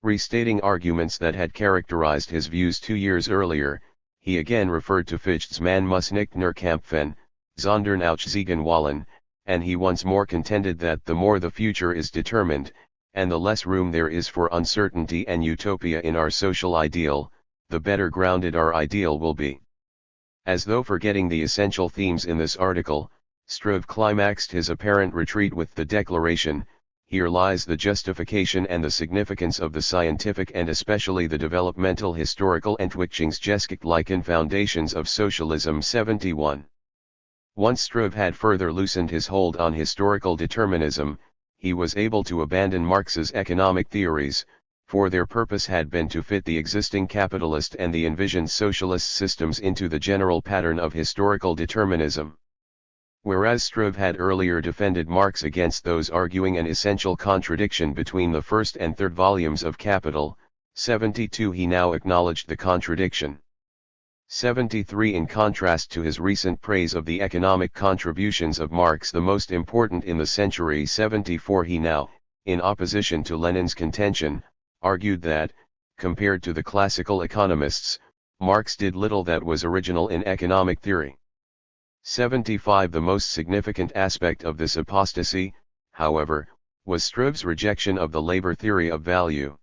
Restating arguments that had characterized his views 2 years earlier, he again referred to Fichte's Man muss nicht nur kämpfen, sondern auch siegen wollen, and he once more contended that the more the future is determined, and the less room there is for uncertainty and utopia in our social ideal, the better grounded our ideal will be. As though forgetting the essential themes in this article, Struve climaxed his apparent retreat with the declaration, here lies the justification and the significance of the scientific and especially the developmental historical Entwicklungsgeschichtlichen foundations of socialism. 71. Once Struve had further loosened his hold on historical determinism, he was able to abandon Marx's economic theories, for their purpose had been to fit the existing capitalist and the envisioned socialist systems into the general pattern of historical determinism. Whereas Struve had earlier defended Marx against those arguing an essential contradiction between the first and third volumes of Capital, 72, he now acknowledged the contradiction. 73. In contrast to his recent praise of the economic contributions of Marx, the most important in the century. 74. He now, in opposition to Lenin's contention, argued that, compared to the classical economists, Marx did little that was original in economic theory. 75. The most significant aspect of this apostasy, however, was Struve's rejection of the labor theory of value.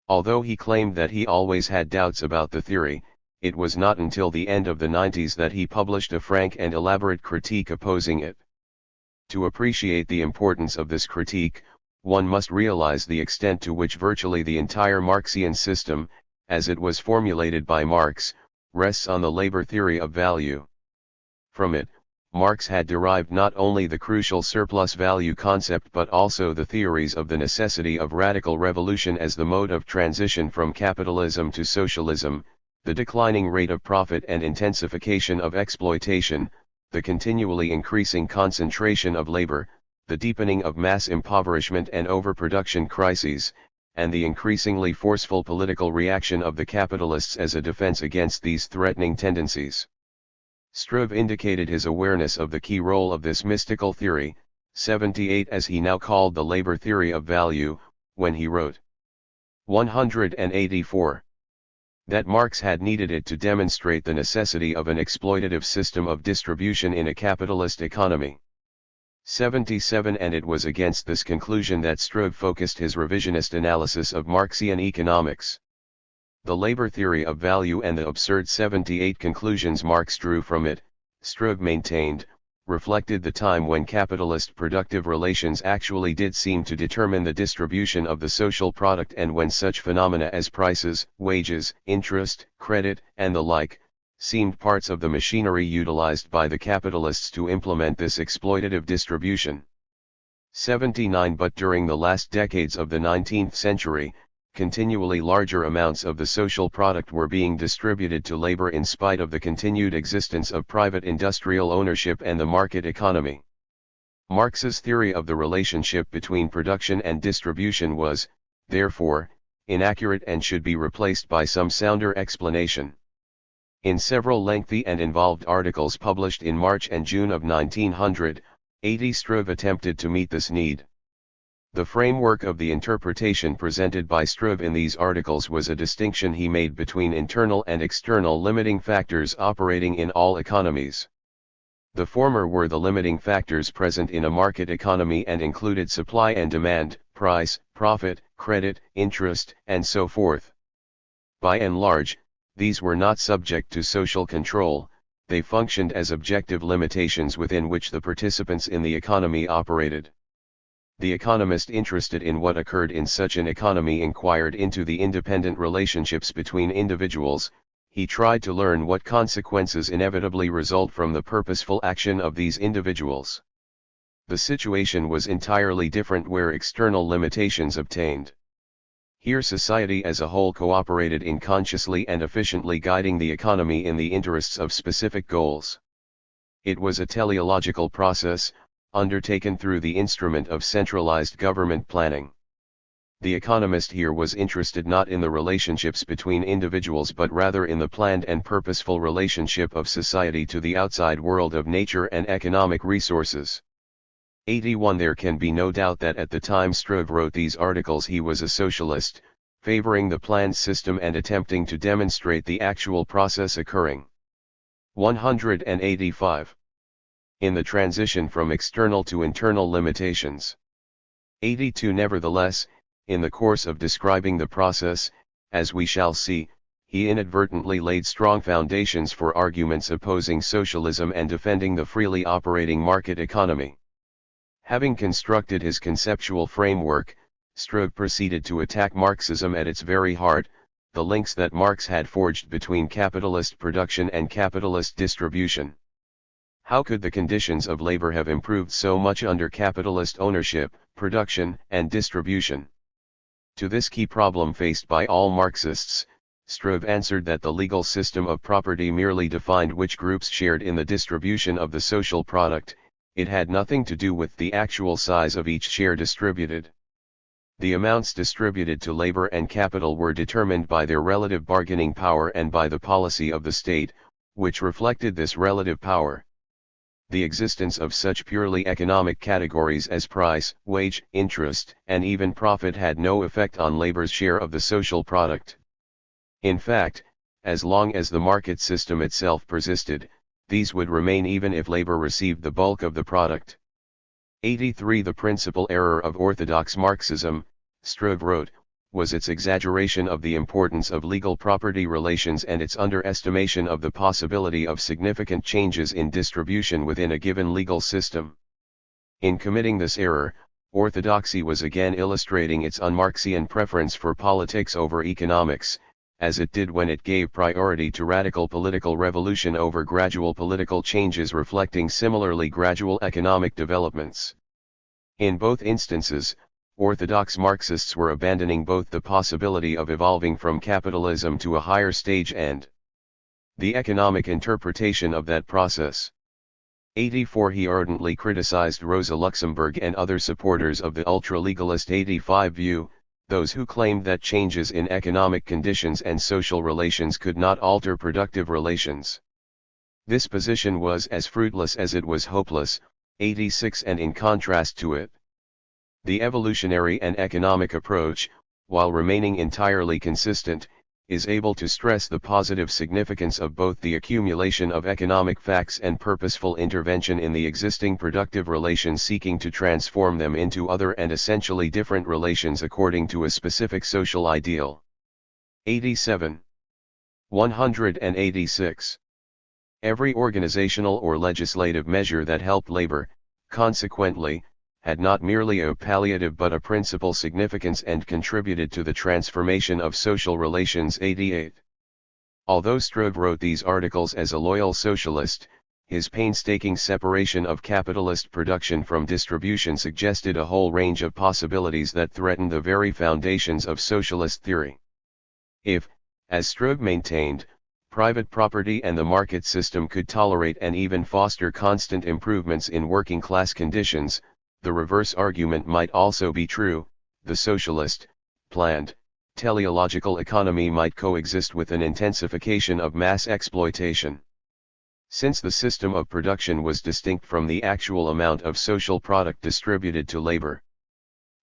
Although he claimed that he always had doubts about the theory, it was not until the end of the 90s that he published a frank and elaborate critique opposing it. To appreciate the importance of this critique, one must realize the extent to which virtually the entire Marxian system, as it was formulated by Marx, rests on the labor theory of value. From it, Marx had derived not only the crucial surplus value concept but also the theories of the necessity of radical revolution as the mode of transition from capitalism to socialism, the declining rate of profit and intensification of exploitation, the continually increasing concentration of labor, the deepening of mass impoverishment and overproduction crises, and the increasingly forceful political reaction of the capitalists as a defense against these threatening tendencies. Struve indicated his awareness of the key role of this mystical theory, 78, as he now called the labor theory of value, when he wrote 184. That Marx had needed it to demonstrate the necessity of an exploitative system of distribution in a capitalist economy. 77. And it was against this conclusion that Struve focused his revisionist analysis of Marxian economics. The labor theory of value and the absurd 78 conclusions Marx drew from it, Struve maintained, reflected the time when capitalist productive relations actually did seem to determine the distribution of the social product and when such phenomena as prices, wages, interest, credit, and the like, seemed parts of the machinery utilized by the capitalists to implement this exploitative distribution. 79. But during the last decades of the 19th century, continually larger amounts of the social product were being distributed to labor in spite of the continued existence of private industrial ownership and the market economy. Marx's theory of the relationship between production and distribution was, therefore, inaccurate and should be replaced by some sounder explanation. In several lengthy and involved articles published in March and June of 1980, Struve attempted to meet this need. The framework of the interpretation presented by Struve in these articles was a distinction he made between internal and external limiting factors operating in all economies. The former were the limiting factors present in a market economy and included supply and demand, price, profit, credit, interest, and so forth. By and large, these were not subject to social control, they functioned as objective limitations within which the participants in the economy operated. The economist interested in what occurred in such an economy inquired into the independent relationships between individuals. He tried to learn what consequences inevitably result from the purposeful action of these individuals. The situation was entirely different where external limitations obtained. Here society as a whole cooperated in consciously and efficiently guiding the economy in the interests of specific goals. It was a teleological process, undertaken through the instrument of centralized government planning. The economist here was interested not in the relationships between individuals but rather in the planned and purposeful relationship of society to the outside world of nature and economic resources. 81. There can be no doubt that at the time Struve wrote these articles he was a socialist, favoring the planned system and attempting to demonstrate the actual process occurring. 185. In the transition from external to internal limitations. 82. Nevertheless, in the course of describing the process, as we shall see, he inadvertently laid strong foundations for arguments opposing socialism and defending the freely operating market economy. Having constructed his conceptual framework, Struve proceeded to attack Marxism at its very heart, the links that Marx had forged between capitalist production and capitalist distribution. How could the conditions of labor have improved so much under capitalist ownership, production, and distribution? To this key problem faced by all Marxists, Struve answered that the legal system of property merely defined which groups shared in the distribution of the social product. It had nothing to do with the actual size of each share distributed. The amounts distributed to labor and capital were determined by their relative bargaining power and by the policy of the state, which reflected this relative power. The existence of such purely economic categories as price, wage, interest, and even profit had no effect on labor's share of the social product. In fact, as long as the market system itself persisted, these would remain even if labor received the bulk of the product. 83. The principal error of orthodox Marxism, Struve wrote, was its exaggeration of the importance of legal property relations and its underestimation of the possibility of significant changes in distribution within a given legal system. In committing this error, orthodoxy was again illustrating its un-Marxian preference for politics over economics, as it did when it gave priority to radical political revolution over gradual political changes reflecting similarly gradual economic developments. In both instances, orthodox Marxists were abandoning both the possibility of evolving from capitalism to a higher stage and the economic interpretation of that process. 84. He ardently criticized Rosa Luxemburg and other supporters of the ultra-legalist 85 view, those who claimed that changes in economic conditions and social relations could not alter productive relations. This position was as fruitless as it was hopeless. 86. And in contrast to it, the evolutionary and economic approach, while remaining entirely consistent, is able to stress the positive significance of both the accumulation of economic facts and purposeful intervention in the existing productive relations, seeking to transform them into other and essentially different relations according to a specific social ideal. 87. 186. Every organizational or legislative measure that helped labor, consequently, had not merely a palliative but a principal significance and contributed to the transformation of social relations. 88. Although Struve wrote these articles as a loyal socialist, his painstaking separation of capitalist production from distribution suggested a whole range of possibilities that threatened the very foundations of socialist theory. If, as Struve maintained, private property and the market system could tolerate and even foster constant improvements in working-class conditions, the reverse argument might also be true: the socialist, planned, teleological economy might coexist with an intensification of mass exploitation. Since the system of production was distinct from the actual amount of social product distributed to labor,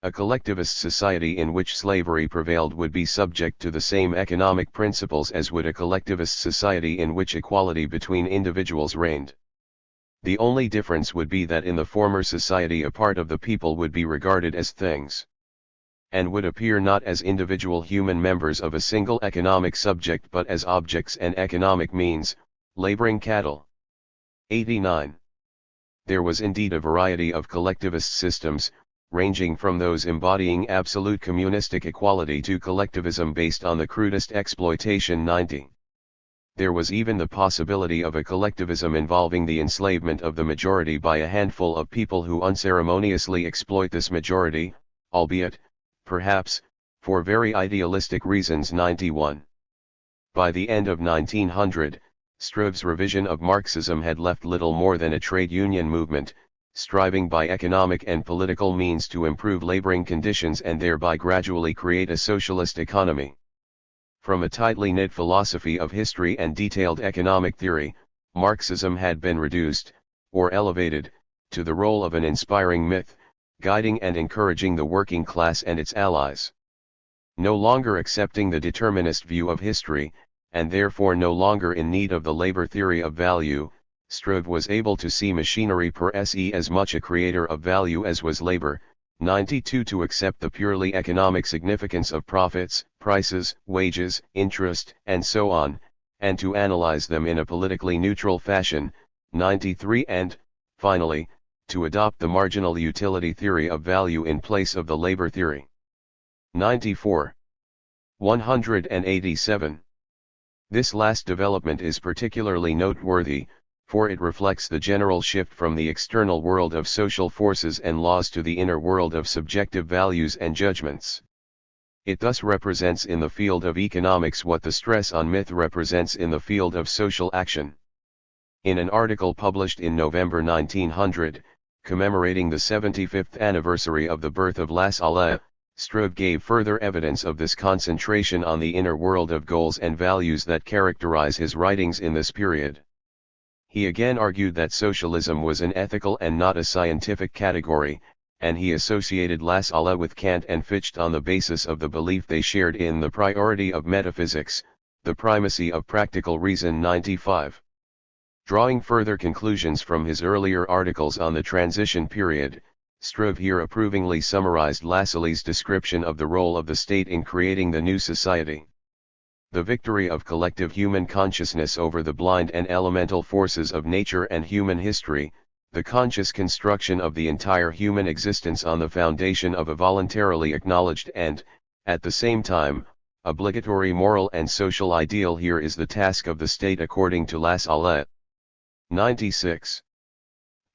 a collectivist society in which slavery prevailed would be subject to the same economic principles as would a collectivist society in which equality between individuals reigned. The only difference would be that in the former society a part of the people would be regarded as things, and would appear not as individual human members of a single economic subject but as objects and economic means, laboring cattle. 89. There was indeed a variety of collectivist systems, ranging from those embodying absolute communistic equality to collectivism based on the crudest exploitation. 90. There was even the possibility of a collectivism involving the enslavement of the majority by a handful of people who unceremoniously exploit this majority, albeit, perhaps, for very idealistic reasons. 91. By the end of 1900, Struve's revision of Marxism had left little more than a trade union movement, striving by economic and political means to improve laboring conditions and thereby gradually create a socialist economy. From a tightly knit philosophy of history and detailed economic theory, Marxism had been reduced, or elevated, to the role of an inspiring myth, guiding and encouraging the working class and its allies. No longer accepting the determinist view of history, and therefore no longer in need of the labor theory of value, Struve was able to see machinery per se as much a creator of value as was labor. 92. To accept the purely economic significance of profits, prices, wages, interest, and so on, and to analyze them in a politically neutral fashion. 93. And, finally, to adopt the marginal utility theory of value in place of the labor theory. 94. 187. This last development is particularly noteworthy, for it reflects the general shift from the external world of social forces and laws to the inner world of subjective values and judgments. It thus represents in the field of economics what the stress on myth represents in the field of social action. In an article published in November 1900, commemorating the 75th anniversary of the birth of Lassalle, Struve gave further evidence of this concentration on the inner world of goals and values that characterize his writings in this period. He again argued that socialism was an ethical and not a scientific category, and he associated Lassalle with Kant and Fichte on the basis of the belief they shared in the priority of metaphysics, the primacy of practical reason. 95. Drawing further conclusions from his earlier articles on the transition period, Struve here approvingly summarized Lassalle's description of the role of the state in creating the new society. The victory of collective human consciousness over the blind and elemental forces of nature and human history, the conscious construction of the entire human existence on the foundation of a voluntarily acknowledged and, at the same time, obligatory moral and social ideal. Here is the task of the state according to Lassalle. 96.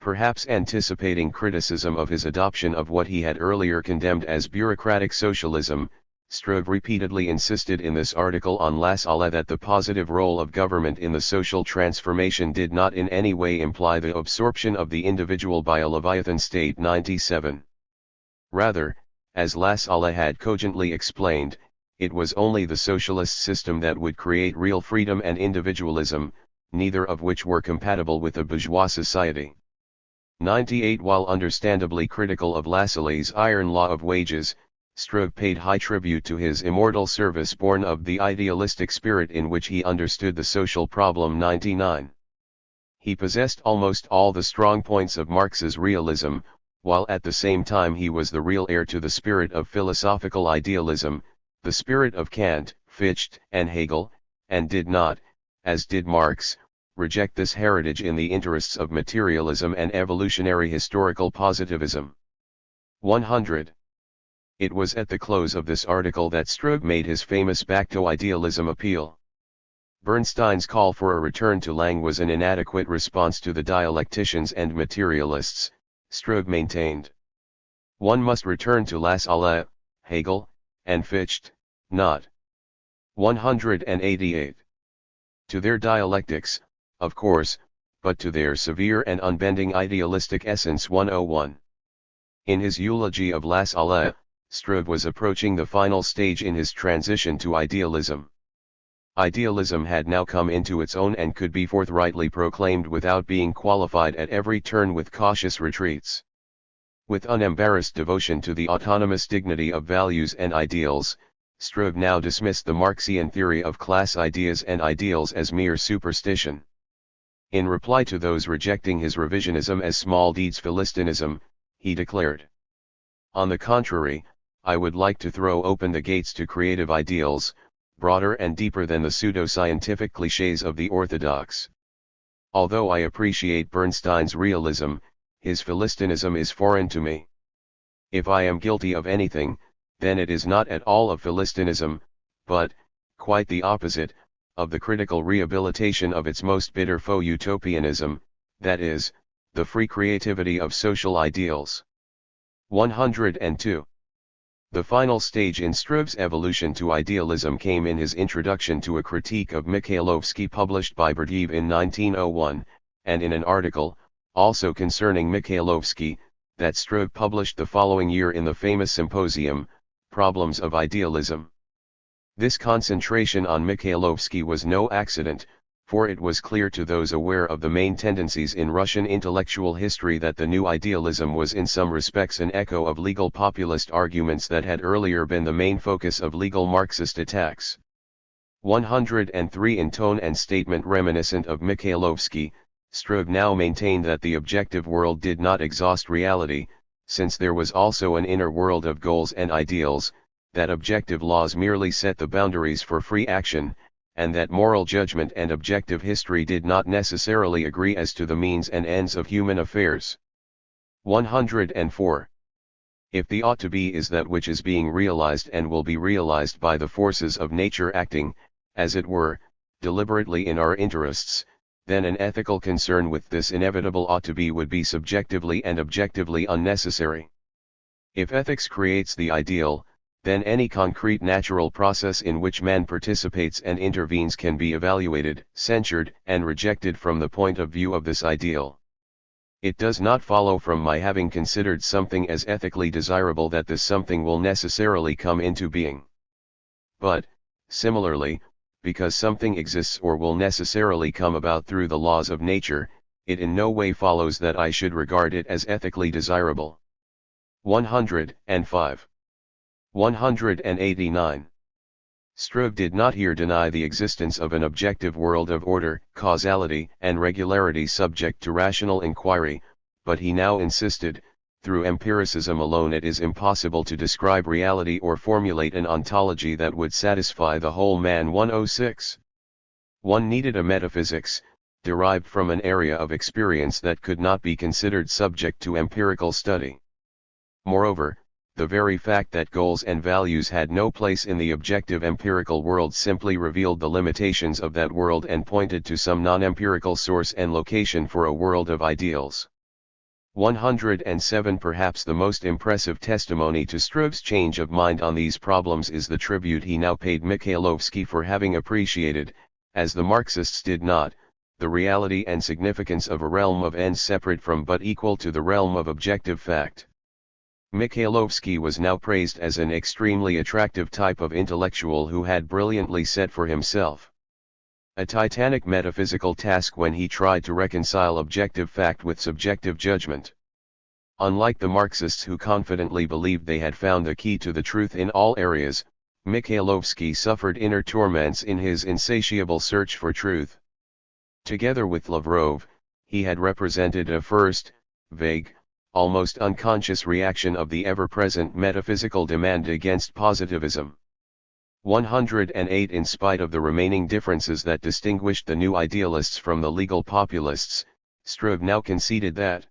Perhaps anticipating criticism of his adoption of what he had earlier condemned as bureaucratic socialism, Struve repeatedly insisted in this article on Lassalle that the positive role of government in the social transformation did not in any way imply the absorption of the individual by a Leviathan state. 97. Rather, as Lassalle had cogently explained, it was only the socialist system that would create real freedom and individualism, neither of which were compatible with a bourgeois society. 98. While understandably critical of Lassalle's iron law of wages, Struve paid high tribute to his immortal service born of the idealistic spirit in which he understood the social problem. 99. He possessed almost all the strong points of Marx's realism, while at the same time he was the real heir to the spirit of philosophical idealism, the spirit of Kant, Fichte, and Hegel, and did not, as did Marx, reject this heritage in the interests of materialism and evolutionary historical positivism. 100. It was at the close of this article that Struve made his famous back to idealism appeal. Bernstein's call for a return to Lang was an inadequate response to the dialecticians and materialists, Struve maintained. One must return to Lassalle, Hegel, and Fichte, not 188. To their dialectics, of course, but to their severe and unbending idealistic essence. 101. In his eulogy of Lassalle, Struve was approaching the final stage in his transition to idealism. Idealism had now come into its own and could be forthrightly proclaimed without being qualified at every turn with cautious retreats. With unembarrassed devotion to the autonomous dignity of values and ideals, Struve now dismissed the Marxian theory of class ideas and ideals as mere superstition. In reply to those rejecting his revisionism as small deeds philistinism, he declared, "On the contrary, I would like to throw open the gates to creative ideals, broader and deeper than the pseudo-scientific clichés of the orthodox. Although I appreciate Bernstein's realism, his philistinism is foreign to me. If I am guilty of anything, then it is not at all of philistinism, but, quite the opposite, of the critical rehabilitation of its most bitter foe utopianism, that is, the free creativity of social ideals." 102. The final stage in Struve's evolution to idealism came in his introduction to a critique of Mikhailovsky published by Berdiev in 1901, and in an article, also concerning Mikhailovsky, that Struve published the following year in the famous symposium, Problems of Idealism. This concentration on Mikhailovsky was no accident, for it was clear to those aware of the main tendencies in Russian intellectual history that the new idealism was in some respects an echo of legal populist arguments that had earlier been the main focus of legal Marxist attacks. 103. In tone and statement reminiscent of Mikhailovsky, Struve now maintained that the objective world did not exhaust reality, since there was also an inner world of goals and ideals, that objective laws merely set the boundaries for free action, and that moral judgment and objective history did not necessarily agree as to the means and ends of human affairs. 104. If the ought to be is that which is being realized and will be realized by the forces of nature acting, as it were, deliberately in our interests, then an ethical concern with this inevitable ought to be would be subjectively and objectively unnecessary. If ethics creates the ideal, then any concrete natural process in which man participates and intervenes can be evaluated, censured, and rejected from the point of view of this ideal. It does not follow from my having considered something as ethically desirable that this something will necessarily come into being. But, similarly, because something exists or will necessarily come about through the laws of nature, it in no way follows that I should regard it as ethically desirable. 105. 189. Struve did not here deny the existence of an objective world of order, causality, and regularity subject to rational inquiry, but he now insisted, through empiricism alone it is impossible to describe reality or formulate an ontology that would satisfy the whole man. 106. One needed a metaphysics, derived from an area of experience that could not be considered subject to empirical study. Moreover, the very fact that goals and values had no place in the objective empirical world simply revealed the limitations of that world and pointed to some non-empirical source and location for a world of ideals. 107. Perhaps the most impressive testimony to Struve's change of mind on these problems is the tribute he now paid Mikhailovsky for having appreciated, as the Marxists did not, the reality and significance of a realm of ends separate from but equal to the realm of objective fact. Mikhailovsky was now praised as an extremely attractive type of intellectual who had brilliantly set for himself a titanic metaphysical task when he tried to reconcile objective fact with subjective judgment. Unlike the Marxists who confidently believed they had found the key to the truth in all areas, Mikhailovsky suffered inner torments in his insatiable search for truth. Together with Lavrov, he had represented a first, vague, almost unconscious reaction of the ever-present metaphysical demand against positivism. 108. In spite of the remaining differences that distinguished the new idealists from the legal populists, Struve now conceded that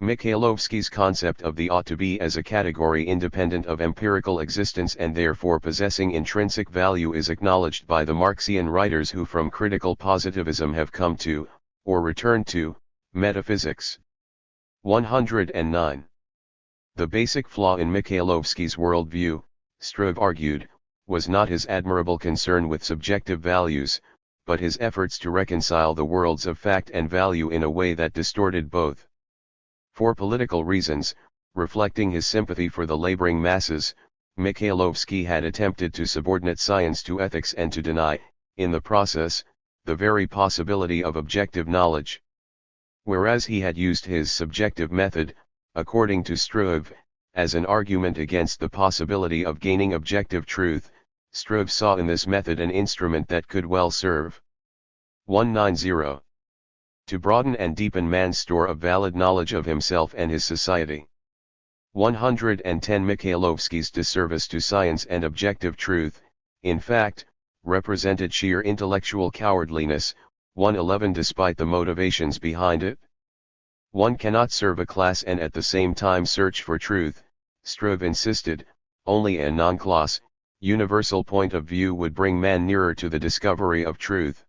Mikhailovsky's concept of the ought to be as a category independent of empirical existence and therefore possessing intrinsic value is acknowledged by the Marxian writers who from critical positivism have come to, or returned to, metaphysics. 109. The basic flaw in Mikhailovsky's worldview, Struve argued, was not his admirable concern with subjective values, but his efforts to reconcile the worlds of fact and value in a way that distorted both. For political reasons, reflecting his sympathy for the laboring masses, Mikhailovsky had attempted to subordinate science to ethics and to deny, in the process, the very possibility of objective knowledge. Whereas he had used his subjective method, according to Struve, as an argument against the possibility of gaining objective truth, Struve saw in this method an instrument that could well serve 190. To broaden and deepen man's store of valid knowledge of himself and his society. 110. Mikhailovsky's disservice to science and objective truth, in fact, represented sheer intellectual cowardliness. 111. Despite the motivations behind it, one cannot serve a class and at the same time search for truth, Struve insisted. Only a non-class, universal point of view would bring man nearer to the discovery of truth.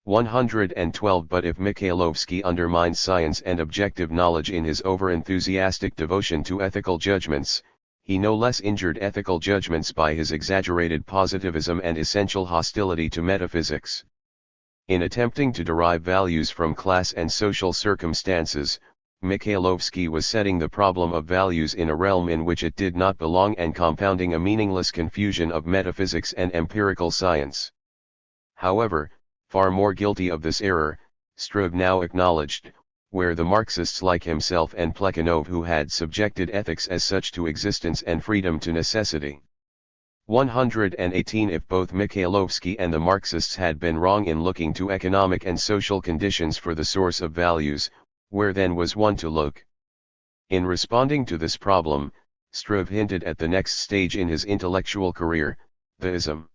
112. But if Mikhailovsky undermines science and objective knowledge in his over-enthusiastic devotion to ethical judgments, he no less injured ethical judgments by his exaggerated positivism and essential hostility to metaphysics. In attempting to derive values from class and social circumstances, Mikhailovsky was setting the problem of values in a realm in which it did not belong and compounding a meaningless confusion of metaphysics and empirical science. However, far more guilty of this error, Struve now acknowledged, where the Marxists like himself and Plekhanov who had subjected ethics as such to existence and freedom to necessity. 118. If both Mikhailovsky and the Marxists had been wrong in looking to economic and social conditions for the source of values, where then was one to look? In responding to this problem, Struve hinted at the next stage in his intellectual career, the ism.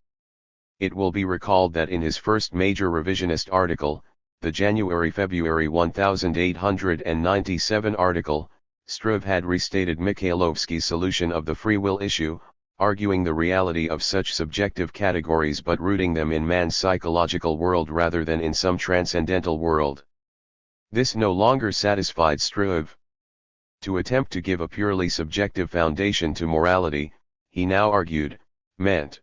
It will be recalled that in his first major revisionist article, the January-February 1897 article, Struve had restated Mikhailovsky's solution of the free will issue, arguing the reality of such subjective categories but rooting them in man's psychological world rather than in some transcendental world. This no longer satisfied Struve. To attempt to give a purely subjective foundation to morality, he now argued, meant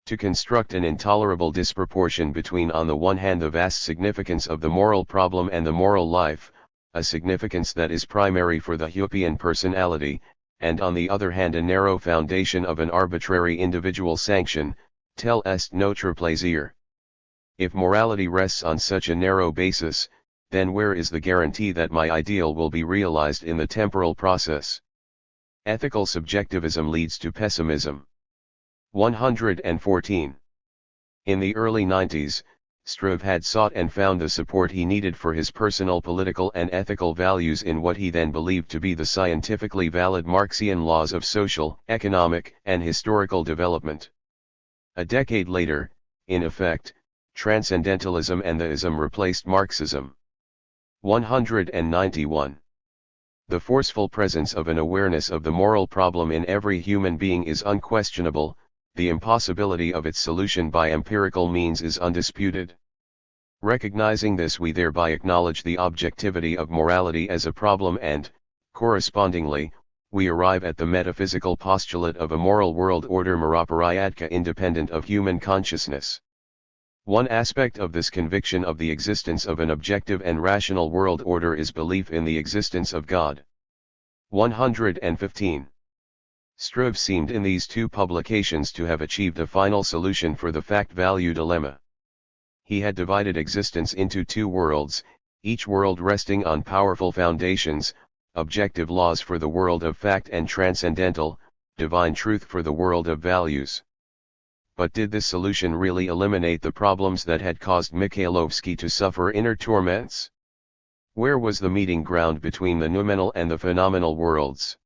to construct an intolerable disproportion between on the one hand the vast significance of the moral problem and the moral life, a significance that is primary for the Huppian personality, and on the other hand a narrow foundation of an arbitrary individual sanction, tel est notre plaisir. If morality rests on such a narrow basis, then where is the guarantee that my ideal will be realized in the temporal process? Ethical subjectivism leads to pessimism. 114. In the early 90s, Struve had sought and found the support he needed for his personal political and ethical values in what he then believed to be the scientifically valid Marxian laws of social, economic, and historical development. A decade later, in effect, transcendentalism and theism replaced Marxism. 191. The forceful presence of an awareness of the moral problem in every human being is unquestionable. The impossibility of its solution by empirical means is undisputed. Recognizing this, we thereby acknowledge the objectivity of morality as a problem and, correspondingly, we arrive at the metaphysical postulate of a moral world order Miraparyadka independent of human consciousness. One aspect of this conviction of the existence of an objective and rational world order is belief in the existence of God. 115. Struve seemed in these two publications to have achieved a final solution for the fact-value dilemma. He had divided existence into two worlds, each world resting on powerful foundations, objective laws for the world of fact and transcendental, divine truth for the world of values. But did this solution really eliminate the problems that had caused Mikhailovsky to suffer inner torments? Where was the meeting ground between the noumenal and the phenomenal worlds?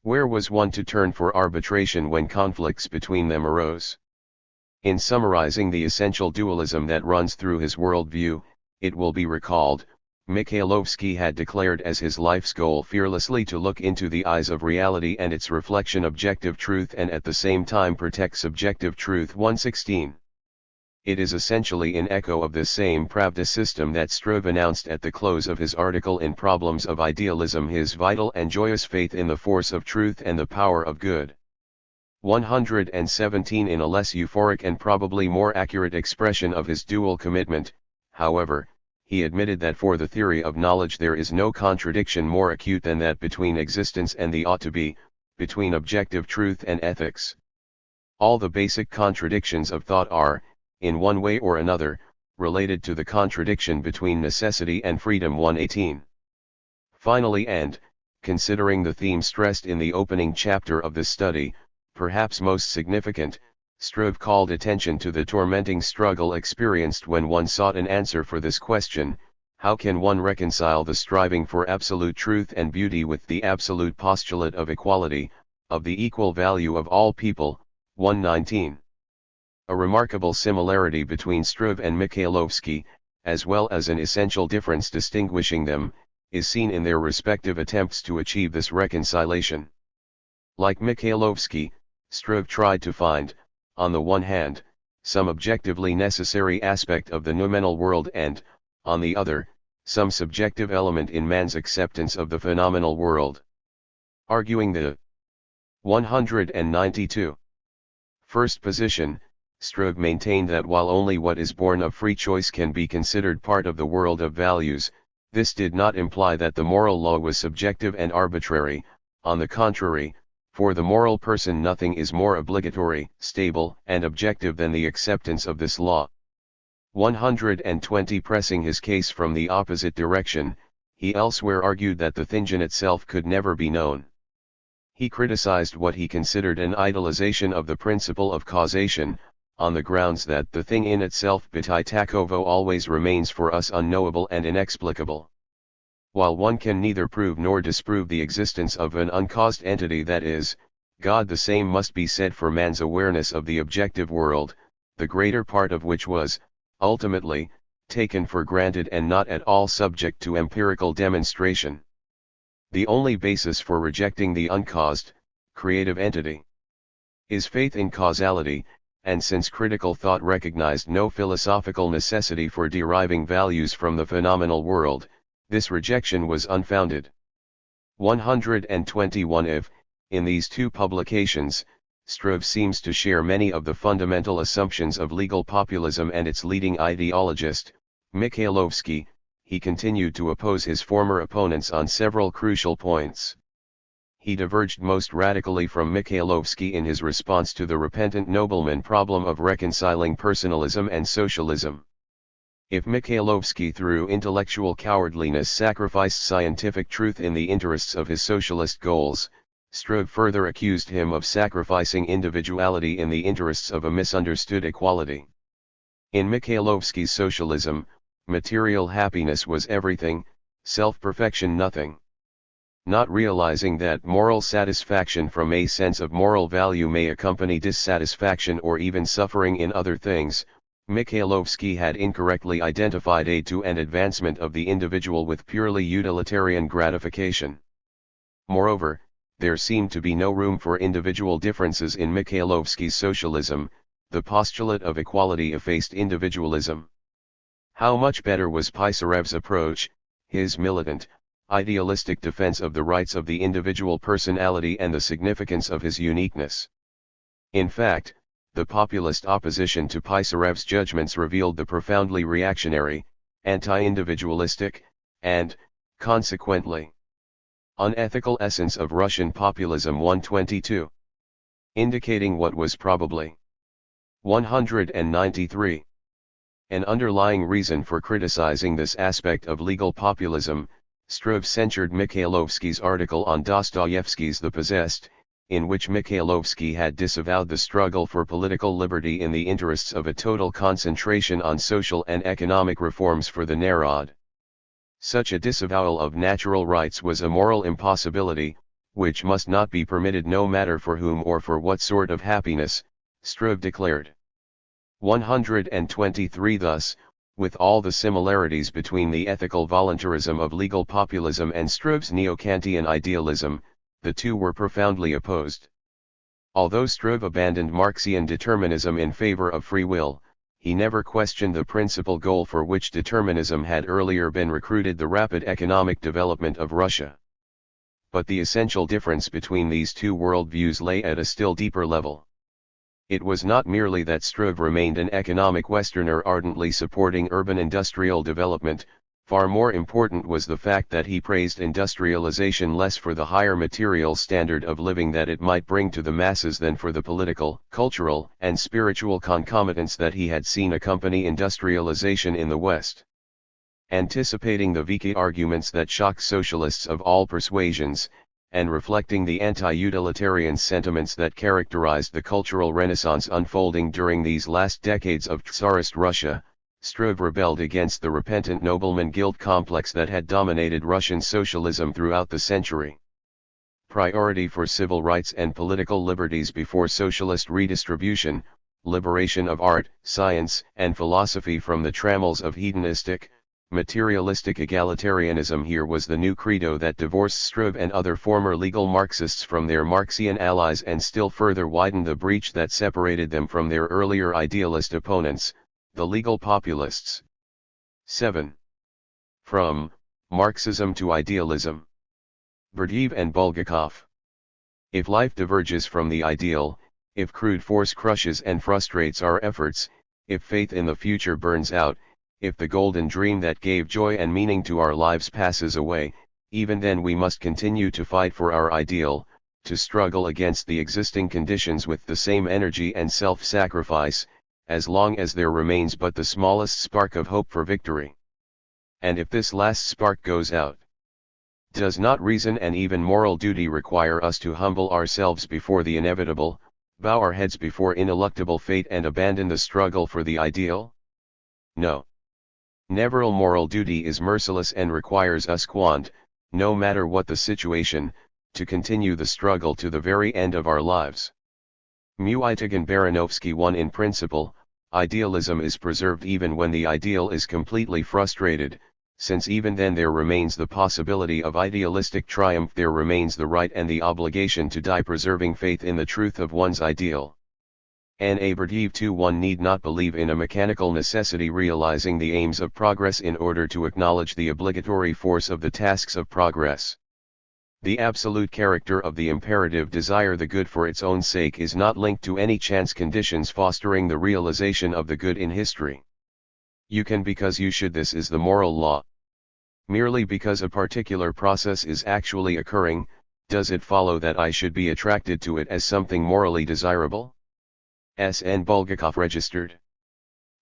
Where was one to turn for arbitration when conflicts between them arose? In summarizing the essential dualism that runs through his worldview, it will be recalled, Mikhailovsky had declared as his life's goal fearlessly to look into the eyes of reality and its reflection objective truth and at the same time protect subjective truth. 116. It is essentially in echo of this same Pravda system that Struve announced at the close of his article in Problems of Idealism his vital and joyous faith in the force of truth and the power of good. 117. In a less euphoric and probably more accurate expression of his dual commitment, however, he admitted that for the theory of knowledge there is no contradiction more acute than that between existence and the ought to be, between objective truth and ethics. All the basic contradictions of thought are, in one way or another, related to the contradiction between necessity and freedom. 118. Finally, and, considering the theme stressed in the opening chapter of this study, perhaps most significant, Struve called attention to the tormenting struggle experienced when one sought an answer for this question: how can one reconcile the striving for absolute truth and beauty with the absolute postulate of equality, of the equal value of all people? 119. A remarkable similarity between Struve and Mikhailovsky, as well as an essential difference distinguishing them, is seen in their respective attempts to achieve this reconciliation. Like Mikhailovsky, Struve tried to find, on the one hand, some objectively necessary aspect of the noumenal world and, on the other, some subjective element in man's acceptance of the phenomenal world. Arguing the 192. First position, Struve maintained that while only what is born of free choice can be considered part of the world of values, this did not imply that the moral law was subjective and arbitrary. On the contrary, for the moral person nothing is more obligatory, stable, and objective than the acceptance of this law. 120. Pressing his case from the opposite direction, he elsewhere argued that the thing in itself could never be known. He criticized what he considered an idolization of the principle of causation, on the grounds that the thing in itself biti takovo always remains for us unknowable and inexplicable. While one can neither prove nor disprove the existence of an uncaused entity, that is, God, the same must be said for man's awareness of the objective world, the greater part of which was, ultimately, taken for granted and not at all subject to empirical demonstration. The only basis for rejecting the uncaused, creative entity is faith in causality, and since critical thought recognized no philosophical necessity for deriving values from the phenomenal world, this rejection was unfounded. 121 If, in these two publications, Struve seems to share many of the fundamental assumptions of legal populism and its leading ideologist, Mikhailovsky, he continued to oppose his former opponents on several crucial points. He diverged most radically from Mikhailovsky in his response to the repentant nobleman problem of reconciling personalism and socialism. If Mikhailovsky through intellectual cowardliness sacrificed scientific truth in the interests of his socialist goals, Struve further accused him of sacrificing individuality in the interests of a misunderstood equality. In Mikhailovsky's socialism, material happiness was everything, self-perfection nothing. Not realizing that moral satisfaction from a sense of moral value may accompany dissatisfaction or even suffering in other things, Mikhailovsky had incorrectly identified aid to and advancement of the individual with purely utilitarian gratification. Moreover, there seemed to be no room for individual differences in Mikhailovsky's socialism. The postulate of equality effaced individualism. How much better was Pisarev's approach, his militant, idealistic defense of the rights of the individual personality and the significance of his uniqueness. In fact, the populist opposition to Pisarev's judgments revealed the profoundly reactionary, anti-individualistic, and, consequently, unethical essence of Russian populism. 122. Indicating what was probably 193. An underlying reason for criticizing this aspect of legal populism, Struve censured Mikhailovsky's article on Dostoevsky's The Possessed, in which Mikhailovsky had disavowed the struggle for political liberty in the interests of a total concentration on social and economic reforms for the Narod. Such a disavowal of natural rights was a moral impossibility, which must not be permitted no matter for whom or for what sort of happiness, Struve declared. 123 Thus, with all the similarities between the ethical voluntarism of legal populism and Struve's neo-Kantian idealism, the two were profoundly opposed. Although Struve abandoned Marxian determinism in favor of free will, he never questioned the principal goal for which determinism had earlier been recruited: the rapid economic development of Russia. But the essential difference between these two worldviews lay at a still deeper level. It was not merely that Struve remained an economic Westerner ardently supporting urban industrial development. Far more important was the fact that he praised industrialization less for the higher material standard of living that it might bring to the masses than for the political, cultural, and spiritual concomitants that he had seen accompany industrialization in the West. Anticipating the Vichy arguments that shocked socialists of all persuasions, and reflecting the anti-utilitarian sentiments that characterized the cultural renaissance unfolding during these last decades of tsarist Russia, Struve rebelled against the repentant nobleman guilt complex that had dominated Russian socialism throughout the century. Priority for civil rights and political liberties before socialist redistribution, liberation of art, science, and philosophy from the trammels of hedonistic, materialistic egalitarianism. Here was the new credo that divorced Struve and other former legal Marxists from their Marxian allies and still further widened the breach that separated them from their earlier idealist opponents, the legal populists. 7. From Marxism to Idealism. Berdyaev and Bulgakov. If life diverges from the ideal, if crude force crushes and frustrates our efforts, if faith in the future burns out, if the golden dream that gave joy and meaning to our lives passes away, even then we must continue to fight for our ideal, to struggle against the existing conditions with the same energy and self-sacrifice, as long as there remains but the smallest spark of hope for victory. And if this last spark goes out, does not reason and even moral duty require us to humble ourselves before the inevitable, bow our heads before ineluctable fate and abandon the struggle for the ideal? No. Never. Moral duty is merciless and requires us, no matter what the situation, to continue the struggle to the very end of our lives. Muitigan Baranovsky. 1. In principle, idealism is preserved even when the ideal is completely frustrated, Since even then there remains the possibility of idealistic triumph, there remains the right and the obligation to die preserving faith in the truth of one's ideal. Na Berdiev 2 One need not believe in a mechanical necessity realizing the aims of progress in order to acknowledge the obligatory force of the tasks of progress. The absolute character of the imperative desire the good for its own sake is not linked to any chance conditions fostering the realization of the good in history. You can because you should, this is the moral law. Merely because a particular process is actually occurring, does it follow that I should be attracted to it as something morally desirable? S. N. Bulgakov registered.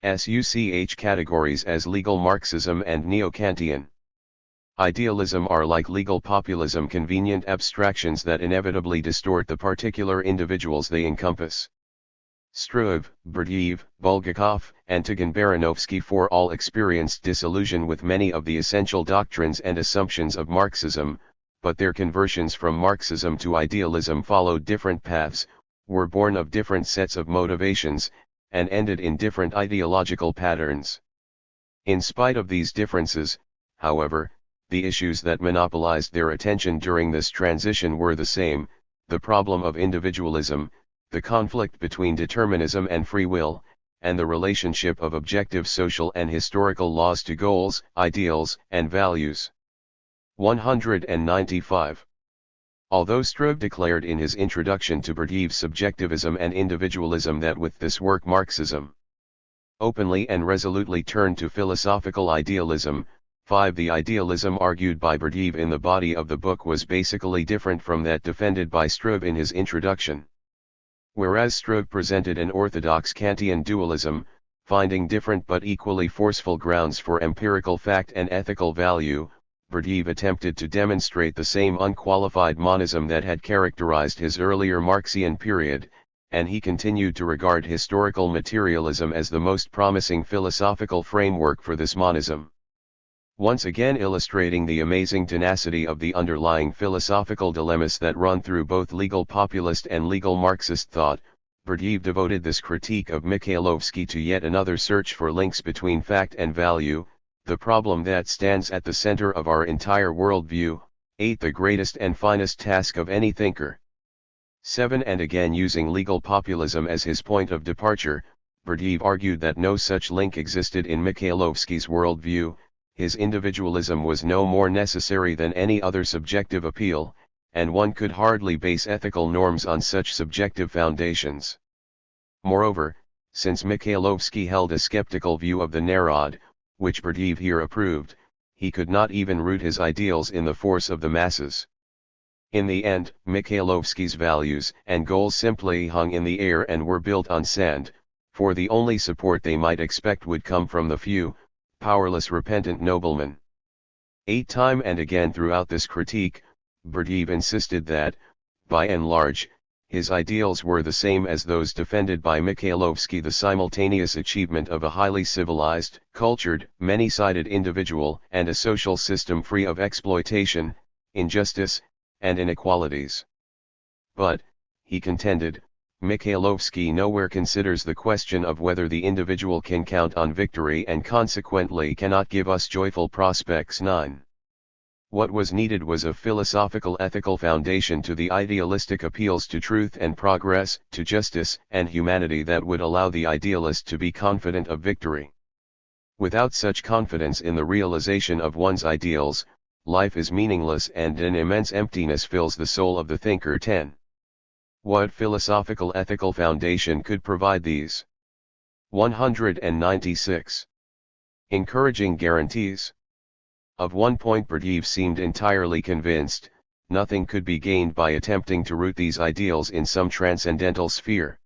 SUCH categories as legal Marxism and Neo-Kantian idealism are like legal populism, convenient abstractions that inevitably distort the particular individuals they encompass. Struve, Berdiev, Bulgakov, and Tagan-Baranovsky for all experienced disillusion with many of the essential doctrines and assumptions of Marxism, but their conversions from Marxism to idealism followed different paths, were born of different sets of motivations, and ended in different ideological patterns. In spite of these differences, however, the issues that monopolized their attention during this transition were the same: the problem of individualism, the conflict between determinism and free will, and the relationship of objective social and historical laws to goals, ideals, and values. 195. Although Struve declared in his introduction to Berdiev's Subjectivism and Individualism that with this work Marxism openly and resolutely turned to philosophical idealism, 5. The idealism argued by Berdiev in the body of the book was basically different from that defended by Struve in his introduction. Whereas Struve presented an orthodox Kantian dualism, finding different but equally forceful grounds for empirical fact and ethical value, Berdiev attempted to demonstrate the same unqualified monism that had characterized his earlier Marxian period, and he continued to regard historical materialism as the most promising philosophical framework for this monism. Once again illustrating the amazing tenacity of the underlying philosophical dilemmas that run through both legal populist and legal Marxist thought, Berdiev devoted this critique of Mikhailovsky to yet another search for links between fact and value, the problem that stands at the center of our entire worldview. 8. The greatest and finest task of any thinker. 7. And again using legal populism as his point of departure, Berdiev argued that no such link existed in Mikhailovsky's worldview. His individualism was no more necessary than any other subjective appeal, and one could hardly base ethical norms on such subjective foundations. Moreover, since Mikhailovsky held a skeptical view of the narod, which Berdiev here approved, he could not even root his ideals in the force of the masses. In the end, Mikhailovsky's values and goals simply hung in the air and were built on sand, for the only support they might expect would come from the few, powerless repentant noblemen. 8. Time and again throughout this critique, Berdiev insisted that, by and large, his ideals were the same as those defended by Mikhailovsky: the simultaneous achievement of a highly civilized, cultured, many-sided individual and a social system free of exploitation, injustice, and inequalities. But, he contended, Mikhailovsky nowhere considers the question of whether the individual can count on victory and consequently cannot give us joyful prospects. 9. What was needed was a philosophical ethical foundation to the idealistic appeals to truth and progress, to justice and humanity that would allow the idealist to be confident of victory. Without such confidence in the realization of one's ideals, life is meaningless and an immense emptiness fills the soul of the thinker. 10. What philosophical ethical foundation could provide these? 196. Encouraging guarantees. Of one point Berdiev seemed entirely convinced: nothing could be gained by attempting to root these ideals in some transcendental sphere.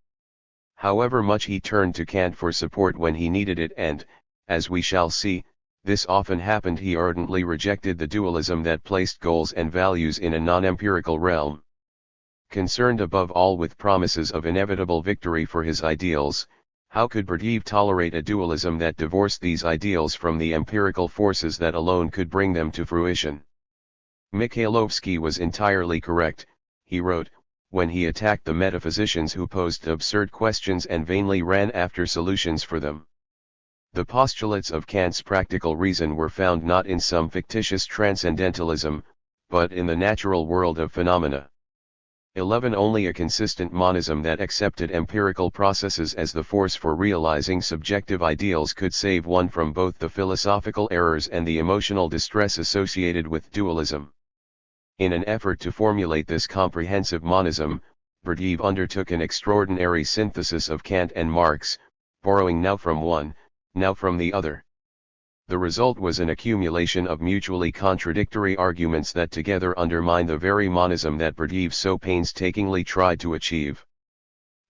However much he turned to Kant for support when he needed it, and, as we shall see, this often happened, he ardently rejected the dualism that placed goals and values in a non-empirical realm. Concerned above all with promises of inevitable victory for his ideals, how could Berdiev tolerate a dualism that divorced these ideals from the empirical forces that alone could bring them to fruition? Mikhailovsky was entirely correct, he wrote, when he attacked the metaphysicians who posed absurd questions and vainly ran after solutions for them. The postulates of Kant's practical reason were found not in some fictitious transcendentalism, but in the natural world of phenomena. 11. Only a consistent monism that accepted empirical processes as the force for realizing subjective ideals could save one from both the philosophical errors and the emotional distress associated with dualism. In an effort to formulate this comprehensive monism, Berdiev undertook an extraordinary synthesis of Kant and Marx, borrowing now from one, now from the other. The result was an accumulation of mutually contradictory arguments that together undermine the very monism that Berdiev so painstakingly tried to achieve.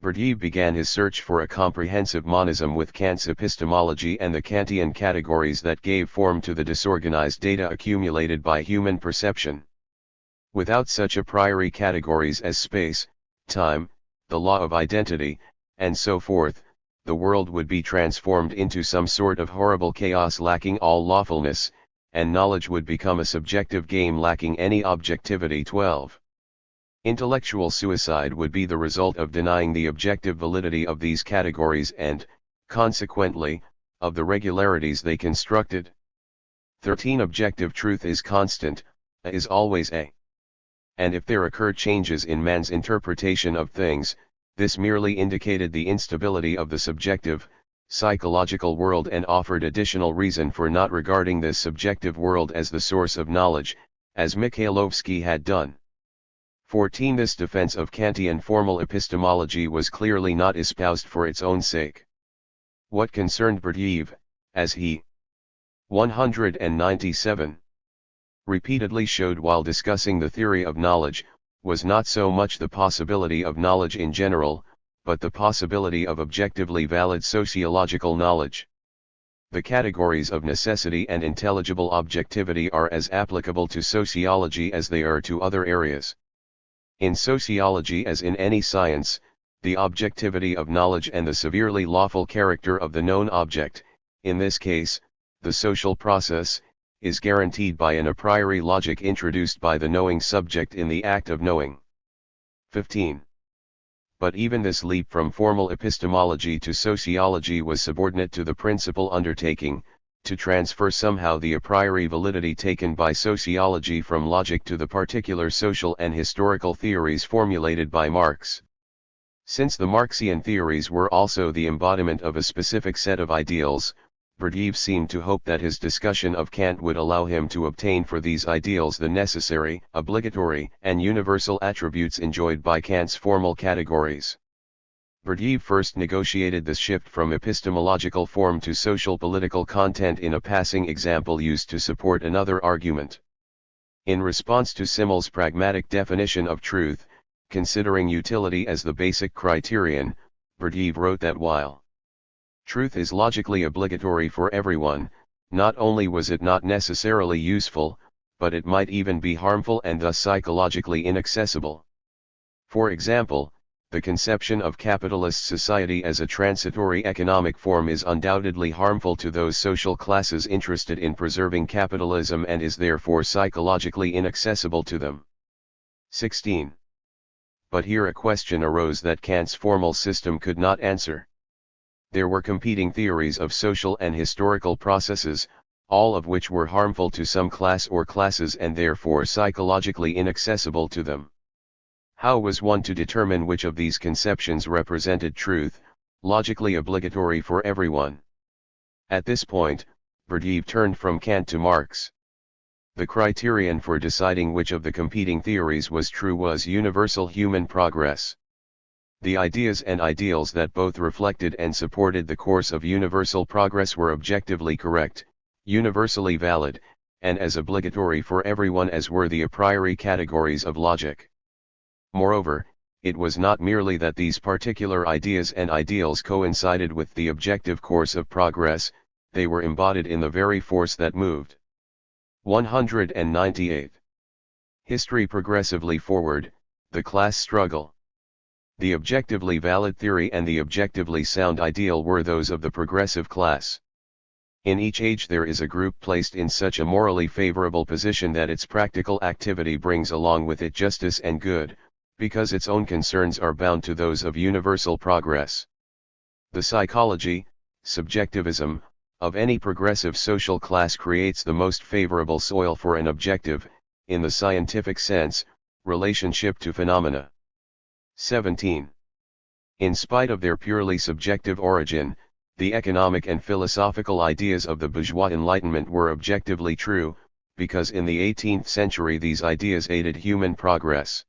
Berdiev began his search for a comprehensive monism with Kant's epistemology and the Kantian categories that gave form to the disorganized data accumulated by human perception. Without such a priori categories as space, time, the law of identity, and so forth, the world would be transformed into some sort of horrible chaos lacking all lawfulness, and knowledge would become a subjective game lacking any objectivity. 12. Intellectual suicide would be the result of denying the objective validity of these categories and, consequently, of the regularities they constructed. 13. Objective truth is constant, A is always A. And if there occurred changes in man's interpretation of things, this merely indicated the instability of the subjective, psychological world and offered additional reason for not regarding this subjective world as the source of knowledge, as Mikhailovsky had done. 14. This defense of Kantian formal epistemology was clearly not espoused for its own sake. What concerned Berdiev, as he 197 repeatedly showed while discussing the theory of knowledge, was not so much the possibility of knowledge in general, but the possibility of objectively valid sociological knowledge. The categories of necessity and intelligible objectivity are as applicable to sociology as they are to other areas. In sociology as in any science, the objectivity of knowledge and the severely lawful character of the known object, in this case, the social process, is guaranteed by an a priori logic introduced by the knowing subject in the act of knowing. 15. But even this leap from formal epistemology to sociology was subordinate to the principal undertaking, to transfer somehow the a priori validity taken by sociology from logic to the particular social and historical theories formulated by Marx. Since the Marxian theories were also the embodiment of a specific set of ideals, Berdiev seemed to hope that his discussion of Kant would allow him to obtain for these ideals the necessary, obligatory, and universal attributes enjoyed by Kant's formal categories. Berdiev first negotiated this shift from epistemological form to social political content in a passing example used to support another argument. In response to Simmel's pragmatic definition of truth, considering utility as the basic criterion, Berdiev wrote that while truth is logically obligatory for everyone, not only was it not necessarily useful, but it might even be harmful and thus psychologically inaccessible. For example, the conception of capitalist society as a transitory economic form is undoubtedly harmful to those social classes interested in preserving capitalism and is therefore psychologically inaccessible to them. 16. But here a question arose that Kant's formal system could not answer. There were competing theories of social and historical processes, all of which were harmful to some class or classes and therefore psychologically inaccessible to them. How was one to determine which of these conceptions represented truth, logically obligatory for everyone? At this point, Berdiev turned from Kant to Marx. The criterion for deciding which of the competing theories was true was universal human progress. The ideas and ideals that both reflected and supported the course of universal progress were objectively correct, universally valid, and as obligatory for everyone as were the a priori categories of logic. Moreover, it was not merely that these particular ideas and ideals coincided with the objective course of progress, they were embodied in the very force that moved. 198. History progressively forward, the class struggle. The objectively valid theory and the objectively sound ideal were those of the progressive class. In each age there is a group placed in such a morally favorable position that its practical activity brings along with it justice and good, because its own concerns are bound to those of universal progress. The psychology, subjectivism, of any progressive social class creates the most favorable soil for an objective, in the scientific sense, relationship to phenomena. 17. In spite of their purely subjective origin, the economic and philosophical ideas of the bourgeois Enlightenment were objectively true, because in the 18th century these ideas aided human progress.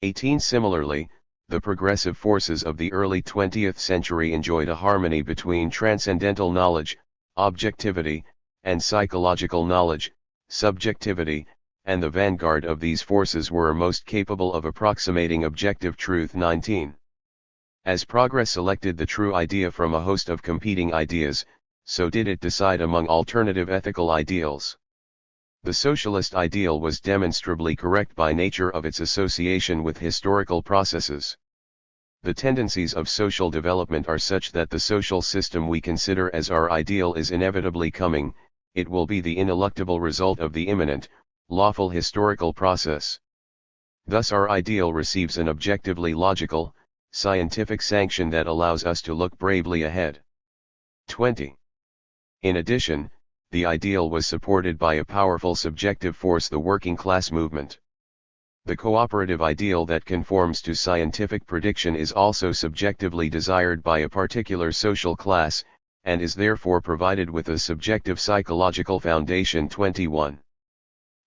18. Similarly, the progressive forces of the early 20th century enjoyed a harmony between transcendental knowledge, objectivity, and psychological knowledge, subjectivity, and the vanguard of these forces were most capable of approximating objective truth. 19. As progress selected the true idea from a host of competing ideas, so did it decide among alternative ethical ideals. The socialist ideal was demonstrably correct by nature of its association with historical processes. The tendencies of social development are such that the social system we consider as our ideal is inevitably coming, it will be the ineluctable result of the imminent, lawful historical process. Thus our ideal receives an objectively logical, scientific sanction that allows us to look bravely ahead. 20. In addition, the ideal was supported by a powerful subjective force, the working class movement. The cooperative ideal that conforms to scientific prediction is also subjectively desired by a particular social class, and is therefore provided with a subjective psychological foundation. 21.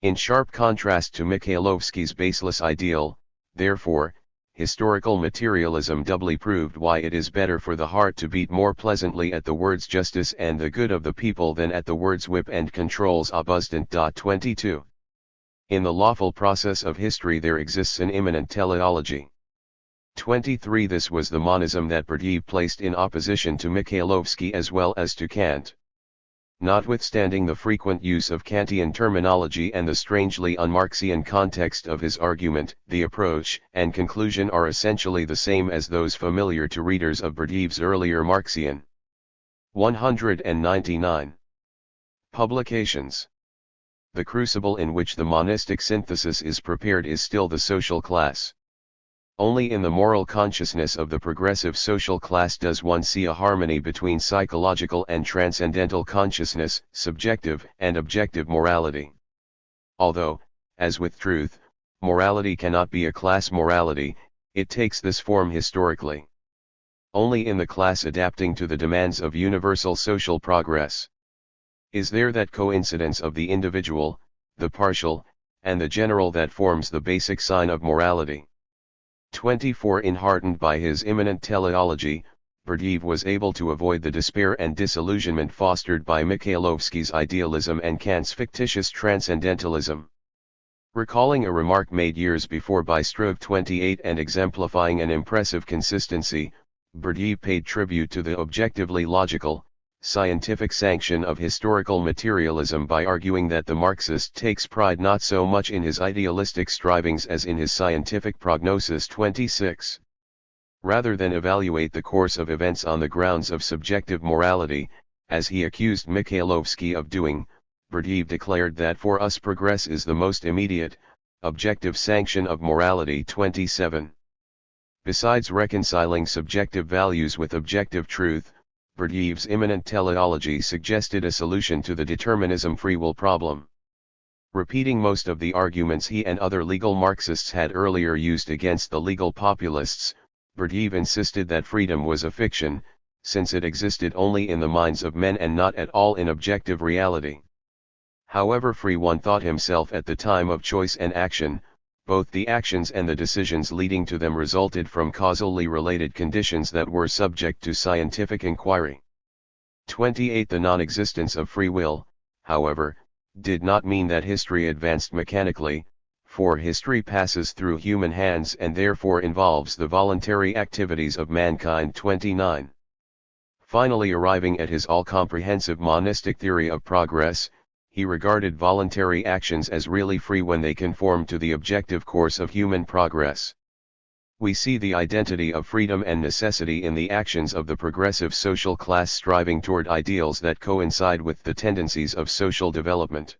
In sharp contrast to Mikhailovsky's baseless ideal, therefore, historical materialism doubly proved why it is better for the heart to beat more pleasantly at the words justice and the good of the people than at the words whip and controls abustant. 22. In the lawful process of history there exists an immanent teleology. 23. This was the monism that Berdyaev placed in opposition to Mikhailovsky as well as to Kant. Notwithstanding the frequent use of Kantian terminology and the strangely un-Marxian context of his argument, the approach and conclusion are essentially the same as those familiar to readers of Berdyaev's earlier Marxian. 199. Publications. The crucible in which the monistic synthesis is prepared is still the social class. Only in the moral consciousness of the progressive social class does one see a harmony between psychological and transcendental consciousness, subjective and objective morality. Although, as with truth, morality cannot be a class morality, it takes this form historically. Only in the class adapting to the demands of universal social progress is there that coincidence of the individual, the partial, and the general that forms the basic sign of morality. 24. Enheartened by his immanent teleology, Berdyaev was able to avoid the despair and disillusionment fostered by Mikhailovsky's idealism and Kant's fictitious transcendentalism. Recalling a remark made years before by Struve 28 and exemplifying an impressive consistency, Berdyaev paid tribute to the objectively logical, scientific sanction of historical materialism by arguing that the Marxist takes pride not so much in his idealistic strivings as in his scientific prognosis. 26. Rather than evaluate the course of events on the grounds of subjective morality, as he accused Mikhailovsky of doing, Berdyaev declared that for us progress is the most immediate, objective sanction of morality. 27. Besides reconciling subjective values with objective truth, Berdyaev's immanent teleology suggested a solution to the determinism free will problem. Repeating most of the arguments he and other legal Marxists had earlier used against the legal populists, Berdyaev insisted that freedom was a fiction, since it existed only in the minds of men and not at all in objective reality. However free one thought himself at the time of choice and action, both the actions and the decisions leading to them resulted from causally related conditions that were subject to scientific inquiry. 28. The non-existence of free will, however, did not mean that history advanced mechanically, for history passes through human hands and therefore involves the voluntary activities of mankind. 29. Finally, arriving at his all-comprehensive monistic theory of progress, he regarded voluntary actions as really free when they conform to the objective course of human progress. We see the identity of freedom and necessity in the actions of the progressive social class striving toward ideals that coincide with the tendencies of social development.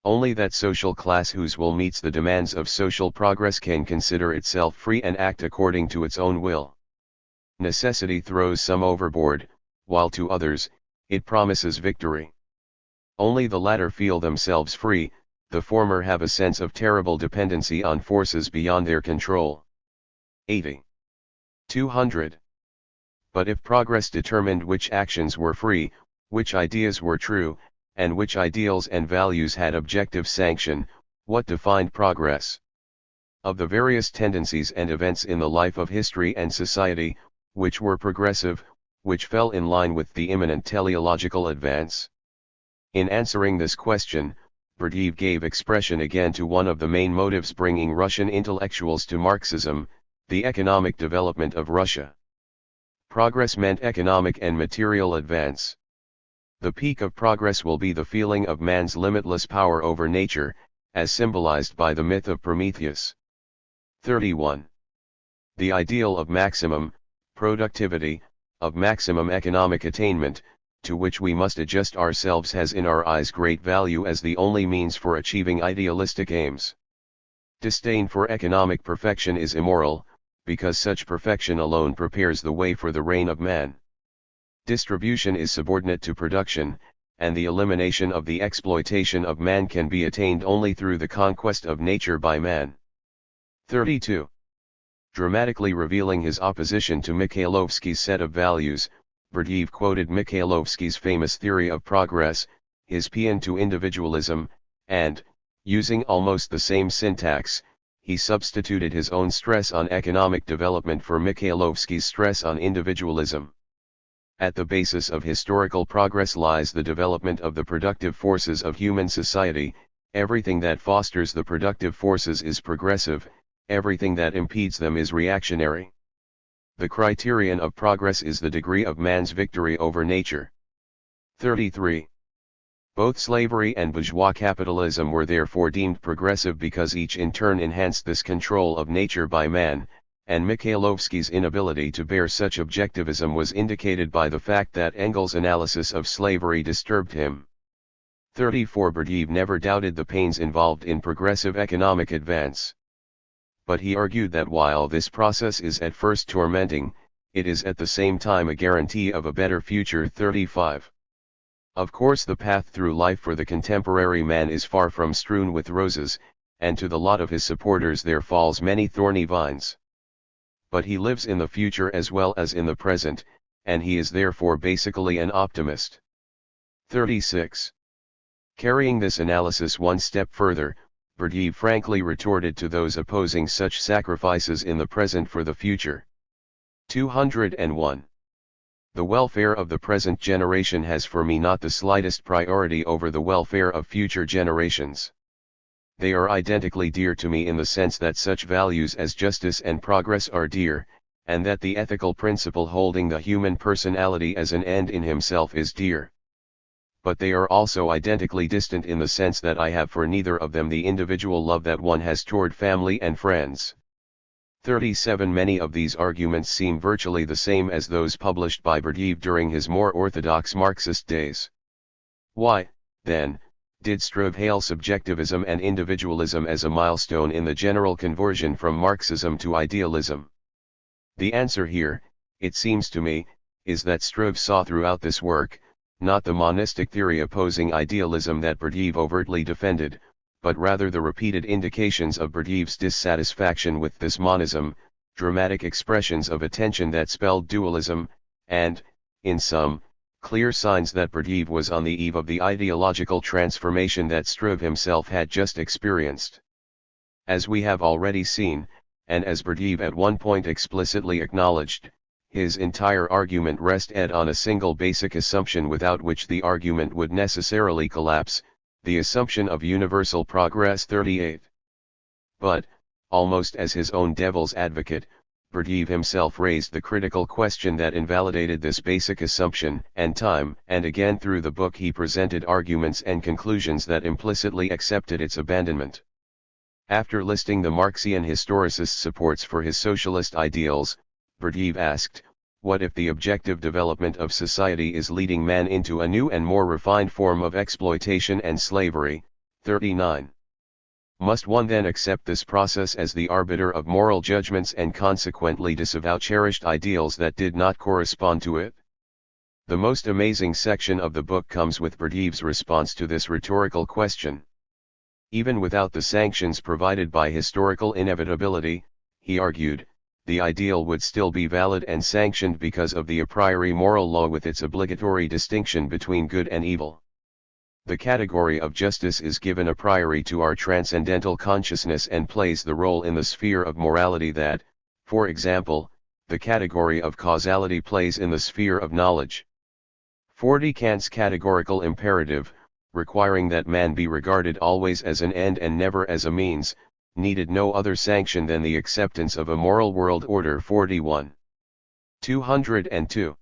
Only that social class whose will meets the demands of social progress can consider itself free and act according to its own will. Necessity throws some overboard, while to others, It promises victory. Only the latter feel themselves free, the former have a sense of terrible dependency on forces beyond their control. 80. 200. But if progress determined which actions were free, which ideas were true, and which ideals and values had objective sanction, what defined progress? Of the various tendencies and events in the life of history and society, which were progressive, which fell in line with the imminent teleological advance? In answering this question, Berdiev gave expression again to one of the main motives bringing Russian intellectuals to Marxism, the economic development of Russia. Progress meant economic and material advance. The peak of progress will be the feeling of man's limitless power over nature, as symbolized by the myth of Prometheus. 31. The ideal of maximum productivity, of maximum economic attainment, to which we must adjust ourselves, has in our eyes great value as the only means for achieving idealistic aims. Disdain for economic perfection is immoral, because such perfection alone prepares the way for the reign of man. Distribution is subordinate to production, and the elimination of the exploitation of man can be attained only through the conquest of nature by man. 32. Dramatically revealing his opposition to Mikhailovsky's set of values, Berdiev quoted Mikhailovsky's famous theory of progress, his paean to individualism, and, using almost the same syntax, he substituted his own stress on economic development for Mikhailovsky's stress on individualism. At the basis of historical progress lies the development of the productive forces of human society. Everything that fosters the productive forces is progressive, everything that impedes them is reactionary. The criterion of progress is the degree of man's victory over nature. 33. Both slavery and bourgeois capitalism were therefore deemed progressive because each in turn enhanced this control of nature by man, and Mikhailovsky's inability to bear such objectivism was indicated by the fact that Engels' analysis of slavery disturbed him. 34. Berdiev never doubted the pains involved in progressive economic advance. But he argued that while this process is at first tormenting, it is at the same time a guarantee of a better future. 35. Of course, the path through life for the contemporary man is far from strewn with roses, and to the lot of his supporters there falls many thorny vines. But he lives in the future as well as in the present, and he is therefore basically an optimist. 36. Carrying this analysis one step further, Berdiev frankly retorted to those opposing such sacrifices in the present for the future. 201. The welfare of the present generation has for me not the slightest priority over the welfare of future generations. They are identically dear to me in the sense that such values as justice and progress are dear, and that the ethical principle holding the human personality as an end in himself is dear. But they are also identically distant in the sense that I have for neither of them the individual love that one has toward family and friends. 37. Many of these arguments seem virtually the same as those published by Berdiev during his more orthodox Marxist days. Why, then, did Struve hail subjectivism and individualism as a milestone in the general conversion from Marxism to idealism? The answer here, it seems to me, is that Struve saw throughout this work, not the monistic theory opposing idealism that Berdiev overtly defended, but rather the repeated indications of Berdiev's dissatisfaction with this monism, dramatic expressions of attention that spelled dualism, and, in sum, clear signs that Berdiev was on the eve of the ideological transformation that Struve himself had just experienced. As we have already seen, and as Berdiev at one point explicitly acknowledged, his entire argument rested on a single basic assumption without which the argument would necessarily collapse, the assumption of universal progress. 38. But, almost as his own devil's advocate, Berdiev himself raised the critical question that invalidated this basic assumption, and time and again through the book he presented arguments and conclusions that implicitly accepted its abandonment. After listing the Marxian historicist supports for his socialist ideals, Berdiev asked, what if the objective development of society is leading man into a new and more refined form of exploitation and slavery? 39. Must one then accept this process as the arbiter of moral judgments and consequently disavow cherished ideals that did not correspond to it? The most amazing section of the book comes with Berdyaev's response to this rhetorical question. Even without the sanctions provided by historical inevitability, he argued, the ideal would still be valid and sanctioned because of the a priori moral law with its obligatory distinction between good and evil. The category of justice is given a priori to our transcendental consciousness and plays the role in the sphere of morality that, for example, the category of causality plays in the sphere of knowledge. 40 Kant's categorical imperative, requiring that man be regarded always as an end and never as a means, needed no other sanction than the acceptance of a moral world order. 41. 202.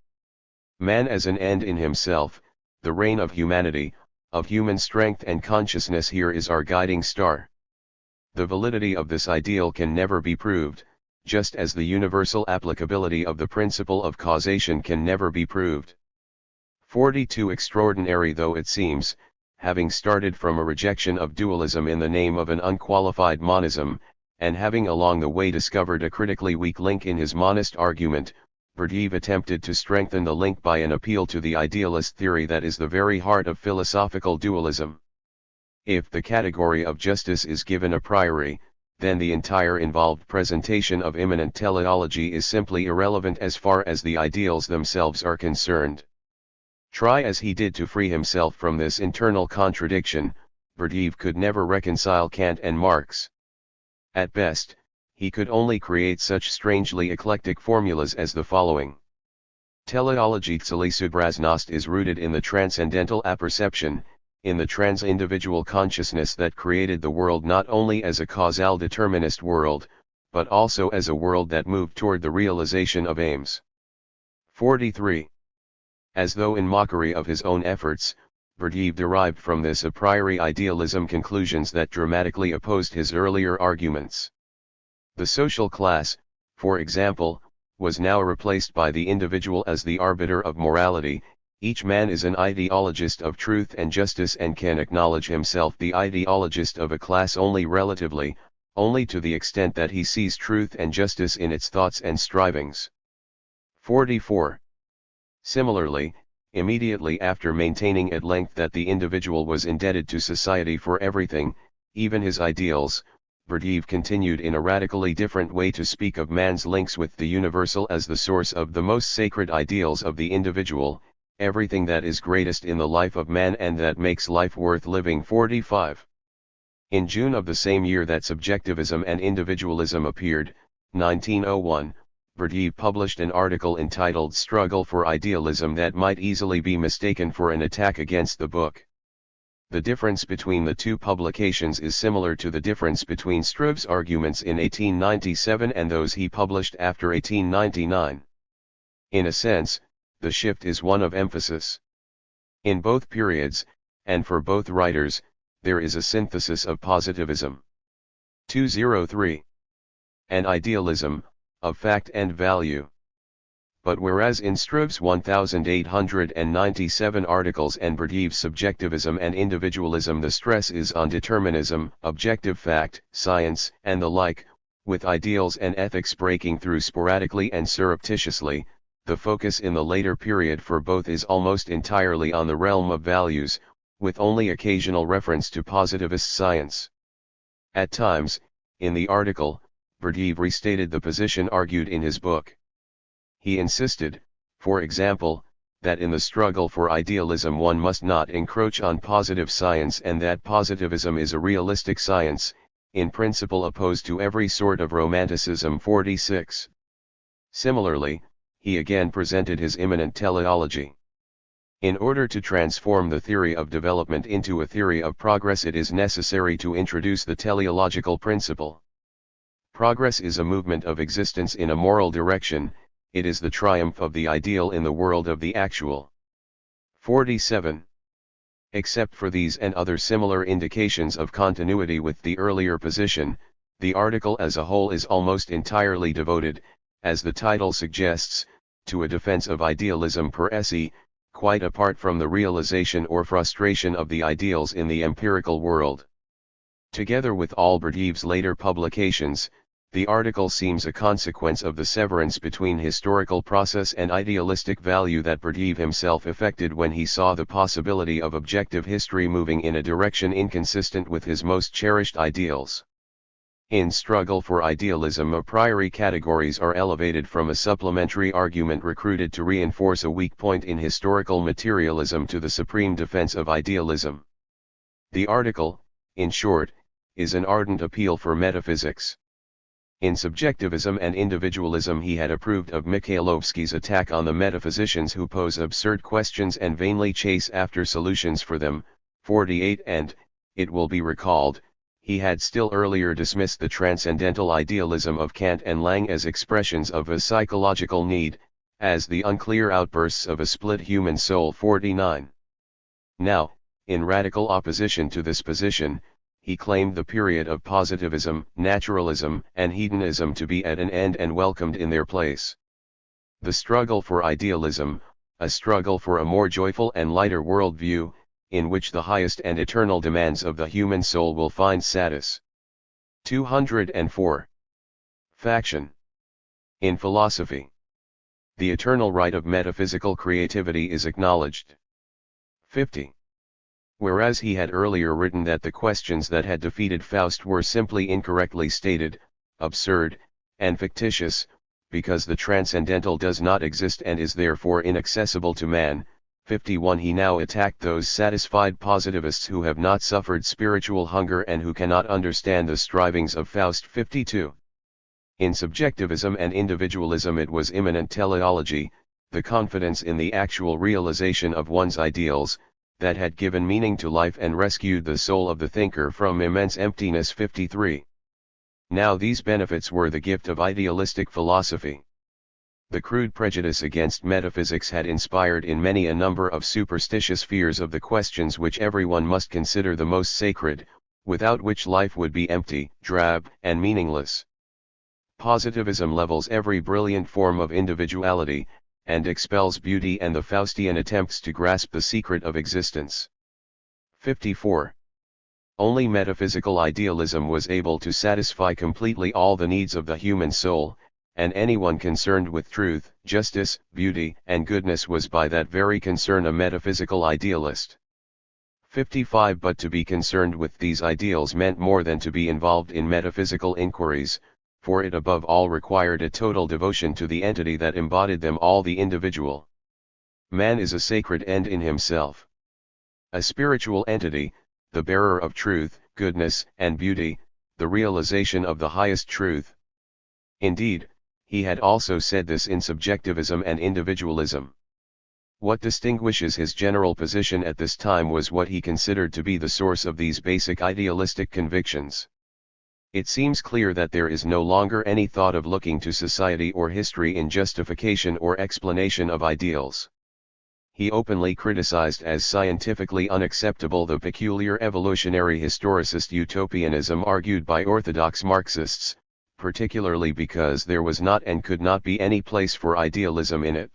Man as an end in himself, the reign of humanity, of human strength and consciousness here is our guiding star. The validity of this ideal can never be proved, just as the universal applicability of the principle of causation can never be proved. 42. Extraordinary though it seems, having started from a rejection of dualism in the name of an unqualified monism, and having along the way discovered a critically weak link in his monist argument, Berdyaev attempted to strengthen the link by an appeal to the idealist theory that is the very heart of philosophical dualism. If the category of justice is given a priori, then the entire involved presentation of immanent teleology is simply irrelevant as far as the ideals themselves are concerned. Try as he did to free himself from this internal contradiction, Berdyaev could never reconcile Kant and Marx. At best, he could only create such strangely eclectic formulas as the following. Teleology Celisubraznost is rooted in the transcendental apperception, in the trans-individual consciousness that created the world not only as a causal determinist world, but also as a world that moved toward the realization of aims. 43. As though in mockery of his own efforts, Berdyaev derived from this a priori idealism conclusions that dramatically opposed his earlier arguments. The social class, for example, was now replaced by the individual as the arbiter of morality. Each man is an ideologist of truth and justice and can acknowledge himself the ideologist of a class only relatively, only to the extent that he sees truth and justice in its thoughts and strivings. 44. Similarly, immediately after maintaining at length that the individual was indebted to society for everything, even his ideals, Berdyaev continued in a radically different way to speak of man's links with the universal as the source of the most sacred ideals of the individual, everything that is greatest in the life of man and that makes life worth living. 45. In June of the same year that Subjectivism and Individualism appeared, 1901, Berdyaev published an article entitled Struggle for Idealism that might easily be mistaken for an attack against the book. The difference between the two publications is similar to the difference between Struve's arguments in 1897 and those he published after 1899. In a sense, the shift is one of emphasis. In both periods, and for both writers, there is a synthesis of positivism. 203. And idealism, of fact and value. But whereas in Struve's 1897 articles and Berdyaev's subjectivism and individualism the stress is on determinism, objective fact, science, and the like, with ideals and ethics breaking through sporadically and surreptitiously, the focus in the later period for both is almost entirely on the realm of values, with only occasional reference to positivist science. At times, in the article, Berdyaev restated the position argued in his book. He insisted, for example, that in the struggle for idealism one must not encroach on positive science and that positivism is a realistic science, in principle opposed to every sort of romanticism. 46. Similarly, he again presented his immanent teleology. In order to transform the theory of development into a theory of progress it is necessary to introduce the teleological principle. Progress is a movement of existence in a moral direction, it is the triumph of the ideal in the world of the actual. 47. Except for these and other similar indications of continuity with the earlier position, the article as a whole is almost entirely devoted, as the title suggests, to a defense of idealism per se, quite apart from the realization or frustration of the ideals in the empirical world. Together with all Berdyaev's later publications, The article seems a consequence of the severance between historical process and idealistic value that Berdiev himself effected when he saw the possibility of objective history moving in a direction inconsistent with his most cherished ideals. In Struggle for Idealism, a priori categories are elevated from a supplementary argument recruited to reinforce a weak point in historical materialism to the supreme defense of idealism. The article, in short, is an ardent appeal for metaphysics. In Subjectivism and Individualism he had approved of Mikhailovsky's attack on the metaphysicians who pose absurd questions and vainly chase after solutions for them, 48, and, it will be recalled, he had still earlier dismissed the transcendental idealism of Kant and Lang as expressions of a psychological need, as the unclear outbursts of a split human soul, 49. Now, in radical opposition to this position, he claimed the period of positivism, naturalism, and hedonism to be at an end and welcomed in their place. The struggle for idealism, a struggle for a more joyful and lighter worldview, in which the highest and eternal demands of the human soul will find satis. 204. Faction. In philosophy, the eternal right of metaphysical creativity is acknowledged. 50. Whereas he had earlier written that the questions that had defeated Faust were simply incorrectly stated, absurd, and fictitious, because the transcendental does not exist and is therefore inaccessible to man, 51. He now attacked those satisfied positivists who have not suffered spiritual hunger and who cannot understand the strivings of Faust. 52. In Subjectivism and Individualism it was immanent teleology, the confidence in the actual realization of one's ideals, that had given meaning to life and rescued the soul of the thinker from immense emptiness. 53. Now these benefits were the gift of idealistic philosophy. The crude prejudice against metaphysics had inspired in many a number of superstitious fears of the questions which everyone must consider the most sacred, without which life would be empty, drab, and meaningless. Positivism levels every brilliant form of individuality, and expels beauty and the Faustian attempts to grasp the secret of existence. 54. Only metaphysical idealism was able to satisfy completely all the needs of the human soul, and anyone concerned with truth, justice, beauty, and goodness was by that very concern a metaphysical idealist. 55. But to be concerned with these ideals meant more than to be involved in metaphysical inquiries, for it above all required a total devotion to the entity that embodied them all, the individual. Man is a sacred end in himself. A spiritual entity, the bearer of truth, goodness, and beauty, the realization of the highest truth. Indeed, he had also said this in Subjectivism and Individualism. What distinguishes his general position at this time was what he considered to be the source of these basic idealistic convictions. It seems clear that there is no longer any thought of looking to society or history in justification or explanation of ideals. He openly criticized as scientifically unacceptable the peculiar evolutionary historicist utopianism argued by orthodox Marxists, particularly because there was not and could not be any place for idealism in it.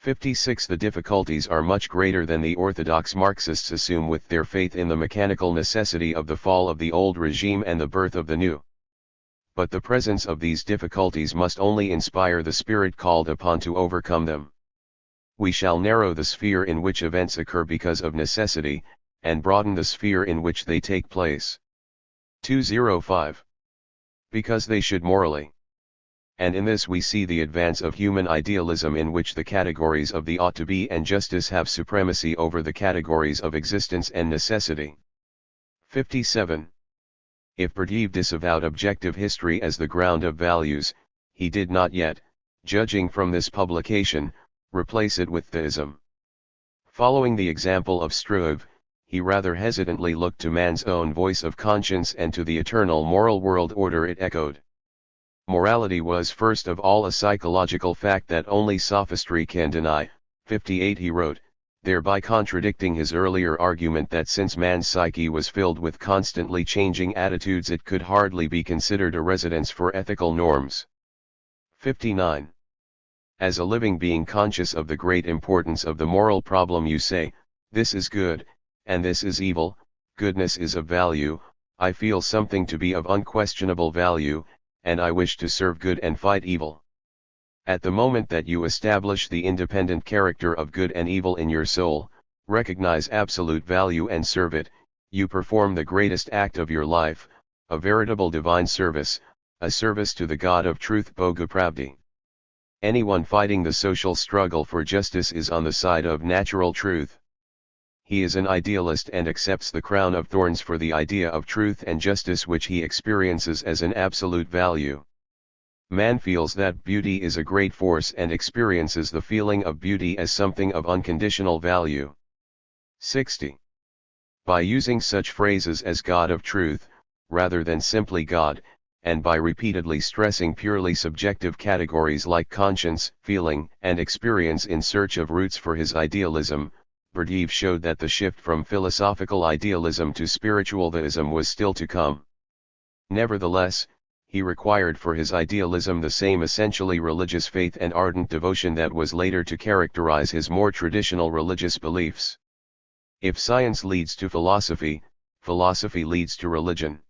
56. The difficulties are much greater than the orthodox Marxists assume with their faith in the mechanical necessity of the fall of the old regime and the birth of the new. But the presence of these difficulties must only inspire the spirit called upon to overcome them. We shall narrow the sphere in which events occur because of necessity, and broaden the sphere in which they take place. 205. Because they should morally. And in this we see the advance of human idealism, in which the categories of the ought to be and justice have supremacy over the categories of existence and necessity. 57. If Berdiev disavowed objective history as the ground of values, he did not yet, judging from this publication, replace it with theism. Following the example of Struve, he rather hesitantly looked to man's own voice of conscience and to the eternal moral world order it echoed. Morality was first of all a psychological fact that only sophistry can deny. 58. He wrote, thereby contradicting his earlier argument that since man's psyche was filled with constantly changing attitudes it could hardly be considered a residence for ethical norms. 59. As a living being conscious of the great importance of the moral problem you say, this is good, and this is evil, goodness is of value, I feel something to be of unquestionable value, and I wish to serve good and fight evil. At the moment that you establish the independent character of good and evil in your soul, recognize absolute value and serve it, you perform the greatest act of your life, a veritable divine service, a service to the God of truth Bogapravdi. Anyone fighting the social struggle for justice is on the side of natural truth. He is an idealist and accepts the crown of thorns for the idea of truth and justice which he experiences as an absolute value. Man feels that beauty is a great force and experiences the feeling of beauty as something of unconditional value. 60. By using such phrases as God of truth, rather than simply God, and by repeatedly stressing purely subjective categories like conscience, feeling, and experience in search of roots for his idealism, Berdiev showed that the shift from philosophical idealism to spiritual theism was still to come. Nevertheless, he required for his idealism the same essentially religious faith and ardent devotion that was later to characterize his more traditional religious beliefs. If science leads to philosophy, philosophy leads to religion.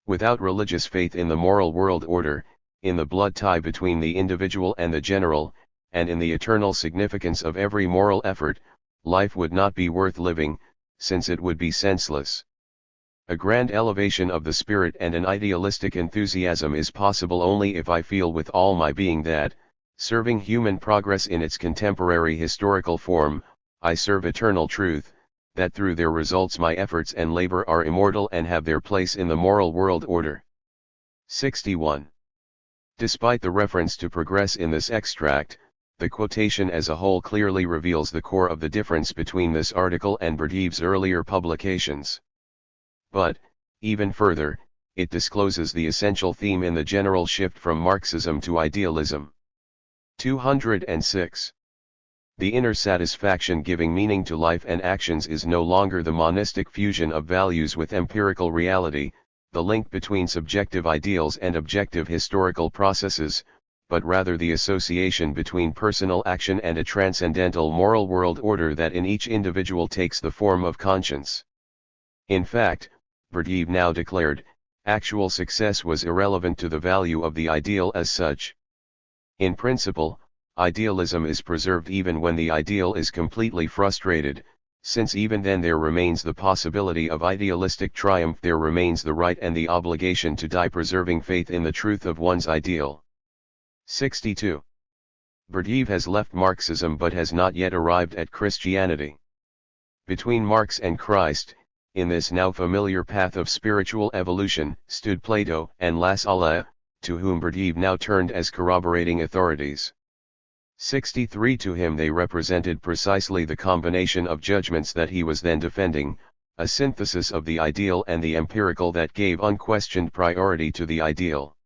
Without religious faith in the moral world order, in the blood tie between the individual and the general, and in the eternal significance of every moral effort, life would not be worth living, since it would be senseless. A grand elevation of the spirit and an idealistic enthusiasm is possible only if I feel with all my being that, serving human progress in its contemporary historical form, I serve eternal truth, that through their results my efforts and labor are immortal and have their place in the moral world order. 61. Despite the reference to progress in this extract, the quotation as a whole clearly reveals the core of the difference between this article and Berdiev's earlier publications. But, even further, it discloses the essential theme in the general shift from Marxism to idealism. 206. The inner satisfaction giving meaning to life and actions is no longer the monistic fusion of values with empirical reality, the link between subjective ideals and objective historical processes, but rather the association between personal action and a transcendental moral world order that in each individual takes the form of conscience. In fact, Berdiev now declared, actual success was irrelevant to the value of the ideal as such. In principle, idealism is preserved even when the ideal is completely frustrated, since even then there remains the possibility of idealistic triumph, there remains the right and the obligation to die preserving faith in the truth of one's ideal. 62. Berdiev has left Marxism but has not yet arrived at Christianity. Between Marx and Christ, in this now familiar path of spiritual evolution, stood Plato and Lassalle, to whom Berdiev now turned as corroborating authorities. 63. To him they represented precisely the combination of judgments that he was then defending, a synthesis of the ideal and the empirical that gave unquestioned priority to the ideal.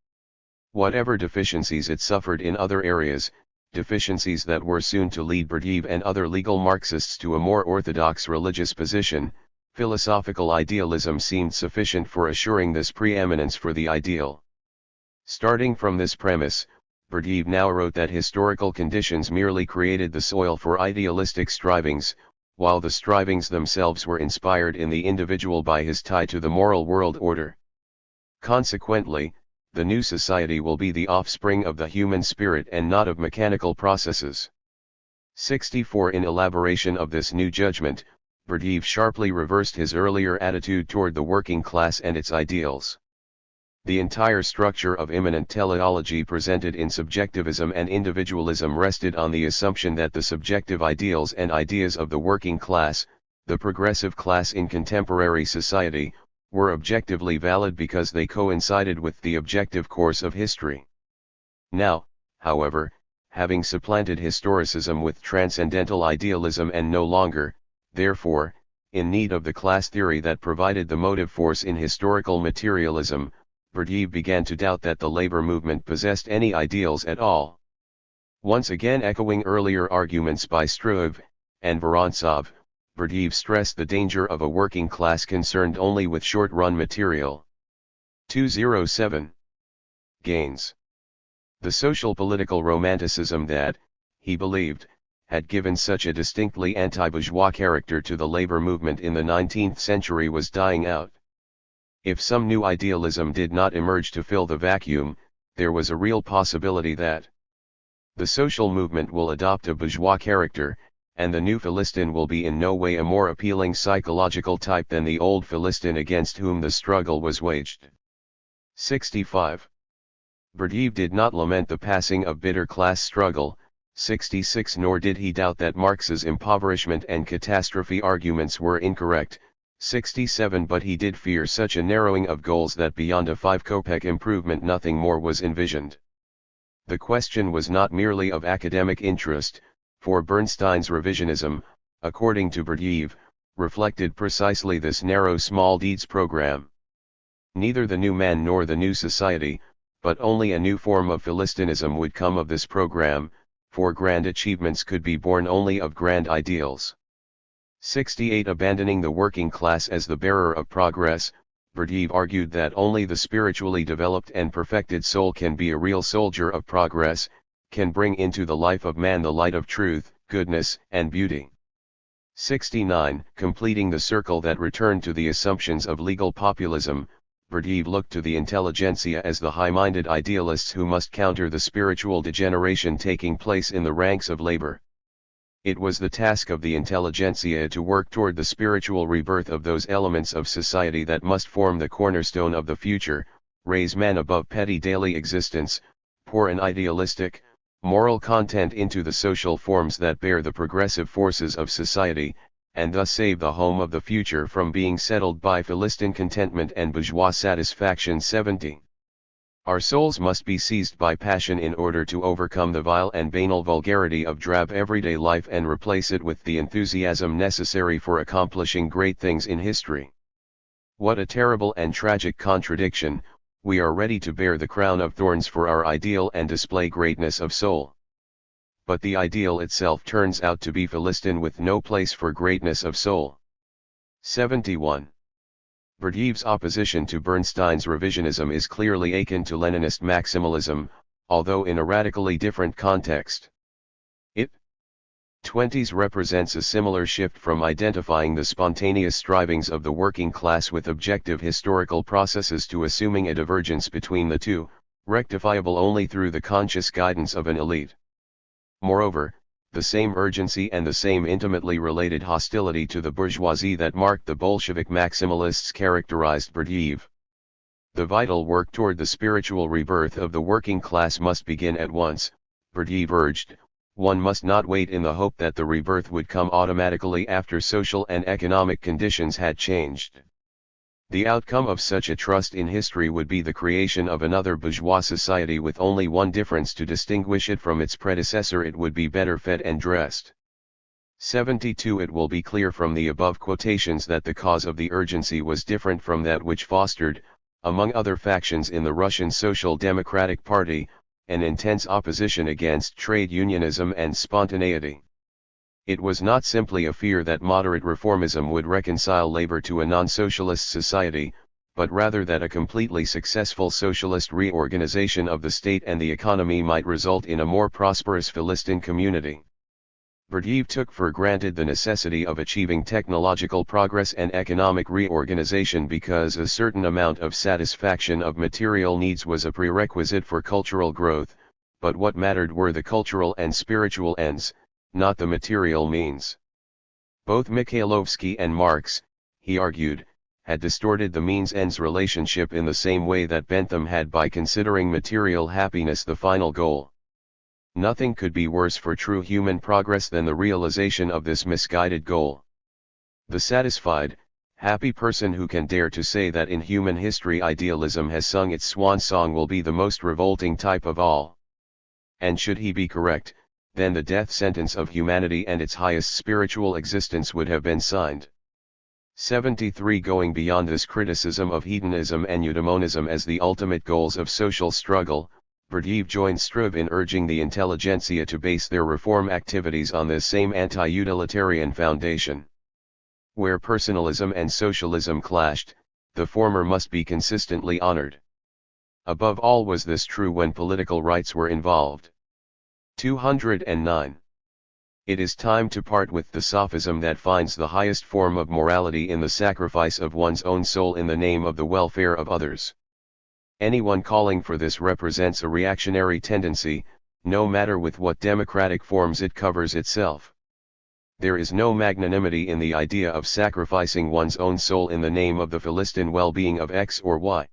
Whatever deficiencies it suffered in other areas, deficiencies that were soon to lead Berdiev and other legal Marxists to a more orthodox religious position, philosophical idealism seemed sufficient for assuring this preeminence for the ideal. Starting from this premise, Berdiev now wrote that historical conditions merely created the soil for idealistic strivings, while the strivings themselves were inspired in the individual by his tie to the moral world order. Consequently, the new society will be the offspring of the human spirit and not of mechanical processes. 64. In elaboration of this new judgment, Berdiev sharply reversed his earlier attitude toward the working class and its ideals. The entire structure of immanent teleology presented in subjectivism and individualism rested on the assumption that the subjective ideals and ideas of the working class, the progressive class in contemporary society, were objectively valid because they coincided with the objective course of history. Now, however, having supplanted historicism with transcendental idealism and no longer, therefore, in need of the class theory that provided the motive force in historical materialism, Berdiev began to doubt that the labor movement possessed any ideals at all. Once again echoing earlier arguments by Struve and Vorontsov, Berdiev stressed the danger of a working class concerned only with short-run material. 207. Gains. The social-political romanticism that, he believed, had given such a distinctly anti-bourgeois character to the labor movement in the 19th century was dying out. If some new idealism did not emerge to fill the vacuum, there was a real possibility that the social movement will adopt a bourgeois character, and the new Philistine will be in no way a more appealing psychological type than the old Philistine against whom the struggle was waged. 65. Berdyaev did not lament the passing of bitter class struggle, 66, nor did he doubt that Marx's impoverishment and catastrophe arguments were incorrect, 67, but he did fear such a narrowing of goals that beyond a 5-kopeck improvement nothing more was envisioned. The question was not merely of academic interest, for Bernstein's revisionism, according to Berdyaev, reflected precisely this narrow small deeds program. Neither the new man nor the new society, but only a new form of Philistinism would come of this program, for grand achievements could be born only of grand ideals. 68. Abandoning the working class as the bearer of progress, Berdyaev argued that only the spiritually developed and perfected soul can be a real soldier of progress, can bring into the life of man the light of truth, goodness, and beauty. 69. Completing the circle that returned to the assumptions of legal populism, Berdyaev looked to the intelligentsia as the high-minded idealists who must counter the spiritual degeneration taking place in the ranks of labor. It was the task of the intelligentsia to work toward the spiritual rebirth of those elements of society that must form the cornerstone of the future, raise man above petty daily existence, pour an idealistic, moral content into the social forms that bear the progressive forces of society, and thus save the home of the future from being settled by Philistine contentment and bourgeois satisfaction. 70. Our souls must be seized by passion in order to overcome the vile and banal vulgarity of drab everyday life and replace it with the enthusiasm necessary for accomplishing great things in history. What a terrible and tragic contradiction! We are ready to bear the crown of thorns for our ideal and display greatness of soul. But the ideal itself turns out to be Philistine with no place for greatness of soul. 71. Berdyaev's opposition to Bernstein's revisionism is clearly akin to Leninist maximalism, although in a radically different context. It 20s represents a similar shift from identifying the spontaneous strivings of the working class with objective historical processes to assuming a divergence between the two, rectifiable only through the conscious guidance of an elite. Moreover, the same urgency and the same intimately related hostility to the bourgeoisie that marked the Bolshevik maximalists characterized Berdyaev. The vital work toward the spiritual rebirth of the working class must begin at once, Berdyaev urged. One must not wait in the hope that the rebirth would come automatically after social and economic conditions had changed. The outcome of such a trust in history would be the creation of another bourgeois society with only one difference to distinguish it from its predecessor: it would be better fed and dressed. 72. It will be clear from the above quotations that the cause of the urgency was different from that which fostered, among other factions in the Russian Social Democratic Party, an intense opposition against trade unionism and spontaneity. It was not simply a fear that moderate reformism would reconcile labor to a non-socialist society, but rather that a completely successful socialist reorganization of the state and the economy might result in a more prosperous Philistine community. Berdyaev took for granted the necessity of achieving technological progress and economic reorganization because a certain amount of satisfaction of material needs was a prerequisite for cultural growth, but what mattered were the cultural and spiritual ends, not the material means. Both Mikhailovsky and Marx, he argued, had distorted the means-ends relationship in the same way that Bentham had by considering material happiness the final goal. Nothing could be worse for true human progress than the realization of this misguided goal. The satisfied, happy person who can dare to say that in human history idealism has sung its swan song will be the most revolting type of all. And should he be correct, then the death sentence of humanity and its highest spiritual existence would have been signed. 73. Going beyond this criticism of hedonism and eudaimonism as the ultimate goals of social struggle, Berdyaev joined Struve in urging the intelligentsia to base their reform activities on this same anti-utilitarian foundation. Where personalism and socialism clashed, the former must be consistently honored. Above all was this true when political rights were involved. 209. It is time to part with the sophism that finds the highest form of morality in the sacrifice of one's own soul in the name of the welfare of others. Anyone calling for this represents a reactionary tendency, no matter with what democratic forms it covers itself. There is no magnanimity in the idea of sacrificing one's own soul in the name of the philistine well-being of X or Y.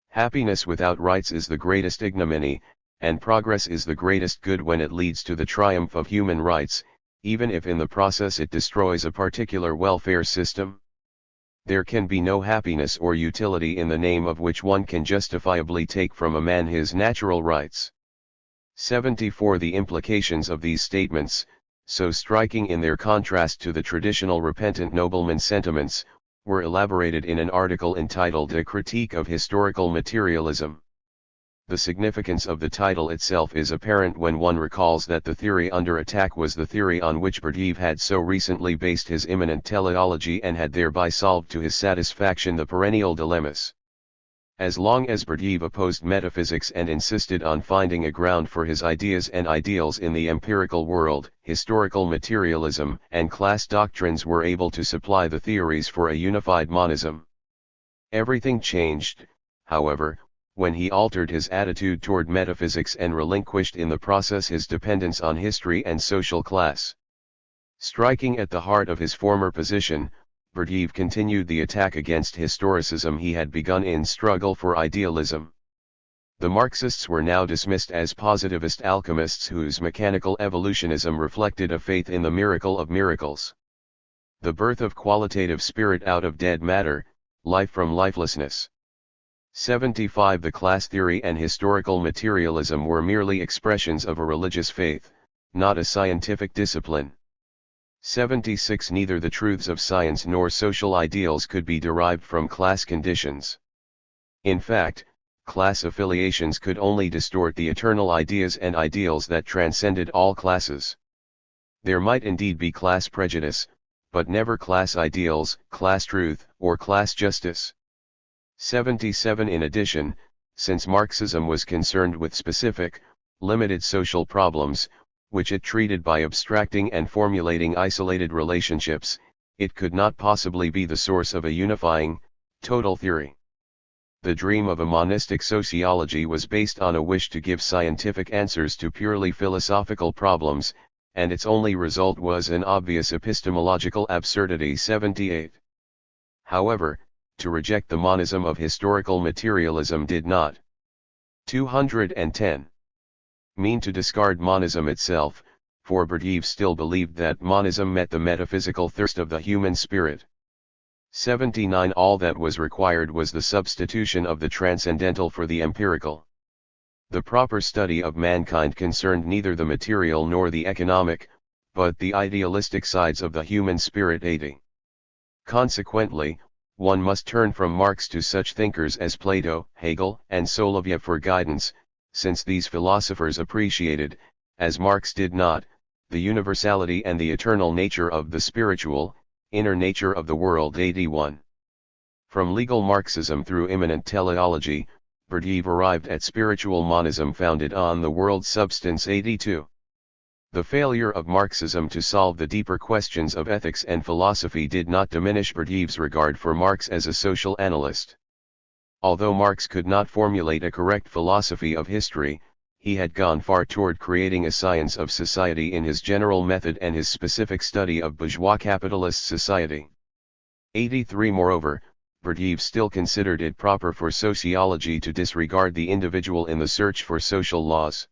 Happiness without rights is the greatest ignominy, and progress is the greatest good when it leads to the triumph of human rights, even if in the process it destroys a particular welfare system. There can be no happiness or utility in the name of which one can justifiably take from a man his natural rights. 74. The implications of these statements, so striking in their contrast to the traditional repentant nobleman sentiments, were elaborated in an article entitled A Critique of Historical Materialism. The significance of the title itself is apparent when one recalls that the theory under attack was the theory on which Berdiev had so recently based his immanent teleology and had thereby solved to his satisfaction the perennial dilemmas. As long as Berdiev opposed metaphysics and insisted on finding a ground for his ideas and ideals in the empirical world, historical materialism and class doctrines were able to supply the theories for a unified monism. Everything changed, however, when he altered his attitude toward metaphysics and relinquished in the process his dependence on history and social class. Striking at the heart of his former position, Berdiev continued the attack against historicism he had begun in Struggle for Idealism. The Marxists were now dismissed as positivist alchemists whose mechanical evolutionism reflected a faith in the miracle of miracles. The birth of qualitative spirit out of dead matter, life from lifelessness. 75. The class theory and historical materialism were merely expressions of a religious faith, not a scientific discipline. 76. Neither the truths of science nor social ideals could be derived from class conditions. In fact, class affiliations could only distort the eternal ideas and ideals that transcended all classes. There might indeed be class prejudice, but never class ideals, class truth, or class justice. 77. In addition, since Marxism was concerned with specific, limited social problems, which it treated by abstracting and formulating isolated relationships, it could not possibly be the source of a unifying, total theory. The dream of a monistic sociology was based on a wish to give scientific answers to purely philosophical problems, and its only result was an obvious epistemological absurdity. 78. However, to reject the monism of historical materialism did not 210 mean to discard monism itself, for Berdiev still believed that monism met the metaphysical thirst of the human spirit. 79. All that was required was the substitution of the transcendental for the empirical. The proper study of mankind concerned neither the material nor the economic, but the idealistic sides of the human spirit. 80. Consequently, one must turn from Marx to such thinkers as Plato, Hegel, and Soloviev for guidance, since these philosophers appreciated, as Marx did not, the universality and the eternal nature of the spiritual, inner nature of the world. 81. From legal Marxism through immanent teleology, Berdiev arrived at spiritual monism founded on the world's substance. 82. The failure of Marxism to solve the deeper questions of ethics and philosophy did not diminish Berdiev's regard for Marx as a social analyst. Although Marx could not formulate a correct philosophy of history, he had gone far toward creating a science of society in his general method and his specific study of bourgeois capitalist society. 83. Moreover, Berdiev still considered it proper for sociology to disregard the individual in the search for social laws.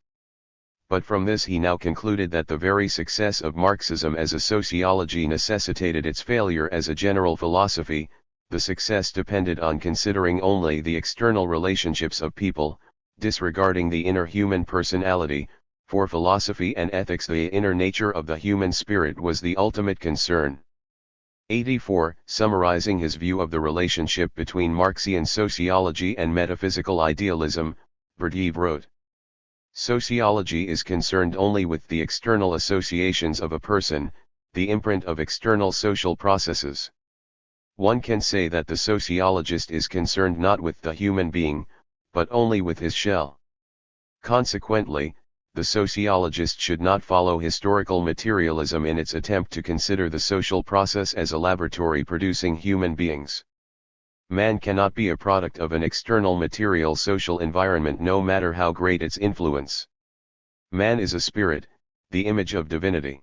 But from this he now concluded that the very success of Marxism as a sociology necessitated its failure as a general philosophy. The success depended on considering only the external relationships of people, disregarding the inner human personality. For philosophy and ethics, the inner nature of the human spirit was the ultimate concern. 84. Summarizing his view of the relationship between Marxian sociology and metaphysical idealism, Berdiev wrote, "Sociology is concerned only with the external associations of a person, the imprint of external social processes. One can say that the sociologist is concerned not with the human being, but only with his shell. Consequently, the sociologist should not follow historical materialism in its attempt to consider the social process as a laboratory producing human beings. Man cannot be a product of an external material social environment no matter how great its influence. Man is a spirit, the image of divinity.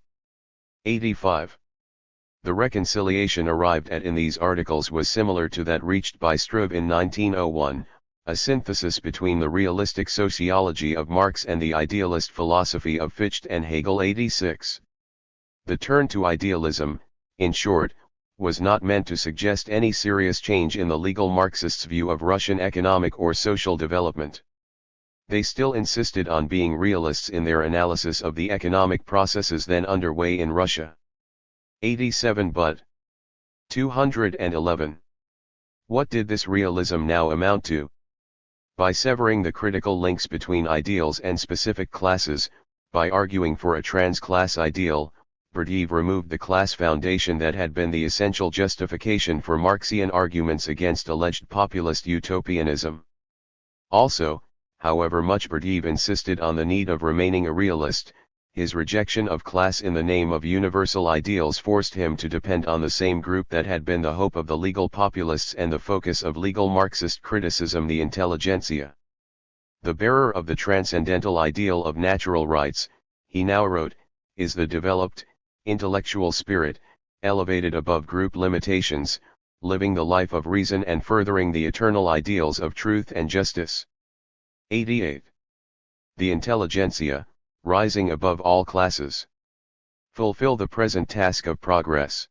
85. The reconciliation arrived at in these articles was similar to that reached by Struve in 1901, a synthesis between the realistic sociology of Marx and the idealist philosophy of Fichte and Hegel. 86. The turn to idealism, in short, was not meant to suggest any serious change in the legal Marxists' view of Russian economic or social development. They still insisted on being realists in their analysis of the economic processes then underway in Russia. 87. But 211. What did this realism now amount to? By severing the critical links between ideals and specific classes, by arguing for a trans-class ideal, Berdiev removed the class foundation that had been the essential justification for Marxian arguments against alleged populist utopianism. Also, however much Berdiev insisted on the need of remaining a realist, his rejection of class in the name of universal ideals forced him to depend on the same group that had been the hope of the legal populists and the focus of legal Marxist criticism, the intelligentsia. The bearer of the transcendental ideal of natural rights, he now wrote, is the developed, intellectual spirit, elevated above group limitations, living the life of reason and furthering the eternal ideals of truth and justice. 88. The intelligentsia, rising above all classes. Fulfill the present task of progress.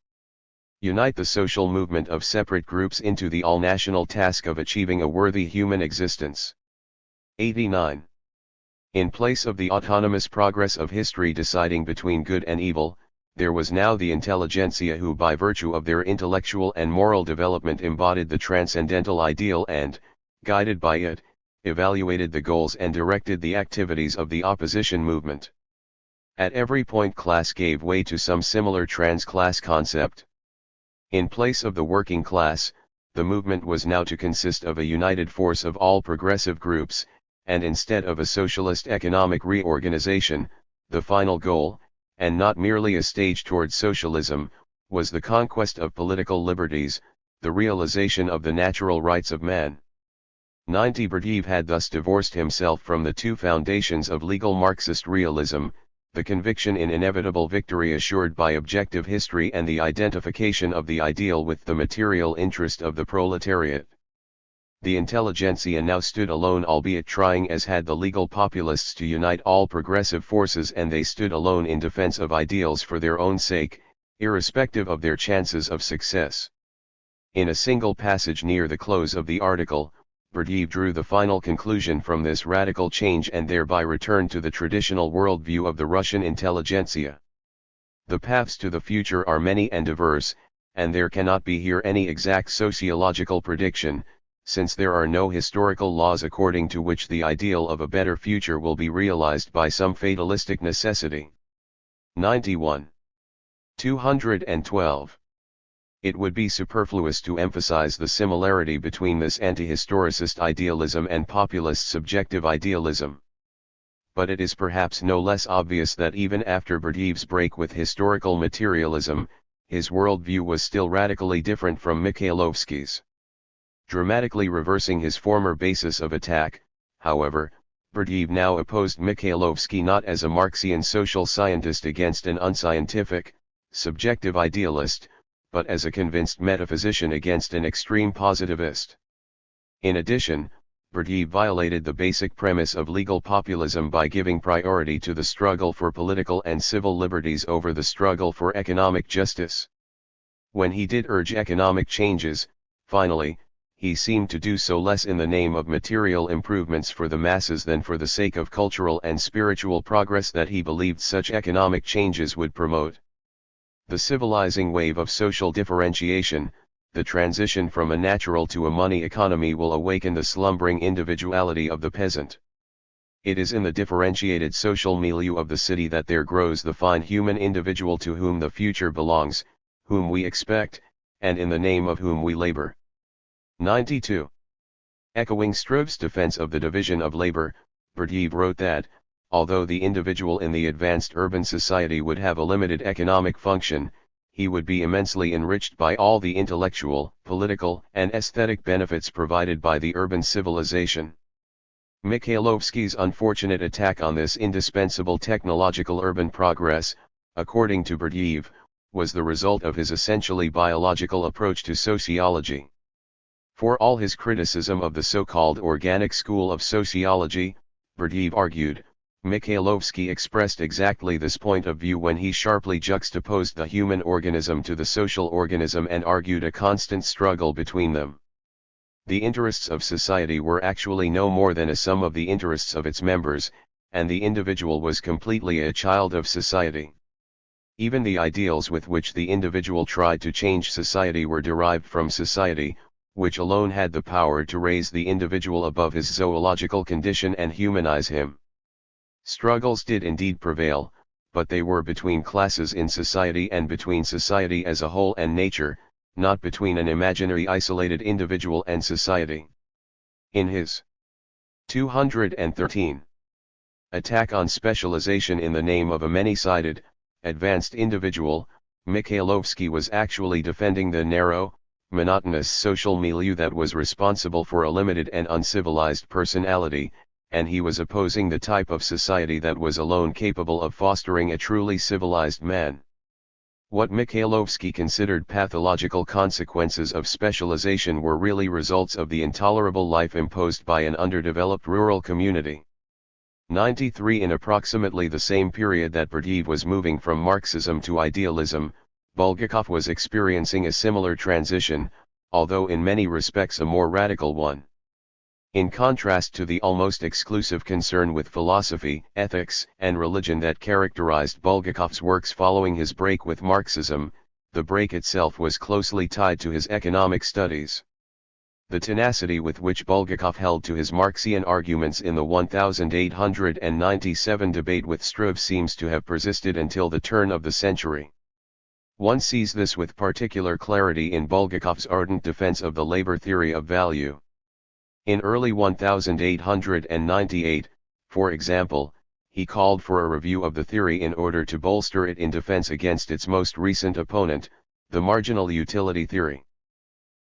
Unite the social movement of separate groups into the all-national task of achieving a worthy human existence. 89. In place of the autonomous progress of history deciding between good and evil, there was now the intelligentsia who by virtue of their intellectual and moral development embodied the transcendental ideal and, guided by it, evaluated the goals and directed the activities of the opposition movement. At every point class gave way to some similar trans-class concept. In place of the working class, the movement was now to consist of a united force of all progressive groups, and instead of a socialist economic reorganization, the final goal, and not merely a stage towards socialism, was the conquest of political liberties, the realization of the natural rights of man. 90. Berdiev had thus divorced himself from the two foundations of legal Marxist realism, the conviction in inevitable victory assured by objective history and the identification of the ideal with the material interest of the proletariat. The intelligentsia now stood alone, albeit trying as had the legal populists to unite all progressive forces, and they stood alone in defense of ideals for their own sake, irrespective of their chances of success. In a single passage near the close of the article, Berdiev drew the final conclusion from this radical change and thereby returned to the traditional worldview of the Russian intelligentsia. The paths to the future are many and diverse, and there cannot be here any exact sociological prediction, since there are no historical laws according to which the ideal of a better future will be realized by some fatalistic necessity. 91. 212. It would be superfluous to emphasize the similarity between this anti-historicist idealism and populist subjective idealism. But it is perhaps no less obvious that even after Berdiev's break with historical materialism, his worldview was still radically different from Mikhailovsky's. Dramatically reversing his former basis of attack, however, Berdiev now opposed Mikhailovsky not as a Marxian social scientist against an unscientific, subjective idealist, but as a convinced metaphysician against an extreme positivist. In addition, Berdiev violated the basic premise of legal populism by giving priority to the struggle for political and civil liberties over the struggle for economic justice. When he did urge economic changes, finally, he seemed to do so less in the name of material improvements for the masses than for the sake of cultural and spiritual progress that he believed such economic changes would promote. The civilizing wave of social differentiation, the transition from a natural to a money economy, will awaken the slumbering individuality of the peasant. It is in the differentiated social milieu of the city that there grows the fine human individual to whom the future belongs, whom we expect, and in the name of whom we labor. 92. Echoing Struve's defense of the division of labor, Berdiev wrote that, although the individual in the advanced urban society would have a limited economic function, he would be immensely enriched by all the intellectual, political, and aesthetic benefits provided by the urban civilization. Mikhailovsky's unfortunate attack on this indispensable technological urban progress, according to Berdyaev, was the result of his essentially biological approach to sociology. For all his criticism of the so-called organic school of sociology, Berdyaev argued, Mikhailovsky expressed exactly this point of view when he sharply juxtaposed the human organism to the social organism and argued a constant struggle between them. The interests of society were actually no more than a sum of the interests of its members, and the individual was completely a child of society. Even the ideals with which the individual tried to change society were derived from society, which alone had the power to raise the individual above his zoological condition and humanize him. Struggles did indeed prevail, but they were between classes in society and between society as a whole and nature, not between an imaginary isolated individual and society. In his 213 attack on specialization in the name of a many-sided, advanced individual, Mikhailovsky was actually defending the narrow, monotonous social milieu that was responsible for a limited and uncivilized personality, and he was opposing the type of society that was alone capable of fostering a truly civilized man. What Mikhailovsky considered pathological consequences of specialization were really results of the intolerable life imposed by an underdeveloped rural community. 93 In approximately the same period that Berdyaev was moving from Marxism to idealism, Bulgakov was experiencing a similar transition, although in many respects a more radical one. In contrast to the almost exclusive concern with philosophy, ethics, and religion that characterized Bulgakov's works following his break with Marxism, the break itself was closely tied to his economic studies. The tenacity with which Bulgakov held to his Marxian arguments in the 1897 debate with Struve seems to have persisted until the turn of the century. One sees this with particular clarity in Bulgakov's ardent defense of the labor theory of value. In early 1898, for example, he called for a review of the theory in order to bolster it in defense against its most recent opponent, the marginal utility theory.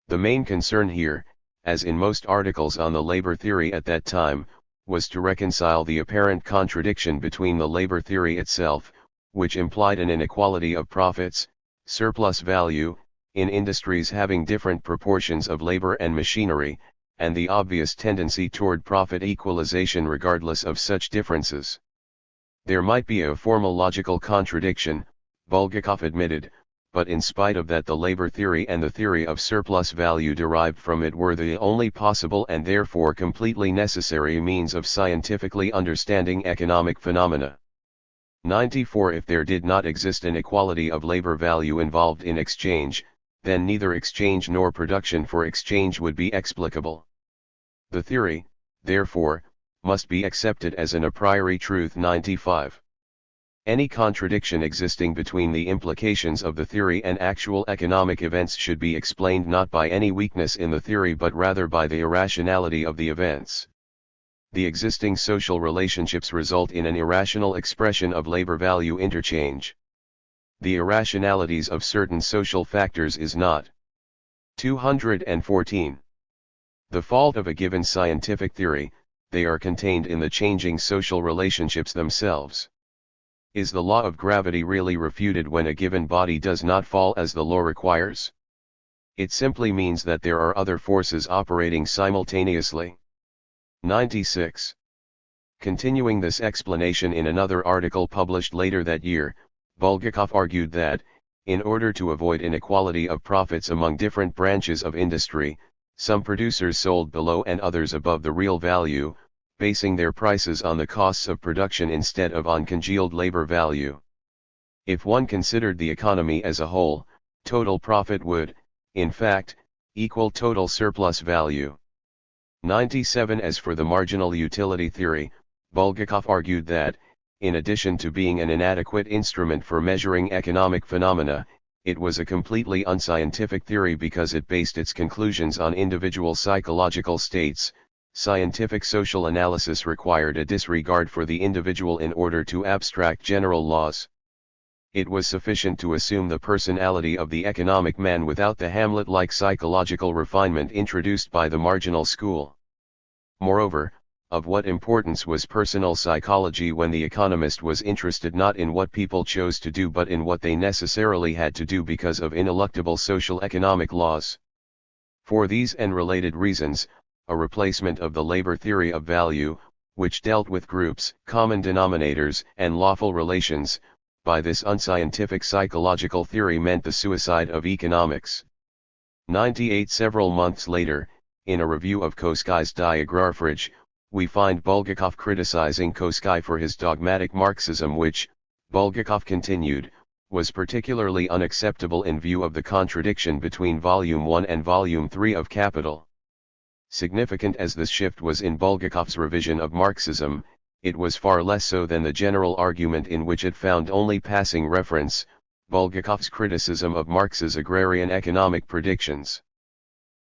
The main concern here, as in most articles on the labor theory at that time, was to reconcile the apparent contradiction between the labor theory itself, which implied an inequality of profits, surplus value, in industries having different proportions of labor and machinery, and the obvious tendency toward profit equalization regardless of such differences. There might be a formal logical contradiction, Bulgakov admitted, but in spite of that the labor theory and the theory of surplus value derived from it were the only possible and therefore completely necessary means of scientifically understanding economic phenomena. 94 If there did not exist an equality of labor value involved in exchange, then neither exchange nor production for exchange would be explicable. The theory, therefore, must be accepted as an a priori truth. 95. Any contradiction existing between the implications of the theory and actual economic events should be explained not by any weakness in the theory but rather by the irrationality of the events. The existing social relationships result in an irrational expression of labor value interchange. The irrationalities of certain social factors is not 214. The fault of a given scientific theory, they are contained in the changing social relationships themselves. Is the law of gravity really refuted when a given body does not fall as the law requires? It simply means that there are other forces operating simultaneously. 96. Continuing this explanation in another article published later that year, Bulgakov argued that, in order to avoid inequality of profits among different branches of industry, some producers sold below and others above the real value, basing their prices on the costs of production instead of on congealed labor value. If one considered the economy as a whole, total profit would, in fact, equal total surplus value. 97 As for the marginal utility theory, Bulgakov argued that, in addition to being an inadequate instrument for measuring economic phenomena, it was a completely unscientific theory because it based its conclusions on individual psychological states, Scientific social analysis required a disregard for the individual in order to abstract general laws. It was sufficient to assume the personality of the economic man without the Hamlet-like psychological refinement introduced by the marginal school. Moreover, of what importance was personal psychology when the economist was interested not in what people chose to do but in what they necessarily had to do because of ineluctable social economic laws? For these and related reasons, a replacement of the labor theory of value, which dealt with groups, common denominators, and lawful relations, by this unscientific psychological theory meant the suicide of economics. 98 Several months later, in a review of Koskai's Die Agrarfrage, we find Bulgakov criticizing Koskai for his dogmatic Marxism which, Bulgakov continued, was particularly unacceptable in view of the contradiction between Volume 1 and Volume 3 of Capital. Significant as this shift was in Bulgakov's revision of Marxism, it was far less so than the general argument in which it found only passing reference, Bulgakov's criticism of Marx's agrarian economic predictions.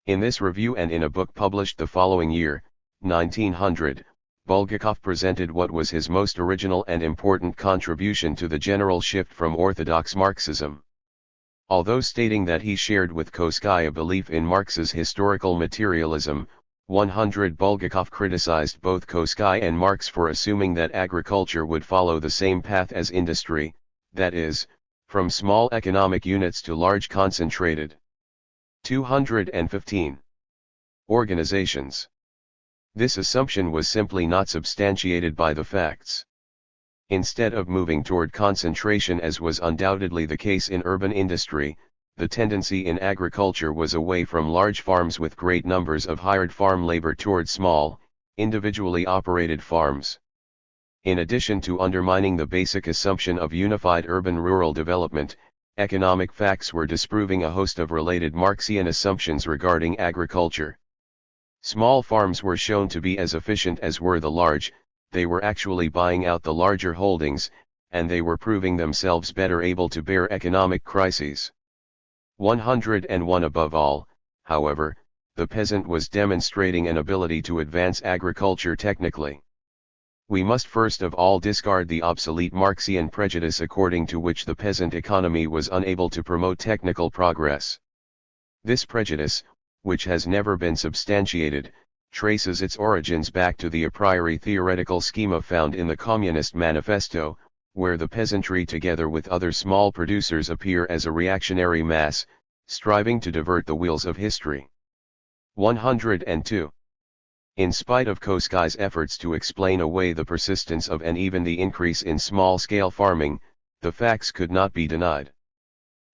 In this review and in a book published the following year, 1900, Bulgakov presented what was his most original and important contribution to the general shift from orthodox Marxism. Although stating that he shared with Koskai a belief in Marx's historical materialism, 100 Bulgakov criticized both Koskai and Marx for assuming that agriculture would follow the same path as industry, that is, from small economic units to large concentrated. 215. Organizations. This assumption was simply not substantiated by the facts. Instead of moving toward concentration as was undoubtedly the case in urban industry, the tendency in agriculture was away from large farms with great numbers of hired farm labor toward small, individually operated farms. In addition to undermining the basic assumption of unified urban-rural development, economic facts were disproving a host of related Marxian assumptions regarding agriculture. Small farms were shown to be as efficient as were the large, they were actually buying out the larger holdings, and they were proving themselves better able to bear economic crises. 101 Above all, however, the peasant was demonstrating an ability to advance agriculture technically. We must first of all discard the obsolete Marxian prejudice according to which the peasant economy was unable to promote technical progress. This prejudice, which has never been substantiated, traces its origins back to the a priori theoretical schema found in the Communist Manifesto, where the peasantry together with other small producers appear as a reactionary mass, striving to divert the wheels of history. 102. In spite of Koskai's efforts to explain away the persistence of and even the increase in small-scale farming, the facts could not be denied.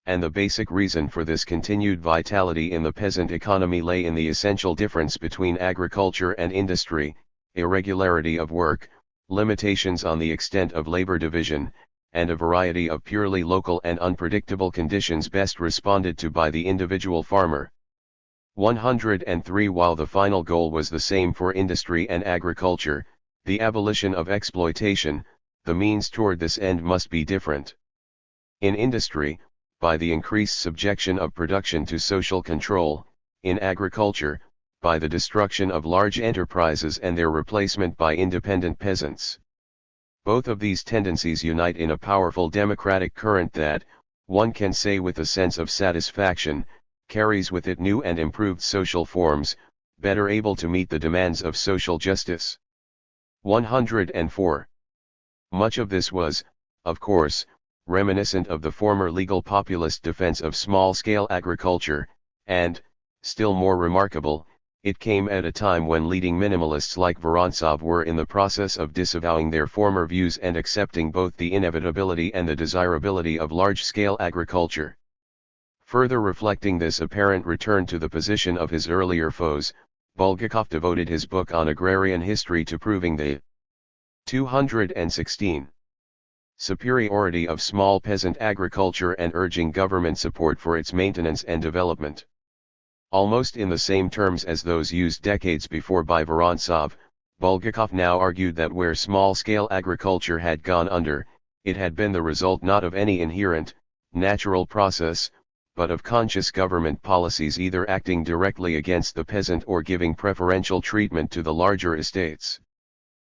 And the basic reason for this continued vitality in the peasant economy lay in the essential difference between agriculture and industry, irregularity of work, limitations on the extent of labor division, and a variety of purely local and unpredictable conditions best responded to by the individual farmer. 103 While the final goal was the same for industry and agriculture, the abolition of exploitation, the means toward this end must be different. In industry, by the increased subjection of production to social control; in agriculture, by the destruction of large enterprises and their replacement by independent peasants. Both of these tendencies unite in a powerful democratic current that, one can say with a sense of satisfaction, carries with it new and improved social forms, better able to meet the demands of social justice. 104. Much of this was, of course, reminiscent of the former legal populist defense of small-scale agriculture, and, still more remarkable, it came at a time when leading minimalists like Vorontsov were in the process of disavowing their former views and accepting both the inevitability and the desirability of large-scale agriculture. Further reflecting this apparent return to the position of his earlier foes, Bulgakov devoted his book on agrarian history to proving the 216. Superiority of small peasant agriculture and urging government support for its maintenance and development. Almost in the same terms as those used decades before by Vorontsov, Bulgakov now argued that where small-scale agriculture had gone under, it had been the result not of any inherent, natural process, but of conscious government policies either acting directly against the peasant or giving preferential treatment to the larger estates.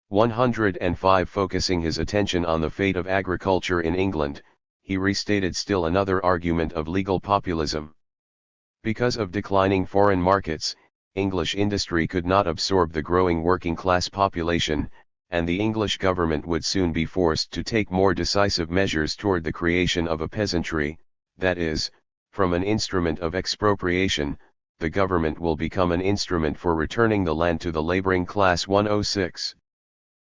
105. Focusing his attention on the fate of agriculture in England, he restated still another argument of legal populism. Because of declining foreign markets, English industry could not absorb the growing working-class population, and the English government would soon be forced to take more decisive measures toward the creation of a peasantry, that is, from an instrument of expropriation, the government will become an instrument for returning the land to the laboring class. 106.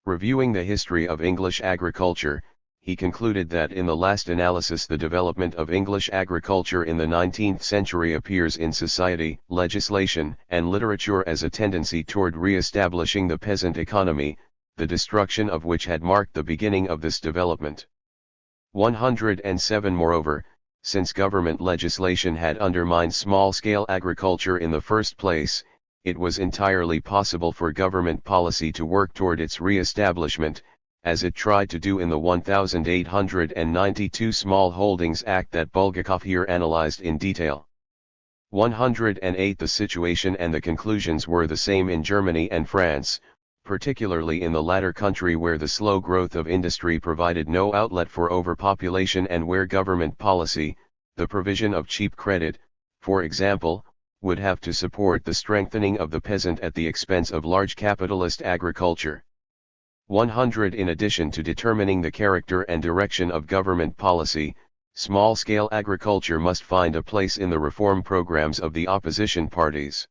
Reviewing the history of English agriculture, he concluded that in the last analysis the development of English agriculture in the 19th century appears in society, legislation, and literature as a tendency toward re-establishing the peasant economy, the destruction of which had marked the beginning of this development. 107. Moreover, since government legislation had undermined small-scale agriculture in the first place, it was entirely possible for government policy to work toward its re-establishment, as it tried to do in the 1892 Small Holdings Act that Bulgakov here analyzed in detail. 108. The situation and the conclusions were the same in Germany and France, particularly in the latter country where the slow growth of industry provided no outlet for overpopulation and where government policy, the provision of cheap credit, for example, would have to support the strengthening of the peasant at the expense of large capitalist agriculture. 100. In addition to determining the character and direction of government policy, small-scale agriculture must find a place in the reform programs of the opposition parties.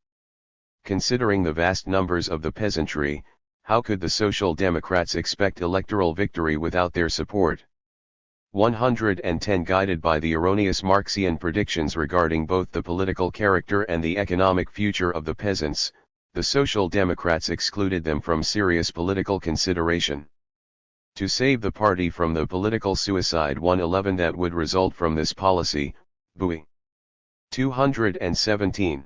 Considering the vast numbers of the peasantry, how could the Social Democrats expect electoral victory without their support? 110. Guided by the erroneous Marxian predictions regarding both the political character and the economic future of the peasants, the Social Democrats excluded them from serious political consideration. To save the party from the political suicide 111 that would result from this policy, Bowie. 217.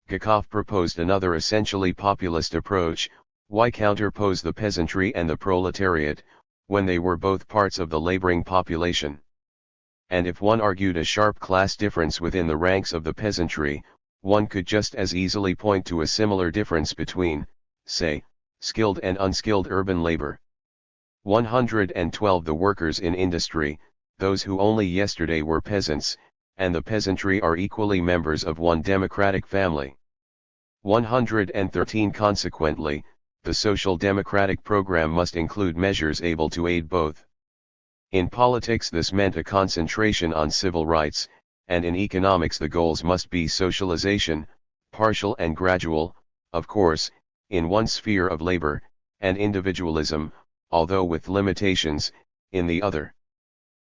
Gakov proposed another essentially populist approach. Why counterpose the peasantry and the proletariat, when they were both parts of the laboring population? And if one argued a sharp class difference within the ranks of the peasantry, one could just as easily point to a similar difference between, say, skilled and unskilled urban labor. 112. The workers in industry, those who only yesterday were peasants, and the peasantry are equally members of one democratic family. 113. Consequently, the social democratic program must include measures able to aid both. In politics this meant a concentration on civil rights, and in economics the goals must be socialization, partial and gradual, of course, in one sphere of labor, and individualism, although with limitations, in the other.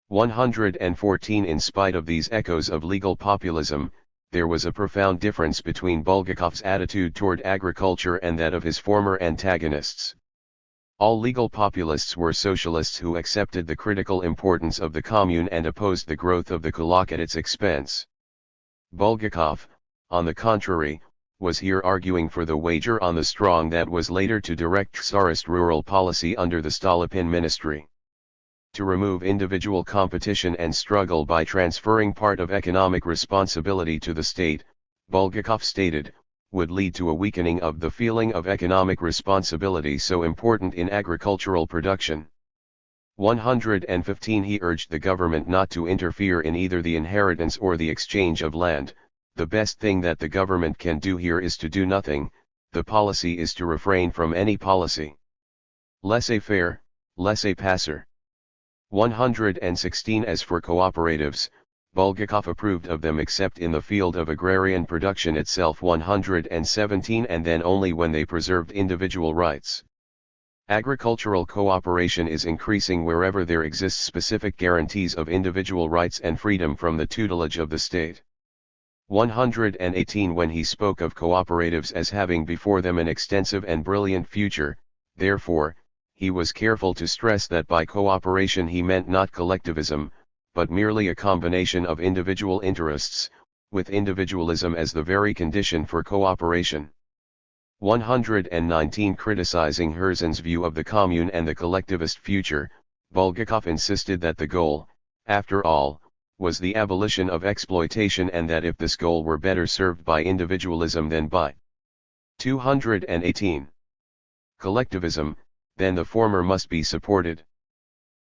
114. In spite of these echoes of legal populism, there was a profound difference between Bulgakov's attitude toward agriculture and that of his former antagonists. All legal populists were socialists who accepted the critical importance of the commune and opposed the growth of the kulak at its expense. Bulgakov, on the contrary, was here arguing for the wager on the strong that was later to direct tsarist rural policy under the Stolypin ministry. To remove individual competition and struggle by transferring part of economic responsibility to the state, Bulgakov stated, would lead to a weakening of the feeling of economic responsibility so important in agricultural production. 115. He urged the government not to interfere in either the inheritance or the exchange of land. The best thing that the government can do here is to do nothing, the policy is to refrain from any policy. Laissez-faire, laissez-passer. 116. As for cooperatives, Bulgakov approved of them except in the field of agrarian production itself. 117. And then only when they preserved individual rights. Agricultural cooperation is increasing wherever there exist specific guarantees of individual rights and freedom from the tutelage of the state. 118. When he spoke of cooperatives as having before them an extensive and brilliant future, therefore, he was careful to stress that by cooperation he meant not collectivism, but merely a combination of individual interests, with individualism as the very condition for cooperation. 119. Criticizing Herzen's view of the commune and the collectivist future, Bulgakov insisted that the goal, after all, was the abolition of exploitation, and that if this goal were better served by individualism than by 218 collectivism, then the former must be supported.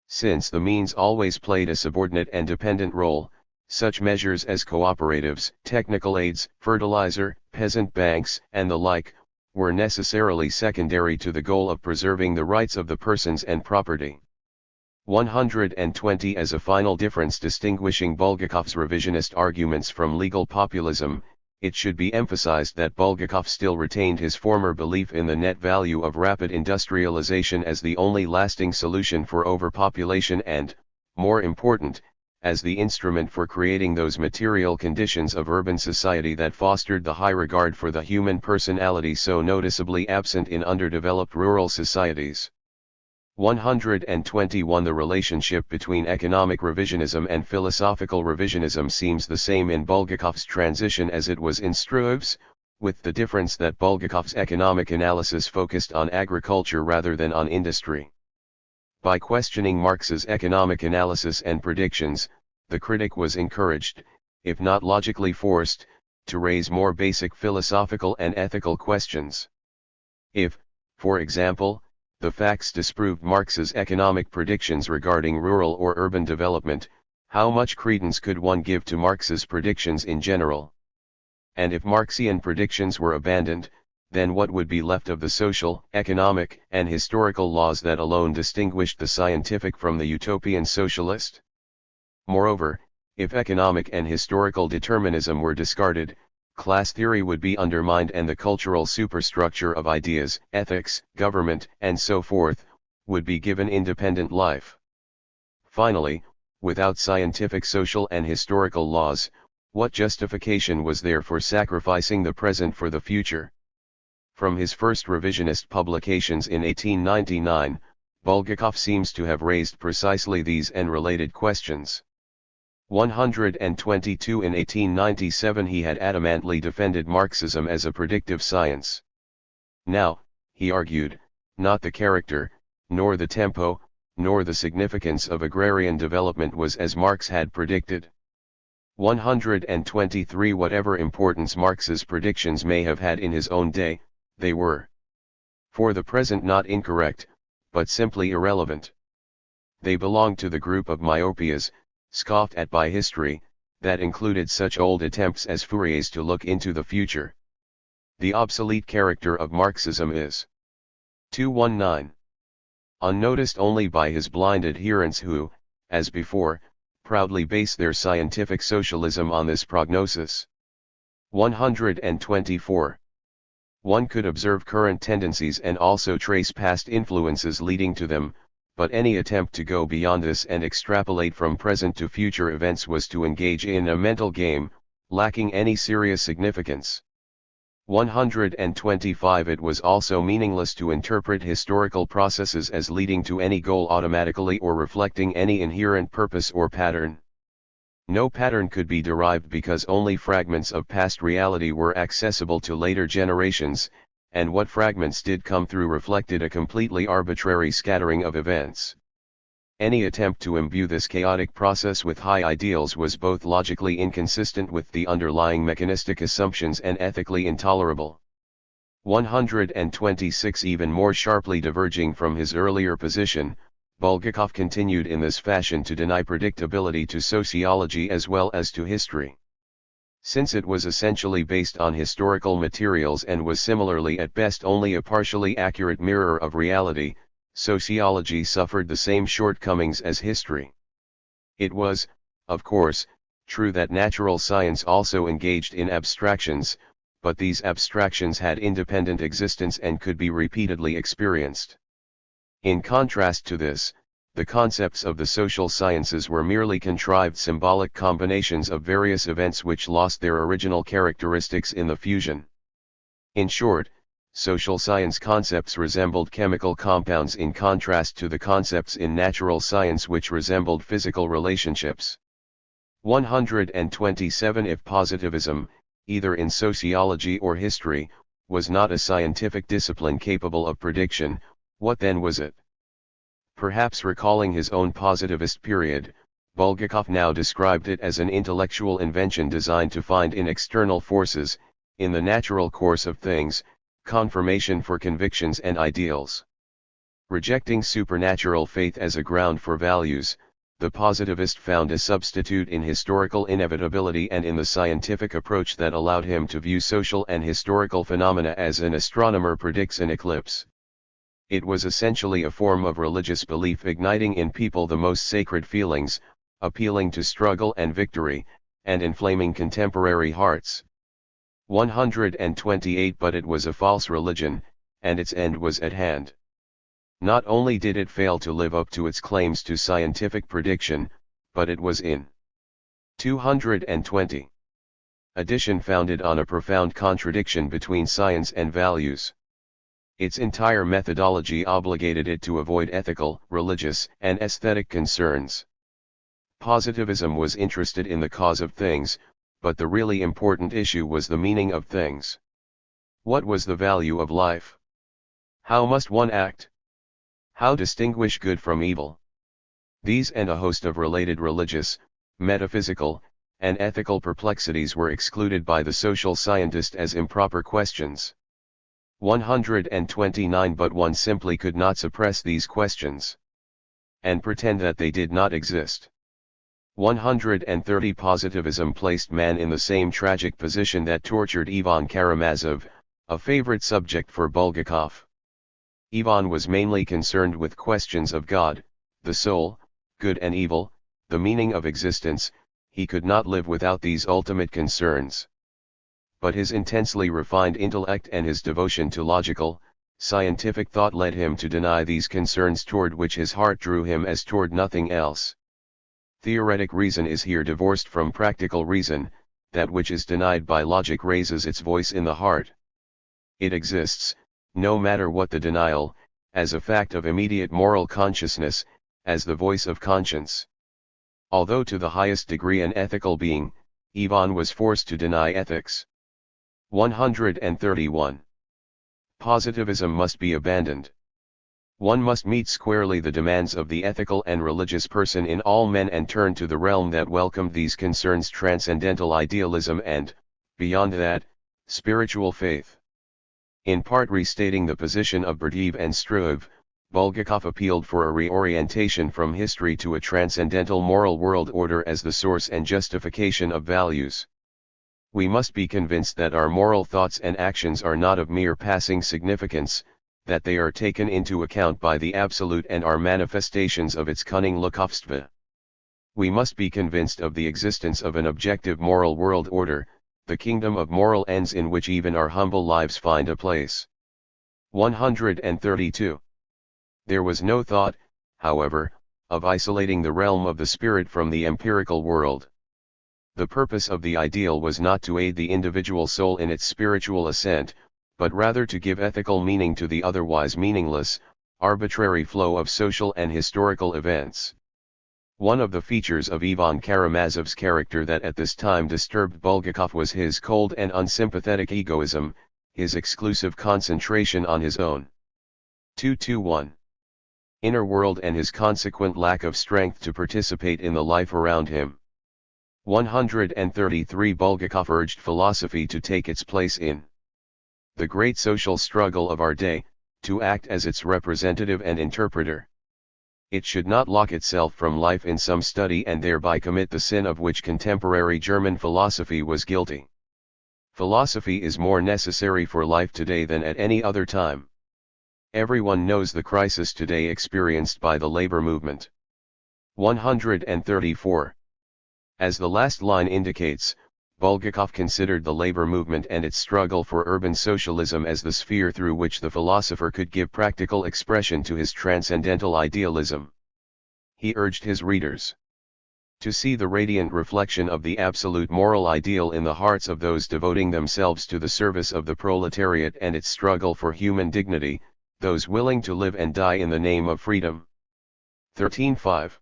Since the means always played a subordinate and dependent role, such measures as cooperatives, technical aids, fertilizer, peasant banks, and the like, were necessarily secondary to the goal of preserving the rights of the persons and property. 120 As a final difference distinguishing Bulgakov's revisionist arguments from legal populism, it should be emphasized that Bulgakov still retained his former belief in the net value of rapid industrialization as the only lasting solution for overpopulation and, more important, as the instrument for creating those material conditions of urban society that fostered the high regard for the human personality so noticeably absent in underdeveloped rural societies. 121 The relationship between economic revisionism and philosophical revisionism seems the same in Bulgakov's transition as it was in Struve's, with the difference that Bulgakov's economic analysis focused on agriculture rather than on industry. By questioning Marx's economic analysis and predictions, the critic was encouraged, if not logically forced, to raise more basic philosophical and ethical questions. If, for example, the facts disproved Marx's economic predictions regarding rural or urban development, how much credence could one give to Marx's predictions in general? And if Marxian predictions were abandoned, then what would be left of the social, economic, and historical laws that alone distinguished the scientific from the utopian socialist? Moreover, if economic and historical determinism were discarded, class theory would be undermined and the cultural superstructure of ideas, ethics, government, and so forth, would be given independent life. Finally, without scientific social and historical laws, what justification was there for sacrificing the present for the future? From his first revisionist publications in 1899, Bulgakov seems to have raised precisely these and related questions. 122 In 1897 he had adamantly defended Marxism as a predictive science. Now, he argued, not the character, nor the tempo, nor the significance of agrarian development was as Marx had predicted. 123 Whatever importance Marx's predictions may have had in his own day, they were, for the present, not incorrect, but simply irrelevant. They belonged to the group of myopias, scoffed at by history, that included such old attempts as Fourier's to look into the future. The obsolete character of Marxism is 219. Unnoticed only by his blind adherents who, as before, proudly base their scientific socialism on this prognosis. 124. One could observe current tendencies and also trace past influences leading to them, but any attempt to go beyond this and extrapolate from present to future events was to engage in a mental game, lacking any serious significance. 125 It was also meaningless to interpret historical processes as leading to any goal automatically or reflecting any inherent purpose or pattern. No pattern could be derived because only fragments of past reality were accessible to later generations, and what fragments did come through reflected a completely arbitrary scattering of events. Any attempt to imbue this chaotic process with high ideals was both logically inconsistent with the underlying mechanistic assumptions and ethically intolerable. 126 Even more sharply diverging from his earlier position, Bulgakov continued in this fashion to deny predictability to sociology as well as to history. Since it was essentially based on historical materials and was similarly at best only a partially accurate mirror of reality, sociology suffered the same shortcomings as history. It was, of course, true that natural science also engaged in abstractions, but these abstractions had independent existence and could be repeatedly experienced. In contrast to this, the concepts of the social sciences were merely contrived symbolic combinations of various events which lost their original characteristics in the fusion. In short, social science concepts resembled chemical compounds in contrast to the concepts in natural science which resembled physical relationships. 127 If positivism, either in sociology or history, was not a scientific discipline capable of prediction, what then was it? Perhaps recalling his own positivist period, Bulgakov now described it as an intellectual invention designed to find in external forces, in the natural course of things, confirmation for convictions and ideals. Rejecting supernatural faith as a ground for values, the positivist found a substitute in historical inevitability and in the scientific approach that allowed him to view social and historical phenomena as an astronomer predicts an eclipse. It was essentially a form of religious belief igniting in people the most sacred feelings, appealing to struggle and victory, and inflaming contemporary hearts. 128 But it was a false religion, and its end was at hand. Not only did it fail to live up to its claims to scientific prediction, but it was in 220 edition founded on a profound contradiction between science and values. Its entire methodology obligated it to avoid ethical, religious, and aesthetic concerns. Positivism was interested in the cause of things, but the really important issue was the meaning of things. What was the value of life? How must one act? How distinguish good from evil? These and a host of related religious, metaphysical, and ethical perplexities were excluded by the social scientist as improper questions. 129 But one simply could not suppress these questions and pretend that they did not exist. 130 Positivism placed man in the same tragic position that tortured Ivan Karamazov, a favorite subject for Bulgakov. Ivan was mainly concerned with questions of God, the soul, good and evil, the meaning of existence. He could not live without these ultimate concerns. But his intensely refined intellect and his devotion to logical, scientific thought led him to deny these concerns toward which his heart drew him as toward nothing else. Theoretic reason is here divorced from practical reason. That which is denied by logic raises its voice in the heart. It exists, no matter what the denial, as a fact of immediate moral consciousness, as the voice of conscience. Although to the highest degree an ethical being, Ivan was forced to deny ethics. 131. Positivism must be abandoned. One must meet squarely the demands of the ethical and religious person in all men and turn to the realm that welcomed these concerns: transcendental idealism and, beyond that, spiritual faith. In part restating the position of Berdyaev and Struve, Bulgakov appealed for a reorientation from history to a transcendental moral world order as the source and justification of values. We must be convinced that our moral thoughts and actions are not of mere passing significance, that they are taken into account by the Absolute and are manifestations of its cunning Lukovstva. We must be convinced of the existence of an objective moral world order, the kingdom of moral ends in which even our humble lives find a place. 132. There was no thought, however, of isolating the realm of the spirit from the empirical world. The purpose of the ideal was not to aid the individual soul in its spiritual ascent, but rather to give ethical meaning to the otherwise meaningless, arbitrary flow of social and historical events. One of the features of Ivan Karamazov's character that at this time disturbed Bulgakov was his cold and unsympathetic egoism, his exclusive concentration on his own 221 inner world and his consequent lack of strength to participate in the life around him. 133 Bulgakov urged philosophy to take its place in the great social struggle of our day, to act as its representative and interpreter. It should not lock itself from life in some study and thereby commit the sin of which contemporary German philosophy was guilty. Philosophy is more necessary for life today than at any other time. Everyone knows the crisis today experienced by the labor movement. 134. As the last line indicates, Bulgakov considered the labor movement and its struggle for urban socialism as the sphere through which the philosopher could give practical expression to his transcendental idealism. He urged his readers to see the radiant reflection of the absolute moral ideal in the hearts of those devoting themselves to the service of the proletariat and its struggle for human dignity, those willing to live and die in the name of freedom. 13.5.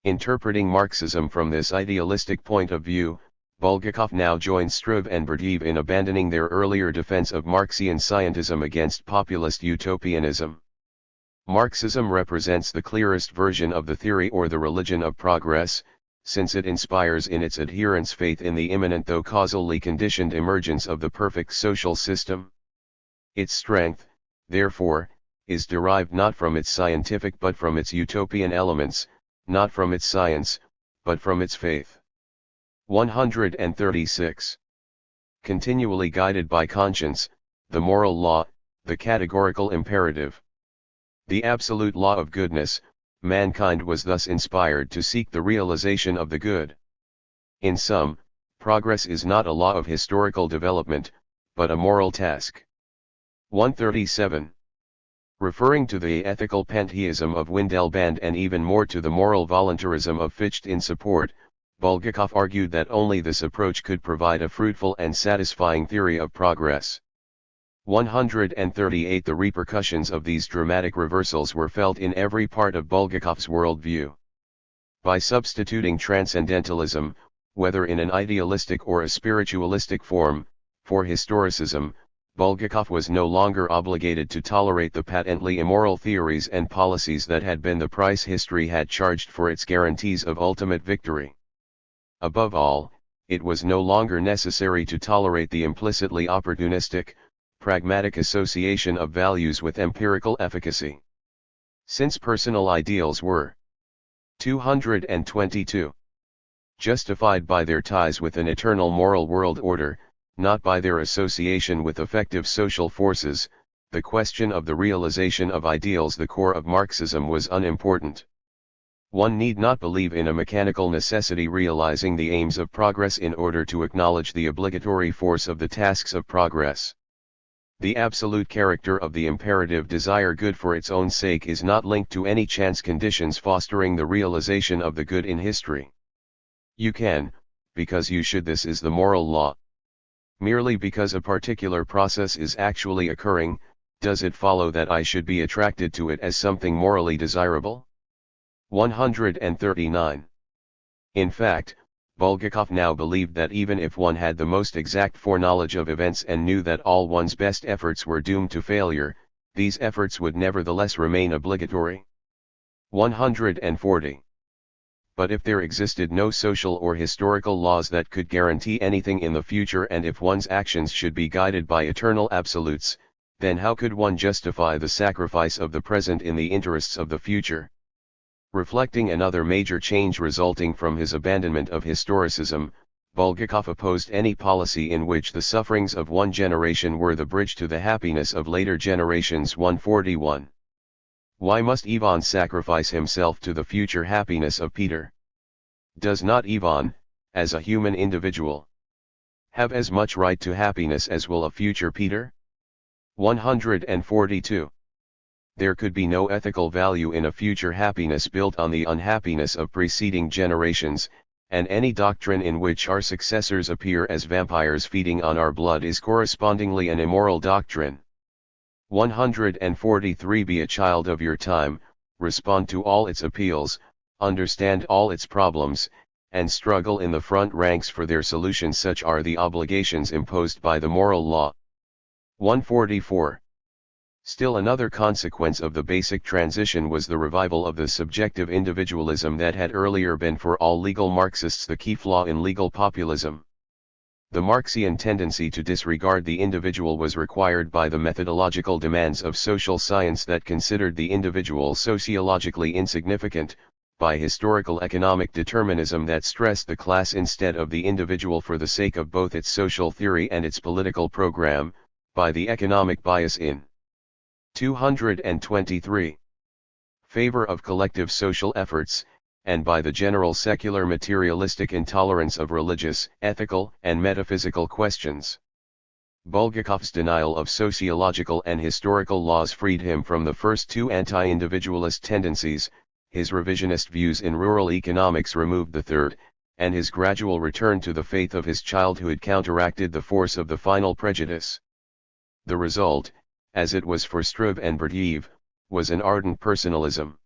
Interpreting Marxism from this idealistic point of view, Bulgakov now joined Struve and Berdyaev in abandoning their earlier defense of Marxian scientism against populist utopianism. Marxism represents the clearest version of the theory or the religion of progress, since it inspires in its adherents faith in the imminent though causally conditioned emergence of the perfect social system. Its strength, therefore, is derived not from its scientific but from its utopian elements, not from its science, but from its faith. 136. Continually guided by conscience, the moral law, the categorical imperative. The absolute law of goodness, mankind was thus inspired to seek the realization of the good. In sum, progress is not a law of historical development, but a moral task. 137. Referring to the ethical pantheism of Windelband and even more to the moral voluntarism of Fichte in support, Bulgakov argued that only this approach could provide a fruitful and satisfying theory of progress. 138. The repercussions of these dramatic reversals were felt in every part of Bulgakov's worldview. By substituting transcendentalism, whether in an idealistic or a spiritualistic form, for historicism, Bulgakov was no longer obligated to tolerate the patently immoral theories and policies that had been the price history had charged for its guarantees of ultimate victory. Above all, it was no longer necessary to tolerate the implicitly opportunistic, pragmatic association of values with empirical efficacy. Since personal ideals were 222. Justified by their ties with an eternal moral world order, not by their association with effective social forces, the question of the realization of ideals, the core of Marxism, was unimportant. One need not believe in a mechanical necessity realizing the aims of progress in order to acknowledge the obligatory force of the tasks of progress. The absolute character of the imperative desire good for its own sake is not linked to any chance conditions fostering the realization of the good in history. You can, because you should. This is the moral law. Merely because a particular process is actually occurring, does it follow that I should be attracted to it as something morally desirable? 139. In fact, Bulgakov now believed that even if one had the most exact foreknowledge of events and knew that all one's best efforts were doomed to failure, these efforts would nevertheless remain obligatory. 140. But if there existed no social or historical laws that could guarantee anything in the future, and if one's actions should be guided by eternal absolutes, then how could one justify the sacrifice of the present in the interests of the future? Reflecting another major change resulting from his abandonment of historicism, Bulgakov opposed any policy in which the sufferings of one generation were the bridge to the happiness of later generations. 141. Why must Ivan sacrifice himself to the future happiness of Peter? Does not Ivan, as a human individual, have as much right to happiness as will a future Peter? 142. There could be no ethical value in a future happiness built on the unhappiness of preceding generations, and any doctrine in which our successors appear as vampires feeding on our blood is correspondingly an immoral doctrine. 143. Be a child of your time, respond to all its appeals, understand all its problems, and struggle in the front ranks for their solution. Such are the obligations imposed by the moral law. 144. Still another consequence of the basic transition was the revival of the subjective individualism that had earlier been for all legal Marxists the key flaw in legal populism. The Marxian tendency to disregard the individual was required by the methodological demands of social science that considered the individual sociologically insignificant, by historical economic determinism that stressed the class instead of the individual for the sake of both its social theory and its political program, by the economic bias in 223. Favor of collective social efforts, and by the general secular materialistic intolerance of religious, ethical, and metaphysical questions. Bulgakov's denial of sociological and historical laws freed him from the first two anti-individualist tendencies, his revisionist views in rural economics removed the third, and his gradual return to the faith of his childhood counteracted the force of the final prejudice. The result, as it was for Struve and Berdyaev, was an ardent personalism.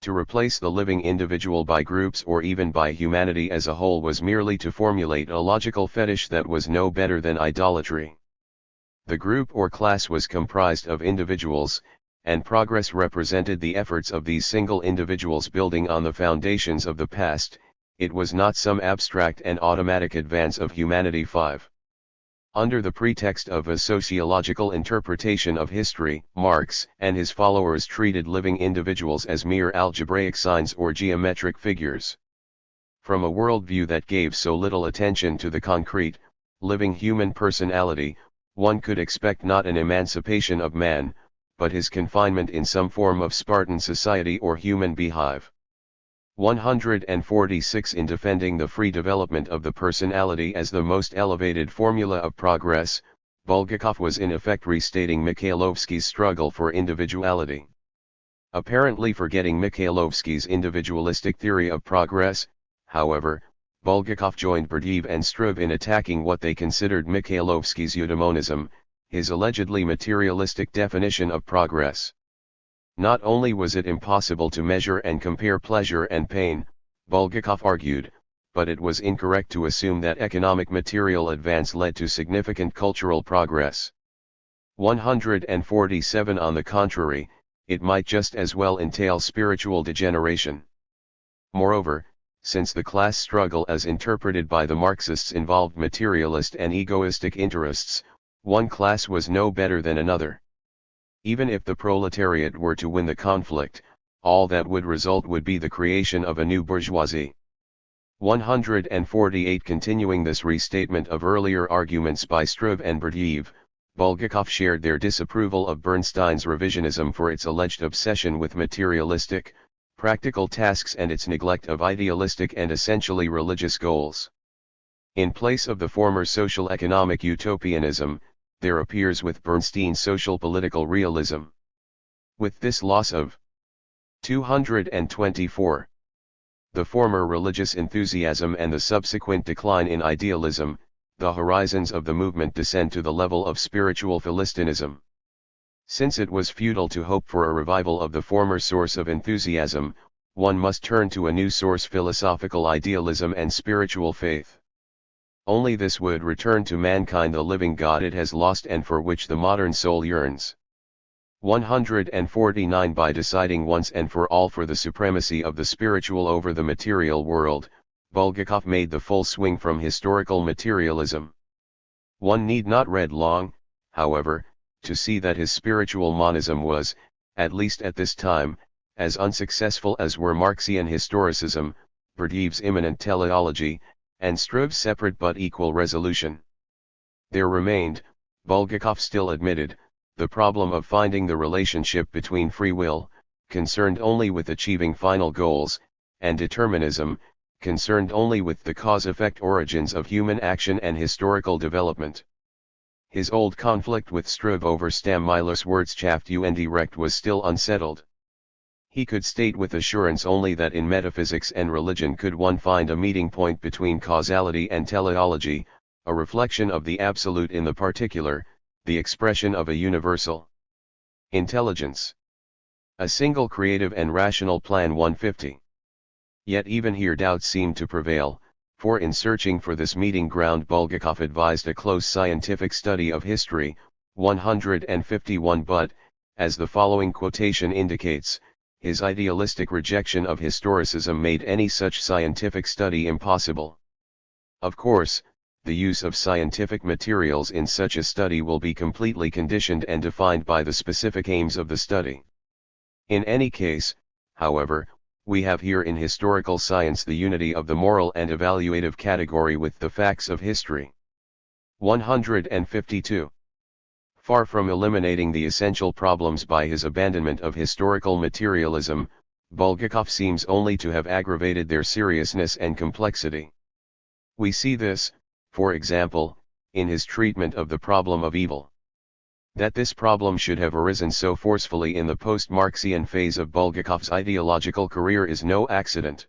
To replace the living individual by groups or even by humanity as a whole was merely to formulate a logical fetish that was no better than idolatry. The group or class was comprised of individuals, and progress represented the efforts of these single individuals building on the foundations of the past. It was not some abstract and automatic advance of humanity. 5. Under the pretext of a sociological interpretation of history, Marx and his followers treated living individuals as mere algebraic signs or geometric figures. From a worldview that gave so little attention to the concrete, living human personality, one could expect not an emancipation of man, but his confinement in some form of Spartan society or human beehive. 146. In defending the free development of the personality as the most elevated formula of progress, Bulgakov was in effect restating Mikhailovsky's struggle for individuality. Apparently forgetting Mikhailovsky's individualistic theory of progress, however, Bulgakov joined Berdyaev and Struve in attacking what they considered Mikhailovsky's eudaimonism, his allegedly materialistic definition of progress. Not only was it impossible to measure and compare pleasure and pain, Bulgakov argued, but it was incorrect to assume that economic material advance led to significant cultural progress. 147. On the contrary, it might just as well entail spiritual degeneration. Moreover, since the class struggle as interpreted by the Marxists involved materialist and egoistic interests, one class was no better than another. Even if the proletariat were to win the conflict, all that would result would be the creation of a new bourgeoisie. 148. Continuing this restatement of earlier arguments by Struve and Berdyaev, Bulgakov shared their disapproval of Bernstein's revisionism for its alleged obsession with materialistic, practical tasks and its neglect of idealistic and essentially religious goals. In place of the former social economic utopianism, there appears with Bernstein's social political realism. With this loss of 224. The former religious enthusiasm and the subsequent decline in idealism, the horizons of the movement descend to the level of spiritual Philistinism. Since it was futile to hope for a revival of the former source of enthusiasm, one must turn to a new source: philosophical idealism and spiritual faith. Only this would return to mankind the living God it has lost and for which the modern soul yearns. 149. By deciding once and for all for the supremacy of the spiritual over the material world, Bulgakov made the full swing from historical materialism. One need not read long, however, to see that his spiritual monism was, at least at this time, as unsuccessful as were Marxian historicism, Berdyaev's immanent teleology, and Struve's separate but equal resolution. There remained, Bulgakov still admitted, the problem of finding the relationship between free will, concerned only with achieving final goals, and determinism, concerned only with the cause-effect origins of human action and historical development. His old conflict with Struve over Stammiller's Wirtschaft und Recht was still unsettled. He could state with assurance only that in metaphysics and religion could one find a meeting point between causality and teleology, a reflection of the absolute in the particular, the expression of a universal intelligence. A single creative and rational plan. 150. Yet even here doubts seemed to prevail, for in searching for this meeting ground Bulgakov advised a close scientific study of history. 151. But, as the following quotation indicates, his idealistic rejection of historicism made any such scientific study impossible. Of course, the use of scientific materials in such a study will be completely conditioned and defined by the specific aims of the study. In any case, however, we have here in historical science the unity of the moral and evaluative category with the facts of history. 152. Far from eliminating the essential problems by his abandonment of historical materialism, Bulgakov seems only to have aggravated their seriousness and complexity. We see this, for example, in his treatment of the problem of evil. That this problem should have arisen so forcefully in the post-Marxian phase of Bulgakov's ideological career is no accident.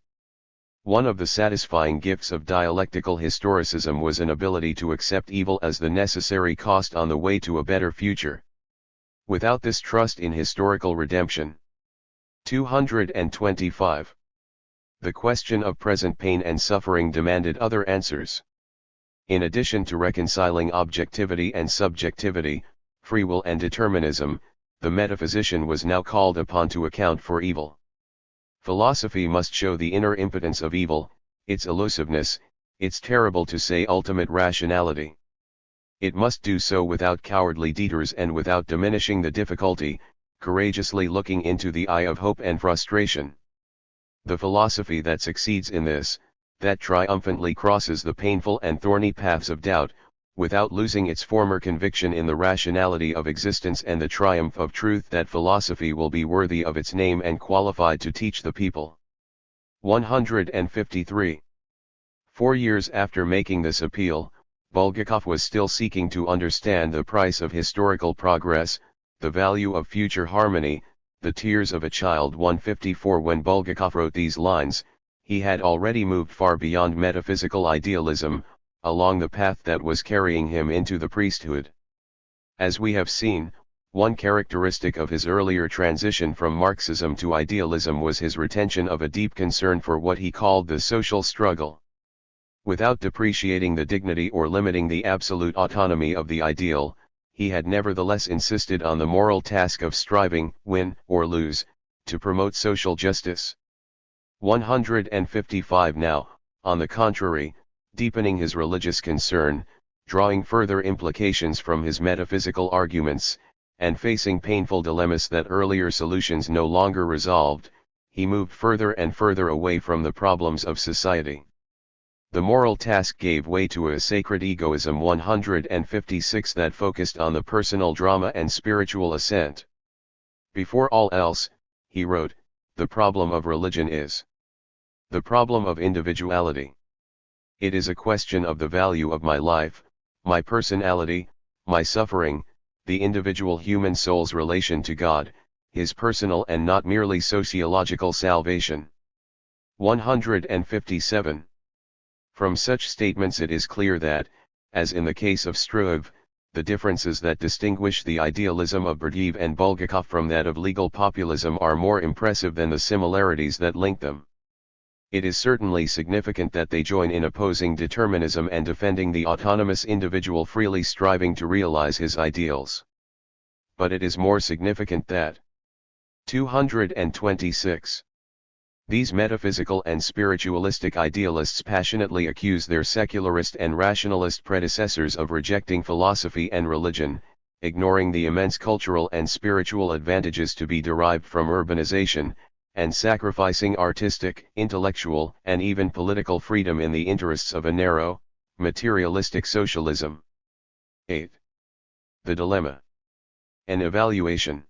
One of the satisfying gifts of dialectical historicism was an ability to accept evil as the necessary cost on the way to a better future. Without this trust in historical redemption. 225. The question of present pain and suffering demanded other answers. In addition to reconciling objectivity and subjectivity, free will and determinism, the metaphysician was now called upon to account for evil. Philosophy must show the inner impotence of evil, its elusiveness, its terrible to say ultimate rationality. It must do so without cowardly detours and without diminishing the difficulty, courageously looking into the eye of hope and frustration. The philosophy that succeeds in this, that triumphantly crosses the painful and thorny paths of doubt, without losing its former conviction in the rationality of existence and the triumph of truth, that philosophy will be worthy of its name and qualified to teach the people. 153. 4 years after making this appeal, Bulgakov was still seeking to understand the price of historical progress, the value of future harmony, the tears of a child. 154. When Bulgakov wrote these lines, he had already moved far beyond metaphysical idealism, along the path that was carrying him into the priesthood. As we have seen, one characteristic of his earlier transition from Marxism to idealism was his retention of a deep concern for what he called the social struggle. Without depreciating the dignity or limiting the absolute autonomy of the ideal, he had nevertheless insisted on the moral task of striving, win or lose, to promote social justice. 155. Now, on the contrary, deepening his religious concern, drawing further implications from his metaphysical arguments, and facing painful dilemmas that earlier solutions no longer resolved, he moved further and further away from the problems of society. The moral task gave way to a sacred egoism. 156. That focused on the personal drama and spiritual ascent. Before all else, he wrote, the problem of religion is the problem of individuality. It is a question of the value of my life, my personality, my suffering, the individual human soul's relation to God, his personal and not merely sociological salvation. 157. From such statements it is clear that, as in the case of Struve, the differences that distinguish the idealism of Berdyaev and Bulgakov from that of legal populism are more impressive than the similarities that link them. It is certainly significant that they join in opposing determinism and defending the autonomous individual freely striving to realize his ideals. But it is more significant that 226. These metaphysical and spiritualistic idealists passionately accuse their secularist and rationalist predecessors of rejecting philosophy and religion, ignoring the immense cultural and spiritual advantages to be derived from urbanization, and sacrificing artistic, intellectual, and even political freedom in the interests of a narrow, materialistic socialism. 8. The dilemma. An evaluation.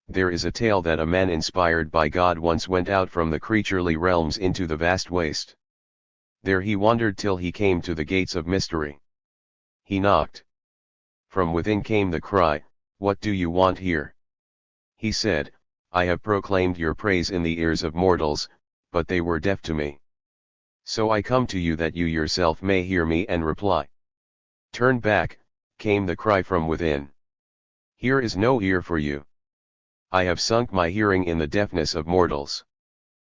There is a tale that a man inspired by God once went out from the creaturely realms into the vast waste. There he wandered till he came to the gates of mystery. He knocked. From within came the cry, "What do you want here?" He said, "I have proclaimed your praise in the ears of mortals, but they were deaf to me. So I come to you that you yourself may hear me and reply." "Turn back," came the cry from within. "Here is no ear for you. I have sunk my hearing in the deafness of mortals."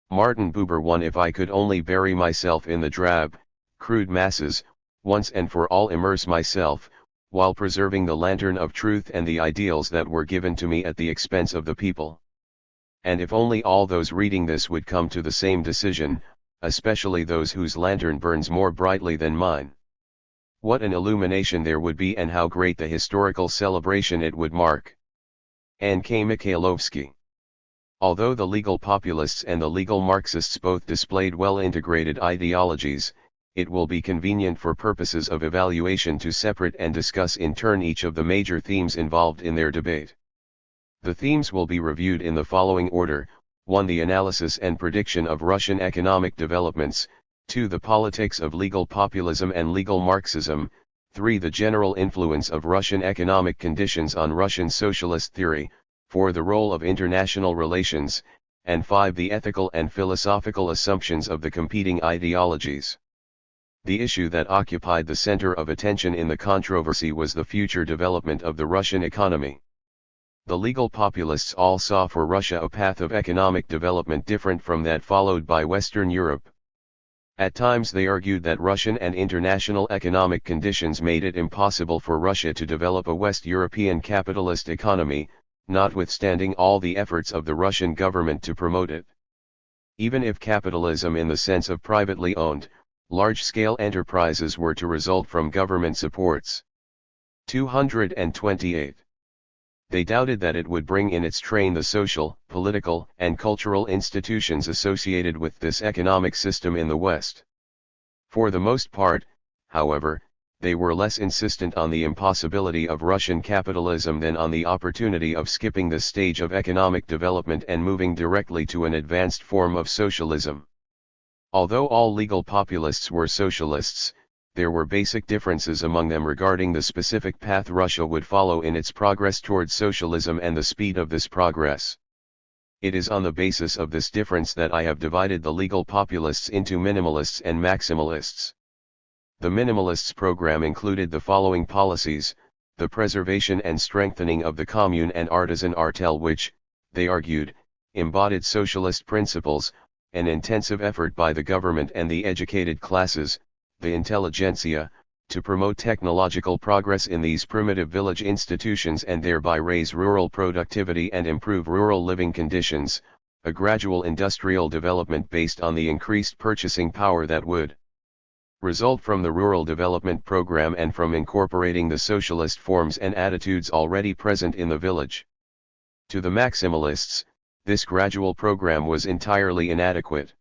Martin Buber 1. If I could only bury myself in the drab, crude masses, once and for all immerse myself, while preserving the lantern of truth and the ideals that were given to me at the expense of the people. And if only all those reading this would come to the same decision, especially those whose lantern burns more brightly than mine. What an illumination there would be, and how great the historical celebration it would mark. Anne K. Mikhailovsky. Although the legal populists and the legal Marxists both displayed well-integrated ideologies, it will be convenient for purposes of evaluation to separate and discuss in turn each of the major themes involved in their debate. The themes will be reviewed in the following order: 1. The analysis and prediction of Russian economic developments, 2. The politics of legal populism and legal Marxism, 3. The general influence of Russian economic conditions on Russian socialist theory, 4. The role of international relations, and 5. The ethical and philosophical assumptions of the competing ideologies. The issue that occupied the center of attention in the controversy was the future development of the Russian economy. The legal populists all saw for Russia a path of economic development different from that followed by Western Europe. At times they argued that Russian and international economic conditions made it impossible for Russia to develop a West European capitalist economy, notwithstanding all the efforts of the Russian government to promote it. Even if capitalism in the sense of privately owned, large-scale enterprises were to result from government supports. 228. They doubted that it would bring in its train the social, political, and cultural institutions associated with this economic system in the West. For the most part, however, they were less insistent on the impossibility of Russian capitalism than on the opportunity of skipping this stage of economic development and moving directly to an advanced form of socialism. Although all legal populists were socialists, there were basic differences among them regarding the specific path Russia would follow in its progress towards socialism and the speed of this progress. It is on the basis of this difference that I have divided the legal populists into minimalists and maximalists. The minimalists' program included the following policies: the preservation and strengthening of the commune and artisan artel, which, they argued, embodied socialist principles, an intensive effort by the government and the educated classes, the intelligentsia, to promote technological progress in these primitive village institutions and thereby raise rural productivity and improve rural living conditions, a gradual industrial development based on the increased purchasing power that would result from the rural development program and from incorporating the socialist forms and attitudes already present in the village. To the maximalists, this gradual program was entirely inadequate.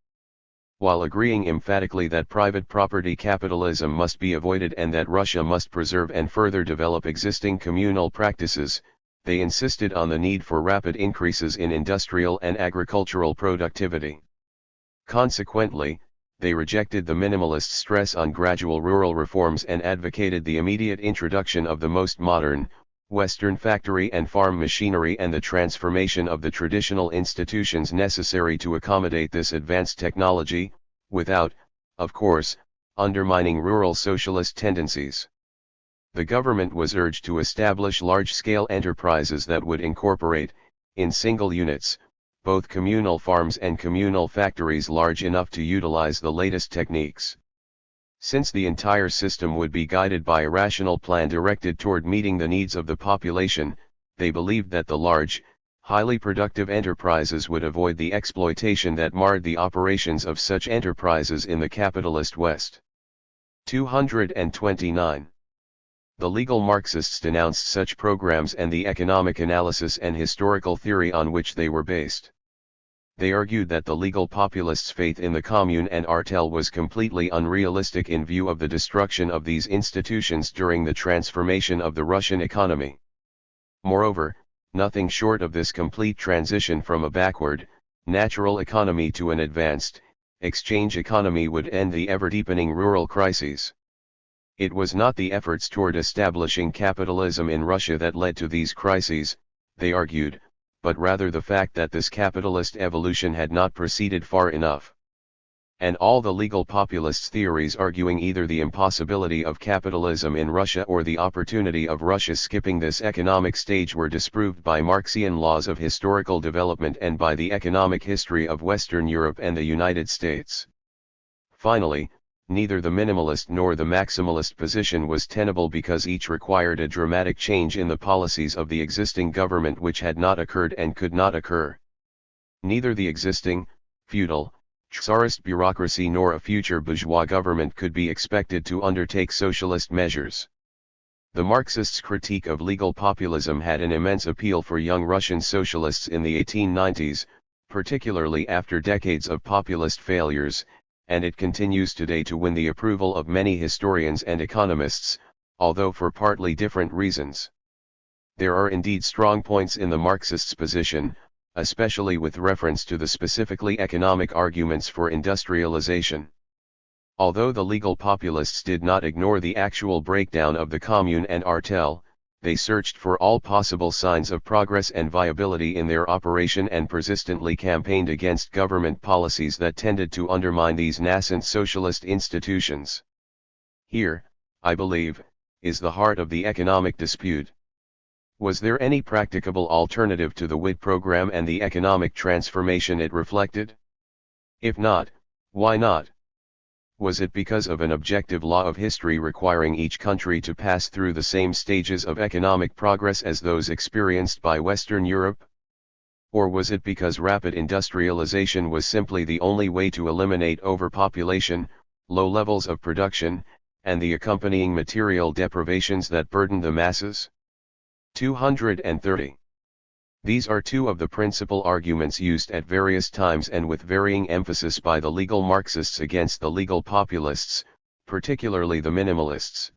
While agreeing emphatically that private property capitalism must be avoided and that Russia must preserve and further develop existing communal practices, they insisted on the need for rapid increases in industrial and agricultural productivity. Consequently, they rejected the minimalist stress on gradual rural reforms and advocated the immediate introduction of the most modern, Western factory and farm machinery and the transformation of the traditional institutions necessary to accommodate this advanced technology, without, of course, undermining rural socialist tendencies. The government was urged to establish large-scale enterprises that would incorporate, in single units, both communal farms and communal factories large enough to utilize the latest techniques. Since the entire system would be guided by a rational plan directed toward meeting the needs of the population, they believed that the large, highly productive enterprises would avoid the exploitation that marred the operations of such enterprises in the capitalist West. 229. The legal Marxists denounced such programs and the economic analysis and historical theory on which they were based. They argued that the legal populists' faith in the commune and artel was completely unrealistic in view of the destruction of these institutions during the transformation of the Russian economy. Moreover, nothing short of this complete transition from a backward, natural economy to an advanced, exchange economy would end the ever-deepening rural crises. It was not the efforts toward establishing capitalism in Russia that led to these crises, they argued, but rather the fact that this capitalist evolution had not proceeded far enough. And all the legal populists' theories arguing either the impossibility of capitalism in Russia or the opportunity of Russia skipping this economic stage were disproved by Marxian laws of historical development and by the economic history of Western Europe and the United States. Finally, neither the minimalist nor the maximalist position was tenable because each required a dramatic change in the policies of the existing government which had not occurred and could not occur. Neither the existing, feudal, tsarist bureaucracy nor a future bourgeois government could be expected to undertake socialist measures. The Marxists' critique of legal populism had an immense appeal for young Russian socialists in the 1890s, particularly after decades of populist failures, and it continues today to win the approval of many historians and economists, although for partly different reasons. There are indeed strong points in the Marxists' position, especially with reference to the specifically economic arguments for industrialization. Although the legal populists did not ignore the actual breakdown of the commune and artel, they searched for all possible signs of progress and viability in their operation and persistently campaigned against government policies that tended to undermine these nascent socialist institutions. Here, I believe, is the heart of the economic dispute. Was there any practicable alternative to the WID program and the economic transformation it reflected? If not, why not? Was it because of an objective law of history requiring each country to pass through the same stages of economic progress as those experienced by Western Europe? Or was it because rapid industrialization was simply the only way to eliminate overpopulation, low levels of production, and the accompanying material deprivations that burdened the masses? 230. These are two of the principal arguments used at various times and with varying emphasis by the legal Marxists against the legal populists, particularly the minimalists.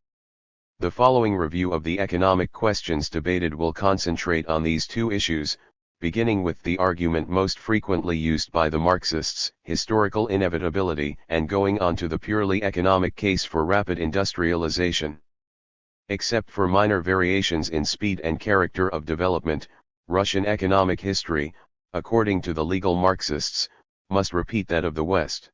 The following review of the economic questions debated will concentrate on these two issues, beginning with the argument most frequently used by the Marxists, historical inevitability, and going on to the purely economic case for rapid industrialization. Except for minor variations in speed and character of development, Russian economic history, according to the legal Marxists, must repeat that of the West.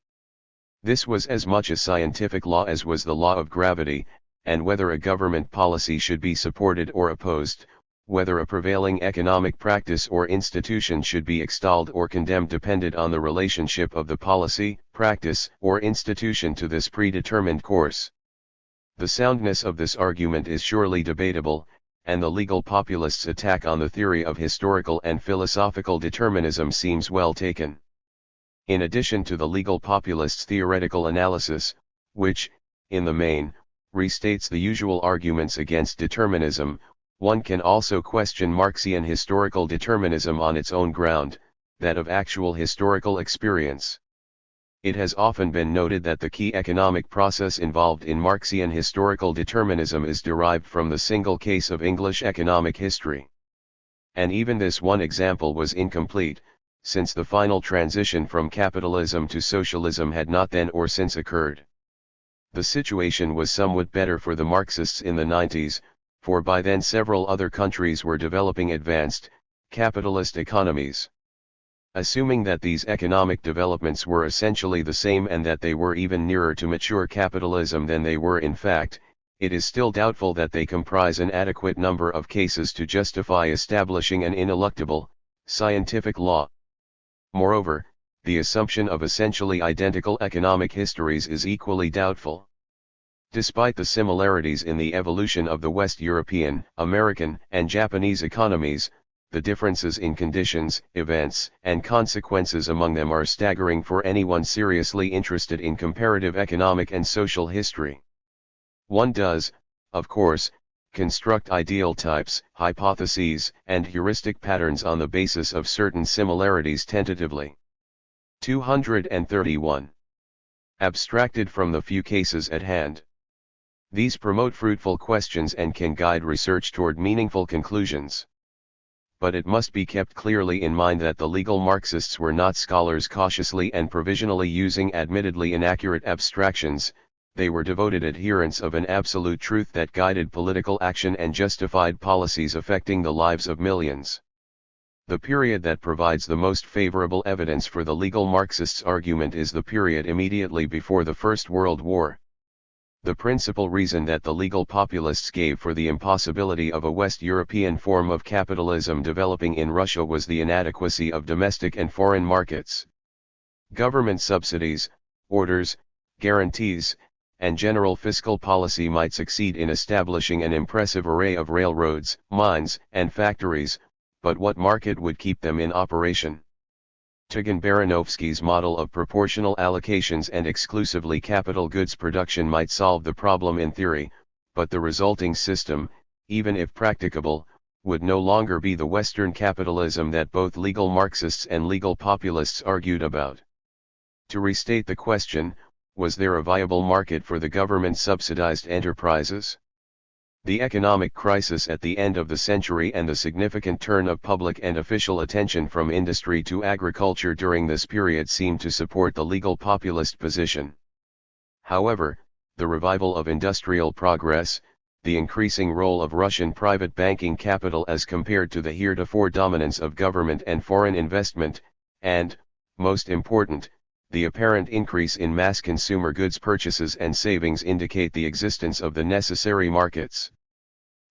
This was as much a scientific law as was the law of gravity, and whether a government policy should be supported or opposed, whether a prevailing economic practice or institution should be extolled or condemned depended on the relationship of the policy, practice, or institution to this predetermined course. The soundness of this argument is surely debatable, and the legal populists' attack on the theory of historical and philosophical determinism seems well taken. In addition to the legal populists' theoretical analysis, which, in the main, restates the usual arguments against determinism, one can also question Marxian historical determinism on its own ground, that of actual historical experience. It has often been noted that the key economic process involved in Marxian historical determinism is derived from the single case of English economic history. And even this one example was incomplete, since the final transition from capitalism to socialism had not then or since occurred. The situation was somewhat better for the Marxists in the 90s, for by then several other countries were developing advanced, capitalist economies. Assuming that these economic developments were essentially the same and that they were even nearer to mature capitalism than they were in fact, it is still doubtful that they comprise an adequate number of cases to justify establishing an ineluctable, scientific law. Moreover, the assumption of essentially identical economic histories is equally doubtful. Despite the similarities in the evolution of the West European, American, and Japanese economies, the differences in conditions, events, and consequences among them are staggering for anyone seriously interested in comparative economic and social history. One does, of course, construct ideal types, hypotheses, and heuristic patterns on the basis of certain similarities tentatively. 231. Abstracted from the few cases at hand. These promote fruitful questions and can guide research toward meaningful conclusions. But it must be kept clearly in mind that the legal Marxists were not scholars cautiously and provisionally using admittedly inaccurate abstractions, they were devoted adherents of an absolute truth that guided political action and justified policies affecting the lives of millions. The period that provides the most favorable evidence for the legal Marxists' argument is the period immediately before the First World War. The principal reason that the legal populists gave for the impossibility of a West European form of capitalism developing in Russia was the inadequacy of domestic and foreign markets. Government subsidies, orders, guarantees, and general fiscal policy might succeed in establishing an impressive array of railroads, mines, and factories, but what market would keep them in operation? Tugan-Baranovsky's model of proportional allocations and exclusively capital goods production might solve the problem in theory, but the resulting system, even if practicable, would no longer be the Western capitalism that both legal Marxists and legal populists argued about. To restate the question, was there a viable market for the government-subsidized enterprises? The economic crisis at the end of the century and the significant turn of public and official attention from industry to agriculture during this period seemed to support the legal populist position. However, the revival of industrial progress, the increasing role of Russian private banking capital as compared to the heretofore dominance of government and foreign investment, and, most important, the apparent increase in mass consumer goods purchases and savings indicate the existence of the necessary markets.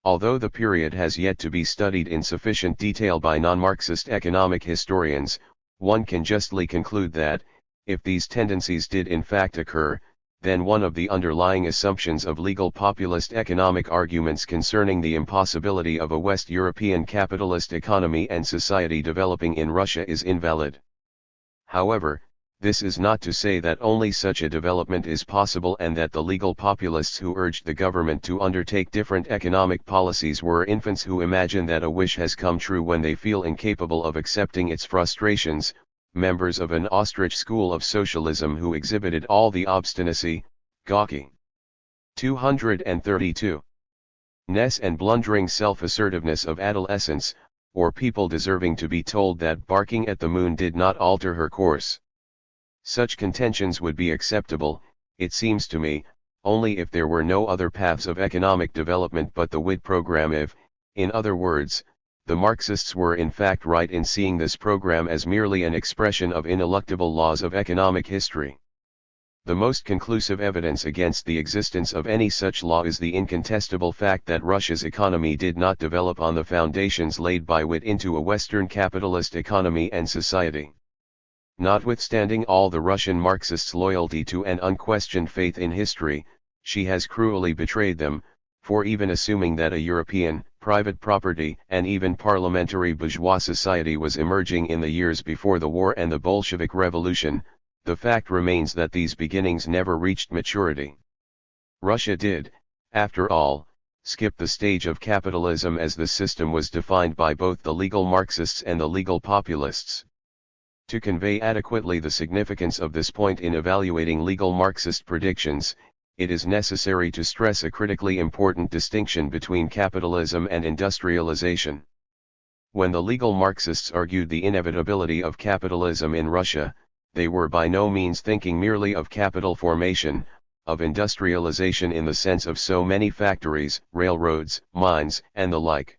Although the period has yet to be studied in sufficient detail by non-Marxist economic historians, one can justly conclude that, if these tendencies did in fact occur, then one of the underlying assumptions of legal populist economic arguments concerning the impossibility of a West European capitalist economy and society developing in Russia is invalid. However, this is not to say that only such a development is possible and that the legal populists who urged the government to undertake different economic policies were infants who imagine that a wish has come true when they feel incapable of accepting its frustrations, members of an ostrich school of socialism who exhibited all the obstinacy, gawky. 232. Ness and blundering self-assertiveness of adolescence, or people deserving to be told that barking at the moon did not alter her course. Such contentions would be acceptable, it seems to me, only if there were no other paths of economic development but the WID program if, in other words, the Marxists were in fact right in seeing this program as merely an expression of ineluctable laws of economic history. The most conclusive evidence against the existence of any such law is the incontestable fact that Russia's economy did not develop on the foundations laid by WID into a Western capitalist economy and society. Notwithstanding all the Russian Marxists' loyalty to and unquestioned faith in history, she has cruelly betrayed them, for even assuming that a European, private property and even parliamentary bourgeois society was emerging in the years before the war and the Bolshevik Revolution, the fact remains that these beginnings never reached maturity. Russia did, after all, skip the stage of capitalism as the system was defined by both the legal Marxists and the legal populists. To convey adequately the significance of this point in evaluating legal Marxist predictions, it is necessary to stress a critically important distinction between capitalism and industrialization. When the legal Marxists argued the inevitability of capitalism in Russia, they were by no means thinking merely of capital formation, of industrialization in the sense of so many factories, railroads, mines, and the like.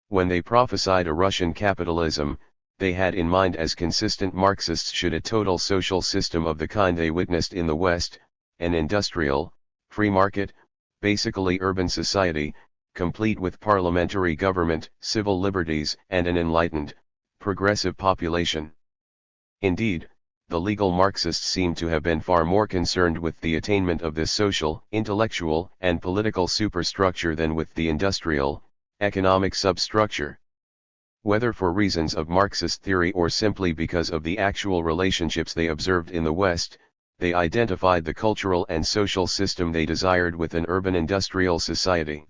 When they prophesied a Russian capitalism, they had in mind as consistent Marxists should a total social system of the kind they witnessed in the West, an industrial, free market, basically urban society, complete with parliamentary government, civil liberties, and an enlightened, progressive population. Indeed, the legal Marxists seem to have been far more concerned with the attainment of this social, intellectual, and political superstructure than with the industrial, economic substructure. Whether for reasons of Marxist theory or simply because of the actual relationships they observed in the West, they identified the cultural and social system they desired with an urban industrial society.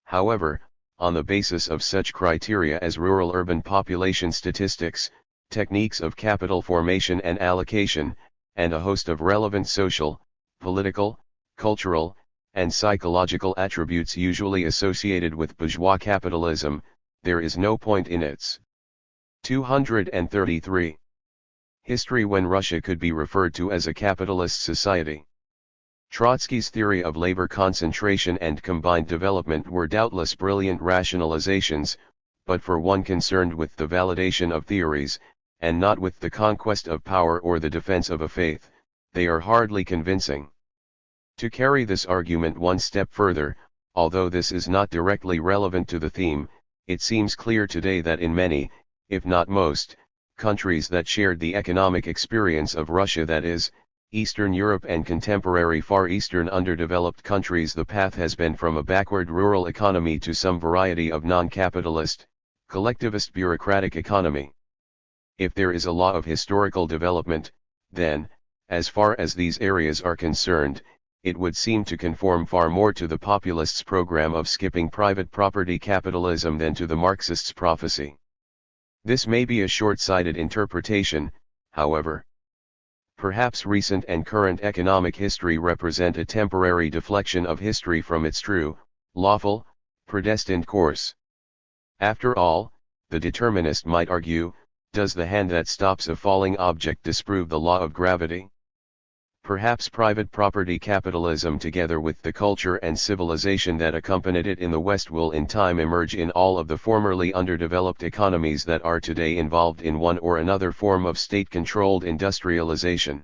However, on the basis of such criteria as rural-urban population statistics, techniques of capital formation and allocation, and a host of relevant social, political, cultural, and psychological attributes usually associated with bourgeois capitalism, there is no point in its 233. History when Russia could be referred to as a capitalist society. Trotsky's theory of labor concentration and combined development were doubtless brilliant rationalizations, but for one concerned with the validation of theories, and not with the conquest of power or the defense of a faith, they are hardly convincing. To carry this argument one step further, although this is not directly relevant to the theme, it seems clear today that in many, if not most, countries that shared the economic experience of Russia, that is, Eastern Europe and contemporary Far Eastern underdeveloped countries, the path has been from a backward rural economy to some variety of non-capitalist, collectivist bureaucratic economy. If there is a law of historical development, then, as far as these areas are concerned, it would seem to conform far more to the populists' program of skipping private property capitalism than to the Marxists' prophecy. This may be a short-sighted interpretation, however. Perhaps recent and current economic history represent a temporary deflection of history from its true, lawful, predestined course. After all, the determinist might argue, does the hand that stops a falling object disprove the law of gravity? Perhaps private property capitalism together with the culture and civilization that accompanied it in the West will in time emerge in all of the formerly underdeveloped economies that are today involved in one or another form of state-controlled industrialization.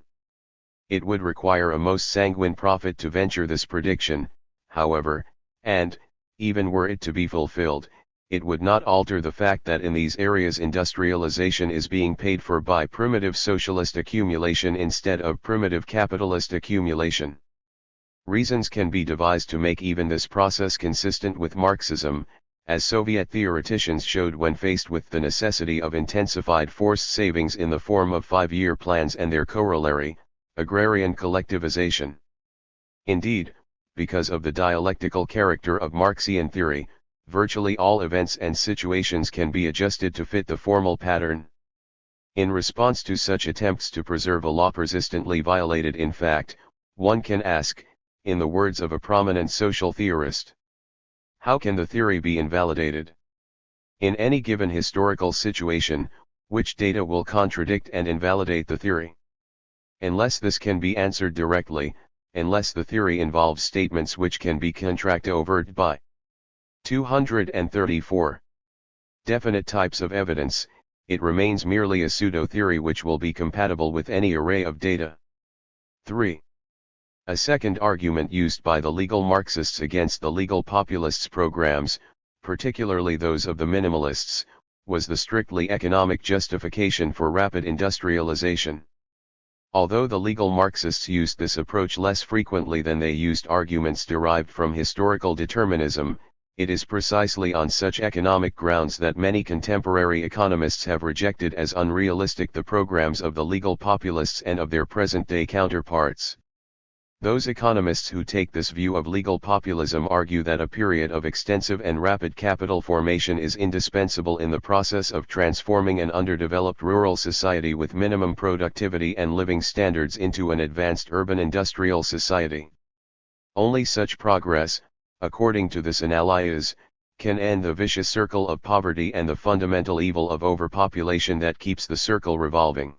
It would require a most sanguine prophet to venture this prediction, however, and, even were it to be fulfilled, it would not alter the fact that in these areas industrialization is being paid for by primitive socialist accumulation instead of primitive capitalist accumulation. Reasons can be devised to make even this process consistent with Marxism, as Soviet theoreticians showed when faced with the necessity of intensified forced savings in the form of 5-year plans and their corollary, agrarian collectivization. Indeed, because of the dialectical character of Marxian theory, virtually all events and situations can be adjusted to fit the formal pattern. In response to such attempts to preserve a law persistently violated in fact, one can ask, in the words of a prominent social theorist, how can the theory be invalidated? In any given historical situation, which data will contradict and invalidate the theory? Unless this can be answered directly, unless the theory involves statements which can be contradicted by 234 definite types of evidence, it remains merely a pseudo-theory which will be compatible with any array of data. 3. A second argument used by the legal Marxists against the legal populists' programs, particularly those of the minimalists, was the strictly economic justification for rapid industrialization. Although the legal Marxists used this approach less frequently than they used arguments derived from historical determinism, it is precisely on such economic grounds that many contemporary economists have rejected as unrealistic the programs of the legal populists and of their present-day counterparts. Those economists who take this view of legal populism argue that a period of extensive and rapid capital formation is indispensable in the process of transforming an underdeveloped rural society with minimum productivity and living standards into an advanced urban industrial society. Only such progress, according to this analysis, can end the vicious circle of poverty and the fundamental evil of overpopulation that keeps the circle revolving.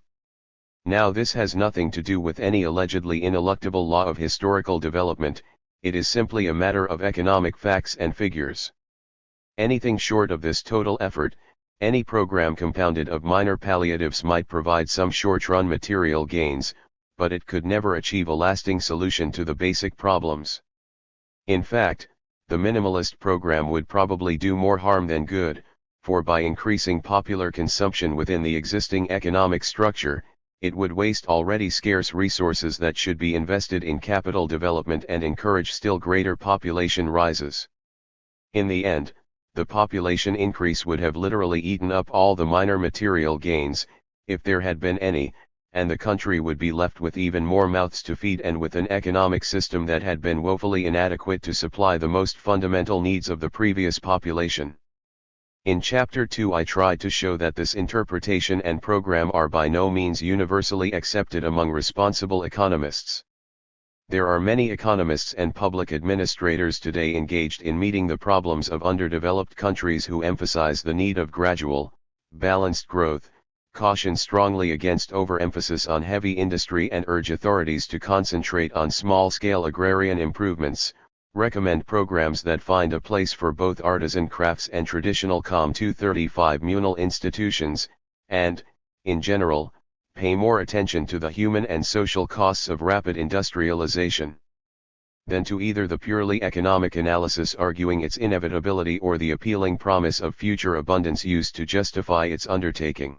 Now this has nothing to do with any allegedly ineluctable law of historical development, it is simply a matter of economic facts and figures. Anything short of this total effort, any program compounded of minor palliatives might provide some short-run material gains, but it could never achieve a lasting solution to the basic problems. In fact, the minimalist program would probably do more harm than good, for by increasing popular consumption within the existing economic structure, it would waste already scarce resources that should be invested in capital development and encourage still greater population rises. In the end, the population increase would have literally eaten up all the minor material gains, if there had been any, and the country would be left with even more mouths to feed and with an economic system that had been woefully inadequate to supply the most fundamental needs of the previous population. In Chapter 2 I tried to show that this interpretation and program are by no means universally accepted among responsible economists. There are many economists and public administrators today engaged in meeting the problems of underdeveloped countries who emphasize the need of gradual, balanced growth, caution strongly against overemphasis on heavy industry and urge authorities to concentrate on small-scale agrarian improvements, recommend programs that find a place for both artisan crafts and traditional COM 235 communal institutions, and, in general, pay more attention to the human and social costs of rapid industrialization than to either the purely economic analysis arguing its inevitability or the appealing promise of future abundance used to justify its undertaking.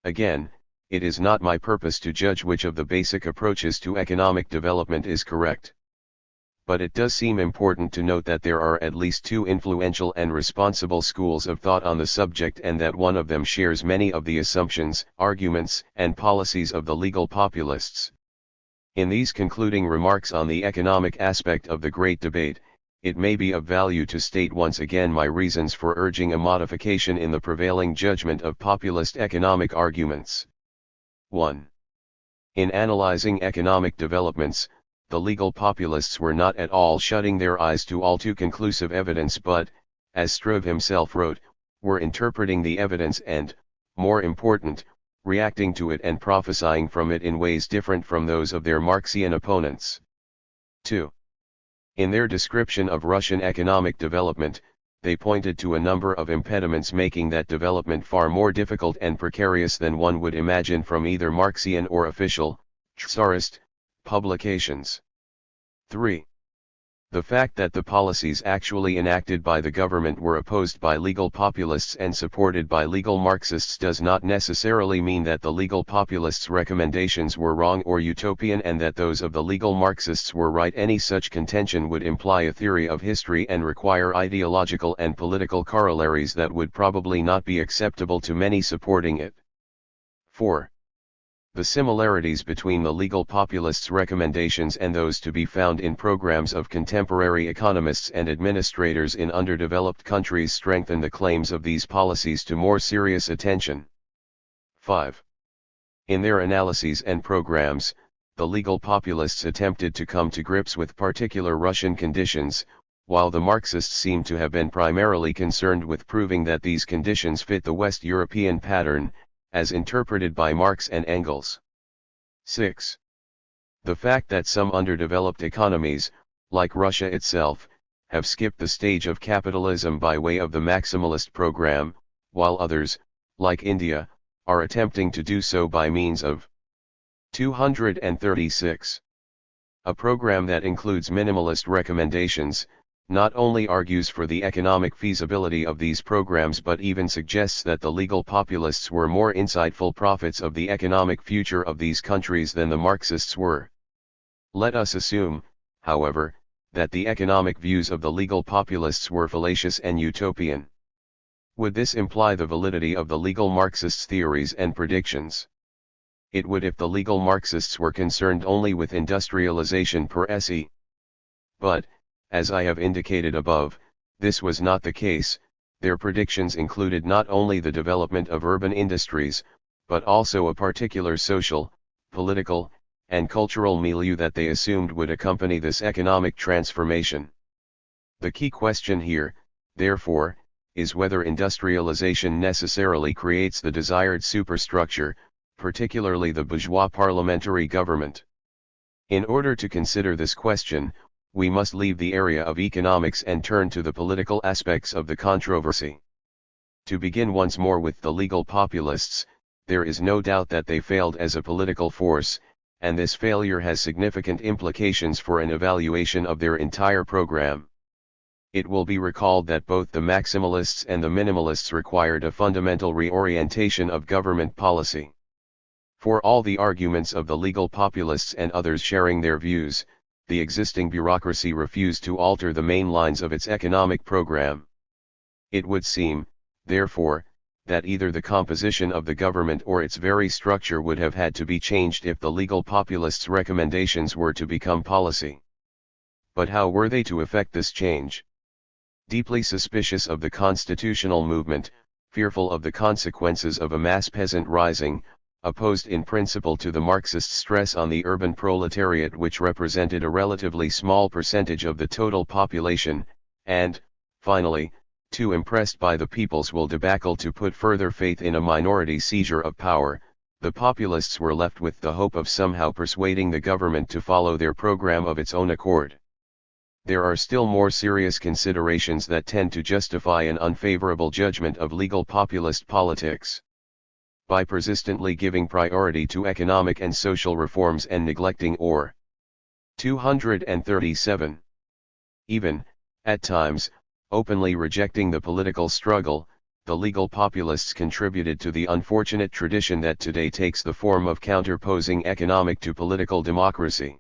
Again, it is not my purpose to judge which of the basic approaches to economic development is correct. But it does seem important to note that there are at least two influential and responsible schools of thought on the subject and that one of them shares many of the assumptions, arguments, and policies of the legal populists. In these concluding remarks on the economic aspect of the great debate, it may be of value to state once again my reasons for urging a modification in the prevailing judgment of populist economic arguments. 1. In analyzing economic developments, the legal populists were not at all shutting their eyes to all too conclusive evidence but, as Struve himself wrote, were interpreting the evidence and, more important, reacting to it and prophesying from it in ways different from those of their Marxian opponents. 2. In their description of Russian economic development, they pointed to a number of impediments making that development far more difficult and precarious than one would imagine from either Marxian or official, tsarist, publications. 3. The fact that the policies actually enacted by the government were opposed by legal populists and supported by legal Marxists does not necessarily mean that the legal populists' recommendations were wrong or utopian and that those of the legal Marxists were right. Any such contention would imply a theory of history and require ideological and political corollaries that would probably not be acceptable to many supporting it. 4. The similarities between the legal populists' recommendations and those to be found in programs of contemporary economists and administrators in underdeveloped countries strengthen the claims of these policies to more serious attention. 5. In their analyses and programs, the legal populists attempted to come to grips with particular Russian conditions, while the Marxists seem to have been primarily concerned with proving that these conditions fit the West European pattern, as interpreted by Marx and Engels. 6. The fact that some underdeveloped economies, like Russia itself, have skipped the stage of capitalism by way of the maximalist program, while others, like India, are attempting to do so by means of 236. A program that includes minimalist recommendations, not only argues for the economic feasibility of these programs but even suggests that the legal populists were more insightful prophets of the economic future of these countries than the Marxists were. Let us assume, however, that the economic views of the legal populists were fallacious and utopian. Would this imply the validity of the legal Marxists' theories and predictions? It would if the legal Marxists were concerned only with industrialization per se. But, as I have indicated above, this was not the case. Their predictions included not only the development of urban industries, but also a particular social, political, and cultural milieu that they assumed would accompany this economic transformation. The key question here, therefore, is whether industrialization necessarily creates the desired superstructure, particularly the bourgeois parliamentary government. In order to consider this question, we must leave the area of economics and turn to the political aspects of the controversy. To begin once more with the legal populists, there is no doubt that they failed as a political force, and this failure has significant implications for an evaluation of their entire program. It will be recalled that both the maximalists and the minimalists required a fundamental reorientation of government policy. For all the arguments of the legal populists and others sharing their views, the existing bureaucracy refused to alter the main lines of its economic program. It would seem, therefore, that either the composition of the government or its very structure would have had to be changed if the legal populists' recommendations were to become policy. But how were they to effect this change? Deeply suspicious of the constitutional movement, fearful of the consequences of a mass peasant rising, opposed in principle to the Marxist stress on the urban proletariat which represented a relatively small percentage of the total population, and, finally, too impressed by the people's will debacle to put further faith in a minority seizure of power, the populists were left with the hope of somehow persuading the government to follow their program of its own accord. There are still more serious considerations that tend to justify an unfavorable judgment of legal populist politics. By persistently giving priority to economic and social reforms and neglecting or 237. Even, at times, openly rejecting the political struggle, the legal populists contributed to the unfortunate tradition that today takes the form of counterposing economic to political democracy.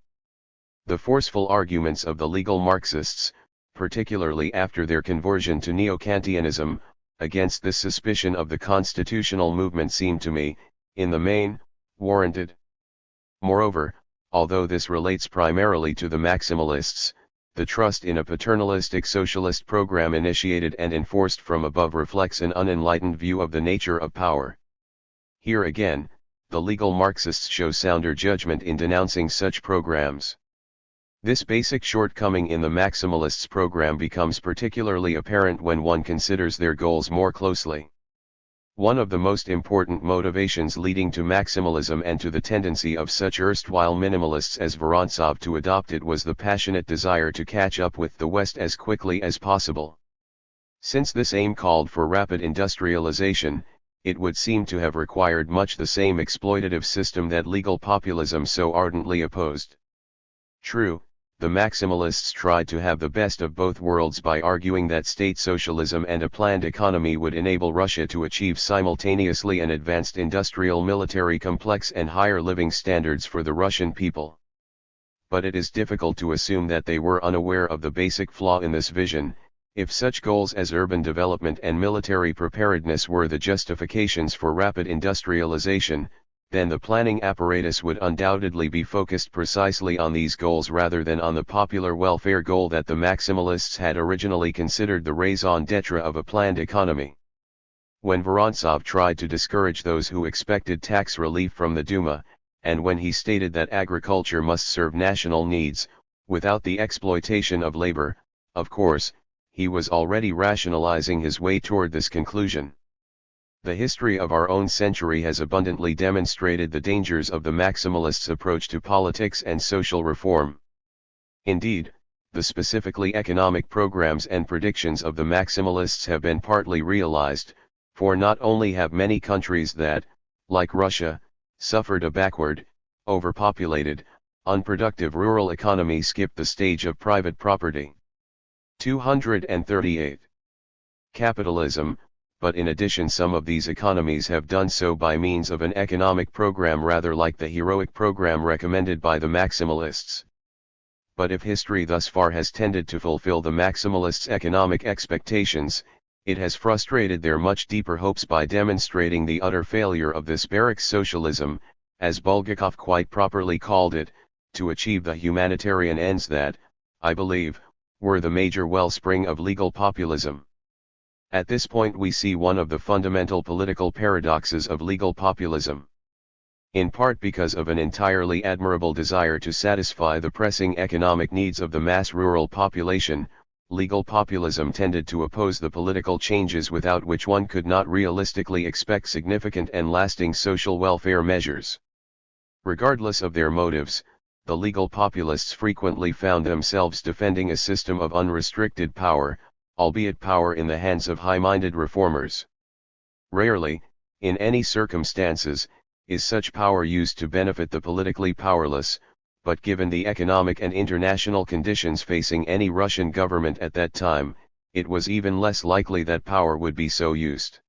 The forceful arguments of the legal Marxists, particularly after their conversion to neo-Kantianism, against this suspicion of the constitutional movement seem to me, in the main, warranted. Moreover, although this relates primarily to the maximalists, the trust in a paternalistic socialist program initiated and enforced from above reflects an unenlightened view of the nature of power. Here again, the legal Marxists show sounder judgment in denouncing such programs. This basic shortcoming in the maximalists' program becomes particularly apparent when one considers their goals more closely. One of the most important motivations leading to maximalism and to the tendency of such erstwhile minimalists as Vorontsov to adopt it was the passionate desire to catch up with the West as quickly as possible. Since this aim called for rapid industrialization, it would seem to have required much the same exploitative system that legal populism so ardently opposed. True, the maximalists tried to have the best of both worlds by arguing that state socialism and a planned economy would enable Russia to achieve simultaneously an advanced industrial military complex and higher living standards for the Russian people. But it is difficult to assume that they were unaware of the basic flaw in this vision. If such goals as urban development and military preparedness were the justifications for rapid industrialization, then the planning apparatus would undoubtedly be focused precisely on these goals rather than on the popular welfare goal that the maximalists had originally considered the raison d'etre of a planned economy. When Vorontsov tried to discourage those who expected tax relief from the Duma, and when he stated that agriculture must serve national needs, without the exploitation of labor, of course, he was already rationalizing his way toward this conclusion. The history of our own century has abundantly demonstrated the dangers of the maximalists' approach to politics and social reform. Indeed, the specifically economic programs and predictions of the maximalists have been partly realized, for not only have many countries that, like Russia, suffered a backward, overpopulated, unproductive rural economy skipped the stage of private property. 238. Capitalism, but in addition some of these economies have done so by means of an economic program rather like the heroic program recommended by the maximalists. But if history thus far has tended to fulfill the maximalists' economic expectations, it has frustrated their much deeper hopes by demonstrating the utter failure of this barracks socialism, as Bulgakov quite properly called it, to achieve the humanitarian ends that, I believe, were the major wellspring of legal populism. At this point we see one of the fundamental political paradoxes of legal populism. In part because of an entirely admirable desire to satisfy the pressing economic needs of the mass rural population, legal populism tended to oppose the political changes without which one could not realistically expect significant and lasting social welfare measures. Regardless of their motives, the legal populists frequently found themselves defending a system of unrestricted power, albeit power in the hands of high-minded reformers. Rarely, in any circumstances, is such power used to benefit the politically powerless, but given the economic and international conditions facing any Russian government at that time, it was even less likely that power would be so used.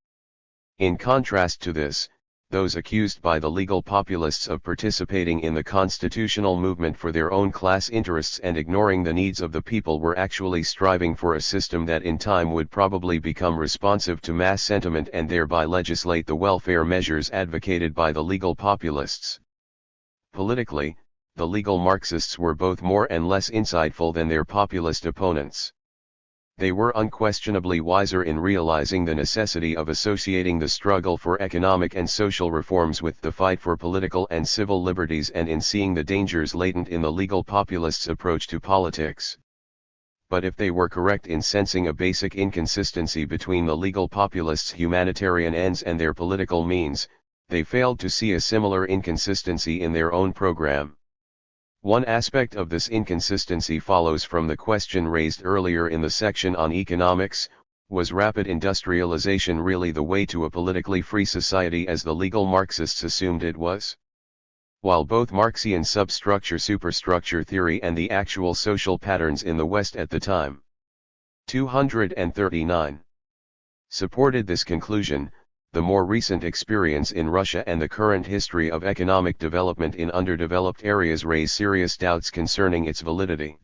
In contrast to this, those accused by the legal populists of participating in the constitutional movement for their own class interests and ignoring the needs of the people were actually striving for a system that in time would probably become responsive to mass sentiment and thereby legislate the welfare measures advocated by the legal populists. Politically, the legal Marxists were both more and less insightful than their populist opponents. They were unquestionably wiser in realizing the necessity of associating the struggle for economic and social reforms with the fight for political and civil liberties and in seeing the dangers latent in the legal populists' approach to politics. But if they were correct in sensing a basic inconsistency between the legal populists' humanitarian ends and their political means, they failed to see a similar inconsistency in their own program. One aspect of this inconsistency follows from the question raised earlier in the section on economics: was rapid industrialization really the way to a politically free society as the legal Marxists assumed it was? While both Marxian substructure-superstructure theory and the actual social patterns in the West at the time 239 supported this conclusion, the more recent experience in Russia and the current history of economic development in underdeveloped areas raise serious doubts concerning its validity.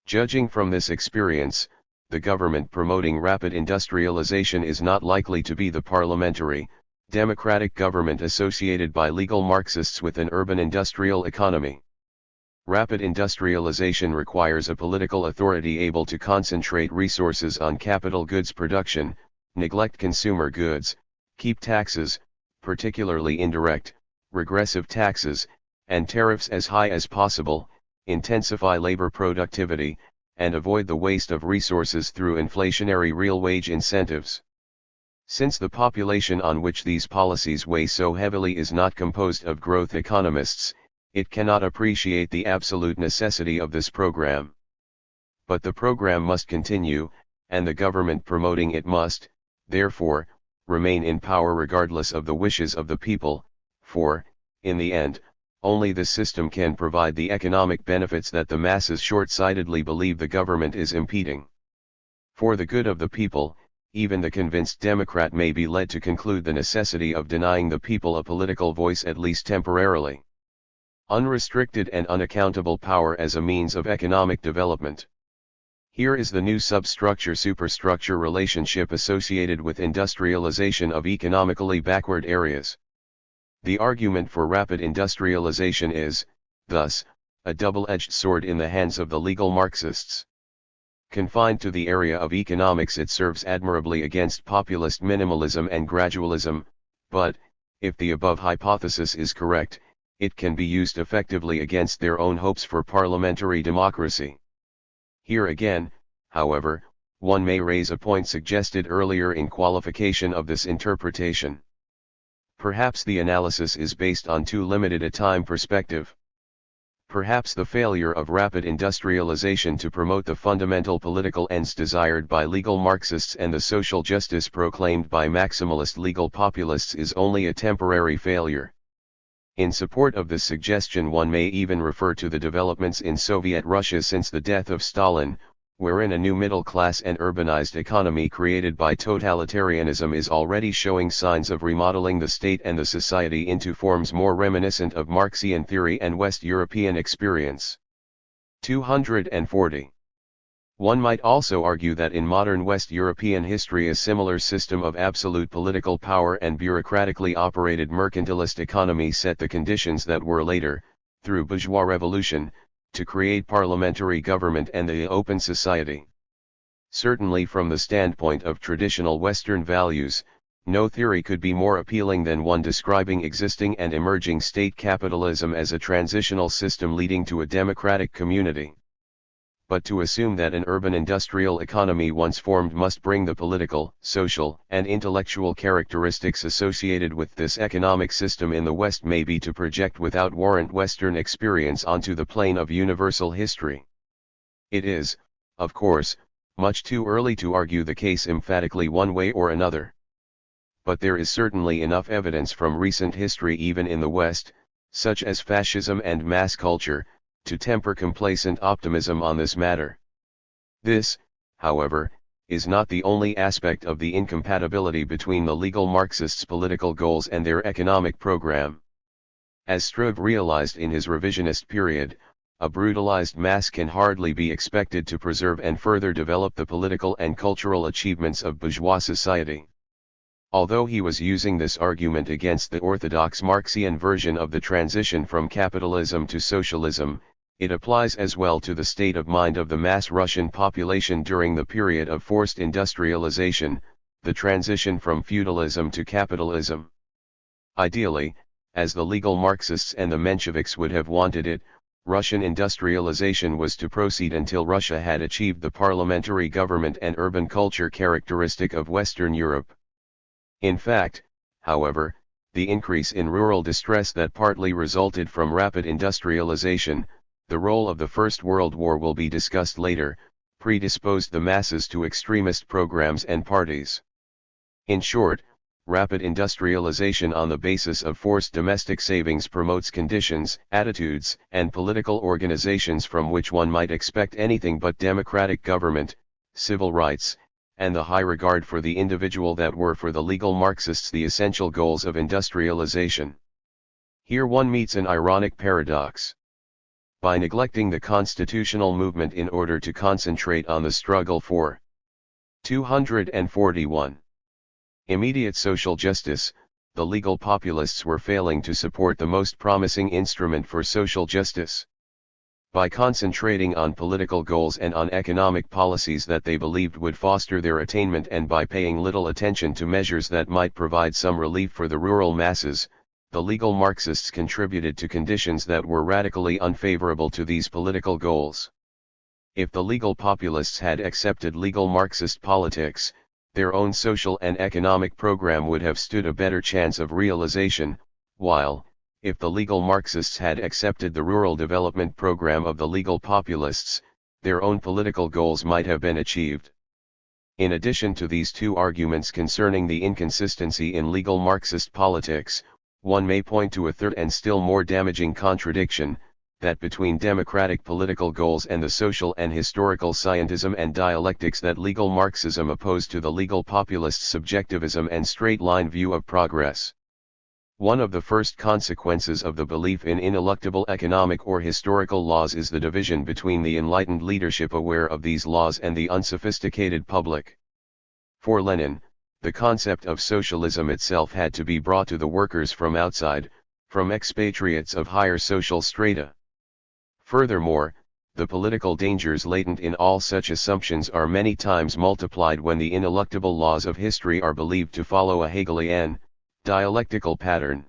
Judging from this experience, the government promoting rapid industrialization is not likely to be the parliamentary, democratic government associated by legal Marxists with an urban industrial economy. Rapid industrialization requires a political authority able to concentrate resources on capital goods production, neglect consumer goods, keep taxes, particularly indirect, regressive taxes, and tariffs as high as possible, intensify labor productivity, and avoid the waste of resources through inflationary real wage incentives. Since the population on which these policies weigh so heavily is not composed of growth economists, it cannot appreciate the absolute necessity of this program. But the program must continue, and the government promoting it must, therefore, remain in power regardless of the wishes of the people, for, in the end, only this system can provide the economic benefits that the masses short-sightedly believe the government is impeding. For the good of the people, even the convinced Democrat may be led to conclude the necessity of denying the people a political voice at least temporarily. Unrestricted and unaccountable power as a means of economic development. Here is the new substructure-superstructure relationship associated with industrialization of economically backward areas. The argument for rapid industrialization is, thus, a double-edged sword in the hands of the legal Marxists. Confined to the area of economics, it serves admirably against populist minimalism and gradualism, but, if the above hypothesis is correct, it can be used effectively against their own hopes for parliamentary democracy. Here again, however, one may raise a point suggested earlier in qualification of this interpretation. Perhaps the analysis is based on too limited a time perspective. Perhaps the failure of rapid industrialization to promote the fundamental political ends desired by legal Marxists and the social justice proclaimed by maximalist legal populists is only a temporary failure. In support of this suggestion, one may even refer to the developments in Soviet Russia since the death of Stalin, wherein a new middle class and urbanized economy created by totalitarianism is already showing signs of remodeling the state and the society into forms more reminiscent of Marxian theory and West European experience. 240. One might also argue that in modern West European history a similar system of absolute political power and bureaucratically operated mercantilist economy set the conditions that were later, through bourgeois revolution, to create parliamentary government and the open society. Certainly from the standpoint of traditional Western values, no theory could be more appealing than one describing existing and emerging state capitalism as a transitional system leading to a democratic community. But to assume that an urban industrial economy once formed must bring the political, social, and intellectual characteristics associated with this economic system in the West may be to project without warrant Western experience onto the plane of universal history. It is, of course, much too early to argue the case emphatically one way or another. But there is certainly enough evidence from recent history even in the West, such as fascism and mass culture, to temper complacent optimism on this matter. This, however, is not the only aspect of the incompatibility between the legal Marxists' political goals and their economic program. As Struve realized in his revisionist period, a brutalized mass can hardly be expected to preserve and further develop the political and cultural achievements of bourgeois society. Although he was using this argument against the orthodox Marxian version of the transition from capitalism to socialism, it applies as well to the state of mind of the mass Russian population during the period of forced industrialization, the transition from feudalism to capitalism. Ideally, as the legal Marxists and the Mensheviks would have wanted it, Russian industrialization was to proceed until Russia had achieved the parliamentary government and urban culture characteristic of Western Europe. In fact, however, the increase in rural distress that partly resulted from rapid industrialization, the role of the First World War will be discussed later, predisposed the masses to extremist programs and parties. In short, rapid industrialization on the basis of forced domestic savings promotes conditions, attitudes, and political organizations from which one might expect anything but democratic government, civil rights, and the high regard for the individual that were for the legal Marxists the essential goals of industrialization. Here one meets an ironic paradox. By neglecting the constitutional movement in order to concentrate on the struggle for 241 immediate social justice, the legal populists were failing to support the most promising instrument for social justice. By concentrating on political goals and on economic policies that they believed would foster their attainment, and by paying little attention to measures that might provide some relief for the rural masses, the legal Marxists contributed to conditions that were radically unfavorable to these political goals. If the legal populists had accepted legal Marxist politics, their own social and economic program would have stood a better chance of realization, while, if the legal Marxists had accepted the rural development program of the legal populists, their own political goals might have been achieved. In addition to these two arguments concerning the inconsistency in legal Marxist politics, One may point to a third and still more damaging contradiction, that between democratic political goals and the social and historical scientism and dialectics that legal Marxism opposed to the legal populist subjectivism and straight-line view of progress. One of the first consequences of the belief in ineluctable economic or historical laws is the division between the enlightened leadership aware of these laws and the unsophisticated public. For Lenin, the concept of socialism itself had to be brought to the workers from outside, from expatriates of higher social strata. Furthermore, the political dangers latent in all such assumptions are many times multiplied when the ineluctable laws of history are believed to follow a Hegelian, dialectical pattern.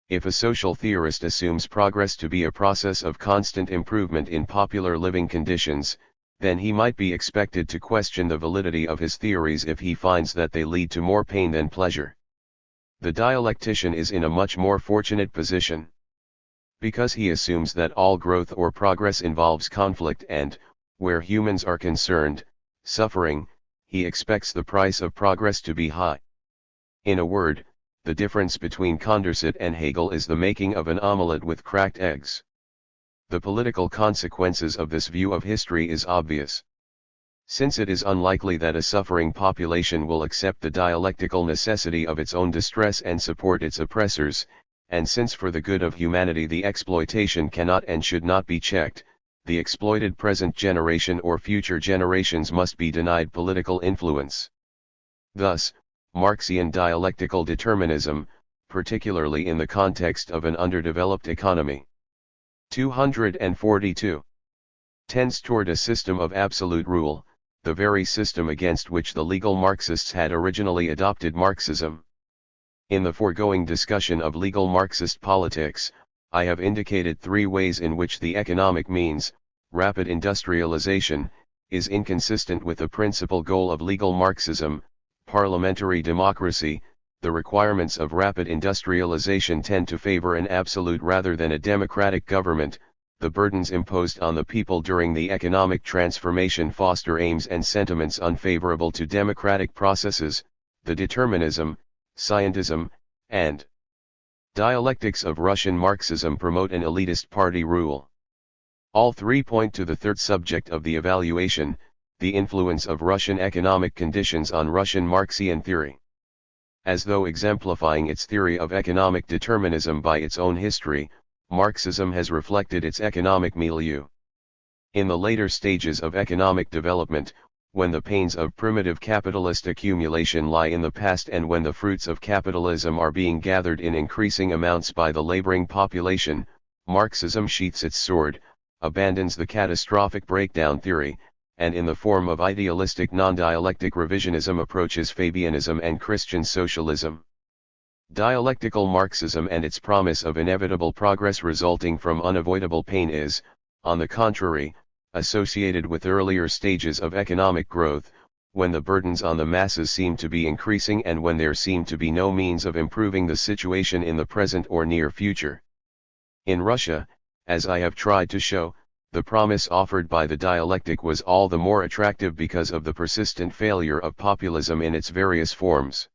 If a social theorist assumes progress to be a process of constant improvement in popular living conditions, then he might be expected to question the validity of his theories if he finds that they lead to more pain than pleasure. The dialectician is in a much more fortunate position. Because he assumes that all growth or progress involves conflict and, where humans are concerned, suffering, he expects the price of progress to be high. In a word, the difference between Condorcet and Hegel is the making of an omelette with cracked eggs. The political consequences of this view of history is obvious. Since it is unlikely that a suffering population will accept the dialectical necessity of its own distress and support its oppressors, and since for the good of humanity the exploitation cannot and should not be checked, the exploited present generation or future generations must be denied political influence. Thus, Marxian dialectical determinism, particularly in the context of an underdeveloped economy. 242. Tends toward a system of absolute rule, the very system against which the legal Marxists had originally adopted Marxism. In the foregoing discussion of legal Marxist politics, I have indicated three ways in which the economic means, rapid industrialization, is inconsistent with the principal goal of legal Marxism, parliamentary democracy. The requirements of rapid industrialization tend to favor an absolute rather than a democratic government. The burdens imposed on the people during the economic transformation foster aims and sentiments unfavorable to democratic processes. The determinism, scientism, and dialectics of Russian Marxism promote an elitist party rule. All three point to the third subject of the evaluation, the influence of Russian economic conditions on Russian Marxian theory. As though exemplifying its theory of economic determinism by its own history, Marxism has reflected its economic milieu. In the later stages of economic development, when the pains of primitive capitalist accumulation lie in the past and when the fruits of capitalism are being gathered in increasing amounts by the laboring population, Marxism sheaths its sword, abandons the catastrophic breakdown theory, and in the form of idealistic non-dialectic revisionism approaches Fabianism and Christian socialism. Dialectical Marxism and its promise of inevitable progress resulting from unavoidable pain is, on the contrary, associated with earlier stages of economic growth, when the burdens on the masses seem to be increasing and when there seem to be no means of improving the situation in the present or near future. In Russia, as I have tried to show, the promise offered by the dialectic was all the more attractive because of the persistent failure of populism in its various forms.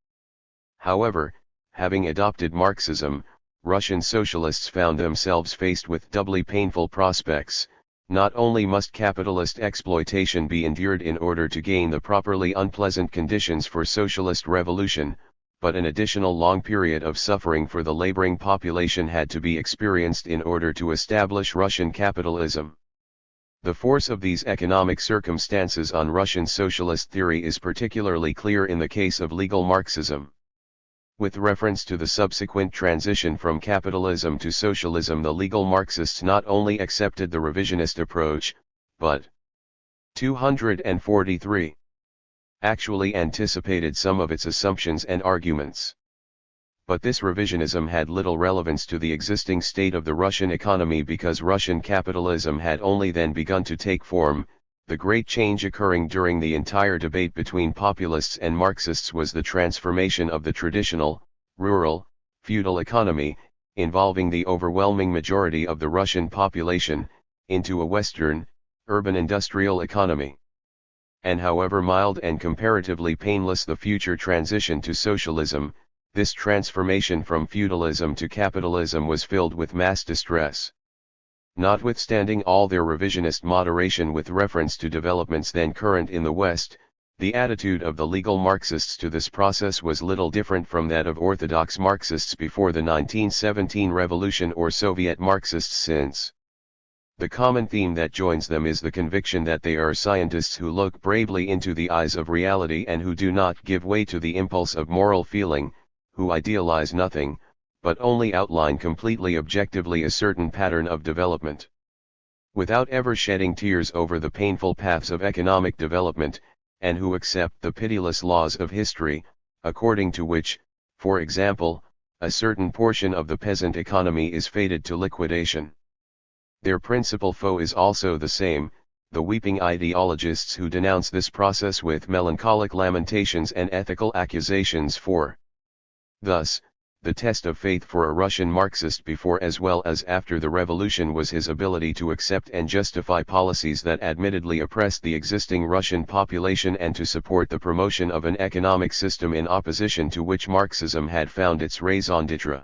However, having adopted Marxism, Russian socialists found themselves faced with doubly painful prospects. Not only must capitalist exploitation be endured in order to gain the properly unpleasant conditions for socialist revolution, but an additional long period of suffering for the laboring population had to be experienced in order to establish Russian capitalism. The force of these economic circumstances on Russian socialist theory is particularly clear in the case of legal Marxism. With reference to the subsequent transition from capitalism to socialism, the legal Marxists not only accepted the revisionist approach, but 243 actually anticipated some of its assumptions and arguments. But this revisionism had little relevance to the existing state of the Russian economy because Russian capitalism had only then begun to take form. The great change occurring during the entire debate between populists and Marxists was the transformation of the traditional, rural, feudal economy, involving the overwhelming majority of the Russian population, into a Western, urban industrial economy. And however mild and comparatively painless the future transition to socialism, This transformation from feudalism to capitalism was filled with mass distress. Notwithstanding all their revisionist moderation with reference to developments then current in the West, the attitude of the legal Marxists to this process was little different from that of orthodox Marxists before the 1917 revolution or Soviet Marxists since. The common theme that joins them is the conviction that they are scientists who look bravely into the eyes of reality and who do not give way to the impulse of moral feeling, who idealize nothing, but only outline completely objectively a certain pattern of development. Without ever shedding tears over the painful paths of economic development, and who accept the pitiless laws of history, according to which, for example, a certain portion of the peasant economy is fated to liquidation. Their principal foe is also the same, the weeping ideologists who denounce this process with melancholic lamentations and ethical accusations for. Thus, the test of faith for a Russian Marxist before as well as after the revolution was his ability to accept and justify policies that admittedly oppressed the existing Russian population and to support the promotion of an economic system in opposition to which Marxism had found its raison d'etre.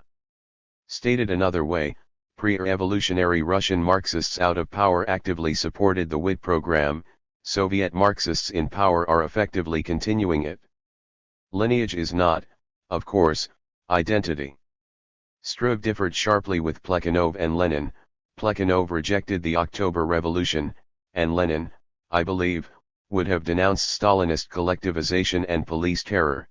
Stated another way, pre-revolutionary Russian Marxists out of power actively supported the WID program, Soviet Marxists in power are effectively continuing it. Lineage is not, of course, identity. Struve differed sharply with Plekhanov and Lenin. Plekhanov rejected the October Revolution, and Lenin, I believe, would have denounced Stalinist collectivization and police terror.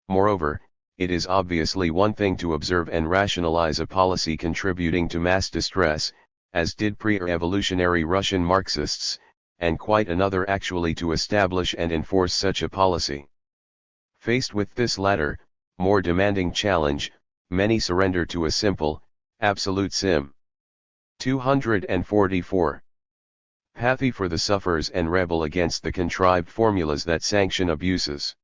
Moreover, it is obviously one thing to observe and rationalize a policy contributing to mass distress, as did pre-revolutionary Russian Marxists, and quite another actually to establish and enforce such a policy. Faced with this latter, more demanding challenge, many surrender to a simple, absolute sim. 244. Pathy for the sufferers and rebel against the contrived formulas that sanction abuses.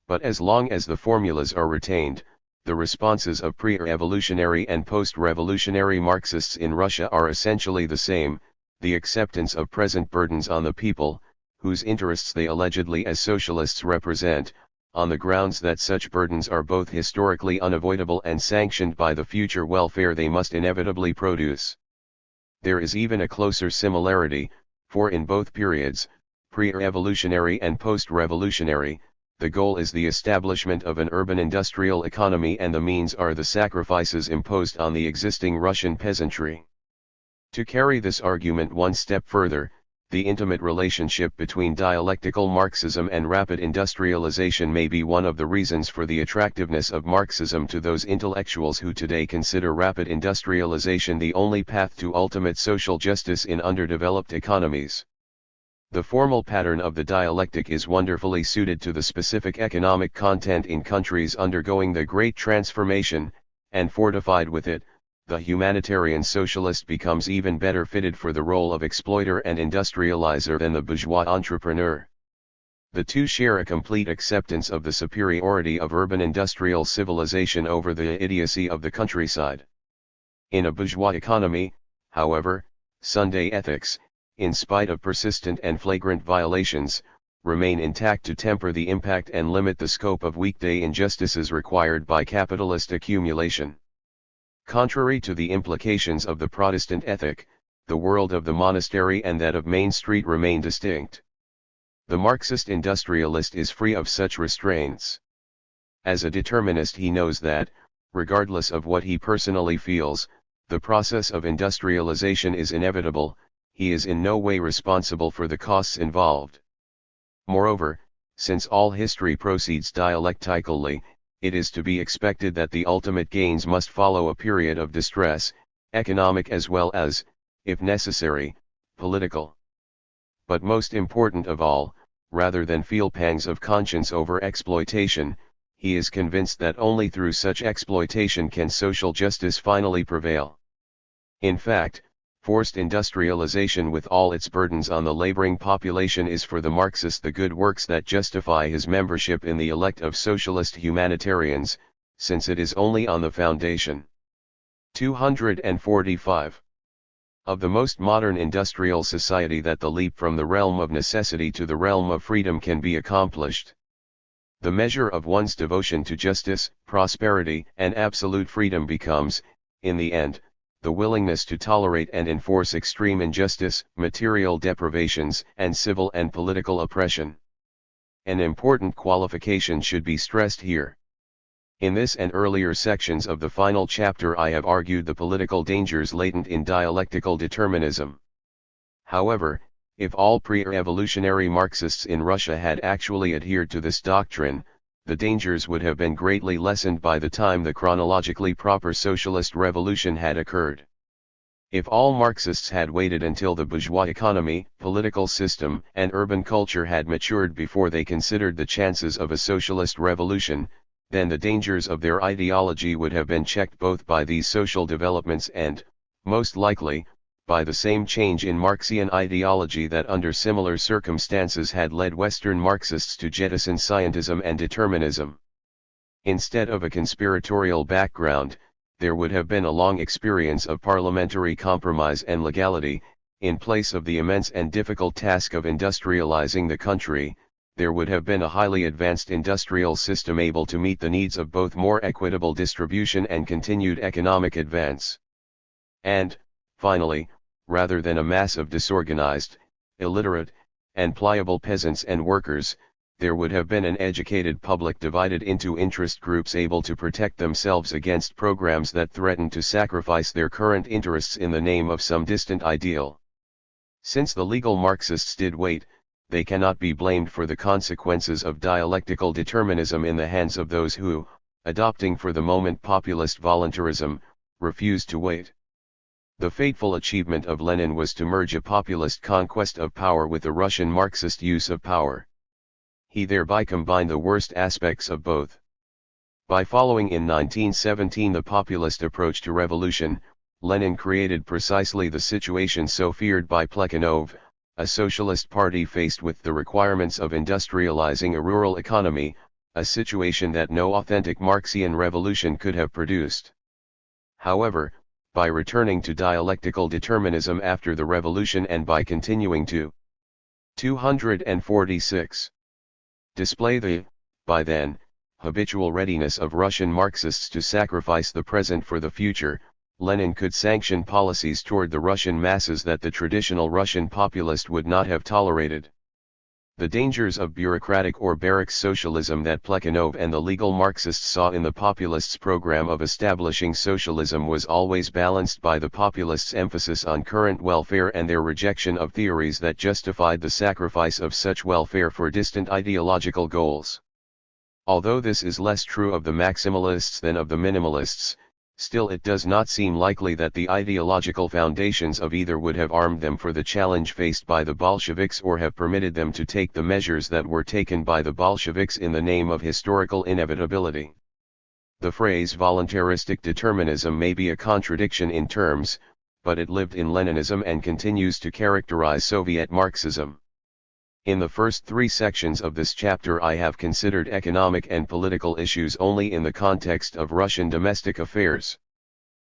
But as long as the formulas are retained, the responses of pre-revolutionary and post-revolutionary Marxists in Russia are essentially the same, the acceptance of present burdens on the people, whose interests they allegedly as socialists represent, on the grounds that such burdens are both historically unavoidable and sanctioned by the future welfare they must inevitably produce. There is even a closer similarity, for in both periods, pre-revolutionary and post-revolutionary, the goal is the establishment of an urban industrial economy and the means are the sacrifices imposed on the existing Russian peasantry. To carry this argument one step further, the intimate relationship between dialectical Marxism and rapid industrialization may be one of the reasons for the attractiveness of Marxism to those intellectuals who today consider rapid industrialization the only path to ultimate social justice in underdeveloped economies. The formal pattern of the dialectic is wonderfully suited to the specific economic content in countries undergoing the Great Transformation, and fortified with it, the humanitarian socialist becomes even better fitted for the role of exploiter and industrializer than the bourgeois entrepreneur. The two share a complete acceptance of the superiority of urban industrial civilization over the idiocy of the countryside. In a bourgeois economy, however, Sunday ethics, in spite of persistent and flagrant violations, remain intact to temper the impact and limit the scope of weekday injustices required by capitalist accumulation. Contrary to the implications of the Protestant ethic, the world of the monastery and that of Main Street remain distinct. The Marxist industrialist is free of such restraints. As a determinist he knows that, regardless of what he personally feels, the process of industrialization is inevitable. He is in no way responsible for the costs involved. Moreover, since all history proceeds dialectically, it is to be expected that the ultimate gains must follow a period of distress, economic as well as, if necessary, political. But most important of all, rather than feel pangs of conscience over exploitation, he is convinced that only through such exploitation can social justice finally prevail. In fact, forced industrialization with all its burdens on the laboring population is for the Marxist the good works that justify his membership in the elect of socialist humanitarians, since it is only on the foundation. 245. Of the most modern industrial society that the leap from the realm of necessity to the realm of freedom can be accomplished. The measure of one's devotion to justice, prosperity, and absolute freedom becomes, in the end, the willingness to tolerate and enforce extreme injustice, material deprivations, and civil and political oppression. An important qualification should be stressed here. In this and earlier sections of the final chapter I have argued the political dangers latent in dialectical determinism. However, if all pre-revolutionary Marxists in Russia had actually adhered to this doctrine, the dangers would have been greatly lessened by the time the chronologically proper socialist revolution had occurred. If all Marxists had waited until the bourgeois economy, political system, and urban culture had matured before they considered the chances of a socialist revolution, then the dangers of their ideology would have been checked both by these social developments and, most likely, by the same change in Marxian ideology that under similar circumstances had led Western Marxists to jettison scientism and determinism. Instead of a conspiratorial background, there would have been a long experience of parliamentary compromise and legality. In place of the immense and difficult task of industrializing the country, there would have been a highly advanced industrial system able to meet the needs of both more equitable distribution and continued economic advance. And, finally, rather than a mass of disorganized, illiterate, and pliable peasants and workers, there would have been an educated public divided into interest groups able to protect themselves against programs that threatened to sacrifice their current interests in the name of some distant ideal. Since the legal Marxists did wait, they cannot be blamed for the consequences of dialectical determinism in the hands of those who, adopting for the moment populist voluntarism, refused to wait. The fateful achievement of Lenin was to merge a populist conquest of power with the Russian Marxist use of power. He thereby combined the worst aspects of both. By following in 1917 the populist approach to revolution, Lenin created precisely the situation so feared by Plekhanov, a socialist party faced with the requirements of industrializing a rural economy, a situation that no authentic Marxian revolution could have produced. However, by returning to dialectical determinism after the revolution and by continuing to 246. Display the, by then, habitual readiness of Russian Marxists to sacrifice the present for the future, Lenin could sanction policies toward the Russian masses that the traditional Russian populist would not have tolerated. The dangers of bureaucratic or barracks socialism that Plekhanov and the legal Marxists saw in the populists' program of establishing socialism was always balanced by the populists' emphasis on current welfare and their rejection of theories that justified the sacrifice of such welfare for distant ideological goals. Although this is less true of the maximalists than of the minimalists, still it does not seem likely that the ideological foundations of either would have armed them for the challenge faced by the Bolsheviks or have permitted them to take the measures that were taken by the Bolsheviks in the name of historical inevitability. The phrase voluntaristic determinism may be a contradiction in terms, but it lived in Leninism and continues to characterize Soviet Marxism. In the first three sections of this chapter I have considered economic and political issues only in the context of Russian domestic affairs.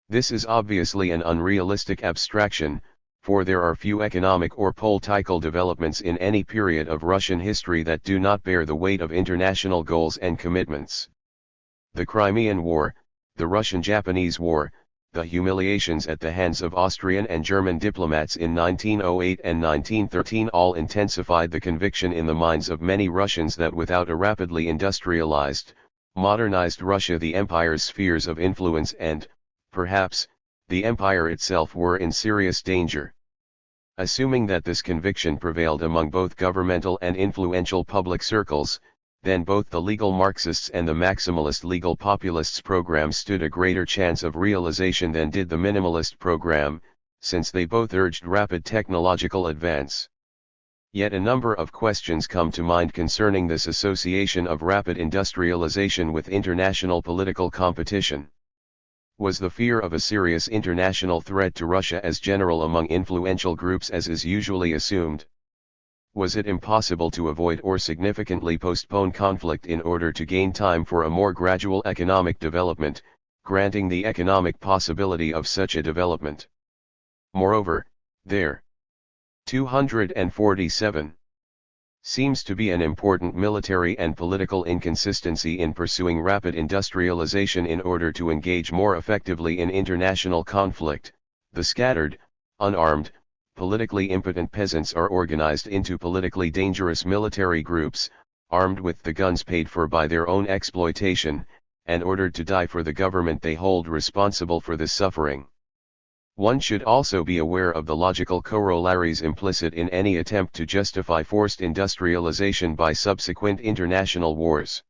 This is obviously an unrealistic abstraction, for there are few economic or political developments in any period of Russian history that do not bear the weight of international goals and commitments. The Crimean War, the Russian-Japanese War, the humiliations at the hands of Austrian and German diplomats in 1908 and 1913 all intensified the conviction in the minds of many Russians that without a rapidly industrialized, modernized Russia the empire's spheres of influence and, perhaps, the empire itself were in serious danger. Assuming that this conviction prevailed among both governmental and influential public circles, then both the legal Marxists and the maximalist legal populists program stood a greater chance of realization than did the minimalist program, since they both urged rapid technological advance. Yet a number of questions come to mind concerning this association of rapid industrialization with international political competition. Was the fear of a serious international threat to Russia as general among influential groups as is usually assumed? Was it impossible to avoid or significantly postpone conflict in order to gain time for a more gradual economic development, granting the economic possibility of such a development? Moreover, there 247 seems to be an important military and political inconsistency in pursuing rapid industrialization in order to engage more effectively in international conflict. The scattered, unarmed, politically impotent peasants are organized into politically dangerous military groups, armed with the guns paid for by their own exploitation, and ordered to die for the government they hold responsible for this suffering. One should also be aware of the logical corollaries implicit in any attempt to justify forced industrialization by subsequent international wars.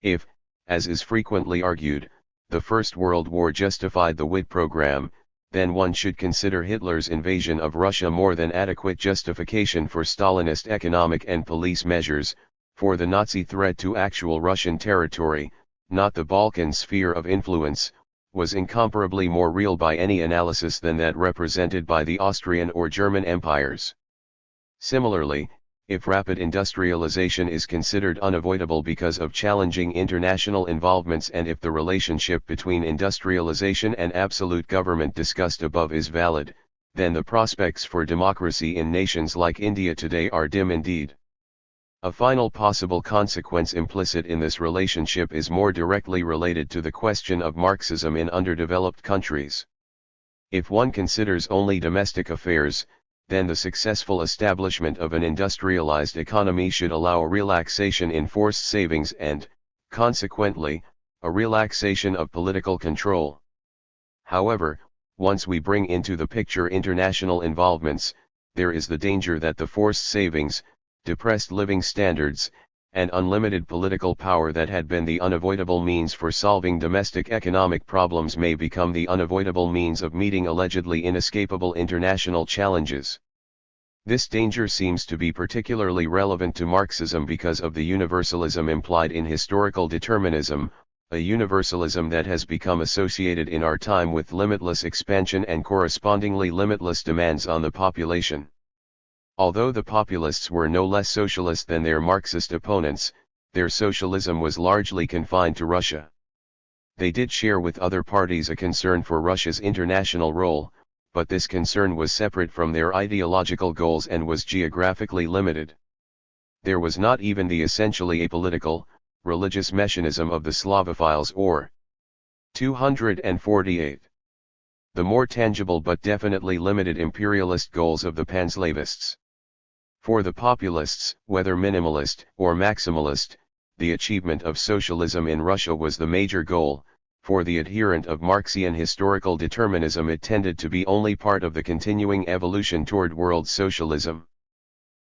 If, as is frequently argued, the First World War justified the WID program, then one should consider Hitler's invasion of Russia more than adequate justification for Stalinist economic and police measures, for the Nazi threat to actual Russian territory, not the Balkan sphere of influence, was incomparably more real by any analysis than that represented by the Austrian or German empires. Similarly, if rapid industrialization is considered unavoidable because of challenging international involvements, and if the relationship between industrialization and absolute government discussed above is valid, then the prospects for democracy in nations like India today are dim indeed. A final possible consequence implicit in this relationship is more directly related to the question of Marxism in underdeveloped countries. If one considers only domestic affairs, then the successful establishment of an industrialized economy should allow a relaxation in forced savings and, consequently, a relaxation of political control. However, once we bring into the picture international involvements, there is the danger that the forced savings, depressed living standards, and unlimited political power that had been the unavoidable means for solving domestic economic problems may become the unavoidable means of meeting allegedly inescapable international challenges. This danger seems to be particularly relevant to Marxism because of the universalism implied in historical determinism, a universalism that has become associated in our time with limitless expansion and correspondingly limitless demands on the population. Although the populists were no less socialist than their Marxist opponents, their socialism was largely confined to Russia. They did share with other parties a concern for Russia's international role, but this concern was separate from their ideological goals and was geographically limited. There was not even the essentially apolitical, religious messianism of the Slavophiles or 248. The more tangible but definitely limited imperialist goals of the Panslavists. For the populists, whether minimalist or maximalist, the achievement of socialism in Russia was the major goal. For the adherent of Marxian historical determinism, it tended to be only part of the continuing evolution toward world socialism.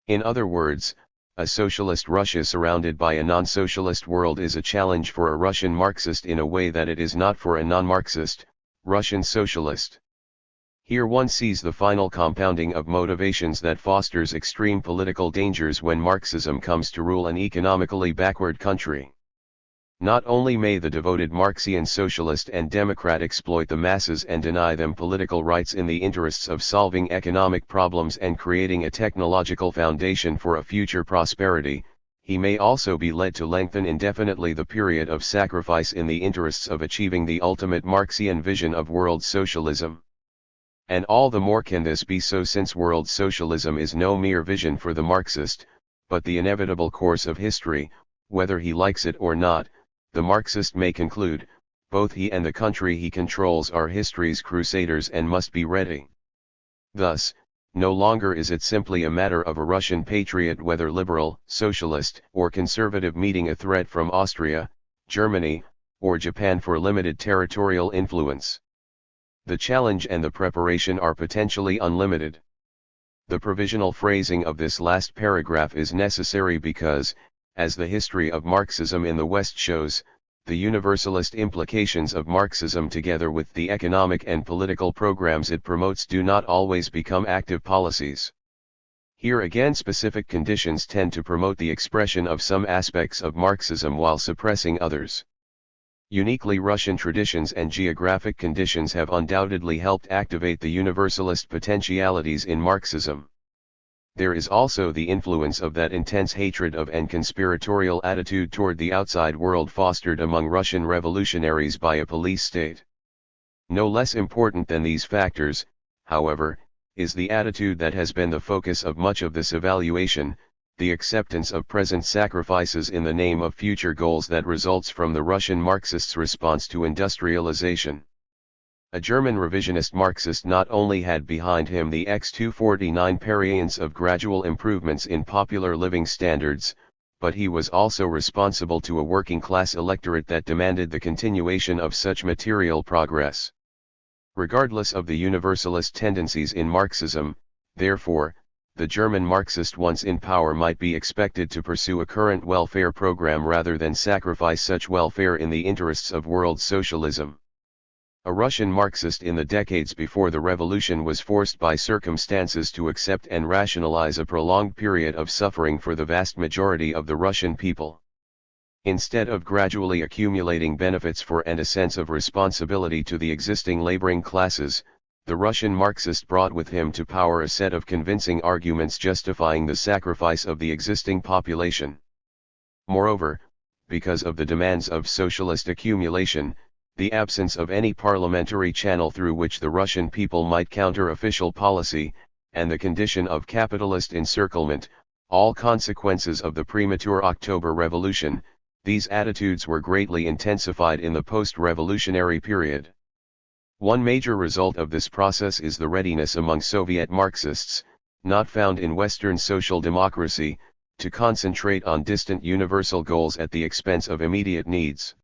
In other words, a socialist Russia surrounded by a non-socialist world is a challenge for a Russian Marxist in a way that it is not for a non-Marxist, Russian socialist. Here one sees the final compounding of motivations that fosters extreme political dangers when Marxism comes to rule an economically backward country. Not only may the devoted Marxian socialist and democrat exploit the masses and deny them political rights in the interests of solving economic problems and creating a technological foundation for a future prosperity, he may also be led to lengthen indefinitely the period of sacrifice in the interests of achieving the ultimate Marxian vision of world socialism. And all the more can this be so since world socialism is no mere vision for the Marxist, but the inevitable course of history, whether he likes it or not. The Marxist may conclude, both he and the country he controls are history's crusaders and must be ready. Thus, no longer is it simply a matter of a Russian patriot, whether liberal, socialist, or conservative, meeting a threat from Austria, Germany, or Japan for limited territorial influence. The challenge and the preparation are potentially unlimited. The provisional phrasing of this last paragraph is necessary because, as the history of Marxism in the West shows, the universalist implications of Marxism together with the economic and political programs it promotes do not always become active policies. Here again specific conditions tend to promote the expression of some aspects of Marxism while suppressing others. Uniquely Russian traditions and geographic conditions have undoubtedly helped activate the universalist potentialities in Marxism. There is also the influence of that intense hatred of and conspiratorial attitude toward the outside world fostered among Russian revolutionaries by a police state. No less important than these factors, however, is the attitude that has been the focus of much of this evaluation, the acceptance of present sacrifices in the name of future goals that results from the Russian Marxists' response to industrialization. A German revisionist Marxist not only had behind him the X249 perience of gradual improvements in popular living standards, but he was also responsible to a working-class electorate that demanded the continuation of such material progress. Regardless of the universalist tendencies in Marxism, therefore, the German Marxist once in power might be expected to pursue a current welfare program rather than sacrifice such welfare in the interests of world socialism. A Russian Marxist in the decades before the revolution was forced by circumstances to accept and rationalize a prolonged period of suffering for the vast majority of the Russian people. Instead of gradually accumulating benefits for and a sense of responsibility to the existing laboring classes, the Russian Marxist brought with him to power a set of convincing arguments justifying the sacrifice of the existing population. Moreover, because of the demands of socialist accumulation, the absence of any parliamentary channel through which the Russian people might counter official policy, and the condition of capitalist encirclement, all consequences of the premature October Revolution, these attitudes were greatly intensified in the post-revolutionary period. One major result of this process is the readiness among Soviet Marxists, not found in Western social democracy, to concentrate on distant universal goals at the expense of immediate needs.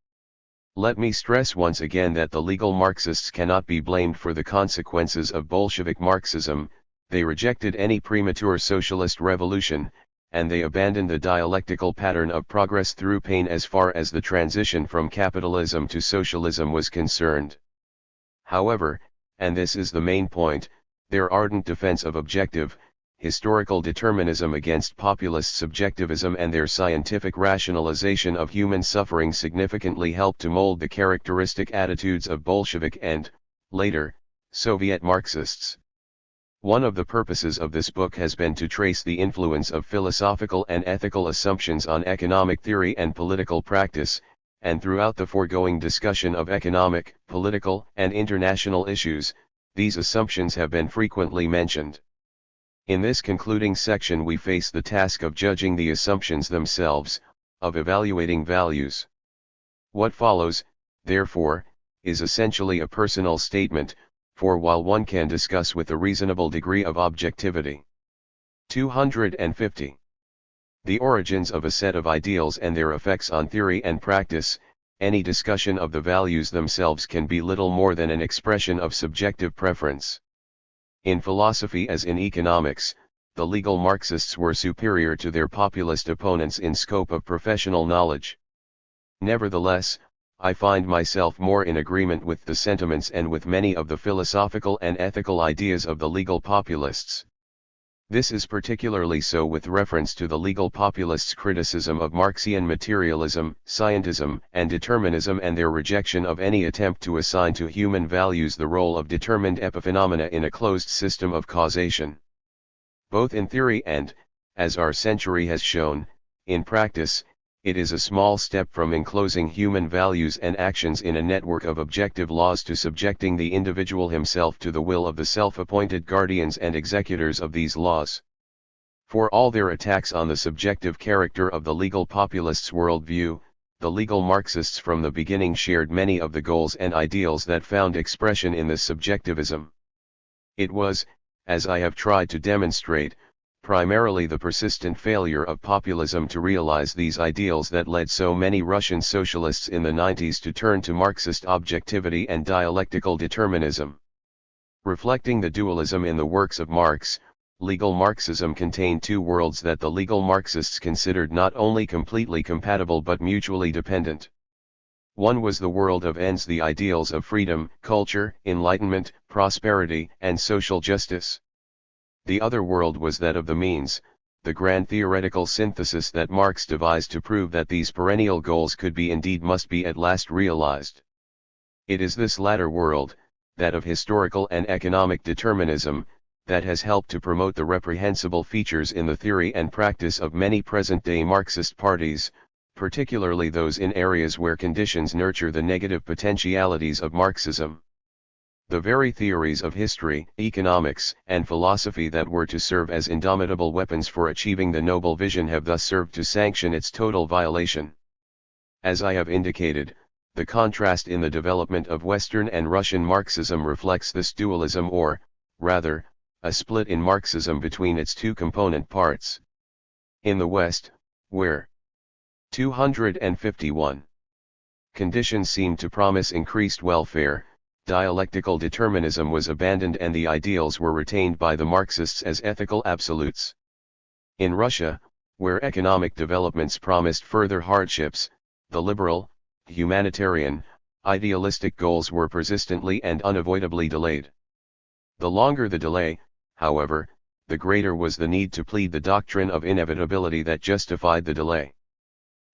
Let me stress once again that the legal Marxists cannot be blamed for the consequences of Bolshevik Marxism. They rejected any premature socialist revolution, and they abandoned the dialectical pattern of progress through pain as far as the transition from capitalism to socialism was concerned. However, and this is the main point, their ardent defense of objective, historical determinism against populist subjectivism and their scientific rationalization of human suffering significantly helped to mold the characteristic attitudes of Bolshevik and, later, Soviet Marxists. One of the purposes of this book has been to trace the influence of philosophical and ethical assumptions on economic theory and political practice, and throughout the foregoing discussion of economic, political, and international issues, these assumptions have been frequently mentioned. In this concluding section we face the task of judging the assumptions themselves, of evaluating values. What follows, therefore, is essentially a personal statement, for while one can discuss with a reasonable degree of objectivity. 250. The origins of a set of ideals and their effects on theory and practice, any discussion of the values themselves can be little more than an expression of subjective preference. In philosophy as in economics, the legal Marxists were superior to their populist opponents in scope of professional knowledge. Nevertheless, I find myself more in agreement with the sentiments and with many of the philosophical and ethical ideas of the legal populists. This is particularly so with reference to the legal populists' criticism of Marxian materialism, scientism, and determinism and their rejection of any attempt to assign to human values the role of determined epiphenomena in a closed system of causation. Both in theory and, as our century has shown, in practice, it is a small step from enclosing human values and actions in a network of objective laws to subjecting the individual himself to the will of the self-appointed guardians and executors of these laws. For all their attacks on the subjective character of the legal populists' worldview, the legal Marxists from the beginning shared many of the goals and ideals that found expression in this subjectivism. It was, as I have tried to demonstrate, primarily the persistent failure of populism to realize these ideals that led so many Russian socialists in the 90s to turn to Marxist objectivity and dialectical determinism. Reflecting the dualism in the works of Marx, legal Marxism contained two worlds that the legal Marxists considered not only completely compatible but mutually dependent. One was the world of ends, the ideals of freedom, culture, enlightenment, prosperity, and social justice. The other world was that of the means, the grand theoretical synthesis that Marx devised to prove that these perennial goals could be indeed must be at last realized. It is this latter world, that of historical and economic determinism, that has helped to promote the reprehensible features in the theory and practice of many present-day Marxist parties, particularly those in areas where conditions nurture the negative potentialities of Marxism. The very theories of history, economics, and philosophy that were to serve as indomitable weapons for achieving the noble vision have thus served to sanction its total violation. As I have indicated, the contrast in the development of Western and Russian Marxism reflects this dualism, or, rather, a split in Marxism between its two component parts. In the West, where 251 conditions seemed to promise increased welfare, dialectical determinism was abandoned and the ideals were retained by the Marxists as ethical absolutes. In Russia, where economic developments promised further hardships, the liberal, humanitarian, idealistic goals were persistently and unavoidably delayed. The longer the delay, however, the greater was the need to plead the doctrine of inevitability that justified the delay.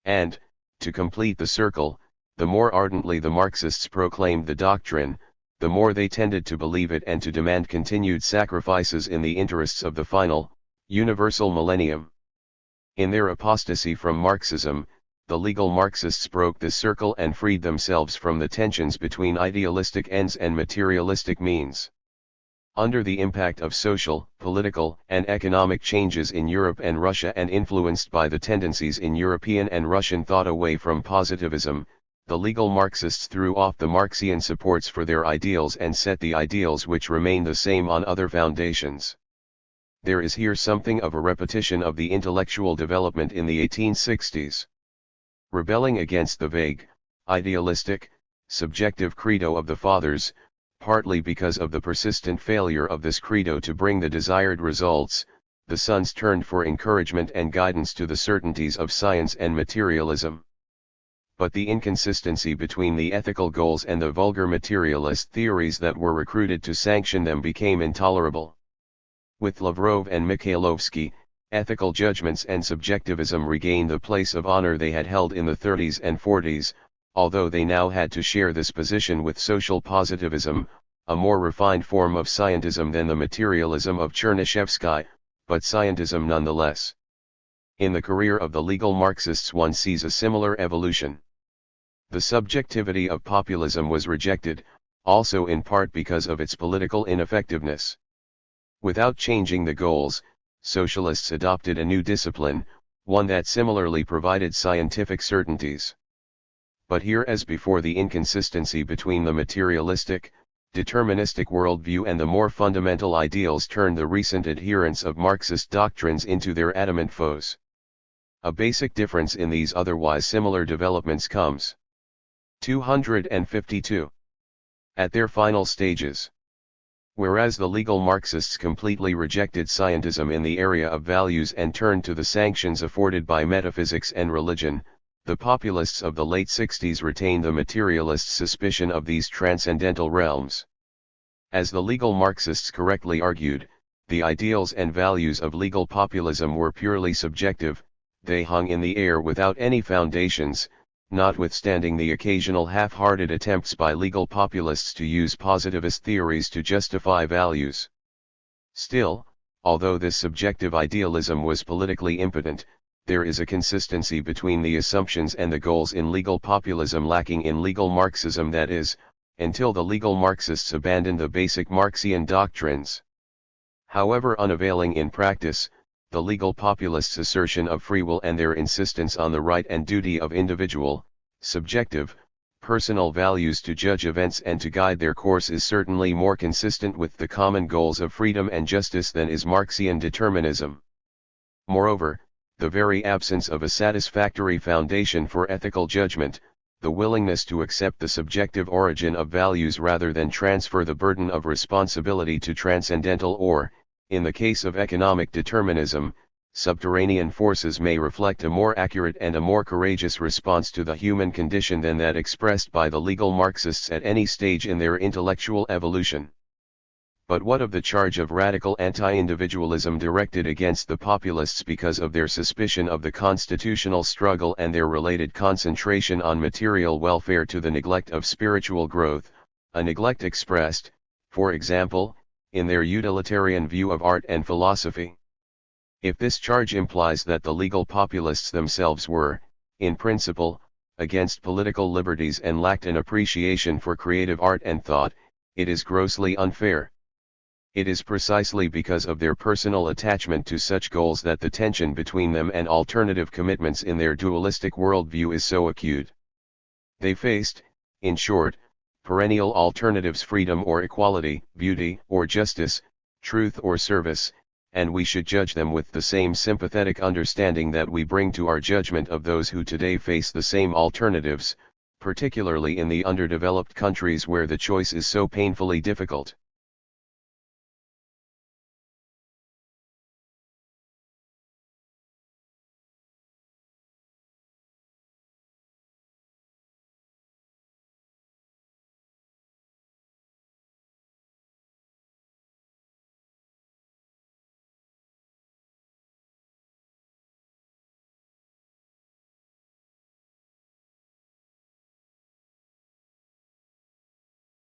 And, to complete the circle, the more ardently the Marxists proclaimed the doctrine, the more they tended to believe it and to demand continued sacrifices in the interests of the final, universal millennium. In their apostasy from Marxism, the legal Marxists broke this circle and freed themselves from the tensions between idealistic ends and materialistic means. Under the impact of social, political, and economic changes in Europe and Russia, and influenced by the tendencies in European and Russian thought away from positivism, the legal Marxists threw off the Marxian supports for their ideals and set the ideals which remain the same on other foundations. There is here something of a repetition of the intellectual development in the 1860s. Rebelling against the vague, idealistic, subjective credo of the fathers, partly because of the persistent failure of this credo to bring the desired results, the sons turned for encouragement and guidance to the certainties of science and materialism. But the inconsistency between the ethical goals and the vulgar materialist theories that were recruited to sanction them became intolerable. With Lavrov and Mikhailovsky, ethical judgments and subjectivism regained the place of honor they had held in the 30s and 40s, although they now had to share this position with social positivism, a more refined form of scientism than the materialism of Chernyshevsky, but scientism nonetheless. In the career of the legal Marxists one sees a similar evolution. The subjectivity of populism was rejected, also in part because of its political ineffectiveness. Without changing the goals, socialists adopted a new discipline, one that similarly provided scientific certainties. But here, as before, the inconsistency between the materialistic, deterministic worldview and the more fundamental ideals turned the recent adherents of Marxist doctrines into their adamant foes. A basic difference in these otherwise similar developments comes. 252. At their final stages. Whereas the legal Marxists completely rejected scientism in the area of values and turned to the sanctions afforded by metaphysics and religion, the populists of the late 60s retained the materialist suspicion of these transcendental realms. As the legal Marxists correctly argued, the ideals and values of legal populism were purely subjective, they hung in the air without any foundations, notwithstanding the occasional half-hearted attempts by legal populists to use positivist theories to justify values. Still, although this subjective idealism was politically impotent, there is a consistency between the assumptions and the goals in legal populism lacking in legal Marxism, that is, until the legal Marxists abandoned the basic Marxian doctrines. However unavailing in practice, the legal populists' assertion of free will and their insistence on the right and duty of individual, subjective, personal values to judge events and to guide their course is certainly more consistent with the common goals of freedom and justice than is Marxian determinism. Moreover, the very absence of a satisfactory foundation for ethical judgment, the willingness to accept the subjective origin of values rather than transfer the burden of responsibility to transcendental or, in the case of economic determinism, subterranean forces may reflect a more accurate and a more courageous response to the human condition than that expressed by the legal Marxists at any stage in their intellectual evolution. But what of the charge of radical anti-individualism directed against the populists because of their suspicion of the constitutional struggle and their related concentration on material welfare to the neglect of spiritual growth, a neglect expressed, for example, in their utilitarian view of art and philosophy? If this charge implies that the legal populists themselves were, in principle, against political liberties and lacked an appreciation for creative art and thought, it is grossly unfair. It is precisely because of their personal attachment to such goals that the tension between them and alternative commitments in their dualistic worldview is so acute. They faced, in short, perennial alternatives: freedom or equality, beauty or justice, truth or service, and we should judge them with the same sympathetic understanding that we bring to our judgment of those who today face the same alternatives, particularly in the underdeveloped countries where the choice is so painfully difficult.